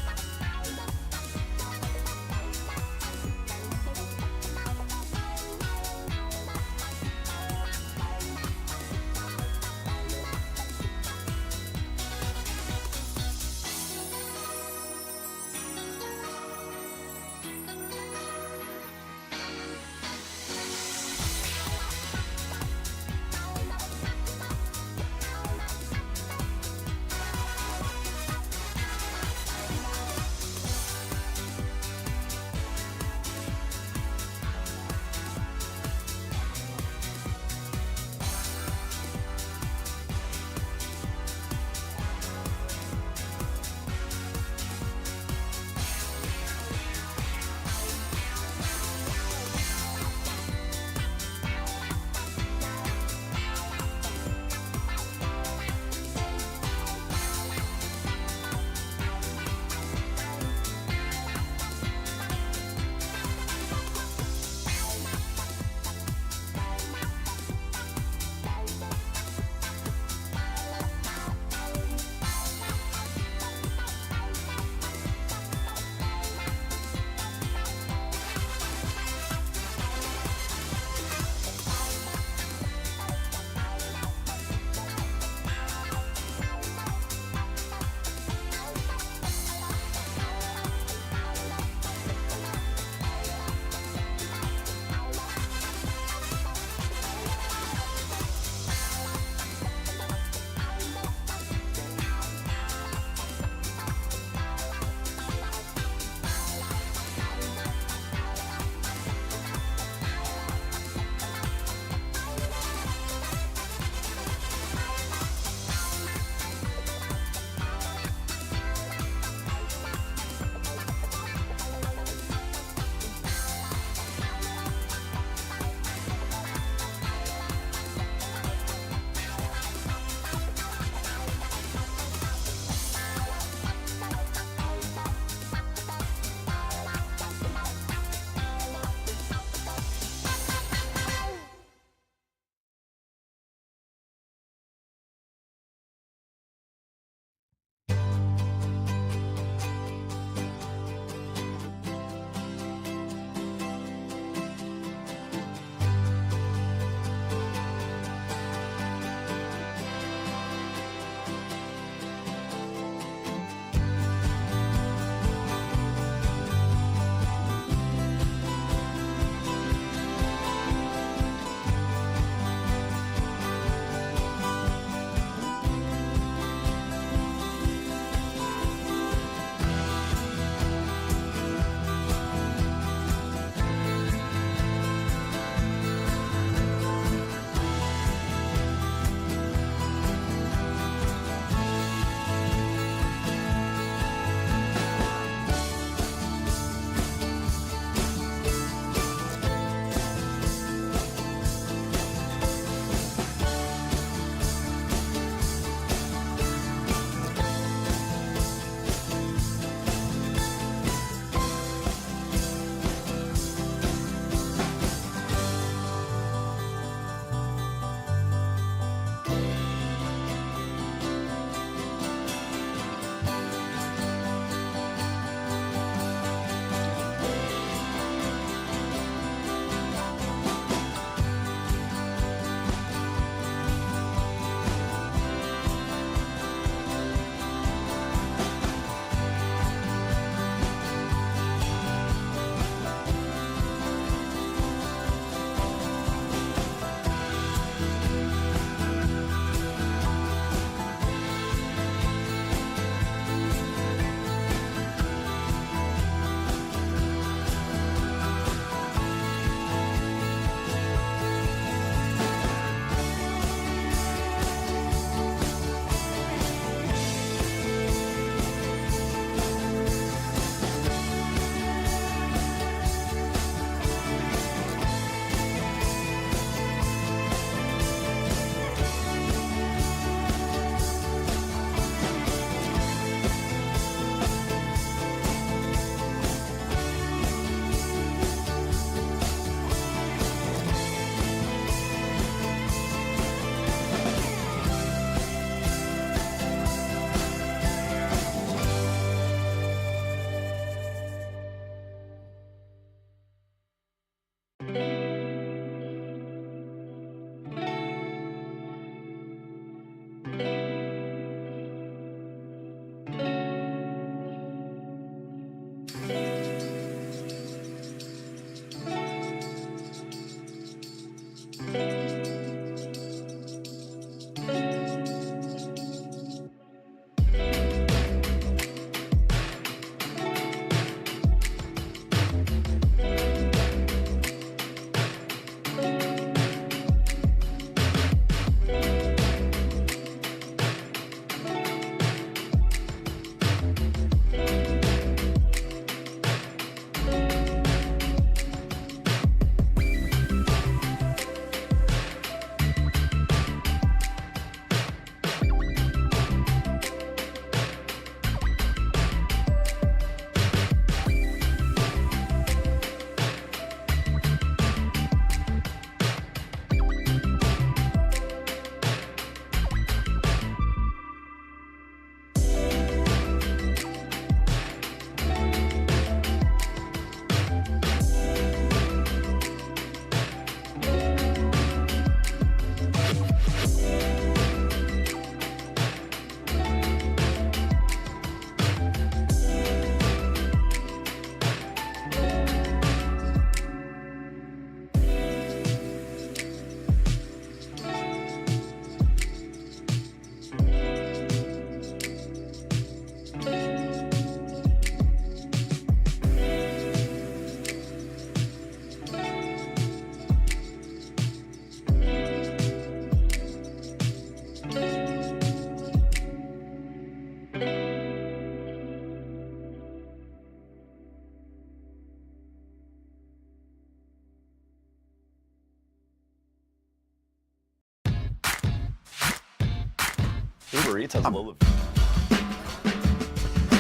Uber Eats has a little.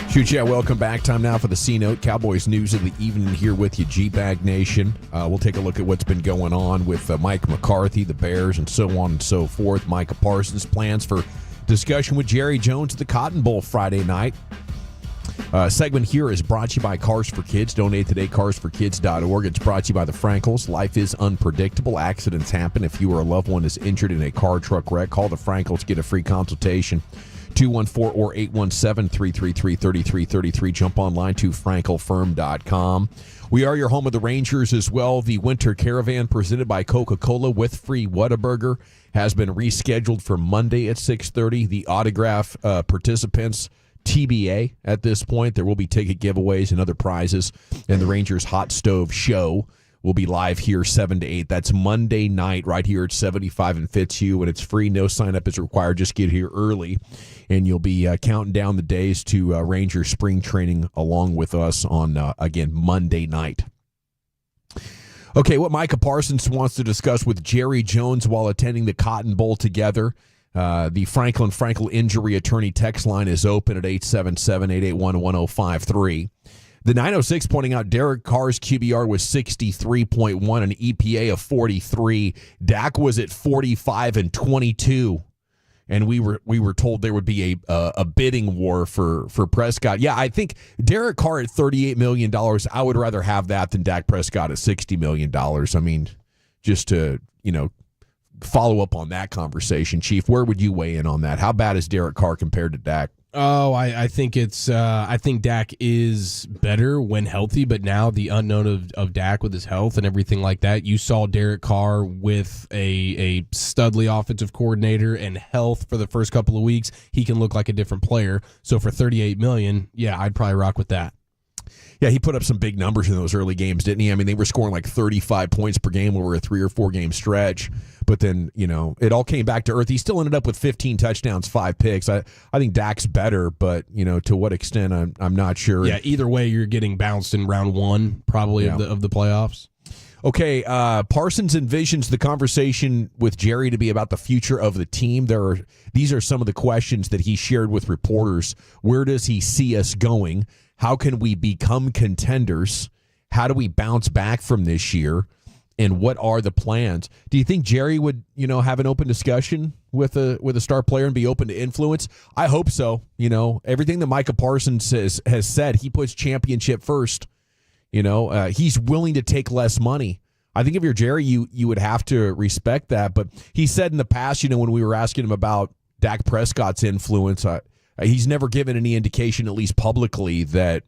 Shoot, yeah, welcome back. Time now for the C-Note. Cowboys news of the evening here with you, G-Bag Nation. We'll take a look at what's been going on with Mike McCarthy, the Bears, and so on and so forth. Micah Parsons' plans for discussion with Jerry Jones at the Cotton Bowl Friday night. Segment here is brought to you by Cars for Kids. Donate today, carsforkids.org. It's brought to you by the Frankels. Life is unpredictable. Accidents happen. If you or a loved one is injured in a car, truck wreck, call the Frankels. Get a free consultation. 214 or 817-333-3333. Jump online to frankelfirm.com. We are your home of the Rangers as well. The Winter Caravan presented by Coca-Cola with free Whataburger has been rescheduled for Monday at 6:30. The autograph participants TBA at this point. There will be ticket giveaways and other prizes. And the Rangers Hot Stove Show will be live here 7 to 8. That's Monday night right here at 75 and Fitzhugh, and it's free. No sign-up is required. Just get here early, and you'll be counting down the days to Ranger spring training along with us on, again, Monday night. Okay, what Micah Parsons wants to discuss with Jerry Jones while attending the Cotton Bowl together. The Franklin Frankel injury attorney text line is open at 877-881-1053. The 906 pointing out Derek Carr's QBR was 63.1, an EPA of 43. Dak was at 45 and 22, and we were told there would be a bidding war for Prescott. Yeah, I think Derek Carr at $38 million, I would rather have that than Dak Prescott at $60 million. I mean, just to, follow up on that conversation, Chief, where would you weigh in on that? How bad is Derek Carr compared to Dak? Oh, I think I think Dak is better when healthy, but now the unknown of Dak with his health and everything like that, you saw Derek Carr with a studly offensive coordinator and health for the first couple of weeks. He can look like a different player. So for $38 million, yeah, I'd probably rock with that. Yeah, he put up some big numbers in those early games, didn't he? I mean, they were scoring like 35 points per game over a 3 or 4 game stretch. But then, it all came back to earth. He still ended up with 15 touchdowns, 5 picks. I think Dak's better, but, to what extent, I'm not sure. Yeah, either way, you're getting bounced in round 1 probably of the playoffs. Okay, Parsons envisions the conversation with Jerry to be about the future of the team. These are some of the questions that he shared with reporters. Where does he see us going? How can we become contenders? How do we bounce back from this year? And what are the plans? Do you think Jerry would, have an open discussion with a star player and be open to influence? I hope so. Everything that Micah Parsons has said, he puts championship first. He's willing to take less money. I think if you're Jerry, you would have to respect that. But he said in the past, when we were asking him about Dak Prescott's influence, he's never given any indication, at least publicly, that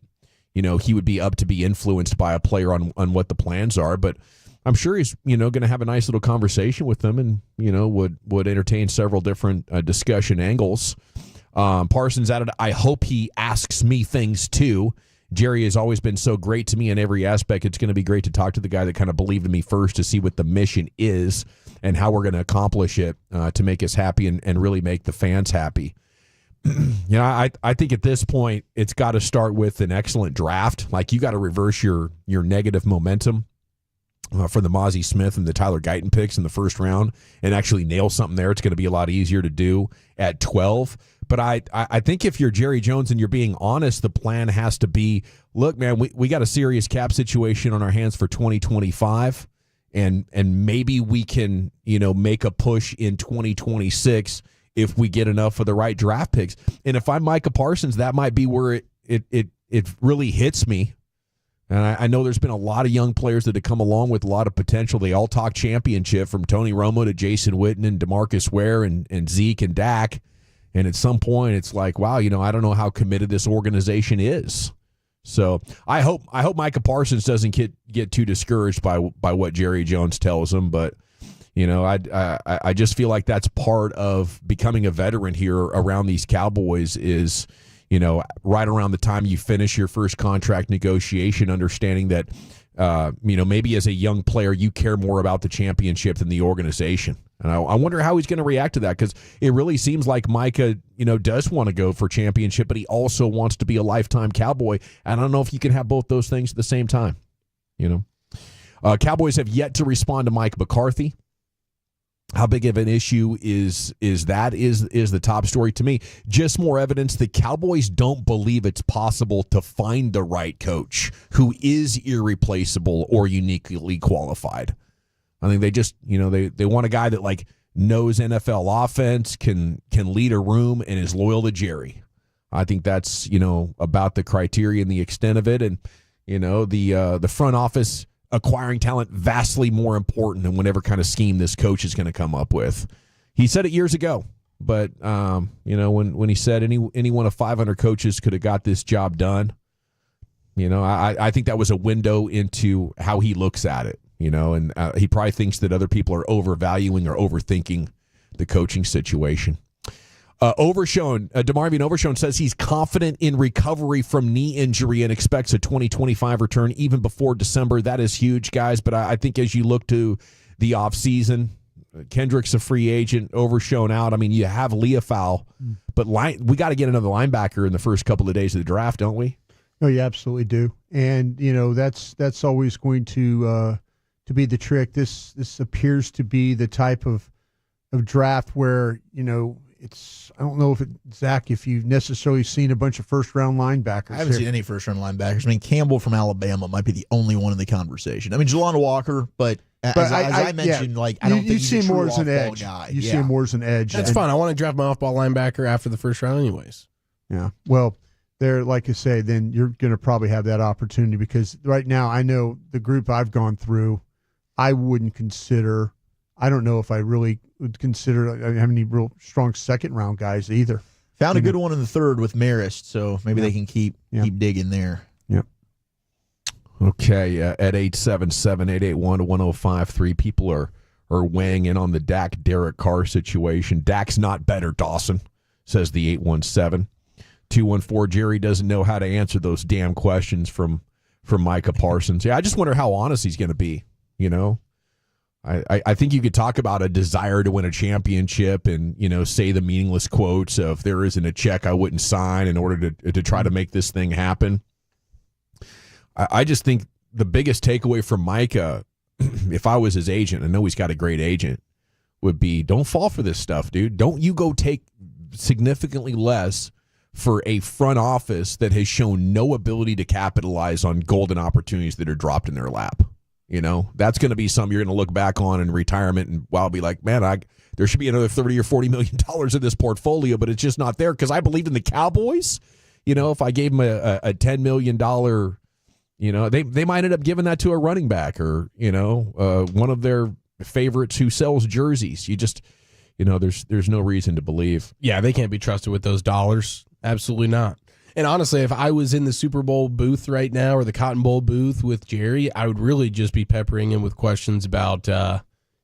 he would be up to be influenced by a player on what the plans are. But I'm sure he's going to have a nice little conversation with them, and would entertain several different discussion angles. Parsons added, "I hope he asks me things too. Jerry has always been so great to me in every aspect. It's going to be great to talk to the guy that kind of believed in me first to see what the mission is and how we're going to accomplish it to make us happy and really make the fans happy." I think at this point it's got to start with an excellent draft. Like, you got to reverse your negative momentum for the Mozzie Smith and the Tyler Guyton picks in the first round and actually nail something there. It's going to be a lot easier to do at 12. But I think if you're Jerry Jones and you're being honest, the plan has to be, look, man, we got a serious cap situation on our hands for 2025, and maybe we can make a push in 2026 if we get enough of the right draft picks. And if I'm Micah Parsons, that might be where it really hits me. And I know there's been a lot of young players that have come along with a lot of potential. They all talk championship, from Tony Romo to Jason Witten and DeMarcus Ware and Zeke and Dak. And at some point, it's like, wow, I don't know how committed this organization is. So I hope Micah Parsons doesn't get too discouraged by what Jerry Jones tells him, but I just feel like that's part of becoming a veteran here around these Cowboys is, right around the time you finish your first contract negotiation, understanding that, maybe as a young player, you care more about the championship than the organization. And I wonder how he's going to react to that, because it really seems like Micah, does want to go for championship, but he also wants to be a lifetime Cowboy. And I don't know if you can have both those things at the same time, Cowboys have yet to respond to Mike McCarthy. How big of an issue is the top story to me. Just more evidence that Cowboys don't believe it's possible to find the right coach who is irreplaceable or uniquely qualified. I think they just, they want a guy that like knows NFL offense, can lead a room, and is loyal to Jerry. I think that's, about the criteria and the extent of it. And, the front office acquiring talent vastly more important than whatever kind of scheme this coach is going to come up with. He said it years ago, but when he said any one of 500 coaches could have got this job done, I think that was a window into how he looks at it. And he probably thinks that other people are overvaluing or overthinking the coaching situation. DeMarvin Overshone says he's confident in recovery from knee injury and expects a 2025 return even before December. That is huge, guys. But I think as you look to the offseason, Kendrick's a free agent, Overshone out. I mean, you have Leafau, but we got to get another linebacker in the first couple of days of the draft, don't we? No, you absolutely do. And, that's always going to be the trick. This appears to be the type of draft where, I don't know Zach, if you've necessarily seen a bunch of first-round linebackers. I haven't seen any first-round linebackers. I mean, Campbell from Alabama might be the only one in the conversation. I mean, Jelani Walker, but as I mentioned, I don't think he's a true off-ball guy. You see him more as an edge. That's fine. I want to draft my off-ball linebacker after the first round anyways. Yeah. Well, there, like I say, then you're going to probably have that opportunity because right now I know the group I've gone through, I wouldn't consider – I don't know if I really would consider have any real strong second-round guys either. Found a good one in the third with Marist, so maybe they can keep digging there. Yep. Okay, at 877-881-1053, people are weighing in on the Derek Carr situation. Dak's not better, Dawson, says the 817. 214, Jerry doesn't know how to answer those damn questions from Micah Parsons. Yeah, I just wonder how honest he's going to be, I think you could talk about a desire to win a championship and, say the meaningless quotes of if there isn't a check I wouldn't sign in order to try to make this thing happen. I just think the biggest takeaway from Micah, if I was his agent, I know he's got a great agent, would be don't fall for this stuff, dude. Don't you go take significantly less for a front office that has shown no ability to capitalize on golden opportunities that are dropped in their lap. That's going to be something you're going to look back on in retirement and be like, man, there should be another $30 or $40 million in this portfolio, but it's just not there because I believed in the Cowboys. If I gave them a $10 million, they might end up giving that to a running back or, one of their favorites who sells jerseys. You just, there's no reason to believe. Yeah, they can't be trusted with those dollars. Absolutely not. And honestly, if I was in the Super Bowl booth right now or the Cotton Bowl booth with Jerry, I would really just be peppering him with questions about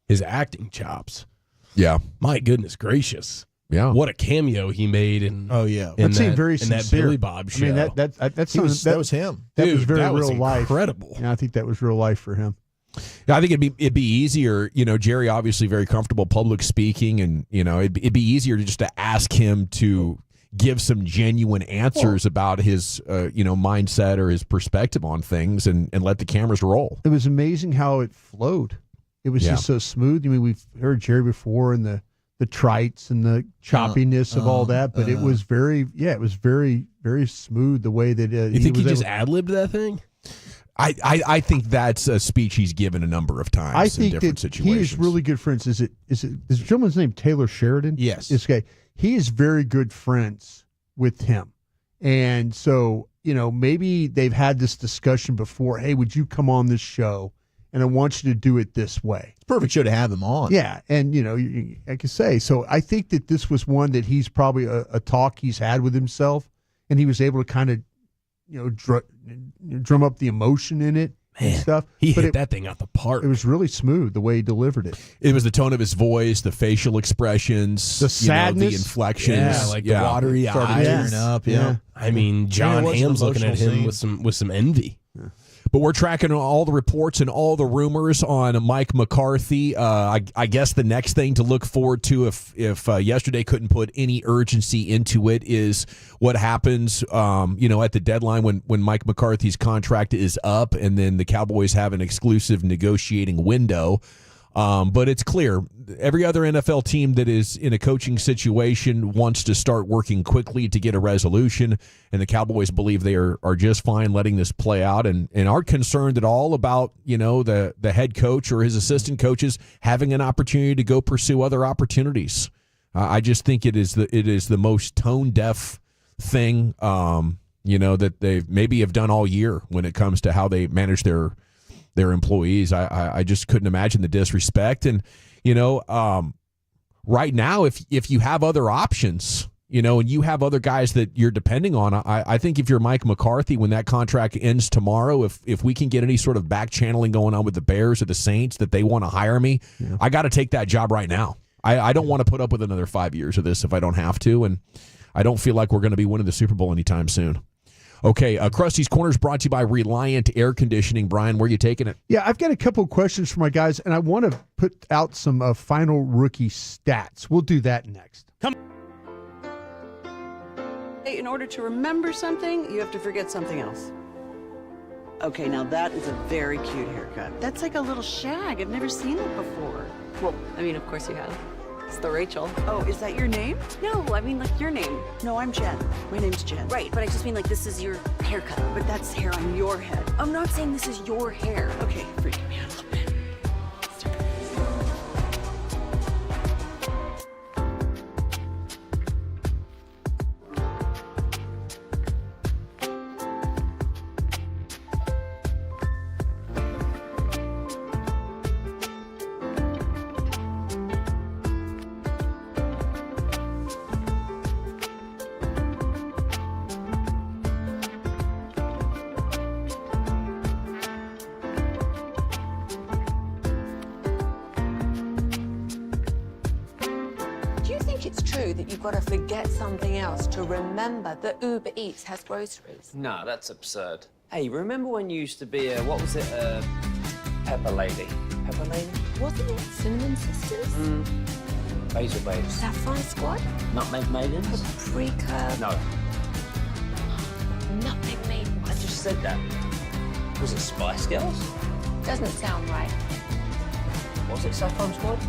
his acting chops. Yeah. My goodness gracious. Yeah. What a cameo he made in that seemed very sincere. That Billy Bob show. I mean, that was him. That Dude, was very that was real life. Incredible. Yeah, I think that was real life for him. Yeah, I think it'd be easier. Jerry obviously very comfortable public speaking, and it'd be easier to just to ask him to give some genuine answers about his mindset or his perspective on things and let the cameras roll. It was amazing how it flowed. It was just so smooth. I mean, we've heard Jerry before and the trites and the choppiness of all that, but it was very very smooth the way that you think he just ad-libbed that thing? I think that's a speech he's given a number of times. I think in different that situations. he is really good friends. Is the gentleman's name Taylor Sheridan? Yes. This guy. He is very good friends with him. And so, maybe they've had this discussion before. Hey, would you come on this show? And I want you to do it this way. Perfect show to have him on. Yeah. And, I can say, so I think that this was one that he's probably a talk he's had with himself. And he was able to kind of, drum up the emotion in it. Man, and stuff. He hit that thing out the park. It was really smooth the way he delivered it. It was the tone of his voice, the facial expressions, the sadness, the inflections, the watery eyes. Up, yeah. I mean, John Hamm's looking at him with some envy. Yeah. But we're tracking all the reports and all the rumors on Mike McCarthy. I guess the next thing to look forward to, if yesterday couldn't put any urgency into it, is what happens, at the deadline when Mike McCarthy's contract is up, and then the Cowboys have an exclusive negotiating window. But it's clear every other NFL team that is in a coaching situation wants to start working quickly to get a resolution, and the Cowboys believe they are just fine letting this play out and aren't concerned at all about, the head coach or his assistant coaches having an opportunity to go pursue other opportunities. I just think it is the most tone-deaf thing, that they maybe have done all year when it comes to how they manage their employees. I just couldn't imagine the disrespect. And, right now, if you have other options, and you have other guys that you're depending on, I think if you're Mike McCarthy, when that contract ends tomorrow, if we can get any sort of back channeling going on with the Bears or the Saints that they want to hire me, I got to take that job right now. I don't want to put up with another 5 years of this if I don't have to. And I don't feel like we're going to be winning the Super Bowl anytime soon. Okay, Krusty's Corner is brought to you by Reliant Air Conditioning. Brian, where are you taking it? Yeah, I've got a couple of questions for my guys, and I want to put out some final rookie stats. We'll do that next. In order to remember something, you have to forget something else. Okay, now that is a very cute haircut. That's like a little shag. I've never seen it before. Well, of course you have. It's the Rachel. Oh, is that your name? No, like your name. No, I'm Jen. My name's Jen. Right, but I just mean like this is your haircut. But that's hair on your head. I'm not saying this is your hair. Okay, freaking me out a little bit. It's true that you've got to forget something else to remember that Uber Eats has groceries. No, that's absurd. Hey, remember when you used to be a pepper lady? Pepper lady? Wasn't it Cinnamon Sisters? Basil Babes. Saffron Squad? Nutmeg Maidens? Paprika? No. Nutmeg Maidens. I just said that. Was it Spice Girls? Doesn't sound right. Was it Saffron Squad?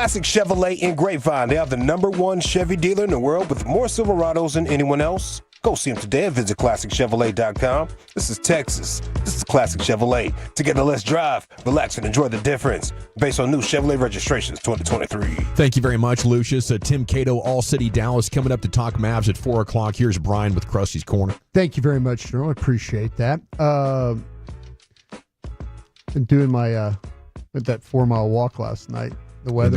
Classic Chevrolet in Grapevine. They are the #1 Chevy dealer in the world with more Silverados than anyone else. Go see them today and visit ClassicChevrolet.com. This is Texas. This is Classic Chevrolet. Together, let's drive, relax, and enjoy the difference. Based on new Chevrolet registrations 2023. Thank you very much, Lucius. Tim Cato, All City Dallas, coming up to talk Mavs at 4 o'clock. Here's Brian with Krusty's Corner. Thank you very much, Jerome. I appreciate that. Been doing my with that 4-mile walk last night. The weather. In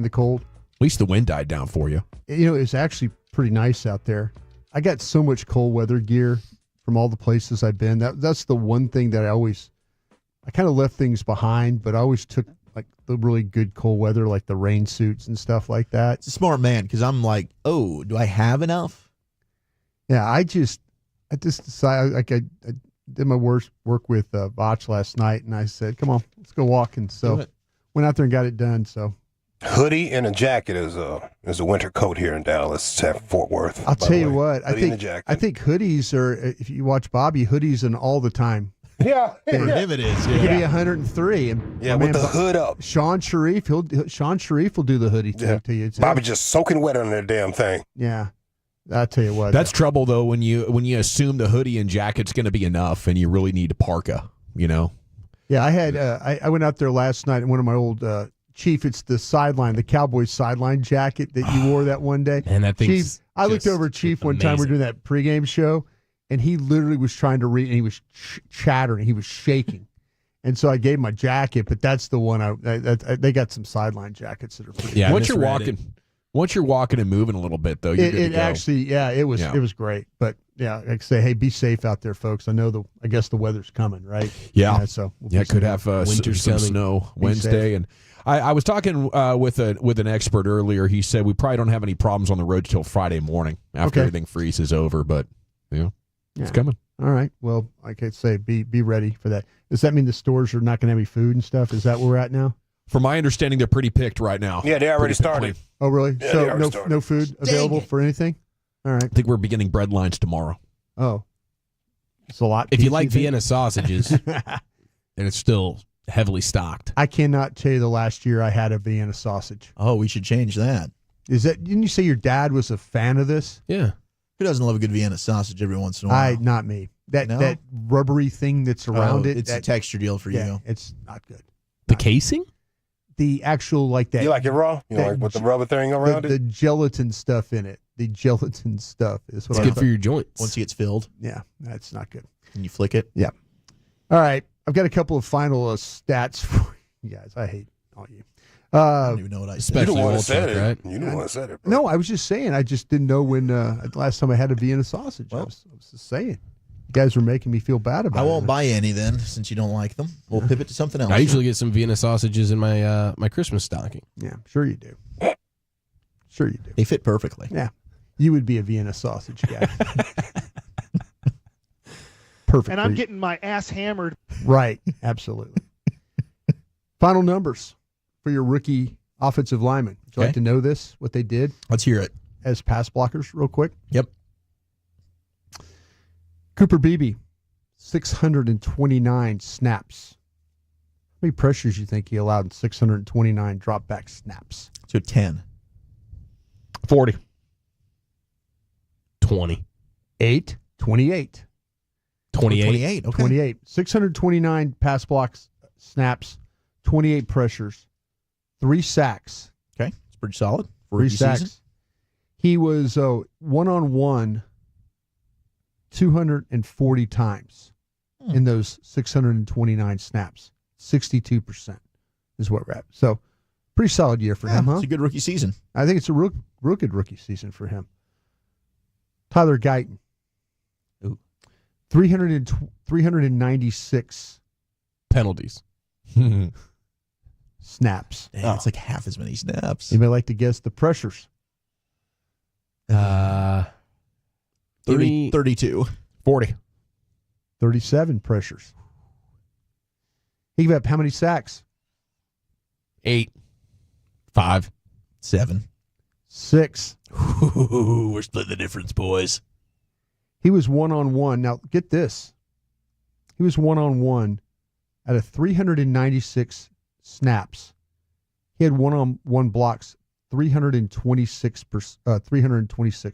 the cold. At least the wind died down for you. You know, it was actually pretty nice out there. I got so much cold weather gear from all the places I've been. That's the one thing that I kind of left things behind, but I always took like the really good cold weather, like the rain suits and stuff like that. It's a smart man, because I'm like, oh, do I have enough? Yeah, I just decided, like I did my worst work with Botch last night, and I said, come on, let's go walking. So went out there and got it done. So Hoodie and a jacket is a winter coat here in Dallas at Fort Worth. I'll tell you what, I think hoodies are, if you watch Bobby, hoodies and all the time. Yeah. For him it is. It could be 103. And with the hood up. Sean Sharif will do the hoodie thing to you too. Bobby just soaking wet on that damn thing. Yeah. I'll tell you what. That's trouble, though, when you assume the hoodie and jacket's going to be enough and you really need a parka, you know? Yeah, I had I went out there last night in one of my old Chief, it's the Cowboys sideline jacket that you wore that one day. And that thing's Chief, I looked over at Chief one time. We were doing that pregame show, and he literally was trying to read, and he was chattering. He was shaking. And so I gave him my jacket, but that's the one they got some sideline jackets that are pretty good. Once you're walking and moving a little bit, though, you're good to go. Actually, it was great. But yeah, like I say, hey, be safe out there, folks. I guess the weather's coming, right? Yeah. So could have some snow Wednesday. And I was talking with an expert earlier. He said we probably don't have any problems on the road till Friday morning after everything freezes over. But it's coming. All right. Well, like I say, be ready for that. Does that mean the stores are not going to have any food and stuff? Is that where we're at now? From my understanding, they're pretty picked right now. Yeah, they already started. Oh, really? Yeah, so no food available for anything? All right. I think we're beginning bread lines tomorrow. Oh. It's a lot. If you like Vienna sausages, then it's still heavily stocked. I cannot tell you the last year I had a Vienna sausage. Oh, we should change that. Didn't you say your dad was a fan of this? Yeah. Who doesn't love a good Vienna sausage every once in a while? Not me. That rubbery thing that's around it. It's a texture deal for you. It's not good. The casing? The actual like that. You like it raw? You like with the rubber thing around it? The gelatin stuff in it. The gelatin stuff is what it's good for your joints. Once it gets filled. Yeah, that's not good. Can you flick it? Yeah. All right. I've got a couple of final stats for you guys. I hate all you. I don't even know what I said. You don't want to say it, right? You don't want to say it. Bro. No, I was just saying. I just didn't know when the last time I had a Vienna sausage. I was just saying. You guys were making me feel bad about it. I won't buy any then, since you don't like them. We'll pivot to something else. I usually get some Vienna sausages in my my Christmas stocking. Yeah, sure you do. Sure you do. They fit perfectly. Yeah. You would be a Vienna sausage guy. Perfect. And I'm getting my ass hammered. Right. Absolutely. Final numbers for your rookie offensive lineman. Would you like to know this, what they did? Let's hear it. As pass blockers, real quick. Yep. Cooper Beebe, 629 snaps. How many pressures you think he allowed in 629 drop back snaps? So 10. 40. 20. 8. 28. 28. Okay. 28. 629 pass blocks snaps, 28 pressures, 3 sacks. Okay. It's pretty solid. 3 sacks. Season. He was one-on-one 240 times in those 629 snaps. 62% is what we're at. So, pretty solid year for him, huh? It's a good rookie season. I think it's a real good rookie season for him. Tyler Guyton. 396 penalties. Snaps. Dang, it's like half as many snaps. You may like to guess the pressures. 32. 40. 37 pressures. He gave up how many sacks? 8. 5. 7. 6. Ooh, we're splitting the difference, boys. He was one-on-one. Now, get this. He was one-on-one out of 396 snaps. He had one-on-one blocks 326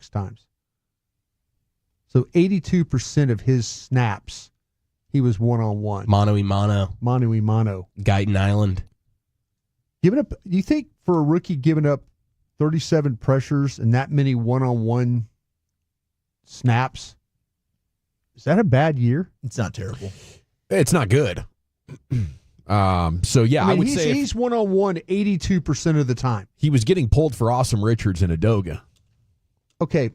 times. So 82% of his snaps, he was one-on-one. Mano y mano. Mano y mano. Guyton Island. Giving up, do you think for a rookie giving up 37 pressures and that many one-on-one snaps, is that a bad year? It's not terrible. It's not good. So yeah, I would say he's one-on-one 82% of the time. He was getting pulled for Awesome Richards and Adoga. Okay.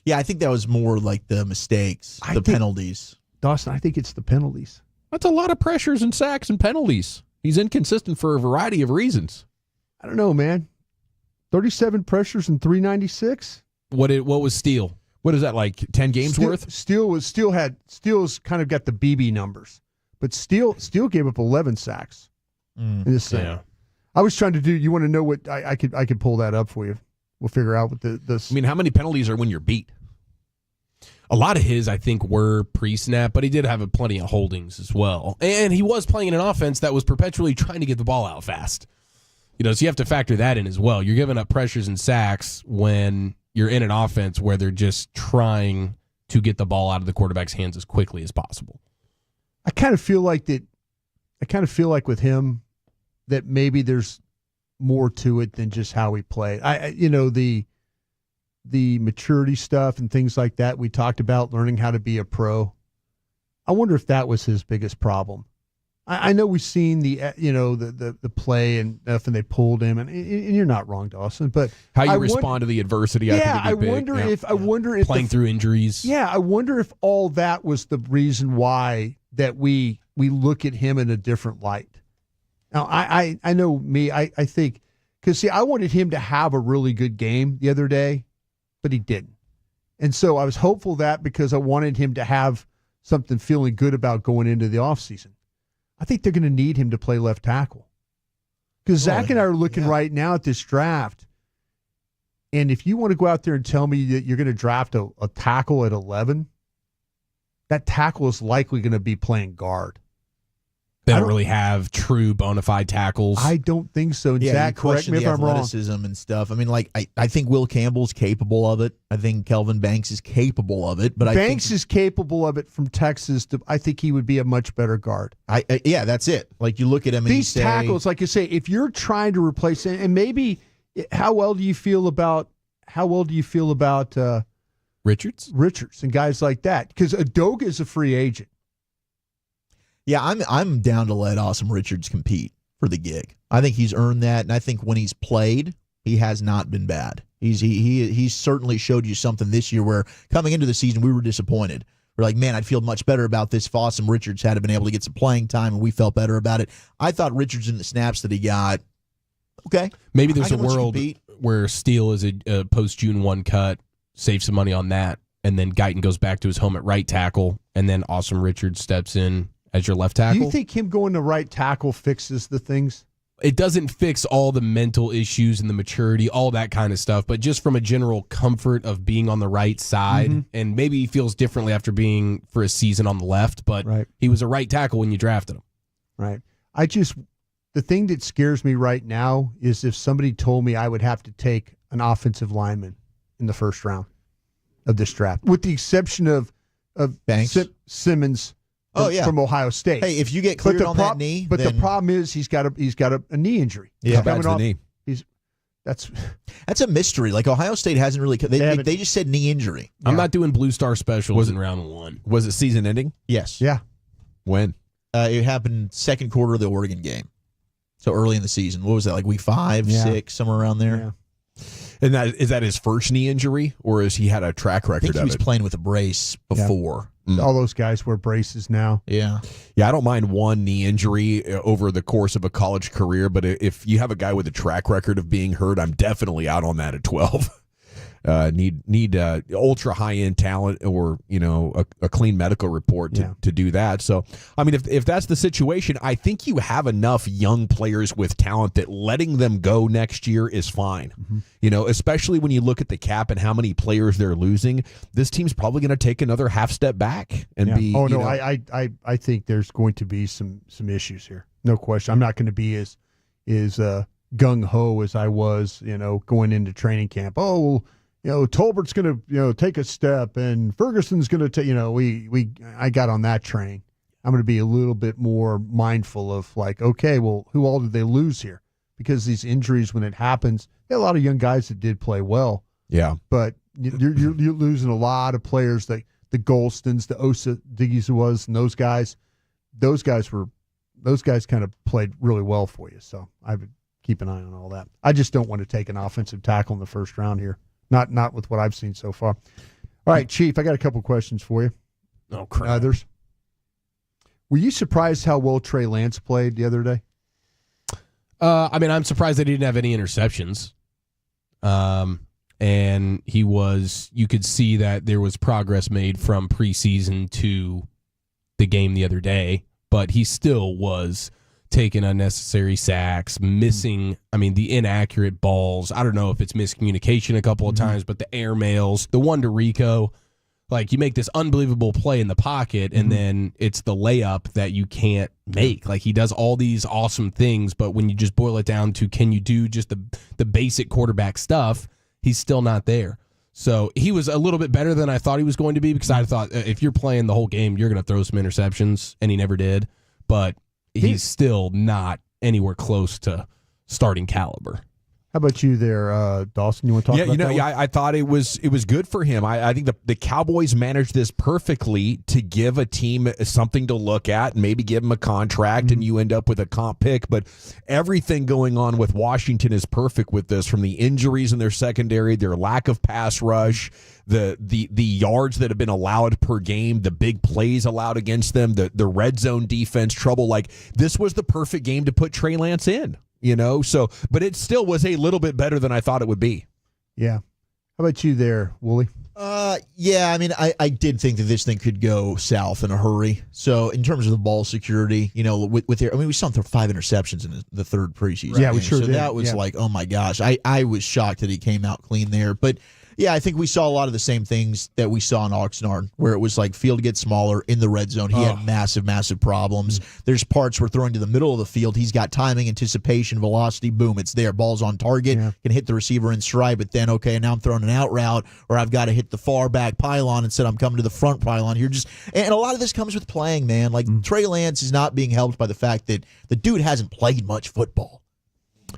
Yeah, I think that was more like the mistakes, penalties. Dawson, I think it's the penalties. That's a lot of pressures and sacks and penalties. He's inconsistent for a variety of reasons. I don't know, man. 37 pressures and 396. What was Steele? What is that, like 10 games worth? Steele's kind of got the BB numbers, but Steele gave up 11 sacks in this thing. Yeah. I was trying to do. You want to know what I could pull that up for you. We'll figure out what this. I mean, how many penalties are when you're beat? A lot of his, I think, were pre-snap, but he did have plenty of holdings as well. And he was playing in an offense that was perpetually trying to get the ball out fast. So you have to factor that in as well. You're giving up pressures and sacks when you're in an offense where they're just trying to get the ball out of the quarterback's hands as quickly as possible. I kind of feel like with him that maybe there's more to it than just how he played. The maturity stuff and things like that we talked about, learning how to be a pro. I wonder if that was his biggest problem. I know we've seen the play and stuff, and they pulled him, and you're not wrong, Dawson. But how you respond to the adversity, I wonder if playing through injuries. Yeah, I wonder if all that was the reason why that we look at him in a different light. Now, I know me. I think because I wanted him to have a really good game the other day, but he didn't, and so I was hopeful that because I wanted him to have something feeling good about going into the offseason. I think they're going to need him to play left tackle. Because Zach and I are looking right now at this draft, and if you want to go out there and tell me that you're going to draft a tackle at 11, that tackle is likely going to be playing guard. They don't really have true bona fide tackles. I don't think so. Yeah, Zach, correct me if I'm wrong. Athleticism and stuff. I mean, I think Will Campbell's capable of it. I think Kelvin Banks is capable of it. But Banks is capable of it from Texas. I think he would be a much better guard. Yeah, that's it. Like you look at him and these tackles, like you say, if you're trying to replace it, and maybe how well do you feel about Richards and guys like that? Because Adoga is a free agent. Yeah, I'm down to let Awesome Richards compete for the gig. I think he's earned that, and I think when he's played, he has not been bad. He's certainly showed you something this year where coming into the season we were disappointed. We're like, man, I'd feel much better about this if Awesome Richards had been able to get some playing time, and we felt better about it. I thought Richards in the snaps that he got, okay. Maybe there's a world where Steele is a post-June 1 cut, save some money on that, and then Guyton goes back to his home at right tackle, and then Awesome Richards steps in as your left tackle. Do you think him going to right tackle fixes the things? It doesn't fix all the mental issues and the maturity, all that kind of stuff, but just from a general comfort of being on the right side, and maybe he feels differently after being for a season on the left, but he was a right tackle when you drafted him. Right. The thing that scares me right now is if somebody told me I would have to take an offensive lineman in the first round of this draft, with the exception of Banks? Simmons. From Ohio State. Hey, if you get cleared on that knee, the problem is he's got a knee injury. Yeah, that's the knee. That's a mystery. Like Ohio State hasn't really. They just said knee injury. Yeah. I'm not doing Blue Star specials in round 1. Was it season ending? Yes. Yeah. When? It happened second quarter of the Oregon game. So early in the season. What was that? Like week 5, 6, somewhere around there. Yeah. And is that his first knee injury, or has he had a track record I think he was of it? playing with a brace before. Yeah. All those guys wear braces now. Yeah. Yeah, I don't mind one knee injury over the course of a college career, but if you have a guy with a track record of being hurt, I'm definitely out on that at 12. Need ultra high end talent, or a clean medical report to do that. So I mean, if that's the situation, I think you have enough young players with talent that letting them go next year is fine. Especially when you look at the cap and how many players they're losing. This team's probably going to take another half step back and be. Oh no, I think there's going to be some issues here. No question. I'm not going to be as gung-ho as I was, going into training camp. Oh, Tolbert's going to, take a step, and Ferguson's going to take, I got on that train. I'm going to be a little bit more mindful of like, okay, well, who all did they lose here? Because these injuries, when it happens, there are a lot of young guys that did play well. Yeah. But you're losing a lot of players, like the Golstons, the Osa Digizuwas, and those guys kind of played really well for you. So I would keep an eye on all that. I just don't want to take an offensive tackle in the first round here. Not with what I've seen so far. All right, Chief, I got a couple questions for you. Oh, crap. Others. Were you surprised how well Trey Lance played the other day? I'm surprised that he didn't have any interceptions. And you could see that there was progress made from preseason to the game the other day, but he still was taking unnecessary sacks, missing, the inaccurate balls. I don't know if it's miscommunication a couple of times, but the air mails, the one to Rico, like you make this unbelievable play in the pocket and then it's the layup that you can't make. Like he does all these awesome things, but when you just boil it down to can you do just the basic quarterback stuff, he's still not there. So he was a little bit better than I thought he was going to be because I thought if you're playing the whole game, you're going to throw some interceptions, and he never did. But he's still not anywhere close to starting caliber. How about you there, Dawson? You want to talk about that? I thought it was good for him. I think the Cowboys managed this perfectly to give a team something to look at and maybe give them a contract, and you end up with a comp pick. But everything going on with Washington is perfect with this, from the injuries in their secondary, their lack of pass rush, the yards that have been allowed per game, the big plays allowed against them, the red zone defense trouble. Like this was the perfect game to put Trey Lance in. But it still was a little bit better than I thought it would be. Yeah. How about you there, Wooly? I did think that this thing could go south in a hurry. So in terms of the ball security, we saw him throw 5 interceptions in the third preseason. Yeah, we sure did. So that was like, oh my gosh. I was shocked that he came out clean there. But yeah, I think we saw a lot of the same things that we saw in Oxnard, where it was like field gets smaller in the red zone. He had massive, massive problems. There's parts where throwing to the middle of the field, he's got timing, anticipation, velocity, boom, it's there. Ball's on target, can hit the receiver in stride, but then, okay, now I'm throwing an out route, or I've got to hit the far back pylon instead I'm coming to the front pylon here. And a lot of this comes with playing, man. Like Trey Lance is not being helped by the fact that the dude hasn't played much football.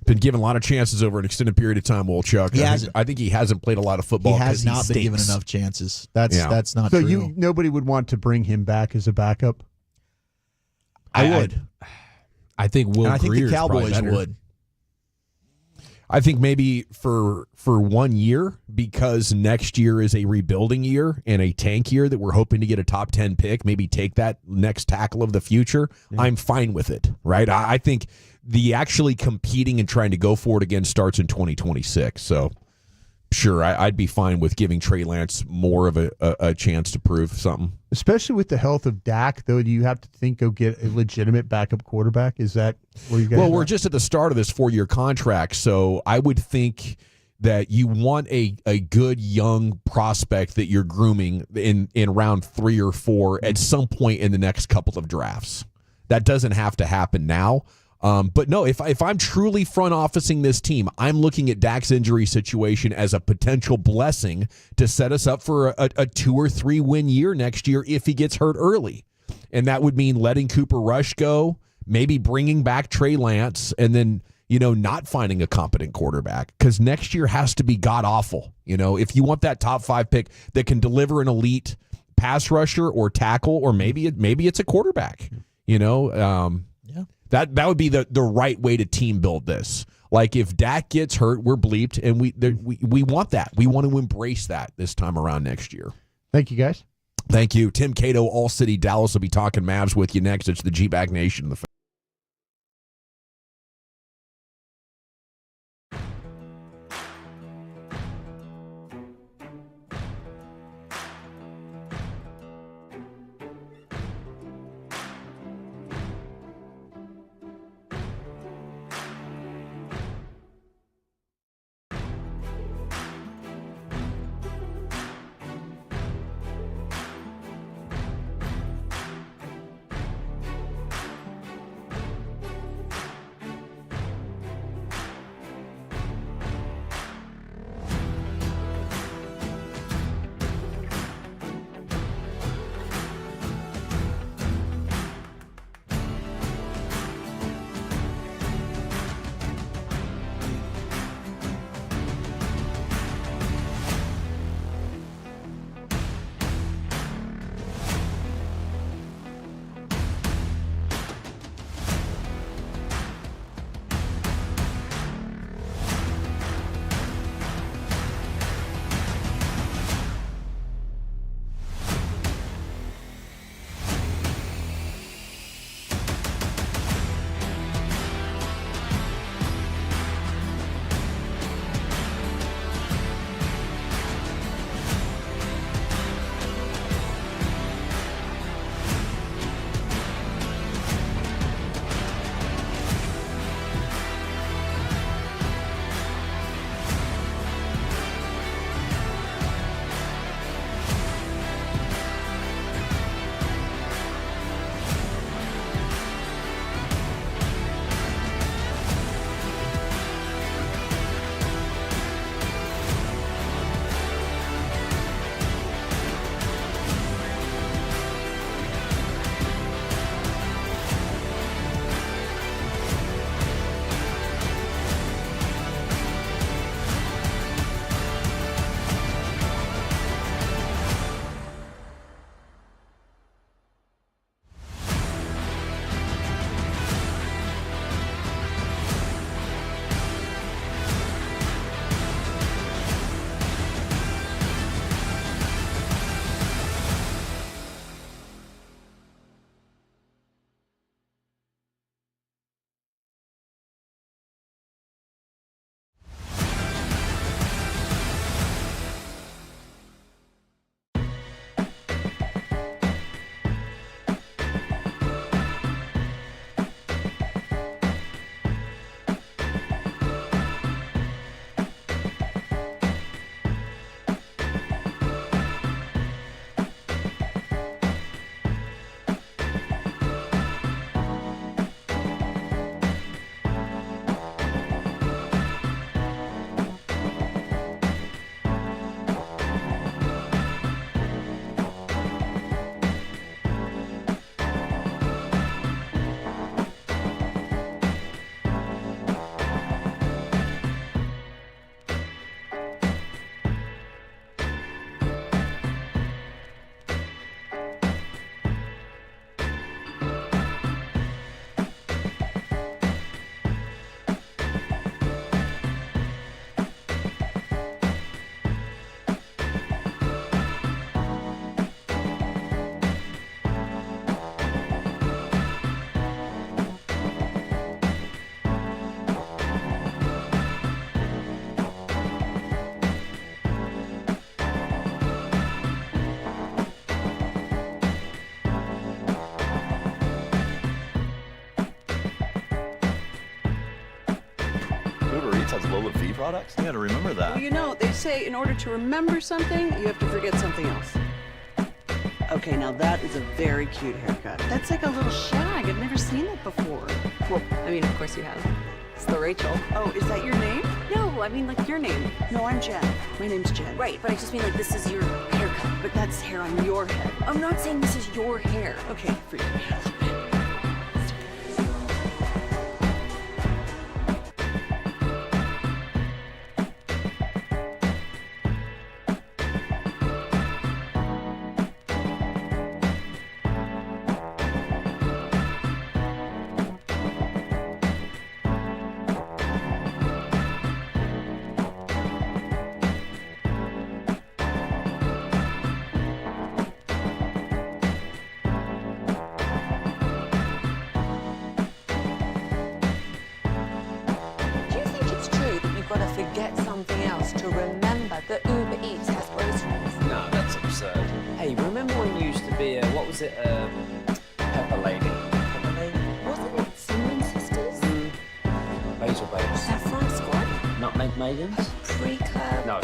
Been given a lot of chances over an extended period of time, Chuck. I think he hasn't played a lot of football. He has not been given enough chances. That's not true. So nobody would want to bring him back as a backup? I would. I think I think the Cowboys would. I think maybe for 1 year, because next year is a rebuilding year and a tank year that we're hoping to get a top 10 pick, maybe take that next tackle of the future. Yeah. I'm fine with it, right? I think the actually competing and trying to go for it again starts in 2026. So sure, I'd be fine with giving Trey Lance more of a chance to prove something. Especially with the health of Dak, though, do you have to think go get a legitimate backup quarterback? Is that where you guys Well, we're just at the start of this 4-year contract, so I would think that you want a good young prospect that you're grooming in round 3 or 4 at some point in the next couple of drafts. That doesn't have to happen now. But no, if I'm truly front officing this team, I'm looking at Dak's injury situation as a potential blessing to set us up for a 2 or 3 win year next year if he gets hurt early. And that would mean letting Cooper Rush go, maybe bringing back Trey Lance, and then, not finding a competent quarterback, because next year has to be god-awful. If you want that top 5 pick that can deliver an elite pass rusher or tackle, or maybe it's a quarterback, That would be the right way to team build this. Like if Dak gets hurt, we're bleeped, and we want that. We want to embrace that this time around next year. Thank you, guys. Thank you. Tim Cato, All City Dallas, will be talking Mavs with you next. It's the G-Bag Nation. products? I gotta remember that. Well, you know, they say in order to remember something, you have to forget something else. Okay, now that is a very cute haircut. That's like a little shag. I've never seen it before. Well, I mean, of course you have. It's the Rachel. Oh, is that your name? No, I mean, like your name. No, I'm Jen. My name's Jen. Right, but I just mean like this is your haircut. But that's hair on your head. I'm not saying this is your hair. Okay, forgive me. Forget something else to remember that Uber Eats has groceries. No, that's absurd. Hey, remember when you used to be a, what was it, Pepper Lady? Pepper Lady? Wasn't it Cinnamon Sisters? Basil Babes. Saffron Squad? Nutmeg Maidens? Pre-Club? No.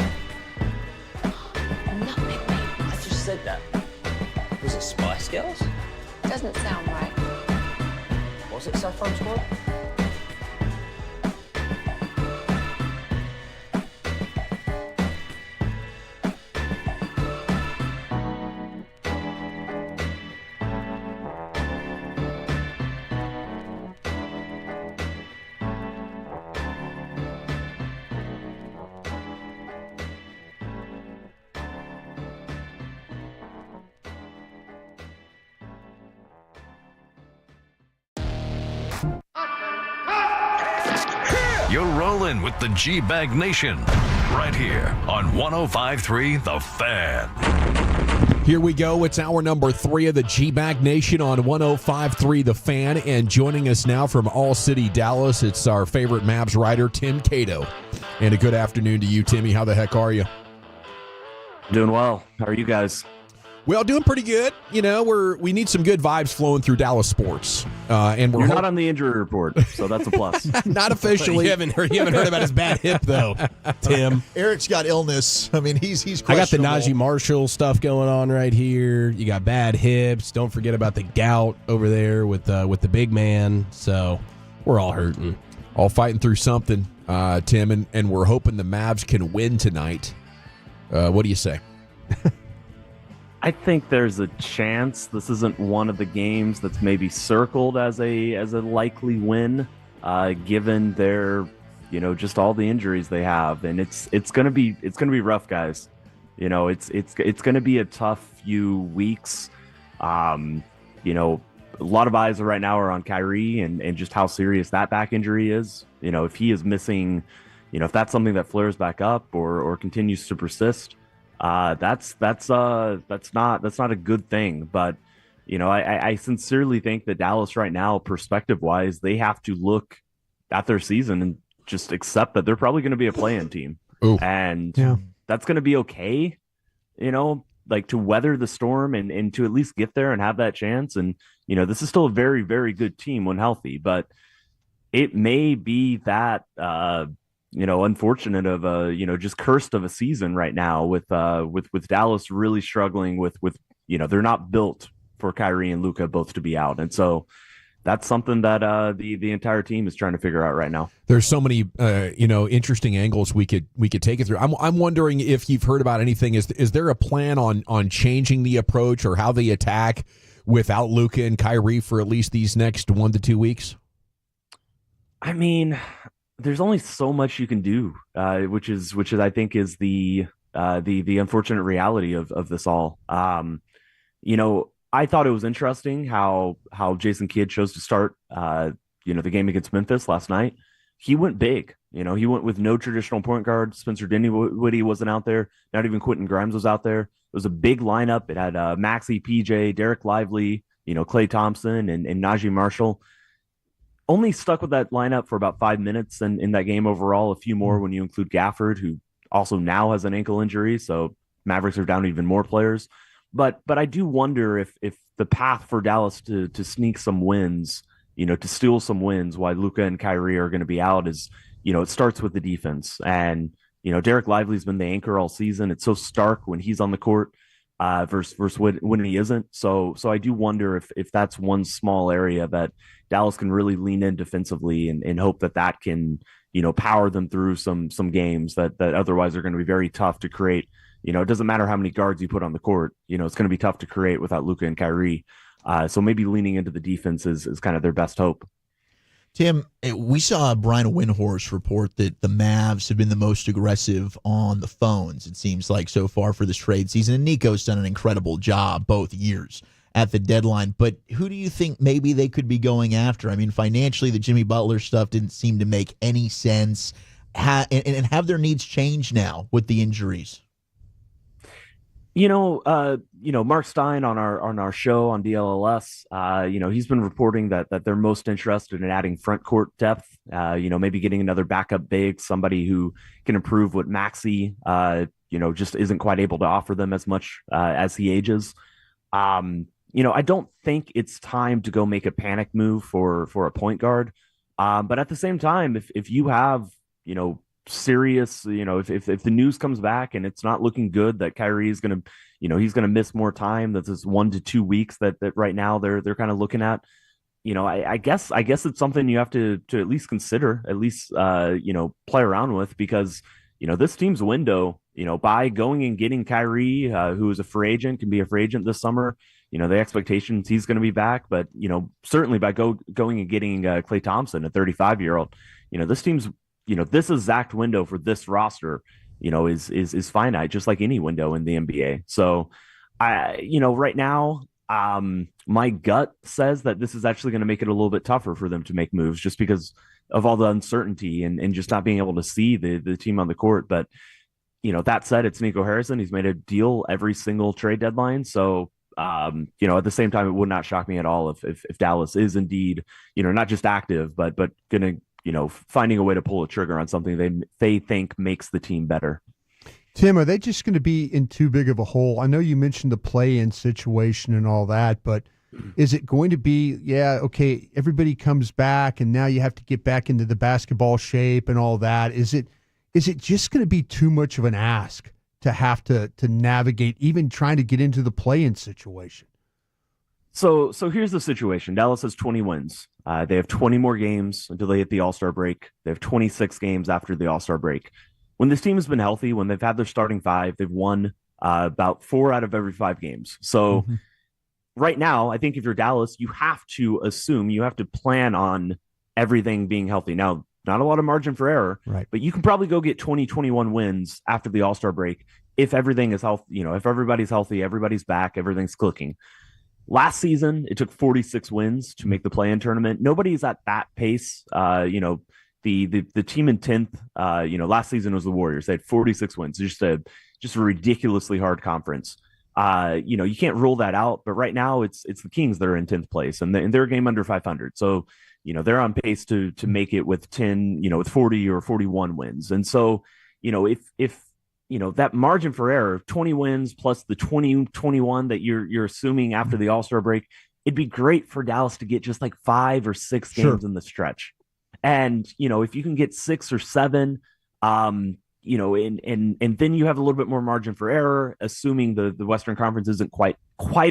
Nutmeg Maidens. I just said that. Was it Spice Girls? Doesn't sound right. Was it Saffron Squad? You're rolling with the G-Bag Nation right here on 105.3 The Fan. Here we go. It's hour number 3 of the G-Bag Nation on 105.3 The Fan. And joining us now from All City, Dallas, it's our favorite Mavs writer, Tim Cato. And a good afternoon to you, Timmy. How the heck are you? Doing well. How are you guys? Well, doing pretty good. You know, we need some good vibes flowing through Dallas sports, and You're not on the injury report, so that's a plus. Not officially. You haven't heard about his bad hip though, Tim. Eric's got illness. I mean, he's I got the questionable. Najee Marshall stuff going on right here. You got bad hips. Don't forget about the gout over there with the big man. So we're all hurting, all fighting through something, Tim, and we're hoping the Mavs can win tonight. What do you say? I think there's a chance this isn't one of the games that's maybe circled as a likely win, given their, just all the injuries they have, and it's gonna be rough, guys. It's gonna be a tough few weeks. A lot of eyes right now are on Kyrie and just how serious that back injury is. If he is missing, if that's something that flares back up or continues to persist. That's not a good thing, but I sincerely think that Dallas right now, perspective wise, they have to look at their season and just accept that they're probably going to be a play-in team. Ooh. And that's going to be okay, like to weather the storm and to at least get there and have that chance. And, this is still a very, very good team when healthy, but it may be that, unfortunate of just cursed of a season right now with Dallas really struggling with they're not built for Kyrie and Luka both to be out, and so that's something that the entire team is trying to figure out right now. There's so many interesting angles we could take it through. I'm wondering if you've heard about anything. Is there a plan on changing the approach or how they attack without Luka and Kyrie for at least these next 1 to 2 weeks? I mean, there's only so much you can do, which is I think is the unfortunate reality of this all. I thought it was interesting how Jason Kidd chose to start the game against Memphis last night. He went big. He went with no traditional point guard. Spencer Dinwiddie wasn't out there. Not even Quentin Grimes was out there. It was a big lineup. It had Maxey, PJ, Derek Lively, Klay Thompson, and Najee Marshall. Only stuck with that lineup for about 5 minutes in that game overall, a few more when you include Gafford, who also now has an ankle injury. So Mavericks are down even more players. But I do wonder if the path for Dallas to sneak some wins, to steal some wins while Luka and Kyrie are going to be out is it starts with the defense. And, Derek Lively's been the anchor all season. It's so stark when he's on the court versus when he isn't. So I do wonder if that's one small area that Dallas can really lean in defensively and hope that can, power them through some games that otherwise are going to be very tough to create. It doesn't matter how many guards you put on the court. It's going to be tough to create without Luka and Kyrie. So maybe leaning into the defense is kind of their best hope. Tim, we saw Brian Windhorst report that the Mavs have been the most aggressive on the phones, it seems like, so far for this trade season. And Nico's done an incredible job both years at the deadline. But who do you think maybe they could be going after? I mean, financially, the Jimmy Butler stuff didn't seem to make any sense. And have their needs changed now with the injuries? Mark Stein on our show on DLLS, he's been reporting that they're most interested in adding front court depth, maybe getting another backup big, somebody who can improve what Maxey, just isn't quite able to offer them as much as he ages. I don't think it's time to go make a panic move for a point guard. But at the same time, if you have, serious, if the news comes back and it's not looking good that Kyrie is going to, he's going to miss more time, that's this 1 to 2 weeks that right now they're kind of looking at, I guess it's something you have to at least consider, at least, play around with, because, this team's window, by going and getting Kyrie, who is a free agent, can be a free agent this summer, the expectations he's going to be back, but, certainly by going and getting Klay Thompson, a 35-year-old, this team's, this exact window for this roster, is finite, just like any window in the NBA. So right now, my gut says that this is actually going to make it a little bit tougher for them to make moves just because of all the uncertainty and just not being able to see the team on the court. But, that said, it's Nico Harrison. He's made a deal every single trade deadline. So, at the same time, it would not shock me at all if Dallas is indeed, not just active, but going to, finding a way to pull a trigger on something they think makes the team better. Tim, are they just going to be in too big of a hole? I know you mentioned the play-in situation and all that, but is it going to be, okay, everybody comes back and now you have to get back into the basketball shape and all that. Is it just going to be too much of an ask to have to navigate even trying to get into the play-in situation? So here's the situation. Dallas has 20 wins. They have 20 more games until they hit the All-Star break. They have 26 games after the All-Star break. When this team has been healthy, when they've had their starting five, they've won about 4 out of every 5 games. So right now, I think if you're Dallas, you have to plan on everything being healthy. Now, not a lot of margin for error, right? But you can probably go get 20, 21 wins after the All-Star break if everything is healthy. If everybody's healthy, everybody's back, everything's clicking. Last season, it took 46 wins to make the play-in tournament. Nobody's at that pace. The team in 10th, last season was the Warriors. They had 46 wins. Just a ridiculously hard conference. You can't rule that out. But right now, it's the Kings that are in 10th place, and they're a game under 500. So they're on pace to make it with 10, with 40 or 41 wins. And so if that margin for error, 20 wins plus the 21 that you're assuming after the All-Star break, it'd be great for Dallas to get just like 5 or 6 games in the stretch. And, if you can get 6 or 7, and then you have a little bit more margin for error, assuming the Western Conference isn't quite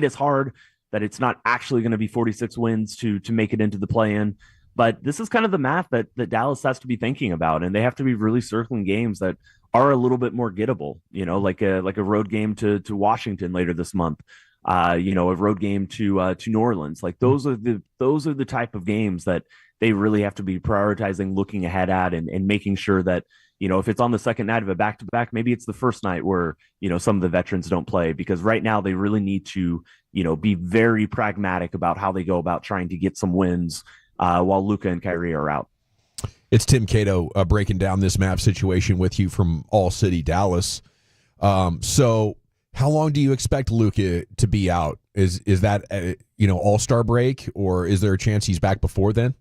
as hard, that it's not actually going to be 46 wins to make it into the play-in. But this is kind of the math that Dallas has to be thinking about, and they have to be really circling games that are a little bit more gettable, like a road game to Washington later this month, a road game to New Orleans. Like those are the type of games that they really have to be prioritizing, looking ahead at, and making sure that, if it's on the second night of a back-to-back, maybe it's the first night where, some of the veterans don't play, because right now they really need to, be very pragmatic about how they go about trying to get some wins while Luka and Kyrie are out. It's Tim Cato breaking down this Mavs situation with you from All City, Dallas. So how long do you expect Luka to be out? Is that, All-Star break, or is there a chance he's back before then?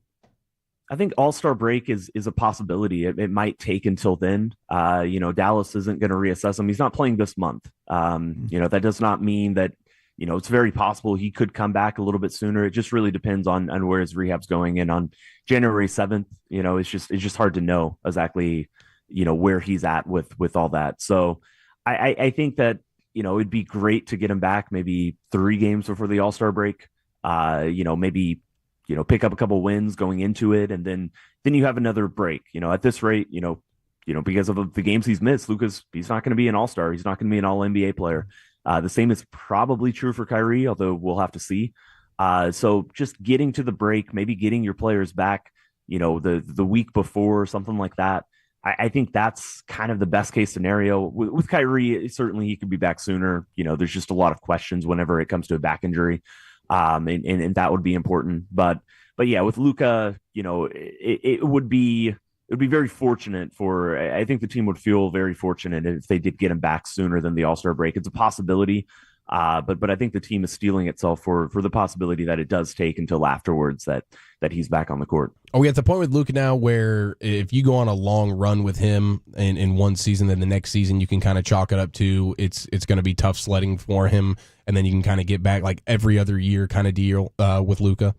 I think All-Star break is a possibility. It might take until then. Dallas isn't going to reassess him. He's not playing this month. That does not mean that, it's very possible he could come back a little bit sooner. It just really depends on where his rehab's going. And on January 7th, it's just hard to know exactly, where he's at with all that. So I think that, it'd be great to get him back maybe 3 games before the All-Star break. Maybe, pick up a couple wins going into it, and then you have another break. At this rate, because of the games he's missed, he's not going to be an All-Star. He's not going to be an All-NBA player. The same is probably true for Kyrie, although we'll have to see. So just getting to the break, maybe getting your players back, the week before, something like that. I think that's kind of the best case scenario. With Kyrie, certainly he could be back sooner. There's just a lot of questions whenever it comes to a back injury, and that would be important. But yeah, with Luka, it would be very fortunate I think the team would feel very fortunate if they did get him back sooner than the All-Star break. It's a possibility, but I think the team is steeling itself for the possibility that it does take until afterwards that he's back on the court. Are we at the point with Luka now where if you go on a long run with him in one season, then the next season you can kind of chalk it up to it's going to be tough sledding for him, and then you can kind of get back like every other year kind of deal with Luka?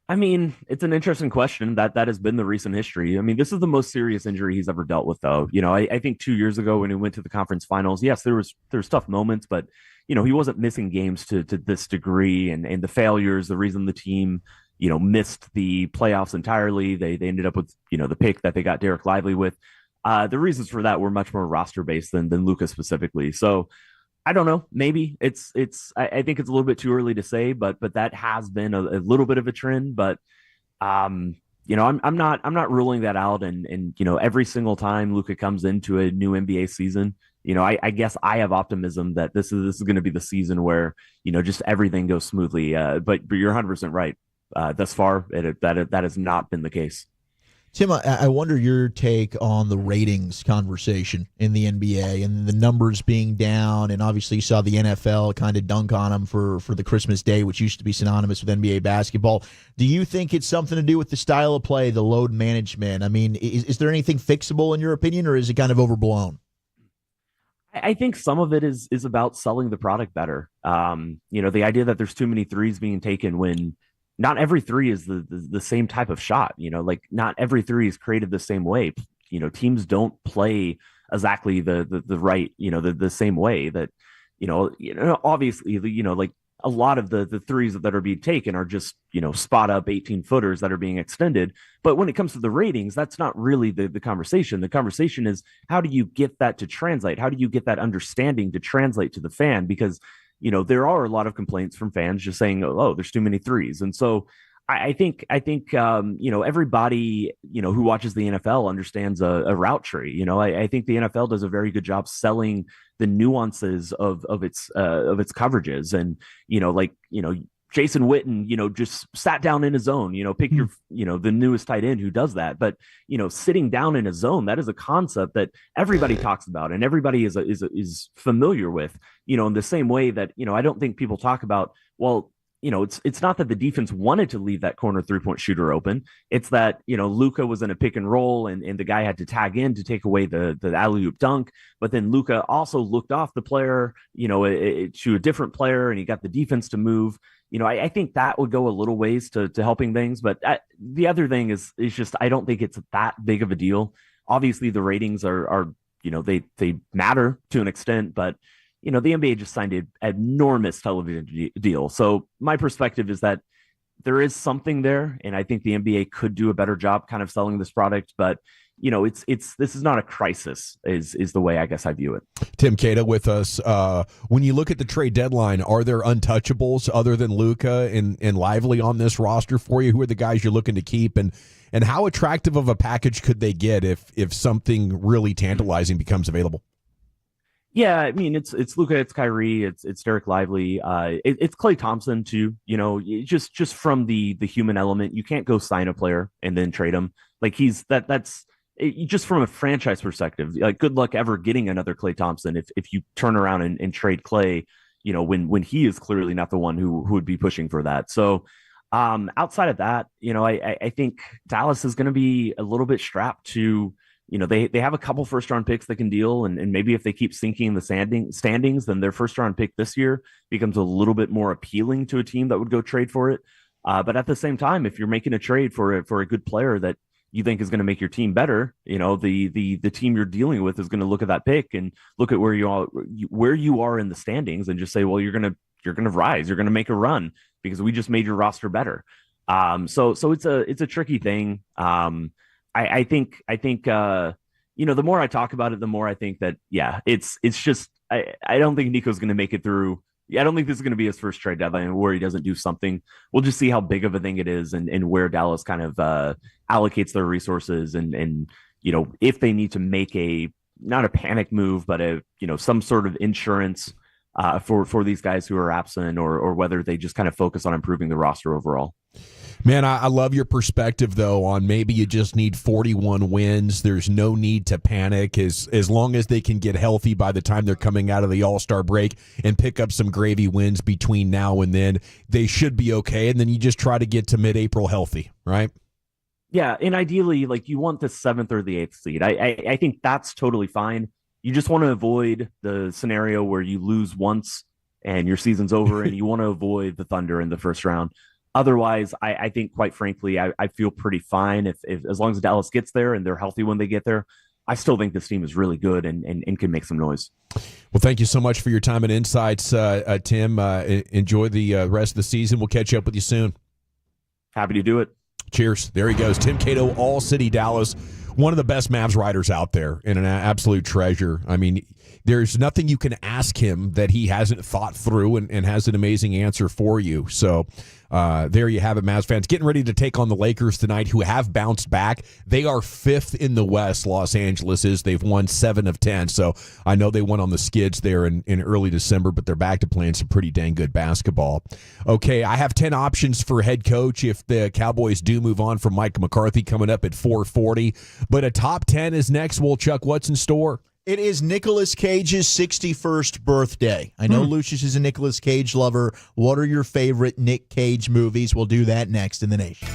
I mean, it's an interesting question. That has been the recent history. I mean, this is the most serious injury he's ever dealt with, though. I think 2 years ago when he went to the conference finals, yes, there was tough moments, but he wasn't missing games to this degree, and the failures, the reason the team missed the playoffs entirely. They ended up with the pick that they got Derek Lively with. The reasons for that were much more roster based than Luka specifically. So I don't know. Maybe I think it's a little bit too early to say, but that has been a little bit of a trend. But I'm not ruling that out. And every single time Luka comes into a new NBA season, I guess I have optimism that this is going to be the season where just everything goes smoothly. But you're 100% right. Thus far, that has not been the case. Tim, I wonder your take on the ratings conversation in the NBA and the numbers being down, and obviously you saw the NFL kind of dunk on them for the Christmas day, which used to be synonymous with NBA basketball. Do you think it's something to do with the style of play, the load management? I mean, is there anything fixable in your opinion, or is it kind of overblown? I think some of it is about selling the product better. The idea that there's too many threes being taken when not every three is the same type of shot, like not every three is created the same way. Teams don't play exactly the right, the same way that, obviously, like a lot of the threes that are being taken are just, spot up 18 footers that are being extended. But when it comes to the ratings, that's not really the conversation. The conversation is, how do you get that to translate? How do you get that understanding to translate to the fan? Because there are a lot of complaints from fans just saying, oh, there's too many threes. And so I think everybody, who watches the NFL understands a route tree. I think the NFL does a very good job selling the nuances of its coverages. And, Jason Witten, just sat down in his zone, pick your, the newest tight end who does that. But, sitting down in a zone, that is a concept that everybody talks about and everybody is familiar with, in the same way that, I don't think people talk about, well, it's not that the defense wanted to leave that corner 3-point shooter open. It's that, Luka was in a pick and roll and the guy had to tag in to take away the alley-oop dunk. But then Luka also looked off the player, to a different player, and he got the defense to move. I think that would go a little ways to helping things. But the other thing is just, I don't think it's that big of a deal. Obviously, the ratings are they matter to an extent, but the NBA just signed an enormous television deal. So my perspective is that there is something there, and I think the NBA could do a better job kind of selling this product. But this is not a crisis, is the way I guess I view it. Tim Cato with us. When you look at the trade deadline, are there untouchables other than Luka and Lively on this roster for you? Who are the guys you're looking to keep, and how attractive of a package could they get if something really tantalizing becomes available? Yeah, I mean, it's Luka, it's Kyrie, it's Derek Lively, it's Klay Thompson too. Just from the human element, you can't go sign a player and then trade him. Like that's just from a franchise perspective. Like, good luck ever getting another Klay Thompson if you turn around and trade Klay, when he is clearly not the one who would be pushing for that. So outside of that, I think Dallas is going to be a little bit strapped to they have a couple first round picks that can deal, and maybe if they keep sinking in the standings, then their first round pick this year becomes a little bit more appealing to a team that would go trade for it. But at the same time, if you're making a trade for a good player that you think is going to make your team better, the team you're dealing with is going to look at that pick and look at where you are in the standings and just say, well, you're going to rise, you're going to make a run because we just made your roster better. So it's a tricky thing. I think the more I talk about it, the more I think that, it's just, I don't think Nico's going to make it through. I don't think this is going to be his first trade deadline where he doesn't do something. We'll just see how big of a thing it is and where Dallas kind of allocates their resources and if they need to make not a panic move, but some sort of insurance for these guys who are absent or whether they just kind of focus on improving the roster overall. Man, I love your perspective, though, on maybe you just need 41 wins. There's no need to panic as long as they can get healthy by the time they're coming out of the All-Star break and pick up some gravy wins between now and then. They should be okay, and then you just try to get to mid-April healthy, right? Yeah, and ideally, you want the 7th or the 8th seed. I think that's totally fine. You just want to avoid the scenario where you lose once and your season's over, and you want to avoid the Thunder in the first round. Otherwise, I think, quite frankly, I feel pretty fine if as long as Dallas gets there and they're healthy when they get there. I still think this team is really good and can make some noise. Well, thank you so much for your time and insights, Tim. Enjoy the rest of the season. We'll catch up with you soon. Happy to do it. Cheers. There he goes. Tim Cato, All City Dallas. One of the best Mavs writers out there and an absolute treasure. I mean, there's nothing you can ask him that he hasn't thought through and has an amazing answer for you. So there you have it, Mavs fans. Getting ready to take on the Lakers tonight, who have bounced back. They are 5th in the West, Los Angeles is. They've won 7 of 10. So I know they went on the skids there in early December, but they're back to playing some pretty dang good basketball. Okay, I have 10 options for head coach if the Cowboys do move on from Mike McCarthy coming up at 4:40. But a top 10 is next. Well, Chuck, what's in store? It is Nicolas Cage's 61st birthday. I know Lucius is a Nicolas Cage lover. What are your favorite Nick Cage movies? We'll do that next in The Nation.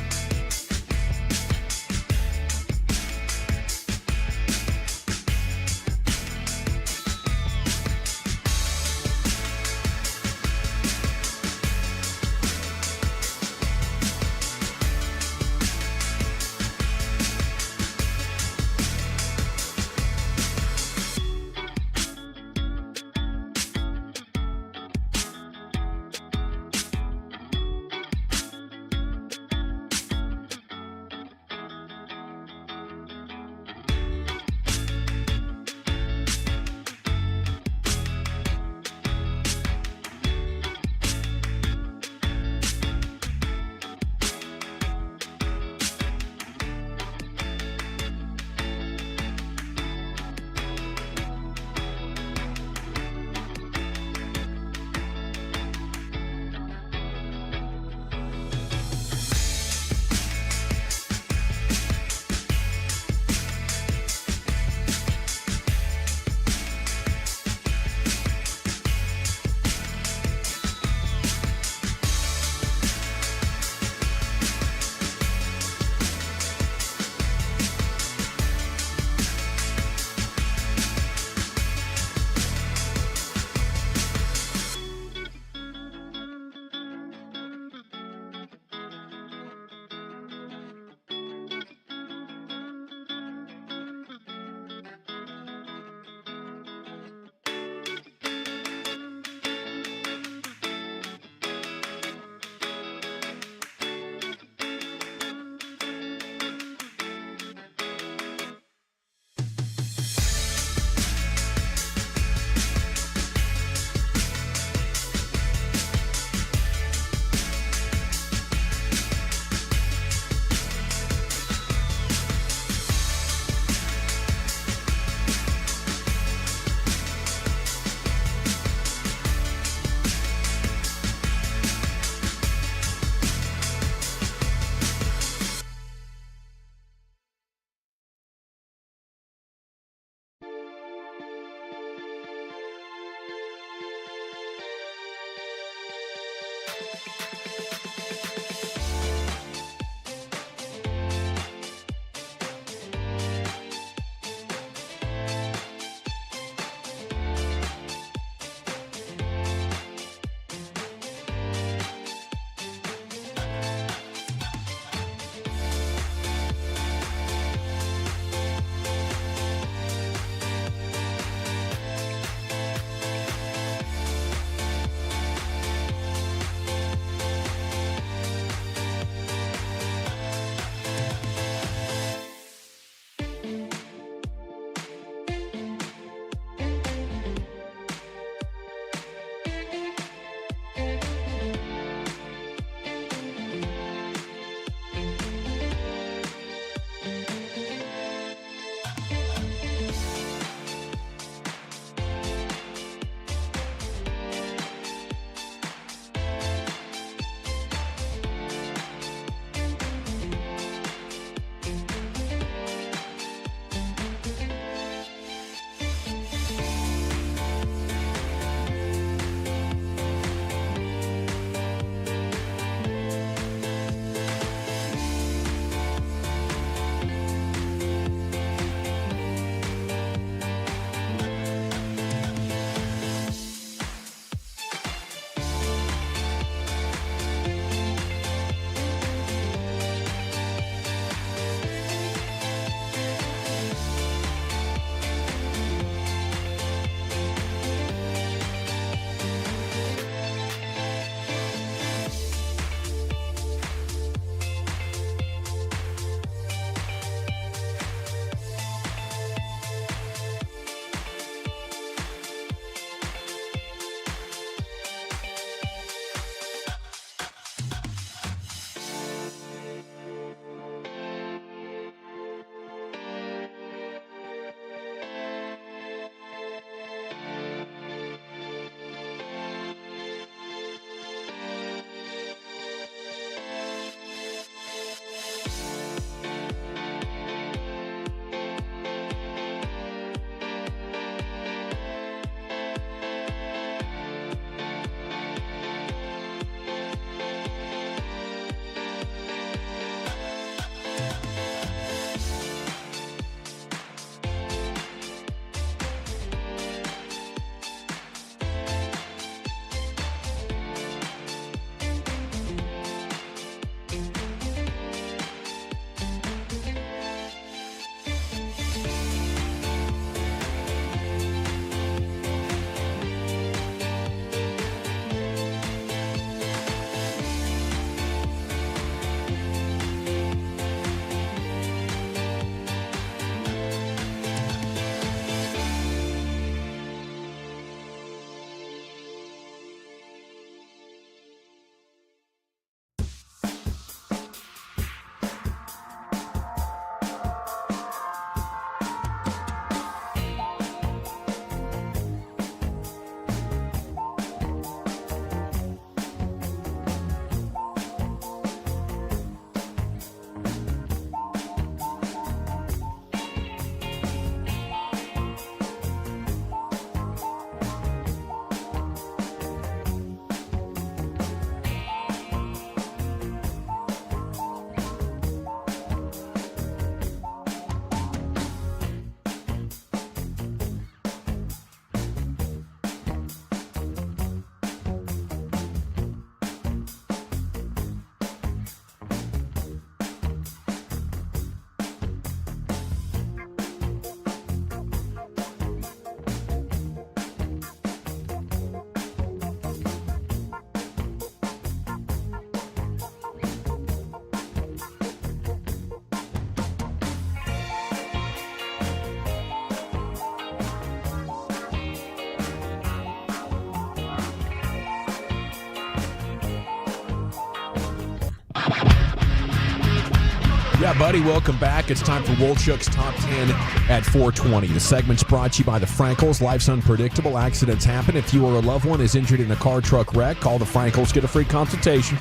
buddy. Welcome back. It's time for Wolchuk's Top 10 at 420. The segment's brought to you by the Frankels. Life's unpredictable. Accidents happen. If you or a loved one is injured in a car, truck wreck, call the Frankels. Get a free consultation.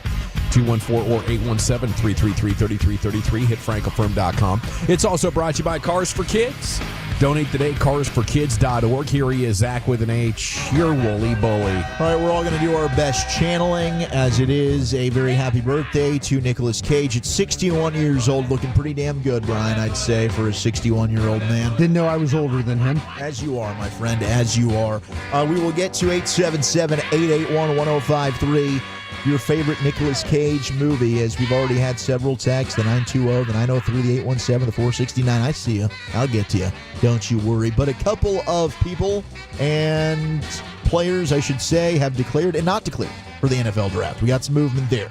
214 or 817-333-3333. Hit frankelfirm.com. It's also brought to you by Cars for Kids. Donate today, carsforkids.org. Here he is, Zach with an H, your woolly bully. All right, we're all going to do our best channeling, as it is a very happy birthday to Nicolas Cage. At 61 years old, looking pretty damn good, Brian, I'd say, for a 61-year-old man. Didn't know I was older than him. As you are, my friend, as you are. We will get to 877-881-1053. Your favorite Nicolas Cage movie, as we've already had several texts, the 920, the 903, the 817, the 469. I see you. I'll get to you. Don't you worry. But a couple of people and players, I should say, have declared and not declared for the NFL draft. We got some movement there.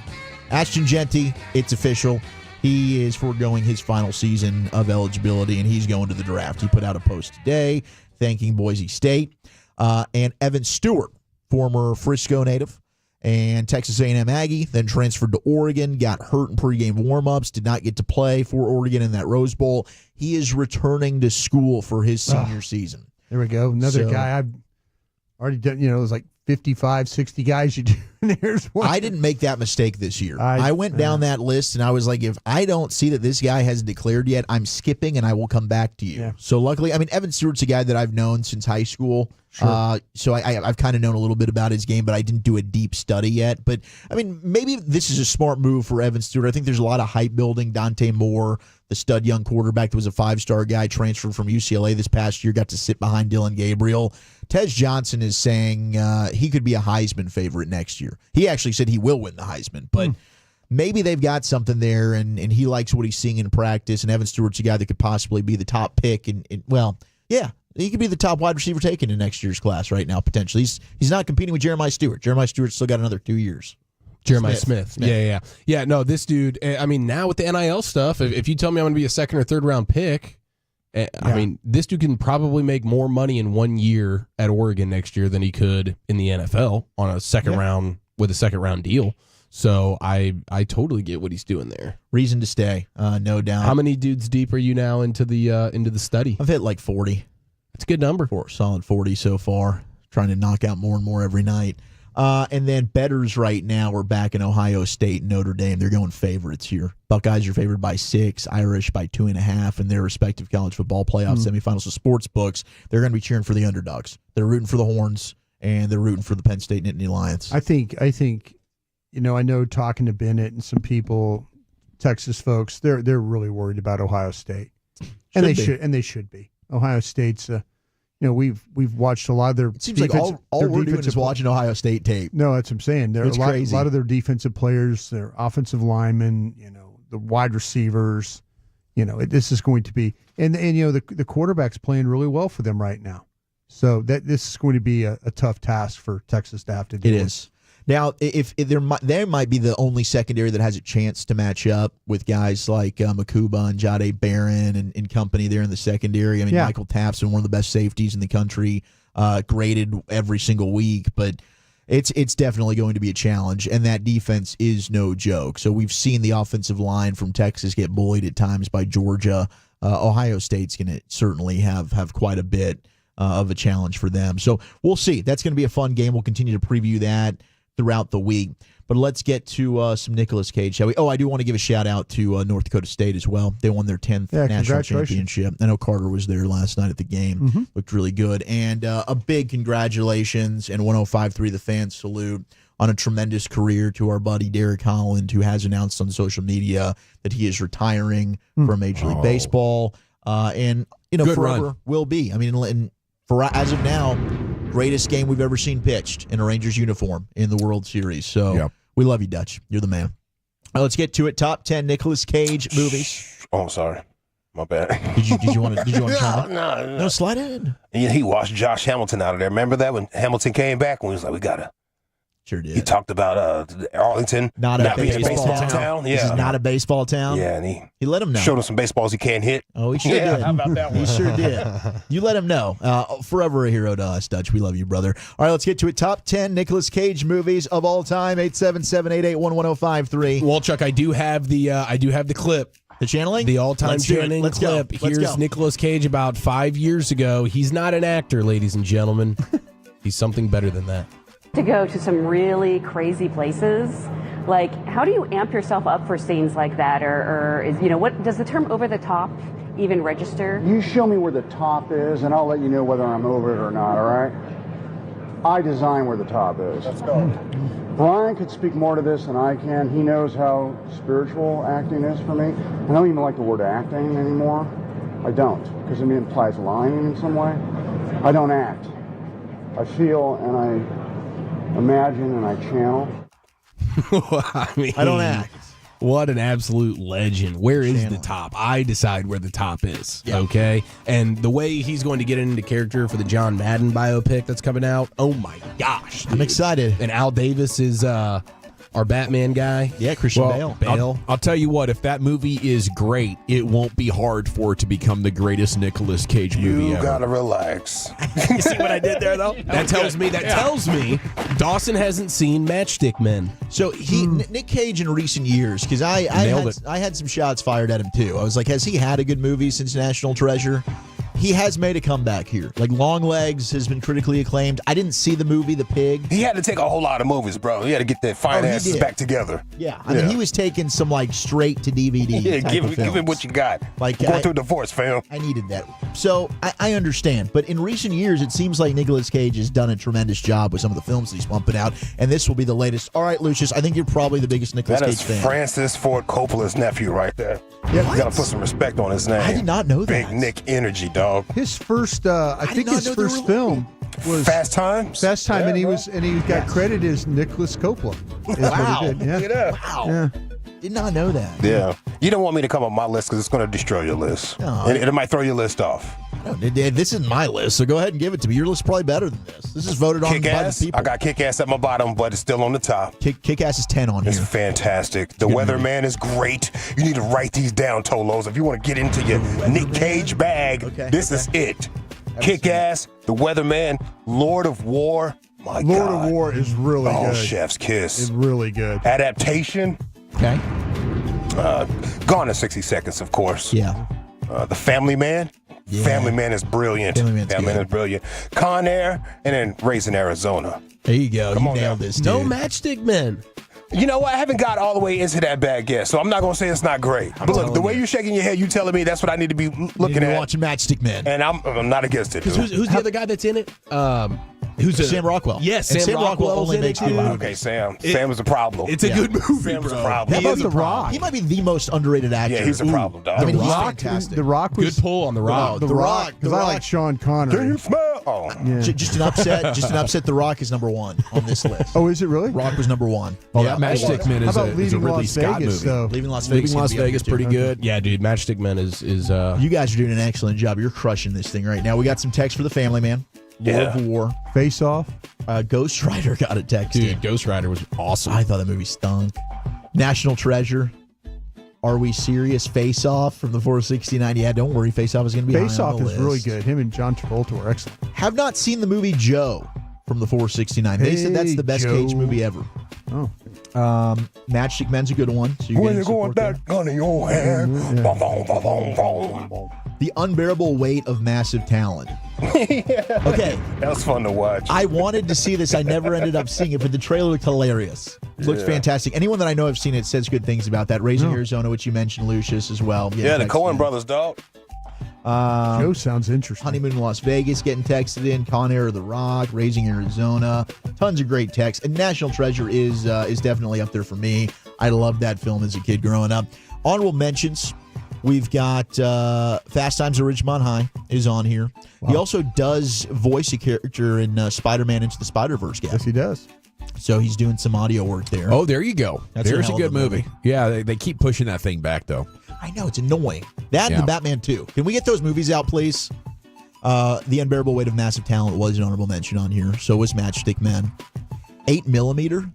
Ashton Genty, it's official. He is foregoing his final season of eligibility, and he's going to the draft. He put out a post today thanking Boise State. And Evan Stewart, former Frisco native, and Texas A&M Aggie, then transferred to Oregon, got hurt in pregame warmups, did not get to play for Oregon in that Rose Bowl. He is returning to school for his senior season. There we go. Another guy I've already done, it was like 55, 60 guys you do. There's one. I didn't make that mistake this year. I went down that list, and I was like, if I don't see that this guy hasn't declared yet, I'm skipping, and I will come back to you. Yeah. So luckily, Evan Stewart's a guy that I've known since high school. Sure. So I've kind of known a little bit about his game, but I didn't do a deep study yet. But, maybe this is a smart move for Evan Stewart. I think there's a lot of hype building. Dante Moore, the stud young quarterback that was a 5-star guy, transferred from UCLA this past year, got to sit behind Dylan Gabriel. Tez Johnson is saying he could be a Heisman favorite next year. He actually said he will win the Heisman, but maybe they've got something there, and he likes what he's seeing in practice, and Evan Stewart's a guy that could possibly be the top pick. He could be the top wide receiver taken in next year's class right now, potentially. He's not competing with Jeremiah Stewart. Jeremiah Stewart's still got another 2 years. Jeremiah Smith. Yeah. No, this dude, now with the NIL stuff, if you tell me I'm going to be a second or third round pick, this dude can probably make more money in 1 year at Oregon next year than he could in the NFL on a second round with a second round deal. So I totally get what he's doing there. Reason to stay, no doubt. How many dudes deep are you now into the study? I've hit like 40. That's a good number. Solid 40 so far. Trying to knock out more and more every night. And then bettors right now are back in Ohio State and Notre Dame. They're going favorites here. Buckeyes are favored by 6, Irish by 2.5 in their respective college football playoff semifinals. So sports books, they're going to be cheering for the underdogs. They're rooting for the Horns, and they're rooting for the Penn State Nittany Lions. I think I know talking to Bennett and some people, Texas folks, they're really worried about Ohio State. They should be. Ohio State's we've watched a lot of their. It seems like all we're doing is watching Ohio State tape. No, that's what I'm saying. It's crazy. A lot of their defensive players, their offensive linemen, the wide receivers. This is going to be and the quarterback's playing really well for them right now. So this is going to be a tough task for Texas to have to do. It is. Now, if there might be the only secondary that has a chance to match up with guys like Makuba and Jade Barron and company there in the secondary. Michael Tapson, one of the best safeties in the country, graded every single week, but it's definitely going to be a challenge, and that defense is no joke. So we've seen the offensive line from Texas get bullied at times by Georgia. Ohio State's going to certainly have quite a bit of a challenge for them. So we'll see. That's going to be a fun game. We'll continue to preview that throughout the week. But let's get to some Nicolas Cage, shall we? Oh, I do want to give a shout-out to North Dakota State as well. They won their 10th national championship. I know Carter was there last night at the game. Looked really good. And a big congratulations and 105.3 The Fan salute on a tremendous career to our buddy Derek Holland, who has announced on social media that he is retiring from Major League Baseball. And, good forever run. Will be. As of now, greatest game we've ever seen pitched in a Rangers uniform in the World Series. So we love you, Dutch. You're the man. Let's get to it. Top 10 Nicolas Cage movies. Oh, sorry. My bad. Did you want to chime in? No, slide in. He watched Josh Hamilton out of there. Remember that when Hamilton came back when he was like, we got to. Sure did. He talked about Arlington not being a baseball town. Yeah. This is not a baseball town. Yeah, and he let him know. Showed him some baseballs he can't hit. Oh, he sure did. How about that one? He sure did. You let him know. Forever a hero to us, Dutch. We love you, brother. All right, let's get to it. Top 10 Nicolas Cage movies of all time. 877-881-1053. Well, Chuck, I do have the clip The channeling? The all-time channeling clip. Here's Nicolas Cage about 5 years ago. He's not an actor, ladies and gentlemen. He's something better than that. To go to some really crazy places, like how do you amp yourself up for scenes like that, or is what does the term over the top even register? You show me where the top is, and I'll let you know whether I'm over it or not. All right? I design where the top is. Let's go. Brian could speak more to this than I can. He knows how spiritual acting is for me. I don't even like the word acting anymore. I don't, because it implies lying in some way. I don't act. I feel and I imagine and I channel. I don't act. What an absolute legend. Where is the top? I decide where the top is. Yeah. Okay. And the way he's going to get into character for the John Madden biopic that's coming out. Oh my gosh. Dude. I'm excited. And Al Davis is our Batman guy. Yeah, Christian Bale. I'll tell you what, if that movie is great, it won't be hard for it to become the greatest Nicolas Cage movie ever. You gotta relax. You see what I did there, though? That tells me Dawson hasn't seen Matchstick Men. So Nick Cage in recent years, because I had some shots fired at him too. I was like, has he had a good movie since National Treasure? He has made a comeback here. Like Long Legs has been critically acclaimed. I didn't see the movie The Pig. He had to take a whole lot of movies, bro. He had to get their finances back together. Yeah, I mean, he was taking some like straight to DVD. Yeah, give him what you got. Like going through a divorce, fam. I needed that. So I understand, but in recent years, it seems like Nicolas Cage has done a tremendous job with some of the films that he's pumping out, and this will be the latest. All right, Lucius, I think you're probably the biggest Nicolas Cage fan. That is Francis Ford Coppola's nephew right there. Yeah, you gotta put some respect on his name. I did not know that. Big Nick energy, dog. His first, I think his first film was Fast Times. Fast Time, yeah, and he got credited as Nicholas Coppola. Wow! What he did. Yeah. Look at that. Wow! Yeah. Did not know that. Yeah, you don't want me to come on my list because it's going to destroy your list. No, and it might throw your list off. No, this isn't my list, so go ahead and give it to me. Your list's probably better than this. This is voted on by the people. I got Kick-Ass at my bottom, but it's still on the top. Kick-Ass is 10 on here. It's fantastic. The Weatherman is great. You need to write these down, Tolos. If you want to get into your Nick Cage bag, this is it. Kick-Ass, The Weatherman, Lord of War. My God. Lord of War is really good. Oh, Chef's Kiss. It's really good. Adaptation. Okay. Gone in 60 Seconds, of course. Yeah. The Family Man. Yeah. Family Man is brilliant. Family Man is brilliant. Con Air, and then Raising Arizona. There you go. Come you on nailed now. this, dude. No Matchstick Men. You know what? I haven't got all the way into that bag yet, so I'm not going to say it's not great. But look, the way you're shaking your head, you telling me that's what I need to be looking at. Watching Matchstick Men. And I'm not against it. Who's the other guy that's in it? Sam Rockwell. Yes, and Sam Rockwell only in makes it, good dude. movies. Okay, Sam. Sam is a problem. It's a good movie, Sam's bro. a problem. How about The Rock? He might be the most underrated actor. Yeah, he's a problem, dog. I mean, he's Rock, fantastic. The Rock was Good pull on The Rock. The Rock, because I like Sean Connery. Can you smell? Oh, Yeah. Just an upset. The Rock is number one on this list. Oh, is it really? Rock was number one. Oh, that Matchstick Men How is about a Leaving Ridley Las Scott Vegas, movie. though? Leaving Las Vegas. Leaving Las Vegas, pretty good. Yeah, dude. Matchstick Men is You guys are doing an excellent job. You're crushing this thing right now. We got some text for the Family Man. Lord of War. Face Off. Ghost Rider got a text. Dude, Ghost Rider was awesome. I thought that movie stunk. National Treasure. Are We Serious? Face Off from the 469. Yeah, don't worry. Face Off is going to be Face high on Off the is list. really good. Him and John Travolta were excellent. Have not seen the movie Joe from the 469. They said that's the best Cage movie ever. Oh. Matchstick Men's a good one. So you're when getting you go with support there. that gun in your hand. Boom, boom, boom, boom, boom. The Unbearable Weight of Massive Talent. Yeah. Okay. That was fun to watch. I wanted to see this. I never ended up seeing it, but the trailer looked hilarious. Looks fantastic. Anyone that I know have seen it says good things about that. Raising Arizona, which you mentioned, Lucius, as well. Yeah, the Coen brothers, dog. Joe sounds interesting. Honeymoon in Las Vegas getting texted in. Con Air, The Rock, Raising Arizona. Tons of great text. And National Treasure is definitely up there for me. I loved that film as a kid growing up. Honorable mentions. We've got Fast Times at Ridgemont High is on here. Wow. He also does voice a character in Spider-Man Into the Spider-Verse. Yes, he does. So he's doing some audio work there. Oh, there you go. There's a good movie. Yeah, they keep pushing that thing back, though. I know, it's annoying. That and the Batman 2. Can we get those movies out, please? The Unbearable Weight of Massive Talent was an honorable mention on here. So was Matchstick Men. 8mm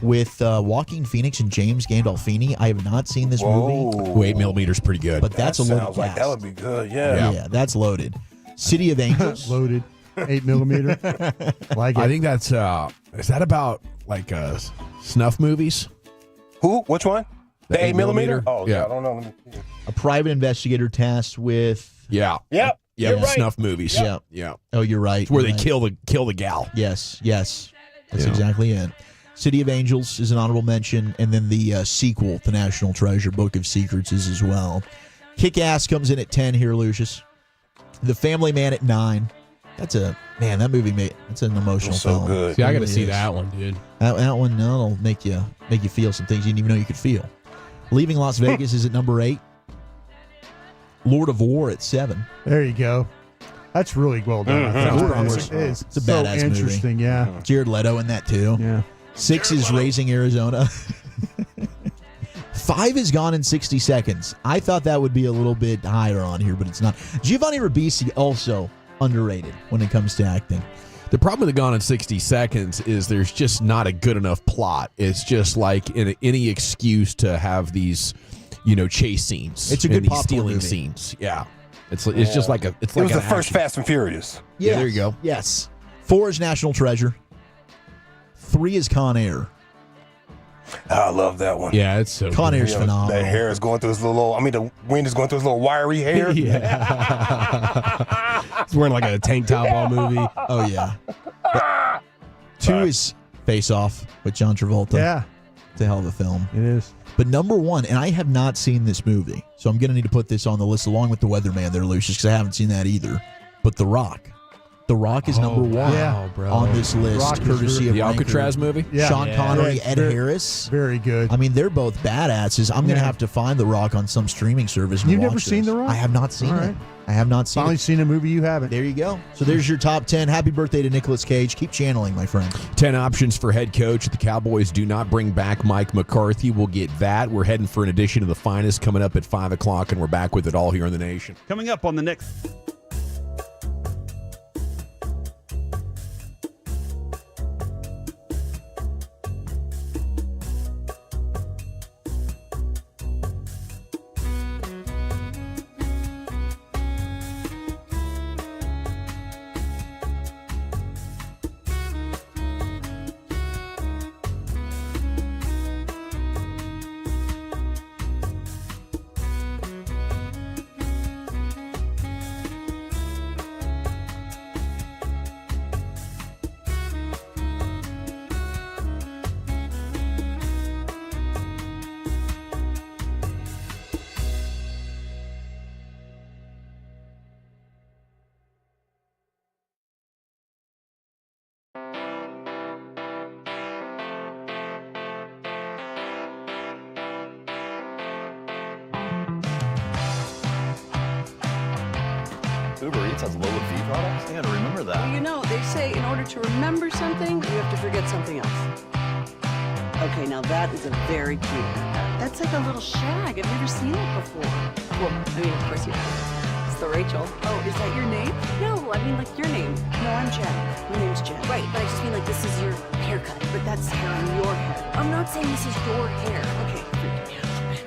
with Joaquin Phoenix and James Gandolfini. I have not seen this movie. 8mm is pretty good. But that's a loaded cast. Like that would be good, yeah. Yeah, that's loaded. City of Angels. Loaded. 8mm. Like it. I think that's, is that about like snuff movies? Who? Which one? The 8mm? Oh, yeah. I don't know. A private investigator tasked with Yep. Yeah, You're right. snuff movies. Yep. Yeah. Oh, you're right. It's where You're they right. kill the gal. Yes. That's Yeah. exactly it. City of Angels is an honorable mention, and then the sequel, The National Treasure, Book of Secrets, is as well. Kick-Ass comes in at 10 here, Lucius. The Family Man at 9. That's that movie it's an emotional film. So good. See, I got to see that one, dude. That one, that'll make you feel some things you didn't even know you could feel. Leaving Las Vegas is at number 8. Lord of War at 7. There you go. That's really well done. I think. It's It's a so badass interesting, movie. yeah. Jared Leto in that too. Yeah. 6 is Raising Arizona. 5 is Gone in 60 Seconds. I thought that would be a little bit higher on here, but it's not. Giovanni Ribisi also underrated when it comes to acting. The problem with the Gone in 60 Seconds is there's just not a good enough plot. It's just like any excuse to have these, chase scenes. It's a good and these popcorn stealing movie. scenes. Yeah, it's just like It was the first Fast and Furious. Yes. there you go. Yes. 4 is National Treasure. 3 is Con Air. I love that one. Yeah, it's so Con good. Air's phenomenal. That hair is going through his the wind is going through his little wiry hair. Yeah. He's wearing like a tank top all movie. Oh, yeah. 2 is Face Off with John Travolta. Yeah. It's a hell of a film. It is. But number 1, and I have not seen this movie, so I'm going to need to put this on the list along with The Weatherman there, Lucius, because I haven't seen that either. But The Rock. The Rock is number 1 on this list, Rock is courtesy of The Ranker. Alcatraz movie? Yeah. Sean Connery, Yeah, Ed Harris. Very good. I mean, they're both badasses. I'm going to Yeah. have to find The Rock on some streaming service. And You've watch never seen this. The Rock? I have not seen All it. right. I have not seen Finally it. seen a movie you haven't. There you go. So there's your top 10. Happy birthday to Nicolas Cage. Keep channeling, my friend. 10 options for head coach. The Cowboys do not bring back Mike McCarthy. We'll get that. We're heading for an edition of The Finest coming up at 5 o'clock, and we're back with it all here in the nation. Coming up on the next. Uber Eats has low fee products? I gotta remember that. Well, they say in order to remember something, you have to forget something else. Okay, now that is a very cute haircut. That's like a little shag. I've never seen it before. Well, of course you have. It's the Rachel. Oh, is that your name? No, I mean like your name. No, I'm Jen. My name's Jen. Right, but I just mean like this is your haircut. But that's hair on your head. I'm not saying this is your hair. Okay, freaked me out a little bit.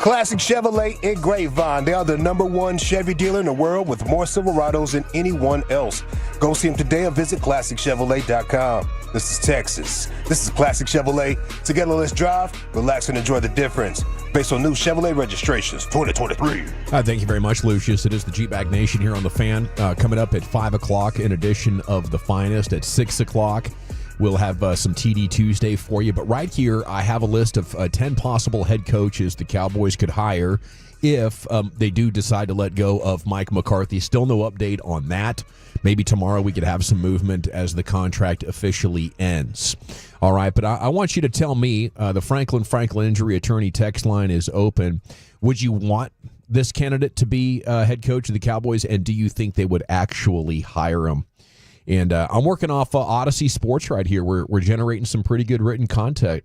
Classic Chevrolet in Grapevine. They are the #1 Chevy dealer in the world with more Silverados than anyone else. Go see them today or visit ClassicChevrolet.com. This is Texas. This is Classic Chevrolet. Together, let's drive, relax, and enjoy the difference. Based on new Chevrolet registrations, 2023. Thank you very much, Lucius. It is the G-Bag Nation here on The Fan. Coming up at 5 o'clock, in addition of The Finest at 6 o'clock. We'll have some TD Tuesday for you. But right here, I have a list of 10 possible head coaches the Cowboys could hire if they do decide to let go of Mike McCarthy. Still no update on that. Maybe tomorrow we could have some movement as the contract officially ends. All right, but I want you to tell me, the Franklin Injury Attorney text line is open. Would you want this candidate to be head coach of the Cowboys, and do you think they would actually hire him? And I'm working off Odyssey Sports right here. We're generating some pretty good written content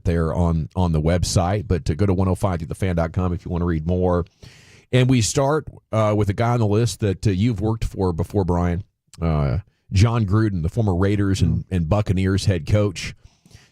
there on the website. But to go to 105thethefan.com if you want to read more. And we start with a guy on the list that you've worked for before, Brian. John Gruden, the former Raiders and Buccaneers head coach,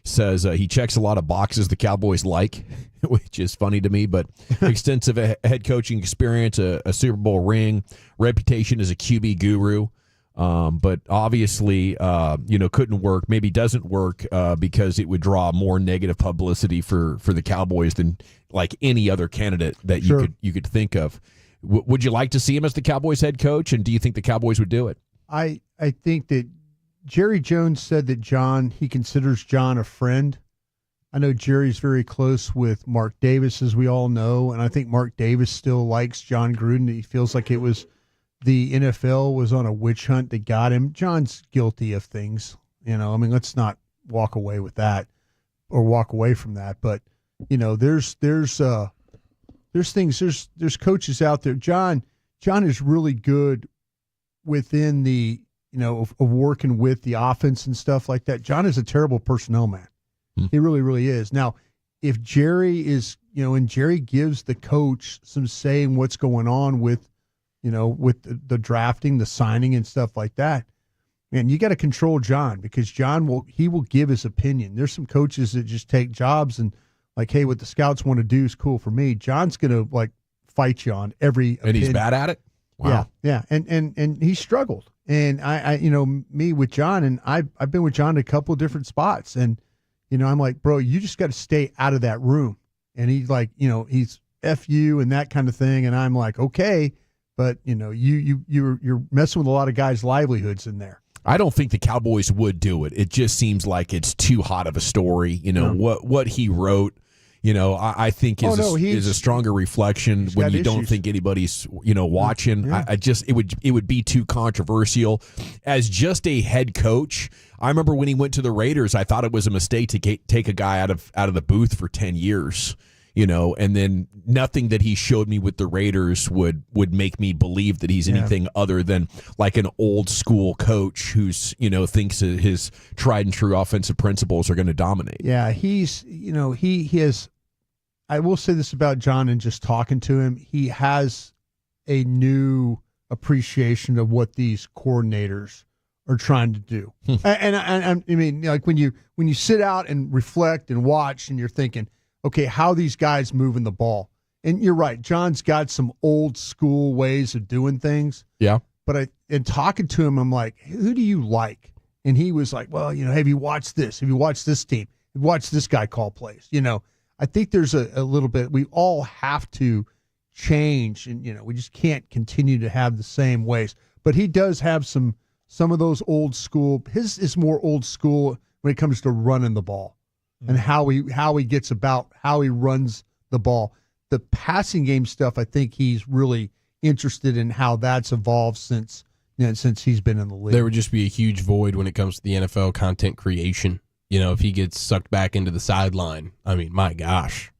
says he checks a lot of boxes the Cowboys like, which is funny to me. But extensive head coaching experience, a Super Bowl ring, reputation as a QB guru. But obviously, couldn't work, maybe doesn't work because it would draw more negative publicity for the Cowboys than like any other candidate that you could think of. Would you like to see him as the Cowboys head coach, and do you think the Cowboys would do it? I think that Jerry Jones said that he considers John a friend. I know Jerry's very close with Mark Davis, as we all know, and I think Mark Davis still likes John Gruden. He feels like it was the NFL was on a witch hunt that got him. John's guilty of things, let's not walk away with that or walk away from that. But, there's things, there's coaches out there. John is really good within the, of working with the offense and stuff like that. John is a terrible personnel man. He really, really is. Now, if Jerry is, and Jerry gives the coach some say in what's going on with the drafting, the signing and stuff like that, man, you got to control John, because John will give his opinion. There's some coaches that just take jobs and like, hey, what the scouts want to do is cool for me. John's going to fight you on every opinion. And he's bad at it? Wow. Yeah. And he struggled. And I me with John, and I've been with John in a couple of different spots, and I'm like, bro, you just got to stay out of that room. And he's like, he's F you and that kind of thing. And I'm like, okay. But, you're messing with a lot of guys' livelihoods in there. I don't think the Cowboys would do it. It just seems like it's too hot of a story. What he wrote, I think is a stronger reflection when you don't think anybody's, watching. Yeah. It would be too controversial. As just a head coach, I remember when he went to the Raiders, I thought it was a mistake to take a guy out of the booth for 10 years. And then nothing that he showed me with the Raiders would make me believe that he's anything other than like an old school coach who's, thinks his tried and true offensive principles are going to dominate. Yeah, he's, he has, I will say this about John, and just talking to him, he has a new appreciation of what these coordinators are trying to do. and I mean, like when you sit out and reflect and watch, and you're thinking, okay, how these guys moving the ball. And you're right, John's got some old school ways of doing things. Yeah. But in talking to him, I'm like, who do you like? And he was like, well, have you watched this? Have you watched this team? Have you watched this guy call plays? I think there's a little bit, we all have to change, and, we just can't continue to have the same ways. But he does have some of those old school. His is more old school when it comes to running the ball. And how he gets about, how he runs the ball. The passing game stuff, I think he's really interested in how that's evolved since he's been in the league. There would just be a huge void when it comes to the NFL content creation. If he gets sucked back into the sideline, I mean, my gosh,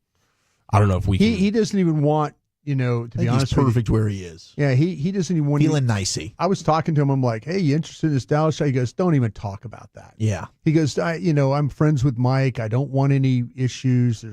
I don't know if we can. He doesn't even want, to be honest, he's perfect where he is. Yeah, he doesn't even want feeling nicey. I was talking to him. I'm like, hey, you interested in this Dallas show? He goes, don't even talk about that. Yeah. He goes, I'm friends with Mike. I don't want any issues.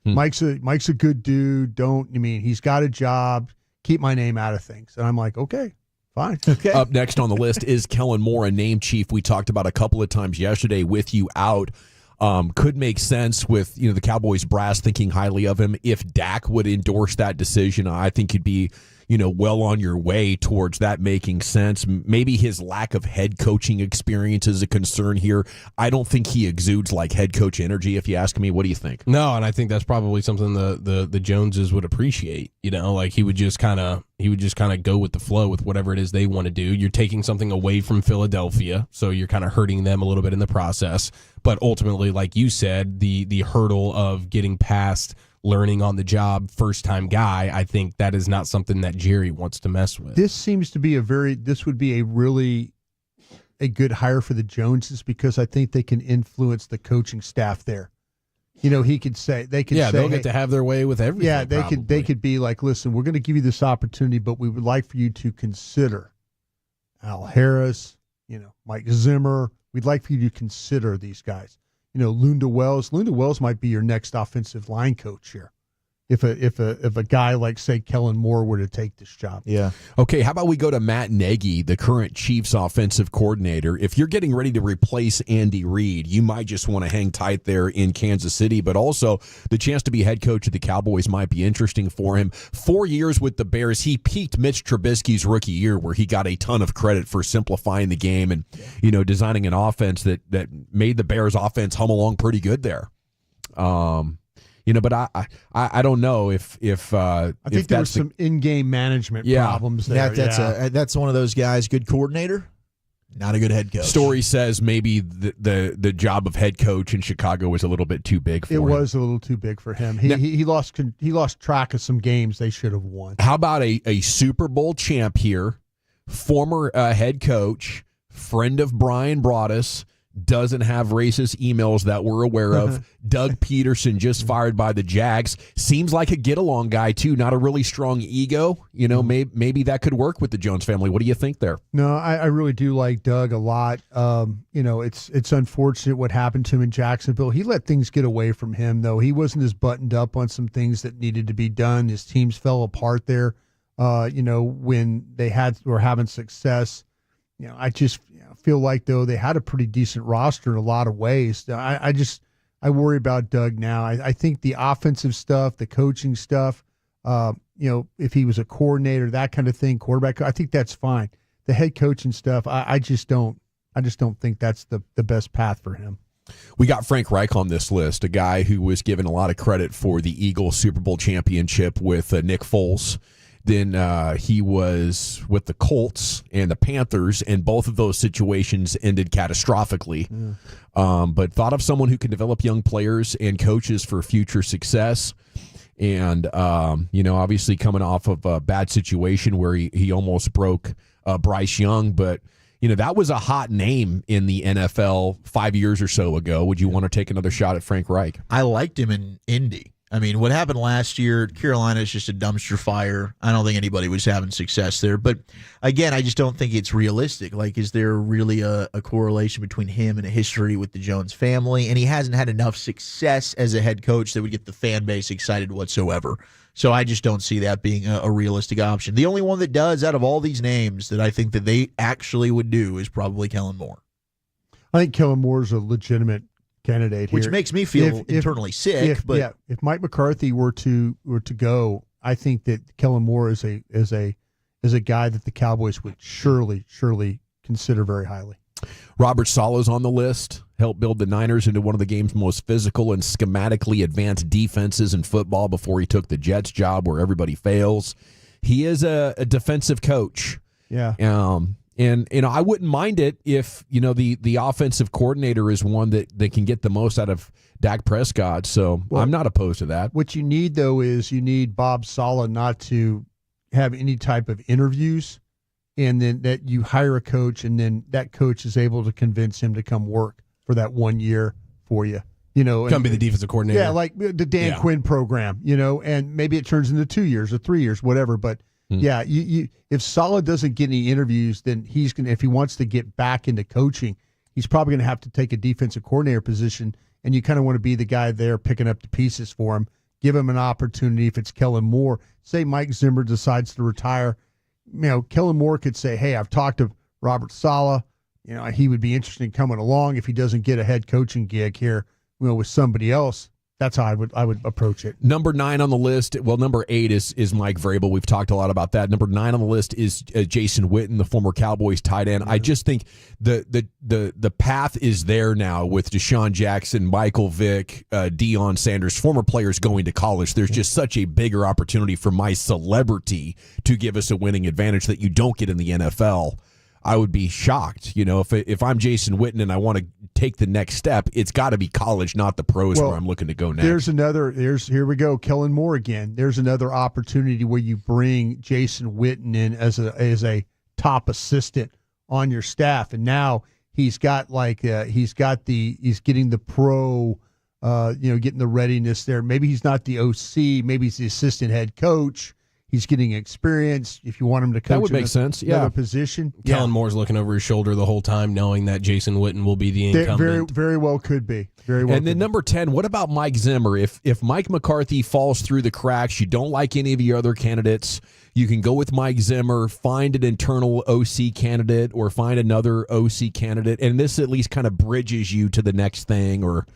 Mike's a good dude. He's got a job. Keep my name out of things. And I'm like, okay, fine. Okay. Up next on the list is Kellen Moore, a name chief we talked about a couple of times yesterday with you out. could make sense with the Cowboys brass thinking highly of him. If Dak would endorse that decision, I think you'd be well on your way towards that making sense. Maybe his lack of head coaching experience is a concern here. I don't think he exudes like head coach energy, if you ask me. What do you think? No, and I think that's probably something the Joneses would appreciate. Like he would just kind of go with the flow with whatever it is they want to do. You're taking something away from Philadelphia, so you're kind of hurting them a little bit in the process. But ultimately, like you said, the hurdle of getting past learning on the job, first time guy, I think that is not something that Jerry wants to mess with. This seems to be this would be a good hire for the Joneses, because I think they can influence the coaching staff there. He could say, they'll get to have their way with everything. Yeah, they could be like, listen, we're going to give you this opportunity, but we would like for you to consider Al Harris, Mike Zimmer. We'd like for you to consider these guys. Lunda Wells. Lunda Wells might be your next offensive line coach here, if a guy like, say, Kellen Moore were to take this job. Yeah. Okay, how about we go to Matt Nagy, the current Chiefs offensive coordinator. If you're getting ready to replace Andy Reid, you might just want to hang tight there in Kansas City, but also the chance to be head coach of the Cowboys might be interesting for him. 4 years with the Bears, he peaked Mitch Trubisky's rookie year, where he got a ton of credit for simplifying the game and designing an offense that made the Bears offense hum along pretty good there. But I don't know if I think there was some in-game management problems there. That's one of those guys. Good coordinator, not a good head coach. Story says maybe the job of head coach in Chicago was a little bit too big for him. It was a little too big for him. He lost track of some games they should have won. How about a Super Bowl champ here, former head coach, friend of Brian Broaddus, doesn't have racist emails that we're aware of. Doug Peterson, just fired by the Jags, seems like a get-along guy too, not a really strong ego. Maybe that could work with the Jones family. What do you think there? No, I really do like Doug a lot. It's unfortunate what happened to him in Jacksonville. He let things get away from him, though. He wasn't as buttoned up on some things that needed to be done. His teams fell apart there, when they were having success. I just feel like, though, they had a pretty decent roster in a lot of ways. I worry about Doug now. I think the offensive stuff, the coaching stuff, if he was a coordinator, that kind of thing, quarterback, I think that's fine. The head coaching stuff, I just don't think that's the best path for him. We got Frank Reich on this list, a guy who was given a lot of credit for the Eagles Super Bowl championship with Nick Foles. Then he was with the Colts and the Panthers, and both of those situations ended catastrophically. But thought of someone who can develop young players and coaches for future success. And, obviously coming off of a bad situation where he almost broke Bryce Young. But, that was a hot name in the NFL 5 years or so ago. Would you want to take another shot at Frank Reich? I liked him in Indy. I mean, what happened last year, Carolina is just a dumpster fire. I don't think anybody was having success there. But, again, I just don't think it's realistic. Like, is there really a correlation between him and a history with the Jones family? And he hasn't had enough success as a head coach that would get the fan base excited whatsoever. So I just don't see that being a realistic option. The only one that does out of all these names that I think that they actually would do is probably Kellen Moore. I think Kellen Moore is a legitimate candidate here, which makes me feel internally sick. If Mike McCarthy were to go, I think that Kellen Moore is a guy that the Cowboys would surely consider very highly. Robert Saleh's on the list. Helped build the Niners into one of the game's most physical and schematically advanced defenses in football before he took the Jets job where everybody fails. He is a defensive coach. Yeah. And I wouldn't mind it if the offensive coordinator is one that can get the most out of Dak Prescott. So I'm not opposed to that. What you need, though, is you need Bob Saleh not to have any type of interviews, and then that you hire a coach, and then that coach is able to convince him to come work for that 1 year for you. Come be the defensive coordinator. Yeah, like the Dan Quinn program. And maybe it turns into 2 years or 3 years, whatever. But yeah, you if Saleh doesn't get any interviews, then he's gonna, if he wants to get back into coaching, he's probably gonna have to take a defensive coordinator position, and you kind of want to be the guy there picking up the pieces for him. Give him an opportunity. If it's Kellen Moore, say Mike Zimmer decides to retire, Kellen Moore could say, "Hey, I've talked to Robert Saleh. He would be interested in coming along if he doesn't get a head coaching gig here with somebody else. That's how I would approach it. Number 9 on the list. Well, number 8 is Mike Vrabel. We've talked a lot about that. Number 9 on the list is Jason Witten, the former Cowboys tight end. I just think the path is there now with Deshaun Jackson, Michael Vick, Deion Sanders, former players going to college. There's just such a bigger opportunity for my celebrity to give us a winning advantage that you don't get in the NFL. I would be shocked, if I'm Jason Witten and I want to take the next step, it's got to be college, not the pros where I'm looking to go next. Here we go, Kellen Moore again. There's another opportunity where you bring Jason Witten in as a top assistant on your staff, and now he's getting the pro, getting the readiness there. Maybe he's not the OC, maybe he's the assistant head coach. He's getting experience. If you want him to coach, that would make sense. Another position. Kellen Moore's looking over his shoulder the whole time, knowing that Jason Witten will be the incumbent. Very, very well could be. Very well. And then number 10, what about Mike Zimmer? If Mike McCarthy falls through the cracks, you don't like any of your other candidates, you can go with Mike Zimmer, find an internal OC candidate, or find another OC candidate, and this at least kind of bridges you to the next thing. Or,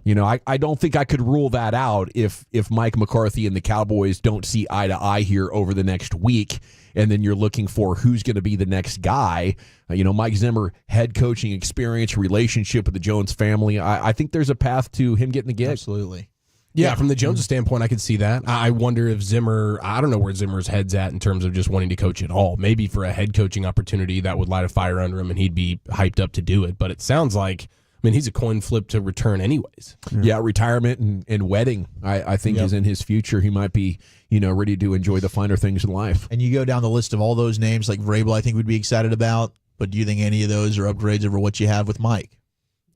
I don't think I could rule that out if Mike McCarthy and the Cowboys don't see eye to eye here over the next week, and then you're looking for who's going to be the next guy. Mike Zimmer, head coaching experience, relationship with the Jones family. I think there's a path to him getting the gig. Absolutely. Yeah, from the Jones standpoint, I could see that. I wonder if Zimmer, I don't know where Zimmer's head's at in terms of just wanting to coach at all. Maybe for a head coaching opportunity that would light a fire under him and he'd be hyped up to do it. But it sounds like, he's a coin flip to return anyways. Yeah, retirement and wedding, I think, is in his future. He might be, ready to enjoy the finer things in life. And you go down the list of all those names, like Vrabel, I think we'd be excited about. But do you think any of those are upgrades over what you have with Mike?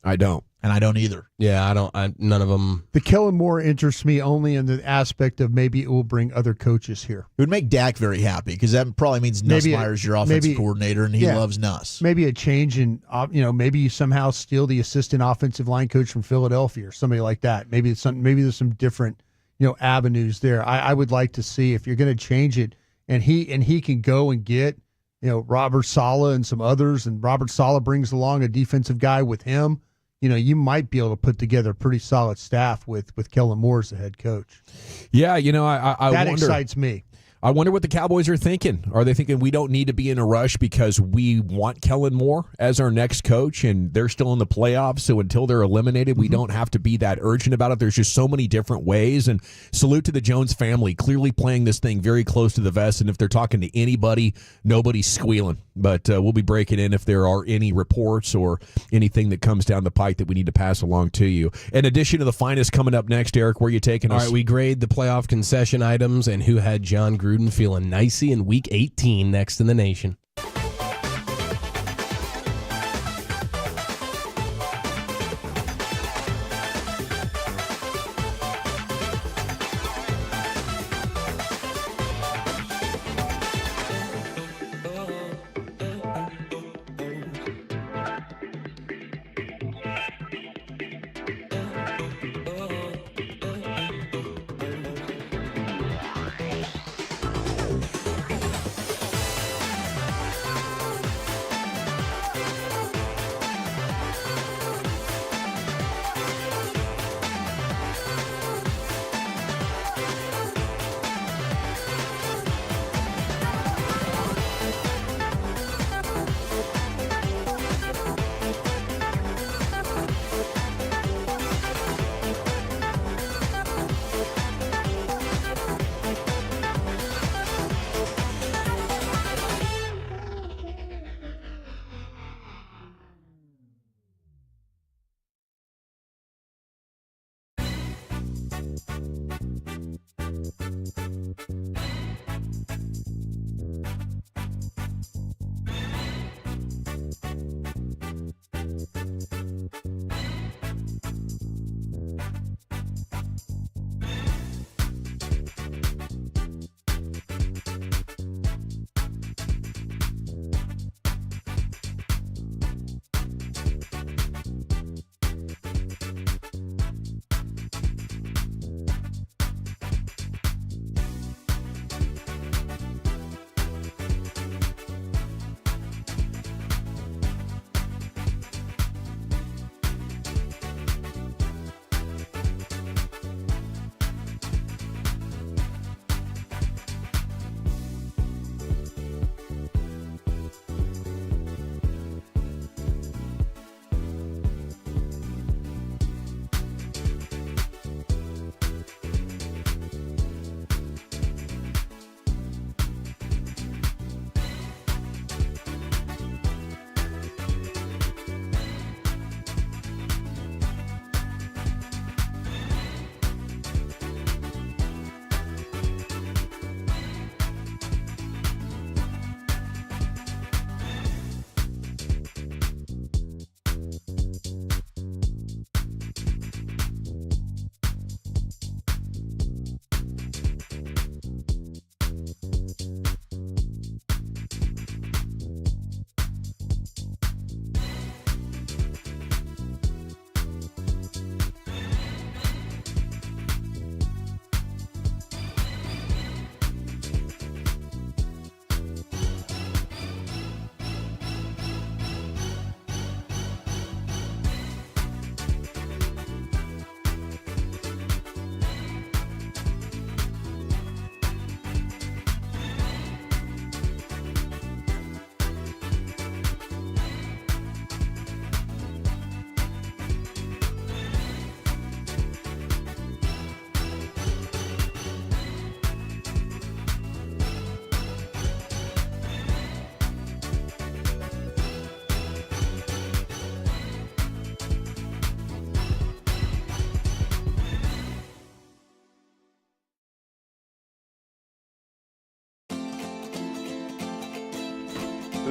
I don't. And I don't either. Yeah, I don't. None of them. The Kellen Moore interests me only in the aspect of maybe it will bring other coaches here. It would make Dak very happy because that probably means Nussmeier's your offensive coordinator, and he loves Nuss. Maybe a change in, maybe you somehow steal the assistant offensive line coach from Philadelphia or somebody like that. Maybe there's some different, avenues there. I would like to see if you're going to change it, and he can go and get, Robert Saleh and some others, and Robert Saleh brings along a defensive guy with him. You might be able to put together a pretty solid staff with Kellen Moore as the head coach. Yeah, I that wonder, excites me. I wonder what the Cowboys are thinking. Are they thinking we don't need to be in a rush because we want Kellen Moore as our next coach and they're still in the playoffs, so until they're eliminated, we don't have to be that urgent about it? There's just so many different ways, and salute to the Jones family, clearly playing this thing very close to the vest, and if they're talking to anybody, nobody's squealing. But we'll be breaking in if there are any reports or anything that comes down the pike that we need to pass along to you. In addition to the finest coming up next, Eric, where are you taking us? All right, we grade the playoff concession items and who had John Gruden feeling nicey in Week 18 next in the nation.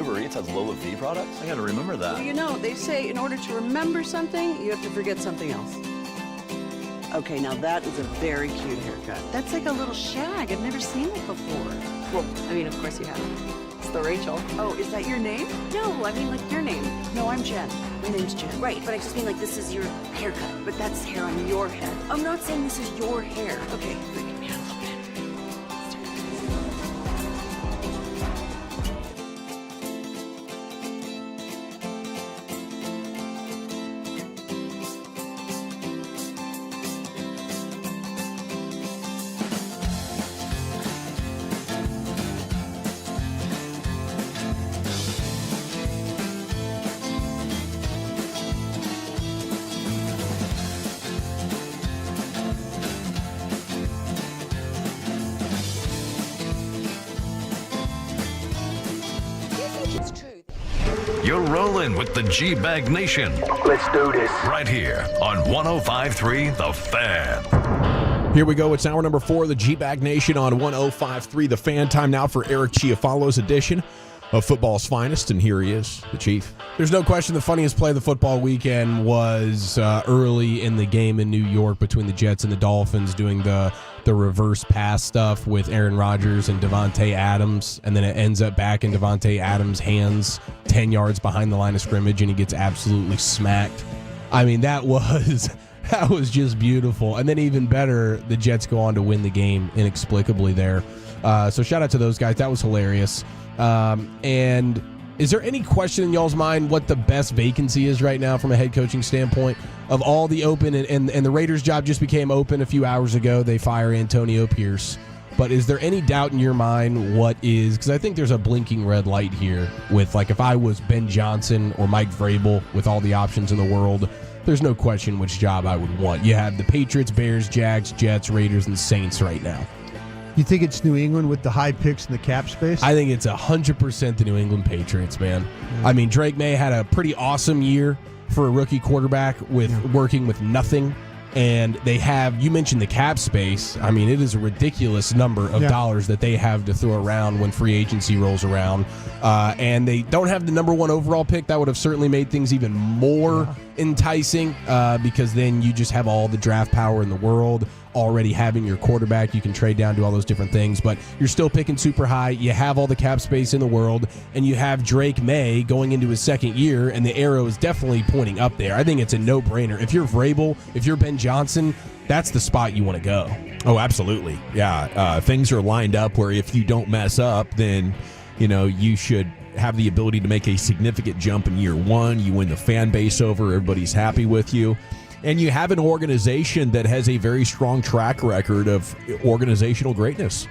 Uber Eats has low-fat products? I gotta remember that. Well, you know, they say in order to remember something, you have to forget something else. Okay, now that is a very cute haircut. That's like a little shag. I've never seen it before. Well, I mean, of course you have. It's the Rachel. Oh, is that your name? No, I mean like your name. No, I'm Jen. My name's Jen. Right, but I just mean like this is your haircut. But that's hair on your head. I'm not saying this is your hair. Okay, look at me a little bit. You're rolling with the G-Bag Nation. Let's do this. Right here on 105.3 The Fan. Here we go. It's hour number 4 of the G-Bag Nation on 105.3 The Fan. Time now for Eric Chiafalo's edition of football's finest, and here he is, the Chief. There's no question the funniest play of the football weekend was early in the game in New York between the Jets and the Dolphins doing the reverse pass stuff with Aaron Rodgers and Devontae Adams, and then it ends up back in Devontae Adams' hands 10 yards behind the line of scrimmage, and he gets absolutely smacked. I mean, that was just beautiful. And then even better, the Jets go on to win the game inexplicably there. So shout out to those guys. That was hilarious. And is there any question in y'all's mind what the best vacancy is right now from a head coaching standpoint? Of all the open, and the Raiders' job just became open a few hours ago. They fire Antonio Pierce. But is there any doubt in your mind what is, because I think there's a blinking red light here with, like, if I was Ben Johnson or Mike Vrabel with all the options in the world, there's no question which job I would want. You have the Patriots, Bears, Jags, Jets, Raiders, and Saints right now. You think it's New England with the high picks and the cap space? I think it's 100% the New England Patriots, man. Yeah. I mean, Drake May had a pretty awesome year for a rookie quarterback with working with nothing. And they have, you mentioned the cap space. I mean, it is a ridiculous number of dollars that they have to throw around when free agency rolls around. And they don't have the number 1 overall pick. That would have certainly made things even more enticing because then you just have all the draft power in the world. Already having your quarterback, you can trade down, do all those different things, but you're still picking super high. You have all the cap space in the world, and you have Drake May going into his second year, and the arrow is definitely pointing up there. I think it's a no-brainer. If you're Vrabel, if you're Ben Johnson, that's the spot you want to go. Oh, absolutely. Yeah, things are lined up where if you don't mess up, then you should have the ability to make a significant jump in year 1. You win the fan base over. Everybody's happy with you. And you have an organization that has a very strong track record of organizational greatness.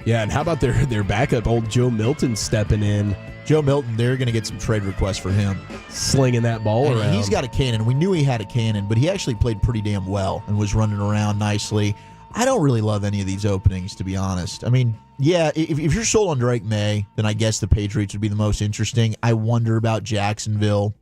Yeah, and how about their backup, old Joe Milton, stepping in? Joe Milton, they're going to get some trade requests for him. Slinging that ball around. He's got a cannon. We knew he had a cannon, but he actually played pretty damn well and was running around nicely. I don't really love any of these openings, to be honest. I mean, yeah, if you're sold on Drake May, then I guess the Patriots would be the most interesting. I wonder about Jacksonville.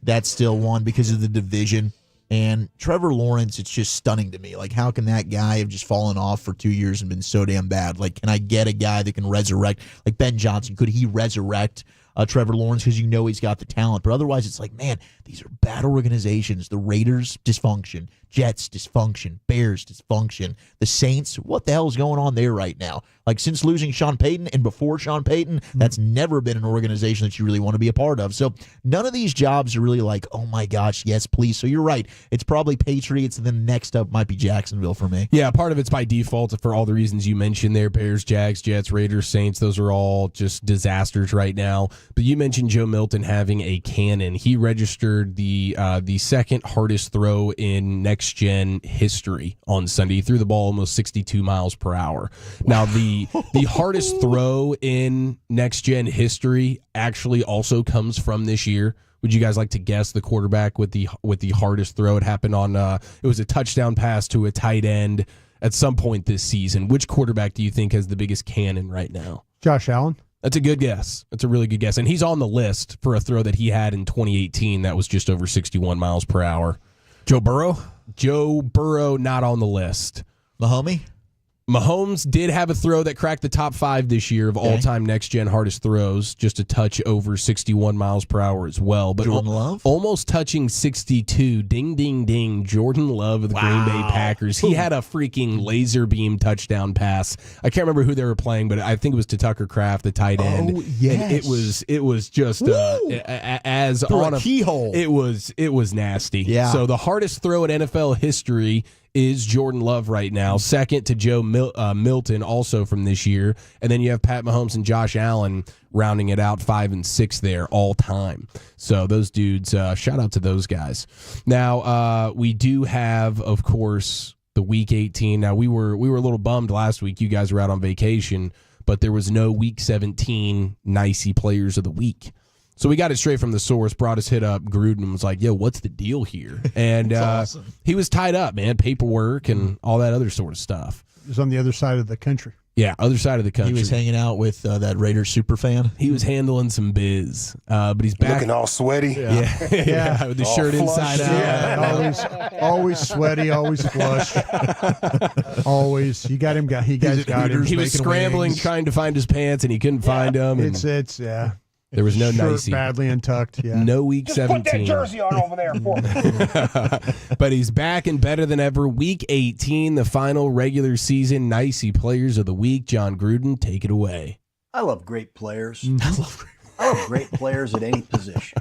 That's still one because of the division. And Trevor Lawrence, it's just stunning to me. Like, how can that guy have just fallen off for 2 years and been so damn bad? Like, can I get a guy that can resurrect? Like Ben Johnson, could he resurrect Trevor Lawrence? Because he's got the talent. But otherwise, it's like, man, these are bad organizations. The Raiders, dysfunction. Jets, dysfunction. Bears, dysfunction. The Saints, what the hell is going on there right now? Like, since losing Sean Payton and before Sean Payton, that's never been an organization that you really want to be a part of. So none of these jobs are really like, oh my gosh, yes, please. So you're right. It's probably Patriots, and then next up might be Jacksonville for me. Yeah, part of it's by default for all the reasons you mentioned there. Bears, Jags, Jets, Raiders, Saints. Those are all just disasters right now. But you mentioned Joe Milton having a cannon. He registered the second hardest throw in next-gen history on Sunday. He threw the ball almost 62 miles per hour. Now, the hardest throw in next-gen history actually also comes from this year. Would you guys like to guess the quarterback with the hardest throw? It happened on it was a touchdown pass to a tight end at some point this season. Which quarterback do you think has the biggest cannon right now? Josh Allen. That's a good guess. That's a really good guess. And he's on the list for a throw that he had in 2018 that was just over 61 miles per hour. Joe Burrow? Joe Burrow not on the list. Mahomes Mahomes did have a throw that cracked the top 5 this year of all-time next-gen hardest throws, just a touch over 61 miles per hour as well. But Jordan Love? Almost touching 62. Ding, ding, ding. Jordan Love of the Green Bay Packers. He had a freaking laser beam touchdown pass. I can't remember who they were playing, but I think it was to Tucker Kraft, the tight end. Oh, yes. And it was just as through on a keyhole. It was nasty. Yeah. So the hardest throw in NFL history is Jordan Love right now. Second to Joe Milton, also from this year. And then you have Pat Mahomes and Josh Allen rounding it out 5 and 6 there all time. So those dudes, shout out to those guys. Now, we do have, of course, the Week 18. Now, we were a little bummed last week. You guys were out on vacation, but there was no Week 17 Nicey Players of the Week. So we got it straight from the source. Broadus hit up Gruden and was like, yo, what's the deal here? And awesome. He was tied up, man. Paperwork and all that other sort of stuff. He was on the other side of the country. Yeah, other side of the country. He was hanging out with that Raiders super fan. He was handling some biz. But he's back. Looking all sweaty. Yeah. With the All shirt flushed. inside out. Yeah, always sweaty, always flush. Always. You got him. He guys got him. He was scrambling, trying to find his pants, and he couldn't find them. And It's yeah. there was no Shirt nicey. badly untucked. Yeah. No Week 17. Put that jersey on over there for me. But he's back and better than ever. Week 18, the final regular season Nicey Players of the Week. John Gruden, take it away. I love great players. I love great players at any position.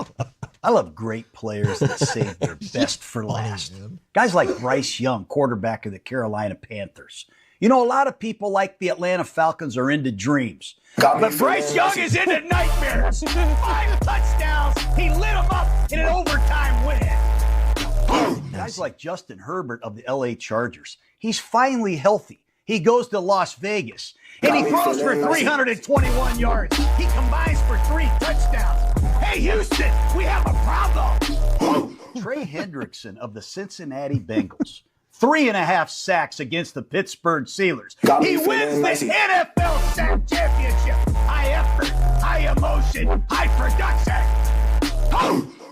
I love great players that save their best for last. Guys like Bryce Young, quarterback of the Carolina Panthers. You know, a lot of people like the Atlanta Falcons are into dreams. But Bryce Young is into nightmares. 5 touchdowns. He lit them up in an overtime win. Guys like Justin Herbert of the LA Chargers. He's finally healthy. He goes to Las Vegas. And he throws for 321 yards. He combines for 3 touchdowns. Hey, Houston, we have a problem. Trey Hendrickson of the Cincinnati Bengals. 3.5 sacks against the Pittsburgh Steelers. He wins the NFL sack championship. High effort, high emotion, high production.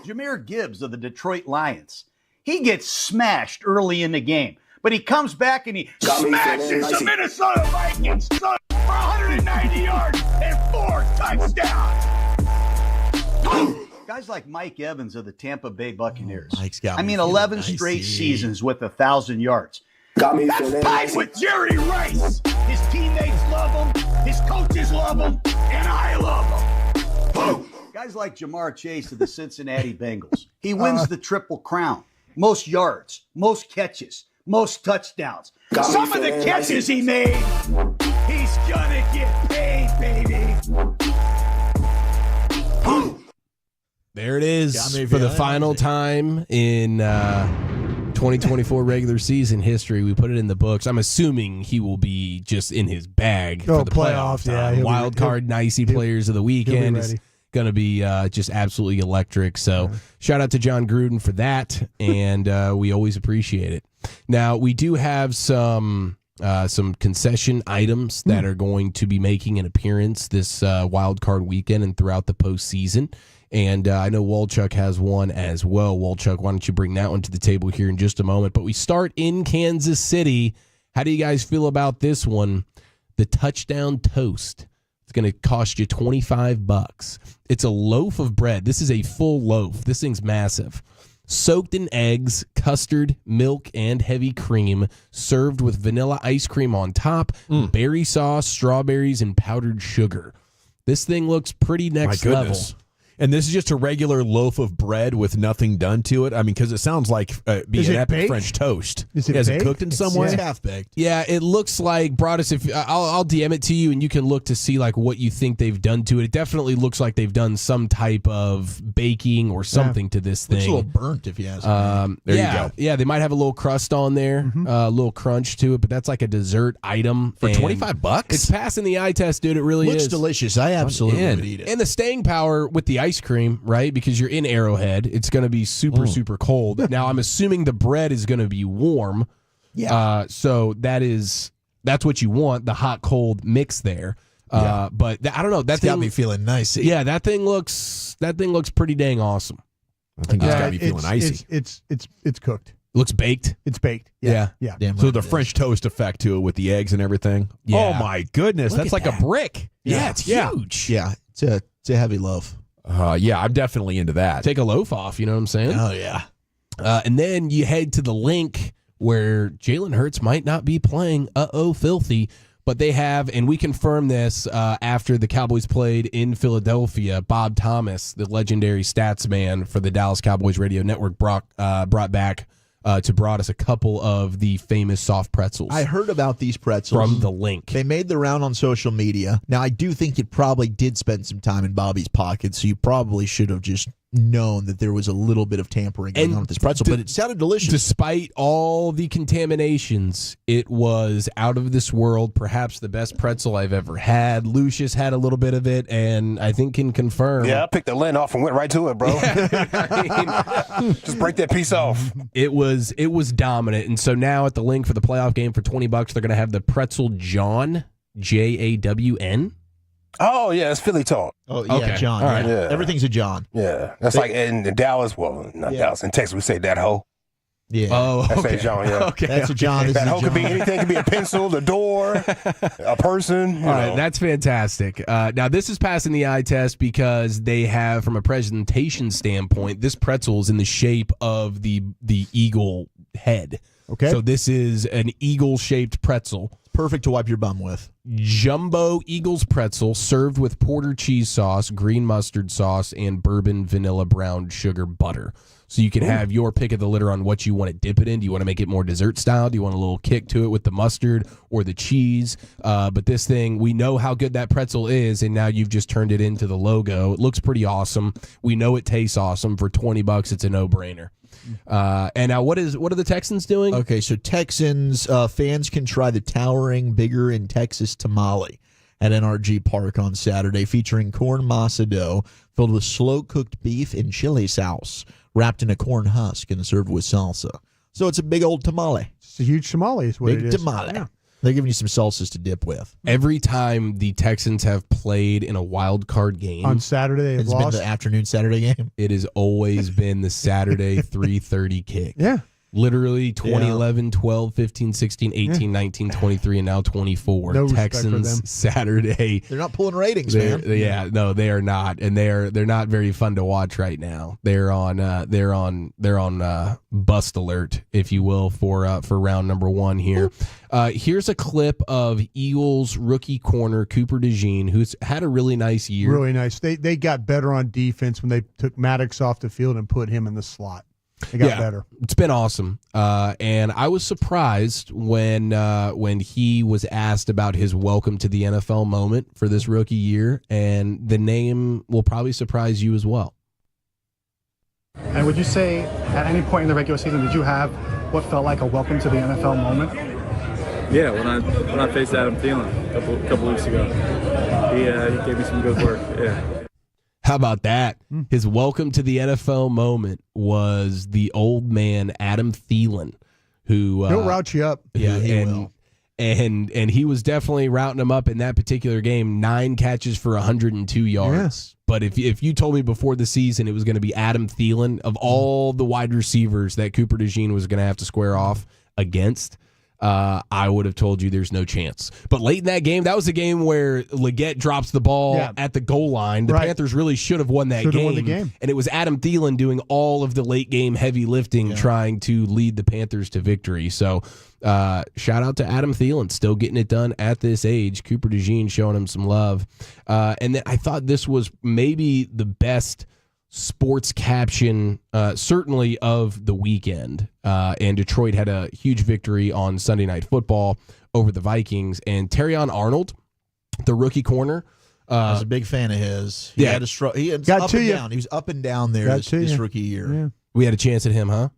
Jahmyr Gibbs of the Detroit Lions. He gets smashed early in the game, but he comes back and he smashes the Minnesota Vikings for 190 yards and 4 touchdowns. Guys like Mike Evans of the Tampa Bay Buccaneers. Mike's got 11 straight seasons with 1,000 yards. That's tied with Jerry Rice. His teammates love him, his coaches love him, and I love him. Guys like Jamar Chase of the Cincinnati Bengals. He wins the Triple Crown. Most yards, most catches, most touchdowns. Some of the catches he made, he's gonna get paid, baby. There it is for the final time in 2024 regular season history. We put it in the books. I'm assuming he will be just in his bag for the playoffs. Yeah, Wild card Nicey Players of the Weekend is going to be just absolutely electric. So shout out to John Gruden for that, and we always appreciate it. Now, we do have some concession items that are going to be making an appearance this wild card weekend and throughout the postseason. And I know Walchuk has one as well. Walchuk, why don't you bring that one to the table here in just a moment? But we start in Kansas City. How do you guys feel about this one? The touchdown toast. It's going to cost you $25. It's a loaf of bread. This is a full loaf. This thing's massive. Soaked in eggs, custard, milk, and heavy cream, served with vanilla ice cream on top, berry sauce, strawberries, and powdered sugar. This thing looks pretty next level. And this is just a regular loaf of bread with nothing done to it? I mean, because it sounds like being an epic French toast. Is it cooked in some way? It's half-baked. Yeah, it looks like, Broadus, if I'll DM it to you and you can look to see like what you think they've done to it. It definitely looks like they've done some type of baking or something to this thing. Looks a little burnt, if you ask me. There you go. Yeah, they might have a little crust on there, a little crunch to it, but that's like a dessert item. For $25? It's passing the eye test, dude. It really Looks is. delicious. I absolutely would eat it. And the staying power with the ice cream, right? Because you're in Arrowhead. It's going to be super cold. Now, I'm assuming the bread is going to be warm. Yeah. So that's what you want, the hot-cold mix there. But I don't know. That got me feeling nice. Yeah, that thing looks pretty dang awesome. I think it's got me feeling icy. It's cooked. Looks baked. It's baked. Yeah. Yeah. So the French toast effect to it with the eggs and everything. Yeah. Oh my goodness, Look that's at like that. a brick. Yeah, it's huge. Yeah, it's a heavy loaf. Yeah, I'm definitely into that. Take a loaf off, you know what I'm saying? Oh yeah. And then you head to the link where Jalen Hurts might not be playing. Filthy. But they have, and we confirmed this after the Cowboys played in Philadelphia. Bob Thomas, the legendary stats man for the Dallas Cowboys Radio Network, brought back brought us a couple of the famous soft pretzels. I heard about these pretzels from the link. They made the round on social media. Now, I do think it probably did spend some time in Bobby's pocket, so you probably should have just known that there was a little bit of tampering going on with this pretzel, but it sounded delicious. Despite all the contaminations, it was out of this world, perhaps the best pretzel I've ever had. Lucius had a little bit of it, and I think can confirm. Yeah, I picked the lint off and went right to it, bro. Just break that piece off. It was dominant, and so now at the link for the playoff game for $20, they're going to have the pretzel John, Jawn. Oh, yeah, it's Philly talk. Oh, yeah, Okay. John. All right. Yeah. Everything's a John. Yeah, that's like in Dallas. Well, not Dallas. In Texas, we say that hoe. Yeah. Oh, That's okay. a John. Yeah. Okay. That's a John. This That is a hoe could be John. anything. It could be a pencil, the door, a person. All right, that's fantastic. Now, this is passing the eye test because they have, from a presentation standpoint, this pretzel is in the shape of the eagle head. Okay. So this is an eagle-shaped pretzel. Perfect to wipe your bum with. Jumbo Eagles pretzel served with porter cheese sauce, green mustard sauce, and bourbon vanilla brown sugar butter. So you can have your pick of the litter on what you want to dip it in. Do you want to make it more dessert style? Do you want a little kick to it with the mustard or the cheese? But this thing, we know how good that pretzel is, and now you've just turned it into the logo. It looks pretty awesome. We know it tastes awesome. For $20, it's a no-brainer. And now what are the Texans doing? Okay, so Texans fans can try the towering, bigger in Texas tamale at NRG Park on Saturday, featuring corn masa dough filled with slow-cooked beef and chili sauce, wrapped in a corn husk and served with salsa. So it's a big old tamale. It's a huge tamale is what Big it is. tamale. Yeah. They're giving you some salsas to dip with. Every time the Texans have played in a wild card game On Saturday, they've It's lost. been the afternoon Saturday game. it has always been the Saturday 3:30 kick. Yeah. Literally 2011, 12, 15, 16, 18, 19, 23, and now 24. No respect for them. Texans Saturday. They're not pulling ratings, man. No, they are not, and they're not very fun to watch right now. They're on bust alert, if you will, for round number one here. Here's a clip of Eagles rookie corner Cooper DeJean, who's had a really nice year. Really nice. They got better on defense when they took Maddox off the field and put him in the slot. They got better. It's been awesome. And I was surprised when he was asked about his welcome to the NFL moment for this rookie year, and the name will probably surprise you as well. And would you say at any point in the regular season did you have what felt like a welcome to the NFL moment? Yeah, when I faced Adam Thielen a couple weeks ago, he gave me some good work. Yeah. How about that? His welcome to the NFL moment was the old man Adam Thielen, who He'll route you up. Yeah, he will. And he was definitely routing him up in that particular game. 9 catches for 102 yards. Yeah. But if you told me before the season it was going to be Adam Thielen, of all the wide receivers that Cooper DeJean was going to have to square off against, I would have told you there's no chance. But late in that game, that was a game where Leggett drops the ball at the goal line. The Panthers really should have won that game. Won the game. And it was Adam Thielen doing all of the late game heavy lifting, trying to lead the Panthers to victory. So shout out to Adam Thielen, still getting it done at this age. Cooper DeJean showing him some love. And then I thought this was maybe the best sports caption, certainly of the weekend. And Detroit had a huge victory on Sunday Night Football over the Vikings. And Terrion Arnold, the rookie corner, I was a big fan of his. He had a he had Got up to and you. down. He was up and down there this rookie year. Yeah. We had a chance at him, huh?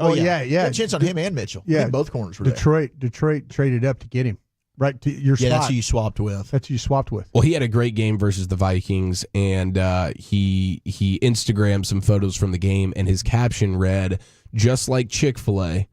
Oh, yeah. Had a chance on him and Mitchell. I think both corners were there. Detroit traded up to get him. Right to your spot. Yeah, that's who you swapped with. That's who you swapped with. Well, he had a great game versus the Vikings, and he Instagrammed some photos from the game, and his caption read, "Just like Chick-fil-A,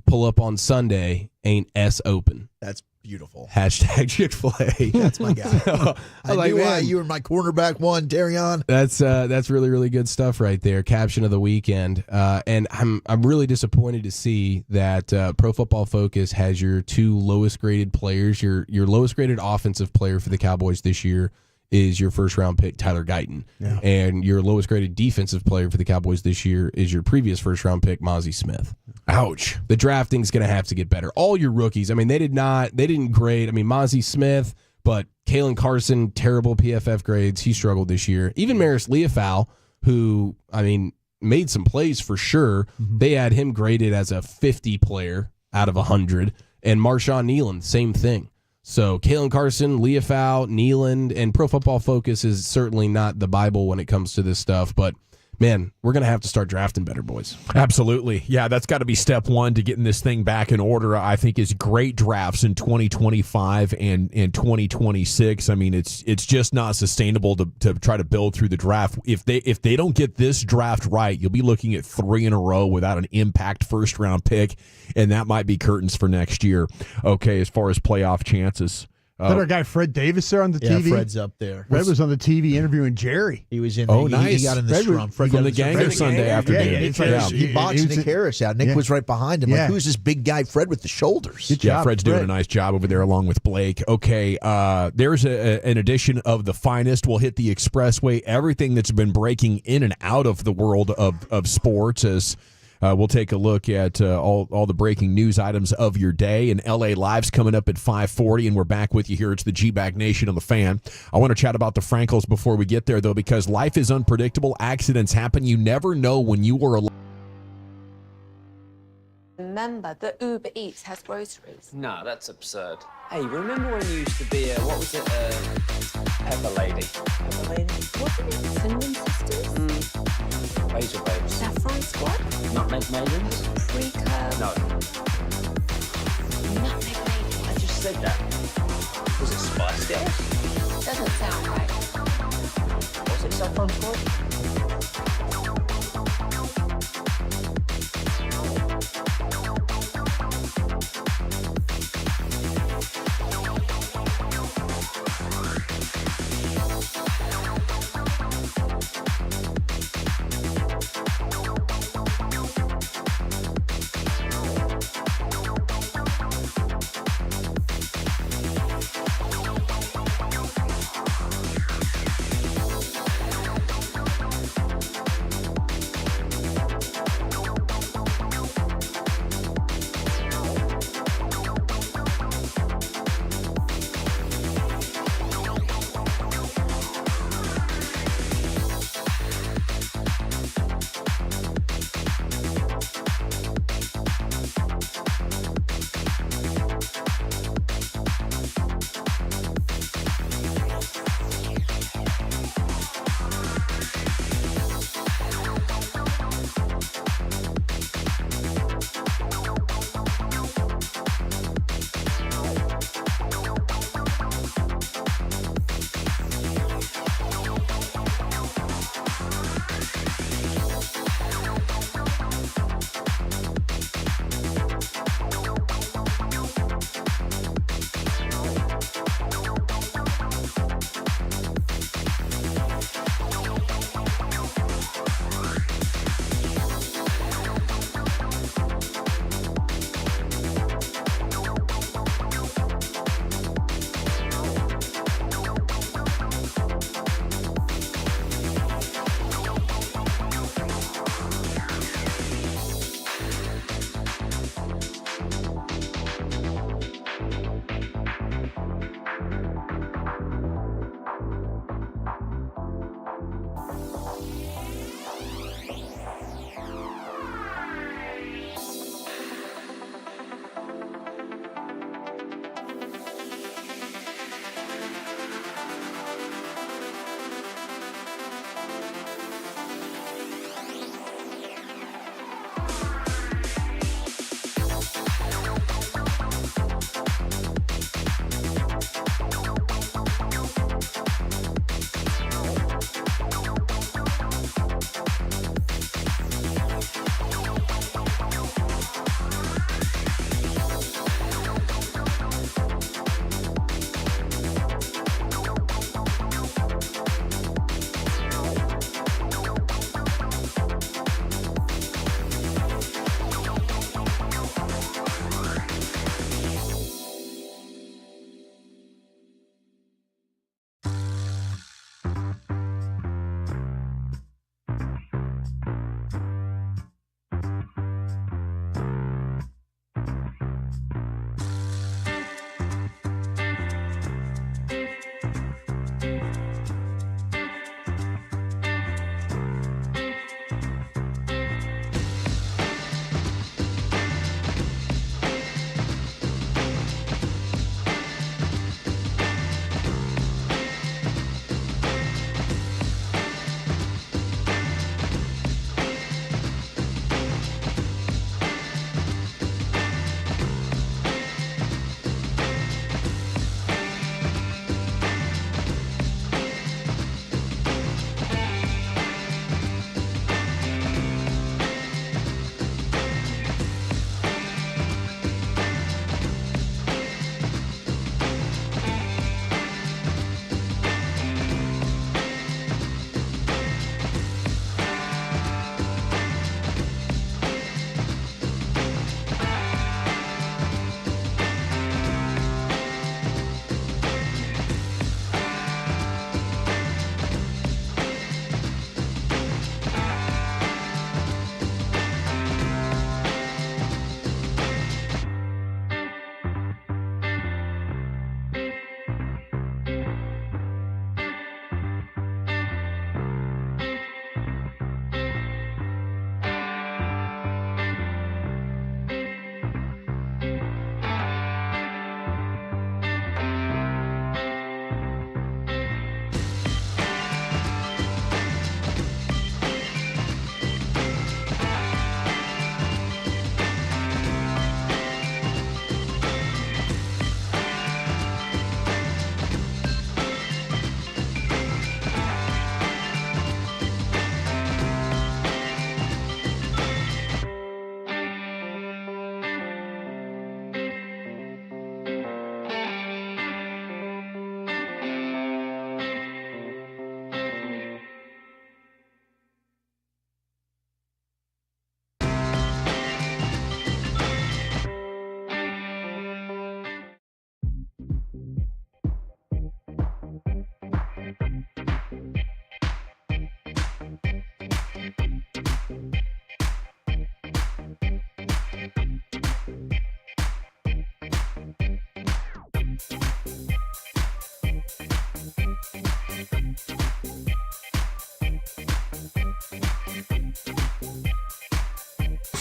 pull up on Sunday, ain't S open." That's Beautiful. Hashtag Chick-fil-A. That's my guy. So, I knew why you were my cornerback one, Terrion. That's really, really good stuff right there. Caption of the weekend. And I'm really disappointed to see that Pro Football Focus has your two lowest graded players. Your lowest graded offensive player for the Cowboys this year is your first round pick, Tyler Guyton. Yeah. And your lowest graded defensive player for the Cowboys this year is your previous first round pick, Mozzie Smith. Ouch. The drafting's going to have to get better. All your rookies, I mean, they didn't grade. I mean, Mozzie Smith, but Kalen Carson, terrible PFF grades. He struggled this year. Even Maris Leofau, who, I mean, made some plays for sure. Mm-hmm. They had him graded as a 50 player out of 100. And Marshawn Nealand, same thing. So Kalen Carson, Leofau, Nealand, and Pro Football Focus is certainly not the Bible when it comes to this stuff, but man, we're going to have to start drafting better, boys. Absolutely. Yeah, that's got to be step one to getting this thing back in order. I think is great drafts in 2025 and 2026. I mean, it's just not sustainable to try to build through the draft. If they don't get this draft right, you'll be looking at 3 in a row without an impact first round pick, and that might be curtains for next year. Okay, as far as playoff chances. Is that our guy Fred Davis there on the TV? Fred's up there. Fred was on the TV interviewing Jerry. He was in. Nice. He got in the scrum. From the Ganger Sunday afternoon. He boxed Nick Harris out. Nick was right behind him. Like, who's this big guy, Fred, with the shoulders? Good job, Fred's doing a nice job over there along with Blake. Okay, there's an edition of The Finest. We'll hit the expressway. Everything that's been breaking in and out of the world of sports as we'll take a look at all the breaking news items of your day. And LA Live's coming up at 5:40, and we're back with you here. It's the G-Bag Nation on The Fan. I want to chat about the Frankels before we get there, though, because life is unpredictable. Accidents happen. You never know when you are alive. Remember that Uber Eats has groceries. No, that's absurd. Hey, remember when you used to be what was it, Pepper Lady? Pepper Lady? Wasn't it Cinnamon Sisters? Basil Babes. Saffron Squad? Nutmeg Maidens? Pre-curve? No. Nutmeg Maidens. I just said that. Was it Spice Girls? Doesn't sound right. Was it Saffron Squad?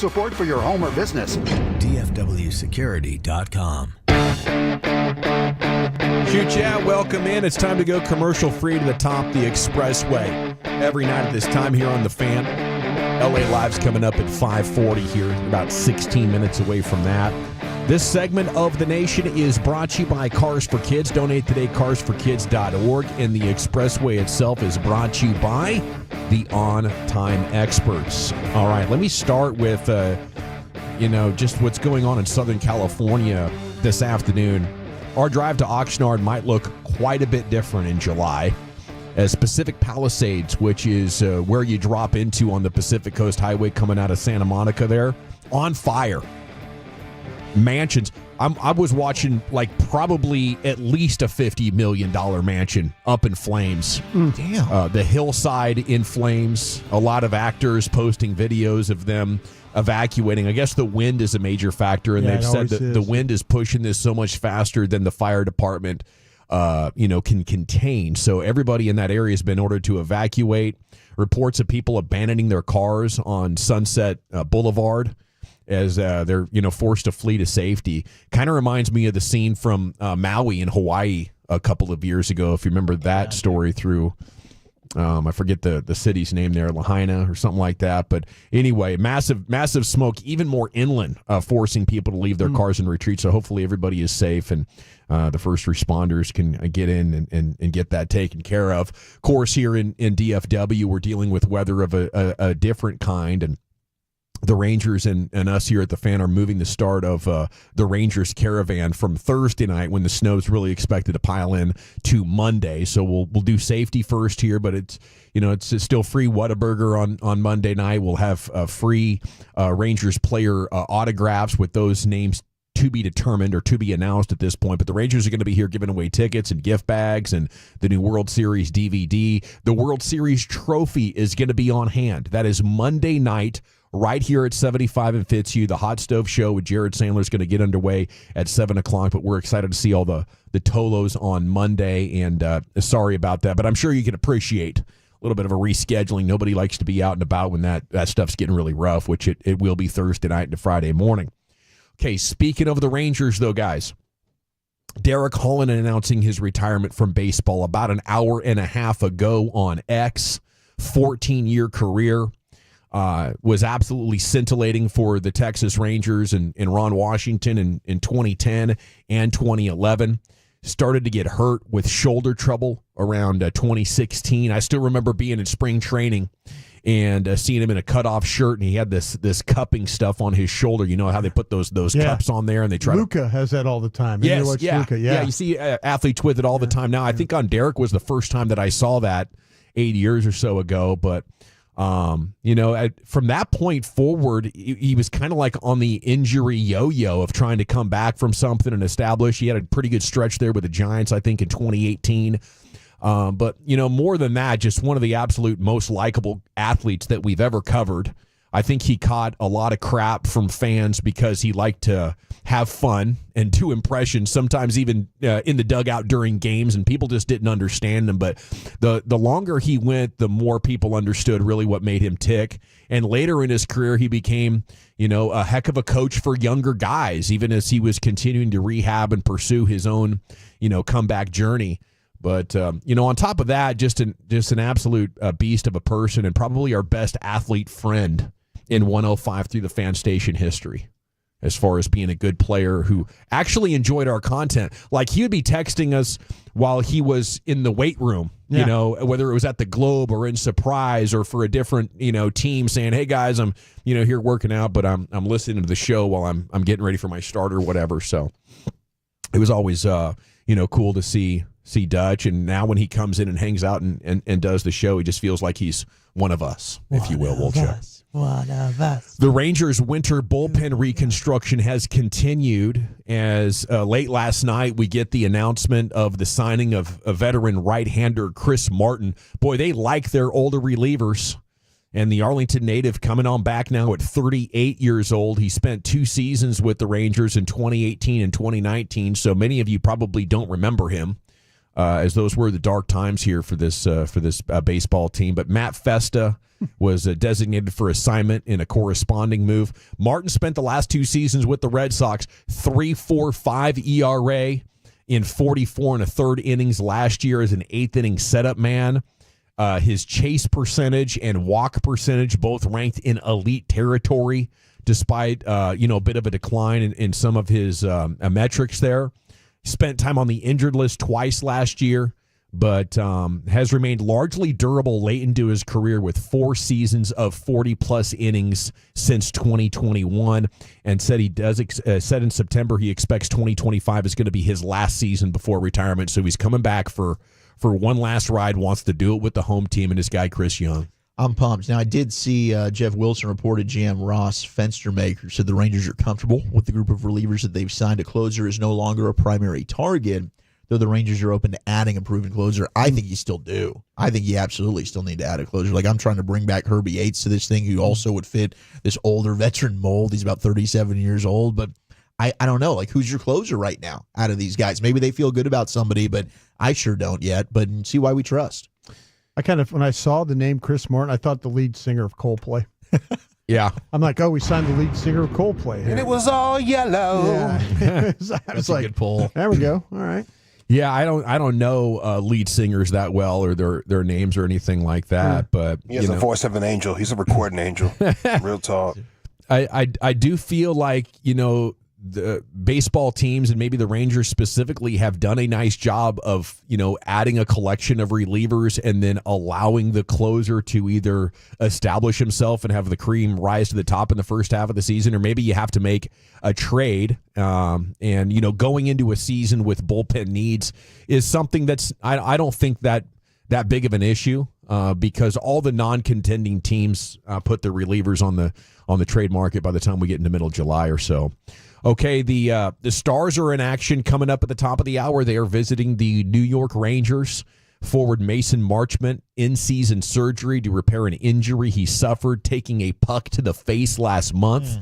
support for your home or business. DFWsecurity.com. Shoot, yeah, welcome in. It's time to go commercial free to the top the expressway. Every night at this time here on The Fan. LA Live's coming up at 5:40 here, about 16 minutes away from that. This segment of The Nation is brought to you by Cars for Kids. Donate today, carsforkids.org. And the expressway itself is brought to you by the On Time Experts. All right, let me start with, just what's going on in Southern California this afternoon. Our drive to Oxnard might look quite a bit different in July, as Pacific Palisades, which is where you drop into on the Pacific Coast Highway coming out of Santa Monica there, on fire. Mansions. I was watching probably at least a $50 million mansion up in flames. Damn. The hillside in flames. A lot of actors posting videos of them evacuating. I guess the wind is a major factor, and they've said that the wind is pushing this so much faster than the fire department can contain. So everybody in that area has been ordered to evacuate. Reports of people abandoning their cars on Sunset Boulevard as they're forced to flee to safety. Kind of reminds me of the scene from Maui in Hawaii a couple of years ago, if you remember that story through I forget the city's name there, Lahaina or something like that. But anyway, massive smoke, even more inland, forcing people to leave their cars and retreat. So hopefully everybody is safe and the first responders can get in and get that taken care of. Of course, here in DFW, we're dealing with weather of a different kind, and the Rangers and us here at the Fan are moving the start of the Rangers caravan from Thursday night, when the snow's really expected to pile in, to Monday. So we'll do safety first here, but it's still free Whataburger on Monday night. We'll have free Rangers player autographs with those names to be determined or to be announced at this point. But the Rangers are going to be here giving away tickets and gift bags and the new World Series DVD. The World Series trophy is going to be on hand. That is Monday night, right here at 75 and Fitzhugh. The Hot Stove Show with Jared Sandler is going to get underway at 7 o'clock, but we're excited to see all the Tolos on Monday, and sorry about that, but I'm sure you can appreciate a little bit of a rescheduling. Nobody likes to be out and about when that stuff's getting really rough, which it will be Thursday night into Friday morning. Okay, speaking of the Rangers, though, guys, Derek Holland announcing his retirement from baseball about an hour and a half ago on X. 14-year career. Was absolutely scintillating for the Texas Rangers and Ron Washington in 2010 and 2011. Started to get hurt with shoulder trouble around 2016. I still remember being in spring training and seeing him in a cutoff shirt, and he had this cupping stuff on his shoulder. You know how they put those cups on there, and they try. Luka has that all the time. Yes, Luka, yeah. You see athletes with it all the time now. I think on Derek was the first time that I saw that 8 years or so ago, but. From that point forward, he was kind of like on the injury yo-yo of trying to come back from something and establish. He had a pretty good stretch there with the Giants, I think, in 2018. But more than that, just one of the absolute most likable athletes that we've ever covered. I think he caught a lot of crap from fans because he liked to have fun and do impressions, sometimes even in the dugout during games, and people just didn't understand him. But the longer he went, the more people understood really what made him tick. And later in his career, he became, a heck of a coach for younger guys, even as he was continuing to rehab and pursue his own, comeback journey. But, on top of that, just an absolute beast of a person, and probably our best athlete friend in 105 through the Fan Station history, as far as being a good player who actually enjoyed our content. Like, he would be texting us while he was in the weight room, whether it was at the Globe or in Surprise or for a different, team, saying, hey guys, I'm, here working out, but I'm listening to the show while I'm getting ready for my start or whatever. So it was always, cool to see Dutch. And now when he comes in and hangs out and does the show, he just feels like he's one of us, if you will, Wolchuk. One of us. The Rangers' winter bullpen reconstruction has continued as late last night we get the announcement of the signing of a veteran right-hander Chris Martin. Boy, they like their older relievers. And the Arlington native coming on back now at 38 years old. He spent 2 seasons with the Rangers in 2018 and 2019, so many of you probably don't remember him. as those were the dark times here for this baseball team. But Matt Festa was designated for assignment in a corresponding move. Martin spent the last 2 seasons with the Red Sox, 3.45 ERA in 44 1/3 innings last year as an 8th inning setup man. His chase percentage and walk percentage both ranked in elite territory, despite a bit of a decline in some of his metrics there. He spent time on the injured list twice last year, but has remained largely durable late into his career with 4 seasons of 40-plus innings since 2021, and said said in September he expects 2025 is going to be his last season before retirement, so he's coming back for one last ride, wants to do it with the home team and his guy Chris Young. I'm pumped. Now, I did see Jeff Wilson reported GM Ross Fenstermaker said the Rangers are comfortable with the group of relievers that they've signed. A closer is no longer a primary target, though the Rangers are open to adding a proven closer. I think you still do. I think you absolutely still need to add a closer. Like, I'm trying to bring back Herbie Yates to this thing, who also would fit this older veteran mold. He's about 37 years old, but I don't know. Like, who's your closer right now out of these guys? Maybe they feel good about somebody, but I sure don't yet. But see why we trust. When I saw the name Chris Martin, I thought the lead singer of Coldplay. Yeah. I'm like, we signed the lead singer of Coldplay here. And it was all yellow. Yeah. That's a good pull. There we go. All right. Yeah, I don't know lead singers that well or their names or anything like that. But He has a voice of an angel. He's a recording angel. Real talk. I do feel like, the baseball teams and maybe the Rangers specifically have done a nice job of, adding a collection of relievers and then allowing the closer to either establish himself and have the cream rise to the top in the first half of the season, or maybe you have to make a trade. And going into a season with bullpen needs is something that's, I don't think that big of an issue, because all the non-contending teams put their relievers on the trade market by the time we get into middle July or so. Okay, the Stars are in action coming up at the top of the hour. They are visiting the New York Rangers. Forward Mason Marchment in-season surgery to repair an injury he suffered taking a puck to the face last month.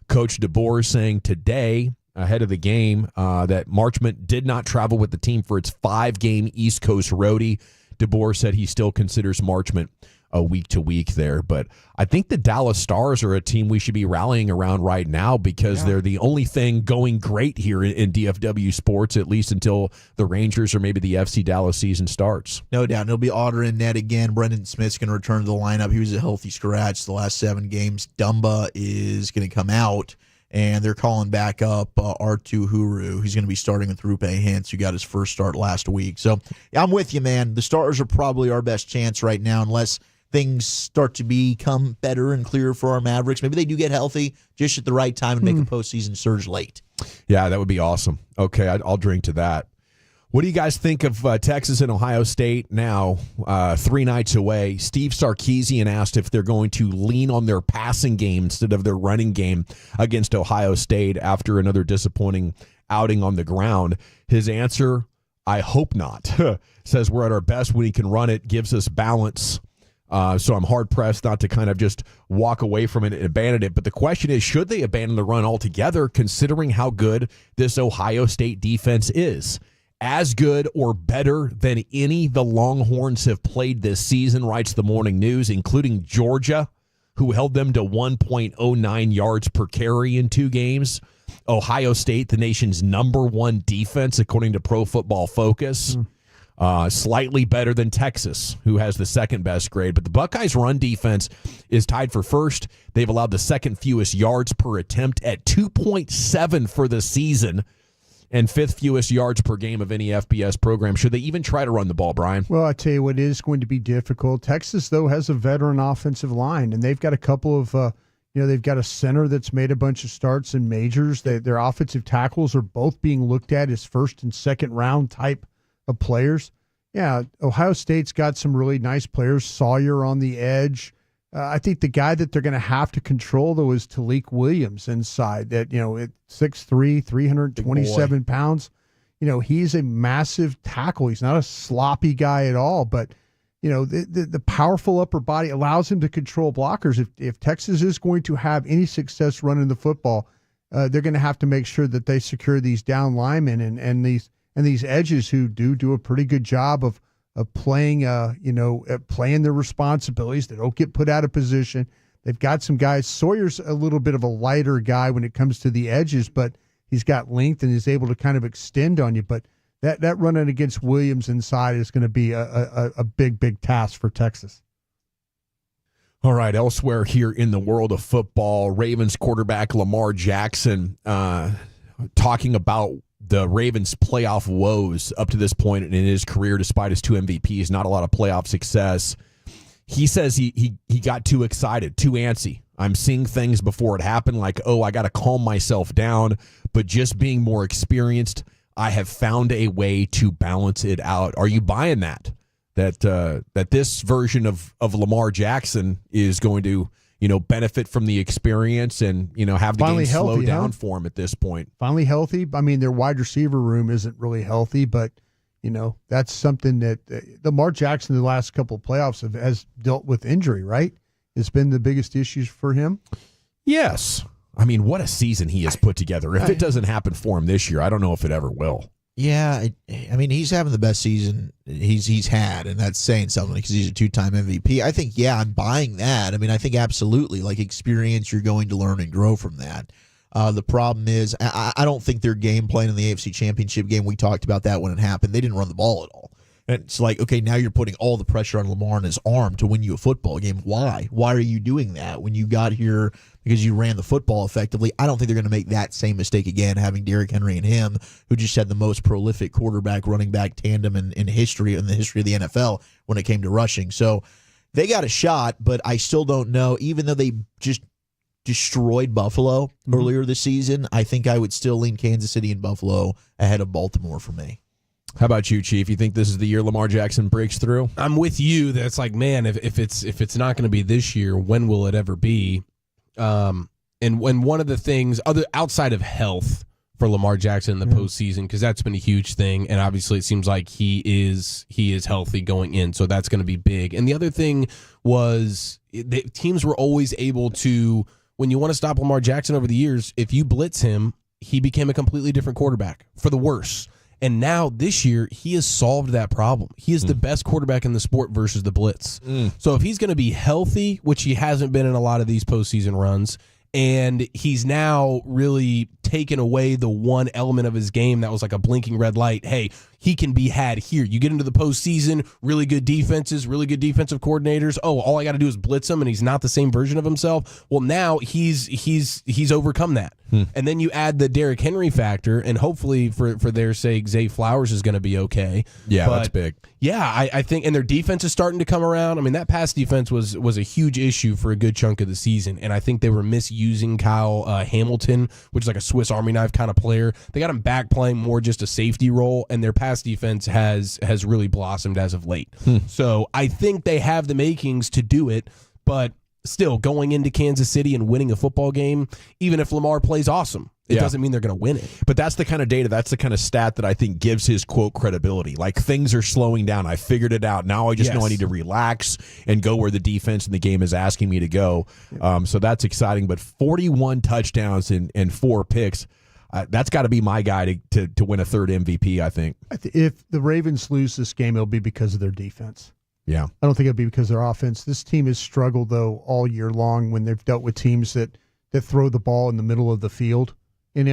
Coach DeBoer saying today, ahead of the game, that Marchment did not travel with the team for its 5-game East Coast roadie. DeBoer said he still considers Marchment a week to week there. But I think the Dallas Stars are a team we should be rallying around right now, because they're the only thing going great here in DFW sports, at least until the Rangers or maybe the FC Dallas season starts. No doubt. And it'll be Otter in net again. Brendan Smith's going to return to the lineup. He was a healthy scratch the last 7 games. Dumba is going to come out, and they're calling back up R2 Huru. He's going to be starting with Rupe Hintz, who got his first start last week. So I'm with you, man. The Stars are probably our best chance right now, unless things start to become better and clearer for our Mavericks. Maybe they do get healthy just at the right time and make a postseason surge late. Yeah, that would be awesome. Okay, I'll drink to that. What do you guys think of Texas and Ohio State now, 3 nights away? Steve Sarkisian asked if they're going to lean on their passing game instead of their running game against Ohio State after another disappointing outing on the ground. His answer, I hope not. Says we're at our best when he can run it, gives us balance. So I'm hard-pressed not to kind of just walk away from it and abandon it. But the question is, should they abandon the run altogether, considering how good this Ohio State defense is? As good or better than any the Longhorns have played this season, writes the Morning News, including Georgia, who held them to 1.09 yards per carry in 2 games. Ohio State, the nation's #1 defense, according to Pro Football Focus. Slightly better than Texas, who has the second best grade. But the Buckeyes' run defense is tied for first. They've allowed the second fewest yards per attempt at 2.7 for the season, and 5th fewest yards per game of any FBS program. Should they even try to run the ball, Brian? Well, I tell you what, it is going to be difficult. Texas, though, has a veteran offensive line, and they've got a couple of they've got a center that's made a bunch of starts in majors. Their offensive tackles are both being looked at as first and second round type of players. Yeah, Ohio State's got some really nice players. Sawyer on the edge. I think the guy that they're going to have to control, though, is Talik Williams inside. That, at 6'3", 327 pounds. He's a massive tackle. He's not a sloppy guy at all, but the powerful upper body allows him to control blockers. If Texas is going to have any success running the football, they're going to have to make sure that they secure these down linemen and and these edges who do a pretty good job of playing, playing their responsibilities. They don't get put out of position. They've got some guys. Sawyer's a little bit of a lighter guy when it comes to the edges, but he's got length and is able to kind of extend on you. But that run-in against Williams inside is going to be a big task for Texas. All right, elsewhere here in the world of football, Ravens quarterback Lamar Jackson talking about the Ravens' playoff woes up to this point in his career, despite his 2 MVPs, not a lot of playoff success. He says he got too excited, too antsy. I'm seeing things before it happened, like, I got to calm myself down. But just being more experienced, I have found a way to balance it out. Are you buying that? That this version of Lamar Jackson is going to benefit from the experience and have the game slow down for him at this point. Finally healthy. I mean, their wide receiver room isn't really healthy, but that's something that Lamar Jackson the last couple of playoffs has dealt with injury. Right, it's been the biggest issues for him. Yes, I mean, what a season he has put together. If it doesn't happen for him this year, I don't know if it ever will. Yeah, I mean, he's having the best season he's had, and that's saying something because he's a 2-time MVP. I think, I'm buying that. I mean, I think absolutely, like experience, you're going to learn and grow from that. The problem is, I don't think their game plan in the AFC Championship game, we talked about that when it happened, they didn't run the ball at all. And it's like, okay, now you're putting all the pressure on Lamar and his arm to win you a football game. Why? Why are you doing that when you got here because you ran the football effectively? I don't think they're going to make that same mistake again, having Derrick Henry and him, who just had the most prolific quarterback running back tandem in the history of the NFL when it came to rushing. So they got a shot, but I still don't know. Even though they just destroyed Buffalo earlier this season, I think I would still lean Kansas City and Buffalo ahead of Baltimore for me. How about you, Chief? You think this is the year Lamar Jackson breaks through? I'm with you. That's like, man, if it's not going to be this year, when will it ever be? And when one of the things outside of health for Lamar Jackson in the postseason, because that's been a huge thing, and obviously it seems like he is healthy going in, so that's going to be big. And the other thing was teams were always able to, when you want to stop Lamar Jackson over the years, if you blitz him, he became a completely different quarterback for the worse. And now this year, he has solved that problem. He is the best quarterback in the sport versus the blitz. So if he's going to be healthy, which he hasn't been in a lot of these postseason runs, and he's now really taken away the one element of his game that was like a blinking red light. Hey, he can be had here. You get into the postseason, really good defenses, really good defensive coordinators. Oh, all I got to do is blitz him, and he's not the same version of himself. Well, now he's overcome that. And then you add the Derrick Henry factor, and hopefully for their sake, Zay Flowers is going to be okay. Yeah, that's big. Yeah, I think, and their defense is starting to come around. I mean, that pass defense was a huge issue for a good chunk of the season, and I think they were misusing Kyle Hamilton, which is like a Swiss Army knife kind of player. They got him back playing more just a safety role, and their pass defense has really blossomed as of late. So I think they have the makings to do it, but still, going into Kansas City and winning a football game, even if Lamar plays awesome, it doesn't mean they're going to win it. But that's the kind of data, that's the kind of stat that I think gives his quote credibility. Like, things are slowing down. I figured it out. Now I just know I need to relax and go where the defense and the game is asking me to go. So that's exciting. But 41 touchdowns and 4 picks, that's got to be my guy to win a third MVP, I think. If the Ravens lose this game, it'll be because of their defense. Yeah. I don't think it'll be because of their offense. This team has struggled, though, all year long when they've dealt with teams that throw the ball in the middle of the field. And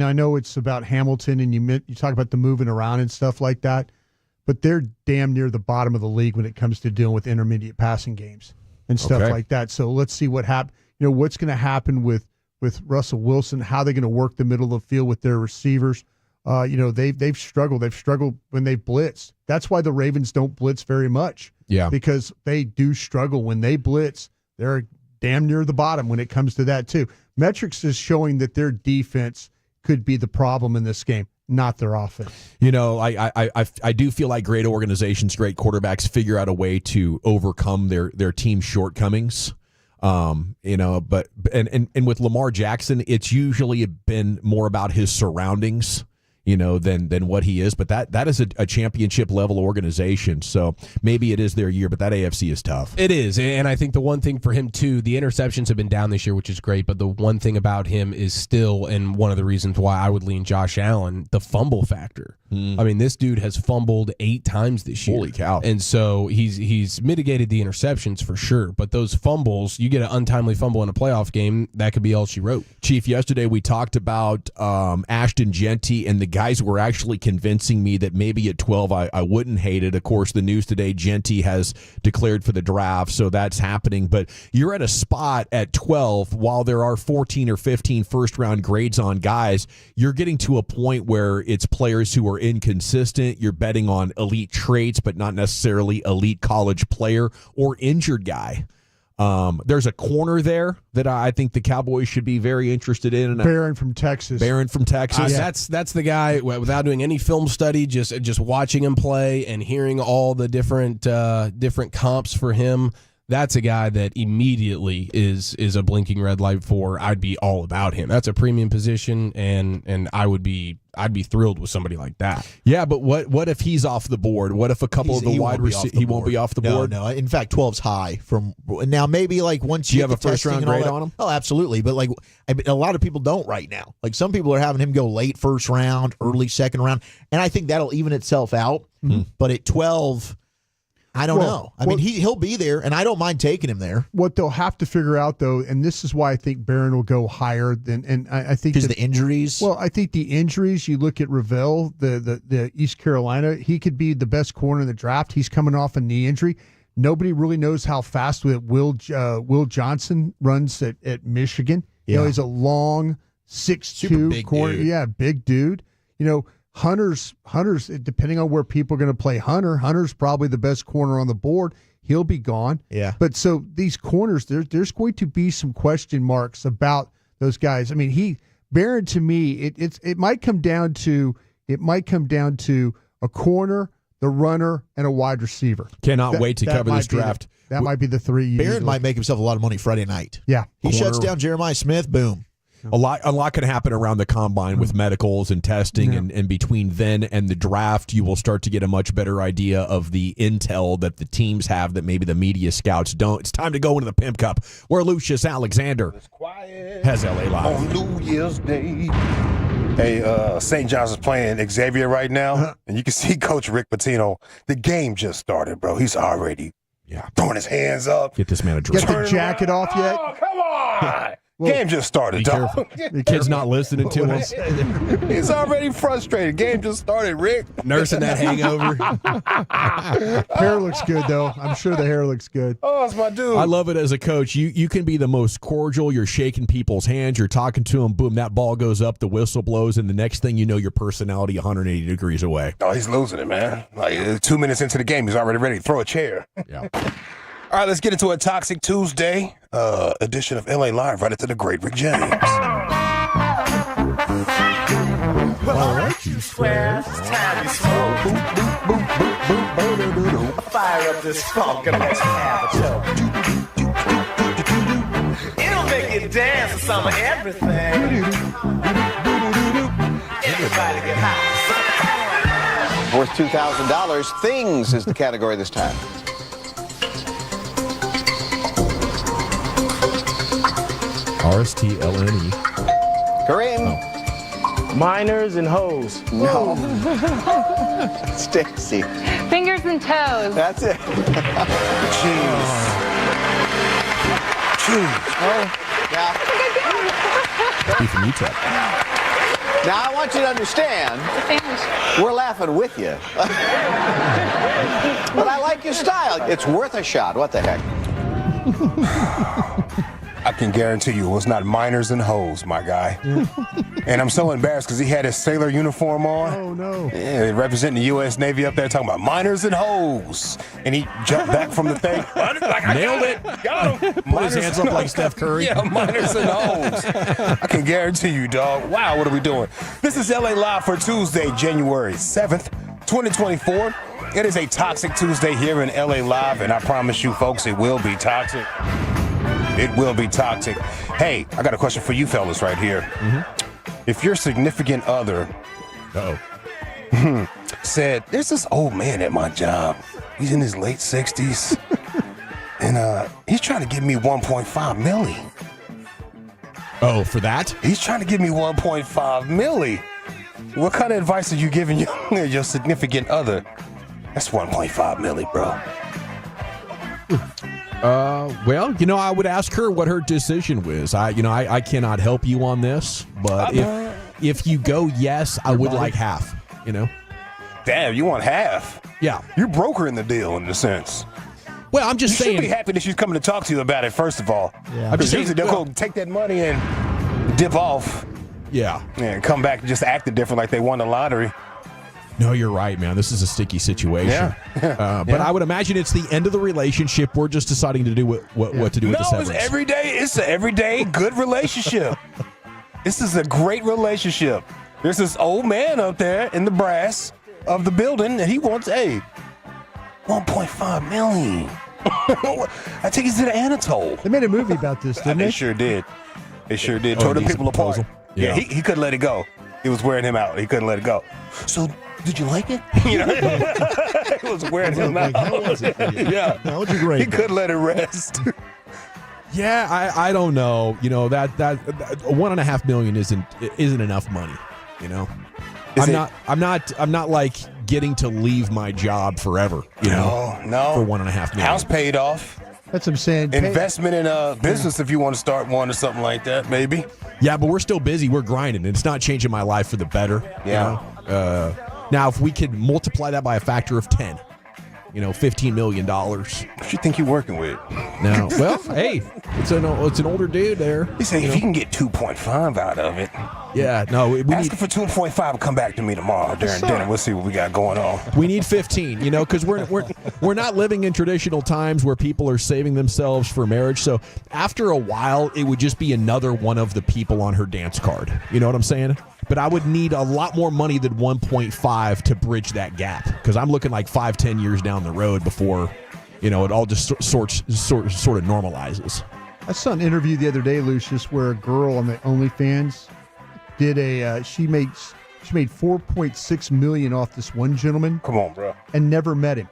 I know it's about Hamilton, and you talk about the moving around and stuff like that, but they're damn near the bottom of the league when it comes to dealing with intermediate passing games and stuff like that. So let's see what happens. What's going to happen with Russell Wilson, how they're going to work the middle of the field with their receivers. They've struggled. They've struggled when they've blitzed. That's why the Ravens don't blitz very much. Yeah. Because they do struggle when they blitz. They're damn near the bottom when it comes to that too. Metrics is showing that their defense could be the problem in this game, not their offense. I do feel like great organizations, great quarterbacks figure out a way to overcome their team shortcomings. But with Lamar Jackson, it's usually been more about his surroundings, than what he is. But that is a championship level organization. So maybe it is their year, but that AFC is tough. It is. And I think the one thing for him too, the interceptions have been down this year, which is great. But the one thing about him is still, and one of the reasons why I would lean Josh Allen, the fumble factor. I mean, this dude has fumbled 8 times this year. Holy cow. And so he's mitigated the interceptions for sure. But those fumbles, you get an untimely fumble in a playoff game, that could be all she wrote. Chief, yesterday we talked about Ashton Genty, and the guys were actually convincing me that maybe at 12 I wouldn't hate it. Of course, the news today, Genty has declared for the draft, so that's happening. But you're at a spot at 12, while there are 14 or 15 first-round grades on guys, you're getting to a point where it's players who are inconsistent. You're betting on elite traits, but not necessarily elite college player or injured guy. There's a corner there that I think the Cowboys should be very interested in. Barron from Texas. That's the guy, without doing any film study, just watching him play and hearing all the different comps for him. That's a guy that immediately is a blinking red light for. I'd be all about him. That's a premium position, and I'd be thrilled with somebody like that. Yeah, but what if he's off the board? What if a couple of the wide receivers he won't be off the board? No. In fact, 12's high from now. Maybe like once you have a first round grade on him. Oh, absolutely. But like a lot of people don't right now. Like some people are having him go late first round, early second round, and I think that'll even itself out. But at 12. I don't know. I mean, he'll be there, and I don't mind taking him there. What they'll have to figure out, though, and this is why I think Barron will go higher than, and I think because the injuries. Well, I think the injuries. You look at Ravel, the East Carolina. He could be the best corner in the draft. He's coming off a knee injury. Nobody really knows how fast Will Johnson runs at Michigan. Yeah. You know, he's a long 6'2" corner. Dude. Yeah, big dude. You know. Hunter's depending on where people are going to play Hunter's probably the best corner on the board. He'll be gone. Yeah. But so these corners, there's going to be some question marks about those guys. I mean, Barron to me, it might come down to a corner, the runner, and a wide receiver. Cannot wait to cover this draft. That might be the three. Barron might make himself a lot of money Friday night. Yeah. He shuts down Jeremiah Smith. Boom. A lot can happen around the combine with medicals and testing, and between then and the draft, you will start to get a much better idea of the intel that the teams have that maybe the media scouts don't. It's time to go into the Pimp Cup, where Lucius Alexander has LA Live. On New Year's Day. Hey, St. John's is playing Xavier right now, and you can see Coach Rick Pitino. The game just started, bro. He's already throwing his hands up. Get this man a drink. Get the jacket off yet? Oh, come on. Game just started, dog. The kid's not listening to us. He's already frustrated. Game just started, Rick. Nursing that hangover. Hair looks good, though. I'm sure the hair looks good. Oh, it's my dude. I love it as a coach. You can be the most cordial. You're shaking people's hands. You're talking to them. Boom, that ball goes up. The whistle blows. And the next thing you know, your personality 180 degrees away. Oh, he's losing it, man. Like 2 minutes into the game, he's already ready to throw a chair. Yeah. All right, let's get into a Toxic Tuesday edition of LA Live right into the great Rick James. Well, all right, you squares, it's time to smoke. Fire up this funk and let's have a joke. It'll make you dance to some of everything. Everybody get high. Worth $2,000. Things is the category this time. RSTLNE. Kareem. Oh. Minors and hoes. No. Stacy. Fingers and toes. That's it. Jeez. Oh, now. Be from Utah. Now I want you to understand. We're laughing with you. But I like your style. It's worth a shot. What the heck? I can guarantee you it was not minors and hoes, my guy. And I'm so embarrassed because he had his sailor uniform on. Oh, no. Yeah, representing the U.S. Navy up there talking about minors and hoes. And he jumped back from the thing. Nailed it. Got him. Put his hands up like Steph Curry. Yeah, minors and hoes. I can guarantee you, dog. Wow, what are we doing? This is LA Live for Tuesday, January 7th, 2024. It is a Toxic Tuesday here in LA Live, and I promise you, folks, it will be toxic. It will be toxic. Hey, I got a question for you fellas right here. Mm-hmm. If your significant other said, there's this old man at my job. He's in his late 60s. And he's trying to give me 1.5 milli. Oh, for that? He's trying to give me 1.5 milli. What kind of advice are you giving your significant other? That's 1.5 million, bro. Well, I would ask her what her decision was. I cannot help you on this, but if you go yes, I would like half. Damn, you want half? Yeah, you're brokering the deal in a sense. Well, I'm just saying. You should be happy that she's coming to talk to you about it. First of all, Yeah. Because usually they'll go take that money and dip off. Yeah, and come back and just acting different like they won the lottery. No, you're right, man. This is a sticky situation. Yeah. But I would imagine it's the end of the relationship. We're just deciding to do what to do with the severance. It's every day. It's an everyday good relationship. This is a great relationship. There's this old man up there in the brass of the building, and he wants 1.5 million. I take it to the Anatole. They made a movie about this, didn't They they? sure did. They sure did. Oh, Tore the decent people apart. proposal. Yeah, Yeah. he couldn't let it go. It was wearing him out. He couldn't let it go. So, did you like it? It was wearing him out. How was it for you? Yeah. How would you grade He that? couldn't let it rest. Yeah, I don't know. That 1.5 million isn't enough money. I'm not like getting to leave my job forever. No. For 1.5 million. House paid off. That's what I'm saying. Investment in a business if you want to start one or something like that, maybe. Yeah, but we're still busy. We're grinding. It's not changing my life for the better. Yeah. Now, if we could multiply that by a factor of 10, $15 million. What you think you're working with? No. Well, hey, it's an older dude there. He said if you can get 2.5 out of it. Yeah, no. We Ask him for 2.5. Come back to me tomorrow during dinner. We'll see what we got going on. We need 15, because we're not living in traditional times where people are saving themselves for marriage. So after a while, it would just be another one of the people on her dance card. You know what I'm saying? But I would need a lot more money than 1.5 to bridge that gap, because I'm looking like 5-10 years down the road before, it all just sort of normalizes. I saw an interview the other day, Lucius, where a girl on the OnlyFans did she made $4.6 million off this one gentleman. Come on, bro. And never met him.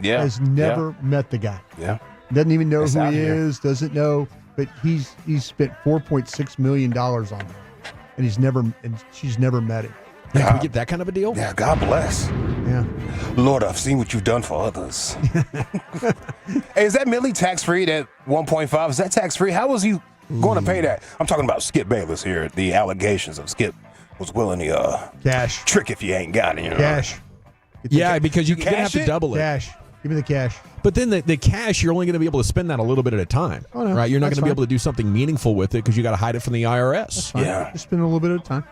Yeah. Has never met the guy. Yeah. Doesn't even know It's who out he here. is. Doesn't know. But he's spent $4.6 million on her, and she's never met him. Yeah, can we get that kind of a deal? Yeah, God bless. Yeah. Lord, I've seen what you've done for others. Hey, is that Millie tax-free, that 1.5? Is that tax-free? How was he going to pay that? I'm talking about Skip Bayless here. The allegations of Skip was willing to Cash. trick if you ain't got it. Cash. Yeah, because you're going to have cash to it? double it. Cash. Give me the cash. But then the cash, you're only going to be able to spend that a little bit at a time, Oh, no, right? You're not that's going to be fine. able to do something meaningful with it because you got to hide it from the IRS. Fine. Yeah. Just spend a little bit at a time.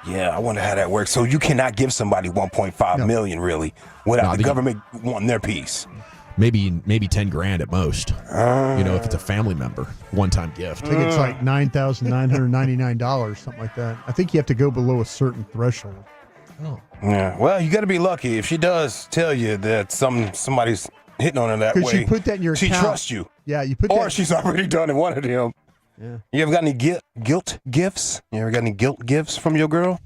Yeah, I wonder how that works. So you cannot give somebody 1.5 million really without the government wanting their piece. Maybe 10 grand at most. If it's a family member, one-time gift. I think it's like $9,999, something like that. I think you have to go below a certain threshold. Oh. Yeah. Well, you got to be lucky if she does tell you that somebody's hitting on her that way. Because you put that in your she account. trusts you. Yeah, you put Or that. she's already done it, one of them. Yeah. You ever got any guilt gifts? You ever got any guilt gifts from your girl?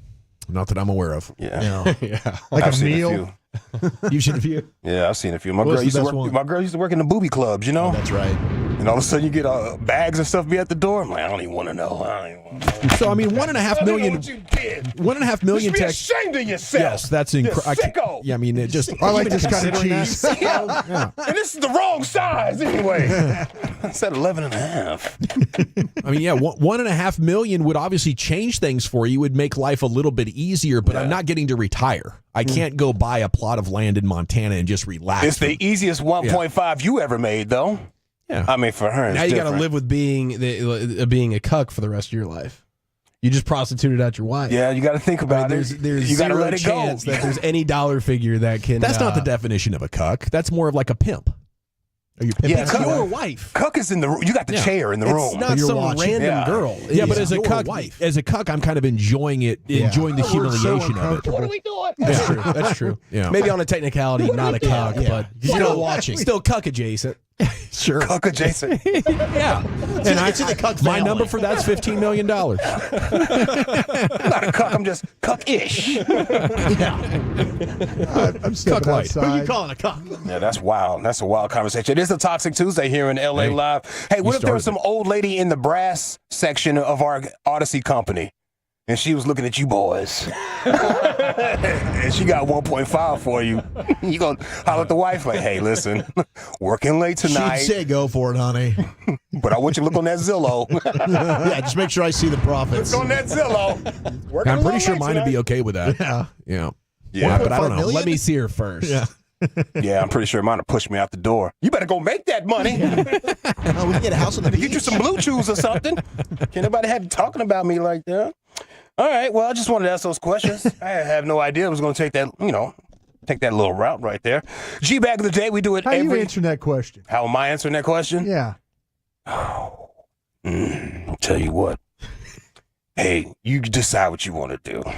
Not that I'm aware of. Yeah. No. Yeah. Like I've a seen meal? few. You've seen a few? Yeah, I've seen a few. My What's girl the used to best work. one? My girl used to work in the booby clubs, Oh, that's right. And all of a sudden you get bags and stuff be at the door. I'm like, I don't even want to know. So I mean, 1.5 million. What you did? 1.5 million. You should be ashamed of yourself. Yes, that's You incredible. sicko. Yeah, I mean, it just. I like even this kind of considering cheese. that- Yeah. And this is the wrong size anyway. I said 11.5. I mean, yeah, 1.5 million would obviously change things for you. It would make life a little bit easier, but I'm not getting to retire. I can't go buy a plot of land in Montana and just relax. It's the easiest 1.5 you ever made, though. Yeah. I mean, for her, it's Now you got to different. live with being a cuck for the rest of your life. You just prostituted out your wife. Yeah, you got to think about it. There's you got to zero let it go. chance that there's any dollar figure that can. That's not the definition of a cuck. That's more of like a pimp. Are you pimping? Yeah, It's cuck- your wife. Cuck is in the room. You got the chair in the room. It's not You're some watching. random Yeah. girl. Yeah, but It's as a your cuck, wife. I'm kind of enjoying it, enjoying the That word's so humiliation of it. uncomfortable. we doing? That's true. That's true. Yeah. Maybe on a technicality, not a cuck, but Still watching. still cuck adjacent. Sure. Cuck adjacent. Yeah. It's in the cuck My family. number for that's $15 million. I'm not a cuck. I'm just cuck-ish. I'm stepping light. Who you outside. calling a cuck? Yeah, that's wild. That's a wild conversation. It is a Toxic Tuesday here in LA Live. Hey, what if there was some old lady in the brass section of our Odyssey company? and she was looking at you boys, and she got 1.5 for you, you gonna holler at the wife like, "Hey, listen, working late tonight." She'd say, "Go for it, honey." But I want you to look on that Zillow. Yeah, just make sure I see the profits. Look on that Zillow. I'm pretty sure mine would be okay with that. Yeah, but I don't know. Let me see her first. Yeah. Yeah, I'm pretty sure mine will push me out the door. You better go make that money. Oh, we can get a house on the beach. Get you some Blue Chews or something. Can't nobody have you talking about me like that. All right, well, I just wanted to ask those questions. I have no idea I was going to take that, take that little route right there. G-Bag of the day, we do it How you answering that question? How am I answering that question? Yeah. I'll tell you what. Hey, you decide what you want to do. I'll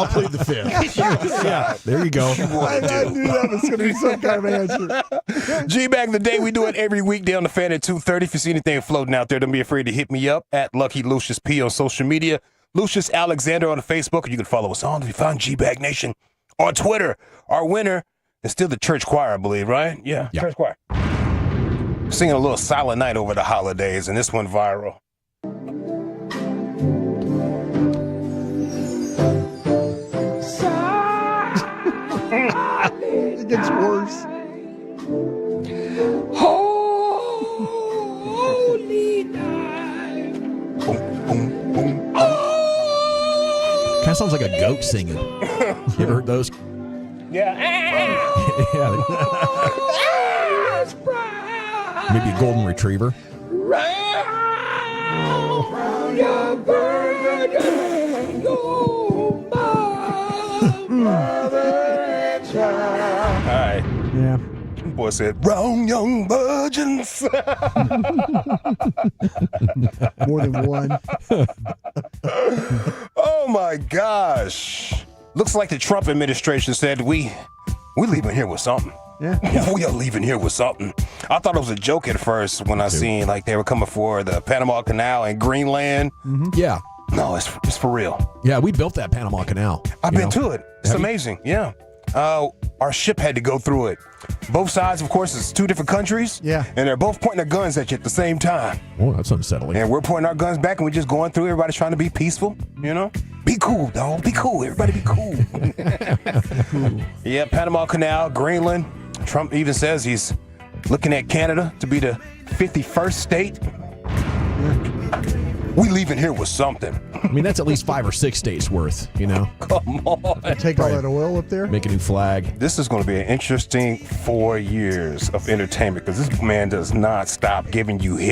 plead the fifth. Yeah, there you go. I knew that was going to be some kind of answer. G-Bag of the day, we do it every weekday on the Fan at 2:30. If you see anything floating out there, don't be afraid to hit me up at Lucky Lucius P on social media. Lucius Alexander on the Facebook, or you can follow us on if you find G-Bag Nation on Twitter. Our winner is still the church choir, I believe, right? Yeah. Church choir. Singing a little Silent Night over the holidays, and this went viral. It gets worse. Holy night. Kind of sounds like a goat singing. You ever heard those? Yeah. Maybe a golden retriever. All right. Yeah. Boy said, "Wrong young virgins." More than one. Oh my gosh. Looks like the Trump administration said we leaving here with something. Yeah. We are leaving here with something. I thought it was a joke at first when I seen like they were coming for the Panama Canal and Greenland. Yeah. No, it's for real. Yeah, we built that Panama Canal. I've been to it. It's amazing. Yeah. Our ship had to go through it. Both sides, of course, it's two different countries. Yeah. And they're both pointing their guns at you at the same time. Oh, that's unsettling. And we're pointing our guns back and we're just going through. Everybody's trying to be peaceful, Be cool, dog. Be cool. Everybody be cool. Yeah, Panama Canal, Greenland. Trump even says he's looking at Canada to be the 51st state. We leaving here with something. I mean, that's at least 5 or 6 states worth, Come on. Take all that oil up there? Make a new flag. This is going to be an interesting 4 years of entertainment because this man does not stop giving you hits.